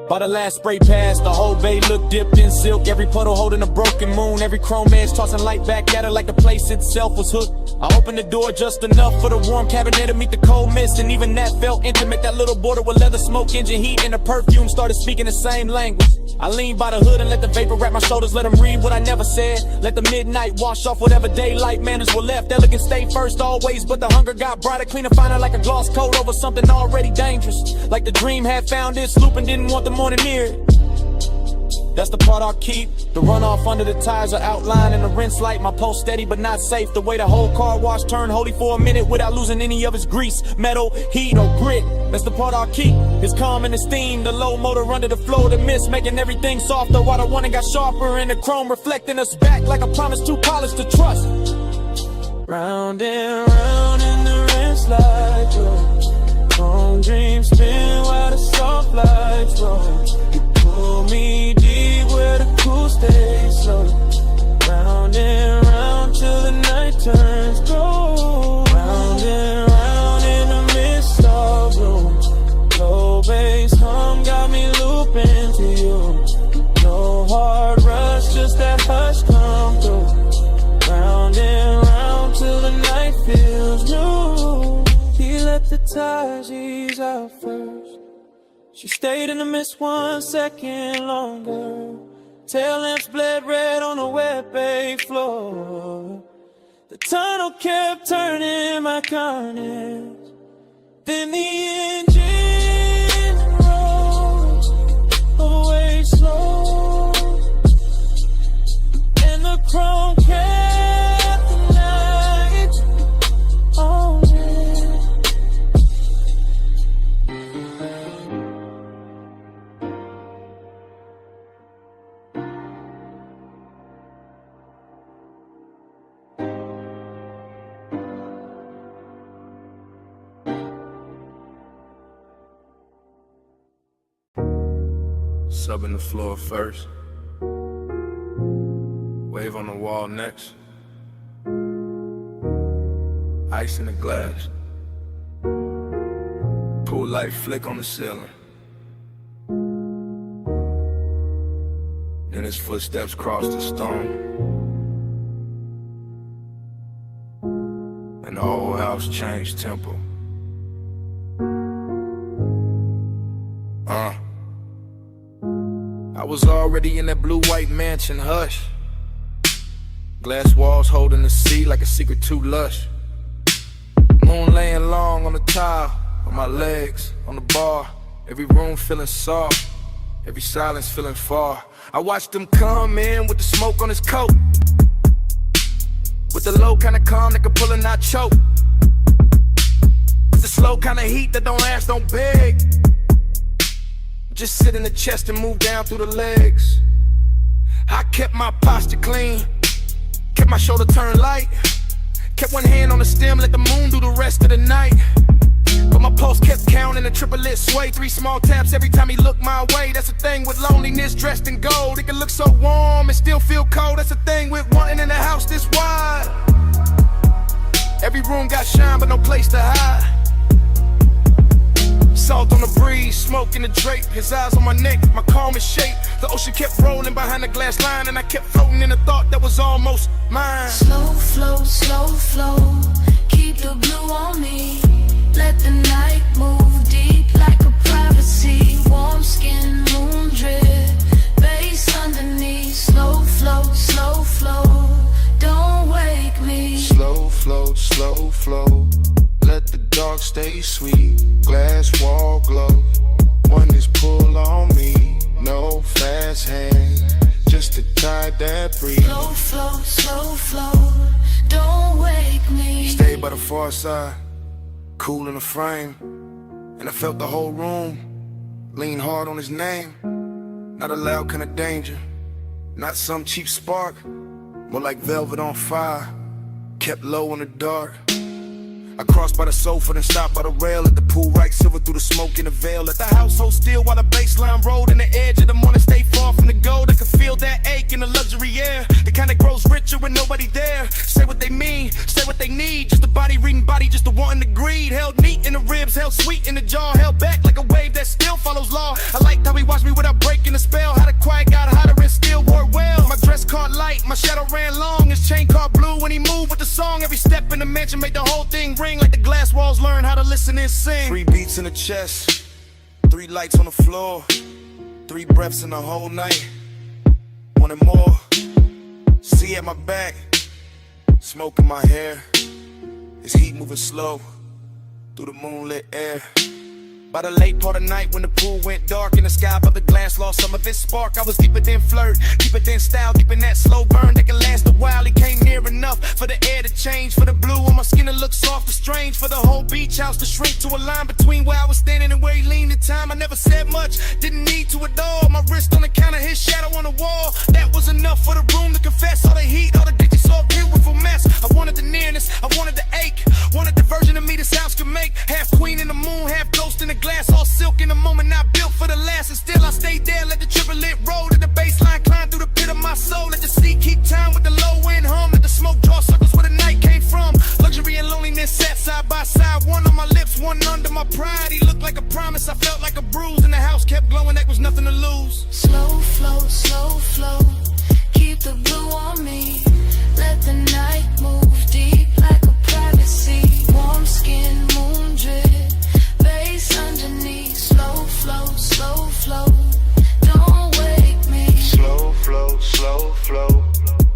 B: By the last spray pass, the whole bay looked dipped in silk. Every puddle holding a broken moon, every chrome edge tossing light back at her like the place itself was hooked. I opened the door just enough for the warm cabinet to meet the cold mist, and even that felt intimate. That little border with leather smoke, engine heat, and the perfume started speaking the same language. I leaned by the hood and let the vapor wrap my shoulders, let them read what I never said. Let the midnight wash off whatever daylight manners were left. Elegant stay first always, but the hunger got brighter, cleaner, finer, like a gloss coat over something already dangerous. Like the dream had found its loop and didn't want the morning near it. That's the part I'll keep. The runoff under the tires are outlined in the rinse light. My pulse steady but not safe. The way the whole car wash turned holy for a minute without losing any of its grease, metal, heat, or grit. That's the part I'll keep. It's calm and it's steam. The low motor under the flow, the mist making everything softer. While the one got sharper and the chrome reflecting us back like a promise too polished to trust.
H: Round and round in the rinse light glow. Chrome dreams spin while the soft lights roll. You pull me deep where the cool stays slow. Round and round till the night turns gold. Round and round in the mist all blue. Low bass hum got me looping to you. No hard rush, just that hush come through. Round and round till the night feels new. He let the tires ease out first. She stayed in the mist 1 second longer. Tail lamps bled red on the wet bay floor. The tunnel kept turning my carnage. Then the engine rose away slow, and the chrome kept the lights on it.
E: Subbing the floor first, wave on the wall next, ice in the glass, pool light flick on the ceiling. Then his footsteps cross the stone, and the whole house house change tempo.
L: I was already in that blue-white mansion, hush. Glass walls holding the sea like a secret too lush. Moon laying long on the tile, with my legs on the bar. Every room feeling soft, every silence feeling far. I watched him come in with the smoke on his coat, with the low kind of calm that could pull and not choke, with the slow kind of heat that don't ask, don't beg. Just sit in the chest and move down through the legs. I kept my posture clean, kept my shoulder turned light, kept one hand on the stem, let the moon do the rest of the night. But my pulse kept counting, the triplet sway. 3 small taps every time he looked my way. That's the thing with loneliness dressed in gold. It can look so warm and still feel cold. That's the thing with wanting in a house this wide. Every room got shine but no place to hide. Salt on the breeze, smoke in the drape. His eyes on my neck, my calmest shape. The ocean kept rolling behind the glass line, and I kept floating in a thought that was almost mine.
I: Slow flow, keep the blue on me. Let the night move deep like a privacy. Warm skin, moon drip, bass underneath. Slow flow, don't wake me.
M: Slow flow, let the dark stay sweet. Glass wall glow, one is pull on me. No fast hand, just to tie that breeze.
I: Slow flow, don't wake me.
L: Stay by the far side, cool in the frame, and I felt the whole room lean hard on his name. Not a loud kind of danger, not some cheap spark, more like velvet on fire, kept low in the dark. I crossed by the sofa, then stopped by the rail. At the pool, right silver through the smoke in the veil. Let the house hold still while the baseline rolled. And the edge of the morning stay far from the gold. I could feel that ache in the luxury air, the kind that grows richer with nobody there. Say what they mean, say what they need. Just a body reading body, just a wanting to greed. Held neat in the ribs, held sweet in the jaw. Held back like a wave that still follows law. I liked how he watched me without breaking the spell. How the quiet got hotter and still wore well. My dress caught light, my shadow ran long. His chain caught blue when he moved with the song. Every step in the mansion made the whole thing ring. Like the glass walls learn how to listen and sing. 3 beats in the chest, 3 lights on the floor, 3 breaths in the whole night. Wanted more. See at my back, smoke in my hair. His heat moving slow through the moonlit air. By the late part of night when the pool went dark and the sky above the glass lost some of its spark, I was deeper than flirt, deeper than style, deep in that slow burn that can last a while. He came near enough for the air to change, for the blue on my skin to look soft and strange, for the whole beach house to shrink to a line between where I was standing and where he leaned in time. I never said much, didn't need to at all. My wrist on the counter, his shadow on the wall. That was enough for the room to confess. All the heat, all the ditches, so beautiful mess. I wanted the nearness, I wanted the ache, wanted the version of me this house could make. Half queen in the moon, half ghost in the glass, all silk in the moment, not built for the last. And still I stayed there, let the triplet roll, let the baseline climb through the pit of my soul. Let the sea keep time with the low end hum, let the smoke draw circles where the night came from. Luxury and loneliness sat side by side, one on my lips, one under my pride. He looked like a promise, I felt like a bruise, and the house kept glowing, that was nothing to lose.
I: Slow flow, keep the blue on me. Let the night move deep like a privacy. Warm skin, moon drip, bass underneath. Slow flow, don't wake me.
M: Slow flow,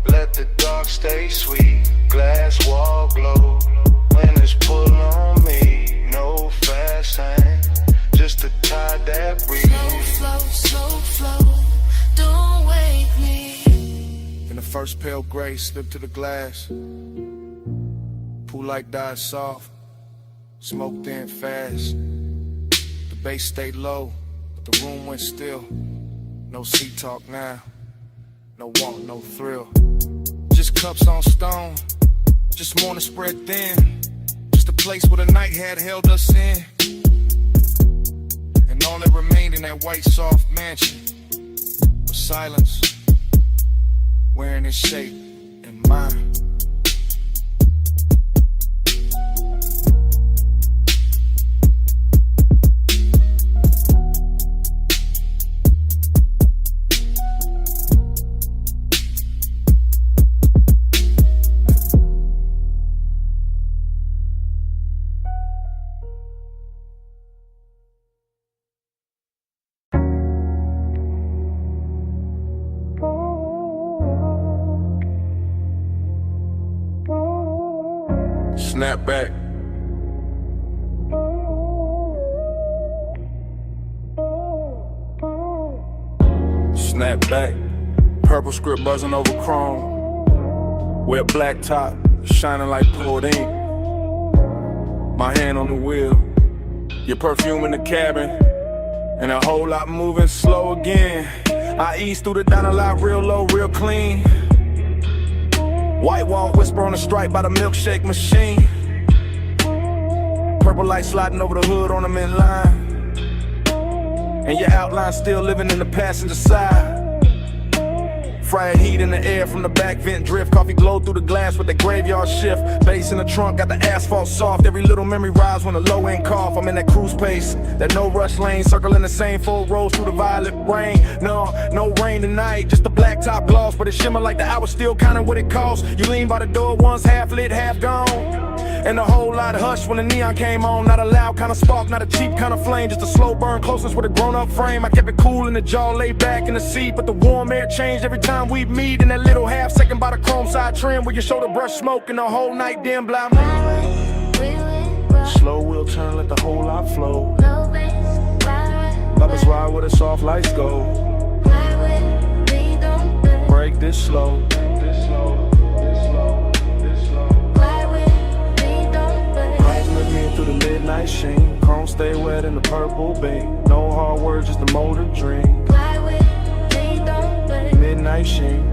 M: let the dark stay sweet. Glass wall glow, when it's pull on me. No fast hand, just to tie that breeze.
I: Slow flow, don't wake me.
L: In the first pale gray slipped to the glass. Pool light died soft, smoke thin fast. The bass stayed low, but the room went still. No sea talk now, no want, no thrill. Just cups on stone, just morning spread thin. Just a place where the night had held us in. And all that remained in that white soft mansion was silence, wearing its shape in mine.
E: snap back. Snap back. Purple script buzzing over chrome. Wet black top, shining like poured ink. My hand on the wheel. Your perfume in the cabin. And a whole lot moving slow again. I ease through the diner lot real low, real clean. White wall whisper on the stripe by the milkshake machine. Purple light sliding over the hood on them in line. And your outline still living in the passenger side. Fried heat in the air from the back vent drift. Coffee glow through the glass with the graveyard shift. Bass in the trunk, got the asphalt soft. Every little memory rise when the low end cough. I'm in that cruise pace, that no rush lane. Circling the same 4 rows through the violet rain. No rain tonight, just the black top gloss. But it shimmer like the hour still counting what it costs. You lean by the door once, half lit, half gone. And a whole lot of hush when the neon came on. Not a loud kind of spark, not a cheap kind of flame. Just a slow burn, closeness with a grown-up frame. I kept it cool in the jaw, laid back in the seat. But the warm air changed every time we meet. In that little half second by the chrome side trim, where your shoulder brush smoke and the whole night dim blind. Slow wheel turn, let the whole lot flow. Lovers ride where the soft lights go. Break this slow. Through the midnight sheen, chrome stay wet in the purple beam. No hard words, just the motor dream. Midnight sheen.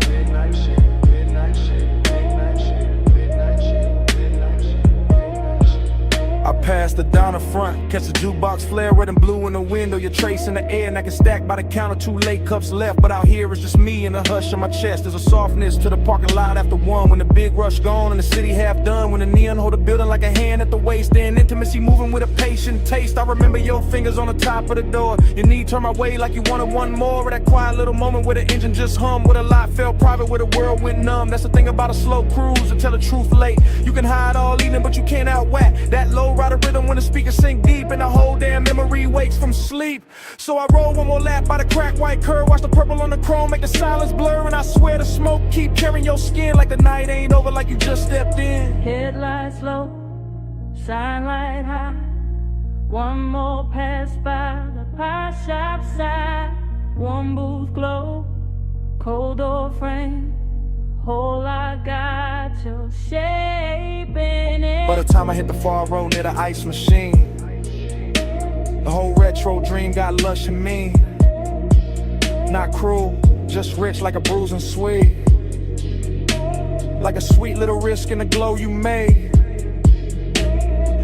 E: I pass the downer front, catch the jukebox flare, red and blue in the window. Your trace in the air, and I can stack by the counter. 2 late cups left, but out here it's just me and the hush in my chest. There's a softness to the parking lot after 1. When the big rush gone and the city half done. When the neon hold the building like a hand at the waist. Then intimacy moving with a patient taste. I remember your fingers on the top of the door. Your knee turned my way like you wanted one more. Or that quiet little moment where the engine just hummed. Where the lot felt private, where the world went numb. That's the thing about a slow cruise, to tell the truth late. You can hide all evening, but you can't outwhack that low rider rhythm when the speakers sink deep. And the whole damn memory wakes from sleep. So I roll one more lap by the cracked white curve. Watch the purple on the chrome make the silence blur. And I swear the smoke keep carrying your skin like the night ain't over, like you just stepped in.
I: Headlights low, shine light high. One more pass by the pie shop side. One booth glow, cold door frame. Whole I got your shape in it.
E: By the time I hit the far road near the ice machine, the whole retro dream got lush and mean. Not cruel, just rich like a bruising sweet. Like a sweet little risk in the glow you made.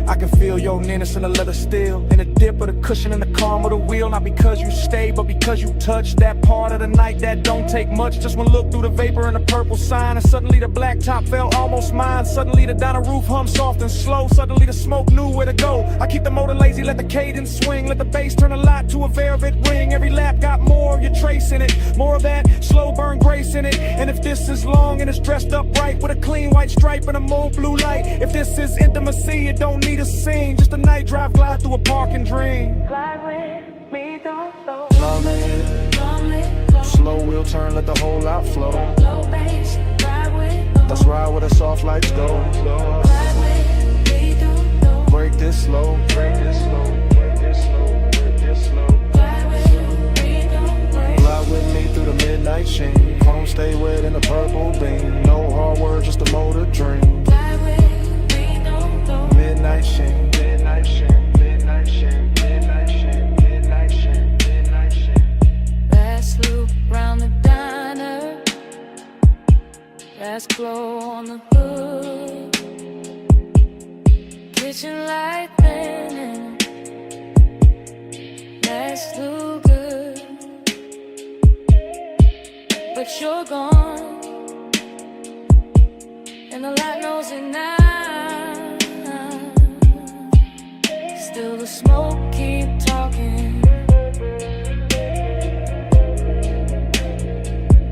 E: I can feel your nearness in the leather steel, in the dip of the cushion and the calm of the wheel. Not because you stay, but because you touch that part of the night that don't take much. Just one look through the vapor and the purple sign, and suddenly the black top felt almost mine. Suddenly the diner roof hummed soft and slow. Suddenly the smoke knew where to go. I keep the motor lazy, let the cadence swing. Let the bass turn a lot to a velvet ring. Every lap got more of your trace in it, more of that slow burn grace in it. And if this is long and it's dressed up right with a clean white stripe and a mauve blue light, if this is intimacy, it don't need a scene, just a night drive, glide through a park and dream.
I: Glide with me, don't slow.
E: Slow wheel turn, let the whole lot flow.
I: Low bass, ride with.
E: Let's ride where the soft lights go.
I: Glide with me, don't
E: break this slow, break this slow, break this slow, break this slow.
I: Glide with me, don't break.
E: Glide with me through the midnight sheen. Home stay wet in the purple beam. No hard words, just a motor dream. Midnight sheen, midnight sheen, midnight sheen, midnight sheen, midnight sheen, midnight sheen.
I: Last loop round the diner. Last glow on the hood. Kitchen light thinning. Last look good, but you're gone, and the light knows it now. Still the smoke keep talking.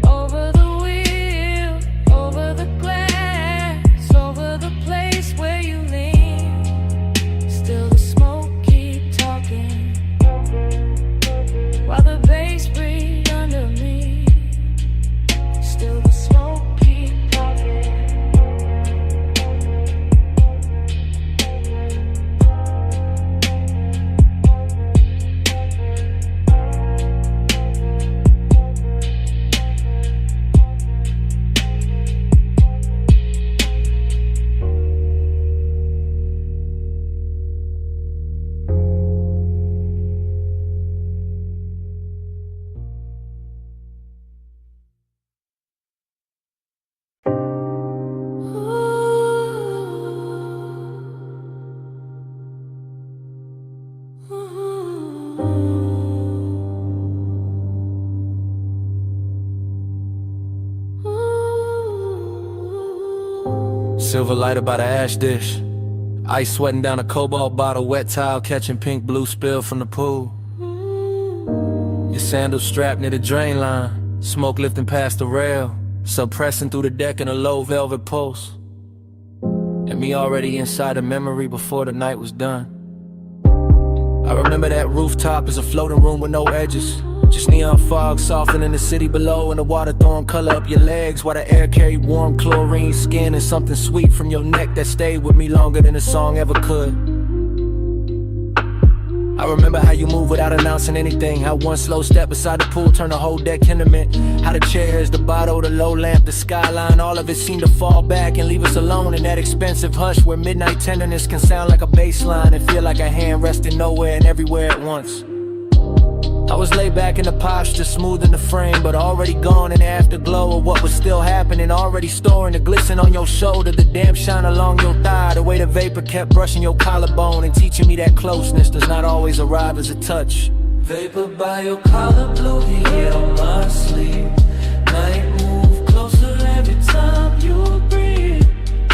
I: Over the wheel, over the glass, over the place where you lean. Still the smoke keep talking. While the bass breathe under me. Still
B: Silver lighter by the ash dish. Ice sweating down a cobalt bottle, wet towel catching pink blue spill from the pool. Your sandals strapped near the drain line, smoke lifting past the rail, suppressing through the deck in a low velvet pulse. And me already inside a memory before the night was done. I remember that rooftop is a floating room with no edges. Just neon fog softening the city below, and the water throwing color up your legs while the air carried warm chlorine skin and something sweet from your neck that stayed with me longer than a song ever could. I remember how you moved without announcing anything, how one slow step beside the pool turned the whole deck intimate, how the chairs, the bottle, the low lamp, the skyline, all of it seemed to fall back and leave us alone in that expensive hush where midnight tenderness can sound like a bass line and feel like a hand resting nowhere and everywhere at once. I was laid back in the posture, smoothing the frame, but already gone in the afterglow of what was still happening, already storing the glisten on your shoulder, the damp shine along your thigh, the way the vapor kept brushing your collarbone and teaching me that closeness does not always arrive as a touch.
H: Vapor by your collar, blue heat on my sleeve. Night move closer every time you breathe.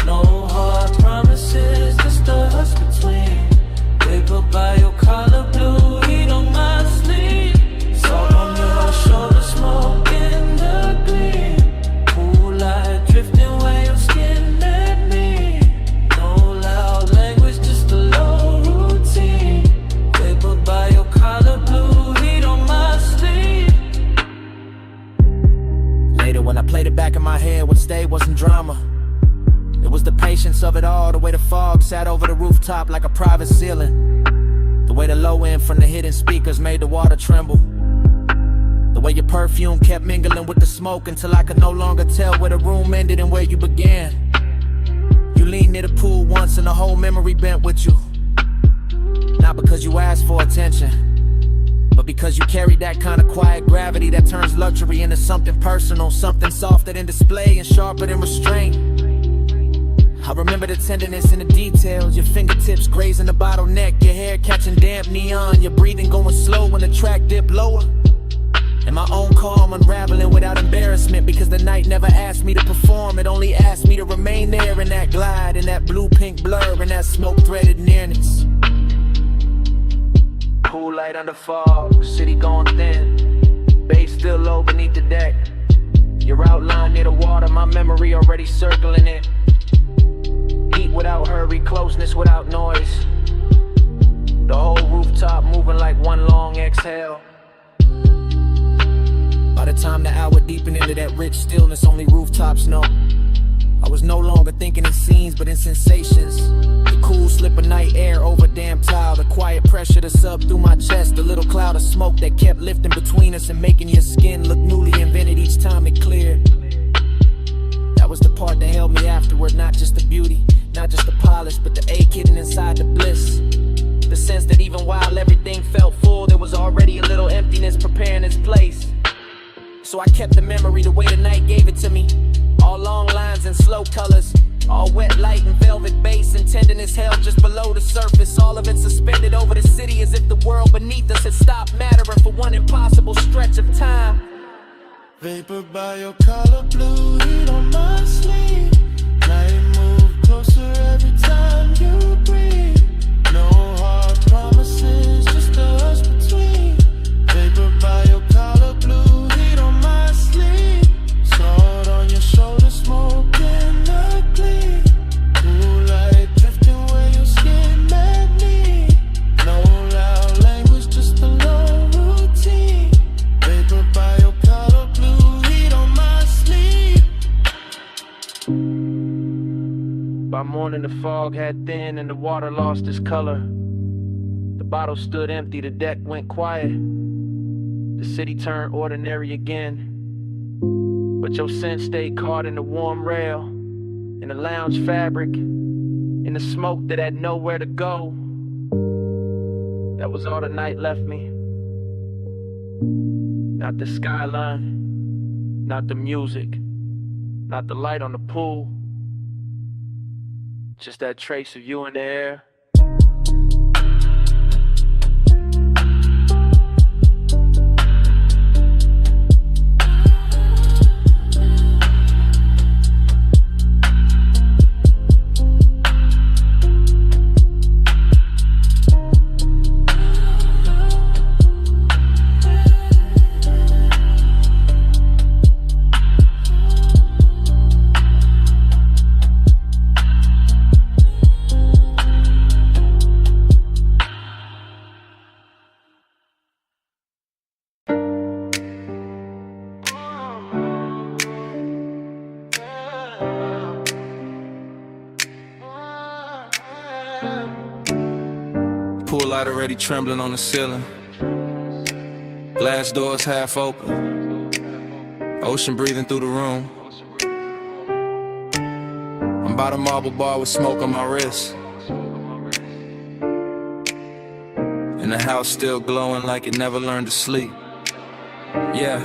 H: No hard promises, just us between. Vapor by your collar, blue heat on my sleeve. Salt on your shoulder, smoke in the gleam. Cool light drifting where your skin led me. No loud language, just a low routine. Vapor by your collar, blue heat on my sleeve.
B: Later when I played it back in my head, what stayed wasn't drama. It was the patience of it all, the way the fog sat over the rooftop like a private ceiling. The way the low end from the hidden speakers made the water tremble. The way your perfume kept mingling with the smoke until I could no longer tell where the room ended and where you began. You leaned near the pool once and the whole memory bent with you. Not because you asked for attention, but because you carried that kind of quiet gravity that turns luxury into something personal, something softer than display and sharper than restraint. I remember the tenderness in the details, your fingertips grazing the bottleneck, your hair catching damp neon, your breathing going slow when the track dipped lower. And my own calm unraveling without embarrassment, because the night never asked me to perform, it only asked me to remain there in that glide, in that blue-pink blur, in that smoke-threaded nearness. Pool light under fog, city going thin, bass still low beneath the deck. Your outline near the water, my memory already circling it. Heat without hurry, closeness without noise. The whole rooftop moving like one long exhale. By the time the hour deepened into that rich stillness only rooftops know, I was no longer thinking in scenes but in sensations. The cool slip of night air over damp tile, the quiet pressure to sub through my chest, the little cloud of smoke that kept lifting between us and making your skin look newly invented each time it cleared. That was the part that held me afterward, not just the beauty, not just the polish, but the ache hidden inside the bliss. The sense that even while everything felt full, there was already a little emptiness preparing its place. So I kept the memory the way the night gave it to me. All long lines and slow colors, all wet light and velvet bass and tenderness held just below the surface. All of it suspended over the city as if the world beneath us had stopped mattering for one impossible stretch of time.
F: Vapor by your collar, blue heat on my sleeve. Night move closer every time you breathe. No hard promises, just us between. Vapor by your collar, blue heat on my sleeve. Sword on your shoulder, smoke in the gleam. Cool light drifting where your skin met me. No loud language, just a low routine. Vapor by your collar, blue heat on my sleeve.
B: By morning the fog had thinned and the water lost its color. The bottle stood empty, the deck went quiet. The city turned ordinary again. But your scent stayed caught in the warm rail, in the lounge fabric, in the smoke that had nowhere to go. That was all the night left me. Not the skyline, not the music, not the light on the pool. Just that trace of you in the air.
G: light already trembling on the ceiling. Glass doors half open. Ocean breathing through the room. I'm by the marble bar with smoke on my wrist. And the house still glowing like it never learned to sleep. Yeah.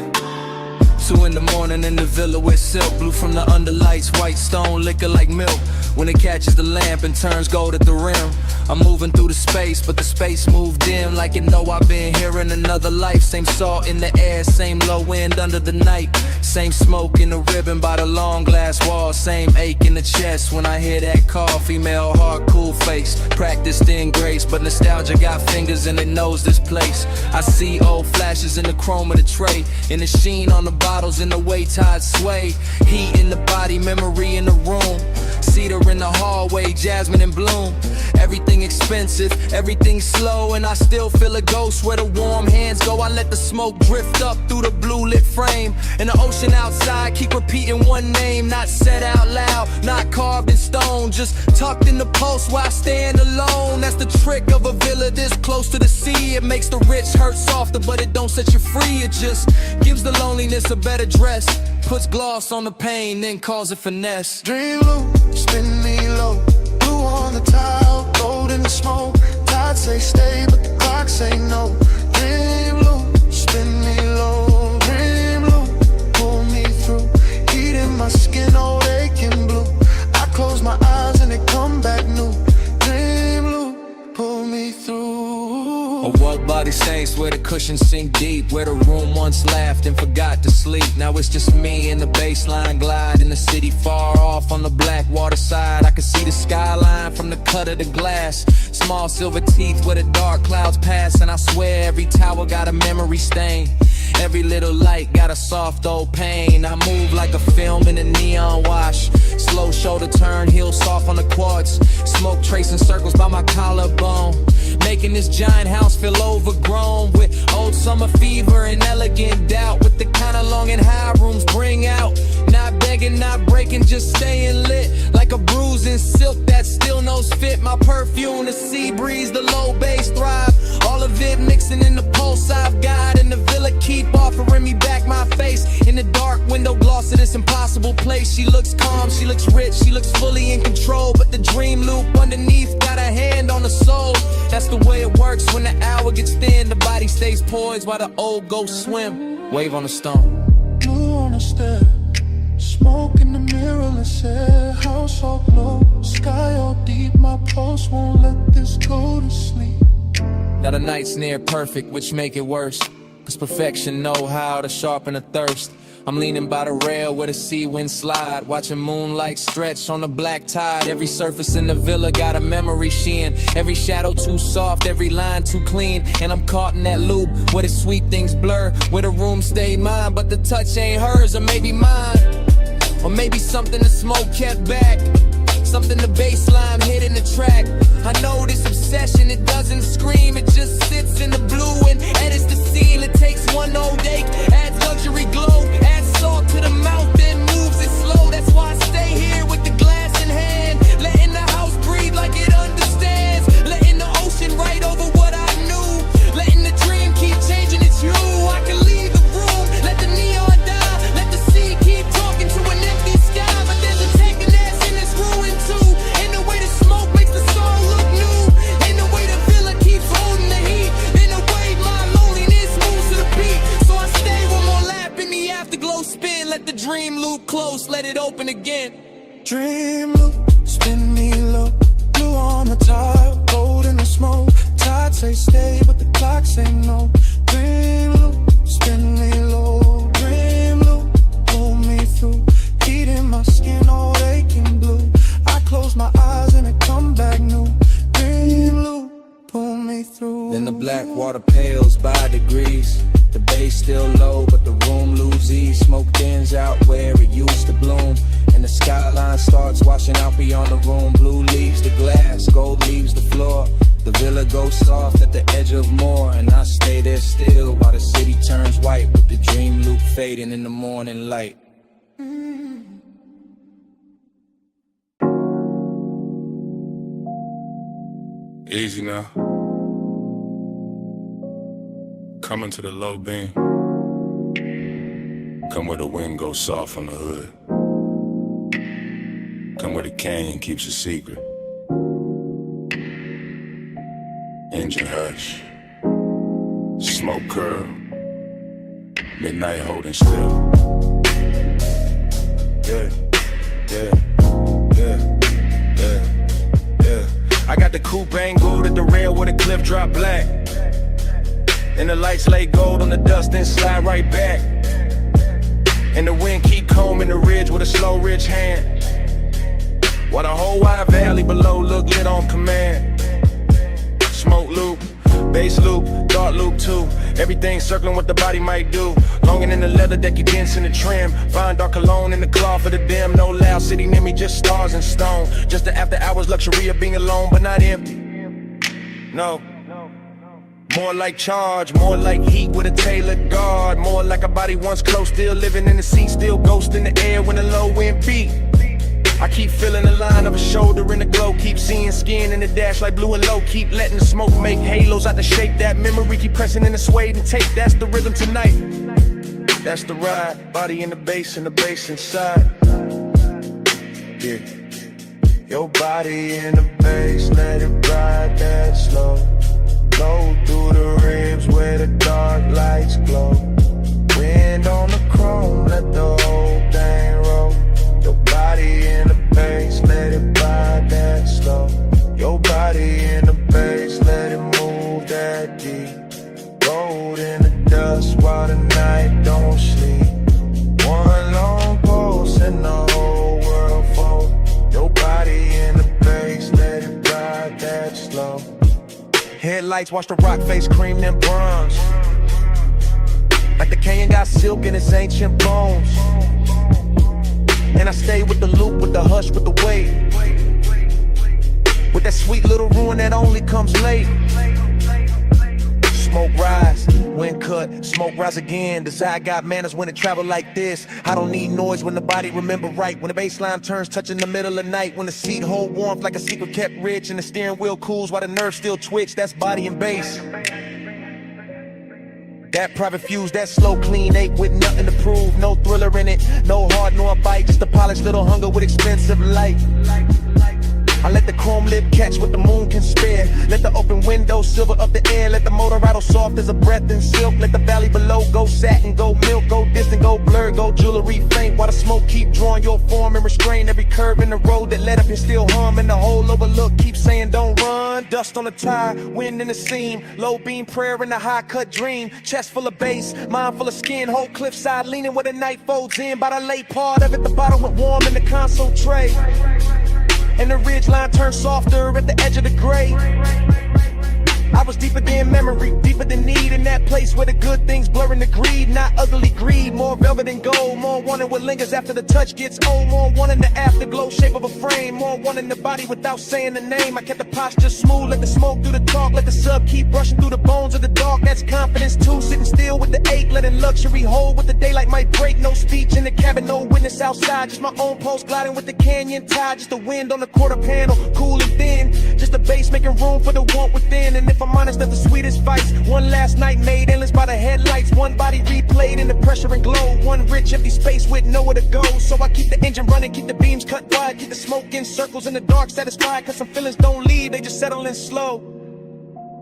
G: 2 in the morning in the villa with silk. Blue from the underlights, white stone, liquor like milk. When it catches the lamp and turns gold at the rim. I'm moving through the space, but the space moved in like it know I've been here in another life. Same salt in the air, same low wind under the night. Same smoke in the ribbon by the long glass wall. Same ache in the chest when I hear that call. Female heart, cool face, practiced in grace, but nostalgia got fingers and it knows this place. I see old flashes in the chrome of the tray, in the sheen on the bottles, in the way tides sway. Heat in the body, memory in the room. Cedar in the hallway, jasmine in bloom. Everything expensive, everything slow, and I still feel a ghost where the warm hands go. I let the smoke drift up through the blue lit frame. And the ocean outside keep repeating one name, not said out loud, not carved in stone, just tucked in the pulse where I stand alone. That's the trick of a villa this close to the sea. It makes the rich hurt softer, but it don't set you free. It just gives the loneliness a better dress, puts gloss on the pain, then calls it finesse.
F: Dream loop, spin me low, blue on the tile, gold in the smoke. Tide say stay, but the clock say no. Dream loop, spin me low, dream loop, pull me through. Heat in my skin, old aching blue. I close my eyes and it come back new. Dream loop, pull me through.
G: A world body saints where the cushions sink deep, where the room once laughed and forgot to sleep. Now it's just me and the baseline glide in the city far off on the black water side. I can see the skyline from the cut of the glass. Small silver teeth where the dark clouds pass, and I swear every tower got a memory stain. Every little light got a soft old pain. I move like a film in a neon wash. Slow shoulder turn, heel soft on the quartz. Smoke tracing circles by my collarbone, making this giant house feel overgrown with old summer fever and elegant doubt. With the kind of long and high rooms bring out. Not begging, not breaking, just staying lit. Like a bruising silk that still knows fit. My perfume, the sea breeze, the low bass thrive. All of it mixing in the pulse I've got. And the villa keep offering me back my face. In the dark window gloss of this impossible place. She looks calm, she looks rich, she looks fully in control. But the dream loop underneath got a hand on the soul. That's the way it works when the hour gets thin. The body stays poised while the old ghosts swim. Wave on the stone.
F: Blue on the stair, smoke in the mirrorless air. House all glow, sky all deep. My pulse won't let this go to sleep.
G: Now the night's near perfect, which make it worse, cause perfection know how to sharpen a thirst. I'm leaning by the rail where the sea winds slide, watching moonlight stretch on the black tide. Every surface in the villa got a memory sheen. Every shadow too soft, every line too clean. And I'm caught in that loop where the sweet things blur, where the room stayed mine, but the touch ain't hers, or maybe mine. Or maybe something the smoke kept back, something the bassline hit in the track. I know this obsession, it doesn't scream, it just sits in the blue and edits the scene. It takes one old ache, adds luxury glow, adds salt to the mouth, then moves it slow. That's why I stay here with the glass in hand, letting the house breathe like it understands, letting the ocean write over what I knew, letting the dream keep changing its hue. I can leave the room, let the neon die, let the sea keep talking to an empty sky. But there's a tenderness in this ruin too, in the way the smoke makes the song look new, in the way the villa keeps holding the heat, in the way my loneliness moves to the beat. So I stay one more lap in the afterglow spin, let the dream loop close, let it open again.
F: Dream loop, spin me low, blue on the tile, gold in the smoke. Tide say stay, but the clock say no. Dream loop, spin me low, dream loop, pull me through. Heat in my skin, all aching blue. I close my eyes and it come back new. Dream loop, pull me through.
G: Then the black water pales by degrees. The bass still low, but the room lose ease. Smoke thins out where it used to bloom, and the skyline starts washing out beyond the room. Blue leaves the glass, gold leaves the floor. The villa goes soft at the edge of more, and I stay there still while the city turns white, with the dream loop fading in the morning light.
E: Easy now. Coming to the low beam. Come where the wind goes soft on the hood. Come where the canyon keeps a secret. Engine hush. Smoke curl. Midnight holding still. Yeah, yeah, yeah, yeah, yeah.
G: I got the coupe angled at the rail where the cliff drop black. And the lights lay gold on the dust, then slide right back. And the wind keep combing the ridge with a slow rich hand. While the whole wide valley below look lit on command. Smoke loop, bass loop, dark loop too. Everything circling what the body might do. Longing in the leather that you dance in the trim. Fine dark cologne in the cloth for the dim. No loud city near me, just stars and stone. Just the after hours luxury of being alone but not empty. No. More like charge, more like heat with a tailored guard. More like a body once close, still living in the seat, still ghost in the air when the low wind beat. I keep feeling the line of a shoulder in the glow. Keep seeing skin in the dash like blue and low. Keep letting the smoke make halos out the shape. That memory keep pressing in the suede and tape. That's the rhythm tonight. That's the ride. Body in the bass and the bass inside. Yeah. Your body in the bass, let it ride that slow. Go through the ribs where the dark lights glow. Wind on the chrome, let the whole thing roll. Your body in the bass, let it ride that slow. Your body in the bass, let it move that deep. Rolled in the dust while the night don't sleep. One long pulse and the whole world fold. Your body in the bass, let it ride that slow. Headlights watch the rock face cream them bronze. Like the canyon got silk in its ancient bones. And I stay with the loop, with the hush, with the wave. With that sweet little ruin that only comes late. Smoke rise, wind cut, smoke rise again. Desire got manners when it travel like this. I don't need noise when the body remember right. When the bass line turns touching the middle of night. When the seat hold warmth like a secret kept rich. And the steering wheel cools while the nerves still twitch. That's body and bass. That private fuse, that slow clean ache with nothing to prove. No thriller in it, no hard nor bite. Just a polished little hunger with expensive light. I let the chrome lip catch what the moon can spare. Let the open window silver up the air. Let the motor rattle soft as a breath in silk. Let the valley below go satin, go milk, go distant, go blurred, go jewelry faint. While the smoke keep drawing your form and restrain every curve in the road that led up and still hum. And the whole overlook keep saying don't run. Dust on the tire, wind in the seam. Low beam prayer in the high cut dream. Chest full of bass, mind full of skin. Whole cliffside leaning where the night folds in. By the late part of it, the bottle went warm in the console tray. And the ridge line turned softer at the edge of the gray. I was deeper than memory, deeper than need. In that place where the good things blurring the greed. Not ugly greed, more velvet and gold. More wanting what lingers after the touch gets old. More wanting the afterglow shape of a frame. More wanting the body without saying the name. I kept the posture smooth, let the smoke do the talk. Let the sub keep brushing through the bones of the dark. That's confidence too, sitting still with the ache. Letting luxury hold with the daylight might break. No speech in the cabin, no witness outside. Just my own pulse gliding with the canyon tide. Just the wind on the quarter panel, cool and thin. Just the bass making room for the want within. And if I'm honest, that's the sweetest vice. One last night made endless by the headlights. One body replayed in the pressure and glow. One rich empty space with nowhere to go. So I keep the engine running, keep the beams cut wide. Keep the smoke in circles in the dark satisfied. Cause some feelings don't leave, they just settle in slow.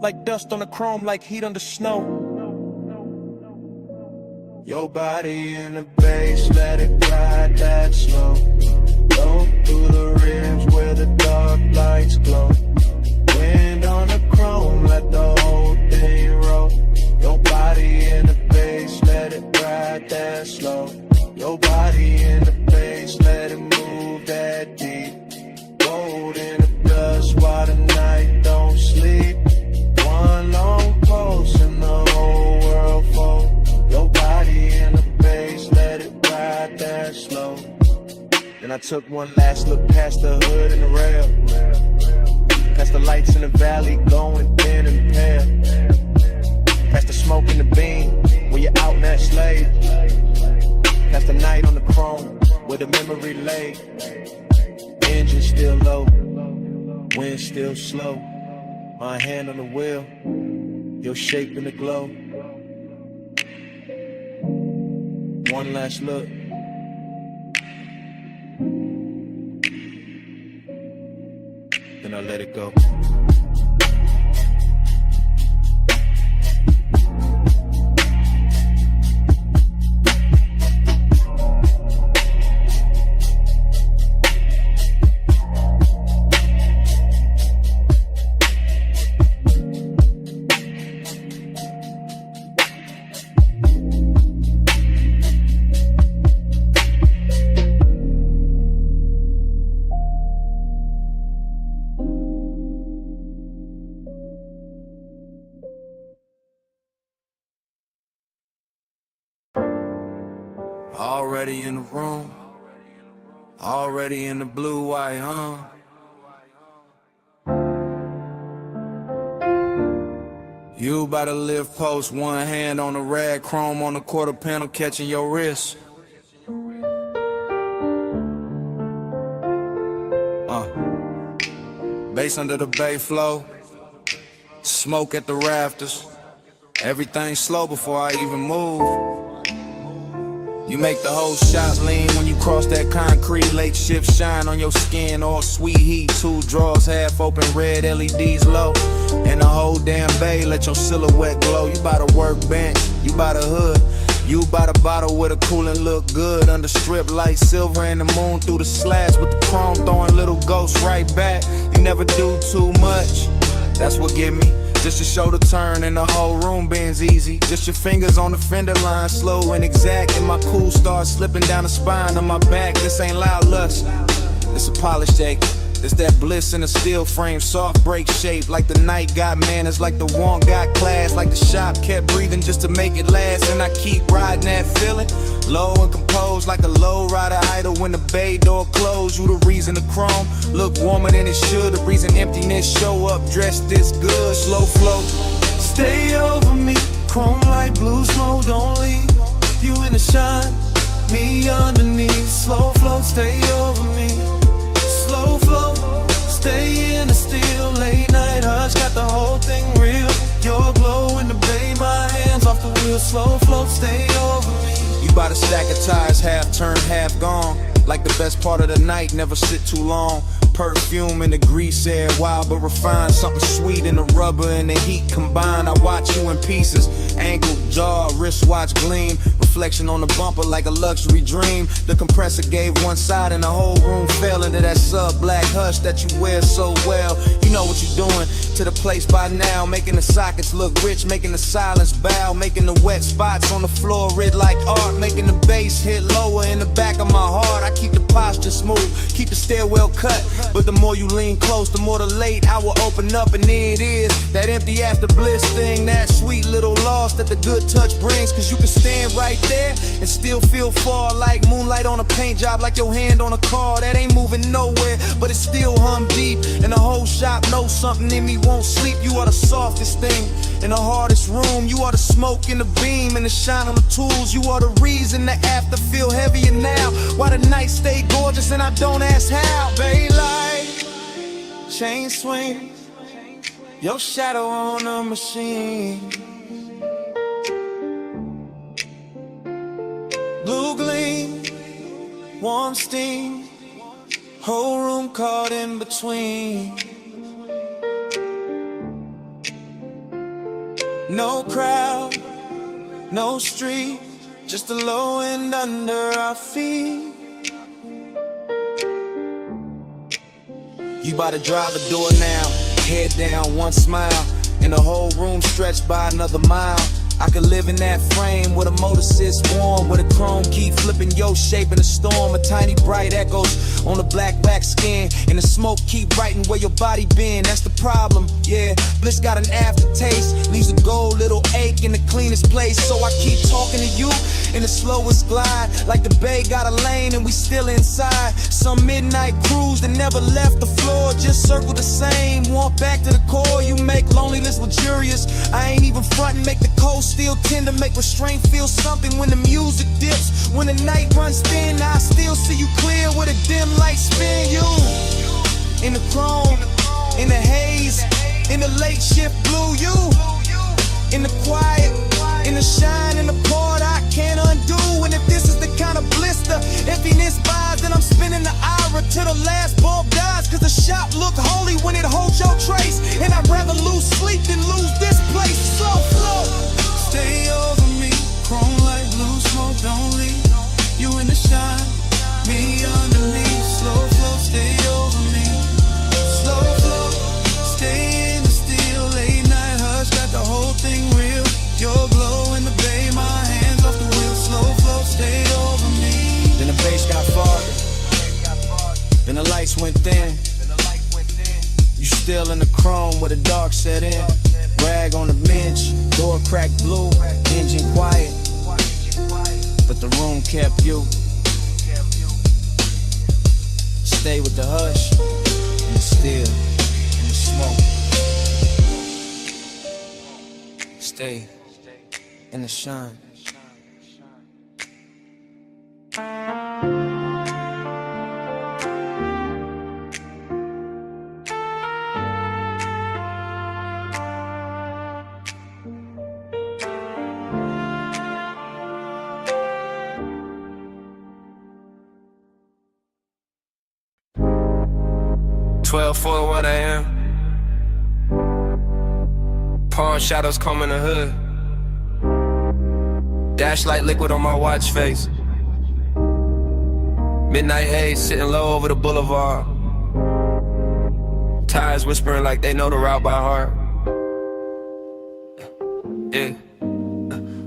G: Like dust on the chrome, like heat under snow. Your body in the bass, let it ride that slow. Go through the ribs where the dark lights glow. Wind on the chrome, let the whole thing roll. Your body in the bass, let it ride that slow. Your body in the bass, let it move that deep. Rolled in the dust while the night don't sleep. One long pulse and the whole world fold. Your body in the bass, let it ride that slow. Then I took one last look past the hood and the rail. Past the lights in the valley going thin and pale. Past the smoke in the beam when you're out in that slave. Past the night on the chrome where the memory lay. Engine still low, wind still slow. My hand on the wheel, your shape in the glow.
N: one last look. Then I let it go.
B: Already in the room, already in the blue white, You about to live post, one hand on the rag, chrome on the quarter panel, catching your wrist. Bass under the bay flow, smoke at the rafters. Everything slow before I even move. You make the whole shot lean when you cross that concrete. Late shift shine on your skin, all sweet heat. 2 drawers half open, red LEDs low. And the whole damn bay let your silhouette glow. You by the workbench, you by the hood. You by the bottle with a cooling look good. Under strip light, silver and the moon through the slats. With the chrome throwing little ghosts right back. You never do too much, that's what get me. Just to show the turn and the whole room bends easy. Just your fingers on the fender line, slow and exact. And my cool starts slipping down the spine of my back. This ain't loud lust, it's a polished shake. It's that bliss in a steel frame, soft break shape. Like the night got manners, like the one got class. Like the shop kept breathing just to make it last. And I keep riding that feeling, low and composed. Like a low rider idle when the bay door closed. You the reason the chrome look warmer than it should. The reason emptiness show up dressed this good. Slow flow,
F: Stay over me, chrome like blue smoke. Don't leave, you in the shine, me underneath. Slow flow, stay over me. Slow flow, stay in the still. Late night hush, got the whole thing real. Your glow in the bay, my hands off the wheel. Slow flow, stay over me.
B: you by the stack of tires, half turned, half gone. Like the best part of the night, never sit too long. Perfume in the grease air, wild but refined. Something sweet in the rubber and the heat combined. I watch you in pieces, ankle, jaw, wristwatch gleam. Reflection on the bumper like a luxury dream. The compressor gave one side and the whole room fell into that sub-black hush that you wear so well. You know what you're doing to the place by now. Making the sockets look rich, making the silence bow. Making the wet spots on the floor red like art. Making the bass hit lower in the back of my heart. I keep the posture smooth, keep the stairwell cut. But the more you lean close, the more the late I will open up. And there it is, that empty after bliss thing. That sweet little loss that the good touch brings. Cause you can stand right there and still feel far. Like moonlight on a paint job, like your hand on a car that ain't moving nowhere, but it still hum deep. And the whole shop knows something in me won't sleep. You are the softest thing in the hardest room. You are the smoke in the beam and the shine on the tools. You are the reason the after feel heavier now. Why the night stay gorgeous and I don't ask how. Baylight, chain swing, your shadow on a machine. Blue gleam, warm steam, whole room caught in between. No crowd, no street, just the low end under our feet. You bout to drive the door now, head down, one smile, and the whole room stretched by another mile. I could live in that frame where the motor sits warm, where the chrome keep flipping your shape in a storm. A tiny bright echoes on the black back skin, and the smoke keep writing where your body been. That's the problem, yeah. Bliss got an aftertaste, leaves a gold little ache in the cleanest place. So I keep talking to you in the slowest glide, like the bay got a lane and we still inside. Some midnight cruise that never left the floor, just circle the same. Walk back to the core, you make loneliness luxurious. I ain't even frontin', make the coast still tender, make restraint feel something when the music dips. When the night runs thin, I still see you clear with a dim light spin. You in the chrome, in the haze, in the late shift blue. You in the quiet, in the shine, in the part I can't undo. And if this is
F: shop look holy when it holds your trace. And I'd rather lose sleep than lose this place. Slow flow, stay over me. Chrome like blue smoke, don't leave. You in the shine, me underneath. Slow flow, stay over me. Slow flow, stay in the steel. Late night hush, got the whole thing real. Your glow in the bay, my hands off the wheel. Slow flow, stay over me.
N: Then the bass got farther, then the lights went thin. You still in the chrome where the dark set in. Rag on the bench, door cracked blue, engine quiet, but the room kept you. Stay with the hush, and the still, and the smoke. Stay in the shine.
P: For 1 a.m. Palm shadows comb in the hood. Dash light liquid on my watch face. Midnight haze sitting low over the boulevard. Tires whispering like they know the route by heart. Yeah.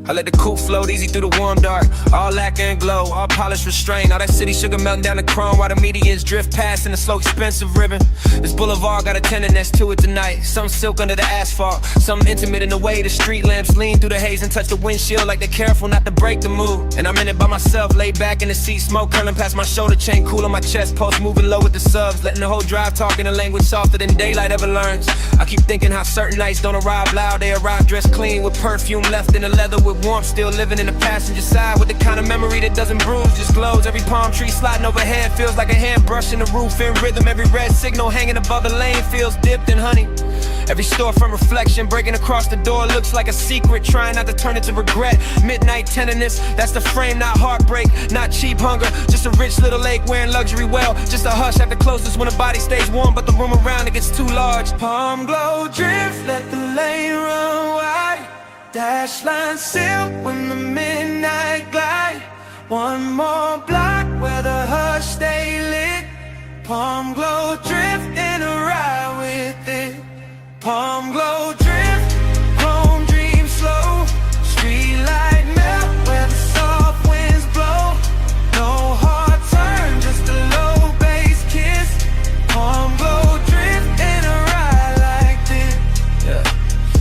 P: I let the coupe float easy through the warm dark. All lacquer and glow, all polished restraint. All that city sugar melting down the chrome while the medians drift past in the slow expensive ribbon. This boulevard got a tenderness to it tonight. Some silk under the asphalt, some intimate in the way the street lamps lean through the haze and touch the windshield like they're careful not to break the mood. And I'm in it by myself, laid back in the seat, smoke curling past my shoulder chain, cool on my chest, pulse moving low with the subs, letting the whole drive talk in a language softer than daylight ever learns. I keep thinking how certain nights don't arrive loud, they arrive dressed clean with perfume left in the leather with warmth, still living in the passenger side with the kind of memory that doesn't bruise, just glows. Every palm tree sliding overhead feels like a hand brushing the roof in rhythm. Every red signal hanging above the lane feels dipped in honey. Every storefront reflection breaking across the door looks like a secret, trying not to turn it to regret. Midnight tenderness, that's the frame, not heartbreak, not cheap hunger, just a rich little lake wearing luxury well. Just a hush at the closest when the body stays warm, but the room around it gets too large.
F: Palm glow drift, let the lane run wide. Dash line silk when the midnight glide. One more block where the hush stay lit. Palm glow drift in a ride with it. Palm glow drift, chrome dream slow. Street light melt where the soft winds blow. No hard turn, just a low bass kiss. Palm glow drift in a ride like this.
P: Yeah.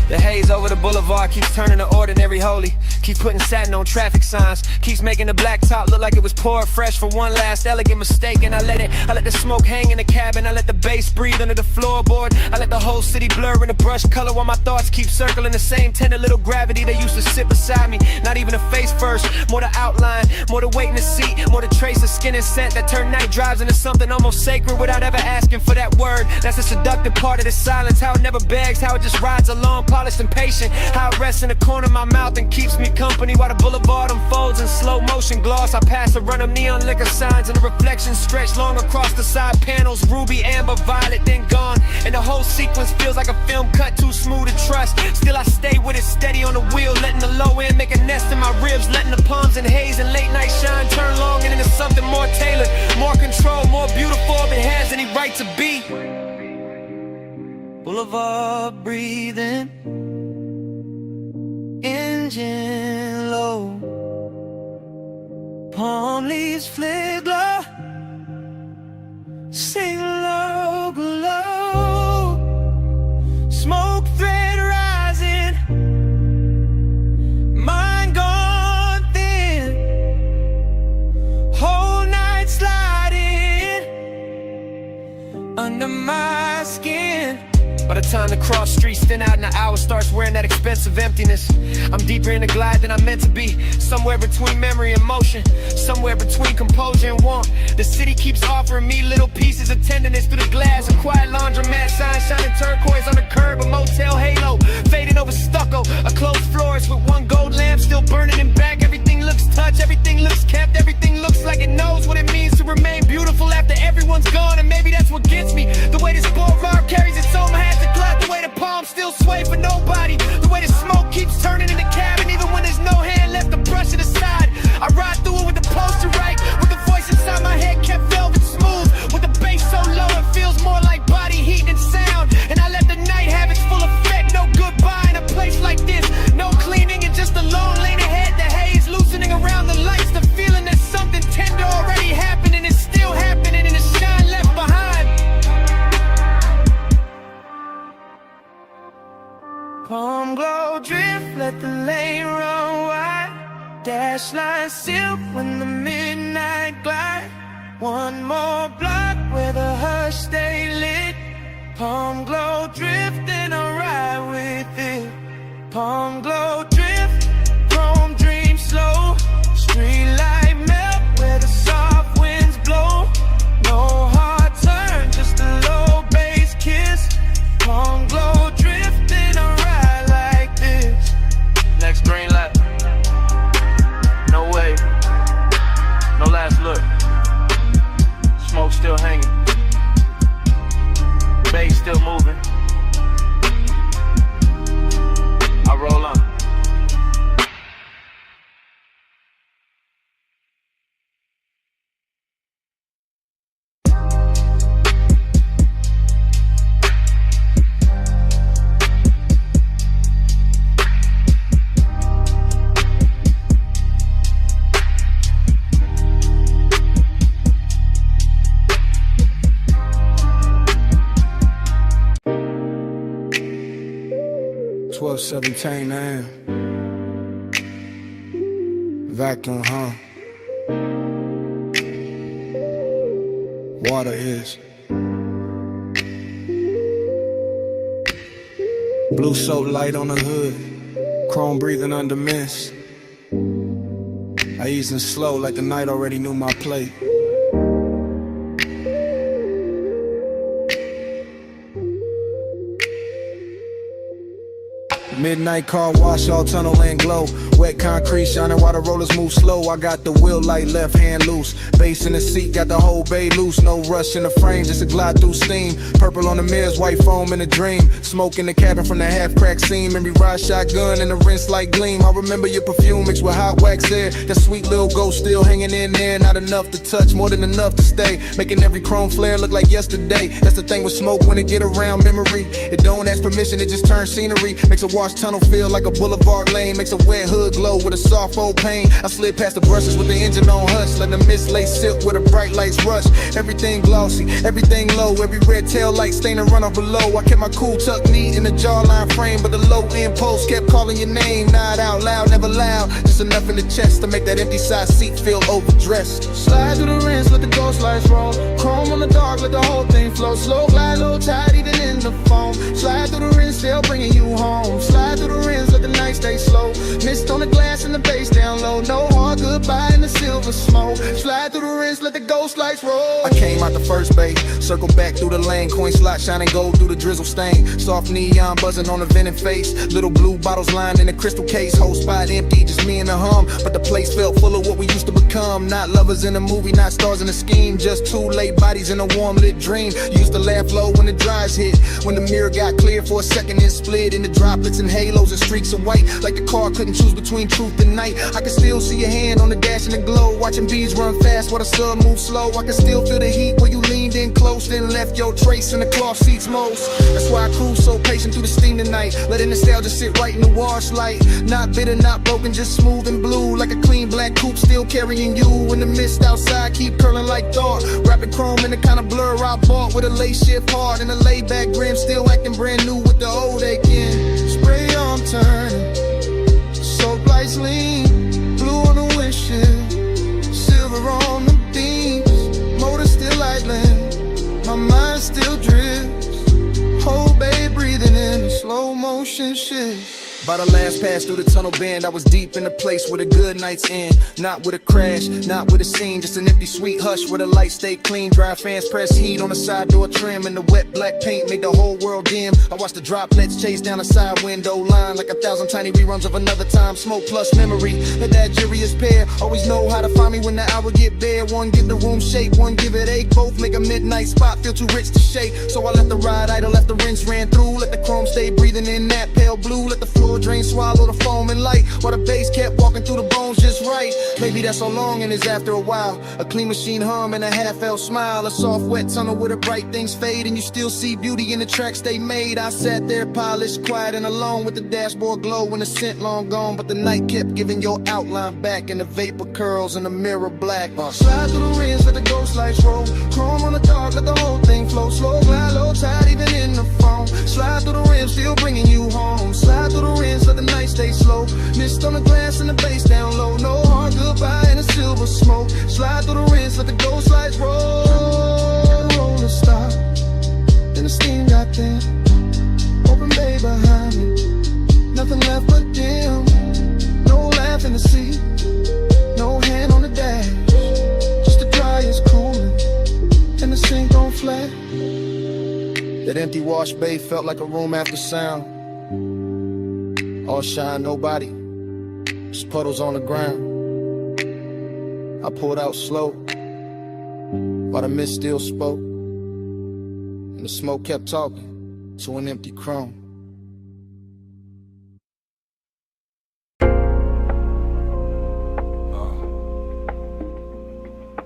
P: The haze over the boulevard keeps turning the ordinary holy. Keep putting satin on traffic signs. Keeps making the black top look like it was poured fresh for one last elegant mistake. And I let the smoke hang in the cabin. I let the bass breathe under the floorboard. I let the whole city blur in the brush color while my thoughts keep circling the same tender little gravity that used to sit beside me. Not even a face first, more the outline, more the weight in the seat, more the trace of skin and scent that turn night drives into something almost sacred without ever asking for that word. That's the seductive part of the silence, how it never begs, how it just rides along, polished and patient. How it rests in the corner of my mouth and keeps me company while the boulevard unfolds in slow motion gloss. I pass a run of neon liquor signs and the reflections stretch long across the side panels. Ruby, amber, violet, then gone. And the whole sequence feels like a film cut too smooth to trust. Still I stay with it steady on the wheel, letting the low end make a nest in my ribs, letting the palms and haze and late night shine turn long and into something more tailored, more control, more beautiful if it has any right to be.
F: Boulevard breathing, engine low, palm leaves flick glow, sing low glow, smoke thread rising, mind gone thin, whole night sliding under my skin.
P: By the time the cross streets thin out and the hour starts wearing that expensive emptiness, I'm deeper in the glide than I'm meant to be. Somewhere between memory and motion, somewhere between composure and warmth. The city keeps offering me little pieces of tenderness through the glass. A quiet laundromat sign shining turquoise on the curb. A motel halo fading over stucco. A closed florist with one gold lamp still burning in back. Everything looks touched, everything looks kept. Everything looks like it knows what it means to remain beautiful after everyone's gone. And maybe that's what gets me, the way the
H: eyes sealed when the midnight glide. One more block where the hush stay lit. Palm glow drifting a ride with it. Palm glow drift, chrome dream slow. Street light melt where the soft winds blow. No hard turn, just a low bass kiss. Palm glow drifting a ride like this.
B: Next green light. No way. No last look. Smoke still hanging. Bass still moving. I roll on.
F: $12:17 a.m. Vacuum, huh? Water is blue soap light on the hood, chrome breathing under mist. I easing slow like the night already knew my plate. Midnight car wash, all tunnel and glow. Wet concrete shining while the rollers move slow. I got the wheel light, left hand loose. Bass in the seat, got the whole bay loose. No rush in the frame, just a glide through steam. Purple on the mirrors, white foam in a dream. Smoke in the cabin from the half-cracked seam. Memory ride shotgun and the rinse light gleam. I remember your perfume mixed with hot wax air. That sweet little ghost still hanging in there. Not enough to touch, more than enough to stay. Making every chrome flare look like yesterday. That's the thing with smoke when it get around memory. It don't ask permission, it just turns scenery. Makes a wash tunnel feel like a boulevard lane. Makes a wet hood glow with a soft old pain. I slid past the brushes with the engine on hush. Let the mist lay silk where the bright lights rush. Everything glossy, everything low. Every red tail light stain and run off below. I kept my cool tucked neat in the jawline frame, but the low impulse kept calling your name. Not out loud, never loud. Just enough in the chest to make that empty side seat feel overdressed. Slide through the rinse, let the ghost lights roll. Chrome on the dark, let the whole thing flow. Slow glide, low tide, even in the foam. Slide through the rinse, still bringing you home. Slide through the rinse, let the night stay slow. Mist on the glass and the bass down low. No hard goodbye in the silver smoke. Slide through the rinse, let the ghost lights roll. I came out the first bay, circle back through the lane. Coin slot shining gold through the drizzle stain. Soft neon buzzing on the vented face. Little blue bottles lined in a crystal case. Whole spot empty, just me and the hum. But the place felt full of what we used to become. Not lovers in a movie, not stars in a scheme. Just two late bodies in a warm lit dream. Used to laugh low when the dries hit. When the mirror got clear for a second, it split into droplets and halos and streaks of white. Like the car couldn't choose between truth and night. I can still see your hand on the dash in the glow. Watching bees run fast while the sun moves slow. I can still feel the heat where you leaned in close, then left your trace in the cloth seats most. That's why I cruise so patient through the steam tonight. Letting nostalgia sit right in the wash light. Not bitter, not broken, just smooth and blue. Like a clean black coupe still carrying you. In the mist outside keep curling like thought. Wrapping chrome in the kind of blur I bought. With a lace shift hard and a laid back grin. Still acting brand new with the old aching. Spray on turning, soap lights lean. Blue on the windshield, silver on the beams. Motor still idling, my mind still drifts. Whole bay breathing in a slow motion shift. By the last pass through the tunnel bend, I was deep in a place where the good nights end. Not with a crash, not with a scene, just an empty sweet hush where the lights stay clean. Dry fans press heat on the side door trim, and the wet black paint made the whole world dim. I watched the droplets chase down the side window line like 1,000 tiny reruns of another time. Smoke plus memory, that jury's pair. Always know how to find me when the hour get bare. One give the room shape, one give it ache. Both make a midnight spot feel too rich to shake. So I let the ride idle, let the rinse ran through. Let the chrome stay breathing in that pale blue. Let the floor drain, swallow the foam and light, while the bass kept walking through the bones just right. Maybe that's so long and it's after a while. A clean machine hum and a half-felt smile. A soft wet tunnel where the bright things fade, and you still see beauty in the tracks they made. I sat there polished, quiet and alone, with the dashboard glow and the scent long gone. But the night kept giving your outline back, and the vapor curls in the mirror black. Slide through the rinse, let the ghost lights roll. Chrome on the dark, let the whole thing flow. Slow glide, low tide, even in the foam. Slide through the rim, still bringing you home. Slide through the ends, let the night stay slow. Mist on the glass and the bass down low. No hard goodbye and a silver smoke. Slide through the rinse, let the ghost lights roll. Roll and stop. Then the steam got thin. Open bay behind me. Nothing left but dim. No laugh in the seat. No hand on the dash. Just the dryer's cooling. And the sink on flat.
N: That empty wash bay felt like a room after sound. All shine, nobody. Just puddles on the ground. I pulled out slow, while the mist still spoke, and the smoke kept talking to an empty chrome.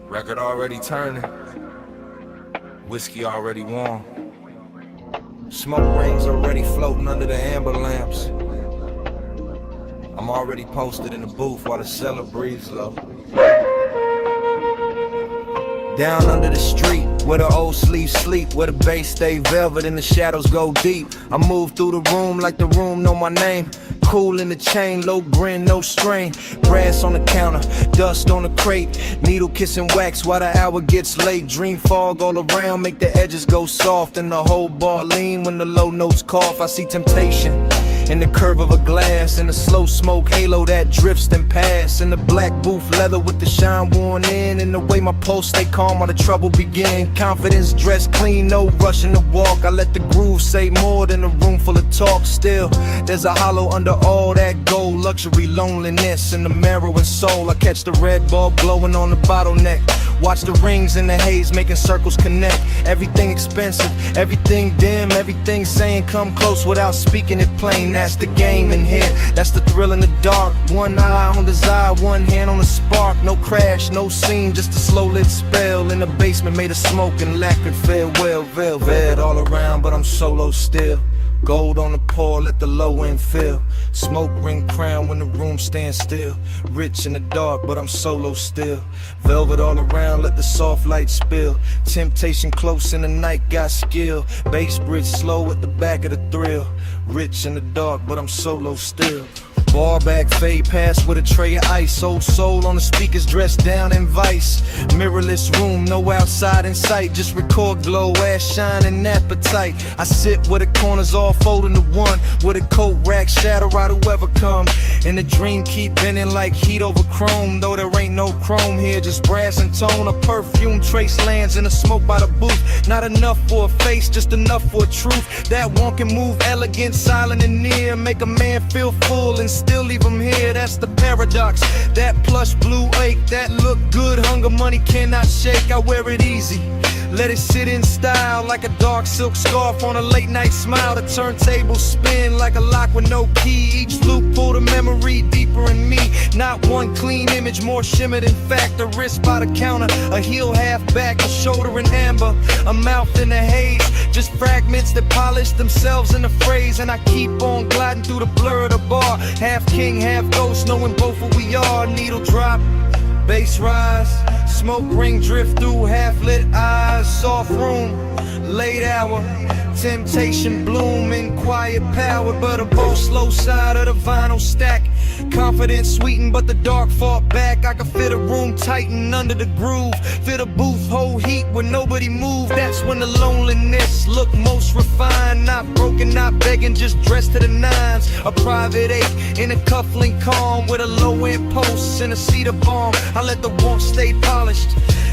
E: Record already turning, whiskey already warm.
B: Smoke rings already floating under the amber lamps. I'm already posted in the booth while the cellar breathes low. Down under the street, where the old sleeves sleep, where the bass stay velvet and the shadows go deep. I move through the room like the room know my name. Cool in the chain, low grin, no strain. Brass on the counter, dust on the crate. Needle kissing wax while the hour gets late. Dream fog all around, make the edges go soft. And the whole bar lean when the low notes cough. I see temptation in the curve of a glass, in the slow smoke halo that drifts and pass, in the black booth leather with the shine worn in, and the way my pulse stay calm while the trouble begin. Confidence dressed clean, no rushing to walk. I let the groove say more than a room full of talk. Still, there's a hollow under all that gold. Luxury, loneliness, and the marrow and soul. I catch the red bulb glowing on the bottleneck. Watch the rings in the haze making circles connect. Everything expensive, everything dim, everything saying come close without speaking it plain. That's the game in here, that's the thrill in the dark. One eye on desire, one hand on the spark. No crash, no scene, just a slow lit spell. In the basement made of smoke and lacquered farewell. Velvet all around, but I'm solo still. Gold on the pour, let the low end fill. Smoke ring crown when the room stands still. Rich in the dark, but I'm solo still. Velvet all around, let the soft light spill. Temptation close in the night, got skill. Bass bridge slow at the back of the thrill. Rich in the dark, but I'm solo still. Bar back, fade past with a tray of ice. Old soul on the speakers dressed down in vice. Mirrorless room, no outside in sight. Just record glow, ass shine and appetite. I sit where the corners all fold into one. With a coat rack, shadow out whoever come. And the dream keep bending like heat over chrome. Though there ain't no chrome here, just brass and tone. A perfume trace lands in the smoke by the booth. Not enough for a face, just enough for a truth. That one can move elegant, silent and near. Make a man feel full and still leave him here, that's the paradox. That plush blue ache, that look good, hunger money cannot shake. I wear it easy, let it sit in style. Like a dark silk scarf on a late night smile. The turntable spin like a lock with no key. Each loop pull the memory deeper in me. Not one clean image, more shimmer than fact. A wrist by the counter, a heel half back, a shoulder in amber, a mouth in the haze. Just fragments that polish themselves in the phrase. And I keep on gliding through the blur of the bar. Half king, half ghost, knowing both who we are. Needle drop, bass rise, smoke ring drift through half-lit eyes. Soft room, late hour, temptation bloom in quiet power. But a bold slow side of the vinyl stack. Confidence sweetened, but the dark fought back. I could fit a room tighten under the groove. Fit a booth, hold heat when nobody moved. That's when the loneliness look most refined. Not broken, not begging, just dressed to the nines. A private eight in a cufflink calm with a low end post and a cedar bomb. I let the warmth stay polished.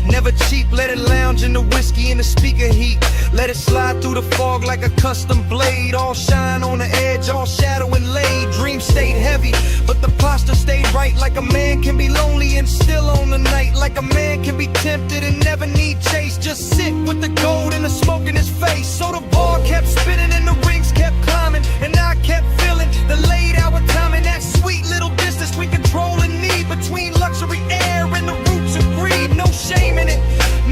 B: Never cheap, let it lounge in the whiskey and the speaker heat. Let it slide through the fog like a custom blade. All shine on the edge, all shadow and laid. Dream stayed heavy, but the posture stayed right. Like a man can be lonely and still on the night. Like a man can be tempted and never need chase. Just sit with the gold and the smoke in his face. So the bar kept spinning and the rings kept climbing. And I kept feeling the late hour timing. That sweet little distance we control and need. Between luxury air and the roots of greed. No shame in it,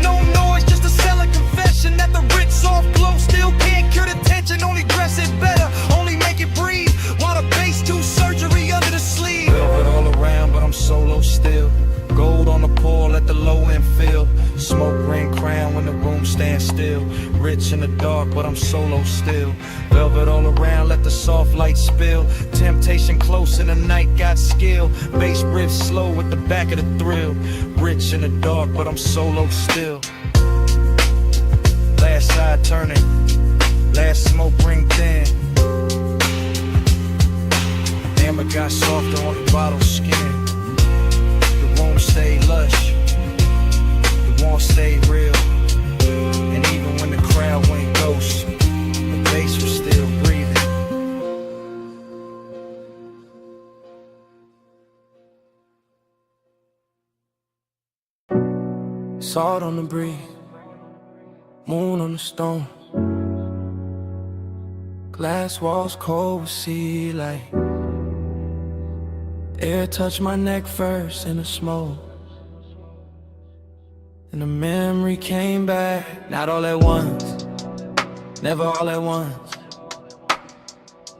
B: no noise, just a selling confession. That the rich soft glow still can't cure the tension. Only dress it better, only make it breathe. While the bass do surgery under the sleeve. Velvet all around, but I'm solo still. Gold on the pour, let the low end fill. Smoke ring crown when the room stands
G: stand still. Rich in the dark, but I'm solo still. Velvet all around, let the soft light spill. Temptation close in the night, got skill. Bass riff slow with the back of the thrill. Rich in the dark, but I'm solo still. Last side turning, last smoke ring thin. Damn, it got softer on the bottle skin. The room stayed lush, the warmth stayed real. And even when the crowd went ghost, the bass was still breathing.
B: Salt on the breeze, moon on the stone. Glass walls cold with sea light. Air touched my neck first in the smoke. And the memory came back, not all at once, never all at once.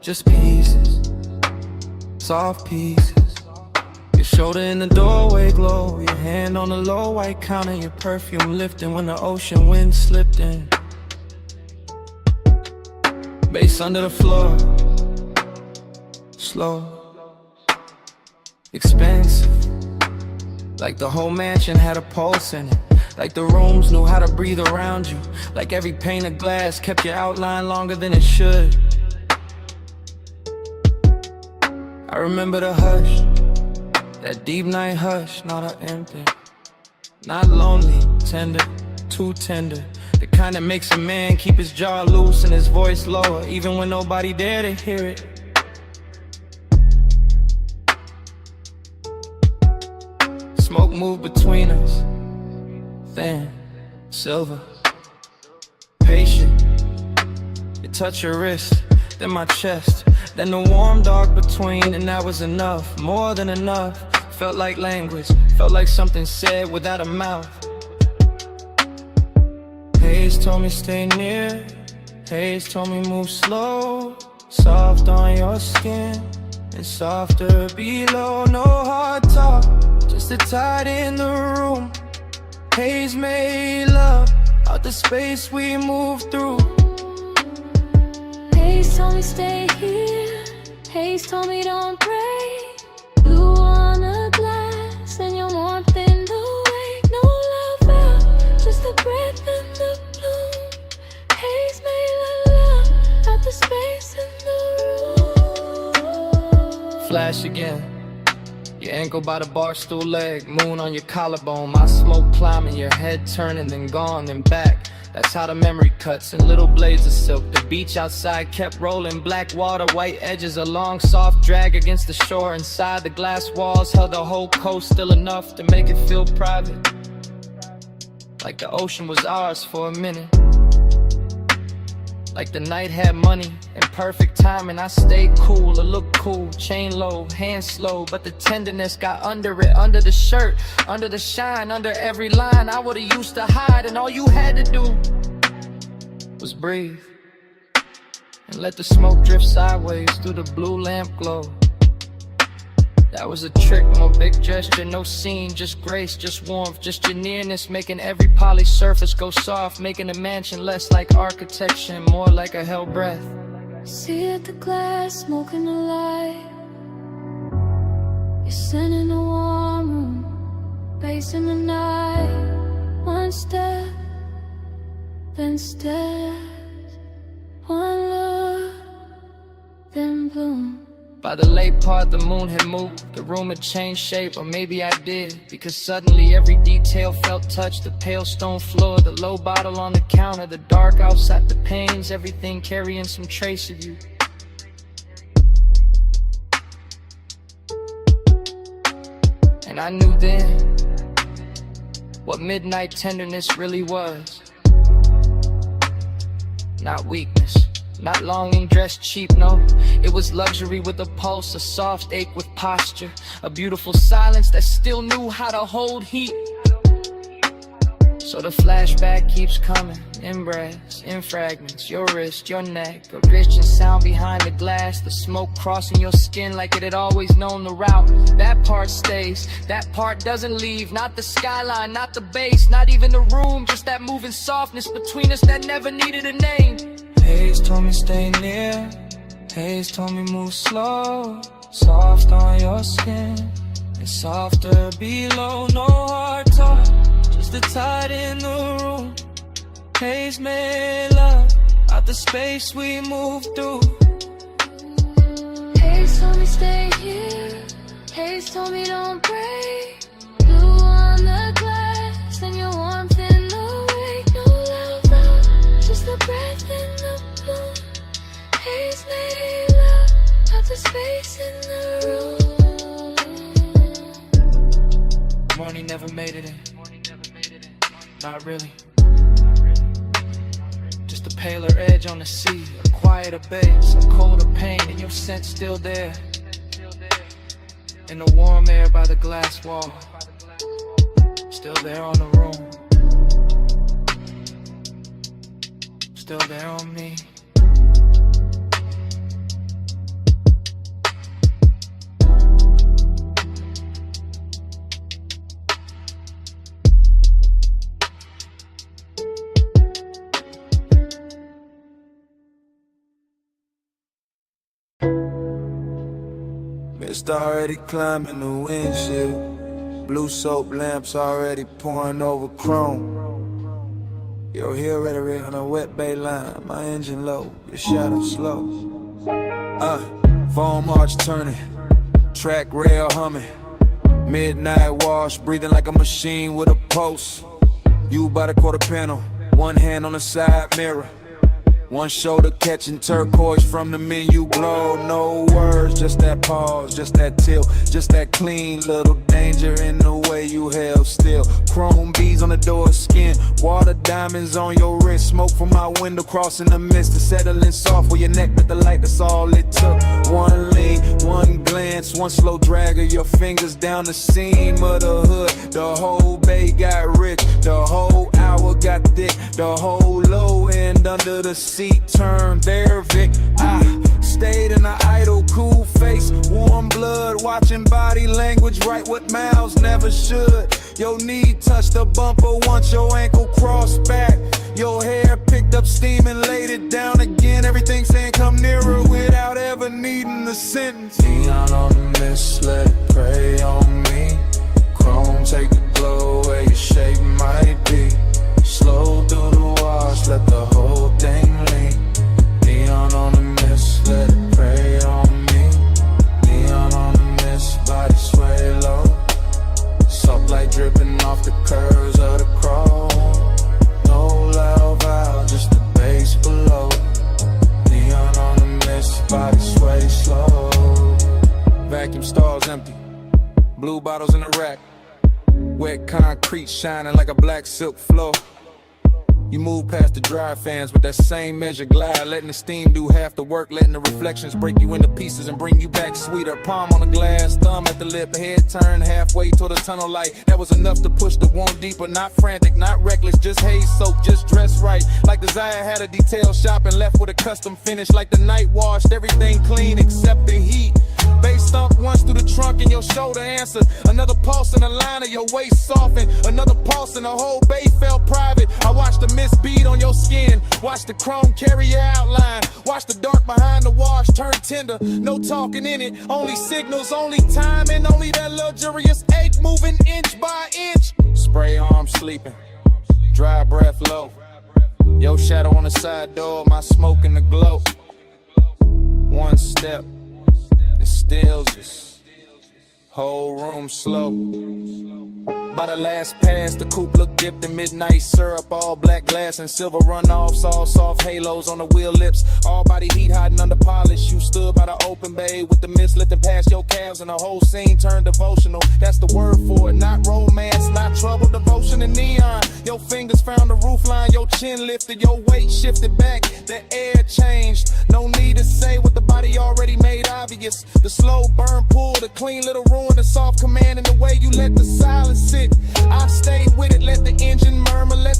B: Just pieces, soft pieces. Your shoulder in the doorway glow, your hand on the low white counter, your perfume lifting when the ocean wind slipped in. Bass under the floor, slow, expensive. Like the whole mansion had a pulse in it. Like the rooms knew how to breathe around you. Like every pane of glass kept your outline longer than it should. I remember the hush, that deep night hush, not an empty. Not lonely, tender, too tender. The kind that makes a man keep his jaw loose and his voice lower, even when nobody there to hear it. Smoke moved between us, thin, silver, patient. It touched your wrist, then my chest, then the warm dark between, and that was enough, more than enough. Felt like language, felt like something said without a mouth. Haze told me stay near, Haze told me move slow. Soft on your skin, and softer below. No hard talk, just a tide in the room. Haze made love out the space we moved through.
I: Haze told me stay here, Haze told me don't break. You on a glass and your warmth in the wake. No love out, just the breath and the bloom. Haze made love out the space in the room.
B: Flash again, your ankle by the bar stool leg, moon on your collarbone. My smoke climbing, your head turning, then gone, then back. That's how the memory cuts in little blades of silk. The beach outside kept rolling, black water, white edges, a long soft drag against the shore. Inside the glass walls held the whole coast, still enough to make it feel private. Like the ocean was ours for a minute. Like the night had money and perfect timing. I stayed cool, I looked cool, chain low, hand slow. But the tenderness got under it, under the shirt, under the shine, under every line. I would've used to hide, and all you had to do was breathe and let the smoke drift sideways through the blue lamp glow. That was a trick, no big gesture, no scene, just grace, just warmth, just your nearness, making every polished surface go soft, making a mansion less like architecture and more like a held breath.
I: See at the glass, smoking the light. You're sitting in a warm room, bass in the night. One step, then steps. One look, then bloom.
B: By the late part, the moon had moved, the room had changed shape, or maybe I did, because suddenly every detail felt touched. The pale stone floor, the low bottle on the counter, the dark outside the panes, everything carrying some trace of you. And I knew then what midnight tenderness really was. Not weakness, not longing dressed cheap, no. It was luxury with a pulse, a soft ache with posture, a beautiful silence that still knew how to hold heat.
H: So the flashback keeps coming, in breaths, in fragments. Your wrist, your neck, a rich and sound behind the glass. The smoke crossing your skin like it had always known the route. That part stays, that part doesn't leave. Not the skyline, not the bass, not even the room. Just that moving softness between us that never needed a name. Haze told me stay near, Haze told me move slow. Soft on your skin, and softer below. No hard talk, just the tide in the room. Haze made love out the space we moved through.
I: Haze told me stay here, Haze told me don't break. Blue on the glass and your warmth in the wake. No loud love, just the breath in the bloom. Haze made love out the space in the room.
H: Morning never made it in, not really. Just a paler edge on the sea, a quieter bass, a colder pain, and your scent still there. In the warm air by the glass wall, still there on the room, still there on me.
E: Mist already climbing the windshield. Blue soap lamps already pouring over chrome. Your heel rhetoric on a wet bay line. My engine low, your shadow slow. Foam arch turning, track rail humming. Midnight wash, breathing like a machine with a pulse. You by the quarter panel, one hand on the side mirror. One shoulder catching turquoise from the menu glow. No words, just that pause, just that tilt, just that clean little danger in the way you held still. Chrome beads on the door skin, water diamonds on your wrist. Smoke from my window crossing the mist, settling soft where your neck met the light. That's all it took. One lean, one glance, one slow drag of your fingers down the seam of the hood. The whole bay got rich, the whole hour got thick, the whole low end under the seat turned there, Vic. I stayed in an idle, cool face, warm blood, watching body language, write what mouths never should. Your knee touched the bumper once your ankle crossed back. Your hair picked up steam and laid it down again. Everything saying come nearer without ever needing the sentence. Neon on the mist, let it prey on me. Chrome, take the glow where your shape might be. Slow through the wash, let the whole thing lean. Neon on the mist, let it prey on me. Neon on the mist, body sway low. Soft light dripping off the curves of the chrome. No loud valve, just the bass below. Neon on the mist, body sway slow. Vacuum stalls empty, blue bottles in the rack. Wet concrete shining like a black silk floor. You move past the dry fans with that same measure glide, letting the steam do half the work, letting the reflections break you into pieces and bring you back sweeter. Palm on the glass, thumb at the lip, head turned halfway toward the tunnel light. That was enough to push the wound deeper, not frantic, not reckless, just haze soaked, just dressed right. Like Desire had a detail shop and left with a custom finish. Like the night washed everything clean except the heat. Bass thump once through the trunk and your shoulder answered. Another pulse in the line of your waist softened. Another pulse and the whole bay felt private. I watched the mist bead on your skin. Watch the chrome carry your outline. Watch the dark behind the wash turn tender. No talking in it. Only signals, only time, and only that luxurious ache moving inch by inch. Spray arm sleeping. Dry breath low. Your shadow on the side door. My smoke in the glow. One step. It still just whole room slow. By the last pass, the coupe looked dipped in midnight syrup. All black glass and silver runoffs, all soft halos on the wheel lips. All body heat hiding under polish. You stood by the open bay with the mist lifting past your calves, and the whole scene turned devotional. That's the word for it, not romance, not trouble, devotion and neon. Your fingers found the roof line, your chin lifted, your weight shifted back, the air changed. No need to say what the body already made obvious. The slow burn pull, the clean little ruin, the soft command, and the way you let the silence sit. I stayed with it, let the engine murmur, let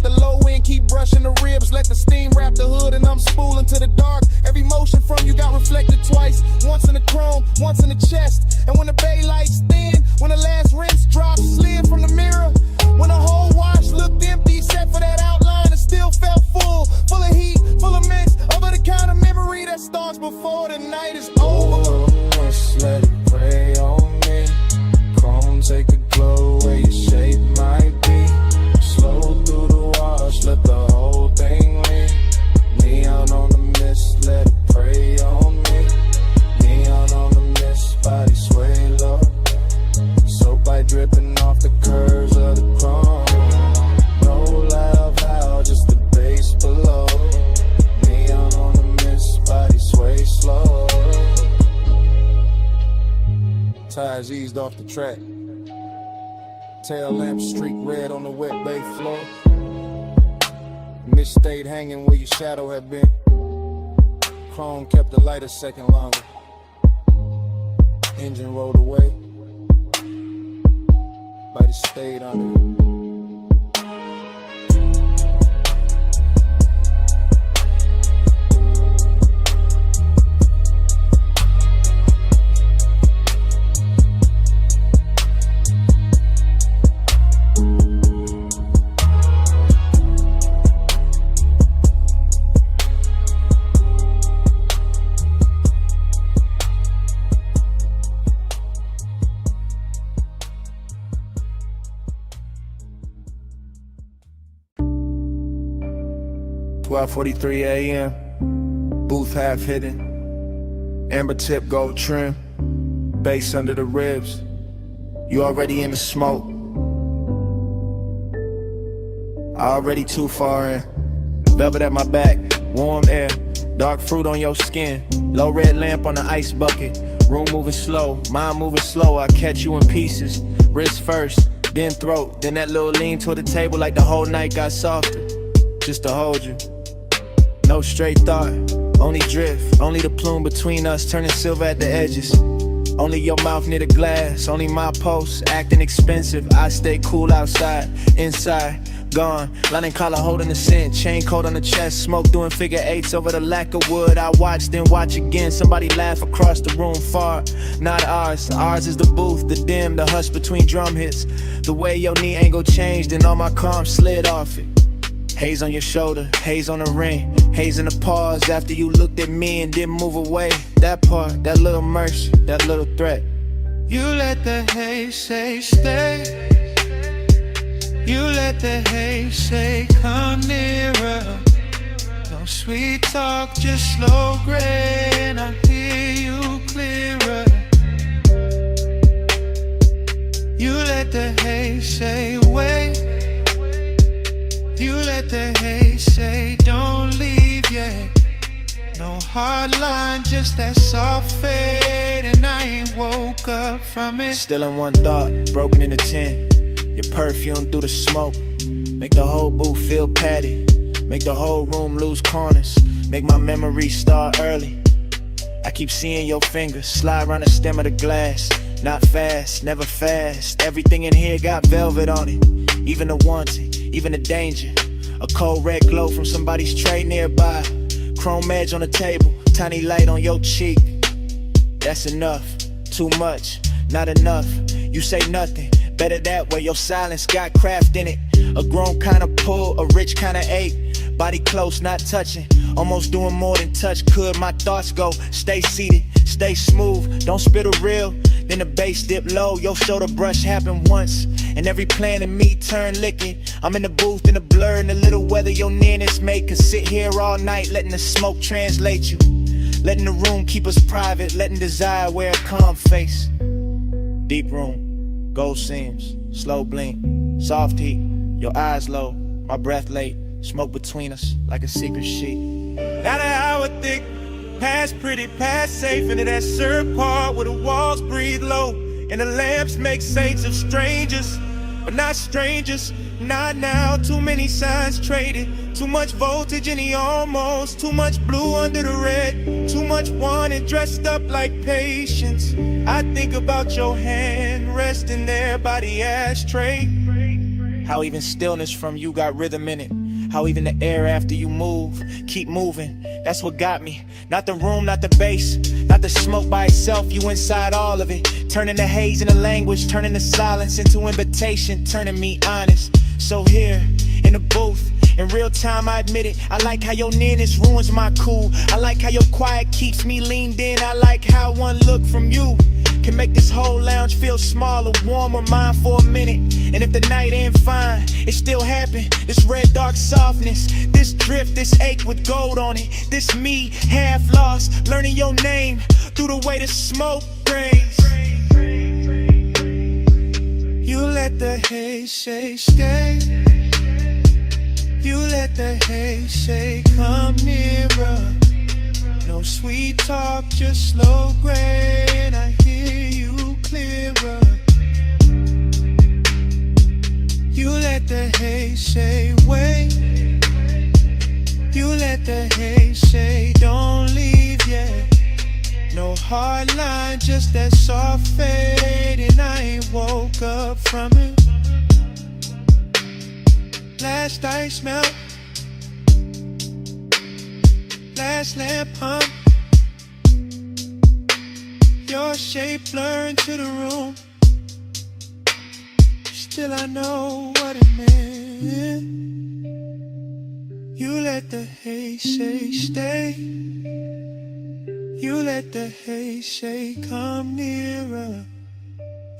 E: tires eased off the track. Tail lamp streak red on the wet bay floor. Mist stayed hanging where your shadow had been. Chrome kept the light a second longer. Engine rolled away. Light stayed under it. 12:43 a.m. Booth half hidden. Amber tip gold trim. Bass under the ribs. You already in the smoke. I already too far in. Velvet at my back. Warm air. Dark fruit on your skin. Low red lamp on the ice bucket. Room moving slow. Mind moving slow. I catch you in pieces. Wrist first. Then throat. Then that little lean toward the table like the whole night got softer. Just to hold you. No straight thought, only drift. Only the plume between us turning silver at the edges. Only your mouth near the glass. Only my post acting expensive. I stay cool outside, inside, gone. Lining collar holding the scent. Chain coat on the chest. Smoke doing figure eights over the lack of wood. I watch, then watch again. Somebody laugh across the room far. Not ours. Ours is the booth, the dim, the hush between drum hits. The way your knee angle changed and all my calm slid off it. Haze on your shoulder, haze on the ring. Haze in the pause after you looked at me and didn't move away. That part, that little mercy, that little threat.
F: You let the haze say stay. You let the haze say come nearer. No sweet talk, just slow gray, and I hear you clearer. You let the haze say wait. You let the haze say don't leave yet. No hard line, just that soft fade, and I ain't woke up from it.
B: Still in one thought, broken into 10. Your perfume through the smoke. Make the whole booth feel padded. Make the whole room lose corners. Make my memory start early. I keep seeing your fingers slide around the stem of the glass. Not fast, never fast. Everything in here got velvet on it. Even the wanting, even the danger. A cold red glow from somebody's tray nearby. Chrome edge on the table, tiny light on your cheek. That's enough, too much, not enough. You say nothing, better that way. Your silence got craft in it. A grown kind of pull, a rich kind of ache. Body close, not touching. Almost doing more than touch could. My thoughts go, stay seated, stay smooth. Don't spit a reel, then the bass dip low. Your shoulder brush happened once, and every plan in me turned licking. I'm in the booth in the blur and the little weather your nearness make us sit here all night, letting the smoke translate you. Letting the room keep us private, letting desire wear a calm face. Deep room, gold seams, slow blink, soft heat, your eyes low, my breath late. Smoke between us like a secret sheet.
F: Not an hour thick, past pretty, past safe, into that syrup part where the walls breathe low and the lamps make saints of strangers, but not strangers. Not now, too many signs traded. Too much voltage in the almost. Too much blue under the red. Too much wanted dressed up like patience. I think about your hand resting there by the ashtray.
B: How even stillness from you got rhythm in it. How even the air after you move, keep moving. That's what got me. Not the room, not the bass, not the smoke by itself. You inside all of it. Turning the haze into language, turning the silence into invitation, turning me honest. So here, in the booth, in real time I admit it. I like how your nearness ruins my cool. I like how your quiet keeps me leaned in. I like how one look from you can make this whole lounge feel smaller, warmer, mine for a minute. And if the night ain't fine, it still happen. This red dark softness, this drift, this ache with gold on it. This me, half lost, learning your name through the way the smoke rains.
F: You let the haze say stay. You let the haze say come nearer. No sweet talk, just slow gray, and I hear you clearer. You let the hate say wait. You let the hate say don't leave yet. No hard line, just that soft fade, and I ain't woke up from it. Last ice melt, last lamp hum. Your shape blurred into the room. Still I know what it meant. You let the hate say stay. You let the hate say come nearer.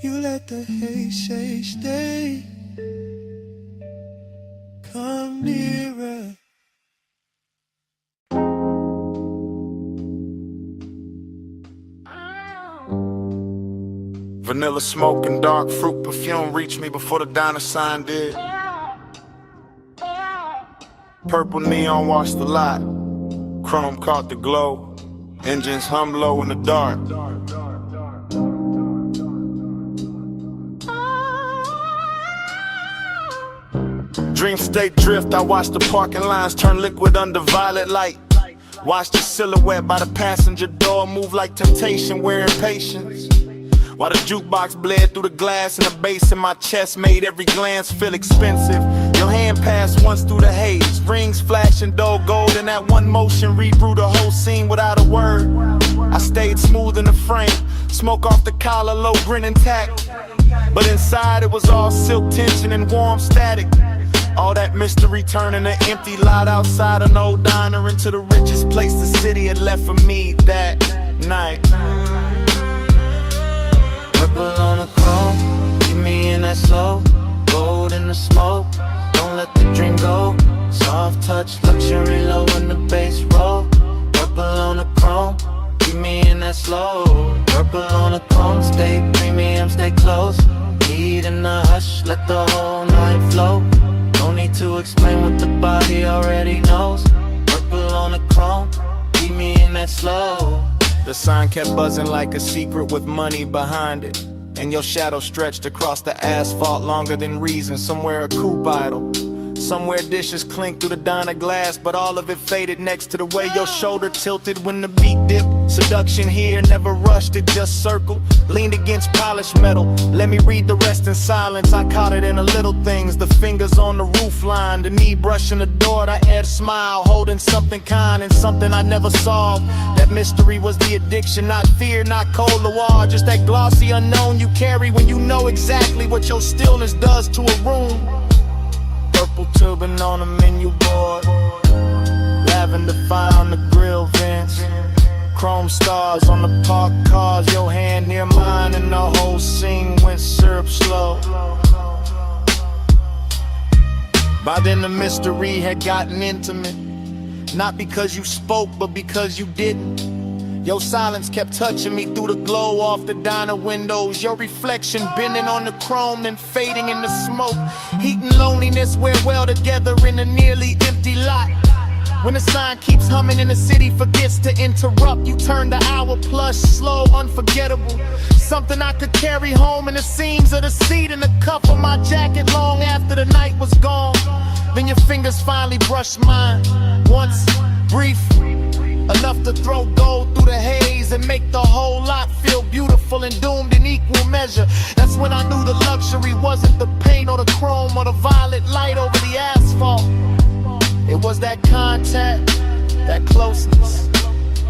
F: You let the hate say stay. Come nearer.
M: Vanilla smoke and dark fruit perfume reached me before the diner sign did. Purple neon washed the lot. Chrome caught the glow. Engines hum low in the dark. Dream state drift, I watched the parking lines turn liquid under violet light. Watched the silhouette by the passenger door move like temptation, wearing patience. While the jukebox bled through the glass and the bass in my chest made every glance feel expensive. Your hand passed once through the haze, rings flashing dull gold, and that one motion rebrew the whole scene without a word. I stayed smooth in the frame, smoke off the collar, low grin intact. But inside it was all silk tension and warm static. All that mystery turning an empty lot outside an old diner into the richest place the city had left for me that night.
H: Purple on the chrome, keep me in that slow. Gold in the smoke, don't let the dream go. Soft touch, luxury low in the bass roll. Purple on the chrome, keep me in that slow. Purple on the chrome, stay premium, stay close. Heat in the hush, let the whole night flow. No need to explain what the body already knows. Purple on the chrome, keep me in that slow.
M: The sign kept buzzing like a secret with money behind it. And your shadow stretched across the asphalt longer than reason. Somewhere a coupe idle, somewhere dishes clink through the diner glass, but all of it faded next to the way your shoulder tilted when the beat dipped. Seduction here, never rushed, it just circled. Leaned against polished metal, let me read the rest in silence. I caught it in the little things, the fingers on the roof line, the knee brushing the door, the head smile, holding something kind and something I never solved. That mystery was the addiction, not fear, not cold war, just that glossy unknown you carry when you know exactly what your stillness does to a room. Purple turban on the menu board, lavender fire on the grill vents, chrome stars on the parked cars, your hand near mine, and the whole scene went syrup slow. By then the mystery had gotten intimate, not because you spoke, but because you didn't. Your silence kept touching me through the glow off the diner windows. Your reflection bending on the chrome and fading in the smoke. Heat and loneliness wear well together in a nearly empty lot. When the sign keeps humming and the city forgets to interrupt, you turn the hour plus slow, unforgettable. Something I could carry home in the seams of the seat and the cuff of my jacket long after the night was gone. Then your fingers finally brush mine, once, brief, enough to throw gold through the haze and make the whole lot feel beautiful and doomed in equal measure. That's when I knew the luxury wasn't the paint or the chrome or the violet light over the asphalt. It was that contact, that closeness,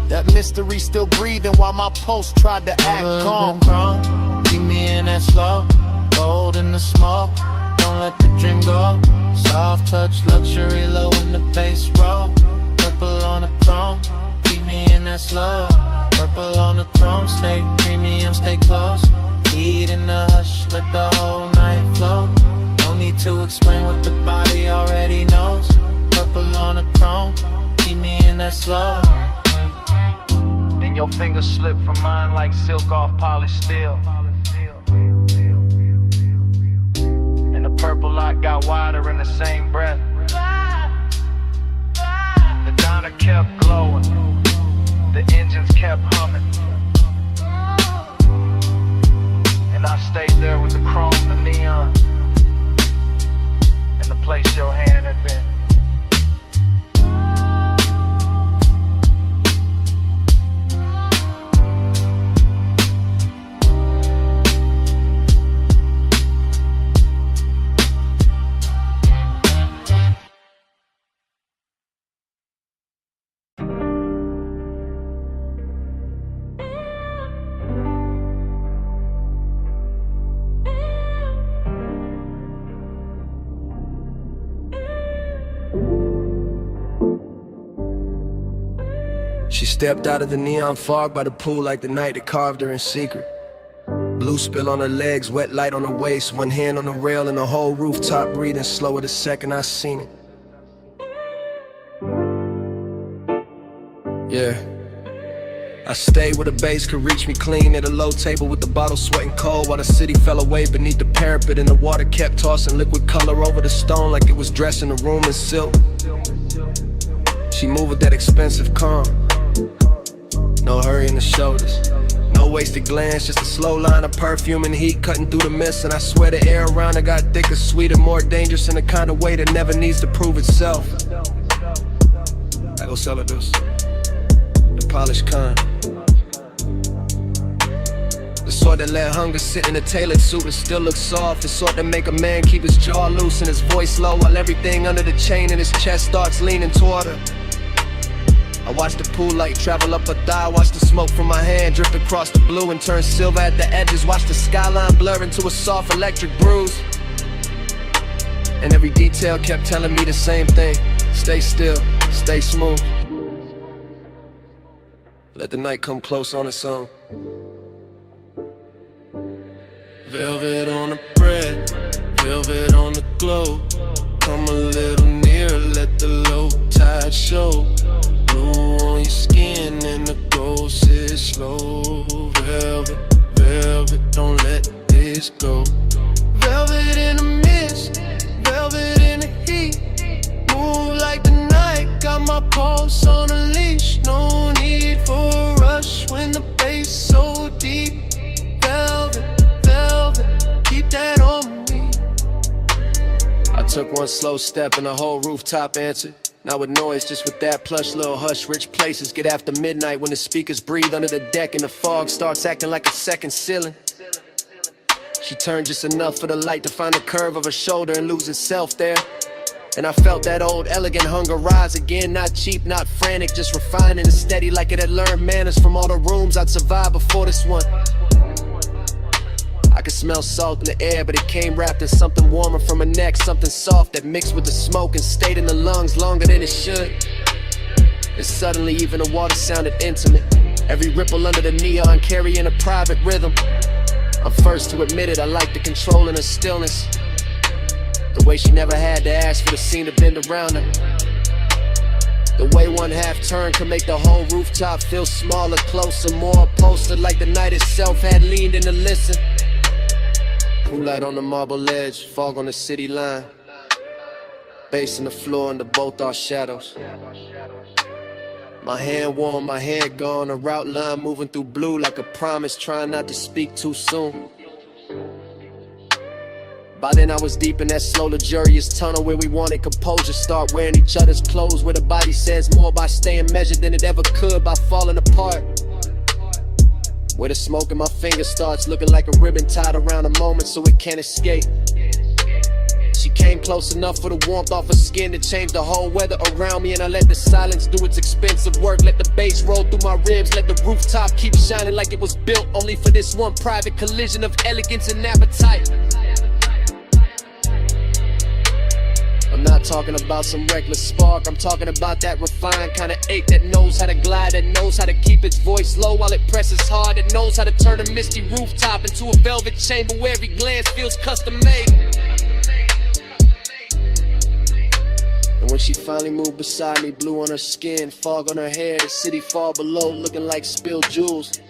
M: that mystery still breathing while my pulse tried to act calm.
H: Keep me in that slow, gold in the smoke, don't let the dream go. Soft touch, luxury low in the bass roll. Purple on the throne, keep me in that slow. Purple on the throne, stay premium, stay close. Heat in the hush, let the whole night flow. No need to explain what the body already knows. Purple on the chrome, keep me in that slow.
M: Then your fingers slip from mine like silk off polished steel. And the purple light got wider in the same breath. The diner kept glowing, the engines kept humming.
A: And I stayed there with the chrome, the neon, and the place your hand had been.
Q: She stepped out of the neon fog by the pool like the night that carved her in secret. Blue spill on her legs, wet light on her waist, one hand on the rail and the whole rooftop breathing slower the second I seen it. Yeah. I stayed where the bass could reach me clean at a low table with the bottle sweating cold while the city fell away beneath the parapet and the water kept tossing liquid color over the stone like it was dressing the room in silk. She moved with that expensive calm. No hurry in the shoulders, no wasted glance, just a slow line of perfume and heat cutting through the mist. And I swear the air around her got thicker, sweeter, more dangerous in the kind of way that never needs to prove itself. I go sell her this, the polished kind, the sort that let hunger sit in a tailored suit and still look soft, the sort that make a man keep his jaw loose and his voice low while everything under the chain in his chest starts leaning toward her. I watch the pool light travel up her thigh, watch the smoke from my hand drift across the blue and turn silver at the edges, watch the skyline blur into a soft electric bruise. And every detail kept telling me the same thing: stay still, stay smooth. Let the night come close on its own. Velvet on the bread, velvet on the glow. Come a little nearer, let the low tide show. Blue on your skin and the gold sits slow. Velvet, velvet, don't let this go. Velvet in the mist, velvet in the heat. Move like the night, got my pulse on a leash. No need for a rush when the bass so deep. Velvet, velvet, keep that on me. I took one slow step and the whole rooftop answered. Not with noise, just with that plush little hush. Rich places get after midnight when the speakers breathe under the deck and the fog starts acting like a second ceiling. She turned just enough for the light to find the curve of her shoulder and lose itself there. And I felt that old elegant hunger rise again. Not cheap, not frantic, just refined and steady, like it had learned manners from all the rooms I'd survived before this one. I could smell salt in the air, but it came wrapped in something warmer from her neck, something soft that mixed with the smoke and stayed in the lungs longer than it should. And suddenly even the water sounded intimate, every ripple under the neon carrying a private rhythm. I'm first to admit it, I like the control in her stillness, the way she never had to ask for the scene to bend around her, the way one half turn could make the whole rooftop feel smaller, closer, more upholstered, like the night itself had leaned in to listen. Moonlight on the marble ledge, fog on the city line, bass in the floor under both our shadows. My hand warm, my head gone, a route line moving through blue like a promise, trying not to speak too soon. By then I was deep in that slow luxurious tunnel where we wanted composure, start wearing each other's clothes, where the body says more by staying measured than it ever could by falling apart. Where the smoke in my fingers starts looking like a ribbon tied around a moment so it can't escape. She came close enough for the warmth off her skin to change the whole weather around me, and I let the silence do its expensive work. Let the bass roll through my ribs, let the rooftop keep shining like it was built only for this one private collision of elegance and appetite. I'm not talking about some reckless spark, I'm talking about that refined kind of ache that knows how to glide, that knows how to keep its voice low while it presses hard, that knows how to turn a misty rooftop into a velvet chamber where every glance feels custom made. And when she finally moved beside me, blue on her skin, fog on her hair, the city far below looking like spilled jewels,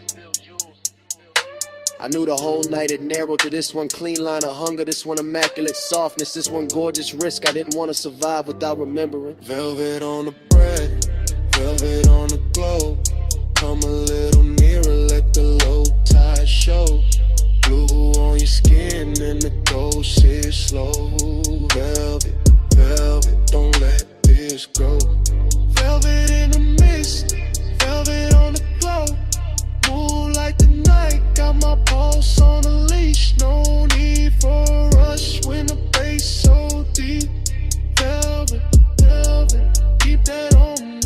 Q: I knew the whole night it narrowed to this one clean line of hunger, this one immaculate softness, this one gorgeous risk I didn't want to survive without remembering. Velvet on the bread, velvet on the glow. Come a little nearer, let the low tide show. Blue on your skin and the ghost is slow. Velvet, velvet, don't let this go. Velvet in the mist, velvet on the glow. Moonlight the night, got my pulse on a leash. No need for a rush when the bass so deep. Velvet, velvet, keep that on me.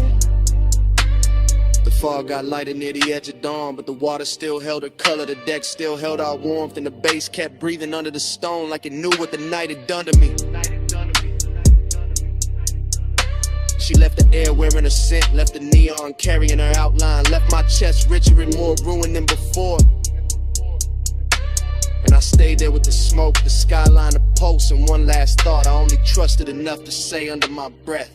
J: The fog got lighter near the edge of dawn, but the water still held her color. The deck still held our warmth, and the bass kept breathing under the stone like it knew what the night had done to me. She left the air wearing a scent, left the neon carrying her outline, left my chest richer and more ruined than before. And I stayed there with the smoke, the skyline, the pulse, and one last thought I only trusted enough to say under my breath.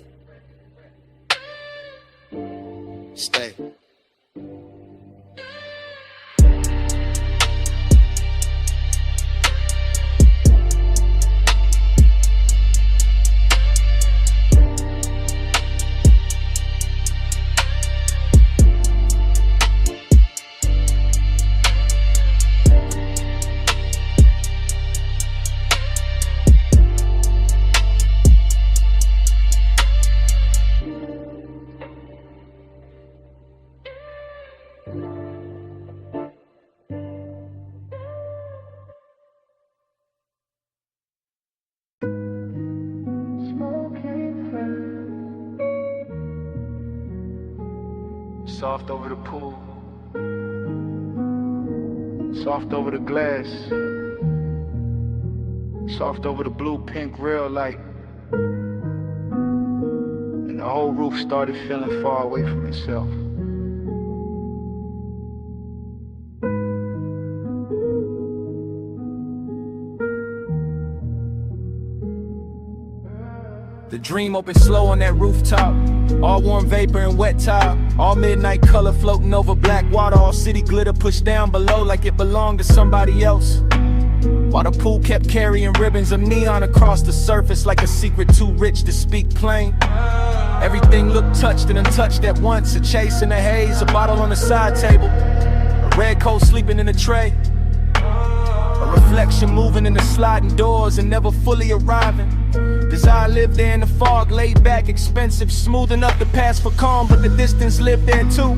J: Stay.
A: Soft over the pool, soft over the glass, soft over the blue pink rail light, and the whole roof started feeling far away from itself.
B: The dream opened slow on that rooftop. All warm vapor and wet tile. All midnight color floating over black water. All city glitter pushed down below like it belonged to somebody else. While the pool kept carrying ribbons of neon across the surface like a secret too rich to speak plain. Everything looked touched and untouched at once. A chase in the haze, a bottle on the side table, a red coat sleeping in a tray, a reflection moving in the sliding doors and never fully arriving. Desire lived there in the fog, laid back, expensive, smooth enough to pass for calm, but the distance lived there too.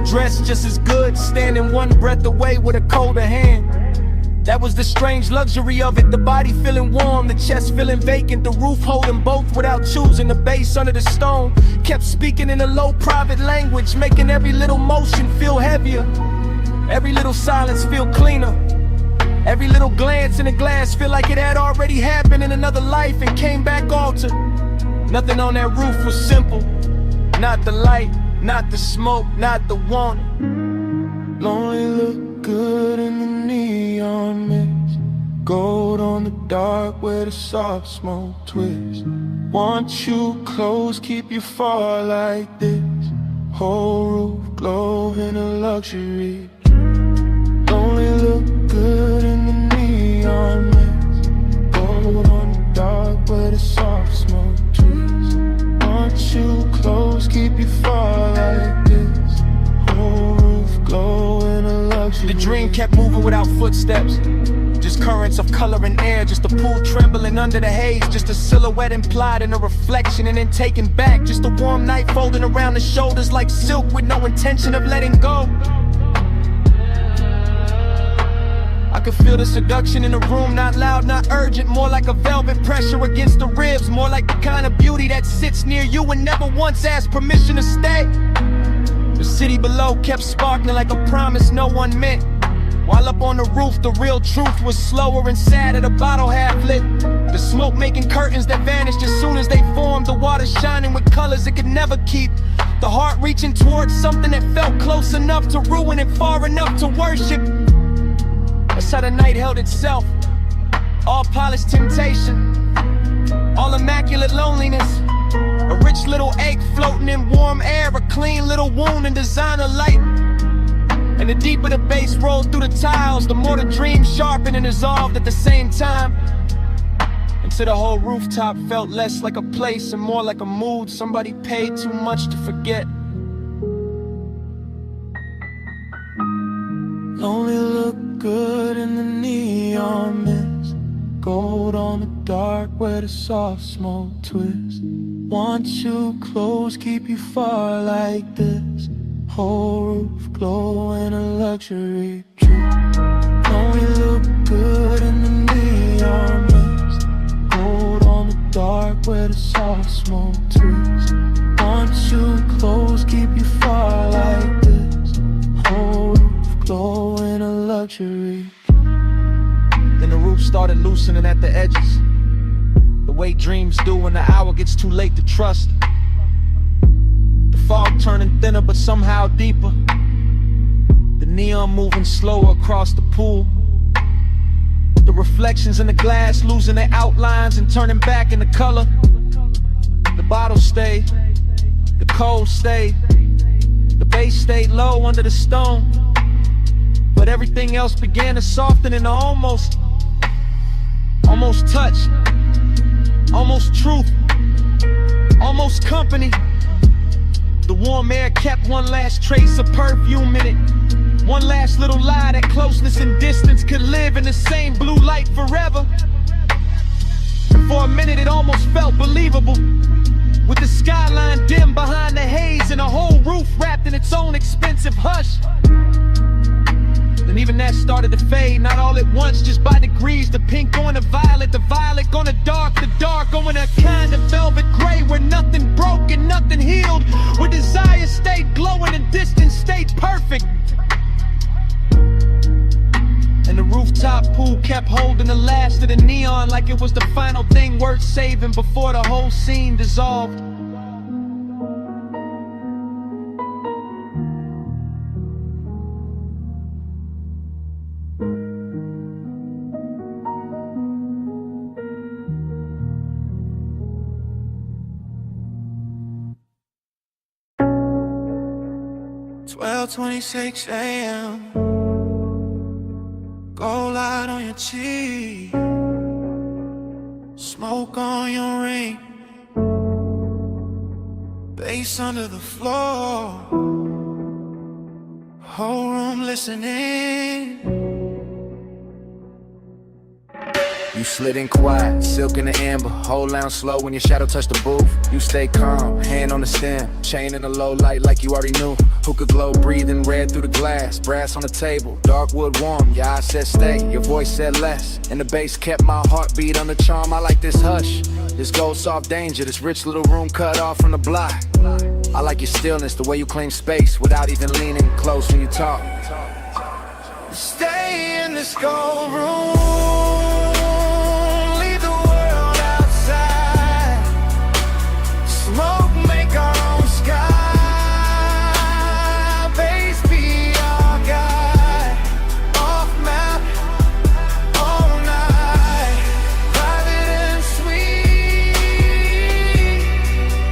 B: Dressed just as good, standing one breath away with a colder hand. That was the strange luxury of it, the body feeling warm, the chest feeling vacant, the roof holding both without choosing. The bass under the stone kept speaking in a low private language, making every little motion feel heavier, every little silence feel cleaner. Every little glance in the glass feel like it had already happened in another life and came back altered. Nothing on that roof was simple. Not the light, not the smoke, not the want.
Q: Lonely look good in the neon mist. Gold on the dark where the soft smoke twists. Want you close, keep you far like this. Whole roof glow in a luxury. Lonely look good in the neon mist. Gold on the dark where the soft smoke twists. Want you close, keep you far like this. Whole roof glow in a luxury.
B: The dream kept moving without footsteps, just currents of color and air, just a pool trembling under the haze, just a silhouette implied in a reflection and then taken back, just a warm night folding around the shoulders like silk with no intention of letting go. I could feel the seduction in the room, not loud, not urgent, more like a velvet pressure against the ribs, more like the kind of beauty that sits near you and never once asked permission to stay. The city below kept sparkling like a promise no one meant, while up on the roof the real truth was slower and sadder, the bottle half lit, the smoke making curtains that vanished as soon as they formed, the water shining with colors it could never keep, the heart reaching towards something that felt close enough to ruin and far enough to worship. That's how the night held itself. All polished temptation, all immaculate loneliness, a rich little ache floating in warm air, a clean little wound and designer light. And the deeper the bass rolled through the tiles, the more the dream sharpened and dissolved at the same time, until the whole rooftop felt less like a place and more like a mood somebody paid too much to forget.
Q: Lonely look
F: good in the neon mist. Gold on the dark where the soft smoke twists. Want you close, keep you far like this. Whole roof glowing a luxury trip. Know we look good in the neon mist. Gold on the dark where the soft smoke twists. Want you close, keep you far like this. Whole roof glowing a luxury.
N: Then the roof started loosening at the edges, the way dreams do when the hour gets too late to trust. The fog turning thinner but somehow deeper. The neon moving slower across the pool. The reflections in the glass losing their outlines and turning back into color. The bottle stayed, the cold stayed, the bass stayed low under the stone. But everything else began to soften into almost touch, almost truth, almost company. The warm air kept one last trace of perfume in it. One last little lie that closeness and distance could live in the same blue light forever. And for a minute it almost felt believable, with the skyline dim behind the haze and a whole roof wrapped in its own expensive hush. And even that started to fade, not all at once, just by degrees. The pink going to violet, the violet going to dark, the dark going to kind of velvet gray, where nothing broke and nothing healed, where desire stayed glowing and distance stayed perfect. And the rooftop pool kept holding the last of the neon, like it was the final thing worth saving before the whole scene dissolved.
F: $12:26 a.m. Gold light on your cheek, smoke on your ring, bass under the floor, whole room listening.
R: You slid in quiet, silk in the amber, whole lounge slow when your shadow touched the booth. You stay calm, hand on the stem, chain in the low light like you already knew. Hookah glow breathing red through the glass, brass on the table, dark wood warm. Your eyes said stay, your voice said less, and the bass kept my heartbeat on the charm. I like this hush, this gold soft danger, this rich little room cut off from the block. I like your stillness, the way you claim space without even leaning close when you talk.
F: Stay in this gold room. Smoke, make our own sky. Bass be our guide. Off map, all night. Private and sweet.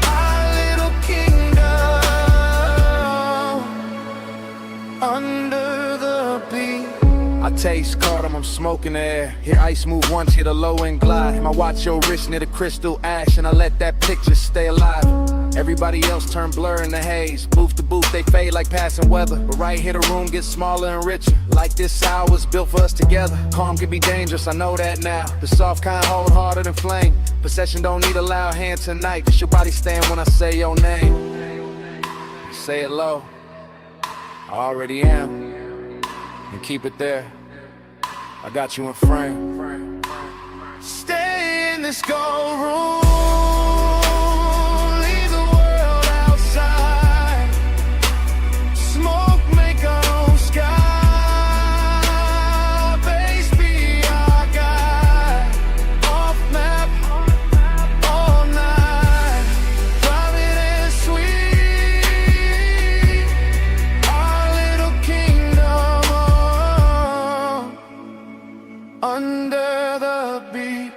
F: Our little kingdom. Under the beat.
R: I taste cardamom, smoke in the air. Hear ice move once, hit a low and glide. My watch your wrist near the crystal ash, and I let that picture stay alive. Everybody else turn blur in the haze. Booth to booth, they fade like passing weather. But right here the room gets smaller and richer. Like this hour was built for us together. Calm can be dangerous, I know that now. The soft kind hold harder than flame. Possession don't need a loud hand tonight. Just your body stand when I say your name. Say it low, I already am. And keep it there, I got you in frame.
F: Stay in this gold room. Leave the world outside. Smoke, make our own sky. Bass be our guide. Off map, all night. Private and sweet. Our little kingdom. Under the beat.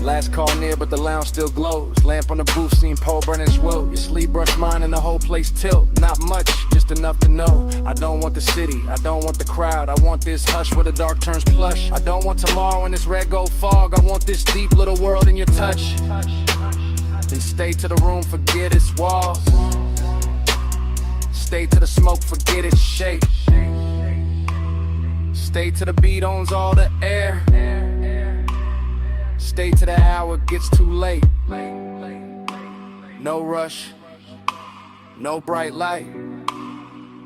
R: Last call near, but the lounge still glows. Lamp on the booth, seen pole burning swow. Your sleep brush mine and the whole place tilt. Not much, just enough to know. I don't want the city, I don't want the crowd. I want this hush where the dark turns plush. I don't want tomorrow in this red gold fog. I want this deep little world in your touch. Then stay to the room, forget its walls. Stay to the smoke, forget its shape. Stay till the beat owns all the air. Stay till the hour gets too late. No rush, no bright light,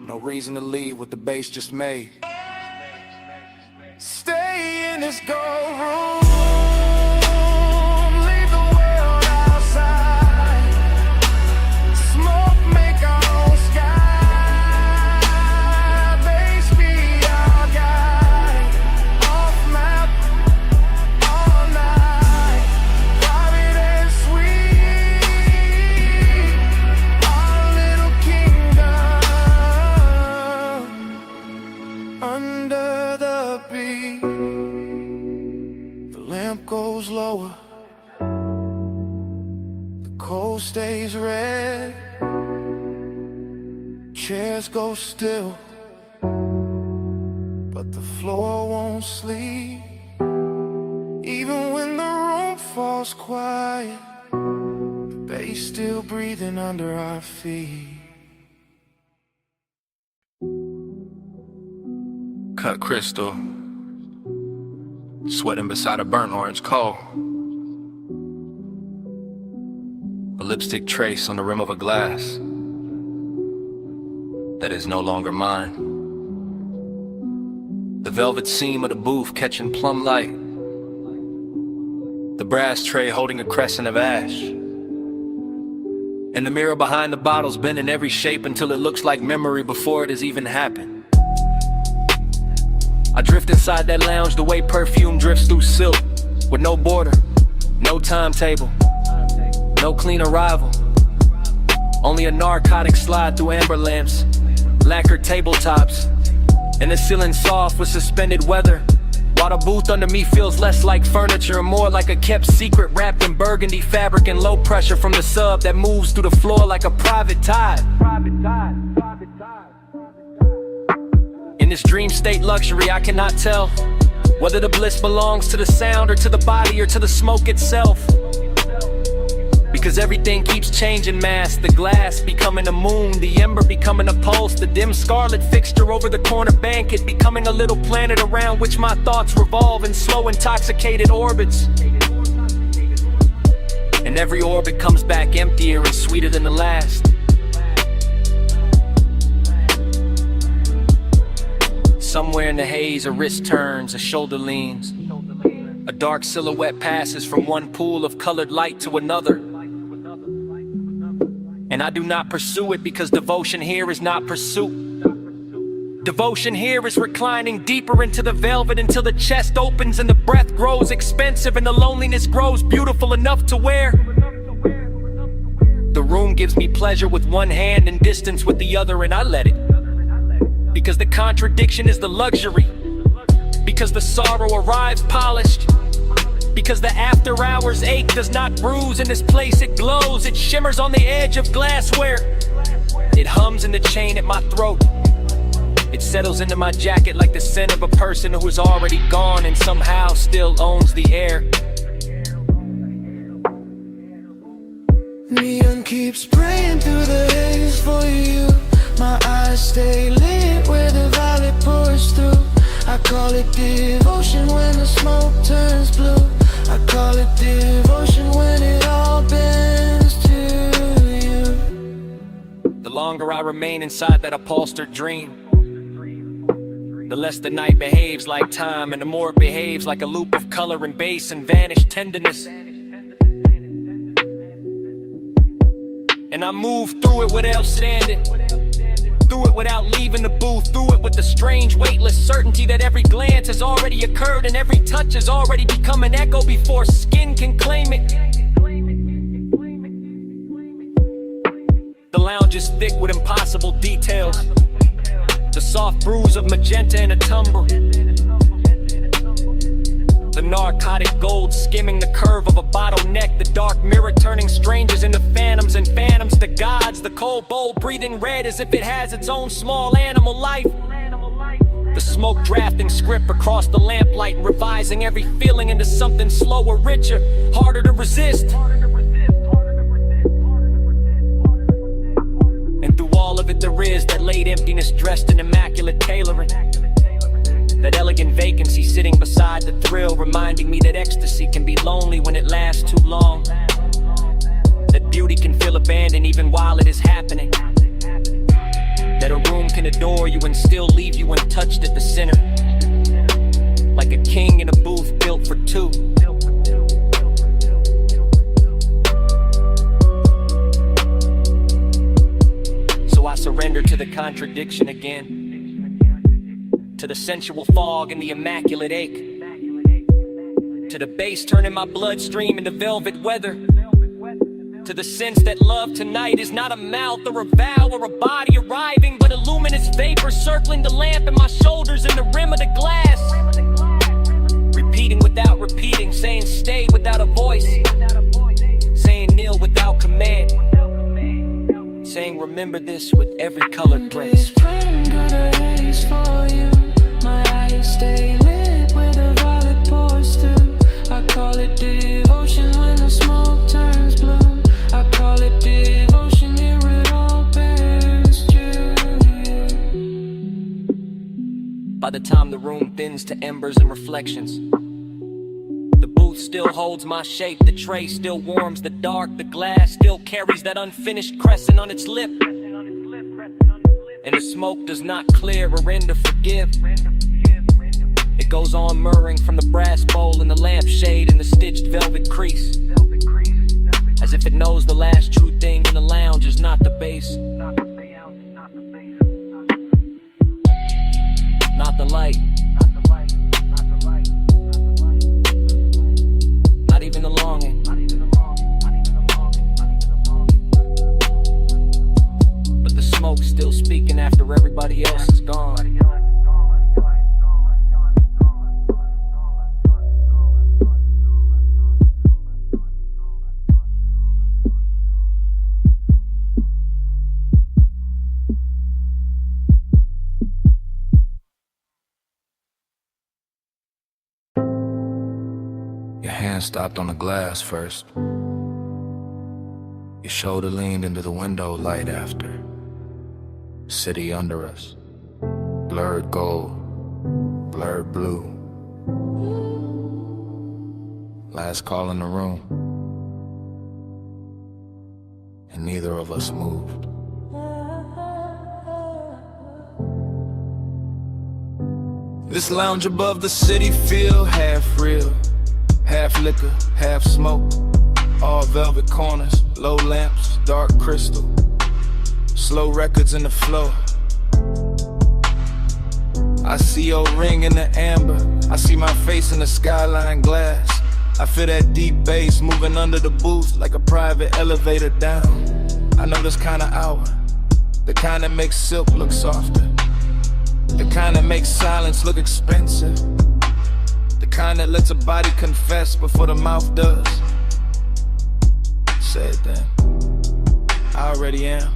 R: no reason to leave what the bass just made. Stay in this gold room. Leave the world outside. Smoke, make our own sky. Bass be our guide. Off map, all night. Private and sweet. Our little kingdom. Under the beat, the lamp goes lower, the coal stays red, chairs go still, but the floor won't sleep. Even when the room falls quiet, the bass still breathing under our feet.
G: Cut crystal, sweating beside a burnt orange coal. A lipstick trace on the rim of a glass that is no longer mine. The velvet seam of the booth catching plum light. The brass tray holding a crescent of ash. And the mirror behind the bottles bent in every shape until it looks like memory before it has even happened. I drift inside that lounge the way perfume drifts through silk, with no border, no timetable, no clean arrival. Only a narcotic slide through amber lamps, lacquered tabletops, and the ceiling soft with suspended weather, while the booth under me feels less like furniture and more like a kept secret wrapped in burgundy fabric and low pressure from the sub that moves through the floor like a private tide. In this dream state luxury, I cannot tell whether the bliss belongs to the sound or to the body or to the smoke itself. Because everything keeps changing mass, the glass becoming a moon, the ember becoming a pulse, the dim scarlet fixture over the corner banquet becoming a little planet around which my thoughts revolve in slow intoxicated orbits. And every orbit comes back emptier and sweeter than the last. Somewhere in the haze, a wrist turns, a shoulder leans. A dark silhouette passes from one pool of colored light to another. And I do not pursue it because devotion here is not pursuit. Devotion here is reclining deeper into the velvet until the chest opens and the breath grows expensive and the loneliness grows beautiful enough to wear. The room gives me pleasure with one hand and distance with the other, and I let it. Because the contradiction is the luxury. Because the sorrow arrives polished. Because the after hours ache does not bruise in this place, it glows, it shimmers on the edge of glassware. It hums in the chain at my throat. It settles into my jacket like the scent of a person who is already gone and somehow still owns the air.
F: Neon keeps praying through the haze for you. My eyes stay lit where the violet pours through. I call it devotion when the smoke turns blue. I call it devotion when it all bends to you.
B: The longer I remain inside that upholstered dream, the less the night behaves like time, and the more it behaves like a loop of color and bass and vanished tenderness. And I move through it without standing, through it without leaving the booth, through it with the strange weightless certainty that every glance has already occurred and every touch has already become an echo before skin can claim it. The lounge is thick with impossible details, the soft bruise of magenta in a tumble, the narcotic gold skimming the curve of a bottleneck, the dark mirror turning strangers into phantoms and phantoms to gods, the cold bowl breathing red as if it has its own small animal life, the smoke drafting script across the lamplight, revising every feeling into something slower, richer, harder to resist. And through all of it there is that late emptiness dressed in immaculate tailoring.
P: That elegant vacancy sitting beside the thrill, reminding me that ecstasy can be lonely when it lasts too long. That beauty can feel abandoned even while it is happening. That a room can adore you and still leave you untouched at the center. Like a king in a booth built for two. So I surrender to the contradiction again. To the sensual fog and the immaculate ache. To the bass turning my bloodstream into velvet weather. To the sense that love tonight is not a mouth or a vow or a body arriving, but a luminous vapor circling the lamp and my shoulders and the rim of the glass. Repeating without repeating, saying stay without a voice, saying kneel without command, saying remember this with every colored grace.
H: My eyes stay lit where the violet pours through. I call it devotion when the smoke turns blue. I call it devotion, here it all bears true.
P: By the time the room thins to embers and reflections, the booth still holds my shape, the tray still warms the dark, the glass still carries that unfinished crescent on its lip. And the smoke does not clear or end to forgive. It goes on murmuring from the brass bowl and the lampshade and the stitched velvet crease, as if it knows the last true thing in the lounge is not the bass, not the light, not even the longing, but the smoke still speaking after everybody else is gone.
E: Your hand stopped on the glass first. Your shoulder leaned into the window light after. City under us. Blurred gold. Blurred blue. Last call in the room. And neither of us moved.
G: This lounge above the city feel half real, half liquor, half smoke. All velvet corners, low lamps, dark crystal. Slow records in the flow. I see your ring in the amber. I see my face in the skyline glass. I feel that deep bass moving under the booth like a private elevator down. I know this kind of hour, the kind that makes silk look softer, the kind that makes silence look expensive, the kind that lets a body confess before the mouth does. Say it then. I already am,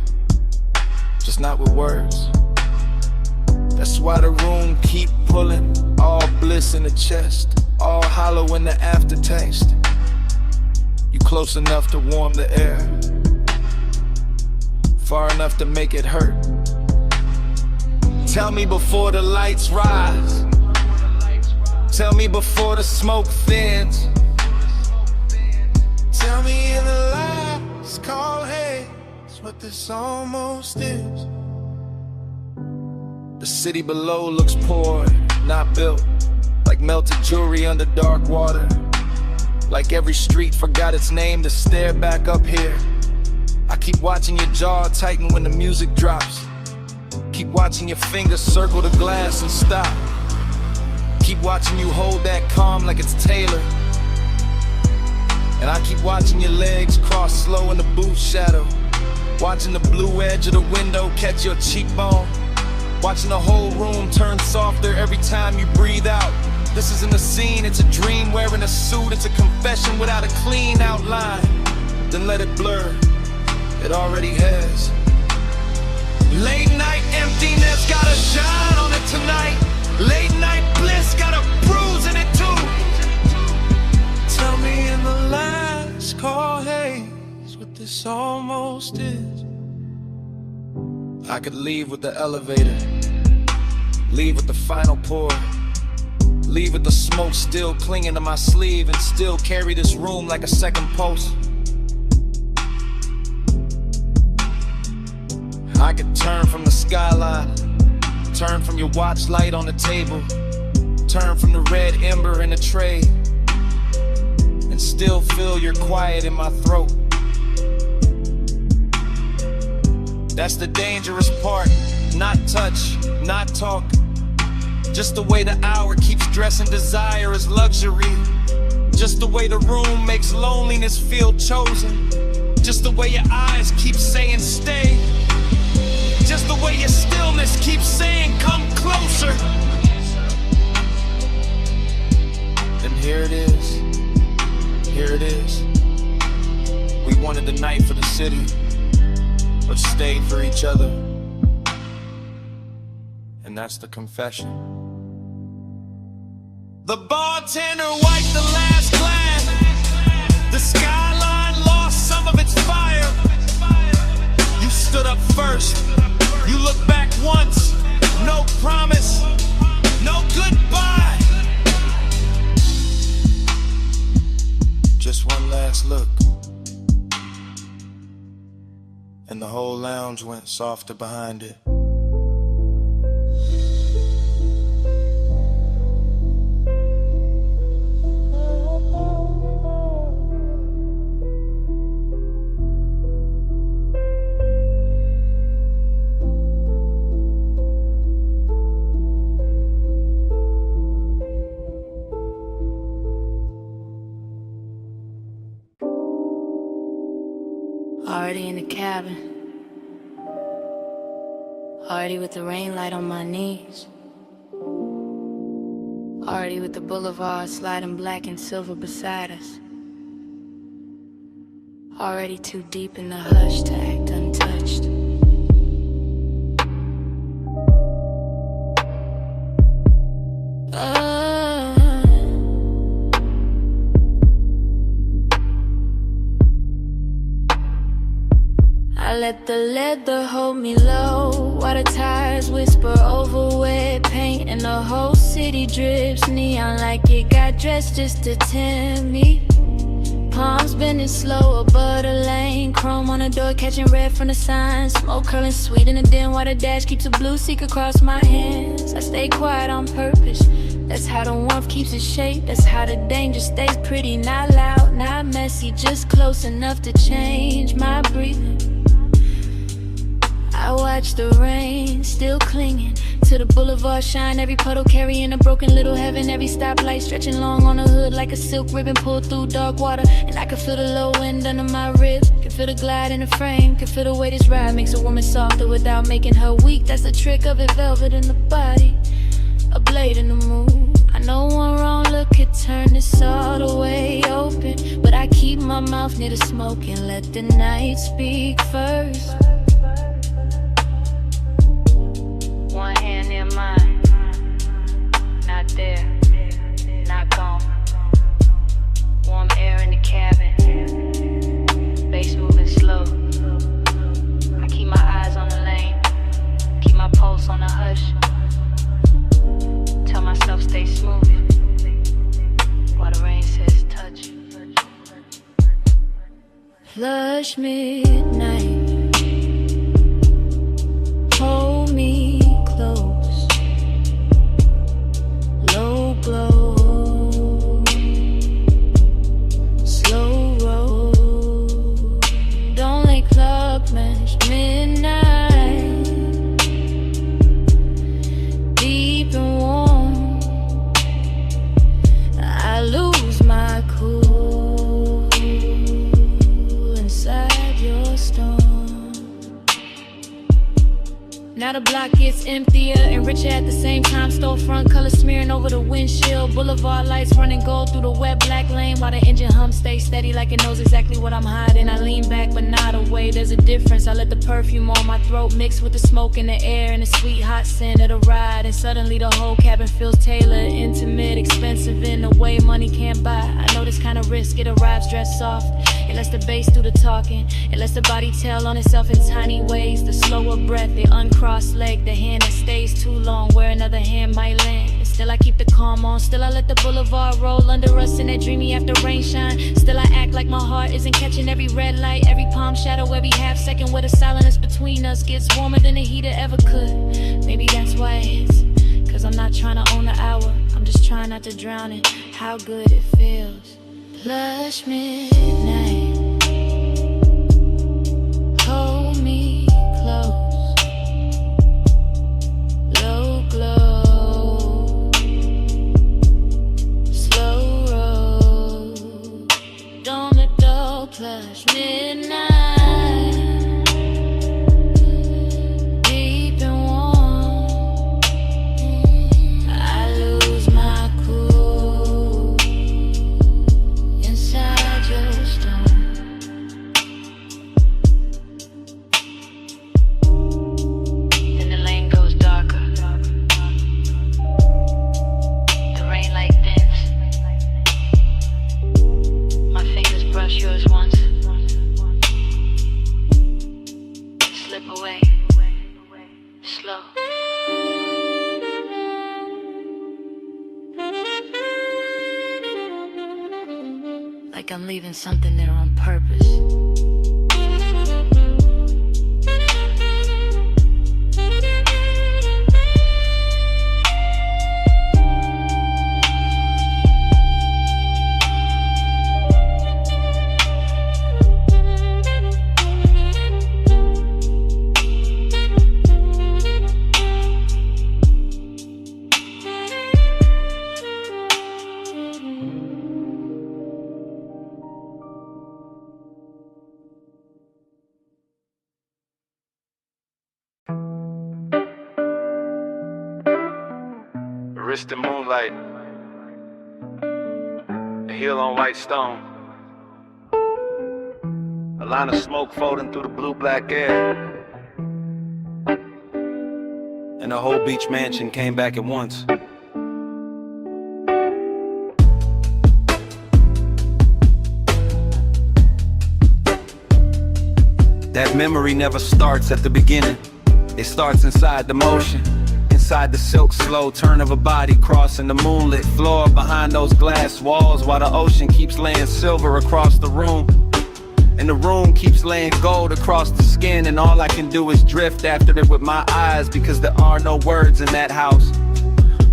G: just not with words. That's why the room keep pulling, all bliss in the chest, all hollow in the aftertaste. You close enough to warm the air, far enough to make it hurt. Tell me before the lights rise, tell me before the smoke thins,
F: Tell me in the last call, hey, it's what this almost is.
G: The city below looks poor, not built, like melted jewelry under dark water. Like every street forgot its name to stare back up here. I keep watching your jaw tighten when the music drops. Keep watching your fingers circle the glass and stop. Keep watching you hold that calm like it's tailored. And I keep watching your legs cross slow in the booth shadow. Watching the blue edge of the window catch your cheekbone. Watching the whole room turn softer every time you breathe out. This isn't a scene, it's a dream wearing a suit. It's a confession without a clean outline. Then let it blur, it already has. Late night emptiness got a shine on it tonight. Late night bliss got a bruise in it too.
F: Tell me in the last call, hey, it's what this almost is.
G: I could leave with the elevator, leave with the final pour,
P: Leave with the smoke still clinging to my sleeve, and still carry this room like a second pulse. I could turn from the skyline, turn from your watch light on the table, turn from the red ember in the tray, and still feel your quiet in my throat. That's the dangerous part. Not touch, not talk. Just the way the hour keeps dressing desire as luxury. Just the way the room makes loneliness feel chosen. Just the way your eyes keep saying stay. Just the way your stillness keeps saying come closer. And here it is. Here it is. We wanted the night for the city, but stayed for each other. And that's the confession. The bartender wiped the last glass. The skyline lost some of its fire. You stood up first. You looked back once. No promise. No goodbye. Just one last look. And the whole lounge went softer behind it.
I: Already in the cabin, already with the rain light on my knees, already with the boulevard sliding black and silver beside us, already too deep in the hush to act untouched. I let the leather hold me low, while the tires whisper over wet paint, and the whole city drips neon like it got dressed just to tempt me. Palms bending slow above the lane, chrome on the door catching red from the signs, smoke curling sweet in the den while the dash keeps a blue seek across my hands. I stay quiet on purpose. That's how the warmth keeps its shape. That's how the danger stays pretty. Not loud, not messy, just close enough to change my breathing. I watch the rain, still clinging to the boulevard shine. Every puddle carrying a broken little heaven. Every stoplight stretching long on the hood like a silk ribbon pulled through dark water. And I can feel the low wind under my ribs, can feel the glide in the frame, can feel the way this ride makes a woman softer without making her weak. That's the trick of it, velvet in the body, a blade in the moon. I know one wrong look could turn this all the way open, but I keep my mouth near the smoke and let the night speak first. One hand in mine, not there, not gone. Warm air in the cabin, bass moving slow. I keep my eyes on the lane, keep my pulse on the hush. Tell myself stay smooth, while the rain says touch. Flush midnight, hold me close, low glow, slow roll. Don't let clock match midnight, deep and warm. I lose my cool inside your storm. Now the block gets emptier and richer at the same time. Storefront color smearing over the windshield. Boulevard lights running gold through the wet black lane, while the engine hum stays steady like it knows exactly what I'm hiding. I lean back but not away, there's a difference. I let the perfume on my throat mix with the smoke in the air and the sweet hot scent of the ride. And suddenly the whole cabin feels tailored, intimate, expensive in a way money can't buy. I know this kind of risk, it arrives dressed soft. It lets the bass do the talking, it lets the body tell on itself in tiny ways. The slower breath, the uncrossed leg, the hand that stays too long where another hand might land. It's Still I keep the calm on, still I let the boulevard roll under us in that dreamy after rain shine. Still I act like my heart isn't catching every red light, every palm shadow, every half second where the silence between us gets warmer than the heater ever could. Maybe that's why it's, cause I'm not trying to own the hour, I'm just trying not to drown in how good it feels. Plush midnight, hold me close, low glow, slow roll, don't let go. Plush midnight, deep and warm, I lose my cool inside your storm. Then the lane goes darker, the rain light thins, my fingers brush yours once, slip away, slow. Like I'm leaving something there on purpose.
G: Wrist in moonlight, a heel on white stone, a line of smoke folding through the blue-black air, and the whole beach mansion came back at once. That memory never starts at the beginning, it starts inside the motion. Inside the silk slow turn of a body crossing the moonlit floor behind those glass walls, while the ocean keeps laying silver across the room, and the room keeps laying gold across the skin, and all I can do is drift after it with my eyes, because there are no words in that house,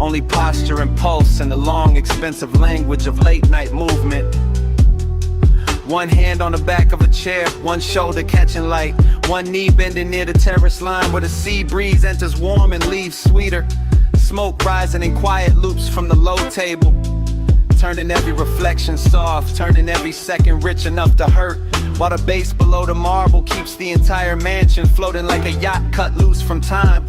G: only posture and pulse and the long expensive language of late night movement. One hand on the back of a chair, one shoulder catching light, one knee bending near the terrace line where the sea breeze enters warm and leaves sweeter. Smoke rising in quiet loops from the low table, turning every reflection soft, turning every second rich enough to hurt, while the base below the marble keeps the entire mansion floating like a yacht cut loose from time.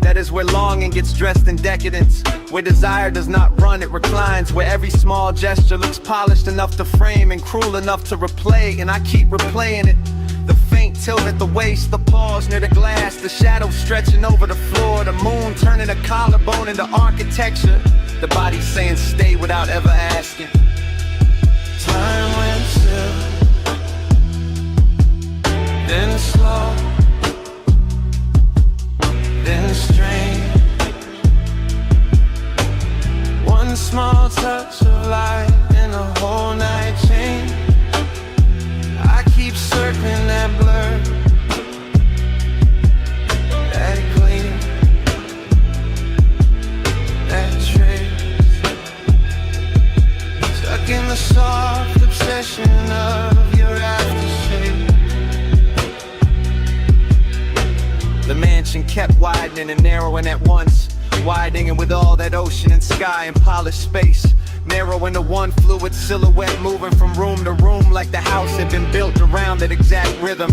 G: That is where longing gets dressed in decadence, where desire does not run, it reclines, where every small gesture looks polished enough to frame and cruel enough to replay, and I keep replaying it. The faint tilt at the waist, the pause near the glass, the shadow stretching over the floor, the moon turning a collarbone into architecture, the body saying stay without ever asking.
H: Time went still, then slow, then strange. One small touch of light and the whole night changed. I keep circling that blur, that gleam, that trace, stuck in the soft obsession of your aftershave.
G: The mansion kept widening and narrowing at once, widening with all that ocean and sky and polished space, narrowing to one fluid silhouette moving from room to room, like the house had been built around that exact rhythm,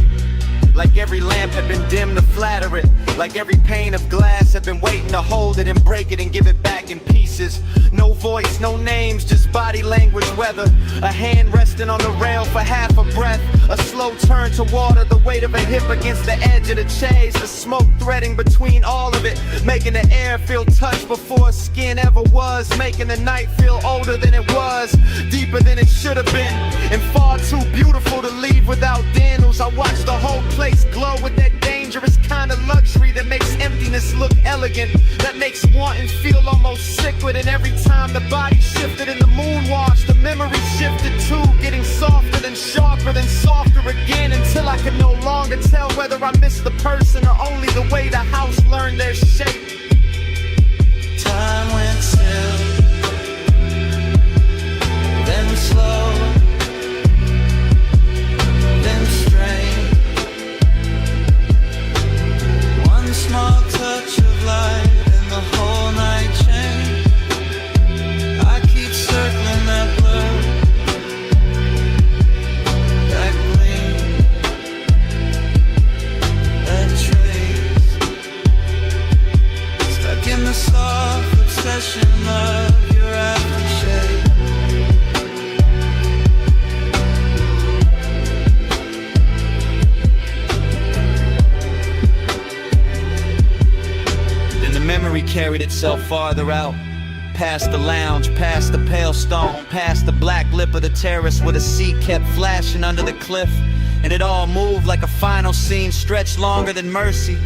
G: like every lamp had been dimmed to flatter it, like every pane of glass had been waiting to hold it and break it and give it back in pieces. No voice, no names, just body language, weather, a hand resting on the rail for half a breath, a slow turn to water, the weight of a hip against the edge of the chase, the smoke threading between all of it, making the air feel touched before skin ever was, making the night feel older than it was, deeper than it should have been, and far too beautiful to leave without Daniels. I watched the whole place glow with that dangerous kind of luxury that makes emptiness look elegant.
S: elegant, that makes wanting feel almost sickly. And every time the body shifted in the moonwash, the memory shifted too, getting softer than sharper than softer again, until I could no longer tell whether I missed the person or only the way the house learned their shape.
H: Time went still, then slow, then strange. One small touch of light and the whole night changed. I keep circling that blur, that gleam, that trace. Stuck in the soft obsession of your aftershave.
B: Then the memory carried itself farther out, past the lounge, past the pale stone, past the black lip of the terrace where the sea kept flashing under the cliff. And it all moved like a final scene stretched longer than mercy.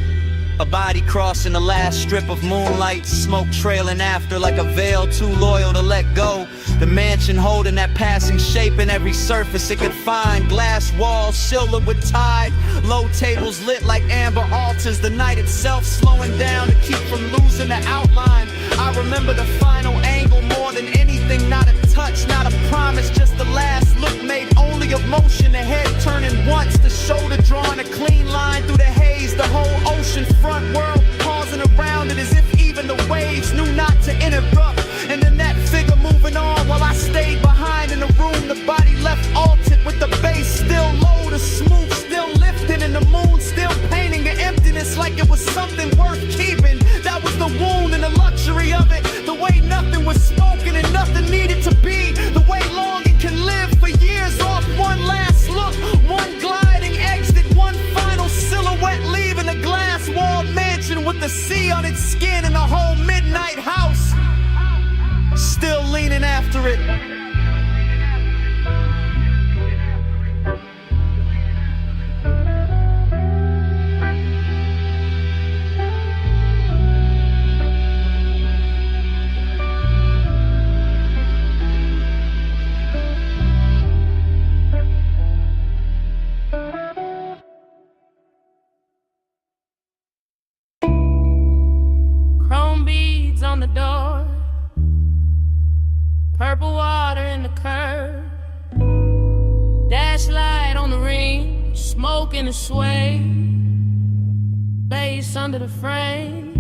B: A body crossing the last strip of moonlight, smoke trailing after like a veil too loyal to let go. The mansion holding that passing shape in every surface it could find. Glass walls silvered with tide, low tables lit like amber altars. The night itself slowing down to keep from losing the outline. I remember the final angle more than anything. Not a touch, not a promise, just the last look made only of motion. The head turning once, the shoulder drawing a clean line through the haze. The whole ocean front world pausing around it as if even the waves knew not to interrupt. And then that figure moving on while I stayed behind in the room. The body left altered with the bass still low, the smooth still lifting, and the moon still painting the emptiness like it was something worth keeping. That was the wound and the luxury of it. The way nothing was spoken and nothing needed to be. The way longing can live for years off one last look, one gliding exit, one final silhouette leaving a glass-walled mansion with the sea on its skin and the whole midnight house still leaning after it.
T: Chrome beads on the door, purple water in the curb, dash light on the ring, smoke in the sway, bass under the frame,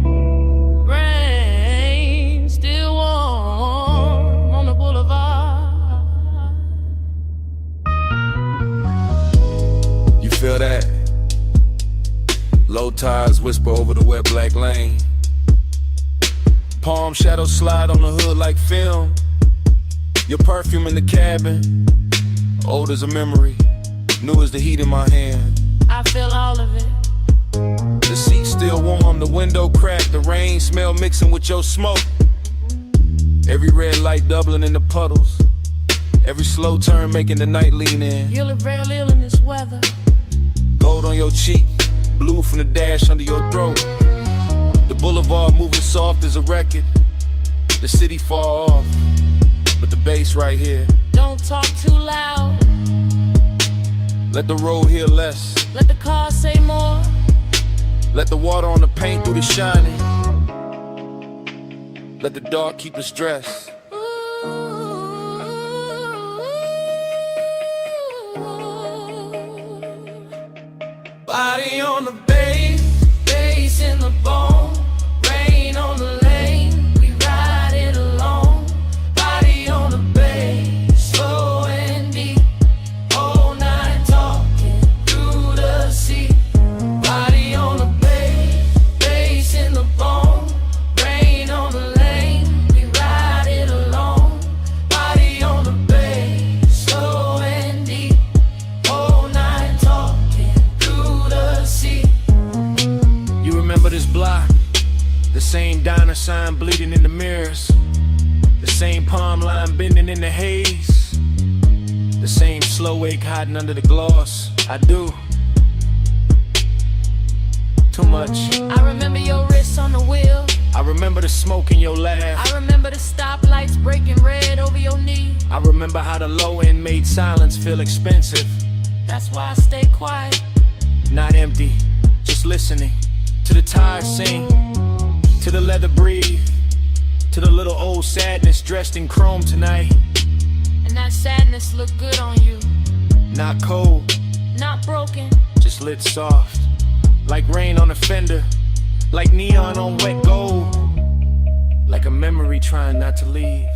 T: rain still warm on the boulevard.
E: You feel that? Low tides whisper over the wet black lane. Palm shadows slide on the hood like film. Your perfume in the cabin, old as a memory, new as the heat in my hand.
T: I feel all of it.
E: The seat still warm, the window cracked, the rain smell mixing with your smoke. Every red light doubling in the puddles, every slow turn making the night lean in.
T: You look real ill in this weather.
E: Gold on your cheek, blue from the dash under your throat. The boulevard moving soft as a record, the city far off, but the bass right here.
T: Don't talk too loud.
E: Let the road hear less.
T: Let the car say more.
E: Let the water on the paint do the shining. Let the dark keep the stress.
H: Body on the bass, bass in the bone, rain on the lane, we ride it alone. Body on the bass, slow and deep, all night talking through the sea. Body on the bass, bass in the bone, rain on the lane, we ride it alone. Body on the bass, slow and deep, all night talking through the sea.
E: You remember this block? The same diner sign bleeding in the mirrors, the same palm line bending in the haze, the same slow ache hiding under the gloss. I do.
B: too much.
T: I remember your wrist on the wheel.
B: I remember the smoke in your laugh.
T: I remember the stoplights breaking red over your knee.
B: I remember how the low end made silence feel expensive.
T: That's why I stay quiet.
B: Not empty, just listening to the tire sing, to the leather breathe, to the little old sadness dressed in chrome tonight.
T: And that sadness look good on you.
B: Not cold,
T: not broken,
B: just lit soft, like rain on a fender, like neon on wet gold, like a memory trying not to leave.